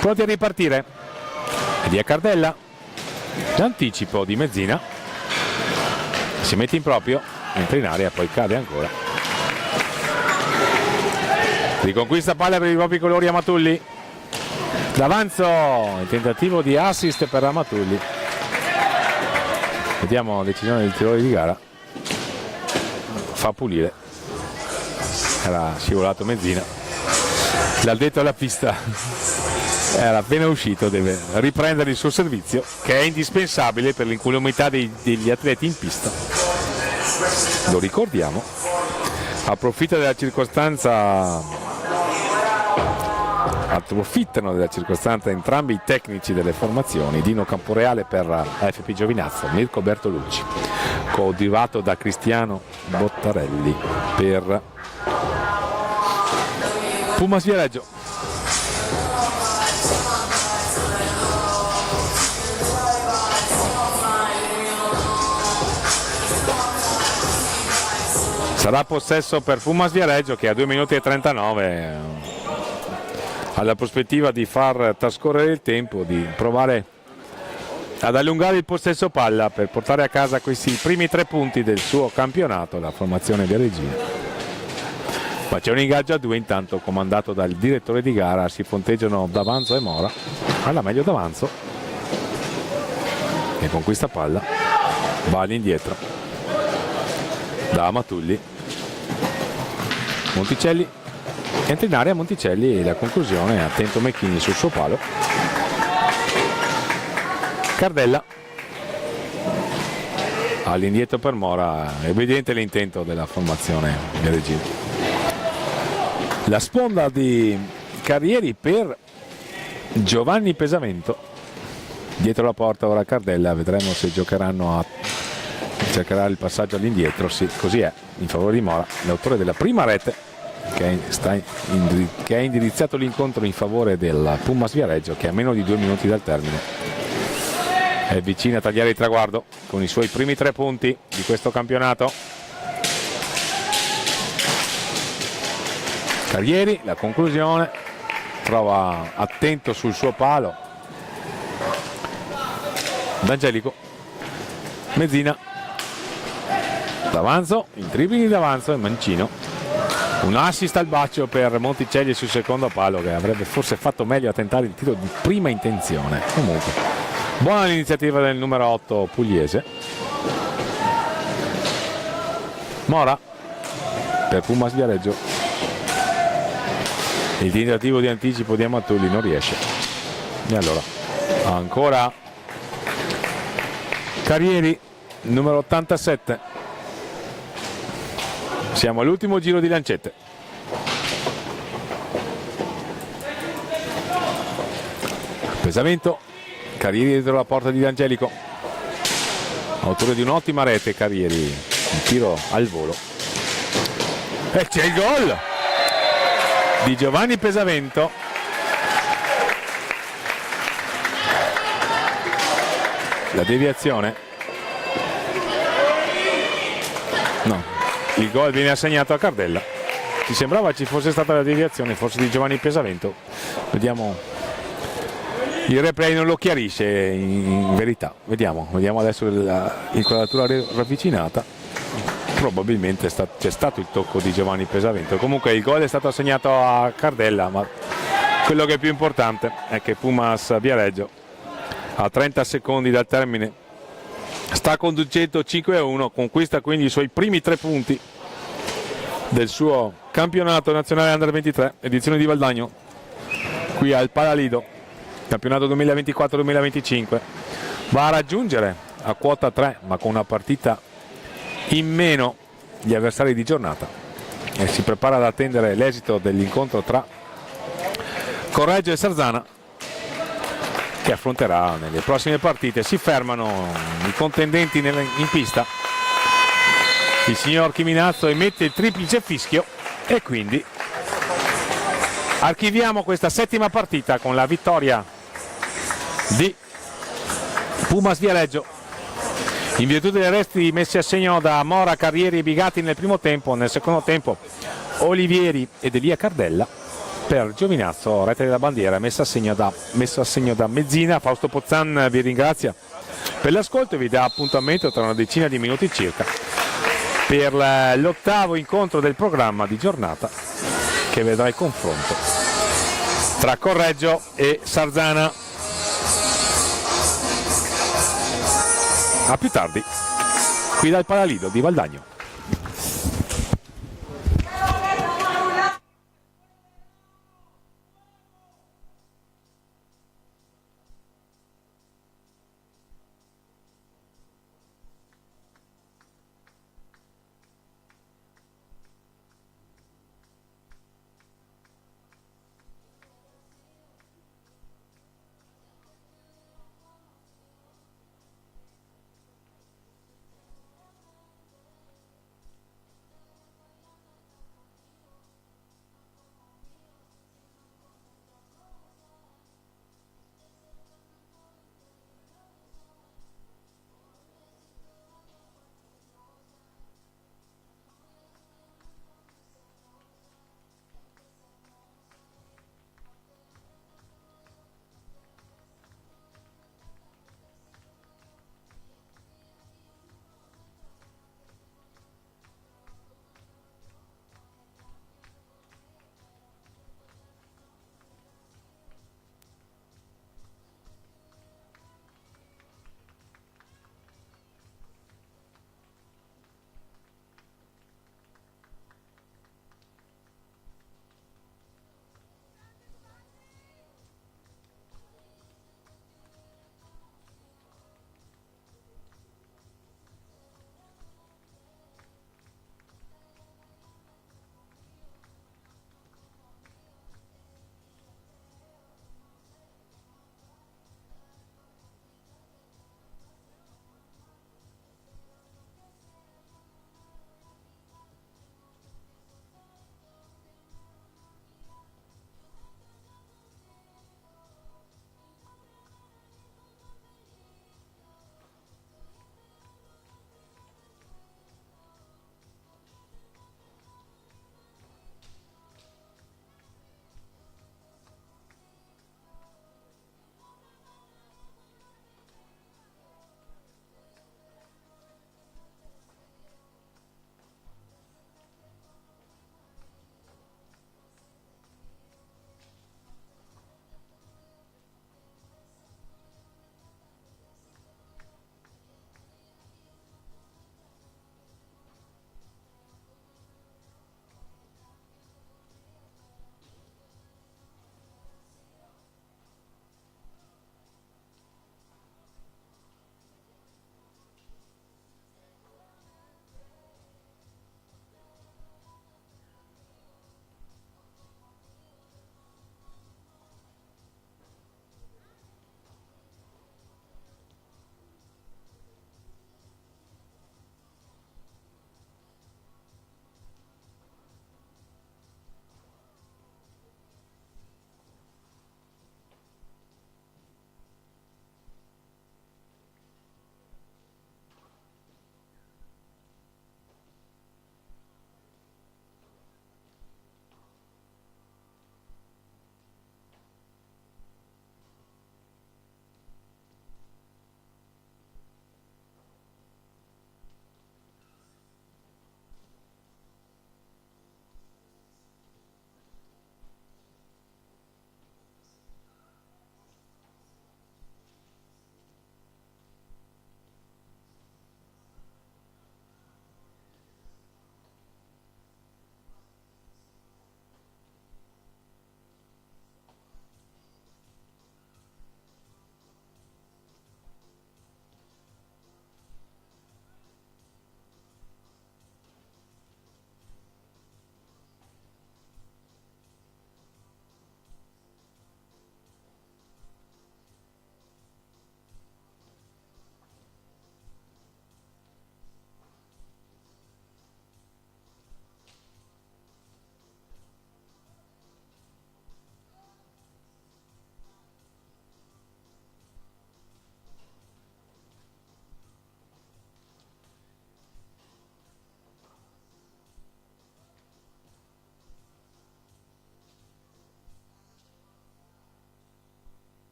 Pronti a ripartire, via Cardella, l'anticipo di Mezzina, si mette in proprio, entra in area, poi cade ancora. Riconquista palla per i propri colori Amatulli, d'avanzo il tentativo di assist per Amatulli. Vediamo la decisione del tirone di gara, fa pulire, era scivolato Mezzina, l'addetto alla pista era appena uscito, deve riprendere il suo servizio che è indispensabile per l'incolumità degli atleti in pista, lo ricordiamo. Approfittano della circostanza entrambi i tecnici delle formazioni, Dino Camporeale per FP Giovinazzo, Mirko Bertolucci, coadiuvato da Cristiano Bottarelli per Pumas Viareggio. Sarà possesso per Pumas Viareggio, che a 2 minuti e 39 ha la prospettiva di far trascorrere il tempo, di provare ad allungare il possesso palla per portare a casa questi primi 3 punti del suo campionato, la formazione viareggina. Ma c'è un ingaggio a 2 intanto comandato dal direttore di gara, si fronteggiano D'Avanzo e Mora, alla meglio D'Avanzo, e conquista palla, va all'indietro da Amatulli, Monticelli, entra in area Monticelli e la conclusione, attento Mecchini sul suo palo, Cardella all'indietro per Mora, evidente l'intento della formazione viareggina. La sponda di Carrieri per Giovanni Pesavento, dietro la porta ora Cardella, vedremo se cercherà il passaggio all'indietro. Sì, così è, in favore di Mora, l'autore della prima rete che ha indirizzato l'incontro in favore del Pumas Viareggio, che a meno di 2 minuti dal termine è vicino a tagliare il traguardo con i suoi primi 3 punti di questo campionato. Carrieri, la conclusione, trova attento sul suo palo D'Angelico, Mezzina, D'Avanzo, il dribbling d'Avanzo e Mancino, un assist al bacio per Monticelli sul secondo palo, che avrebbe forse fatto meglio a tentare il tiro di prima intenzione. Comunque buona l'iniziativa del numero 8 pugliese. Mora per Pumas Viareggio, il tentativo di anticipo di Amatulli non riesce, e allora ancora Carrieri, numero 87. Siamo all'ultimo giro di lancette. Pesavento, Carrieri dietro la porta di D'Angelico, autore di un'ottima rete Carrieri, un tiro al volo e c'è il gol di Giovanni Pesavento. La deviazione, no, il gol viene assegnato a Cardella. Ci sembrava ci fosse stata la deviazione, forse di Giovanni Pesavento. Vediamo, il replay non lo chiarisce in verità. Vediamo adesso l'inquadratura ravvicinata. Probabilmente c'è stato il tocco di Giovanni Pesavento. Comunque il gol è stato assegnato a Cardella, ma quello che è più importante è che Pumas Viareggio a 30 secondi dal termine sta conducendo 5-1, conquista quindi i suoi primi 3 punti del suo campionato nazionale Under 23 edizione di Valdagno, qui al Palalido, campionato 2024-2025. Va a raggiungere a quota 3, ma con una partita in meno, gli avversari di giornata, e si prepara ad attendere l'esito dell'incontro tra Correggio e Sarzana, che affronterà nelle prossime partite. Si fermano i contendenti in pista, il signor Chiminazzo emette il triplice fischio e quindi archiviamo questa 7ª partita con la vittoria di Pumas Viareggio in virtù dei resti messi a segno da Mora, Carrieri e Bigatti nel primo tempo. Nel secondo tempo Olivieri ed Elia Cardella. Per Giovinazzo, rete della bandiera, messo a segno da Mezzina. Fausto Pozzan vi ringrazia per l'ascolto e vi dà appuntamento tra una decina di minuti circa per l'8º incontro del programma di giornata, che vedrà il confronto tra Correggio e Sarzana. A più tardi, qui dal Palalido di Valdagno.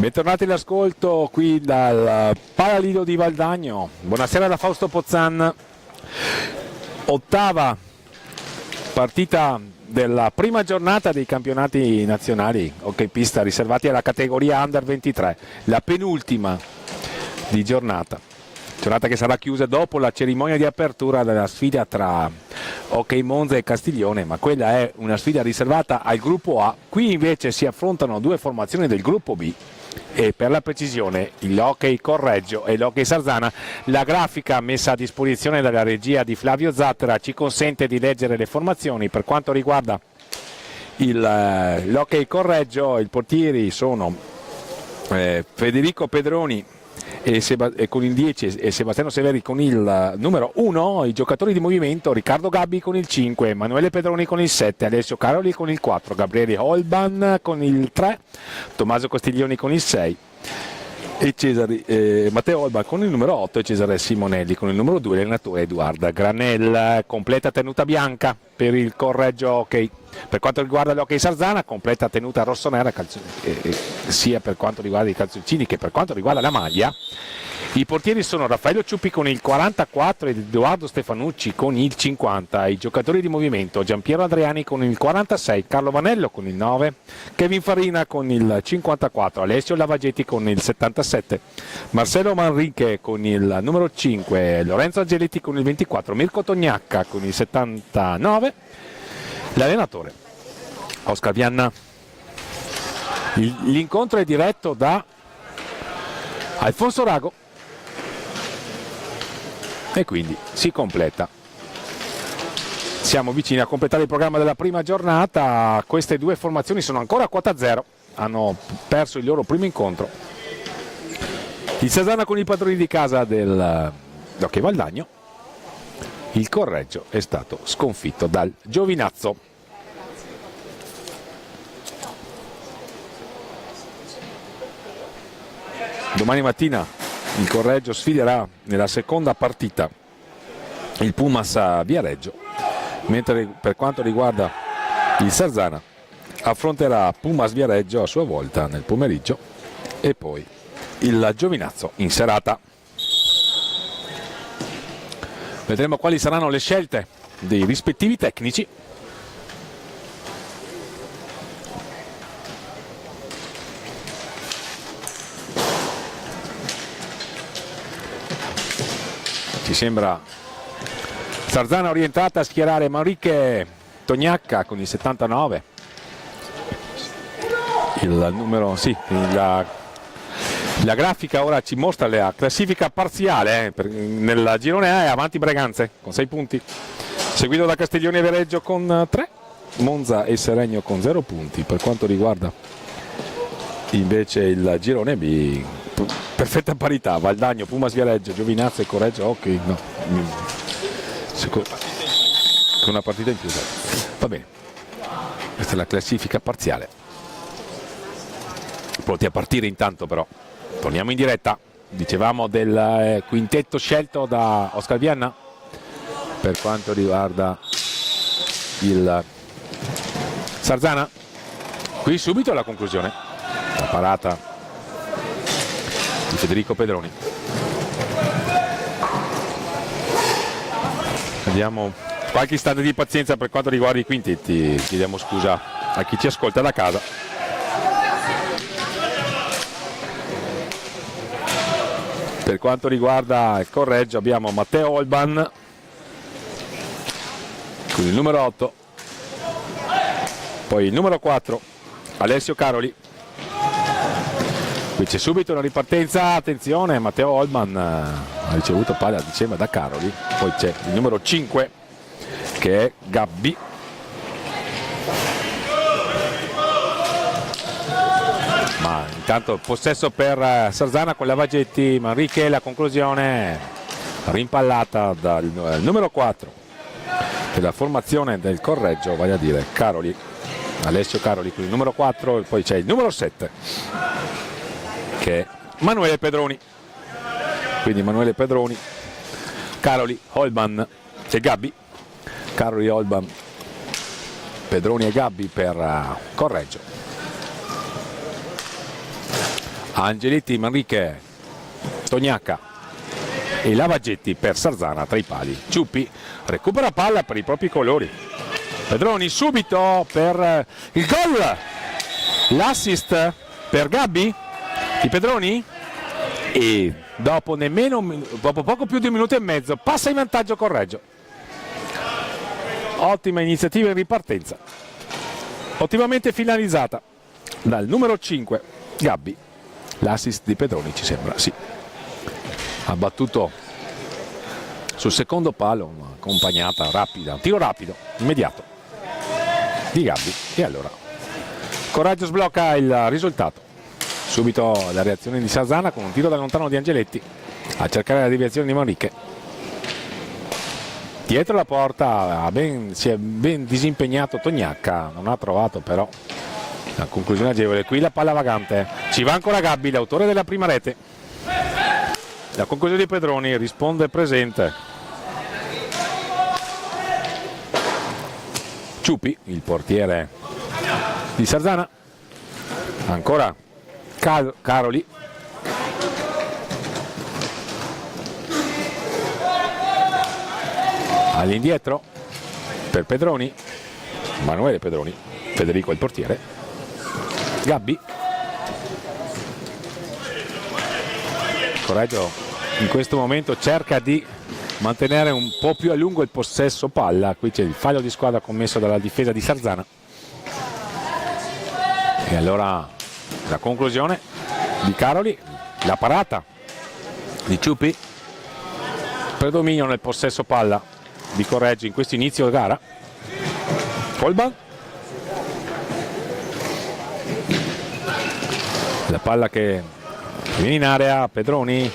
Bentornati all'ascolto qui dal Palalido di Valdagno. Buonasera da Fausto Pozzan. Ottava partita della prima giornata dei campionati nazionali hockey pista riservati alla categoria Under 23, la penultima di giornata che sarà chiusa dopo la cerimonia di apertura della sfida tra Hockey Monza e Castiglione, ma quella è una sfida riservata al gruppo A. Qui invece si affrontano due formazioni del gruppo B e per la precisione il Hockey Correggio e l'Hockey Sarzana. La grafica messa a disposizione dalla regia di Flavio Zattera ci consente di leggere le formazioni. Per quanto riguarda l'Hockey Correggio, i portieri sono Federico Pedroni con il 10 e Sebastiano Severi con il numero 1, i giocatori di movimento Riccardo Gabbi con il 5, Emanuele Pedroni con il 7, Alessio Caroli con il 4, Gabriele Holban con il 3, Tommaso Costiglioni con il 6 e Matteo Holban con il numero 8 e Cesare Simonelli con il numero 2, l'allenatore Edoardo Granel. Completa tenuta bianca per il Correggio Hockey. Per quanto riguarda l'Hockey Sarzana, completa tenuta rossonera sia per quanto riguarda i calzoncini che per quanto riguarda la maglia. I portieri sono Raffaello Ciuppi con il 44 ed Edoardo Stefanucci con il 50. I giocatori di movimento Giampiero Adriani con il 46, Carlo Vanello con il 9, Kevin Farina con il 54, Alessio Lavagetti con il 77, Marcello Manrique con il numero 5, Lorenzo Angeletti con il 24, Mirko Tognacca con il 79, l'allenatore Oscar Vianna. L'incontro è diretto da Alfonso Rago e quindi si completa. Siamo vicini a completare il programma della prima giornata. Queste due formazioni sono ancora a quota zero, hanno perso il loro primo incontro. Il Sarzana con i padroni di casa dell'Hockey Valdagno. Il Correggio è stato sconfitto dal Giovinazzo. Domani mattina il Correggio sfiderà nella seconda partita il Pumas Viareggio, mentre per quanto riguarda il Sarzana affronterà Pumas Viareggio a sua volta nel pomeriggio e poi il Giovinazzo in serata. Vedremo quali saranno le scelte dei rispettivi tecnici. Ci sembra Sarzana orientata a schierare Manrique Tognacca con il 79. Il numero, sì, la grafica ora ci mostra la classifica parziale. Nel girone A è avanti Breganze con 6 punti, seguito da Castiglione e Viareggio con 3, Monza e Seregno con 0 punti. Per quanto riguarda invece il girone B, perfetta parità: Valdagno, Pumas Viareggio, Giovinazzo e Correggio Hockey. No, con una partita in più. Va bene, questa è la classifica parziale. Pronti a partire intanto, però torniamo in diretta. Dicevamo del quintetto scelto da Oscar Vianna per quanto riguarda il Sarzana. Qui subito la conclusione, la parata di Federico Pedroni. Andiamo qualche istante di pazienza per quanto riguarda i quintetti. Chiediamo scusa a chi ci ascolta da casa. Per quanto riguarda il Correggio abbiamo Matteo Holban con il numero 8, poi il numero 4 Alessio Caroli. Qui c'è subito una ripartenza, attenzione, Matteo Holman ha ricevuto palla diceva da Caroli, poi c'è il numero 5 che è Gabbi. Ma intanto possesso per Sarzana con Lavagetti, Manrique, la conclusione rimpallata dal numero 4 della formazione del Correggio, vale a dire Caroli, Alessio Caroli con il numero 4 e poi c'è il numero 7 che è Emanuele Pedroni. Quindi Emanuele Pedroni, Caroli, Holban e Gabbi. Caroli, Holban, Pedroni e Gabbi per Correggio. Angeletti, Manrique, Tognacca e Lavagetti per Sarzana tra i pali. Ciuppi recupera palla per i propri colori. Pedroni subito per il gol, l'assist per Gabbi di Pedroni e dopo poco più di un minuto e mezzo passa in vantaggio Correggio. Ottima iniziativa in ripartenza, ottimamente finalizzata dal numero 5 Gabbi. L'assist di Pedroni ci sembra, sì, ha battuto sul secondo palo un'accompagnata rapida, un tiro rapido, immediato di Gabbi e allora Correggio sblocca il risultato. Subito la reazione di Sarzana con un tiro da lontano di Angeletti a cercare la deviazione di Manrique. Dietro la porta si è ben disimpegnato Tognacca, non ha trovato però la conclusione agevole. Qui la palla vagante, ci va ancora Gabbi, l'autore della prima rete. La conclusione di Pedroni risponde presente. Ciuppi, il portiere di Sarzana, ancora Caroli, all'indietro per Pedroni, Manuele Pedroni, Federico il portiere, Gabbi. Correggio in questo momento cerca di mantenere un po' più a lungo il possesso palla. Qui c'è il fallo di squadra commesso dalla difesa di Sarzana e allora la conclusione di Caroli, la parata di Ciuppi, predominio nel possesso palla di Correggio in questo inizio gara. Olban, la palla che viene in area, Pedroni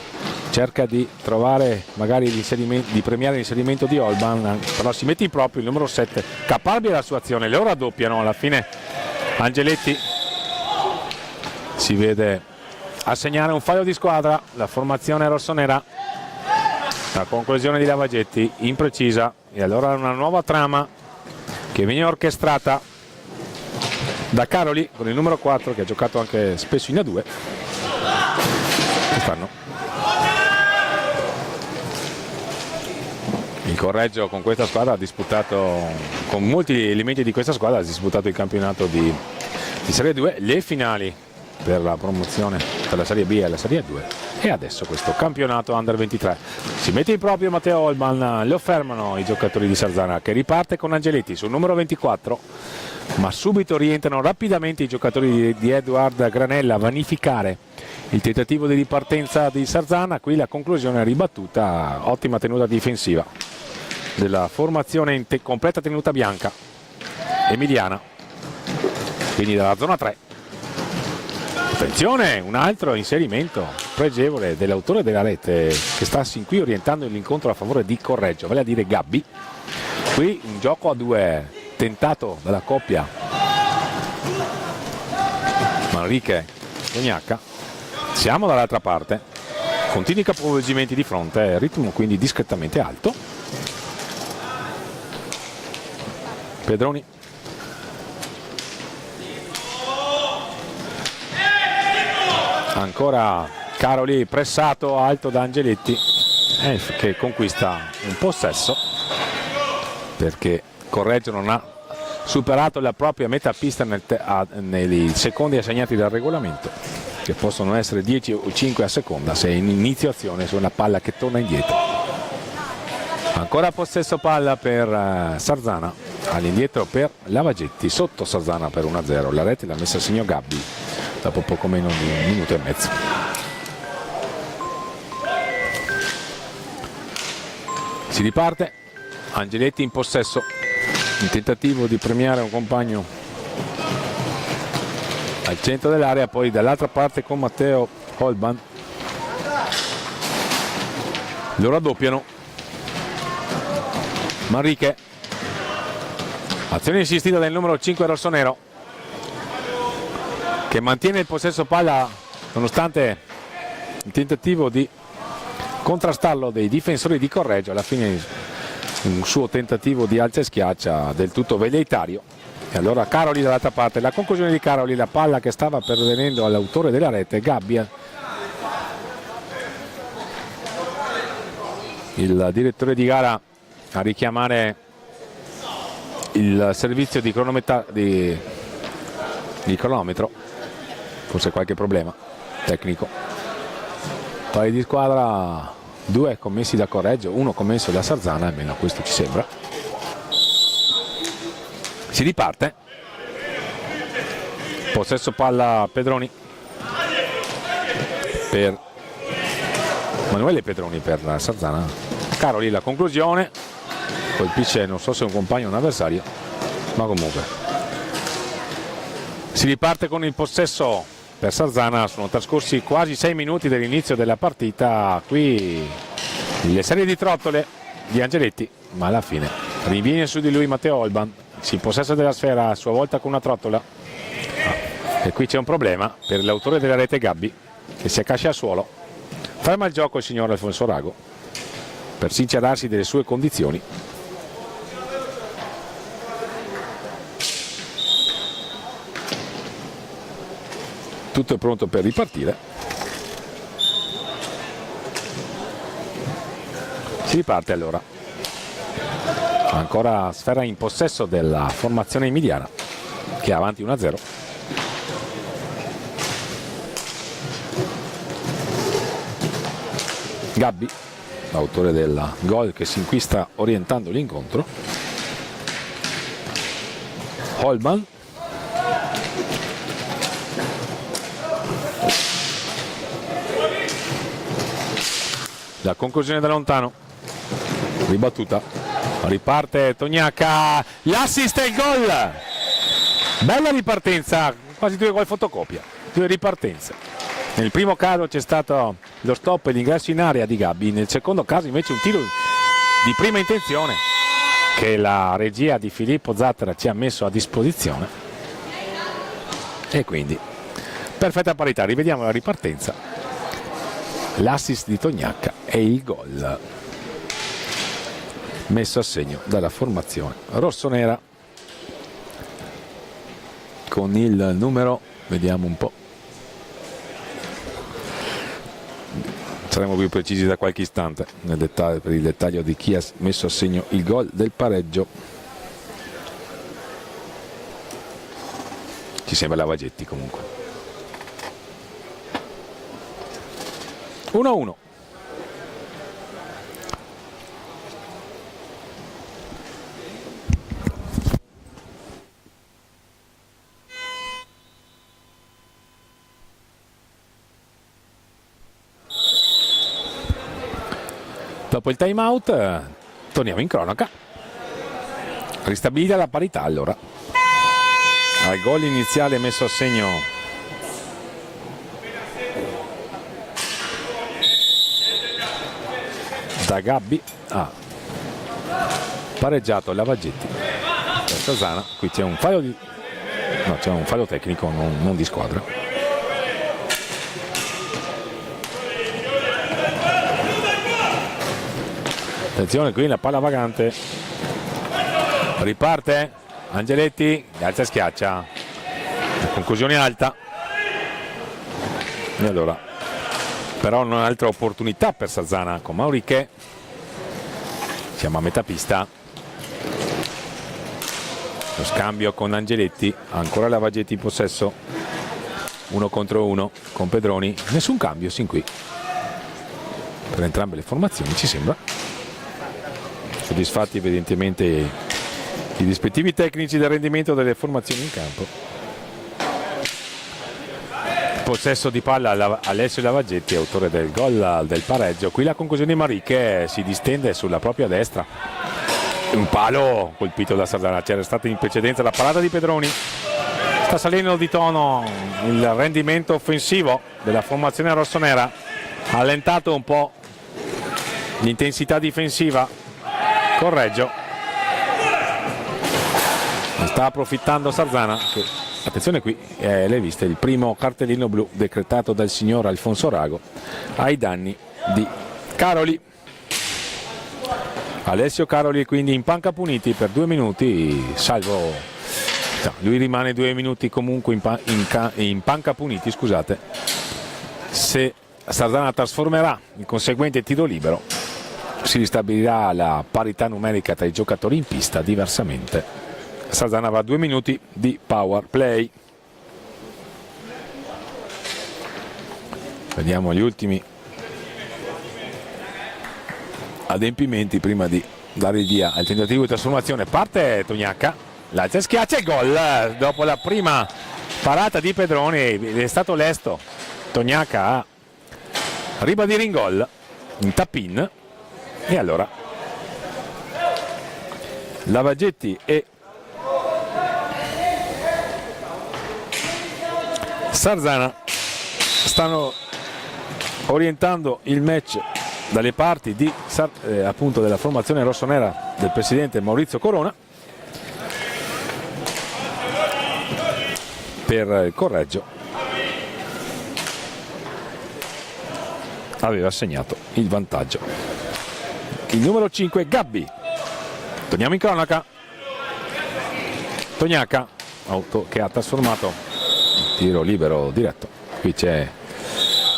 cerca di trovare magari di premiare l'inserimento di Olban, però si mette in proprio il numero 7, capabile della sua azione, loro raddoppiano alla fine. Angeletti si vede assegnare un fallo di squadra, la formazione rossonera, la conclusione di Lavagetti imprecisa e allora una nuova trama che viene orchestrata da Caroli con il numero 4 che ha giocato anche spesso in A2 quest'anno. Il Correggio con questa squadra ha disputato, con molti elementi di questa squadra ha disputato il campionato di Serie 2, le finali per la promozione per la Serie B e la Serie 2 e adesso questo campionato Under 23. Si mette in proprio Matteo Olban, lo fermano i giocatori di Sarzana che riparte con Angeletti sul numero 24, ma subito rientrano rapidamente i giocatori di Edward Granella a vanificare il tentativo di ripartenza di Sarzana. Qui la conclusione è ribattuta, ottima tenuta difensiva della formazione in completa tenuta bianca emiliana, quindi dalla zona 3. Attenzione, un altro inserimento pregevole dell'autore della rete che sta sin qui orientando l'incontro a favore di Correggio, vale a dire Gabbi. Qui un gioco a 2 tentato dalla coppia Manrique Tognacca. Siamo dall'altra parte, continui capovolgimenti di fronte, ritmo quindi discretamente alto. Pedroni, ancora Caroli pressato alto da Angeletti che conquista un possesso perché Correggio non ha superato la propria metà pista nei secondi assegnati dal regolamento, che possono essere 10 o 5 a seconda se in inizio azione su una palla che torna indietro. Ancora possesso palla per Sarzana, all'indietro per Lavagetti, sotto Sarzana per 1-0, la rete l'ha messa a segno Gabbi dopo poco meno di un minuto e mezzo. Si riparte, Angeletti in possesso, in tentativo di premiare un compagno al centro dell'area, poi dall'altra parte con Matteo Olban lo raddoppiano. Manrique, azione insistita del numero 5 rossonero che mantiene il possesso palla nonostante il tentativo di contrastarlo dei difensori di Correggio. Alla fine un suo tentativo di alza e schiaccia del tutto velleitario E allora Caroli dall'altra parte, la conclusione di Caroli, la palla che stava pervenendo all'autore della rete, Gabbia. Il direttore di gara a richiamare il servizio di cronometro, forse qualche problema tecnico. Pari di squadra, 2 commessi da Correggio, 1 commesso da Sarzana, almeno questo ci sembra. Si riparte, possesso palla Pedroni per Manuele Pedroni per Sarzana. Caroli la conclusione, colpisce non so se un compagno o un avversario, ma comunque si riparte con il possesso per Sarzana. Sono trascorsi quasi 6 minuti dall'inizio della partita, qui le serie di trottole di Angeletti, ma alla fine riviene su di lui Matteo Olban, si possessa della sfera a sua volta con una trottola, e qui c'è un problema per l'autore della rete Gabbi che si accascia al suolo. Ferma il gioco il signor Alfonso Rago per sincerarsi delle sue condizioni. Tutto è pronto per ripartire. Si riparte allora. Ancora sfera in possesso della formazione emiliana che è avanti 1-0. Gabbi, autore del gol che sin qui sta orientando l'incontro. Holman, la conclusione da lontano, ribattuta, riparte Tognacca, l'assist e il gol. Bella ripartenza, quasi 2 gol fotocopia, 2 ripartenze. Nel primo caso c'è stato lo stop e l'ingresso in area di Gabbi, nel secondo caso invece un tiro di prima intenzione che la regia di Filippo Zattera ci ha messo a disposizione, e quindi perfetta parità. Rivediamo la ripartenza, l'assist di Tognacca e il gol messo a segno dalla formazione rossonera con il numero, vediamo un po', saremo più precisi da qualche istante nel dettaglio, per il dettaglio di chi ha messo a segno il gol del pareggio. Ci sembra Lavagetti comunque. 1-1. Dopo il time out torniamo in cronaca. Ristabilita la parità allora. Al gol iniziale messo a segno da Gabbi, ha pareggiato Lavagetti per Sarzana. Qui c'è un fallo c'è un fallo tecnico, non di squadra. Attenzione, qui la palla vagante, riparte Angeletti, alza e schiaccia, la conclusione alta, e allora però un'altra opportunità per Sarzana con Mauriche. Siamo a metà pista, lo scambio con Angeletti, ancora Lavagetti in possesso, 1 contro 1 con Pedroni, nessun cambio sin qui per entrambe le formazioni, ci sembra. Soddisfatti evidentemente i rispettivi tecnici del rendimento delle formazioni in campo. Possesso di palla Alessio Lavagetti, autore del gol del pareggio. Qui la conclusione di Mariche si distende sulla propria destra. Un palo colpito da Sarzana, c'era stata in precedenza la parata di Pedroni. Sta salendo di tono il rendimento offensivo della formazione rossonera, ha allentato un po' l'intensità difensiva. Correggio, sta approfittando Sarzana che, attenzione qui, l'hai vista, il primo cartellino blu decretato dal signor Alfonso Rago ai danni di Caroli. Alessio Caroli quindi in panca puniti per 2 minuti, salvo No, lui rimane 2 minuti comunque in panca puniti, scusate. Se Sardana trasformerà il conseguente tiro libero, si ristabilirà la parità numerica tra i giocatori in pista, diversamente Sardana avrà 2 minuti di power play. Vediamo gli ultimi adempimenti prima di dare il via al tentativo di trasformazione. Parte Tognacca, l'alza schiaccia e gol dopo la prima parata di Pedroni. È stato lesto Tognacca a ribadire in gol in tap-in, e allora Lavaggetti e Sardana stanno orientando il match dalle parti di appunto della formazione rossonera del presidente Maurizio Corona. Per il Correggio aveva segnato il vantaggio il numero 5 Gabbi. Torniamo in cronaca. Tognacca, auto che ha trasformato tiro libero diretto. Qui c'è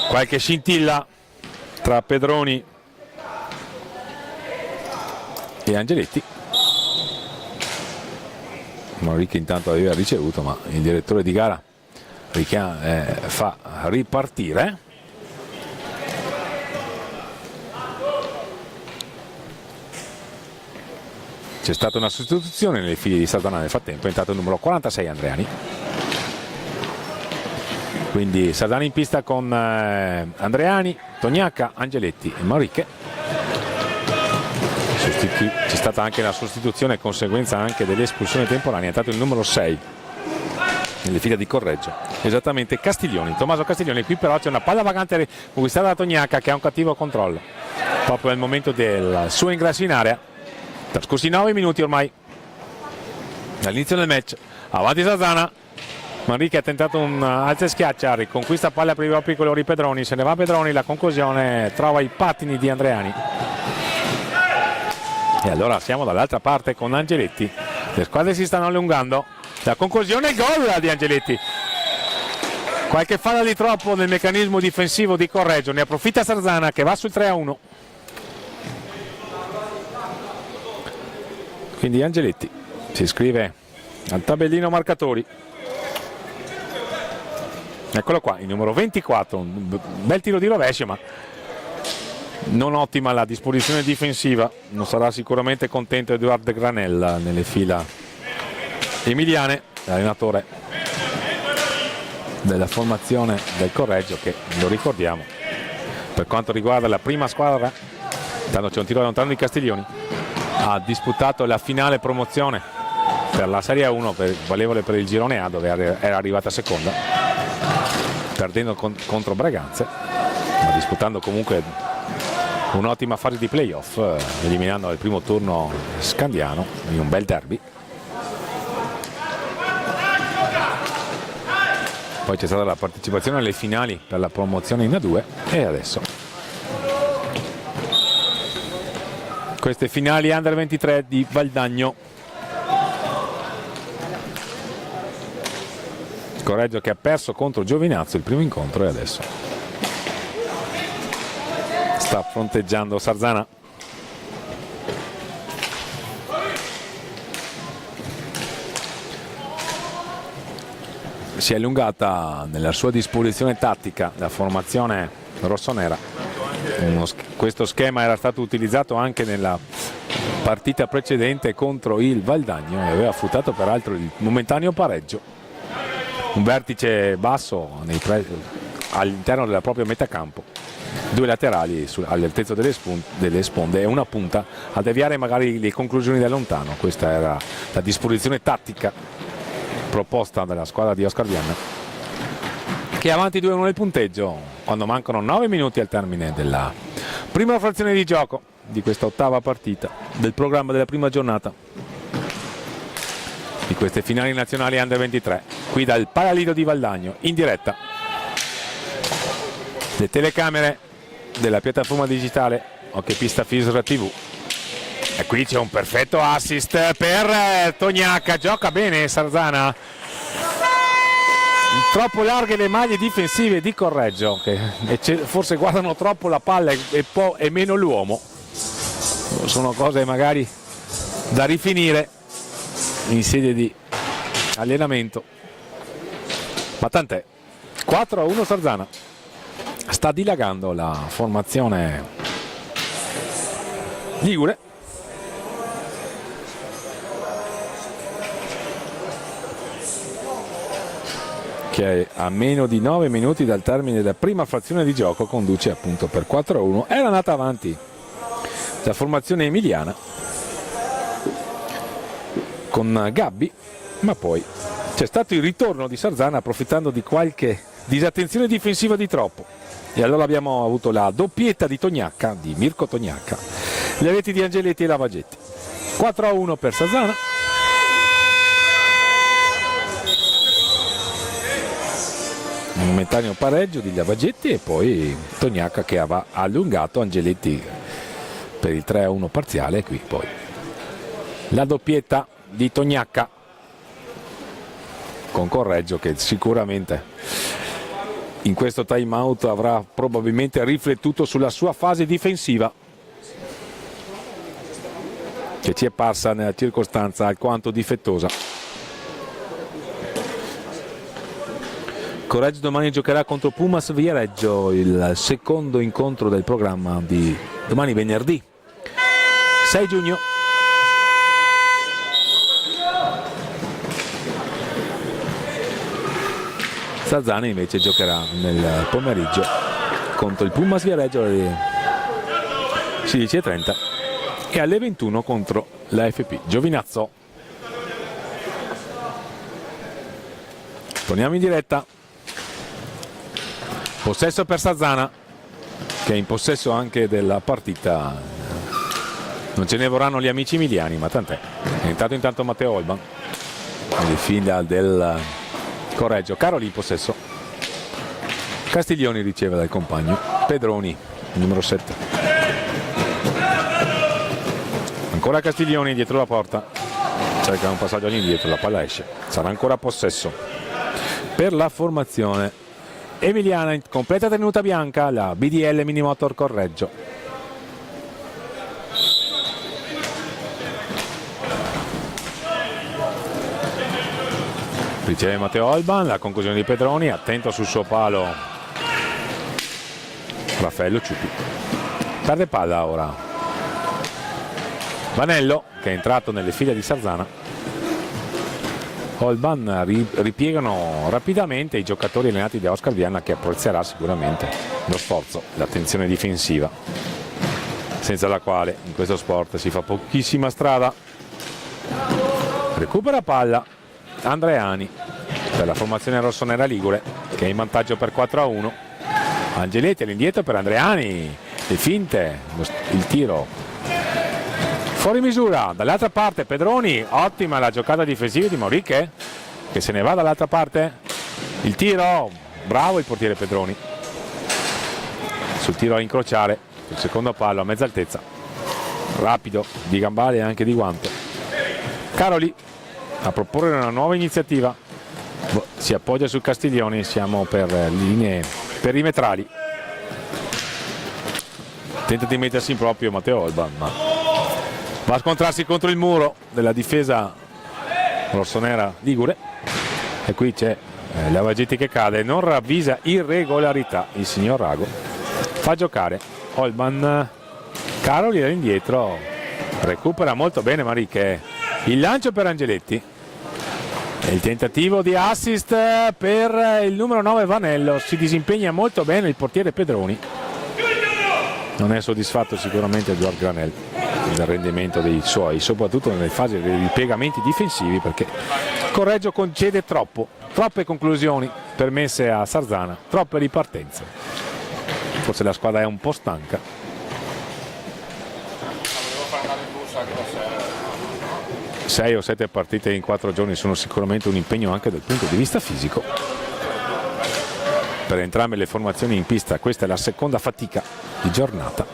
qualche scintilla tra Pedroni e Angeletti. Manrique intanto aveva ricevuto, ma il direttore di gara fa ripartire. C'è stata una sostituzione nelle file di Sardana nel frattempo, è entrato il numero 46 Andreani. Quindi Sardana in pista con Andreani, Tognacca, Angeletti e Manrique. C'è stata anche una sostituzione conseguenza anche dell'espulsione temporanea, è entrato il numero 6 nelle file di Correggio, esattamente Castiglioni, Tommaso Castiglioni. Qui però c'è una palla vagante conquistata da Tognacca, che ha un cattivo controllo proprio nel momento del suo ingresso in area. Trascorsi 9 minuti ormai dall'inizio del match, avanti Sardana. Manrique ha tentato un alza e schiaccia, riconquista palla per i propri colori Pedroni, se ne va Pedroni, la conclusione trova i pattini di Andreani. E allora siamo dall'altra parte con Angeletti, le squadre si stanno allungando, la conclusione, il gol di Angeletti. Qualche falla di troppo nel meccanismo difensivo di Correggio, ne approfitta Sardana che va sul 3-1. Quindi Angeletti si iscrive al tabellino marcatori. Eccolo qua, il numero 24, un bel tiro di rovescio, ma non ottima la disposizione difensiva. Non sarà sicuramente contento Edoardo Granella nelle fila emiliane, l'allenatore della formazione del Correggio, che lo ricordiamo per quanto riguarda la prima squadra. Intanto c'è un tiro da lontano di Castiglioni, ha disputato la finale promozione per la Serie 1 valevole per il girone A, dove era arrivata seconda, perdendo contro Braganze, ma disputando comunque un'ottima fase di playoff, eliminando al primo turno Scandiano in un bel derby. Poi c'è stata la partecipazione alle finali per la promozione in A2, e adesso queste finali Under 23 di Valdagno. Correggio che ha perso contro Giovinazzo il primo incontro, e adesso sta fronteggiando Sardana. Si è allungata nella sua disposizione tattica la formazione rossonera. Questo schema era stato utilizzato anche nella partita precedente contro il Valdagno e aveva fruttato peraltro il momentaneo pareggio. Un vertice basso all'interno della propria metacampo, due laterali all'altezza delle sponde e una punta a deviare magari le conclusioni da lontano. Questa era la disposizione tattica proposta dalla squadra di Oscar Viana, che è avanti 2-1 nel punteggio quando mancano 9 minuti al termine della prima frazione di gioco di questa ottava partita del programma della prima giornata di queste finali nazionali Under 23, qui dal Paralido di Valdagno, in diretta. Le telecamere della piattaforma digitale Hockey Pista Fisra TV E qui c'è un perfetto assist per Tognacca, gioca bene Sarzana. Troppo larghe le maglie difensive di Correggio, che forse guardano troppo la palla e meno l'uomo. Sono cose magari da rifinire in sede di allenamento, ma tant'è. 4-1 Sarzana. Sta dilagando la formazione ligure. Che a meno di 9 minuti dal termine della prima frazione di gioco conduce appunto per 4-1. Era andata avanti la formazione emiliana con Gabbi, ma poi c'è stato il ritorno di Sarzana approfittando di qualche disattenzione difensiva di troppo, e allora abbiamo avuto la doppietta di Tognacca, di Mirko Tognacca, le reti di Angeletti e Lavagetti. 4-1 per Sarzana. Un momentaneo pareggio di Lavagetti e poi Tognacca che aveva allungato Angeletti per il 3-1 parziale. Qui poi la doppietta di Tognacca con Correggio, che sicuramente in questo time out avrà probabilmente riflettuto sulla sua fase difensiva, che ci è parsa nella circostanza alquanto difettosa. Correggio domani giocherà contro Pumas Viareggio, il secondo incontro del programma di domani venerdì 6 giugno. Sarzana invece giocherà nel pomeriggio contro il Pumas Viareggio alle 16:30 e alle 21 contro la FP Giovinazzo. Torniamo in diretta. Possesso per Sarzana, che è in possesso anche della partita. Non ce ne vorranno gli amici emiliani, ma tant'è. È entrato intanto Matteo Olban nelle fila del Correggio. Caroli in possesso. Castiglioni riceve dal compagno Pedroni, numero 7. Ancora Castiglioni dietro la porta, cerca un passaggio all'indietro, la palla esce. Sarà ancora possesso per la formazione emiliana in completa tenuta bianca, la BDL Minimotor Correggio. Riceve Matteo Olban, la conclusione di Pedroni, attento sul suo palo Raffaello Ciupi. Perde palla ora Vanello, che è entrato nelle file di Sarzana. Olban ripiegano rapidamente i giocatori allenati da Oscar Viana, che apprezzerà sicuramente lo sforzo, l'attenzione difensiva, senza la quale in questo sport si fa pochissima strada. Recupera palla Andreani per la formazione rossonera ligure, che è in vantaggio per 4-1. Angeletti all'indietro per Andreani, le finte, il tiro fuori misura. Dall'altra parte Pedroni, ottima la giocata difensiva di Mauriche, che se ne va dall'altra parte. Il tiro, bravo il portiere Pedroni sul tiro a incrociare, il secondo palo a mezza altezza, rapido di gambale e anche di guanto. Caroli a proporre una nuova iniziativa, si appoggia su Castiglioni, siamo per linee perimetrali. Tenta di mettersi in proprio Matteo Olban, ma va a scontrarsi contro il muro della difesa rossonera ligure, e qui c'è Lavagetti che cade, non ravvisa irregolarità il signor Rago, fa giocare Olban. Caroli all'indietro, recupera molto bene Mariche, il lancio per Angeletti e il tentativo di assist per il numero 9 Vanello. Si disimpegna molto bene il portiere Pedroni, non è soddisfatto sicuramente Eduard Granel del rendimento dei suoi, soprattutto nelle fasi dei piegamenti difensivi, perché Correggio concede troppe conclusioni permesse a Sarzana, troppe ripartenze. Forse la squadra è un po' stanca. 6 o 7 partite in 4 giorni sono sicuramente un impegno anche dal punto di vista fisico per entrambe le formazioni in pista. Questa è la seconda fatica di giornata.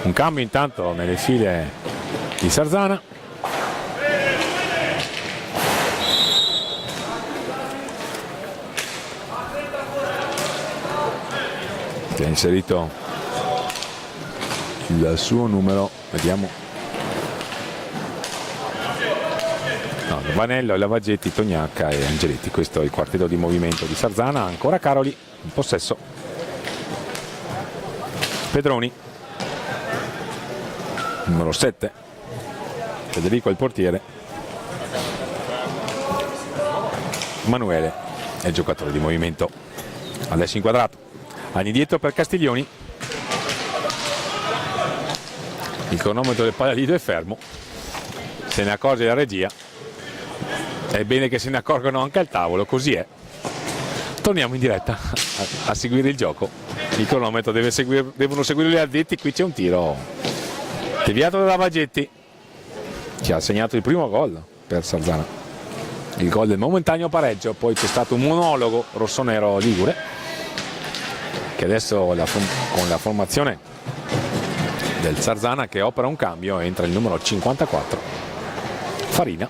Un cambio intanto nelle file di Sarzana. Che ha inserito il suo numero, vediamo. No, Vanello, Lavagetti, Tognacca e Angeletti. Questo è il quartetto di movimento di Sarzana. Ancora Caroli in possesso. Pedroni, numero 7. Federico è il portiere. Manuele è il giocatore di movimento. Adesso inquadrato. Anni dietro per Castiglioni. Il cronometro del Palalido è fermo. Se ne accorge la regia. È bene che se ne accorgano anche al tavolo, così è. Torniamo in diretta a seguire il gioco. Il cronometro devono seguire gli addetti. Qui c'è un tiro deviato da Lavagetti, che ha segnato il primo gol per Sarzana. Il gol del momentaneo pareggio. Poi c'è stato un monologo rossonero ligure, che adesso con la formazione del Sarzana che opera un cambio, entra il numero 54 Farina.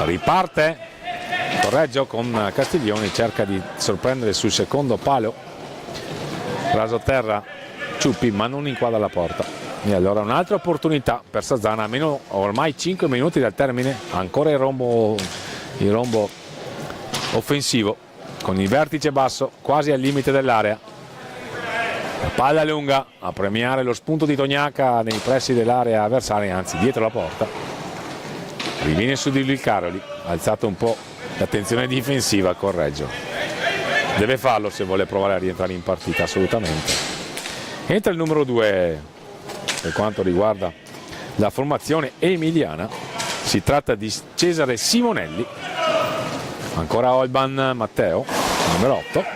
Riparte Correggio con Castiglioni, cerca di sorprendere sul secondo palo, raso terra Ciuppi, ma non inquadra la porta. E allora un'altra opportunità per Sarzana, a meno ormai 5 minuti dal termine. Ancora il rombo offensivo con il vertice basso quasi al limite dell'area. La palla lunga a premiare lo spunto di Tognacca nei pressi dell'area avversaria, anzi dietro la porta. Riviene su di lui il Caroli, ha alzato un po' l'attenzione difensiva al Correggio. Deve farlo se vuole provare a rientrare in partita, assolutamente. Entra il numero 2 per quanto riguarda la formazione emiliana. Si tratta di Cesare Simonelli. Ancora Olban Matteo, numero 8.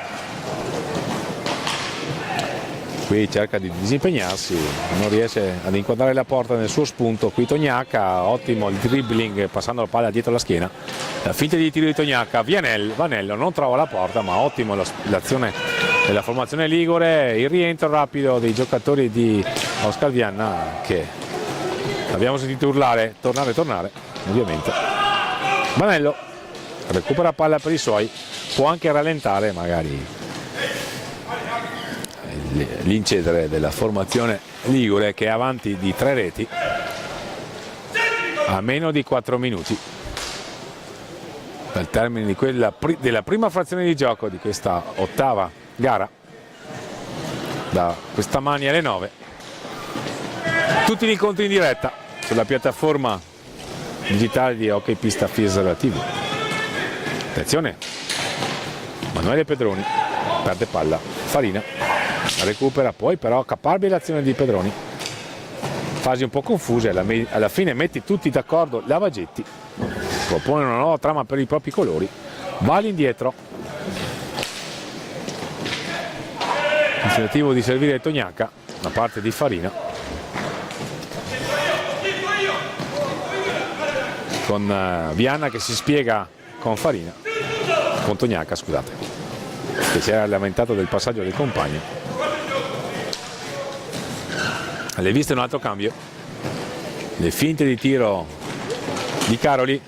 Qui cerca di disimpegnarsi, non riesce ad inquadrare la porta nel suo spunto. Qui Tognacca, ottimo il dribbling passando la palla dietro la schiena. La finta di tiro di Tognacca, Vanello non trova la porta, ma ottimo l'azione della formazione ligure. Il rientro rapido dei giocatori di Oscar Vianna, che abbiamo sentito urlare tornare, ovviamente. Vanello recupera palla per i suoi, può anche rallentare magari l'incedere della formazione ligure, che è avanti di 3 reti a meno di 4 minuti dal termine di della prima frazione di gioco di questa ottava gara, da questa mani alle 9. Tutti gli incontri in diretta sulla piattaforma digitale di Hockey Pista FISR TV. Attenzione, Manuele Pedroni perde palla, Farina recupera, poi però caparbia l'azione di Pedroni. Fasi un po' confuse, alla fine metti tutti d'accordo Lavagetti, propone una nuova trama per i propri colori, va all'indietro, il tentativo di servire Tognacca da parte di Farina, con Vianna che si spiega con Tognacca, scusate, che si era lamentato del passaggio del compagno. Alle viste un altro cambio, le finte di tiro di Caroli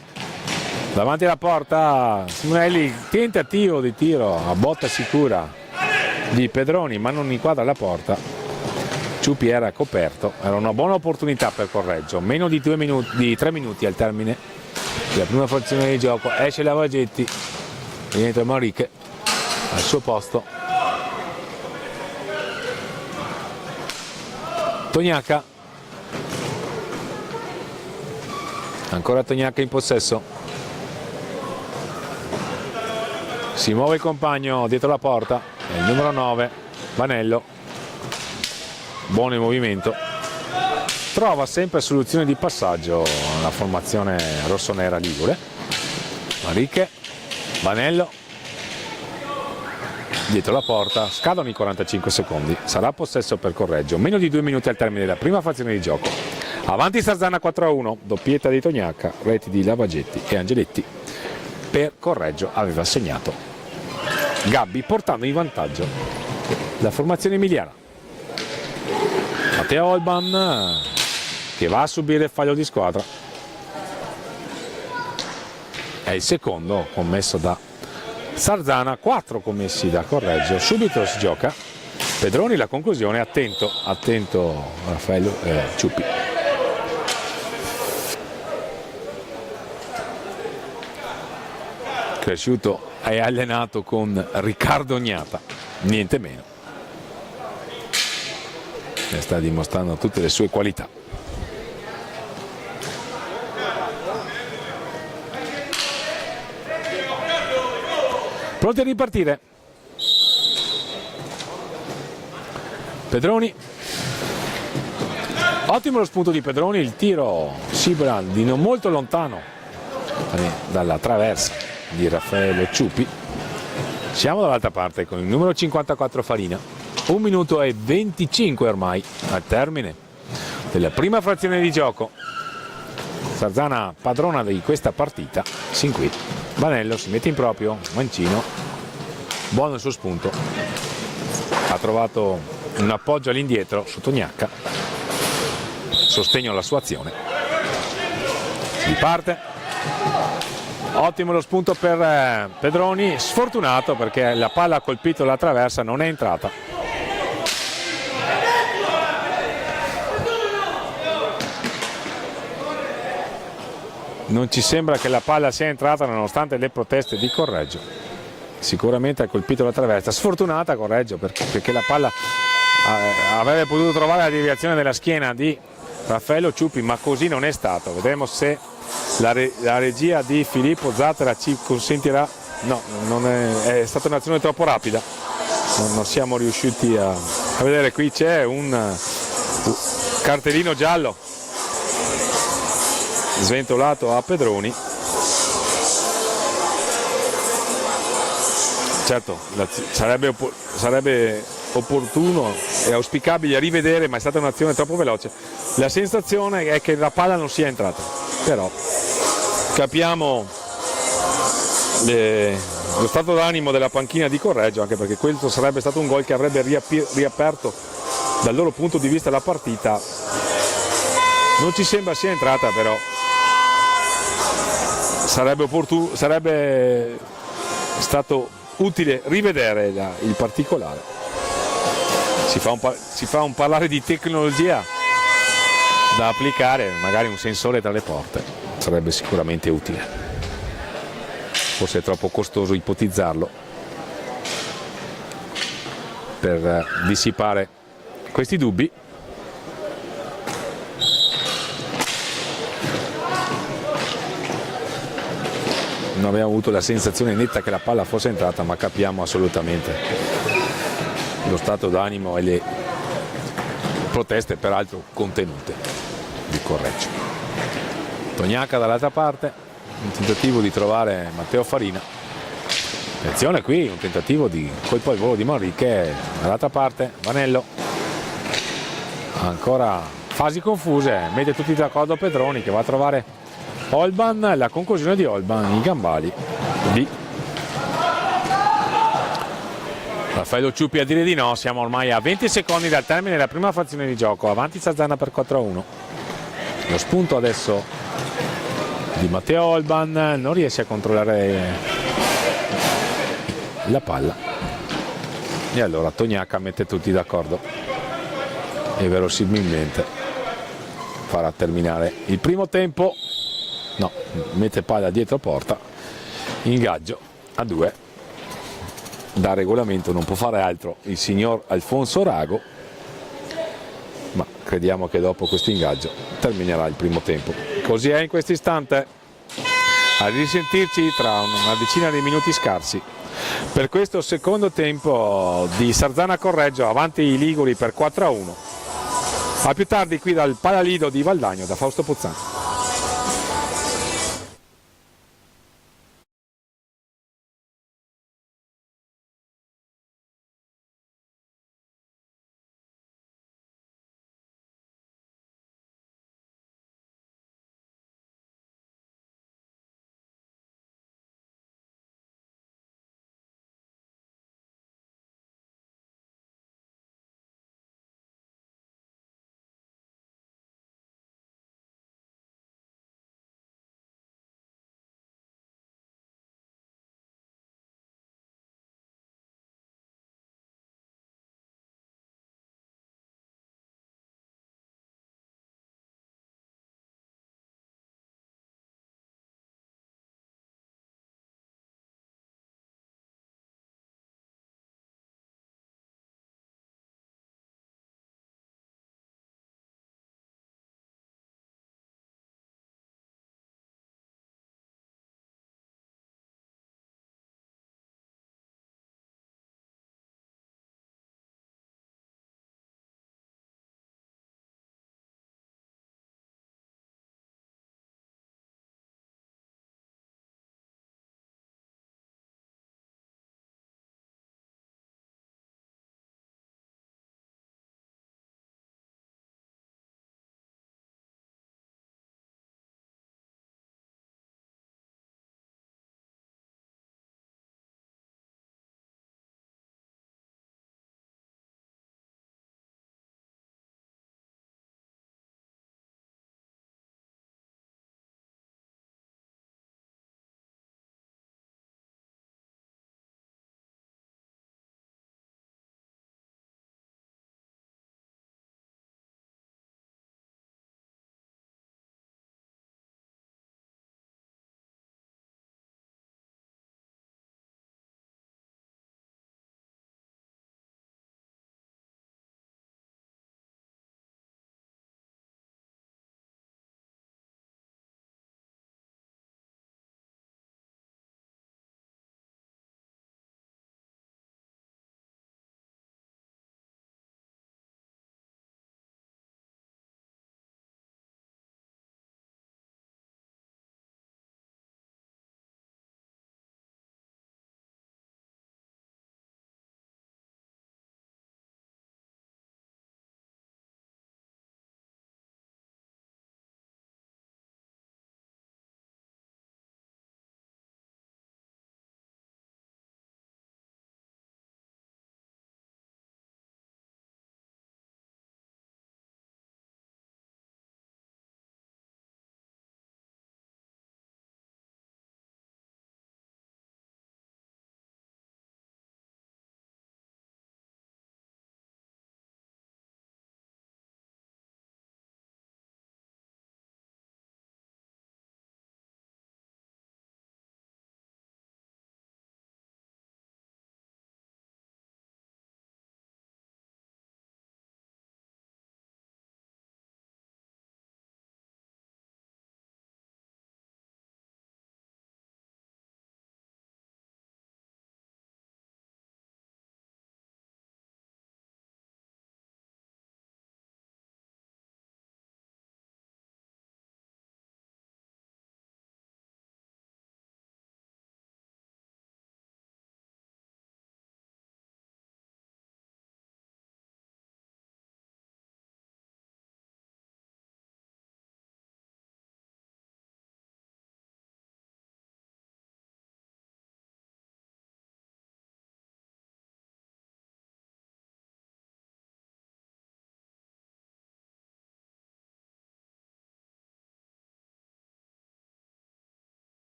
davanti alla porta. Simonelli, tentativo di tiro a botta sicura di Pedroni, ma non inquadra la porta. Ciuppi era coperto, era una buona opportunità per Correggio. Meno di 3 minuti al termine della prima frazione di gioco. Esce Lavagetti, rientra Manrique al suo posto. Tognacca, ancora Tognacca in possesso, si muove il compagno dietro la porta, è il numero 9 Vanello, buono il movimento, trova sempre soluzione di passaggio la formazione rossonera ligure. Manrique, Vanello dietro la porta, scadono i 45 secondi, sarà possesso per Correggio, meno di 2 minuti al termine della prima frazione di gioco. Avanti Sarzana 4-1, doppietta di Tognacca, reti di Lavagetti e Angeletti. Per Correggio aveva segnato Gabbi, portando in vantaggio la formazione emiliana. Matteo Olban che va a subire il fallo di squadra. È il secondo commesso da Sarzana, 4 commessi da Correggio. Subito si gioca. Pedroni, la conclusione, attento Raffaello Ciuppi. Cresciuto e allenato con Riccardo Gnata, niente meno. E sta dimostrando tutte le sue qualità. Pronti a ripartire. Pedroni. Ottimo lo spunto di Pedroni, il tiro Sibra di non molto lontano dalla traversa di Raffaele Ciuppi. Siamo dall'altra parte con il numero 54 Farina. 1 minuto e 25 ormai al termine della prima frazione di gioco. Sarzana padrona di questa partita. Sin qui Vanello si mette in proprio, Mancino, buono il suo spunto, ha trovato un appoggio all'indietro su Tognacca, sostegno alla sua azione, si parte, ottimo lo spunto per Pedroni, sfortunato perché la palla ha colpito la traversa, non è entrata. Non ci sembra che la palla sia entrata nonostante le proteste di Correggio. Sicuramente ha colpito la traversa. Sfortunata Correggio perché la palla avrebbe potuto trovare la deviazione della schiena di Raffaello Ciuppi, ma così non è stato. Vedremo se la regia di Filippo Zattera ci consentirà. No, è stata un'azione troppo rapida. Non siamo riusciti a vedere. Qui c'è un cartellino giallo sventolato a Pedroni. Certo, sarebbe opportuno e auspicabile rivedere, ma è stata un'azione troppo veloce. La sensazione è che la palla non sia entrata, però capiamo lo stato d'animo della panchina di Correggio, anche perché questo sarebbe stato un gol che avrebbe riaperto dal loro punto di vista la partita. Non ci sembra sia entrata, però sarebbe stato utile rivedere il particolare. Si fa un parlare di tecnologia da applicare, magari un sensore tra le porte sarebbe sicuramente utile. Forse è troppo costoso ipotizzarlo per dissipare questi dubbi. Non abbiamo avuto la sensazione netta che la palla fosse entrata, ma capiamo assolutamente lo stato d'animo e le proteste, peraltro contenute, di Correggio. Tognacca dall'altra parte, un tentativo di trovare Matteo Farina. Attenzione qui, un tentativo di colpo al volo di Manrique. Dall'altra parte Vanello. Ancora fasi confuse, mette tutti d'accordo Pedroni che va a trovare Olban, la conclusione di Olban, i gambali di Raffaello Ciuppi a dire di no. Siamo ormai a 20 secondi dal termine della prima frazione di gioco, avanti Sarzana per 4-1. Lo spunto adesso di Matteo Olban, non riesce a controllare la palla e allora Tognacca mette tutti d'accordo e verosimilmente farà terminare il primo tempo. No, mette palla dietro porta, ingaggio a 2. Da regolamento non può fare altro il signor Alfonso Rago, ma crediamo che dopo questo ingaggio terminerà il primo tempo. Così è in questo istante. A risentirci tra una decina di minuti scarsi per questo secondo tempo di Sarzana Correggio, avanti i liguri per 4-1. A più tardi qui dal Palalido di Valdagno da Fausto Pozzani.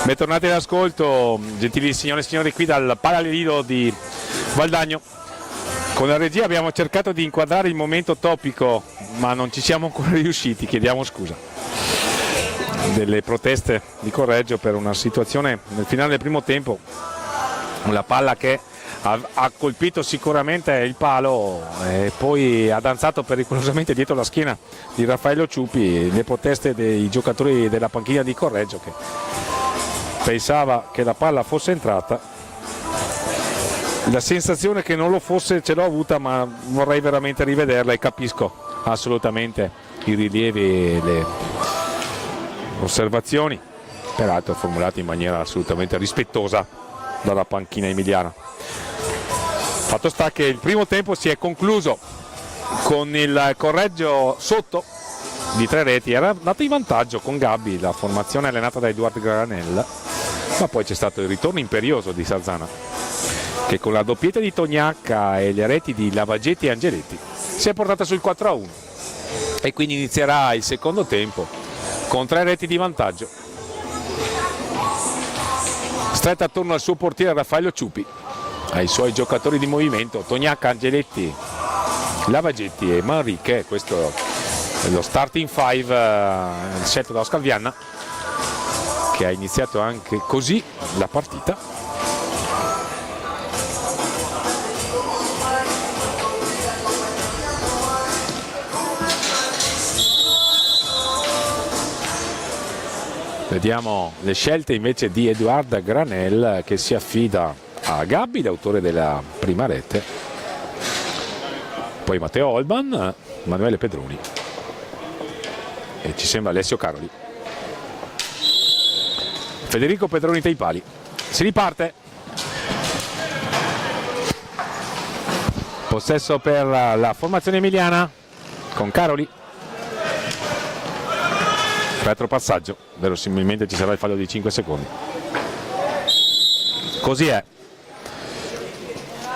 Bentornati all'ascolto, gentili signore e signori, qui dal Palalido di Valdagno. Con la regia abbiamo cercato di inquadrare il momento topico, ma non ci siamo ancora riusciti, chiediamo scusa. Delle proteste di Correggio per una situazione nel finale del primo tempo, una palla che ha colpito sicuramente il palo e poi ha danzato pericolosamente dietro la schiena di Raffaello Ciupi. Le proteste dei giocatori della panchina di Correggio che pensava che la palla fosse entrata. La sensazione che non lo fosse ce l'ho avuta, ma vorrei veramente rivederla e capisco assolutamente i rilievi e le osservazioni, peraltro formulate in maniera assolutamente rispettosa dalla panchina emiliana. Fatto sta che il primo tempo si è concluso con il Correggio sotto di 3 reti, era andato in vantaggio con Gabbi, la formazione allenata da Edoardo Granel, ma poi c'è stato il ritorno imperioso di Sarzana che con la doppietta di Tognacca e le reti di Lavagetti e Angeletti si è portata sul 4-1 e quindi inizierà il secondo tempo con 3 reti di vantaggio, stretta attorno al suo portiere Raffaello Ciupi, ai suoi giocatori di movimento Tognacca, Angeletti, Lavagetti e Manrique. Questo è lo starting 5 scelto da Oscar Vianna, che ha iniziato anche così la partita. Vediamo le scelte invece di Edoardo Granel, che si affida a Gabbi, l'autore della prima rete, poi Matteo Olban, Manuele Pedroni e ci sembra Alessio Caroli. Federico Pedroni dai pali, si riparte, possesso per la formazione emiliana con Caroli, retropassaggio, verosimilmente ci sarà il fallo di 5 secondi, così è,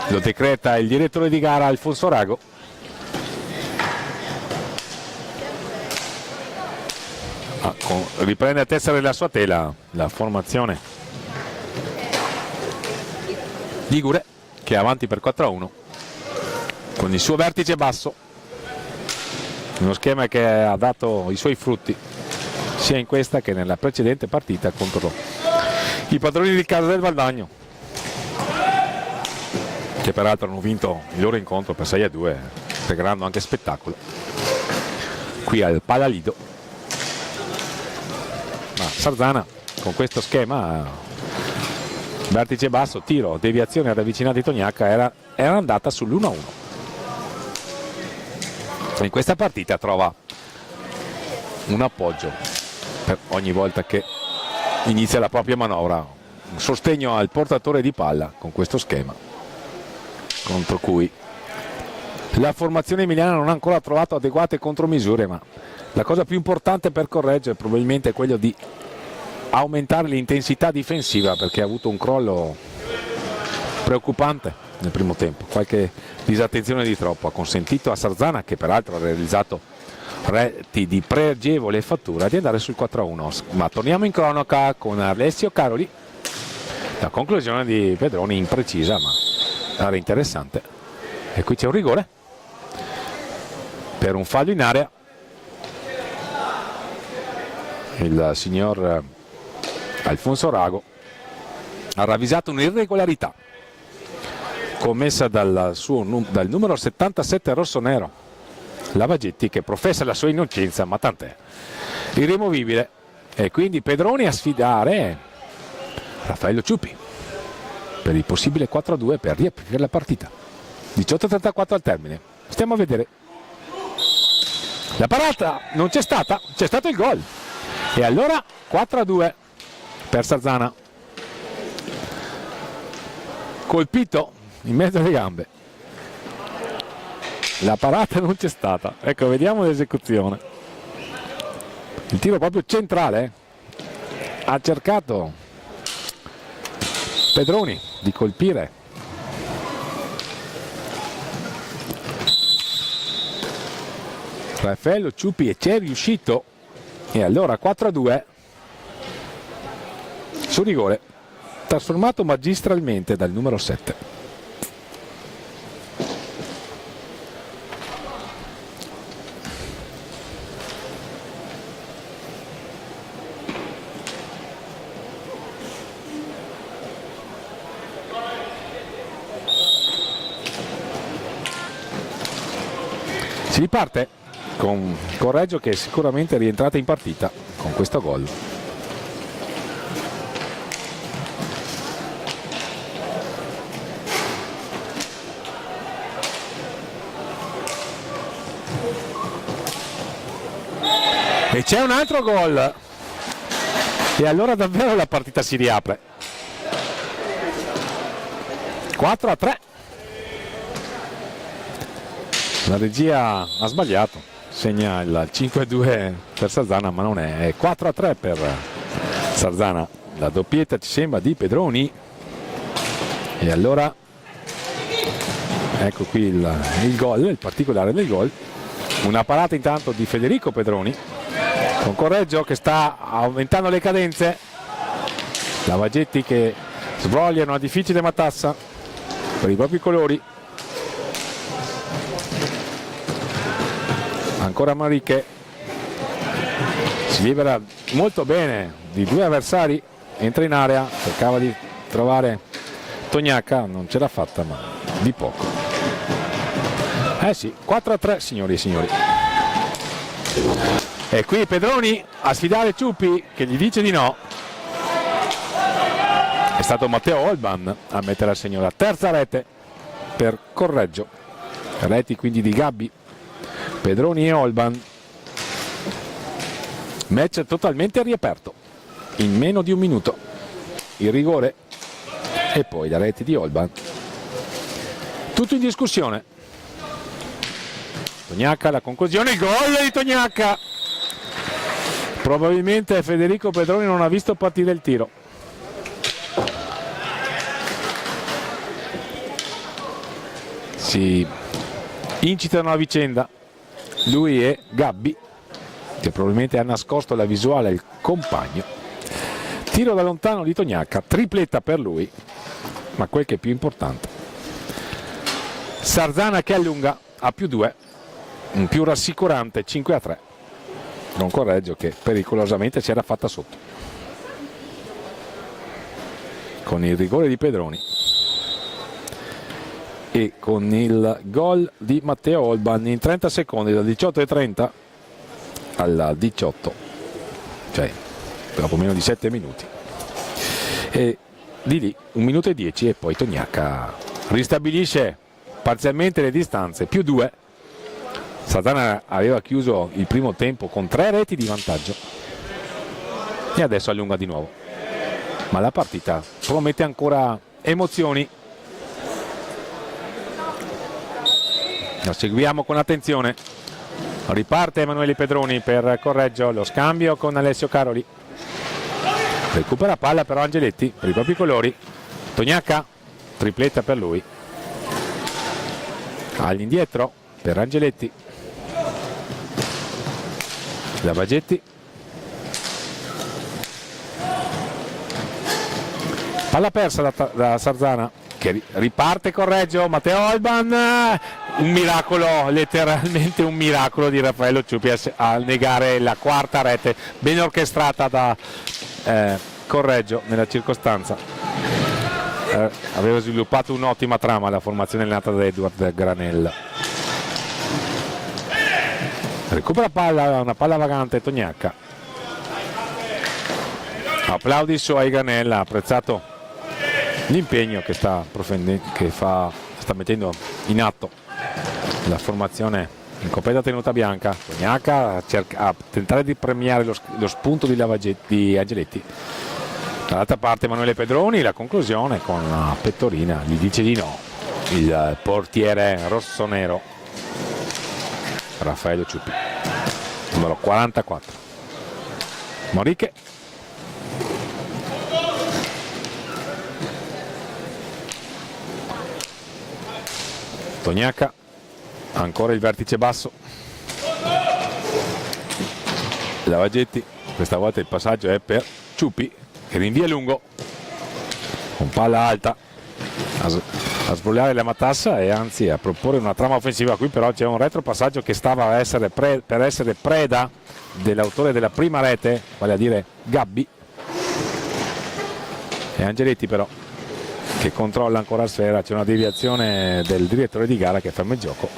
lo decreta il direttore di gara Alfonso Rago. Riprende a tessere la sua tela la formazione ligure, che è avanti per 4-1 con il suo vertice basso, uno schema che ha dato i suoi frutti sia in questa che nella precedente partita contro i padroni di casa del Valdagno, che peraltro hanno vinto il loro incontro per 6-2, regalando anche spettacolo qui al Palalido. Ma Sarzana con questo schema, vertice basso, tiro, deviazione ad avvicinati Tognacca, era andata sull'1-1. In questa partita trova un appoggio per ogni volta che inizia la propria manovra, un sostegno al portatore di palla con questo schema, contro cui la formazione emiliana non ha ancora trovato adeguate contromisure, ma la cosa più importante per Correggio è probabilmente quello di aumentare l'intensità difensiva, perché ha avuto un crollo preoccupante nel primo tempo, qualche disattenzione di troppo ha consentito a Sarzana, che peraltro ha realizzato reti di pregevole fattura, di andare sul 4-1. Ma torniamo in cronaca con Alessio Caroli, la conclusione di Pedroni imprecisa ma era interessante, e qui c'è un rigore per un fallo in area. Il signor Alfonso Rago ha ravvisato un'irregolarità commessa dal numero 77 rossonero Lavagetti, che professa la sua innocenza, ma tant'è, irremovibile, e quindi Pedroni a sfidare Raffaello Ciupi per il possibile 4-2 per riaprire la partita. 18:34 al termine, stiamo a vedere. La parata non c'è stata, c'è stato il gol, e allora 4-2 per Sarzana, colpito in mezzo alle gambe. La parata non c'è stata, ecco, vediamo l'esecuzione, il tiro proprio centrale, ha cercato Pedroni di colpire Raffaello Ciupi e c'è riuscito, e allora 4-2. su rigore trasformato magistralmente dal numero 7. Si riparte con Correggio che è sicuramente rientrata in partita con questo gol. E c'è un altro gol e allora davvero la partita si riapre. 4-3. La regia ha sbagliato, segna il 5-2 per Sarzana, ma non è 4-3 per Sarzana. La doppietta ci sembra di Pedroni e allora ecco qui il gol, il particolare del gol. Una parata intanto di Federico Pedroni con Correggio che sta aumentando le cadenze. Lavagetti che sbroglia una difficile matassa per i propri colori. Ancora Mariche, si libera molto bene di due avversari, entra in area, cercava di trovare Tognacca, non ce l'ha fatta ma di poco. Sì, 4-3 signori e signori. E qui Pedroni a sfidare Ciuppi che gli dice di no. È stato Matteo Olban a mettere a segno la terza rete per Correggio. Reti quindi di Gabbi, Pedroni e Olban. Match totalmente riaperto in meno di un minuto. Il rigore e poi la rete di Olban. Tutto in discussione. Tognacca, la conclusione, il gol di Tognacca. Probabilmente Federico Pedroni non ha visto partire il tiro. Si incitano a vicenda lui e Gabbi, che probabilmente ha nascosto la visuale al compagno. Tiro da lontano di Tognacca, tripletta per lui, ma quel che è più importante, Sarzana che allunga a +2, un più rassicurante 5-3 con Correggio che pericolosamente si era fatta sotto con il rigore di Pedroni e con il gol di Matteo Olban in 30 secondi, dal 18:30 al 18, cioè dopo meno di 7 minuti, e di lì 1 minuto e 10 e poi Tognacca ristabilisce parzialmente le distanze, +2. Sarzana aveva chiuso il primo tempo con 3 reti di vantaggio e adesso allunga di nuovo, ma la partita promette ancora emozioni. Lo seguiamo con attenzione. Riparte Emanuele Pedroni per Correggio, lo scambio con Alessio Caroli, recupera palla però Angeletti per i propri colori. Tognacca, tripletta per lui, all'indietro per Angeletti. Lavagetti, palla persa da Sarzana che riparte Correggio. Matteo Olban, un miracolo, letteralmente un miracolo di Raffaello Ciuppi a negare la quarta rete ben orchestrata da Correggio nella circostanza. Aveva sviluppato un'ottima trama la formazione allenata da Edward Granell. Recupera palla, una palla vagante Tognacca. Applaudi su ai Granell, ha apprezzato l'impegno che sta mettendo in atto la formazione in completa tenuta bianca. Tognacca a tentare di premiare lo spunto di Angeletti. Dall'altra parte Emanuele Pedroni, la conclusione con pettorina, gli dice di no il portiere rossonero Raffaello Ciuppi, numero 44. Moriche, Tognacca, ancora il vertice basso, Lavagetti, questa volta il passaggio è per Ciuppi che rinvia lungo con palla alta a svogliare la matassa e anzi a proporre una trama offensiva. Qui però c'è un retropassaggio che stava per essere preda dell'autore della prima rete, vale a dire Gabbi, e Angeletti però che controlla ancora la sfera. C'è una deviazione del direttore di gara che ferma il gioco.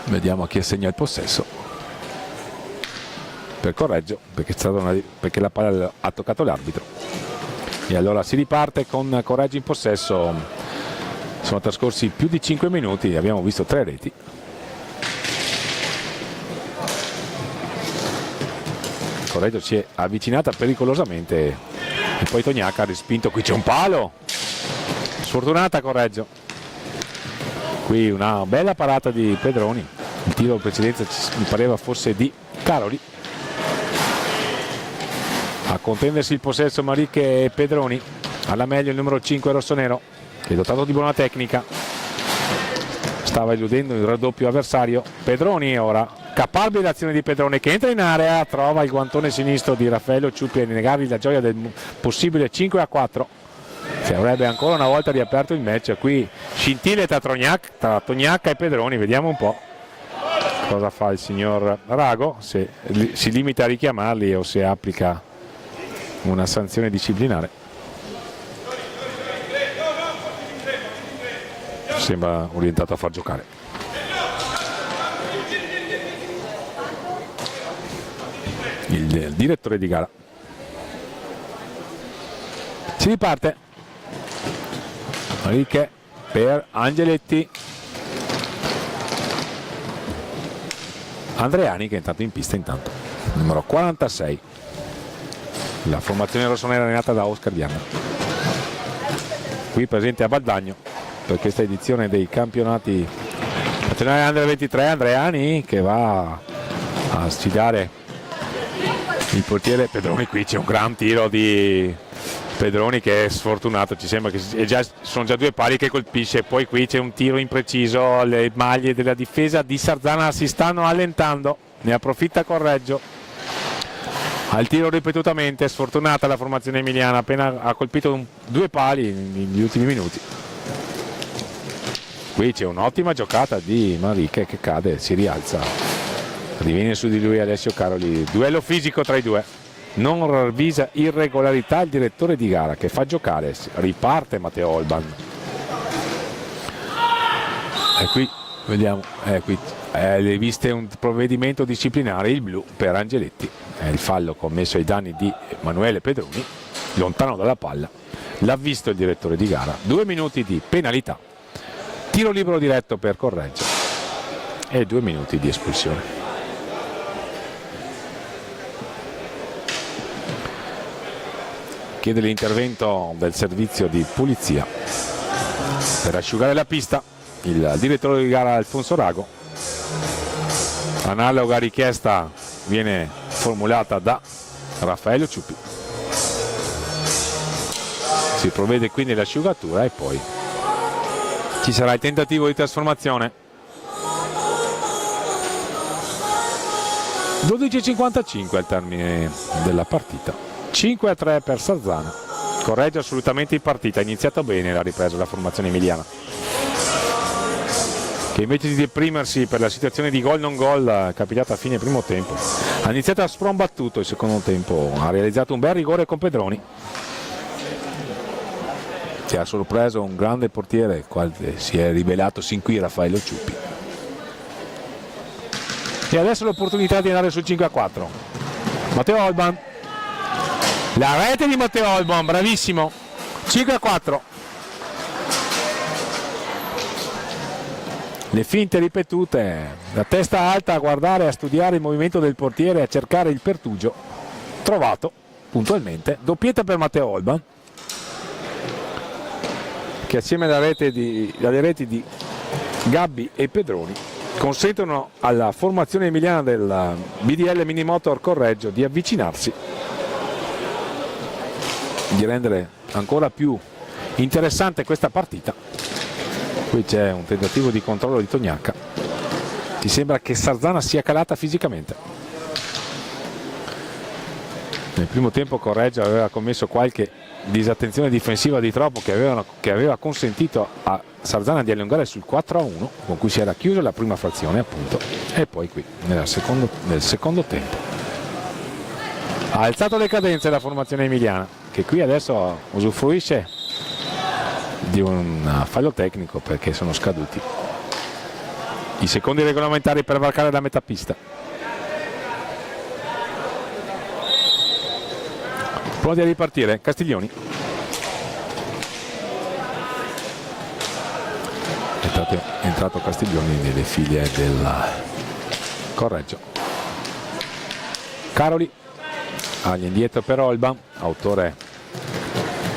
Vediamo chi assegna il possesso per Correggio, perché la palla ha toccato l'arbitro. E allora si riparte con Correggio in possesso. Sono trascorsi più di 5 minuti, abbiamo visto 3 reti. Correggio si è avvicinata pericolosamente e poi Tognac ha respinto. Qui c'è un palo, sfortunata Correggio. Qui una bella parata di Pedroni. Il tiro precedente mi pareva fosse di Caroli. A contendersi il possesso Maricche e Pedroni. Alla meglio il numero 5 rossonero, che è dotato di buona tecnica. Stava eludendo il raddoppio avversario. Pedroni ora, capabile l'azione di Pedroni che entra in area, trova il guantone sinistro di Raffaello Ciuppi a rinnegargli la gioia del possibile 5-4. Si avrebbe ancora una volta riaperto il match. Qui scintille tra Tognac e Pedroni. Vediamo un po' cosa fa il signor Rago, se si limita a richiamarli o se applica una sanzione disciplinare. Sembra orientato a far giocare. Il direttore di gara. Si riparte. Maricche per Angeletti. Andreani che è entrato in pista intanto. Numero 46. La formazione rossonera allenata da Oscar Viana. Qui presente a Baldagno per questa edizione dei campionati nazionali Under 23. Andreani che va a sfidare il portiere Pedroni. Qui c'è un gran tiro di Pedroni che è sfortunato, ci sembra che sono già 2 pali che colpisce. Poi qui c'è un tiro impreciso, le maglie della difesa di Sarzana si stanno allentando, ne approfitta Correggio al tiro ripetutamente. Sfortunata la formazione emiliana, appena ha colpito 2 pali negli ultimi minuti. Qui c'è un'ottima giocata di Maricche che cade, si rialza, riviene su di lui Alessio Caroli. Duello fisico tra i due, non ravvisa irregolarità il direttore di gara che fa giocare. Riparte Matteo Olban e qui vediamo, qui viste un provvedimento disciplinare, il blu per Angeletti. È il fallo commesso ai danni di Emanuele Pedroni, lontano dalla palla, l'ha visto il direttore di gara. 2 minuti di penalità, tiro libero diretto per Correggio e 2 minuti di espulsione. Chiede l'intervento del servizio di pulizia per asciugare la pista il direttore di gara Alfonso Rago. Analoga richiesta viene formulata da Raffaello Ciuppi. Si provvede quindi all'asciugatura e poi ci sarà il tentativo di trasformazione. 12:55 al termine della partita, 5-3 per Sarzana. Correggio assolutamente in partita, ha iniziato bene la ripresa della formazione emiliana, che invece di deprimersi per la situazione di gol non gol capitata a fine primo tempo, ha iniziato a sprombattuto il secondo tempo, ha realizzato un bel rigore con Pedroni, che ha sorpreso un grande portiere, quale si è rivelato sin qui Raffaello Ciuppi. E adesso l'opportunità di andare sul 5-4. Matteo Olban, la rete di Matteo Olban, bravissimo. 5-4. Le finte ripetute, la testa alta a guardare, a studiare il movimento del portiere, a cercare il pertugio trovato puntualmente. Doppietta per Matteo Olban, che assieme alle reti di Gabbi e Pedroni consentono alla formazione emiliana del BDL Minimotor Correggio di avvicinarsi, di rendere ancora più interessante questa partita. Qui c'è un tentativo di controllo di Tognac ti sembra che Sarzana sia calata fisicamente? Nel primo tempo Correggio aveva commesso qualche disattenzione difensiva di troppo che aveva consentito a Sarzana di allungare sul 4-1, con cui si era chiusa la prima frazione appunto, e poi qui nel secondo tempo ha alzato le cadenze la formazione emiliana, che qui adesso usufruisce di un fallo tecnico perché sono scaduti i secondi regolamentari per varcare la metà pista. Pronti a ripartire Castiglioni. È entrato Castiglioni nelle file del Correggio. Caroli all'indietro per Olban, autore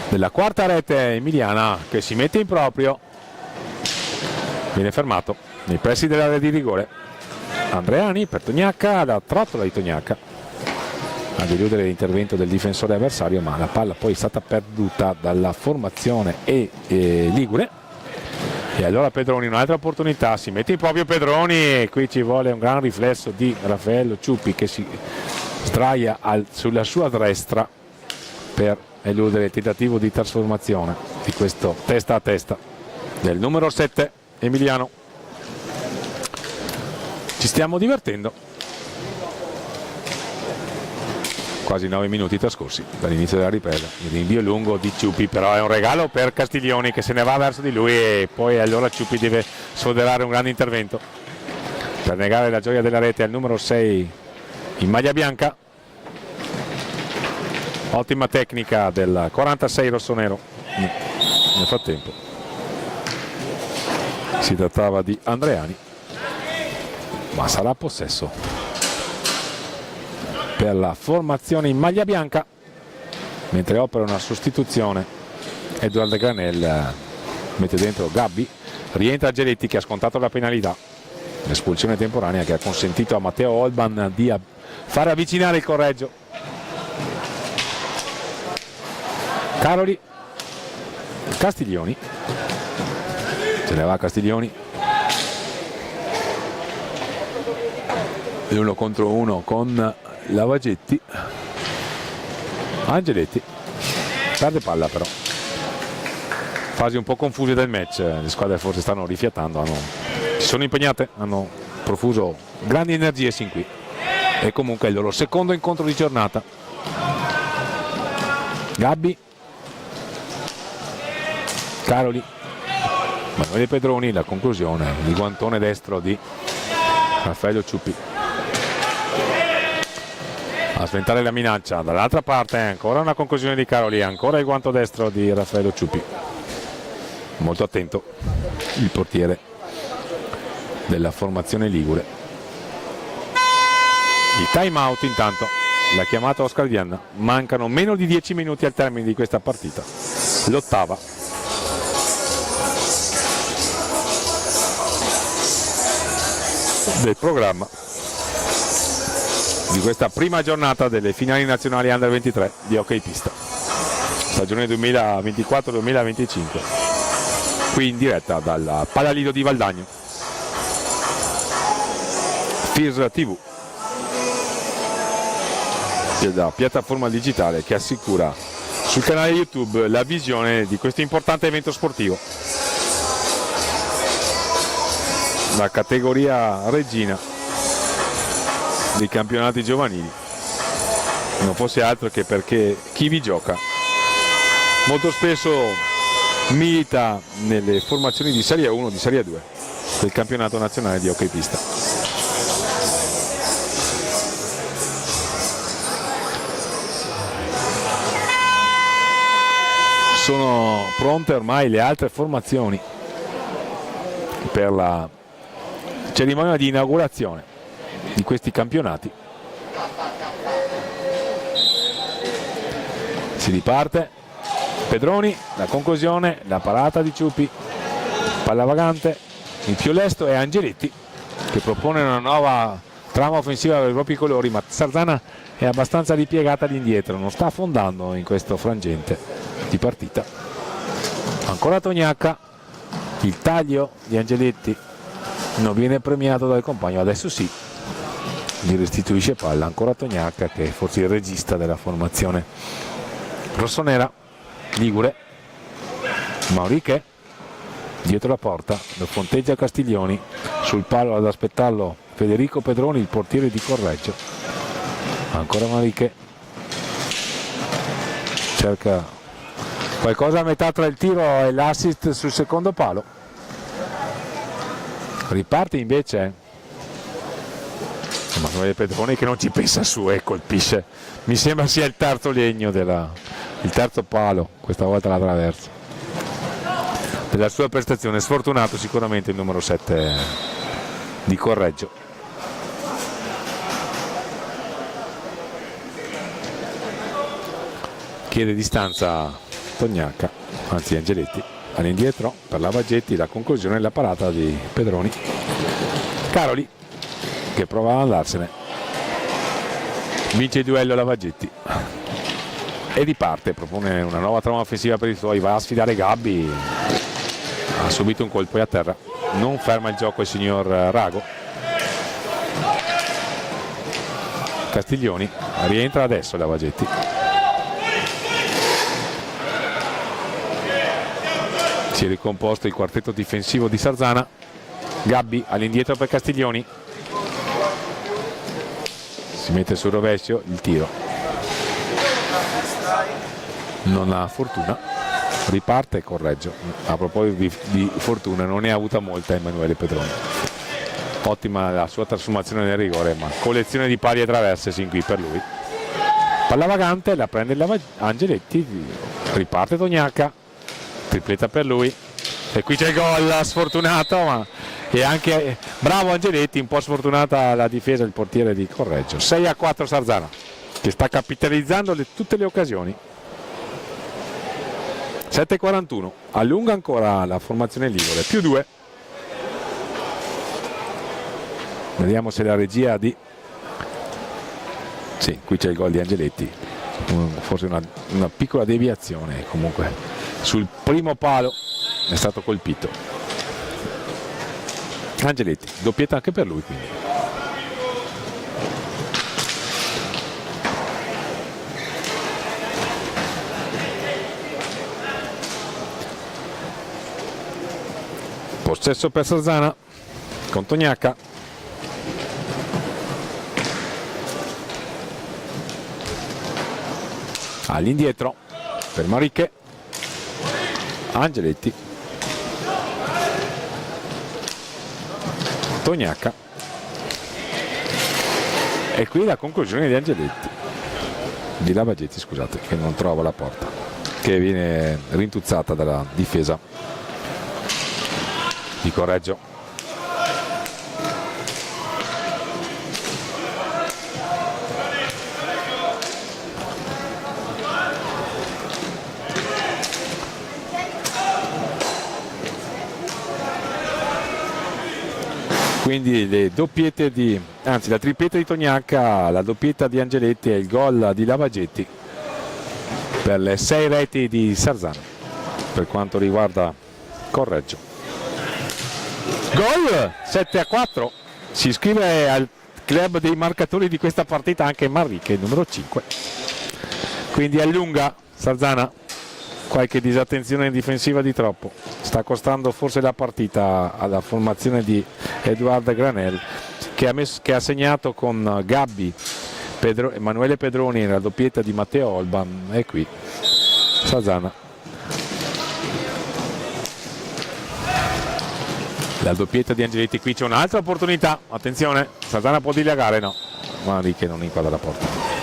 della quarta rete emiliana, che si mette in proprio, viene fermato nei pressi dell'area di rigore. Andreani per Tognacca, da trottola di Tognacca a deludere l'intervento del difensore avversario, ma la palla poi è stata perduta dalla formazione ligure. E allora Pedroni, un'altra opportunità, si mette in proprio Pedroni, e qui ci vuole un gran riflesso di Raffaello Ciuppi che si sdraia sulla sua destra per eludere il tentativo di trasformazione di questo testa a testa del numero 7 emiliano. Ci stiamo divertendo. Quasi 9 minuti trascorsi dall'inizio della ripresa. Il rinvio lungo di Ciuppi, però è un regalo per Castiglioni, che se ne va verso di lui, e poi allora Ciuppi deve sfoderare un grande intervento per negare la gioia della rete al numero 6 in maglia bianca. Ottima tecnica del 46 rossonero. Nel frattempo si trattava di Andreani, ma sarà possesso per la formazione in maglia bianca, mentre opera una sostituzione. Edward Granel mette dentro Gabbi, rientra Angeletti che ha scontato la penalità, l'espulsione temporanea che ha consentito a Matteo Olban di far avvicinare il Correggio. Caroli, Castiglioni, se ne va Castiglioni, l'uno contro uno con Lavagetti. Angeletti perde palla, però fasi un po' confuse del match, le squadre forse stanno rifiatando, si sono impegnate, hanno profuso grandi energie sin qui, e comunque è il loro secondo incontro di giornata. Gabbi, Caroli, Manuele Pedroni, la conclusione, il guantone destro di Raffaello Ciuppi a sventare la minaccia. Dall'altra parte ancora una conclusione di Caroli, ancora il guanto destro di Raffaello Ciuppi, molto attento il portiere della formazione ligure. Il time out intanto l'ha chiamato Oscar Vianna, mancano meno di 10 minuti al termine di questa partita, l'ottava. Del programma di questa prima giornata delle finali nazionali Under 23 di hockey pista, stagione 2024-2025, qui in diretta dal Palalido di Valdagno, FIRS TV, la piattaforma digitale che assicura sul canale YouTube la visione di questo importante evento sportivo. La categoria regina dei campionati giovanili non fosse altro che perché chi vi gioca molto spesso milita nelle formazioni di Serie 1 o di Serie 2 del campionato nazionale di hockey pista. Sono pronte ormai le altre formazioni per la cerimonia di inaugurazione di questi campionati. Si riparte, Pedroni, la conclusione, la parata di Ciuppi, palla vagante, il più lesto è Angeletti che propone una nuova trama offensiva per i propri colori, ma Sarzana è abbastanza ripiegata all'indietro, non sta affondando in questo frangente di partita. Ancora Tognacca, il taglio di Angeletti non viene premiato dal compagno, adesso sì, gli restituisce palla ancora Tognacca, che è forse il regista della formazione rossonera ligure. Mauriche dietro la porta, lo fronteggia Castiglioni, sul palo ad aspettarlo Federico Pedroni, il portiere di Correggio. Ancora Mauriche, cerca qualcosa a metà tra il tiro e l'assist sul secondo palo. Riparte invece Emanuele Pedroni, che non ci pensa su e colpisce, mi sembra sia il terzo legno il terzo palo, questa volta la traversa della sua prestazione. Sfortunato sicuramente il numero 7 di Correggio. Chiede distanza Tognacca, anzi Angeletti, all'indietro per Lavaggetti, la conclusione e la parata di Pedroni. Caroli che prova ad andarsene, vince il duello Lavaggetti e riparte, propone una nuova trama offensiva per i suoi, va a sfidare Gabbi, ha subito un colpo e a terra, non ferma il gioco il signor Rago. Castiglioni rientra adesso Lavaggetti, si è ricomposto il quartetto difensivo di Sarzana. Gabbi all'indietro per Castiglioni, si mette sul rovescio, il tiro non ha fortuna, riparte Correggio. A proposito di fortuna, non ne ha avuta molta Emanuele Pedroni, ottima la sua trasformazione nel rigore, ma collezione di pali e traverse sin qui per lui. Palla vagante, la prende Angeletti, riparte Tognacca, tripletta per lui e qui c'è il gol sfortunato, ma e anche bravo Angeletti, un po' sfortunata la difesa del portiere di Correggio. 6-4 Sarzana, che sta capitalizzando tutte le occasioni. 7-41, allunga ancora la formazione ligure, più 2. Vediamo se la regia di... Sì, qui c'è il gol di Angeletti, forse una piccola deviazione, comunque sul primo palo è stato colpito. Angeletti, doppietta anche per lui quindi. Possesso per Sarzana con Tognacca. All'indietro per Mariche. Angeletti. Tognacca. E qui la conclusione di Angeletti, di Lavaggetti, scusate, che non trova la porta, che viene rintuzzata dalla difesa di Correggio. Quindi le doppiette anzi la tripletta di Tognacca, la doppietta di Angeletti e il gol di Lavaggetti per le 6 reti di Sarzana per quanto riguarda Correggio. Gol 7-4, si iscrive al club dei marcatori di questa partita anche Mariche, numero 5. Quindi allunga Sarzana, qualche disattenzione difensiva di troppo, sta costando forse la partita alla formazione di Edoardo Granel, che ha segnato con Gabbi, Emanuele Pedroni nella doppietta di Matteo Olban, e qui Sarzana. La doppietta di Angeletti, qui c'è un'altra opportunità, attenzione, Sarzana può dilagare, no, Mariche non inquadra la porta.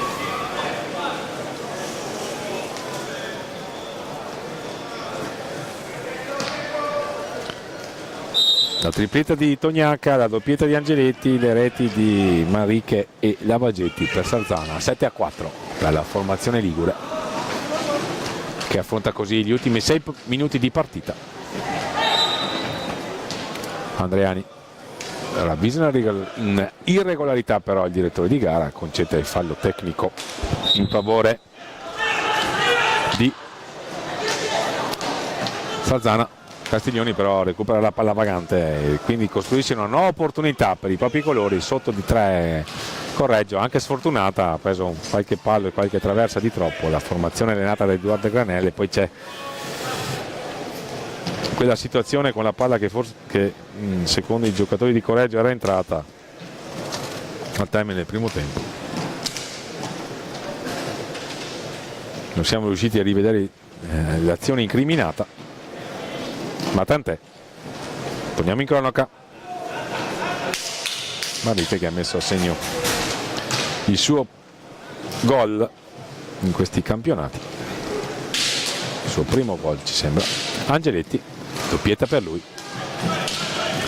La tripletta di Tognacca, la doppietta di Angeletti, le reti di Mariche e Lavaggetti per Sarzana. 7-4 per la formazione ligure, che affronta così gli ultimi 6 minuti di partita. Andreani ravvisa una irregolarità, però il direttore di gara concede il fallo tecnico in favore di Sarzana. Castiglioni però recupera la palla vagante e quindi costruisce una nuova opportunità per i propri colori. Sotto di 3 Correggio, anche sfortunata, ha preso qualche pallo e qualche traversa di troppo. La formazione allenata da Edoardo Granelli, poi c'è quella situazione con la palla che forse secondo i giocatori di Correggio era entrata al termine del primo tempo. Non siamo riusciti a rivedere l'azione incriminata, ma tant'è. Torniamo in cronaca. Mariche che ha messo a segno il suo gol in questi campionati, il suo primo gol ci sembra. Angeletti, doppietta per lui.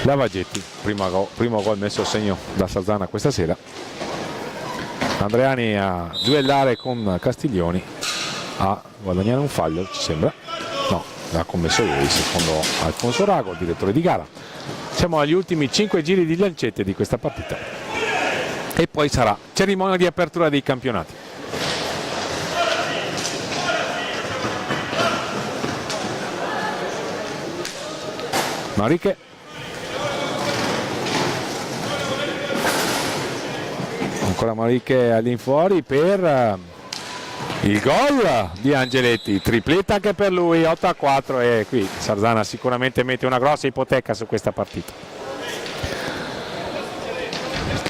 Lavagetti, primo gol messo a segno da Sarzana questa sera. Andreani a duellare con Castiglioni, a guadagnare un fallo ci sembra. No, l'ha commesso lui secondo Alfonso Rago, il direttore di gara. Siamo agli ultimi 5 giri di lancette di questa partita e poi sarà cerimonia di apertura dei campionati. Mariche, ancora Mariche all'infuori per il gol di Angeletti, tripletta anche per lui, 8-4 e qui Sarzana sicuramente mette una grossa ipoteca su questa partita.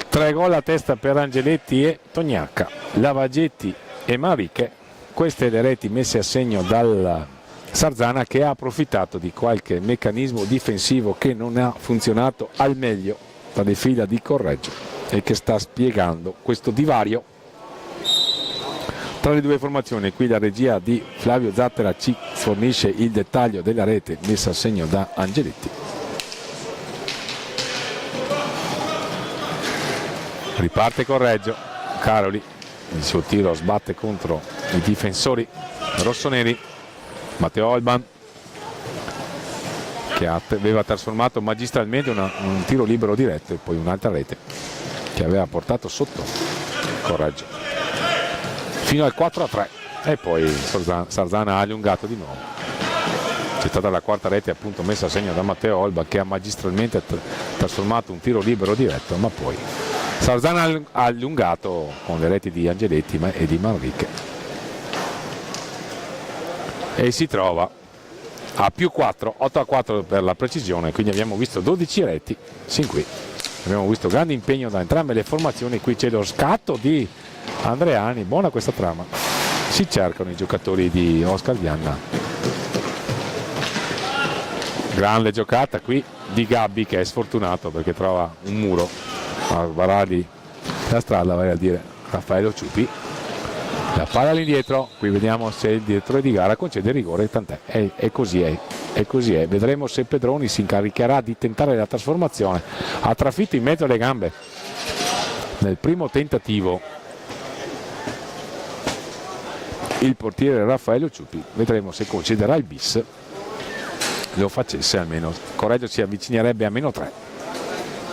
3 gol a testa per Angeletti e Tognacca, Lavagetti e Mariche, queste le reti messe a segno dal Sarzana, che ha approfittato di qualche meccanismo difensivo che non ha funzionato al meglio dalle fila di Correggio e che sta spiegando questo divario tra le due formazioni. Qui la regia di Flavio Zattera ci fornisce il dettaglio della rete messa a segno da Angeletti. Riparte Correggio, Caroli, il suo tiro sbatte contro i difensori rossoneri. Matteo Olban che aveva trasformato magistralmente un tiro libero diretto e poi un'altra rete che aveva portato sotto Correggio fino al 4-3 e poi Sarzana ha allungato di nuovo. C'è stata la quarta rete appunto messa a segno da Matteo Olban, che ha magistralmente trasformato un tiro libero diretto, ma poi Sarzana ha allungato con le reti di Angeletti e di Manrique e si trova a +4, 8-4 per la precisione. Quindi abbiamo visto 12 reti sin qui, abbiamo visto grande impegno da entrambe le formazioni. Qui c'è lo scatto di Andreani, buona questa trama, si cercano i giocatori di Oscar Vianna. Grande giocata qui di Gabbi, che è sfortunato perché trova un muro a sbarrargli la strada, vale a dire Raffaello Ciupi. La palla all'indietro, qui vediamo se il direttore di gara concede il rigore, tant'è, è così è così è. Vedremo se Pedroni si incaricherà di tentare la trasformazione. Ha trafitto in mezzo alle gambe nel primo tentativo il portiere Raffaello Ciupi, vedremo se concederà il bis. Lo facesse almeno Correggio si avvicinerebbe a -3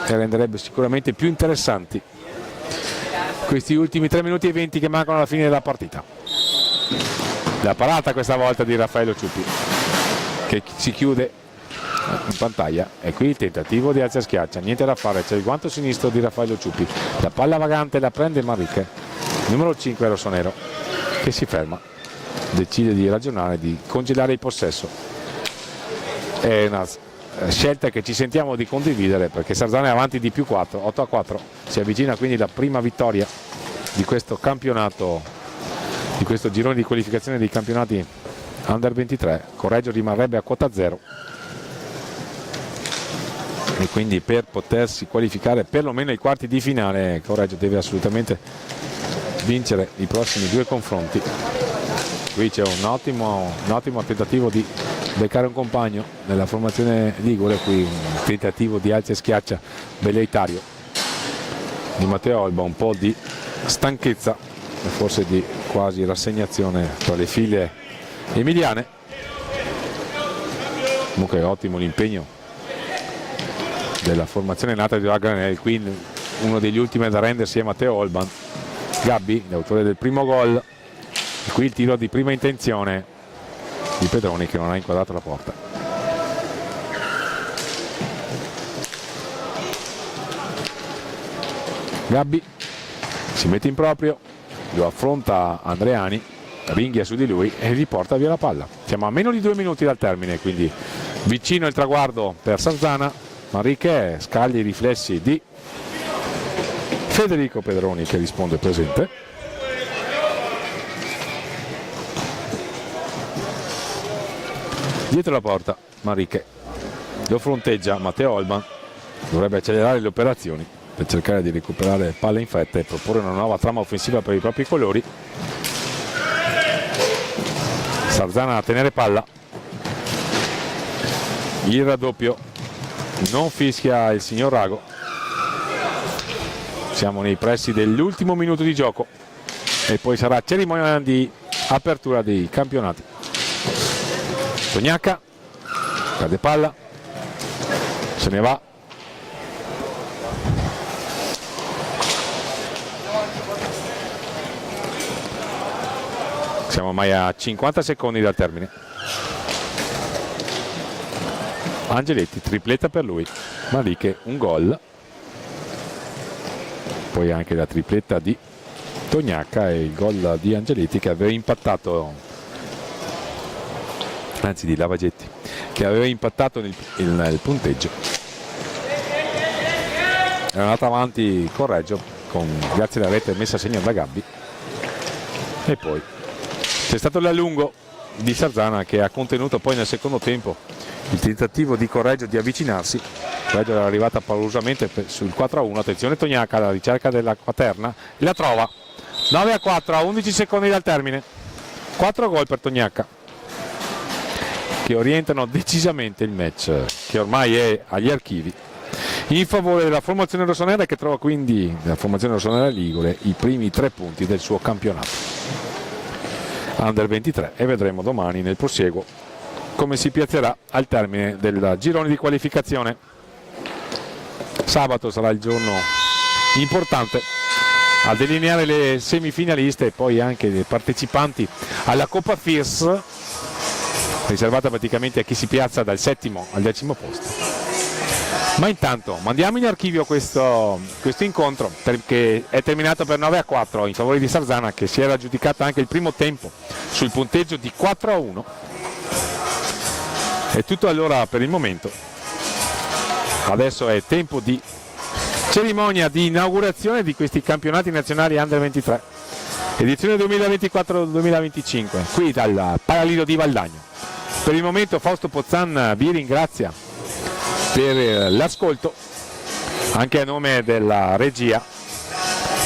e renderebbe sicuramente più interessanti questi ultimi 3 minuti e 20 che mancano alla fine della partita. La parata questa volta di Raffaello Ciupi che si chiude in pantaglia, e qui il tentativo di alza schiaccia, niente da fare, c'è il guanto sinistro di Raffaello Ciupi, la palla vagante la prende Manrique, numero 5 rossonero, che si ferma, decide di ragionare, di congelare il possesso. È una scelta che ci sentiamo di condividere, perché Sarzana è avanti di +4, 8-4, si avvicina quindi la prima vittoria di questo campionato, di questo girone di qualificazione dei campionati Under 23. Correggio rimarrebbe a quota 0 e quindi per potersi qualificare perlomeno ai quarti di finale Correggio deve assolutamente vincere i prossimi 2 confronti. Qui c'è un ottimo tentativo di beccare un compagno nella formazione ligure, qui un tentativo di alza e schiaccia velleitario di Matteo Olba, un po' di stanchezza e forse di quasi rassegnazione tra le file emiliane. Comunque ottimo l'impegno della formazione nata di Granelli. Qui uno degli ultimi da rendersi è Matteo Olban. Gabbi, l'autore del primo gol, e qui il tiro di prima intenzione di Pedroni che non ha inquadrato la porta. Gabbi si mette in proprio, lo affronta Andreani, ringhia su di lui e gli porta via la palla. Siamo a meno di 2 minuti dal termine, quindi vicino il traguardo per Sarzana. Manrique scaglia i riflessi di Federico Pedroni che risponde presente. Dietro la porta Manrique, lo fronteggia Matteo Olban, dovrebbe accelerare le operazioni per cercare di recuperare palle in fretta e proporre una nuova trama offensiva per i propri colori. Sarzana a tenere palla, il raddoppio, non fischia il signor Rago. Siamo nei pressi dell'ultimo minuto di gioco e poi sarà cerimonia di apertura dei campionati. Tognacca perde palla, se ne va. Siamo ormai a 50 secondi dal termine. Angeletti, tripletta per lui, Manrique un gol, poi anche la tripletta di Tognacca e il gol di Angeletti che aveva impattato, anzi di Lavagetti, che aveva impattato il punteggio. È andata avanti con Reggio grazie alla rete messa a segno da Gabbi, e poi c'è stato l'allungo di Sarzana che ha contenuto poi nel secondo tempo il tentativo di Correggio di avvicinarsi. Correggio era arrivata paurosamente sul 4-1. Attenzione Tognacca alla ricerca della quaterna e la trova. 9-4 a 11 secondi dal termine. 4 gol per Tognacca che orientano decisamente il match, che ormai è agli archivi, in favore della formazione rossonera, che trova quindi la formazione rossonera ligure i primi 3 punti del suo campionato Under 23, e vedremo domani nel prosieguo come si piazzerà al termine del girone di qualificazione. Sabato sarà il giorno importante a delineare le semifinaliste e poi anche i partecipanti alla Coppa FIRS, riservata praticamente a chi si piazza dal 7° al 10° posto. Ma intanto mandiamo in archivio questo incontro, perché è terminato per 9-4 in favore di Sarzana, che si era aggiudicata anche il primo tempo sul punteggio di 4-1. È tutto allora per il momento. Adesso è tempo di cerimonia di inaugurazione di questi campionati nazionali Under 23 edizione 2024-2025 qui dal Paralido di Valdagno. Per il momento Fausto Pozzan vi ringrazia per l'ascolto, anche a nome della regia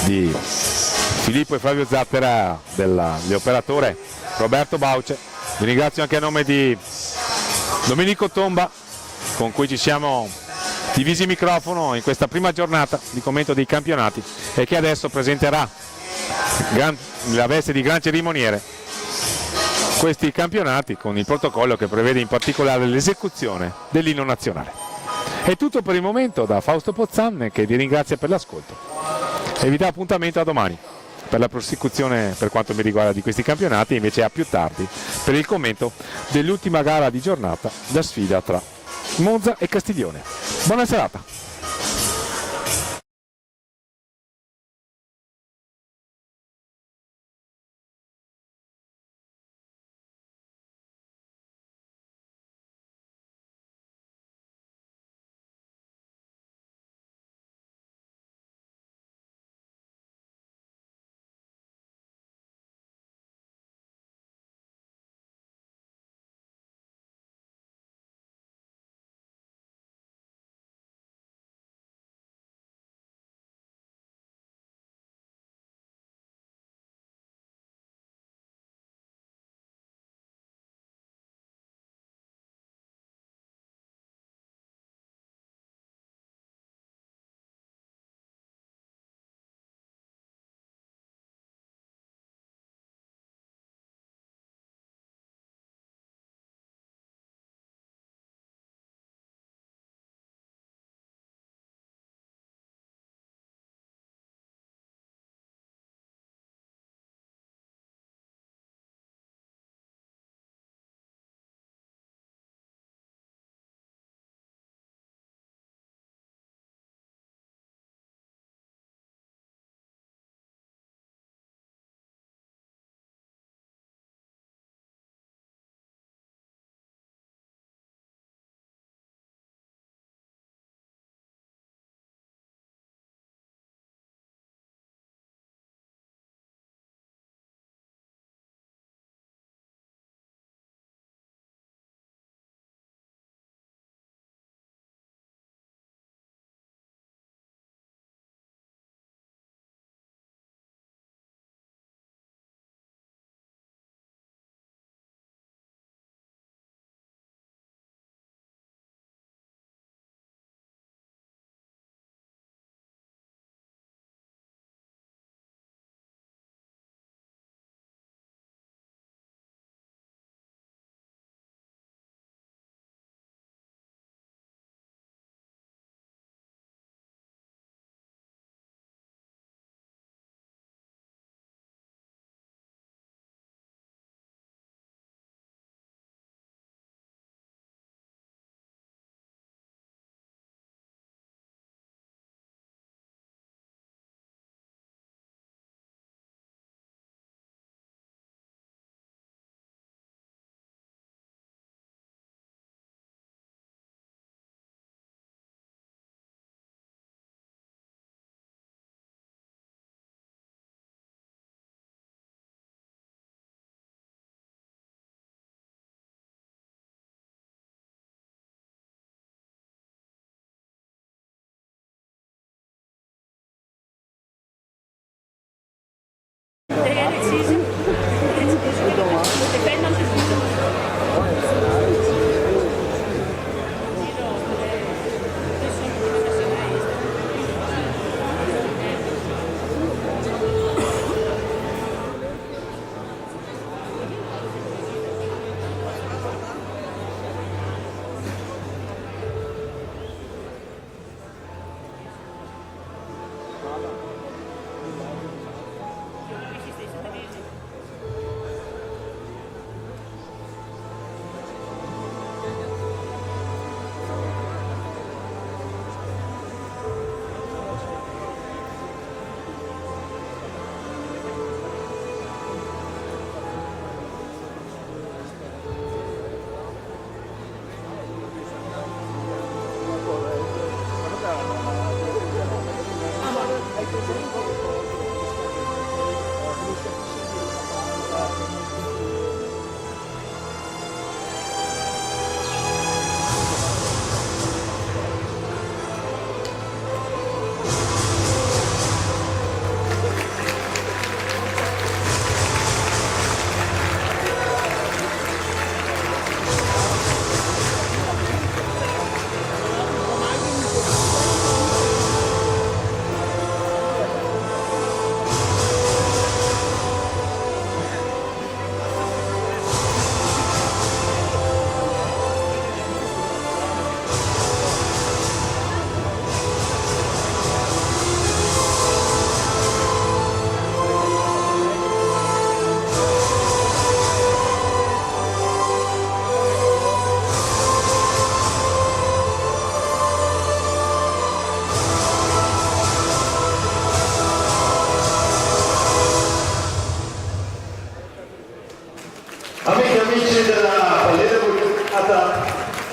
di Filippo e Flavio Zattera, dell'operatore Roberto Bauce. Vi ringrazio anche a nome di Domenico Tomba, con cui ci siamo divisi microfono in questa prima giornata di commento dei campionati, e che adesso presenterà la veste di gran cerimoniere questi campionati, con il protocollo che prevede in particolare l'esecuzione dell'inno nazionale. È tutto per il momento da Fausto Pozzan, che vi ringrazia per l'ascolto e vi dà appuntamento a domani per la prosecuzione per quanto mi riguarda di questi campionati, invece a più tardi per il commento dell'ultima gara di giornata, da sfida tra Monza e Castiglione. Buona serata.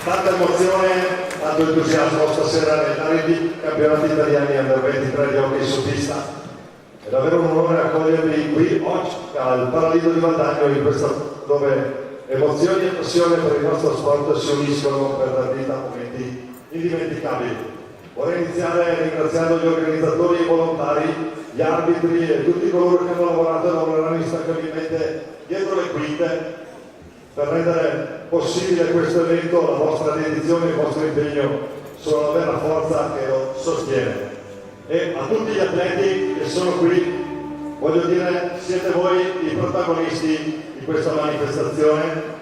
Tanta emozione, tanto entusiasmo stasera nei vari campionati italiani under 23 di hockey su pista. È davvero un onore accogliervi qui oggi al Paradiso di Valdagno, in questo dove emozioni e passione per il nostro sport si uniscono per dar vita a momenti indimenticabili. Vorrei iniziare ringraziando gli organizzatori e i volontari, gli arbitri e tutti coloro che hanno lavorato e lavoreranno instancabilmente dietro le quinte per rendere possibile questo evento. La vostra dedizione e il vostro impegno sono la vera forza che lo sostiene. E a tutti gli atleti che sono qui, voglio dire, siete voi i protagonisti di questa manifestazione.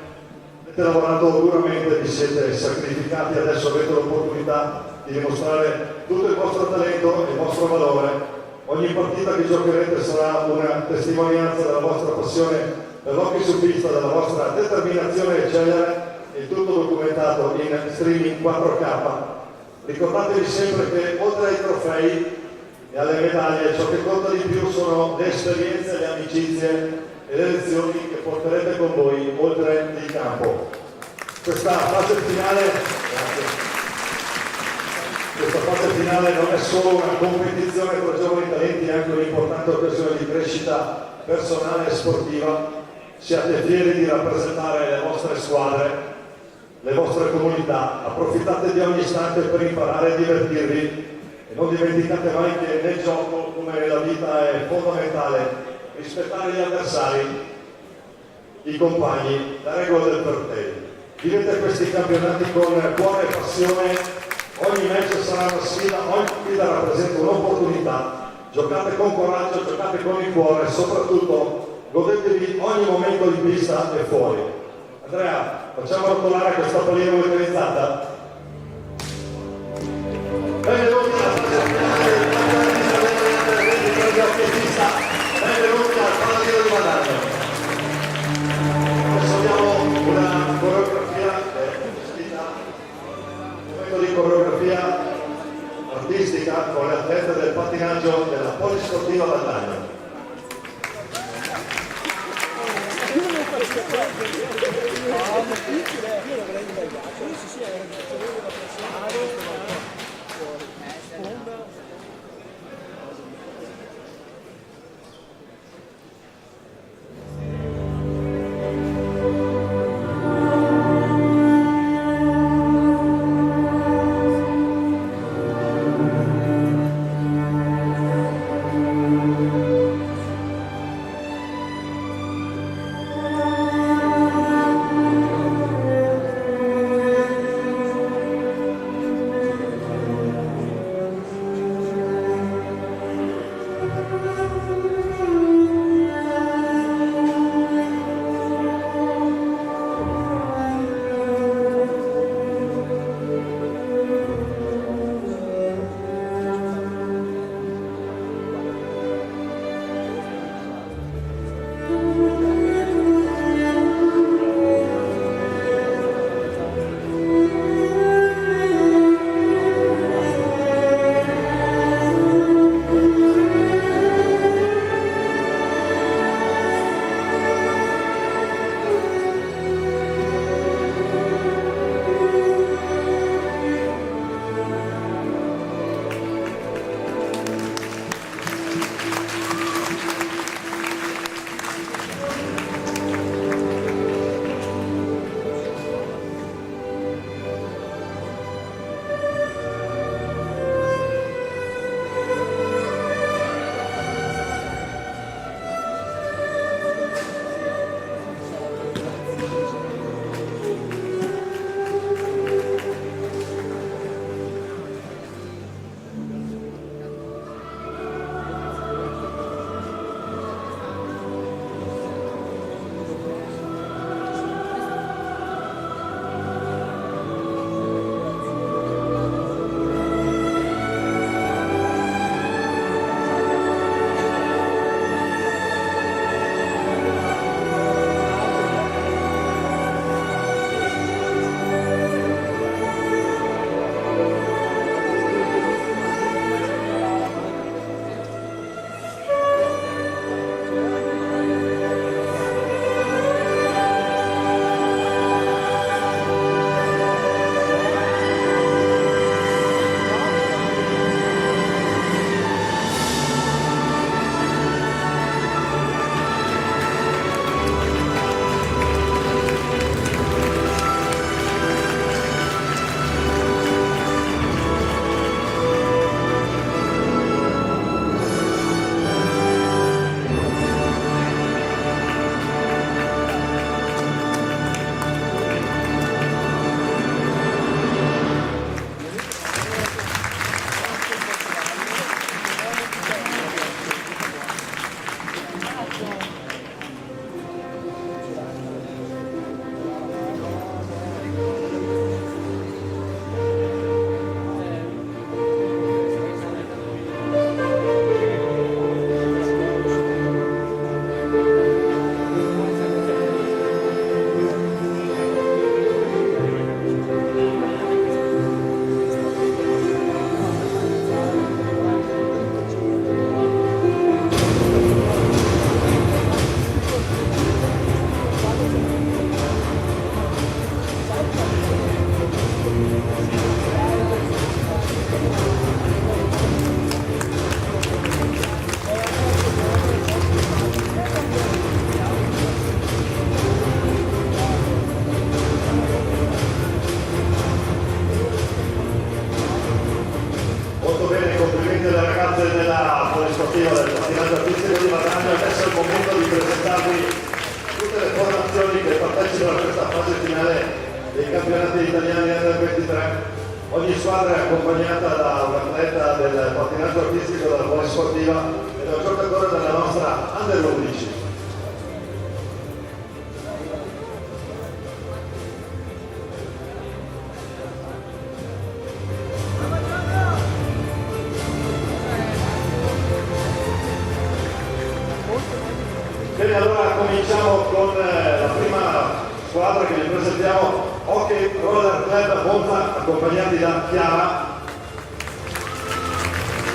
Avete lavorato duramente, vi siete sacrificati, adesso avete l'opportunità di dimostrare tutto il vostro talento e il vostro valore. Ogni partita che giocherete sarà una testimonianza della vostra passione per l'hockey su pista, della vostra determinazione a eccellere, il tutto documentato in streaming 4K. Ricordatevi sempre che oltre ai trofei e alle medaglie, ciò che conta di più sono le esperienze, le amicizie e le lezioni che porterete con voi oltre il campo. Questa fase finale non è solo una competizione tra giovani talenti, è anche un'importante occasione di crescita personale e sportiva. Siate fieri di rappresentare le vostre squadre, le vostre comunità, approfittate di ogni istante per imparare e divertirvi e non dimenticate mai che nel gioco, come nella vita, è fondamentale rispettare gli avversari, i compagni, la regola del fair play. Vivete questi campionati con cuore e passione, ogni match sarà una sfida, ogni sfida rappresenta un'opportunità. Giocate con coraggio, giocate con il cuore e soprattutto godetevi ogni momento di pista e fuori. Andrea, facciamo rotolare questa pallina organizzata? Benvenuti alla fase finale del campionato italiano di hockey pista. Benvenuti al Paradiso di Valdagno. Adesso abbiamo una coreografia un momento di coreografia artistica con le atlete del pattinaggio della Polisportiva Valdagno. dei campionati italiani Under 23. Ogni squadra è accompagnata da un atleta del pattinaggio artistico della polisportiva e da un giocatore della nostra Under 11. Bene, allora cominciamo con la prima squadra che vi presentiamo, Hockey Roller Club Monza, accompagnati da Chiara.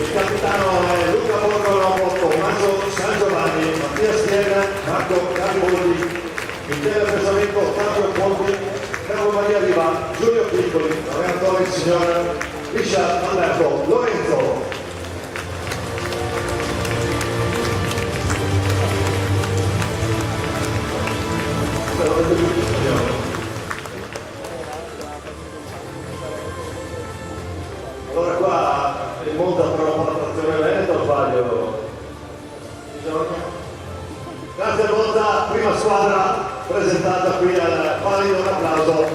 Il capitano è Luca Borgonovo, Tommaso San Giovanni, Mattia Stiena, Marco Cariboldi, Michele Pesamento, Fabio Ponti, Carlo Maria Riva, Giulio Piccoli, allenatore il signor Richard Alberto Lorenzo. Allora qua il Monza per una trazione Veneto, o sbaglio? Grazie a Monza, prima squadra presentata qui al Palido, un applauso.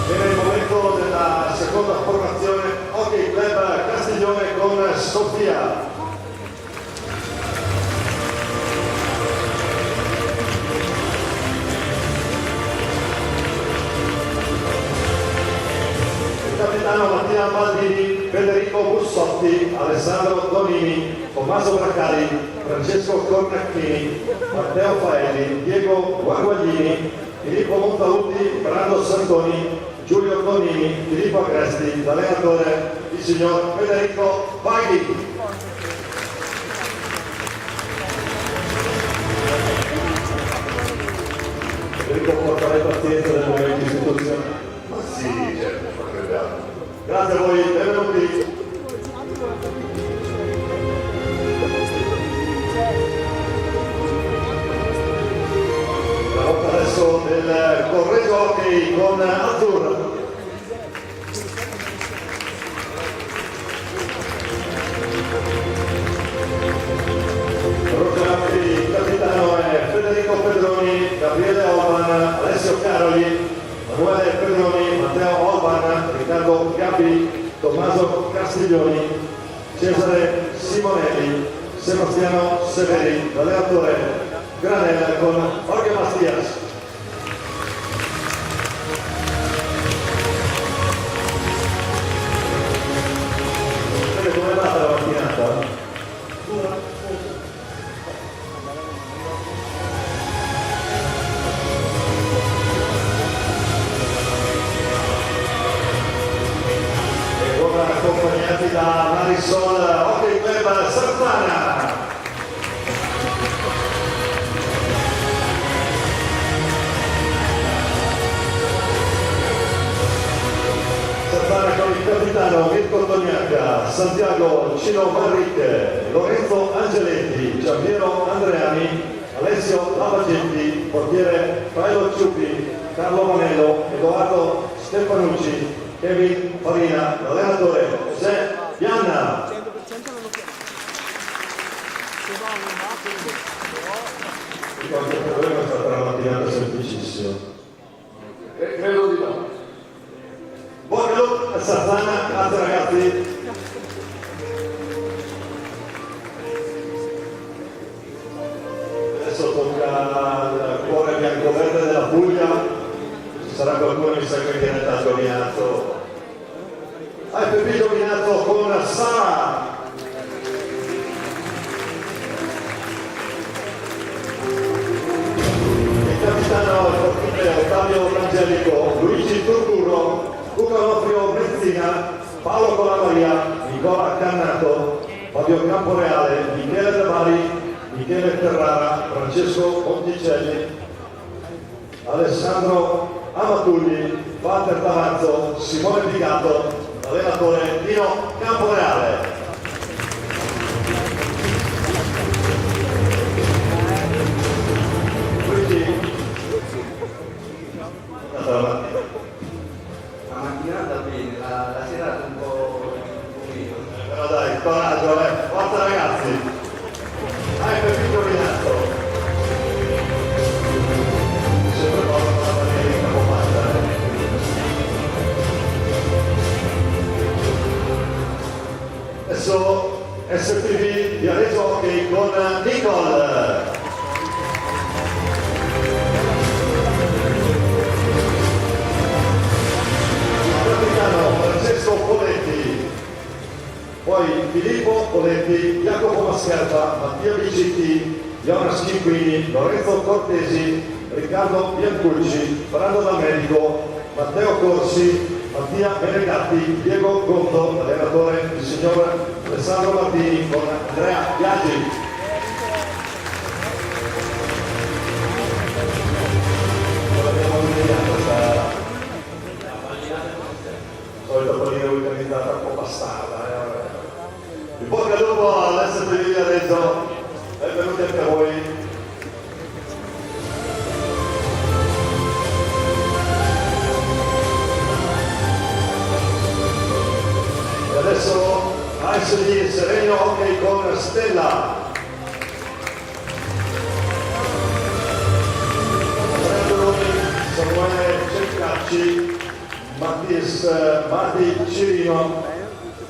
Viene il momento della seconda formazione, Hockey Club Castiglione con Sofia. Capitano Mattia Maldini, Federico Bussotti, Alessandro Donini, Tommaso Braccari, Francesco Cornacchini, Matteo Faelli, Diego Guaguaglini, Filippo Montaluti, Brando Santoni, Giulio Donini, Filippo Agresti, l'allenatore il signor Federico Paghi. Federico porta le pazienza del momento istituzionale. Ma sì, certo. Grazie a voi, benvenuti. La volta adesso del Correggio Hockey con Azzurra. Il capitano è Federico Pedroni, Gabriele Orban, Alessio Caroli, Emanuele Pedroni, Matteo Orban, Riccardo Gabbi, Tommaso Castiglioni, Cesare Simonelli, Sebastiano Severi, l'allenatore Granella con Jorge Mastias. Come è andata la mattinata? Accompagnati da Marisol Hockey Club Sartana. Sartana con il capitano Mirko Tognaca, Santiago Cino Manrique, Lorenzo Angeletti, Giampiero Andreani, Alessio Lavagetti, portiere Paolo Ciuppi, Carlo Manello, Edoardo Stefanucci, Kevin Farina, l'allenatore José Pianna. Qualche problema è stata una mattinata semplicissima. Credo di no. Buon a Sartana, grazie ragazzi. Adesso tocca il cuore bianco-verde della Puglia. Ci sarà qualcuno mi sa che viene da Giovinazzo. FP Giovinazzo con Sara. Il capitano del portiere Ottavio Frangelico, Luigi Turturro, Luca Onofrio Mezzina, Paolo Colamaria, Nicola Cannato, Fabio Camporeale, Michele Davari, Michele Ferrara, Francesco Monticelli, Alessandro Amatulli, Walter Tavanzo, Simone Pigato, allenatore Dino Camporeale. Quindi la mattinata bene, la serata un po' meno. Però dai, coraggio, forza ragazzi! Adesso SPV di Arezzo Hockey con Nicole. Capitano Francesco Poletti, poi Filippo Poletti, Jacopo Mascherpa, Mattia Bicitti, Jonas Cinquini, Lorenzo Cortesi, Riccardo Biancucci, Brando D'Americo, Matteo Corsi, Mattia Benegatti, Diego Gonto, allenatore il signor Alessandro Martini con Andrea Biaggi. Solita pallina organizzata un po' bastarda. In bocca al lupo all'SPV di Arezzo, benvenuti anche a voi. E adesso ASD Serenio Hockey con Stella. Samuele Ceccacci, Matti Cirino,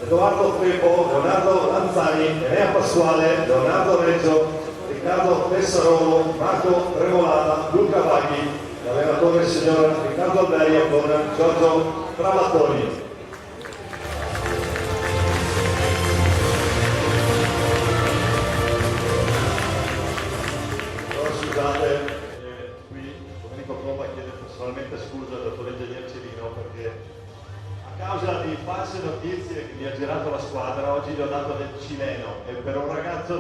Edoardo Trepo, Leonardo Lanzani, Enea Pasquale, Leonardo Reggio, Riccardo Tessarolo, Marco Tremolata, Luca Vaghi, l'allenatore il signor Riccardo Alberio con Giorgio Travattoni. Scusate, qui Domenico Tomba chiede personalmente scusa al dottor ingegnere Cirino perché a causa di false notizie che mi ha girato la squadra oggi gli ho dato del cileno e per un ragazzo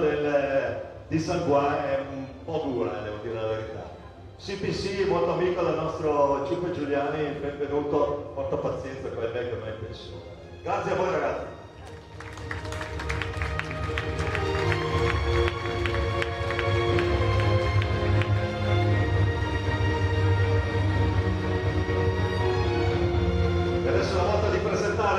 di San Juan è un po' dura, devo dire la verità. CPC, molto amico del nostro Ciuppe Giuliani, benvenuto, porta pazienza, poi è vecchio ma è in pensione. Grazie a voi ragazzi.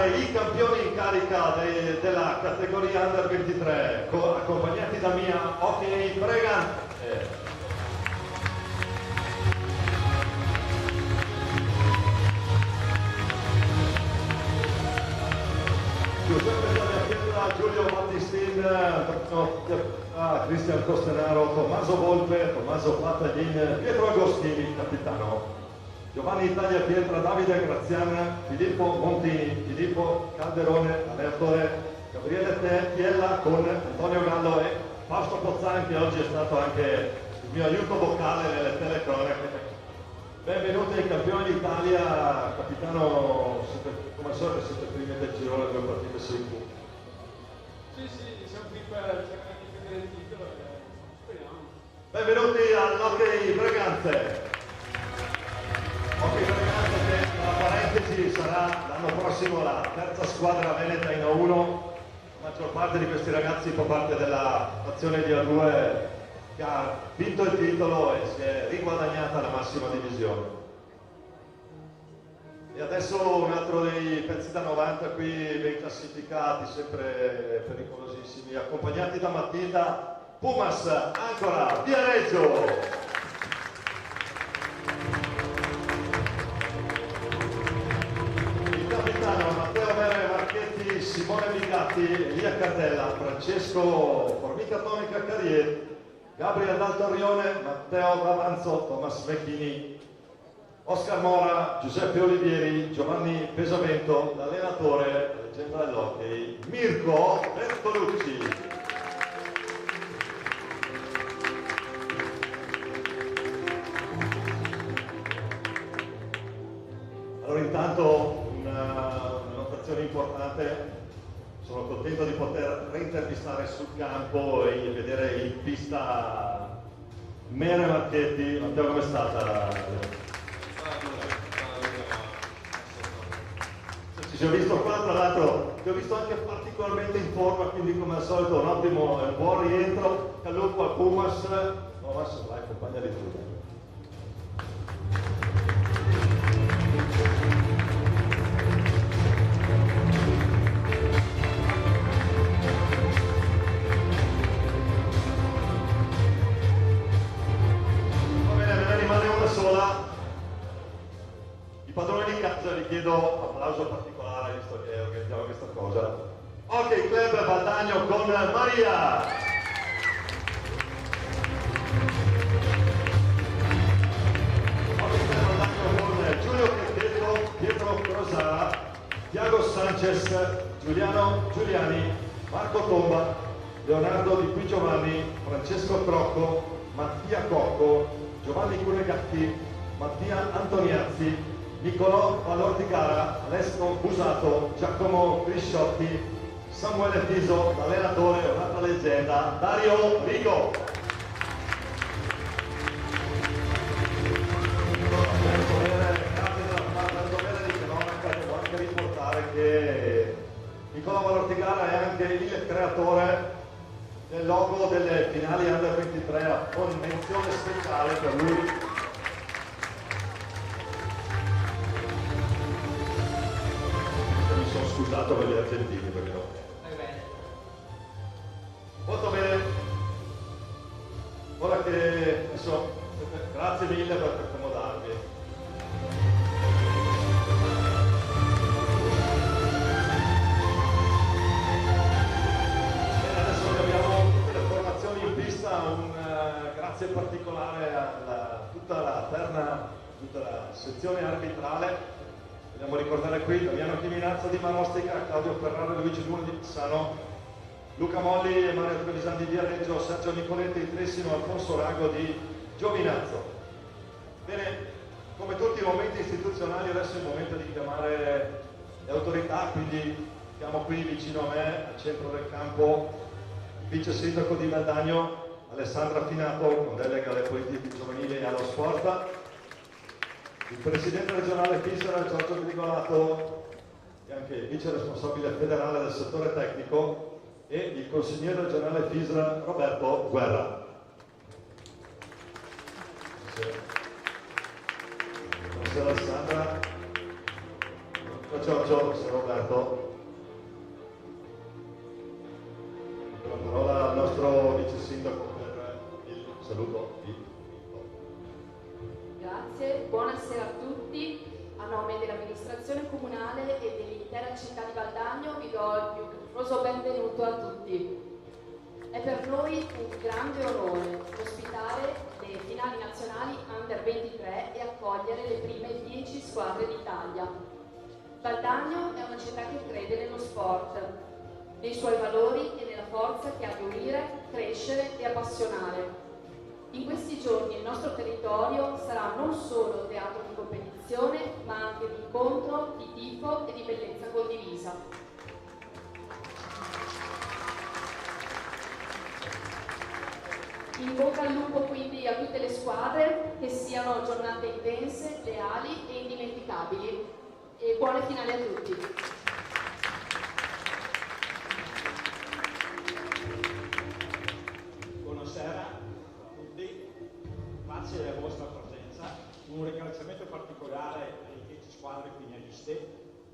I campioni in carica della categoria Under 23, accompagnati da Mia Hockey Pregante. Giuseppe Tagliapiedra, Giulio Battistin, Cristian Costenaro, Tommaso Volpe, Tommaso Pattaglin, Pietro Agostini, capitano. Giovanni Tagliapietra, Davide Graziana, Filippo Montini, Filippo Calderone, allenatore Gabriele Tiella con Antonio Gallo e Fausto Pozzan che oggi è stato anche il mio aiuto vocale nelle telecronache. Benvenuti ai campioni d'Italia, capitano, come al solito siete primi del girone, 2 partite su in più. Sì, siamo qui per cercare di prendere il titolo e speriamo. Benvenuti all'Hockey Breganze. Hockey Breganze che tra parentesi sarà l'anno prossimo la terza squadra veneta in A1. La maggior parte di questi ragazzi fa parte della nazione di A2 che ha vinto il titolo e si è riguadagnata la massima divisione. E adesso un altro dei pezzi da 90 qui ben classificati, sempre pericolosissimi, accompagnati da Matita, Pumas, Ancora, Viareggio. Matteo Mere Marchetti, Simone Migatti, Elia Cardella, Francesco Formica Tonica Carrieri, Gabriele Daltorione, Matteo Davanzo, Tomas Vecchini, Oscar Mora, Giuseppe Olivieri, Giovanni Pesavento, l'allenatore, leggenda dell'hockey, Mirko Bertolucci. Allora intanto una notazione importante, sono contento di poter reintervistare sul campo e vedere in pista Mere Marchetti. Matteo, com'è stata? Ci siamo visto qua, tra l'altro ti ho visto anche particolarmente in forma, quindi come al solito un ottimo e buon rientro. Callupo al Pumas. Thomas, vai, compagna di tutto. Padrone di casa, vi chiedo un applauso particolare visto che organizziamo questa cosa. Ok, Hockey Club Valdagno con Maria. Hockey Club Valdagno con Giulio Chettetto, Pietro Crosara, Tiago Sanchez, Giuliano Giuliani, Marco Tomba, Leonardo Di Qui Giovanni, Francesco Crocco, Mattia Cocco, Giovanni Curegatti, Mattia Antoniazzi, Niccolò Valortigara, Alessio Busato, Giacomo Grisciotti, Samuele Fiso, l'allenatore, un'altra leggenda, Dario Rigo. Per dovere di cronaca devo anche riportare che Niccolò Valortigara è anche il creatore del logo delle finali Under 23, con menzione speciale per lui. Mi sono scusato per gli argentini perché no. Molto bene. Ora che adesso, grazie mille per accomodarvi. Bene, adesso che abbiamo tutte le formazioni in pista, un grazie particolare a tutta la terna, tutta la sezione arbitrale. Vogliamo ricordare qui Damiano Chiminazza di Manostica, Claudio Ferraro e Luigi Luna di Pissano, Luca Molli e Mario Trevisan di Viareggio, Sergio Nicoletti di Trissino, Alfonso Rago di Giovinazzo. Bene, come tutti i momenti istituzionali adesso è il momento di chiamare le autorità, quindi siamo qui vicino a me, al centro del campo, il vice sindaco di Valdagno, Alessandra Finato, con delega alle politiche giovanili e allo sport, il presidente regionale FISRA Giorgio Grigolato e anche il vice responsabile federale del settore tecnico e il consigliere regionale FISRA Roberto Guerra. Buonasera Alessandra, buonasera Giorgio, buonasera Roberto. La parola al nostro vice sindaco per il saluto di Grazie, buonasera a tutti. A nome dell'amministrazione comunale e dell'intera città di Valdagno vi do il più caloroso benvenuto a tutti. È per noi un grande onore ospitare le finali nazionali Under 23 e accogliere le prime 10 squadre d'Italia. Valdagno è una città che crede nello sport, nei suoi valori e nella forza che ha di unire, crescere e appassionare. In questi giorni il nostro territorio sarà non solo teatro di competizione, ma anche di incontro, di tifo e di bellezza condivisa. In bocca al lupo quindi a tutte le squadre, che siano giornate intense, leali e indimenticabili. E buone finali a tutti! Buonasera. Grazie della vostra presenza, un ringraziamento particolare alle 10 squadre finaliste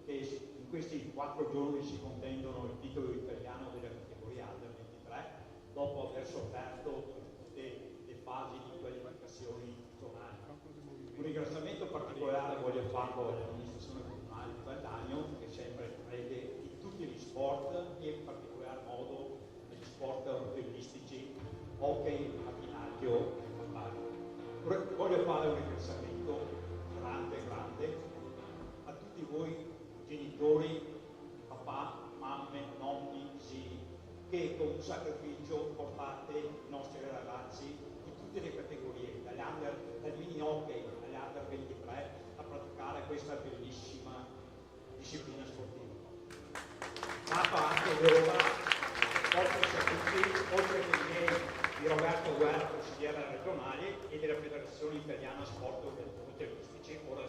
che in questi 4 giorni si contendono il titolo italiano della categoria Under 23 dopo aver sofferto le fasi di qualificazioni zonali. Un ringraziamento particolare voglio farlo all'amministrazione comunale di Valdagno che sempre crede in tutti gli sport e in particolar modo negli sport autistici, hockey, pattinaggio e pattinaggio. Voglio fare un ringraziamento grande a tutti voi genitori, papà, mamme, nonni, zii, che con un sacrificio portate i nostri ragazzi di tutte le categorie, dal mini hockey agli under 23, a praticare questa bellissima disciplina sportiva. Fatto anche l'ora, oltre che i miei di Roberto Guerra, consigliere regionale, e della Federazione Italiana Sport Autistici, ora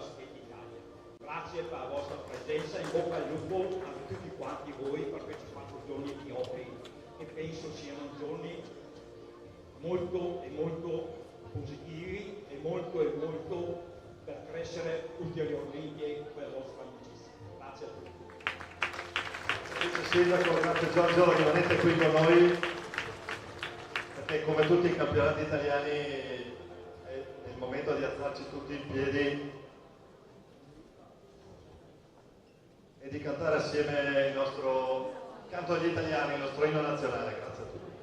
Skate Italia. Grazie per la vostra presenza, in bocca al lupo a tutti quanti voi per questi 4 giorni di hockey, che penso siano giorni molto positivi e molto per crescere ulteriormente per la vostra amicizia. Grazie a tutti. Vice Sindaco, grazie Giorgio, rimanete qui con noi perché come tutti i campionati italiani è il momento di alzarci tutti in piedi e di cantare assieme il nostro accanto agli italiani il nostro inno nazionale. Grazie a tutti.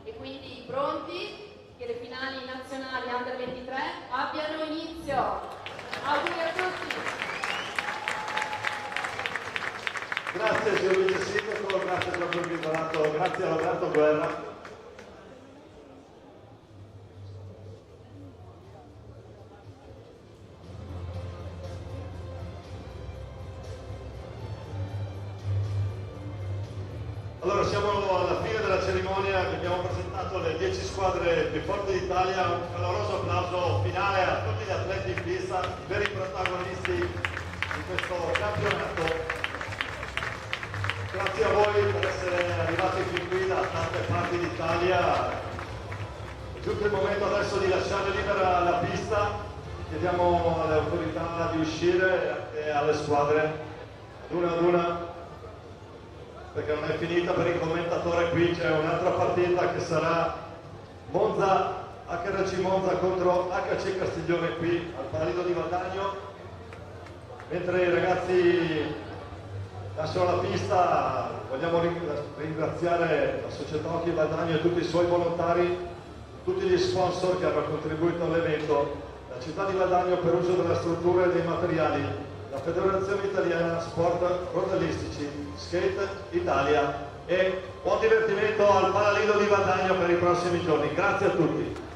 E quindi pronti che le finali nazionali Under 23 abbiano inizio. Auguri a tutti! Grazie signor Vice Sindaco, grazie per avermi invitato, grazie a Roberto Guerra. Allora siamo alla fine della cerimonia, vi abbiamo presentato le 10 squadre più forti d'Italia, un caloroso applauso finale a tutti gli atleti in pista, i veri protagonisti di questo campionato. Grazie a voi per essere arrivati fin qui da tante parti d'Italia. È giunto il momento adesso di lasciare libera la pista, chiediamo alle autorità di uscire e alle squadre ad una, perché non è finita per il commentatore. Qui c'è un'altra partita che sarà Monza, HRC Monza contro HC Castiglione qui al Paradiso di Valdagno. Mentre i ragazzi lasciano la pista, vogliamo ringraziare la società Hockey Valdagno e tutti i suoi volontari, tutti gli sponsor che hanno contribuito all'evento, la città di Valdagno per uso delle strutture e dei materiali, la Federazione Italiana Sport Rotalistici, Skate Italia e buon divertimento al Paralido di Valdagno per i prossimi giorni. Grazie a tutti.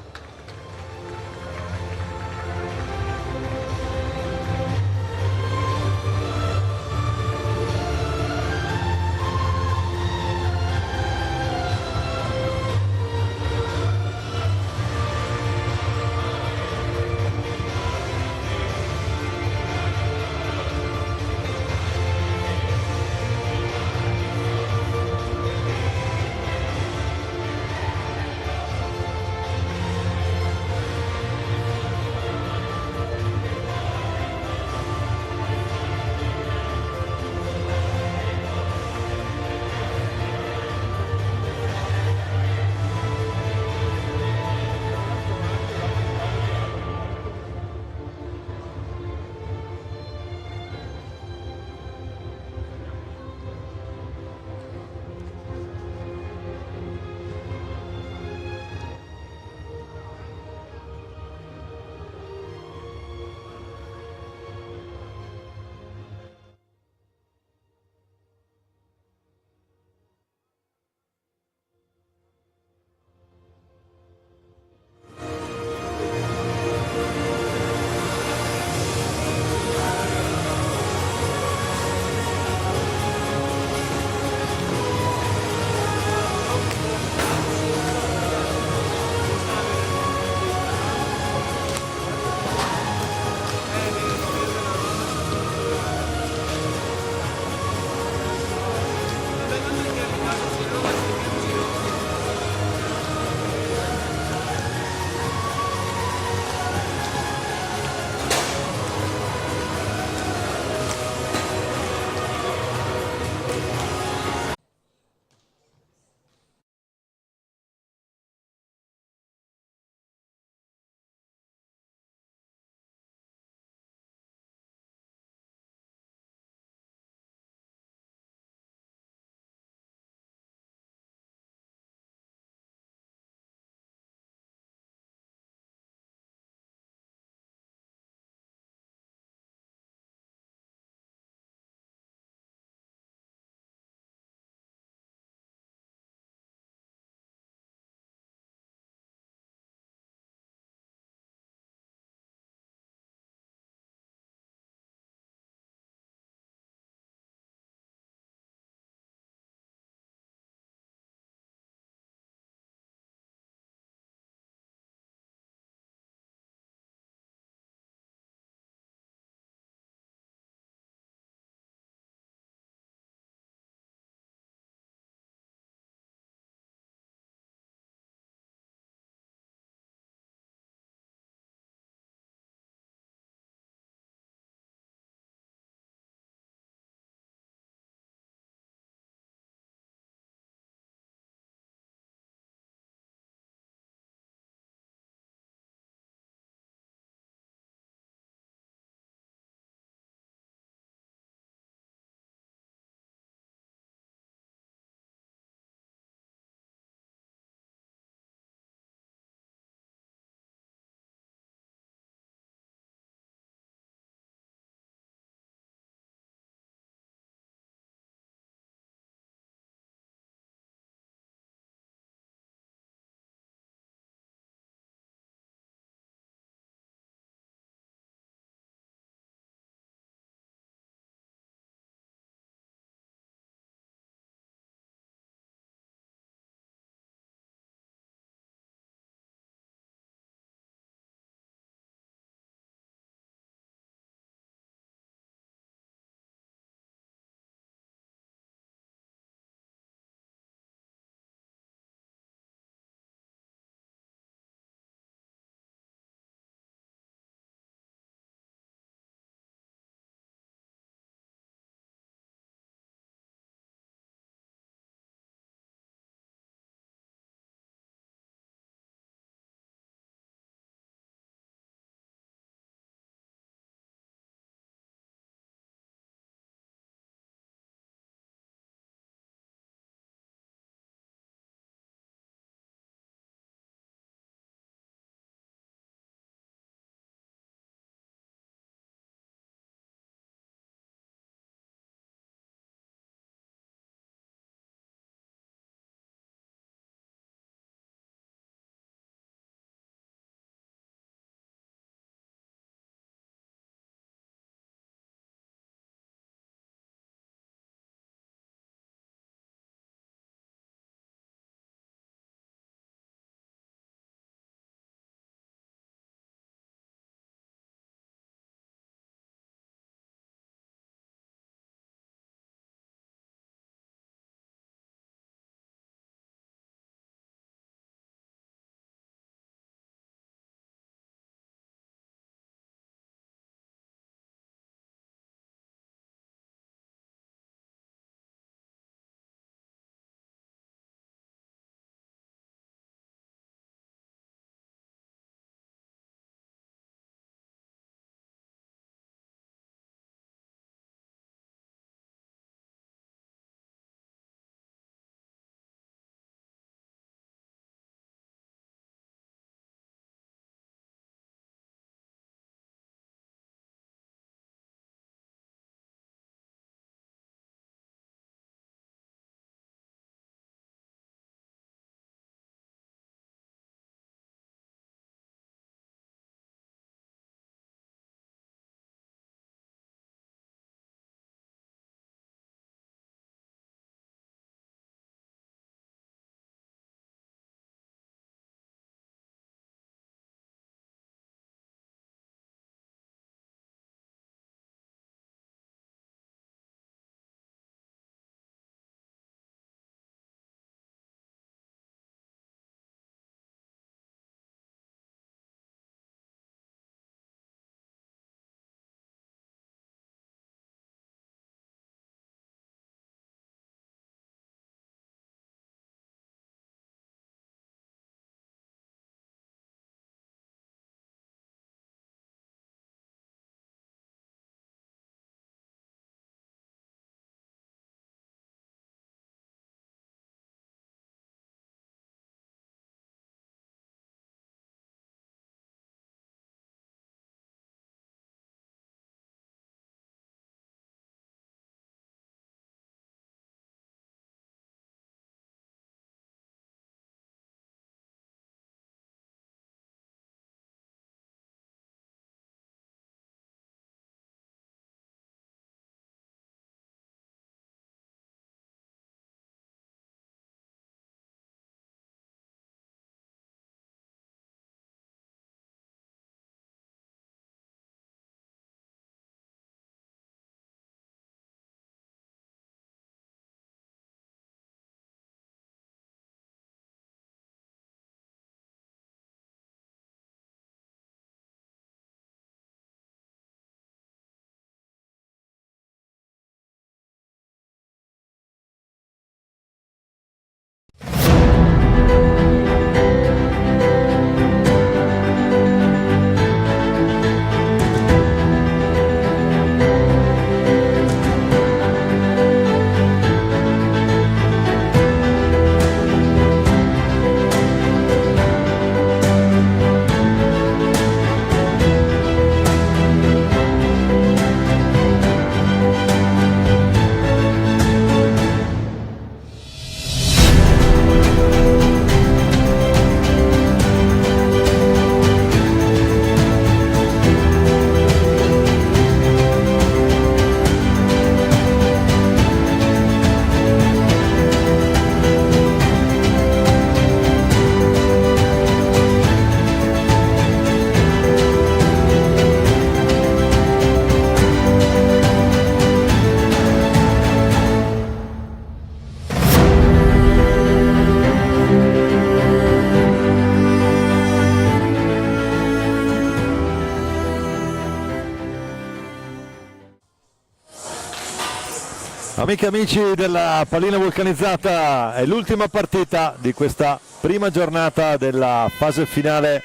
Amiche e amici della pallina vulcanizzata, è l'ultima partita di questa prima giornata della fase finale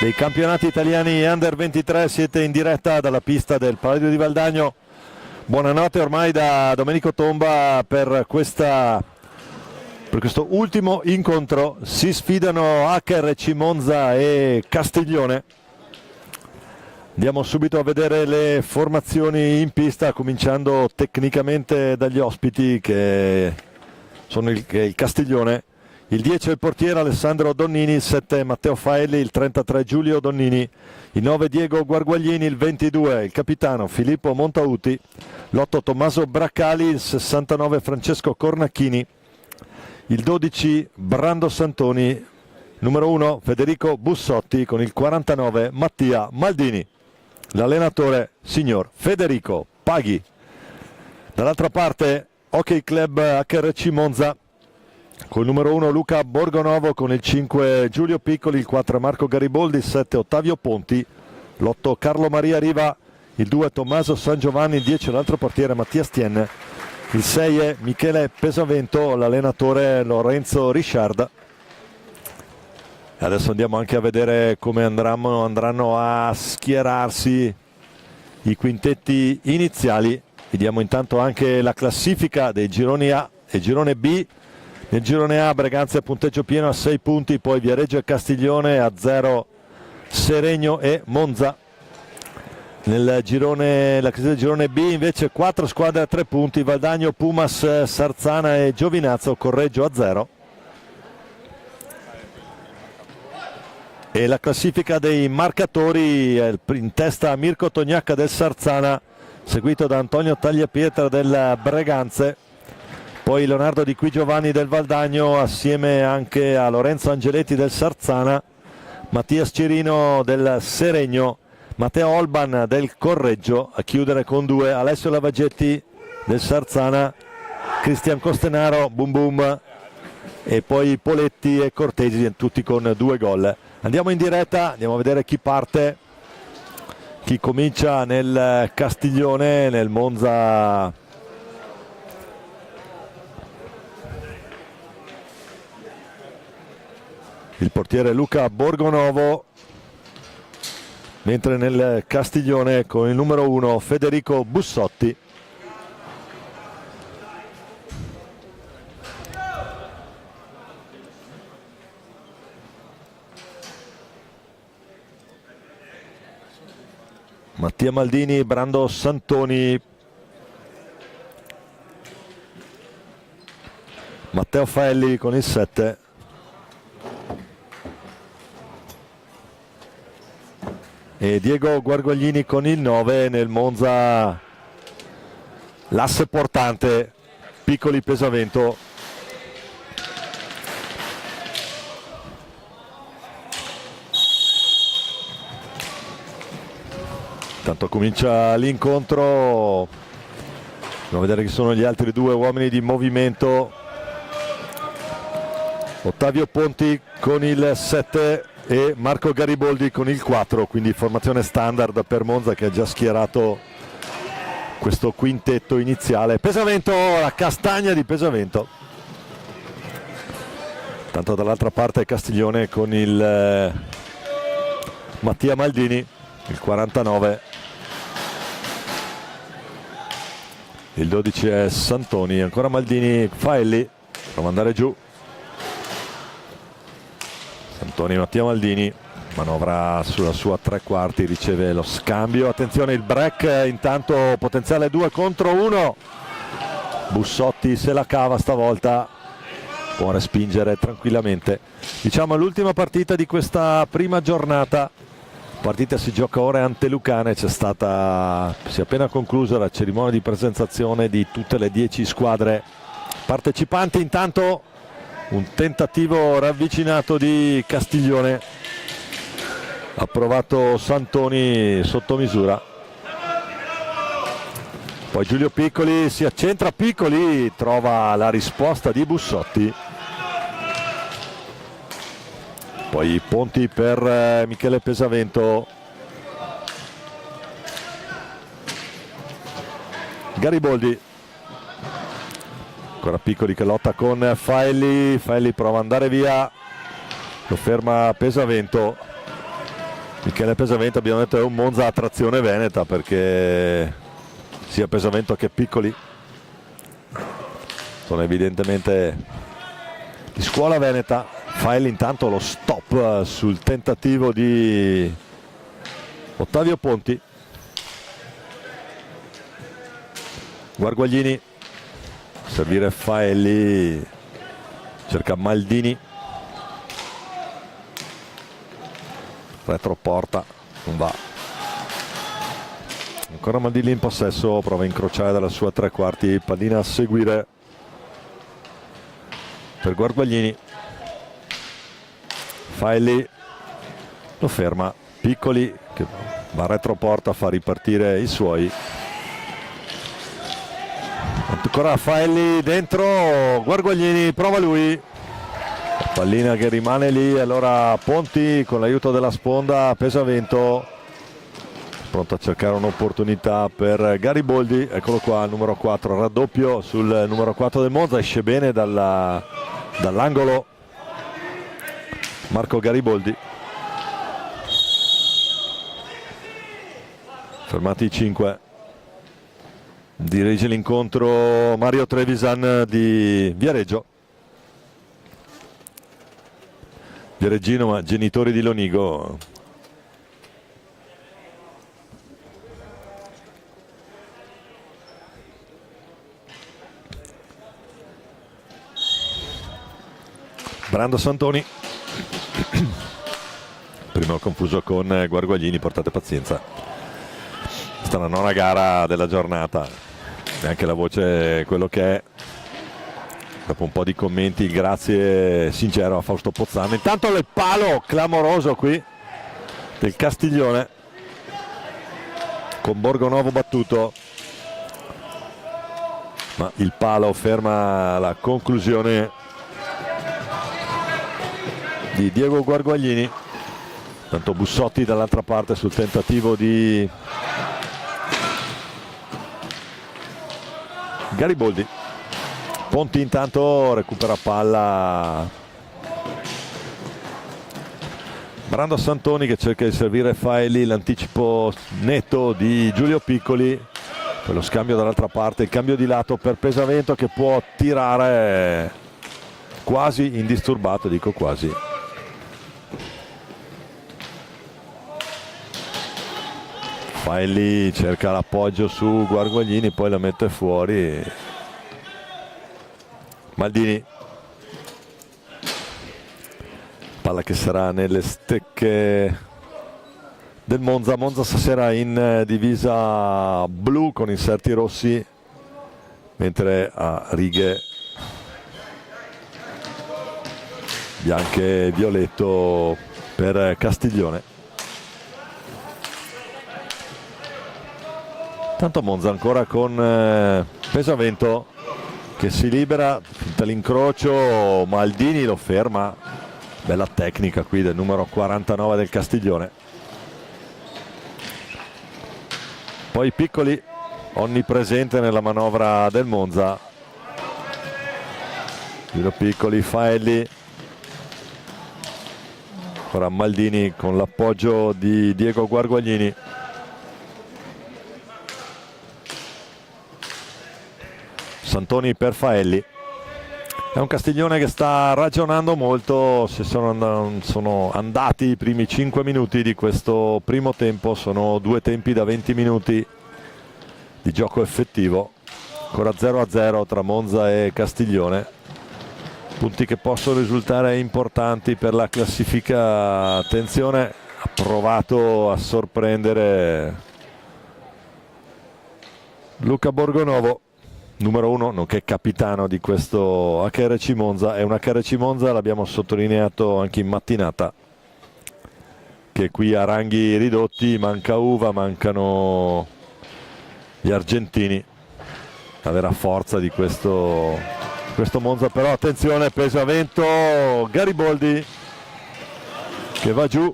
dei campionati italiani Under 23. Siete in diretta dalla pista del Palladio di Valdagno. Buonanotte ormai da Domenico Tomba per questo ultimo incontro. Si sfidano HRC Monza e Castiglione. Andiamo subito a vedere le formazioni in pista, cominciando tecnicamente dagli ospiti che sono il Castiglione. Il 10 è il portiere Alessandro Donnini, il 7 Matteo Faelli, il 33 Giulio Donnini, il 9 Diego Guarguaglini, il 22 il capitano Filippo Montauti, l'8 Tommaso Braccali, il 69 Francesco Cornacchini, il 12 Brando Santoni, numero 1 Federico Bussotti con il 49 Mattia Maldini. L'allenatore signor Federico Paghi. Dall'altra parte Hockey Club HRC Monza con il numero 1 Luca Borgonovo, con il 5 Giulio Piccoli, il 4 Marco Gariboldi, il 7 Ottavio Ponti, l'8 Carlo Maria Riva, il 2 Tommaso San Giovanni, il 10 l'altro portiere Mattia Stienne, il 6 è Michele Pesavento, l'allenatore Lorenzo Risciarda. Adesso andiamo anche a vedere come andranno a schierarsi i quintetti iniziali. Vediamo intanto anche la classifica dei gironi A e girone B. Nel girone A Breganze a punteggio pieno a 6 punti, poi Viareggio e Castiglione a 0 Seregno e Monza. La classifica del girone B invece 4 squadre a 3 punti, Valdagno, Pumas, Sarzana e Giovinazzo, Correggio a 0. E la classifica dei marcatori, in testa Mirko Tognacca del Sarzana, seguito da Antonio Tagliapietra del Breganze, poi Leonardo Di Qui Giovanni del Valdagno assieme anche a Lorenzo Angeletti del Sarzana, Mattias Cirino del Seregno, Matteo Olban del Correggio, a chiudere con 2 Alessio Lavagetti del Sarzana, Cristian Costenaro, Boom Boom, e poi Poletti e Cortesi, tutti con 2 gol. Andiamo in diretta, andiamo a vedere chi parte, chi comincia nel Castiglione, nel Monza. Il portiere Luca Borgonovo, mentre nel Castiglione con il numero 1 Federico Bussotti. Mattia Maldini, Brando Santoni, Matteo Faelli con il 7, e Diego Guarguaglini con il 9. Nel Monza l'asse portante Piccoli Pesavento. Intanto comincia l'incontro, andiamo a vedere chi sono gli altri 2 uomini di movimento. Ottavio Ponti con il 7 e Marco Gariboldi con il 4, quindi formazione standard per Monza, che ha già schierato questo quintetto iniziale. Pesavento, la castagna di Pesavento. Tanto dall'altra parte Castiglione con il Mattia Maldini, il 49. Il 12 è Santoni, ancora Maldini, Faelli, prova ad andare giù. Santoni, Mattia Maldini, manovra sulla sua 3/4, riceve lo scambio. Attenzione il break, intanto potenziale 2 contro 1. Bussotti se la cava stavolta, può respingere tranquillamente. Diciamo l'ultima partita di questa prima giornata. Partita si gioca ora ante Lucane, si è appena conclusa la cerimonia di presentazione di tutte le 10 squadre partecipanti. Intanto un tentativo ravvicinato di Castiglione, ha provato Santoni sotto misura, poi Giulio Piccoli si accentra, Piccoli trova la risposta di Bussotti, poi Ponti per Michele Pesavento, Gariboldi, Ancora Piccoli che lotta con Faelli prova ad andare via, lo ferma Pesavento. Michele Pesavento, abbiamo detto, è un Monza a trazione veneta, perché sia Pesavento che Piccoli sono evidentemente di scuola veneta. Faelli intanto lo stop sul tentativo di Ottavio Ponti. Guarguaglini, servire Faelli, cerca Maldini, retroporta, non va. Ancora Maldini in possesso, prova a incrociare dalla sua tre quarti, pallina a seguire per Guarguaglini. Faelli lo ferma, Piccoli che va a retroporta, fa ripartire i suoi. Ancora Faelli dentro, Guarguaglini prova lui, pallina che rimane lì. Allora Ponti con l'aiuto della sponda, Pesavento pronto a cercare un'opportunità per Gariboldi. Eccolo qua, il numero 4, raddoppio sul numero 4 del Monza, esce bene dall'angolo Marco Gariboldi. Fermati i 5. Dirige l'incontro Mario Trevisan di Viareggio. Viareggino, ma genitori di Lonigo. Brando Santoni. Prima confuso con Guarguaglini, portate pazienza. Questa è la nona gara della giornata. Neanche la voce quello che è. Dopo un po' di commenti, grazie sincero a Fausto Pozzano. Intanto il palo clamoroso qui del Castiglione con Borgonovo battuto, ma il palo ferma la conclusione di Diego Guarguaglini. Tanto Bussotti dall'altra parte sul tentativo di Gariboldi. Ponti intanto recupera palla. Brando Santoni che cerca di servire Faelli, l'anticipo netto di Giulio Piccoli, poi lo scambio dall'altra parte, il cambio di lato per Pesavento che può tirare quasi indisturbato, dico quasi. Faelli cerca l'appoggio su Guarguaglini, poi la mette fuori. Maldini, palla che sarà nelle stecche del Monza. Monza stasera in divisa blu con inserti rossi, mentre a righe bianche e violetto per Castiglione. Tanto Monza ancora con Pesavento che si libera, finta l'incrocio, Maldini lo ferma. Bella tecnica qui del numero 49 del Castiglione. Poi Piccoli, onnipresente nella manovra del Monza. Giro Piccoli, Faelli. Ora Maldini con l'appoggio di Diego Guarguaglini. Santoni per Faelli. È un Castiglione che sta ragionando molto. Se sono andati i primi 5 minuti di questo primo tempo, sono 2 tempi da 20 minuti di gioco effettivo. Ancora 0-0 tra Monza e Castiglione, punti che possono risultare importanti per la classifica. Attenzione, ha provato a sorprendere Luca Borgonovo, numero 1, nonché capitano di questo HRC Monza. È un HRC Monza, l'abbiamo sottolineato anche in mattinata, che qui ha ranghi ridotti, manca Uva, mancano gli argentini, la vera forza di questo Monza. Però attenzione, Pesavento, Gariboldi che va giù,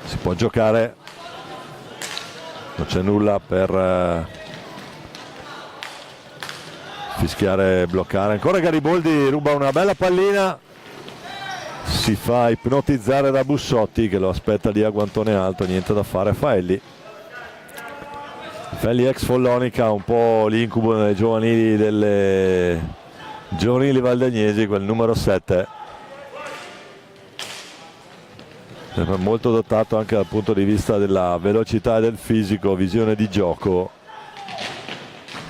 si può giocare, non c'è nulla per fischiare e bloccare. Ancora Gariboldi ruba una bella pallina, si fa ipnotizzare da Bussotti che lo aspetta lì a guantone alto, niente da fare. Faelli ex Follonica, un po' l'incubo delle giovanili valdagnesi, quel numero 7, molto dotato anche dal punto di vista della velocità e del fisico, visione di gioco.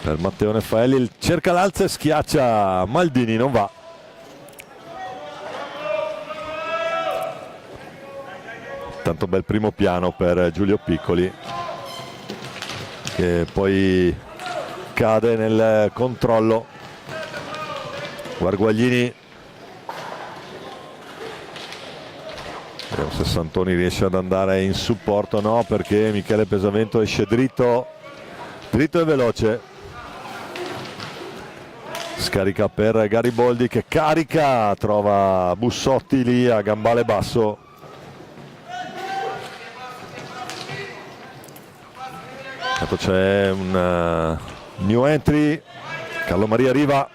Per Matteone Faelli cerca l'alza e schiaccia Maldini, non va. Tanto bel primo piano per Giulio Piccoli, che poi cade nel controllo. Guarguaglini, vediamo se Santoni riesce ad andare in supporto. No, perché Michele Pesavento esce dritto e veloce. Scarica per Gariboldi che carica, trova Bussotti lì a gambale basso. C'è un new entry, Carlo Maria Riva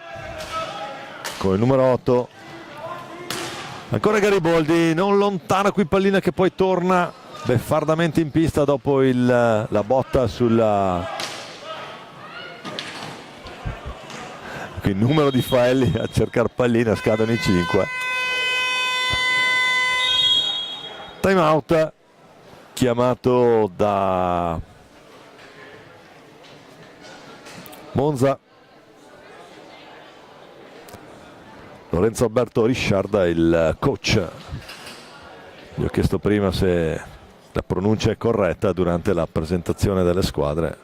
con il numero 8. Ancora Gariboldi, non lontano qui pallina che poi torna beffardamente in pista dopo la botta sulla... Il numero di Faelli a cercare pallina, scadono i 5. Time out chiamato da Monza. Lorenzo Alberto Risciarda, il coach. Gli ho chiesto prima se la pronuncia è corretta durante la presentazione delle squadre.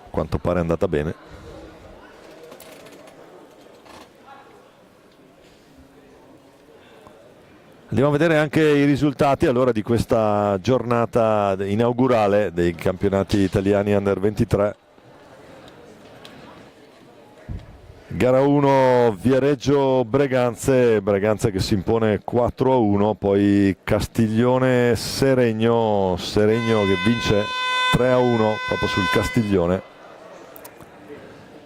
A quanto pare è andata bene. Andiamo a vedere anche i risultati allora di questa giornata inaugurale dei campionati italiani Under 23. Gara 1 Viareggio Breganze che si impone 4-1, poi Castiglione Seregno che vince 3-1 proprio sul Castiglione.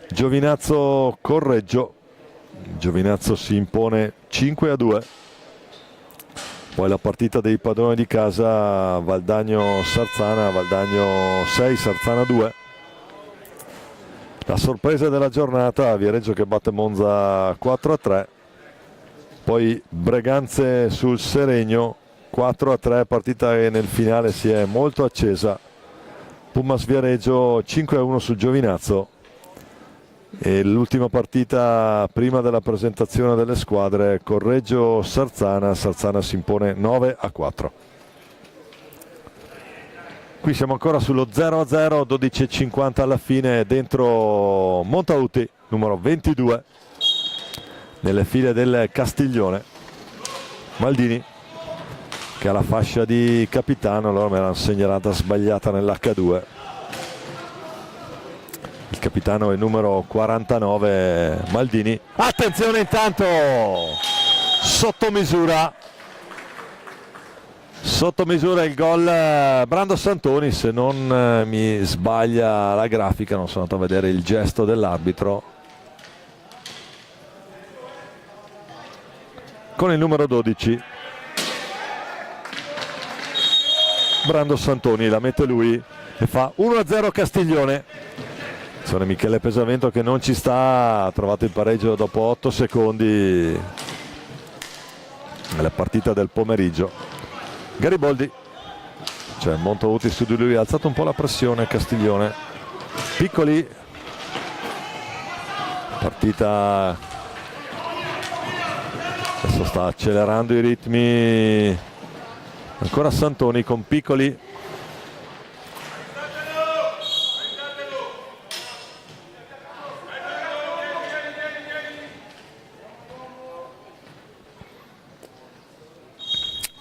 Giovinazzo Correggio, Giovinazzo si impone 5-2. Poi la partita dei padroni di casa Valdagno Sarzana, Valdagno 6, Sarzana 2. La sorpresa della giornata, Viareggio che batte Monza 4-3. Poi Breganze sul Seregno 4-3, partita che nel finale si è molto accesa. Pumas Viareggio 5-1 sul Giovinazzo. E l'ultima partita prima della presentazione delle squadre, Correggio Sarzana si impone 9-4. Qui siamo ancora sullo 0-0, 12:50 alla fine dentro Montauti, numero 22 nelle file del Castiglione. Maldini che ha la fascia di capitano, allora me l'hanno segnalata sbagliata nell'H2. Il capitano è il numero 49 Maldini. Attenzione intanto, sotto misura il gol Brando Santoni, se non mi sbaglia la grafica, non sono andato a vedere il gesto dell'arbitro. Con il numero 12 Brando Santoni la mette lui e fa 1-0 Castiglione. Sono Michele Pesavento che non ci sta, ha trovato il pareggio dopo 8 secondi nella partita del pomeriggio. Gariboldi, cioè Montauti su di lui, ha alzato un po' la pressione Castiglione. Piccoli, partita adesso sta accelerando i ritmi, ancora Santoni con Piccoli.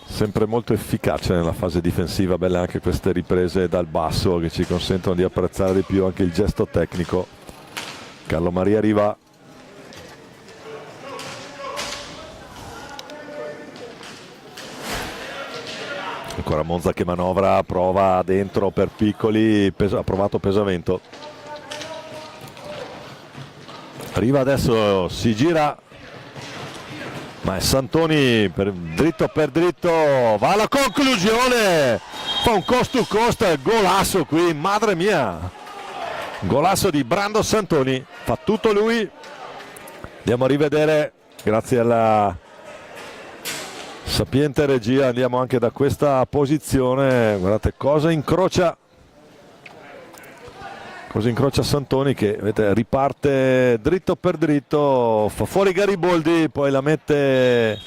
Sempre molto efficace nella fase difensiva, belle anche queste riprese dal basso che ci consentono di apprezzare di più anche il gesto tecnico. Carlo Maria Riva, ancora Monza che manovra, prova dentro per Piccoli, ha provato Pesavento. Riva adesso si gira, ma è Santoni dritto per dritto, va alla conclusione, fa un cost to cost, golasso qui, madre mia, golasso di Brando Santoni, fa tutto lui. Andiamo a rivedere, grazie alla sapiente regia, andiamo anche da questa posizione, guardate cosa incrocia Santoni, che vedete, riparte dritto per dritto, fa fuori Gariboldi, poi la mette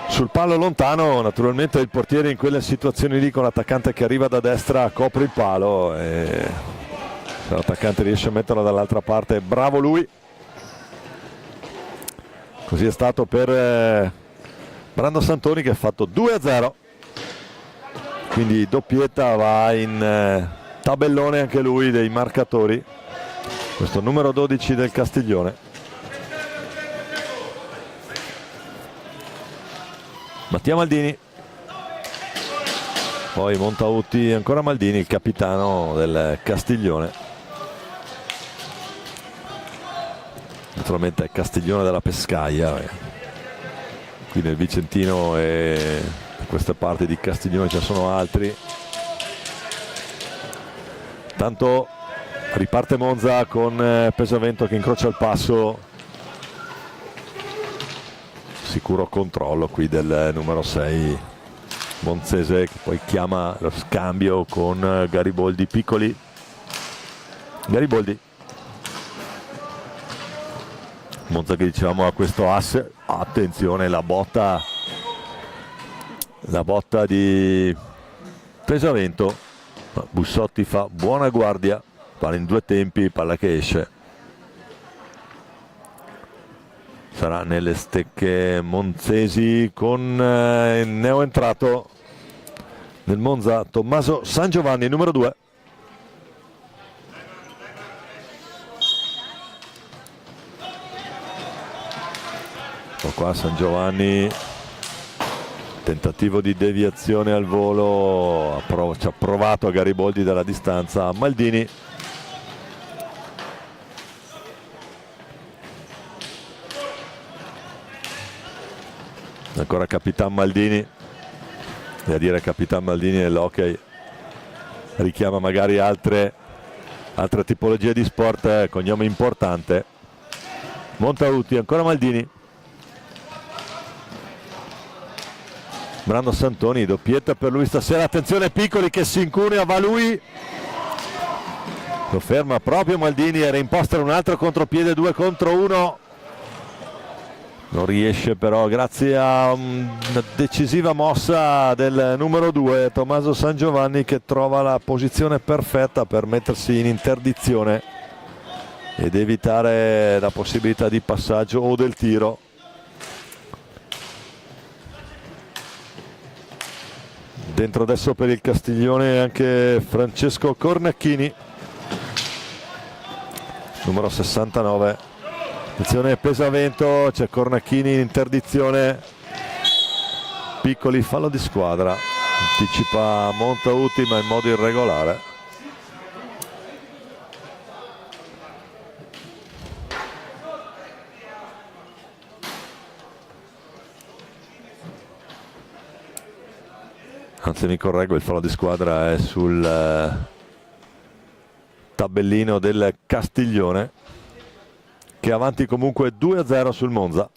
sul palo lontano. Naturalmente il portiere in quelle situazioni lì, con l'attaccante che arriva da destra, copre il palo, e se l'attaccante riesce a metterlo dall'altra parte, bravo lui. Così è stato per Brando Santoni, che ha fatto 2-0, quindi doppietta, va in tabellone anche lui dei marcatori, questo numero 12 del Castiglione. Mattia Maldini, poi Montauti, ancora Maldini, il capitano del Castiglione. Naturalmente è Castiglione della Pescaia, qui nel Vicentino e da queste parti di Castiglione ce ne sono altri. Tanto riparte Monza con Pesavento che incrocia il passo, sicuro controllo qui del numero 6 Monzese, che poi chiama lo scambio con Gariboldi. Piccoli, Gariboldi, Monza che dicevamo ha questo asse, attenzione la botta di Pesavento. Bussotti fa buona guardia, palla in due tempi, palla che esce, sarà nelle stecche monzesi con il neoentrato nel Monza Tommaso San Giovanni, numero 2. Ecco qua San Giovanni, tentativo di deviazione al volo, ci ha provato a Gariboldi dalla distanza. Maldini, ancora Capitan Maldini, da dire Capitan Maldini nell'hockey richiama magari altre tipologie di sport, cognome importante. Montauti, ancora Maldini, Brando Santoni, doppietta per lui stasera, attenzione Piccoli che si incunea, va lui, lo ferma proprio Maldini, era imposta un altro contropiede, 2 contro 1, non riesce però, grazie a una decisiva mossa del numero 2 Tommaso San Giovanni, che trova la posizione perfetta per mettersi in interdizione ed evitare la possibilità di passaggio o del tiro. Dentro adesso per il Castiglione anche Francesco Cornacchini, numero 69. Attenzione Pesavento, c'è Cornacchini in interdizione, Piccoli, fallo di squadra, anticipa Montauti ma in modo irregolare. Anzi, mi correggo, il fallo di squadra è sul tabellino del Castiglione, che è avanti comunque 2-0 sul Monza.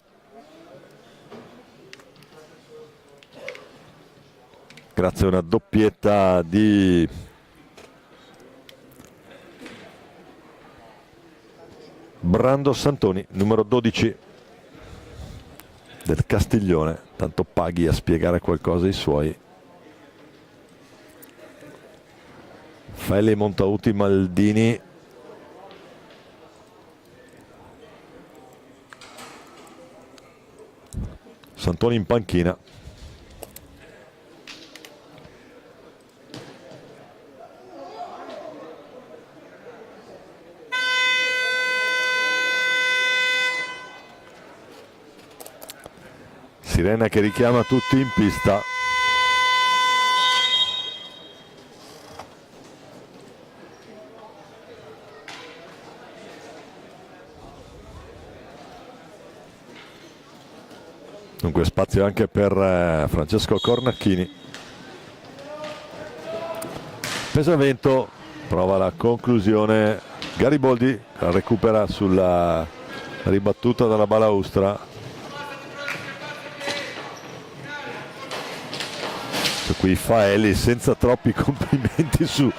Grazie a una doppietta di Brando Santoni, numero 12 del Castiglione. Tanto paghi a spiegare qualcosa ai suoi. Faelli, Montauti, Maldini, Santoni in panchina. Sirena che richiama tutti in pista. Dunque spazio anche per Francesco Cornacchini. Pesavento prova la conclusione, Gariboldi la recupera sulla ribattuta dalla balaustra. Qui Faeli senza troppi complimenti su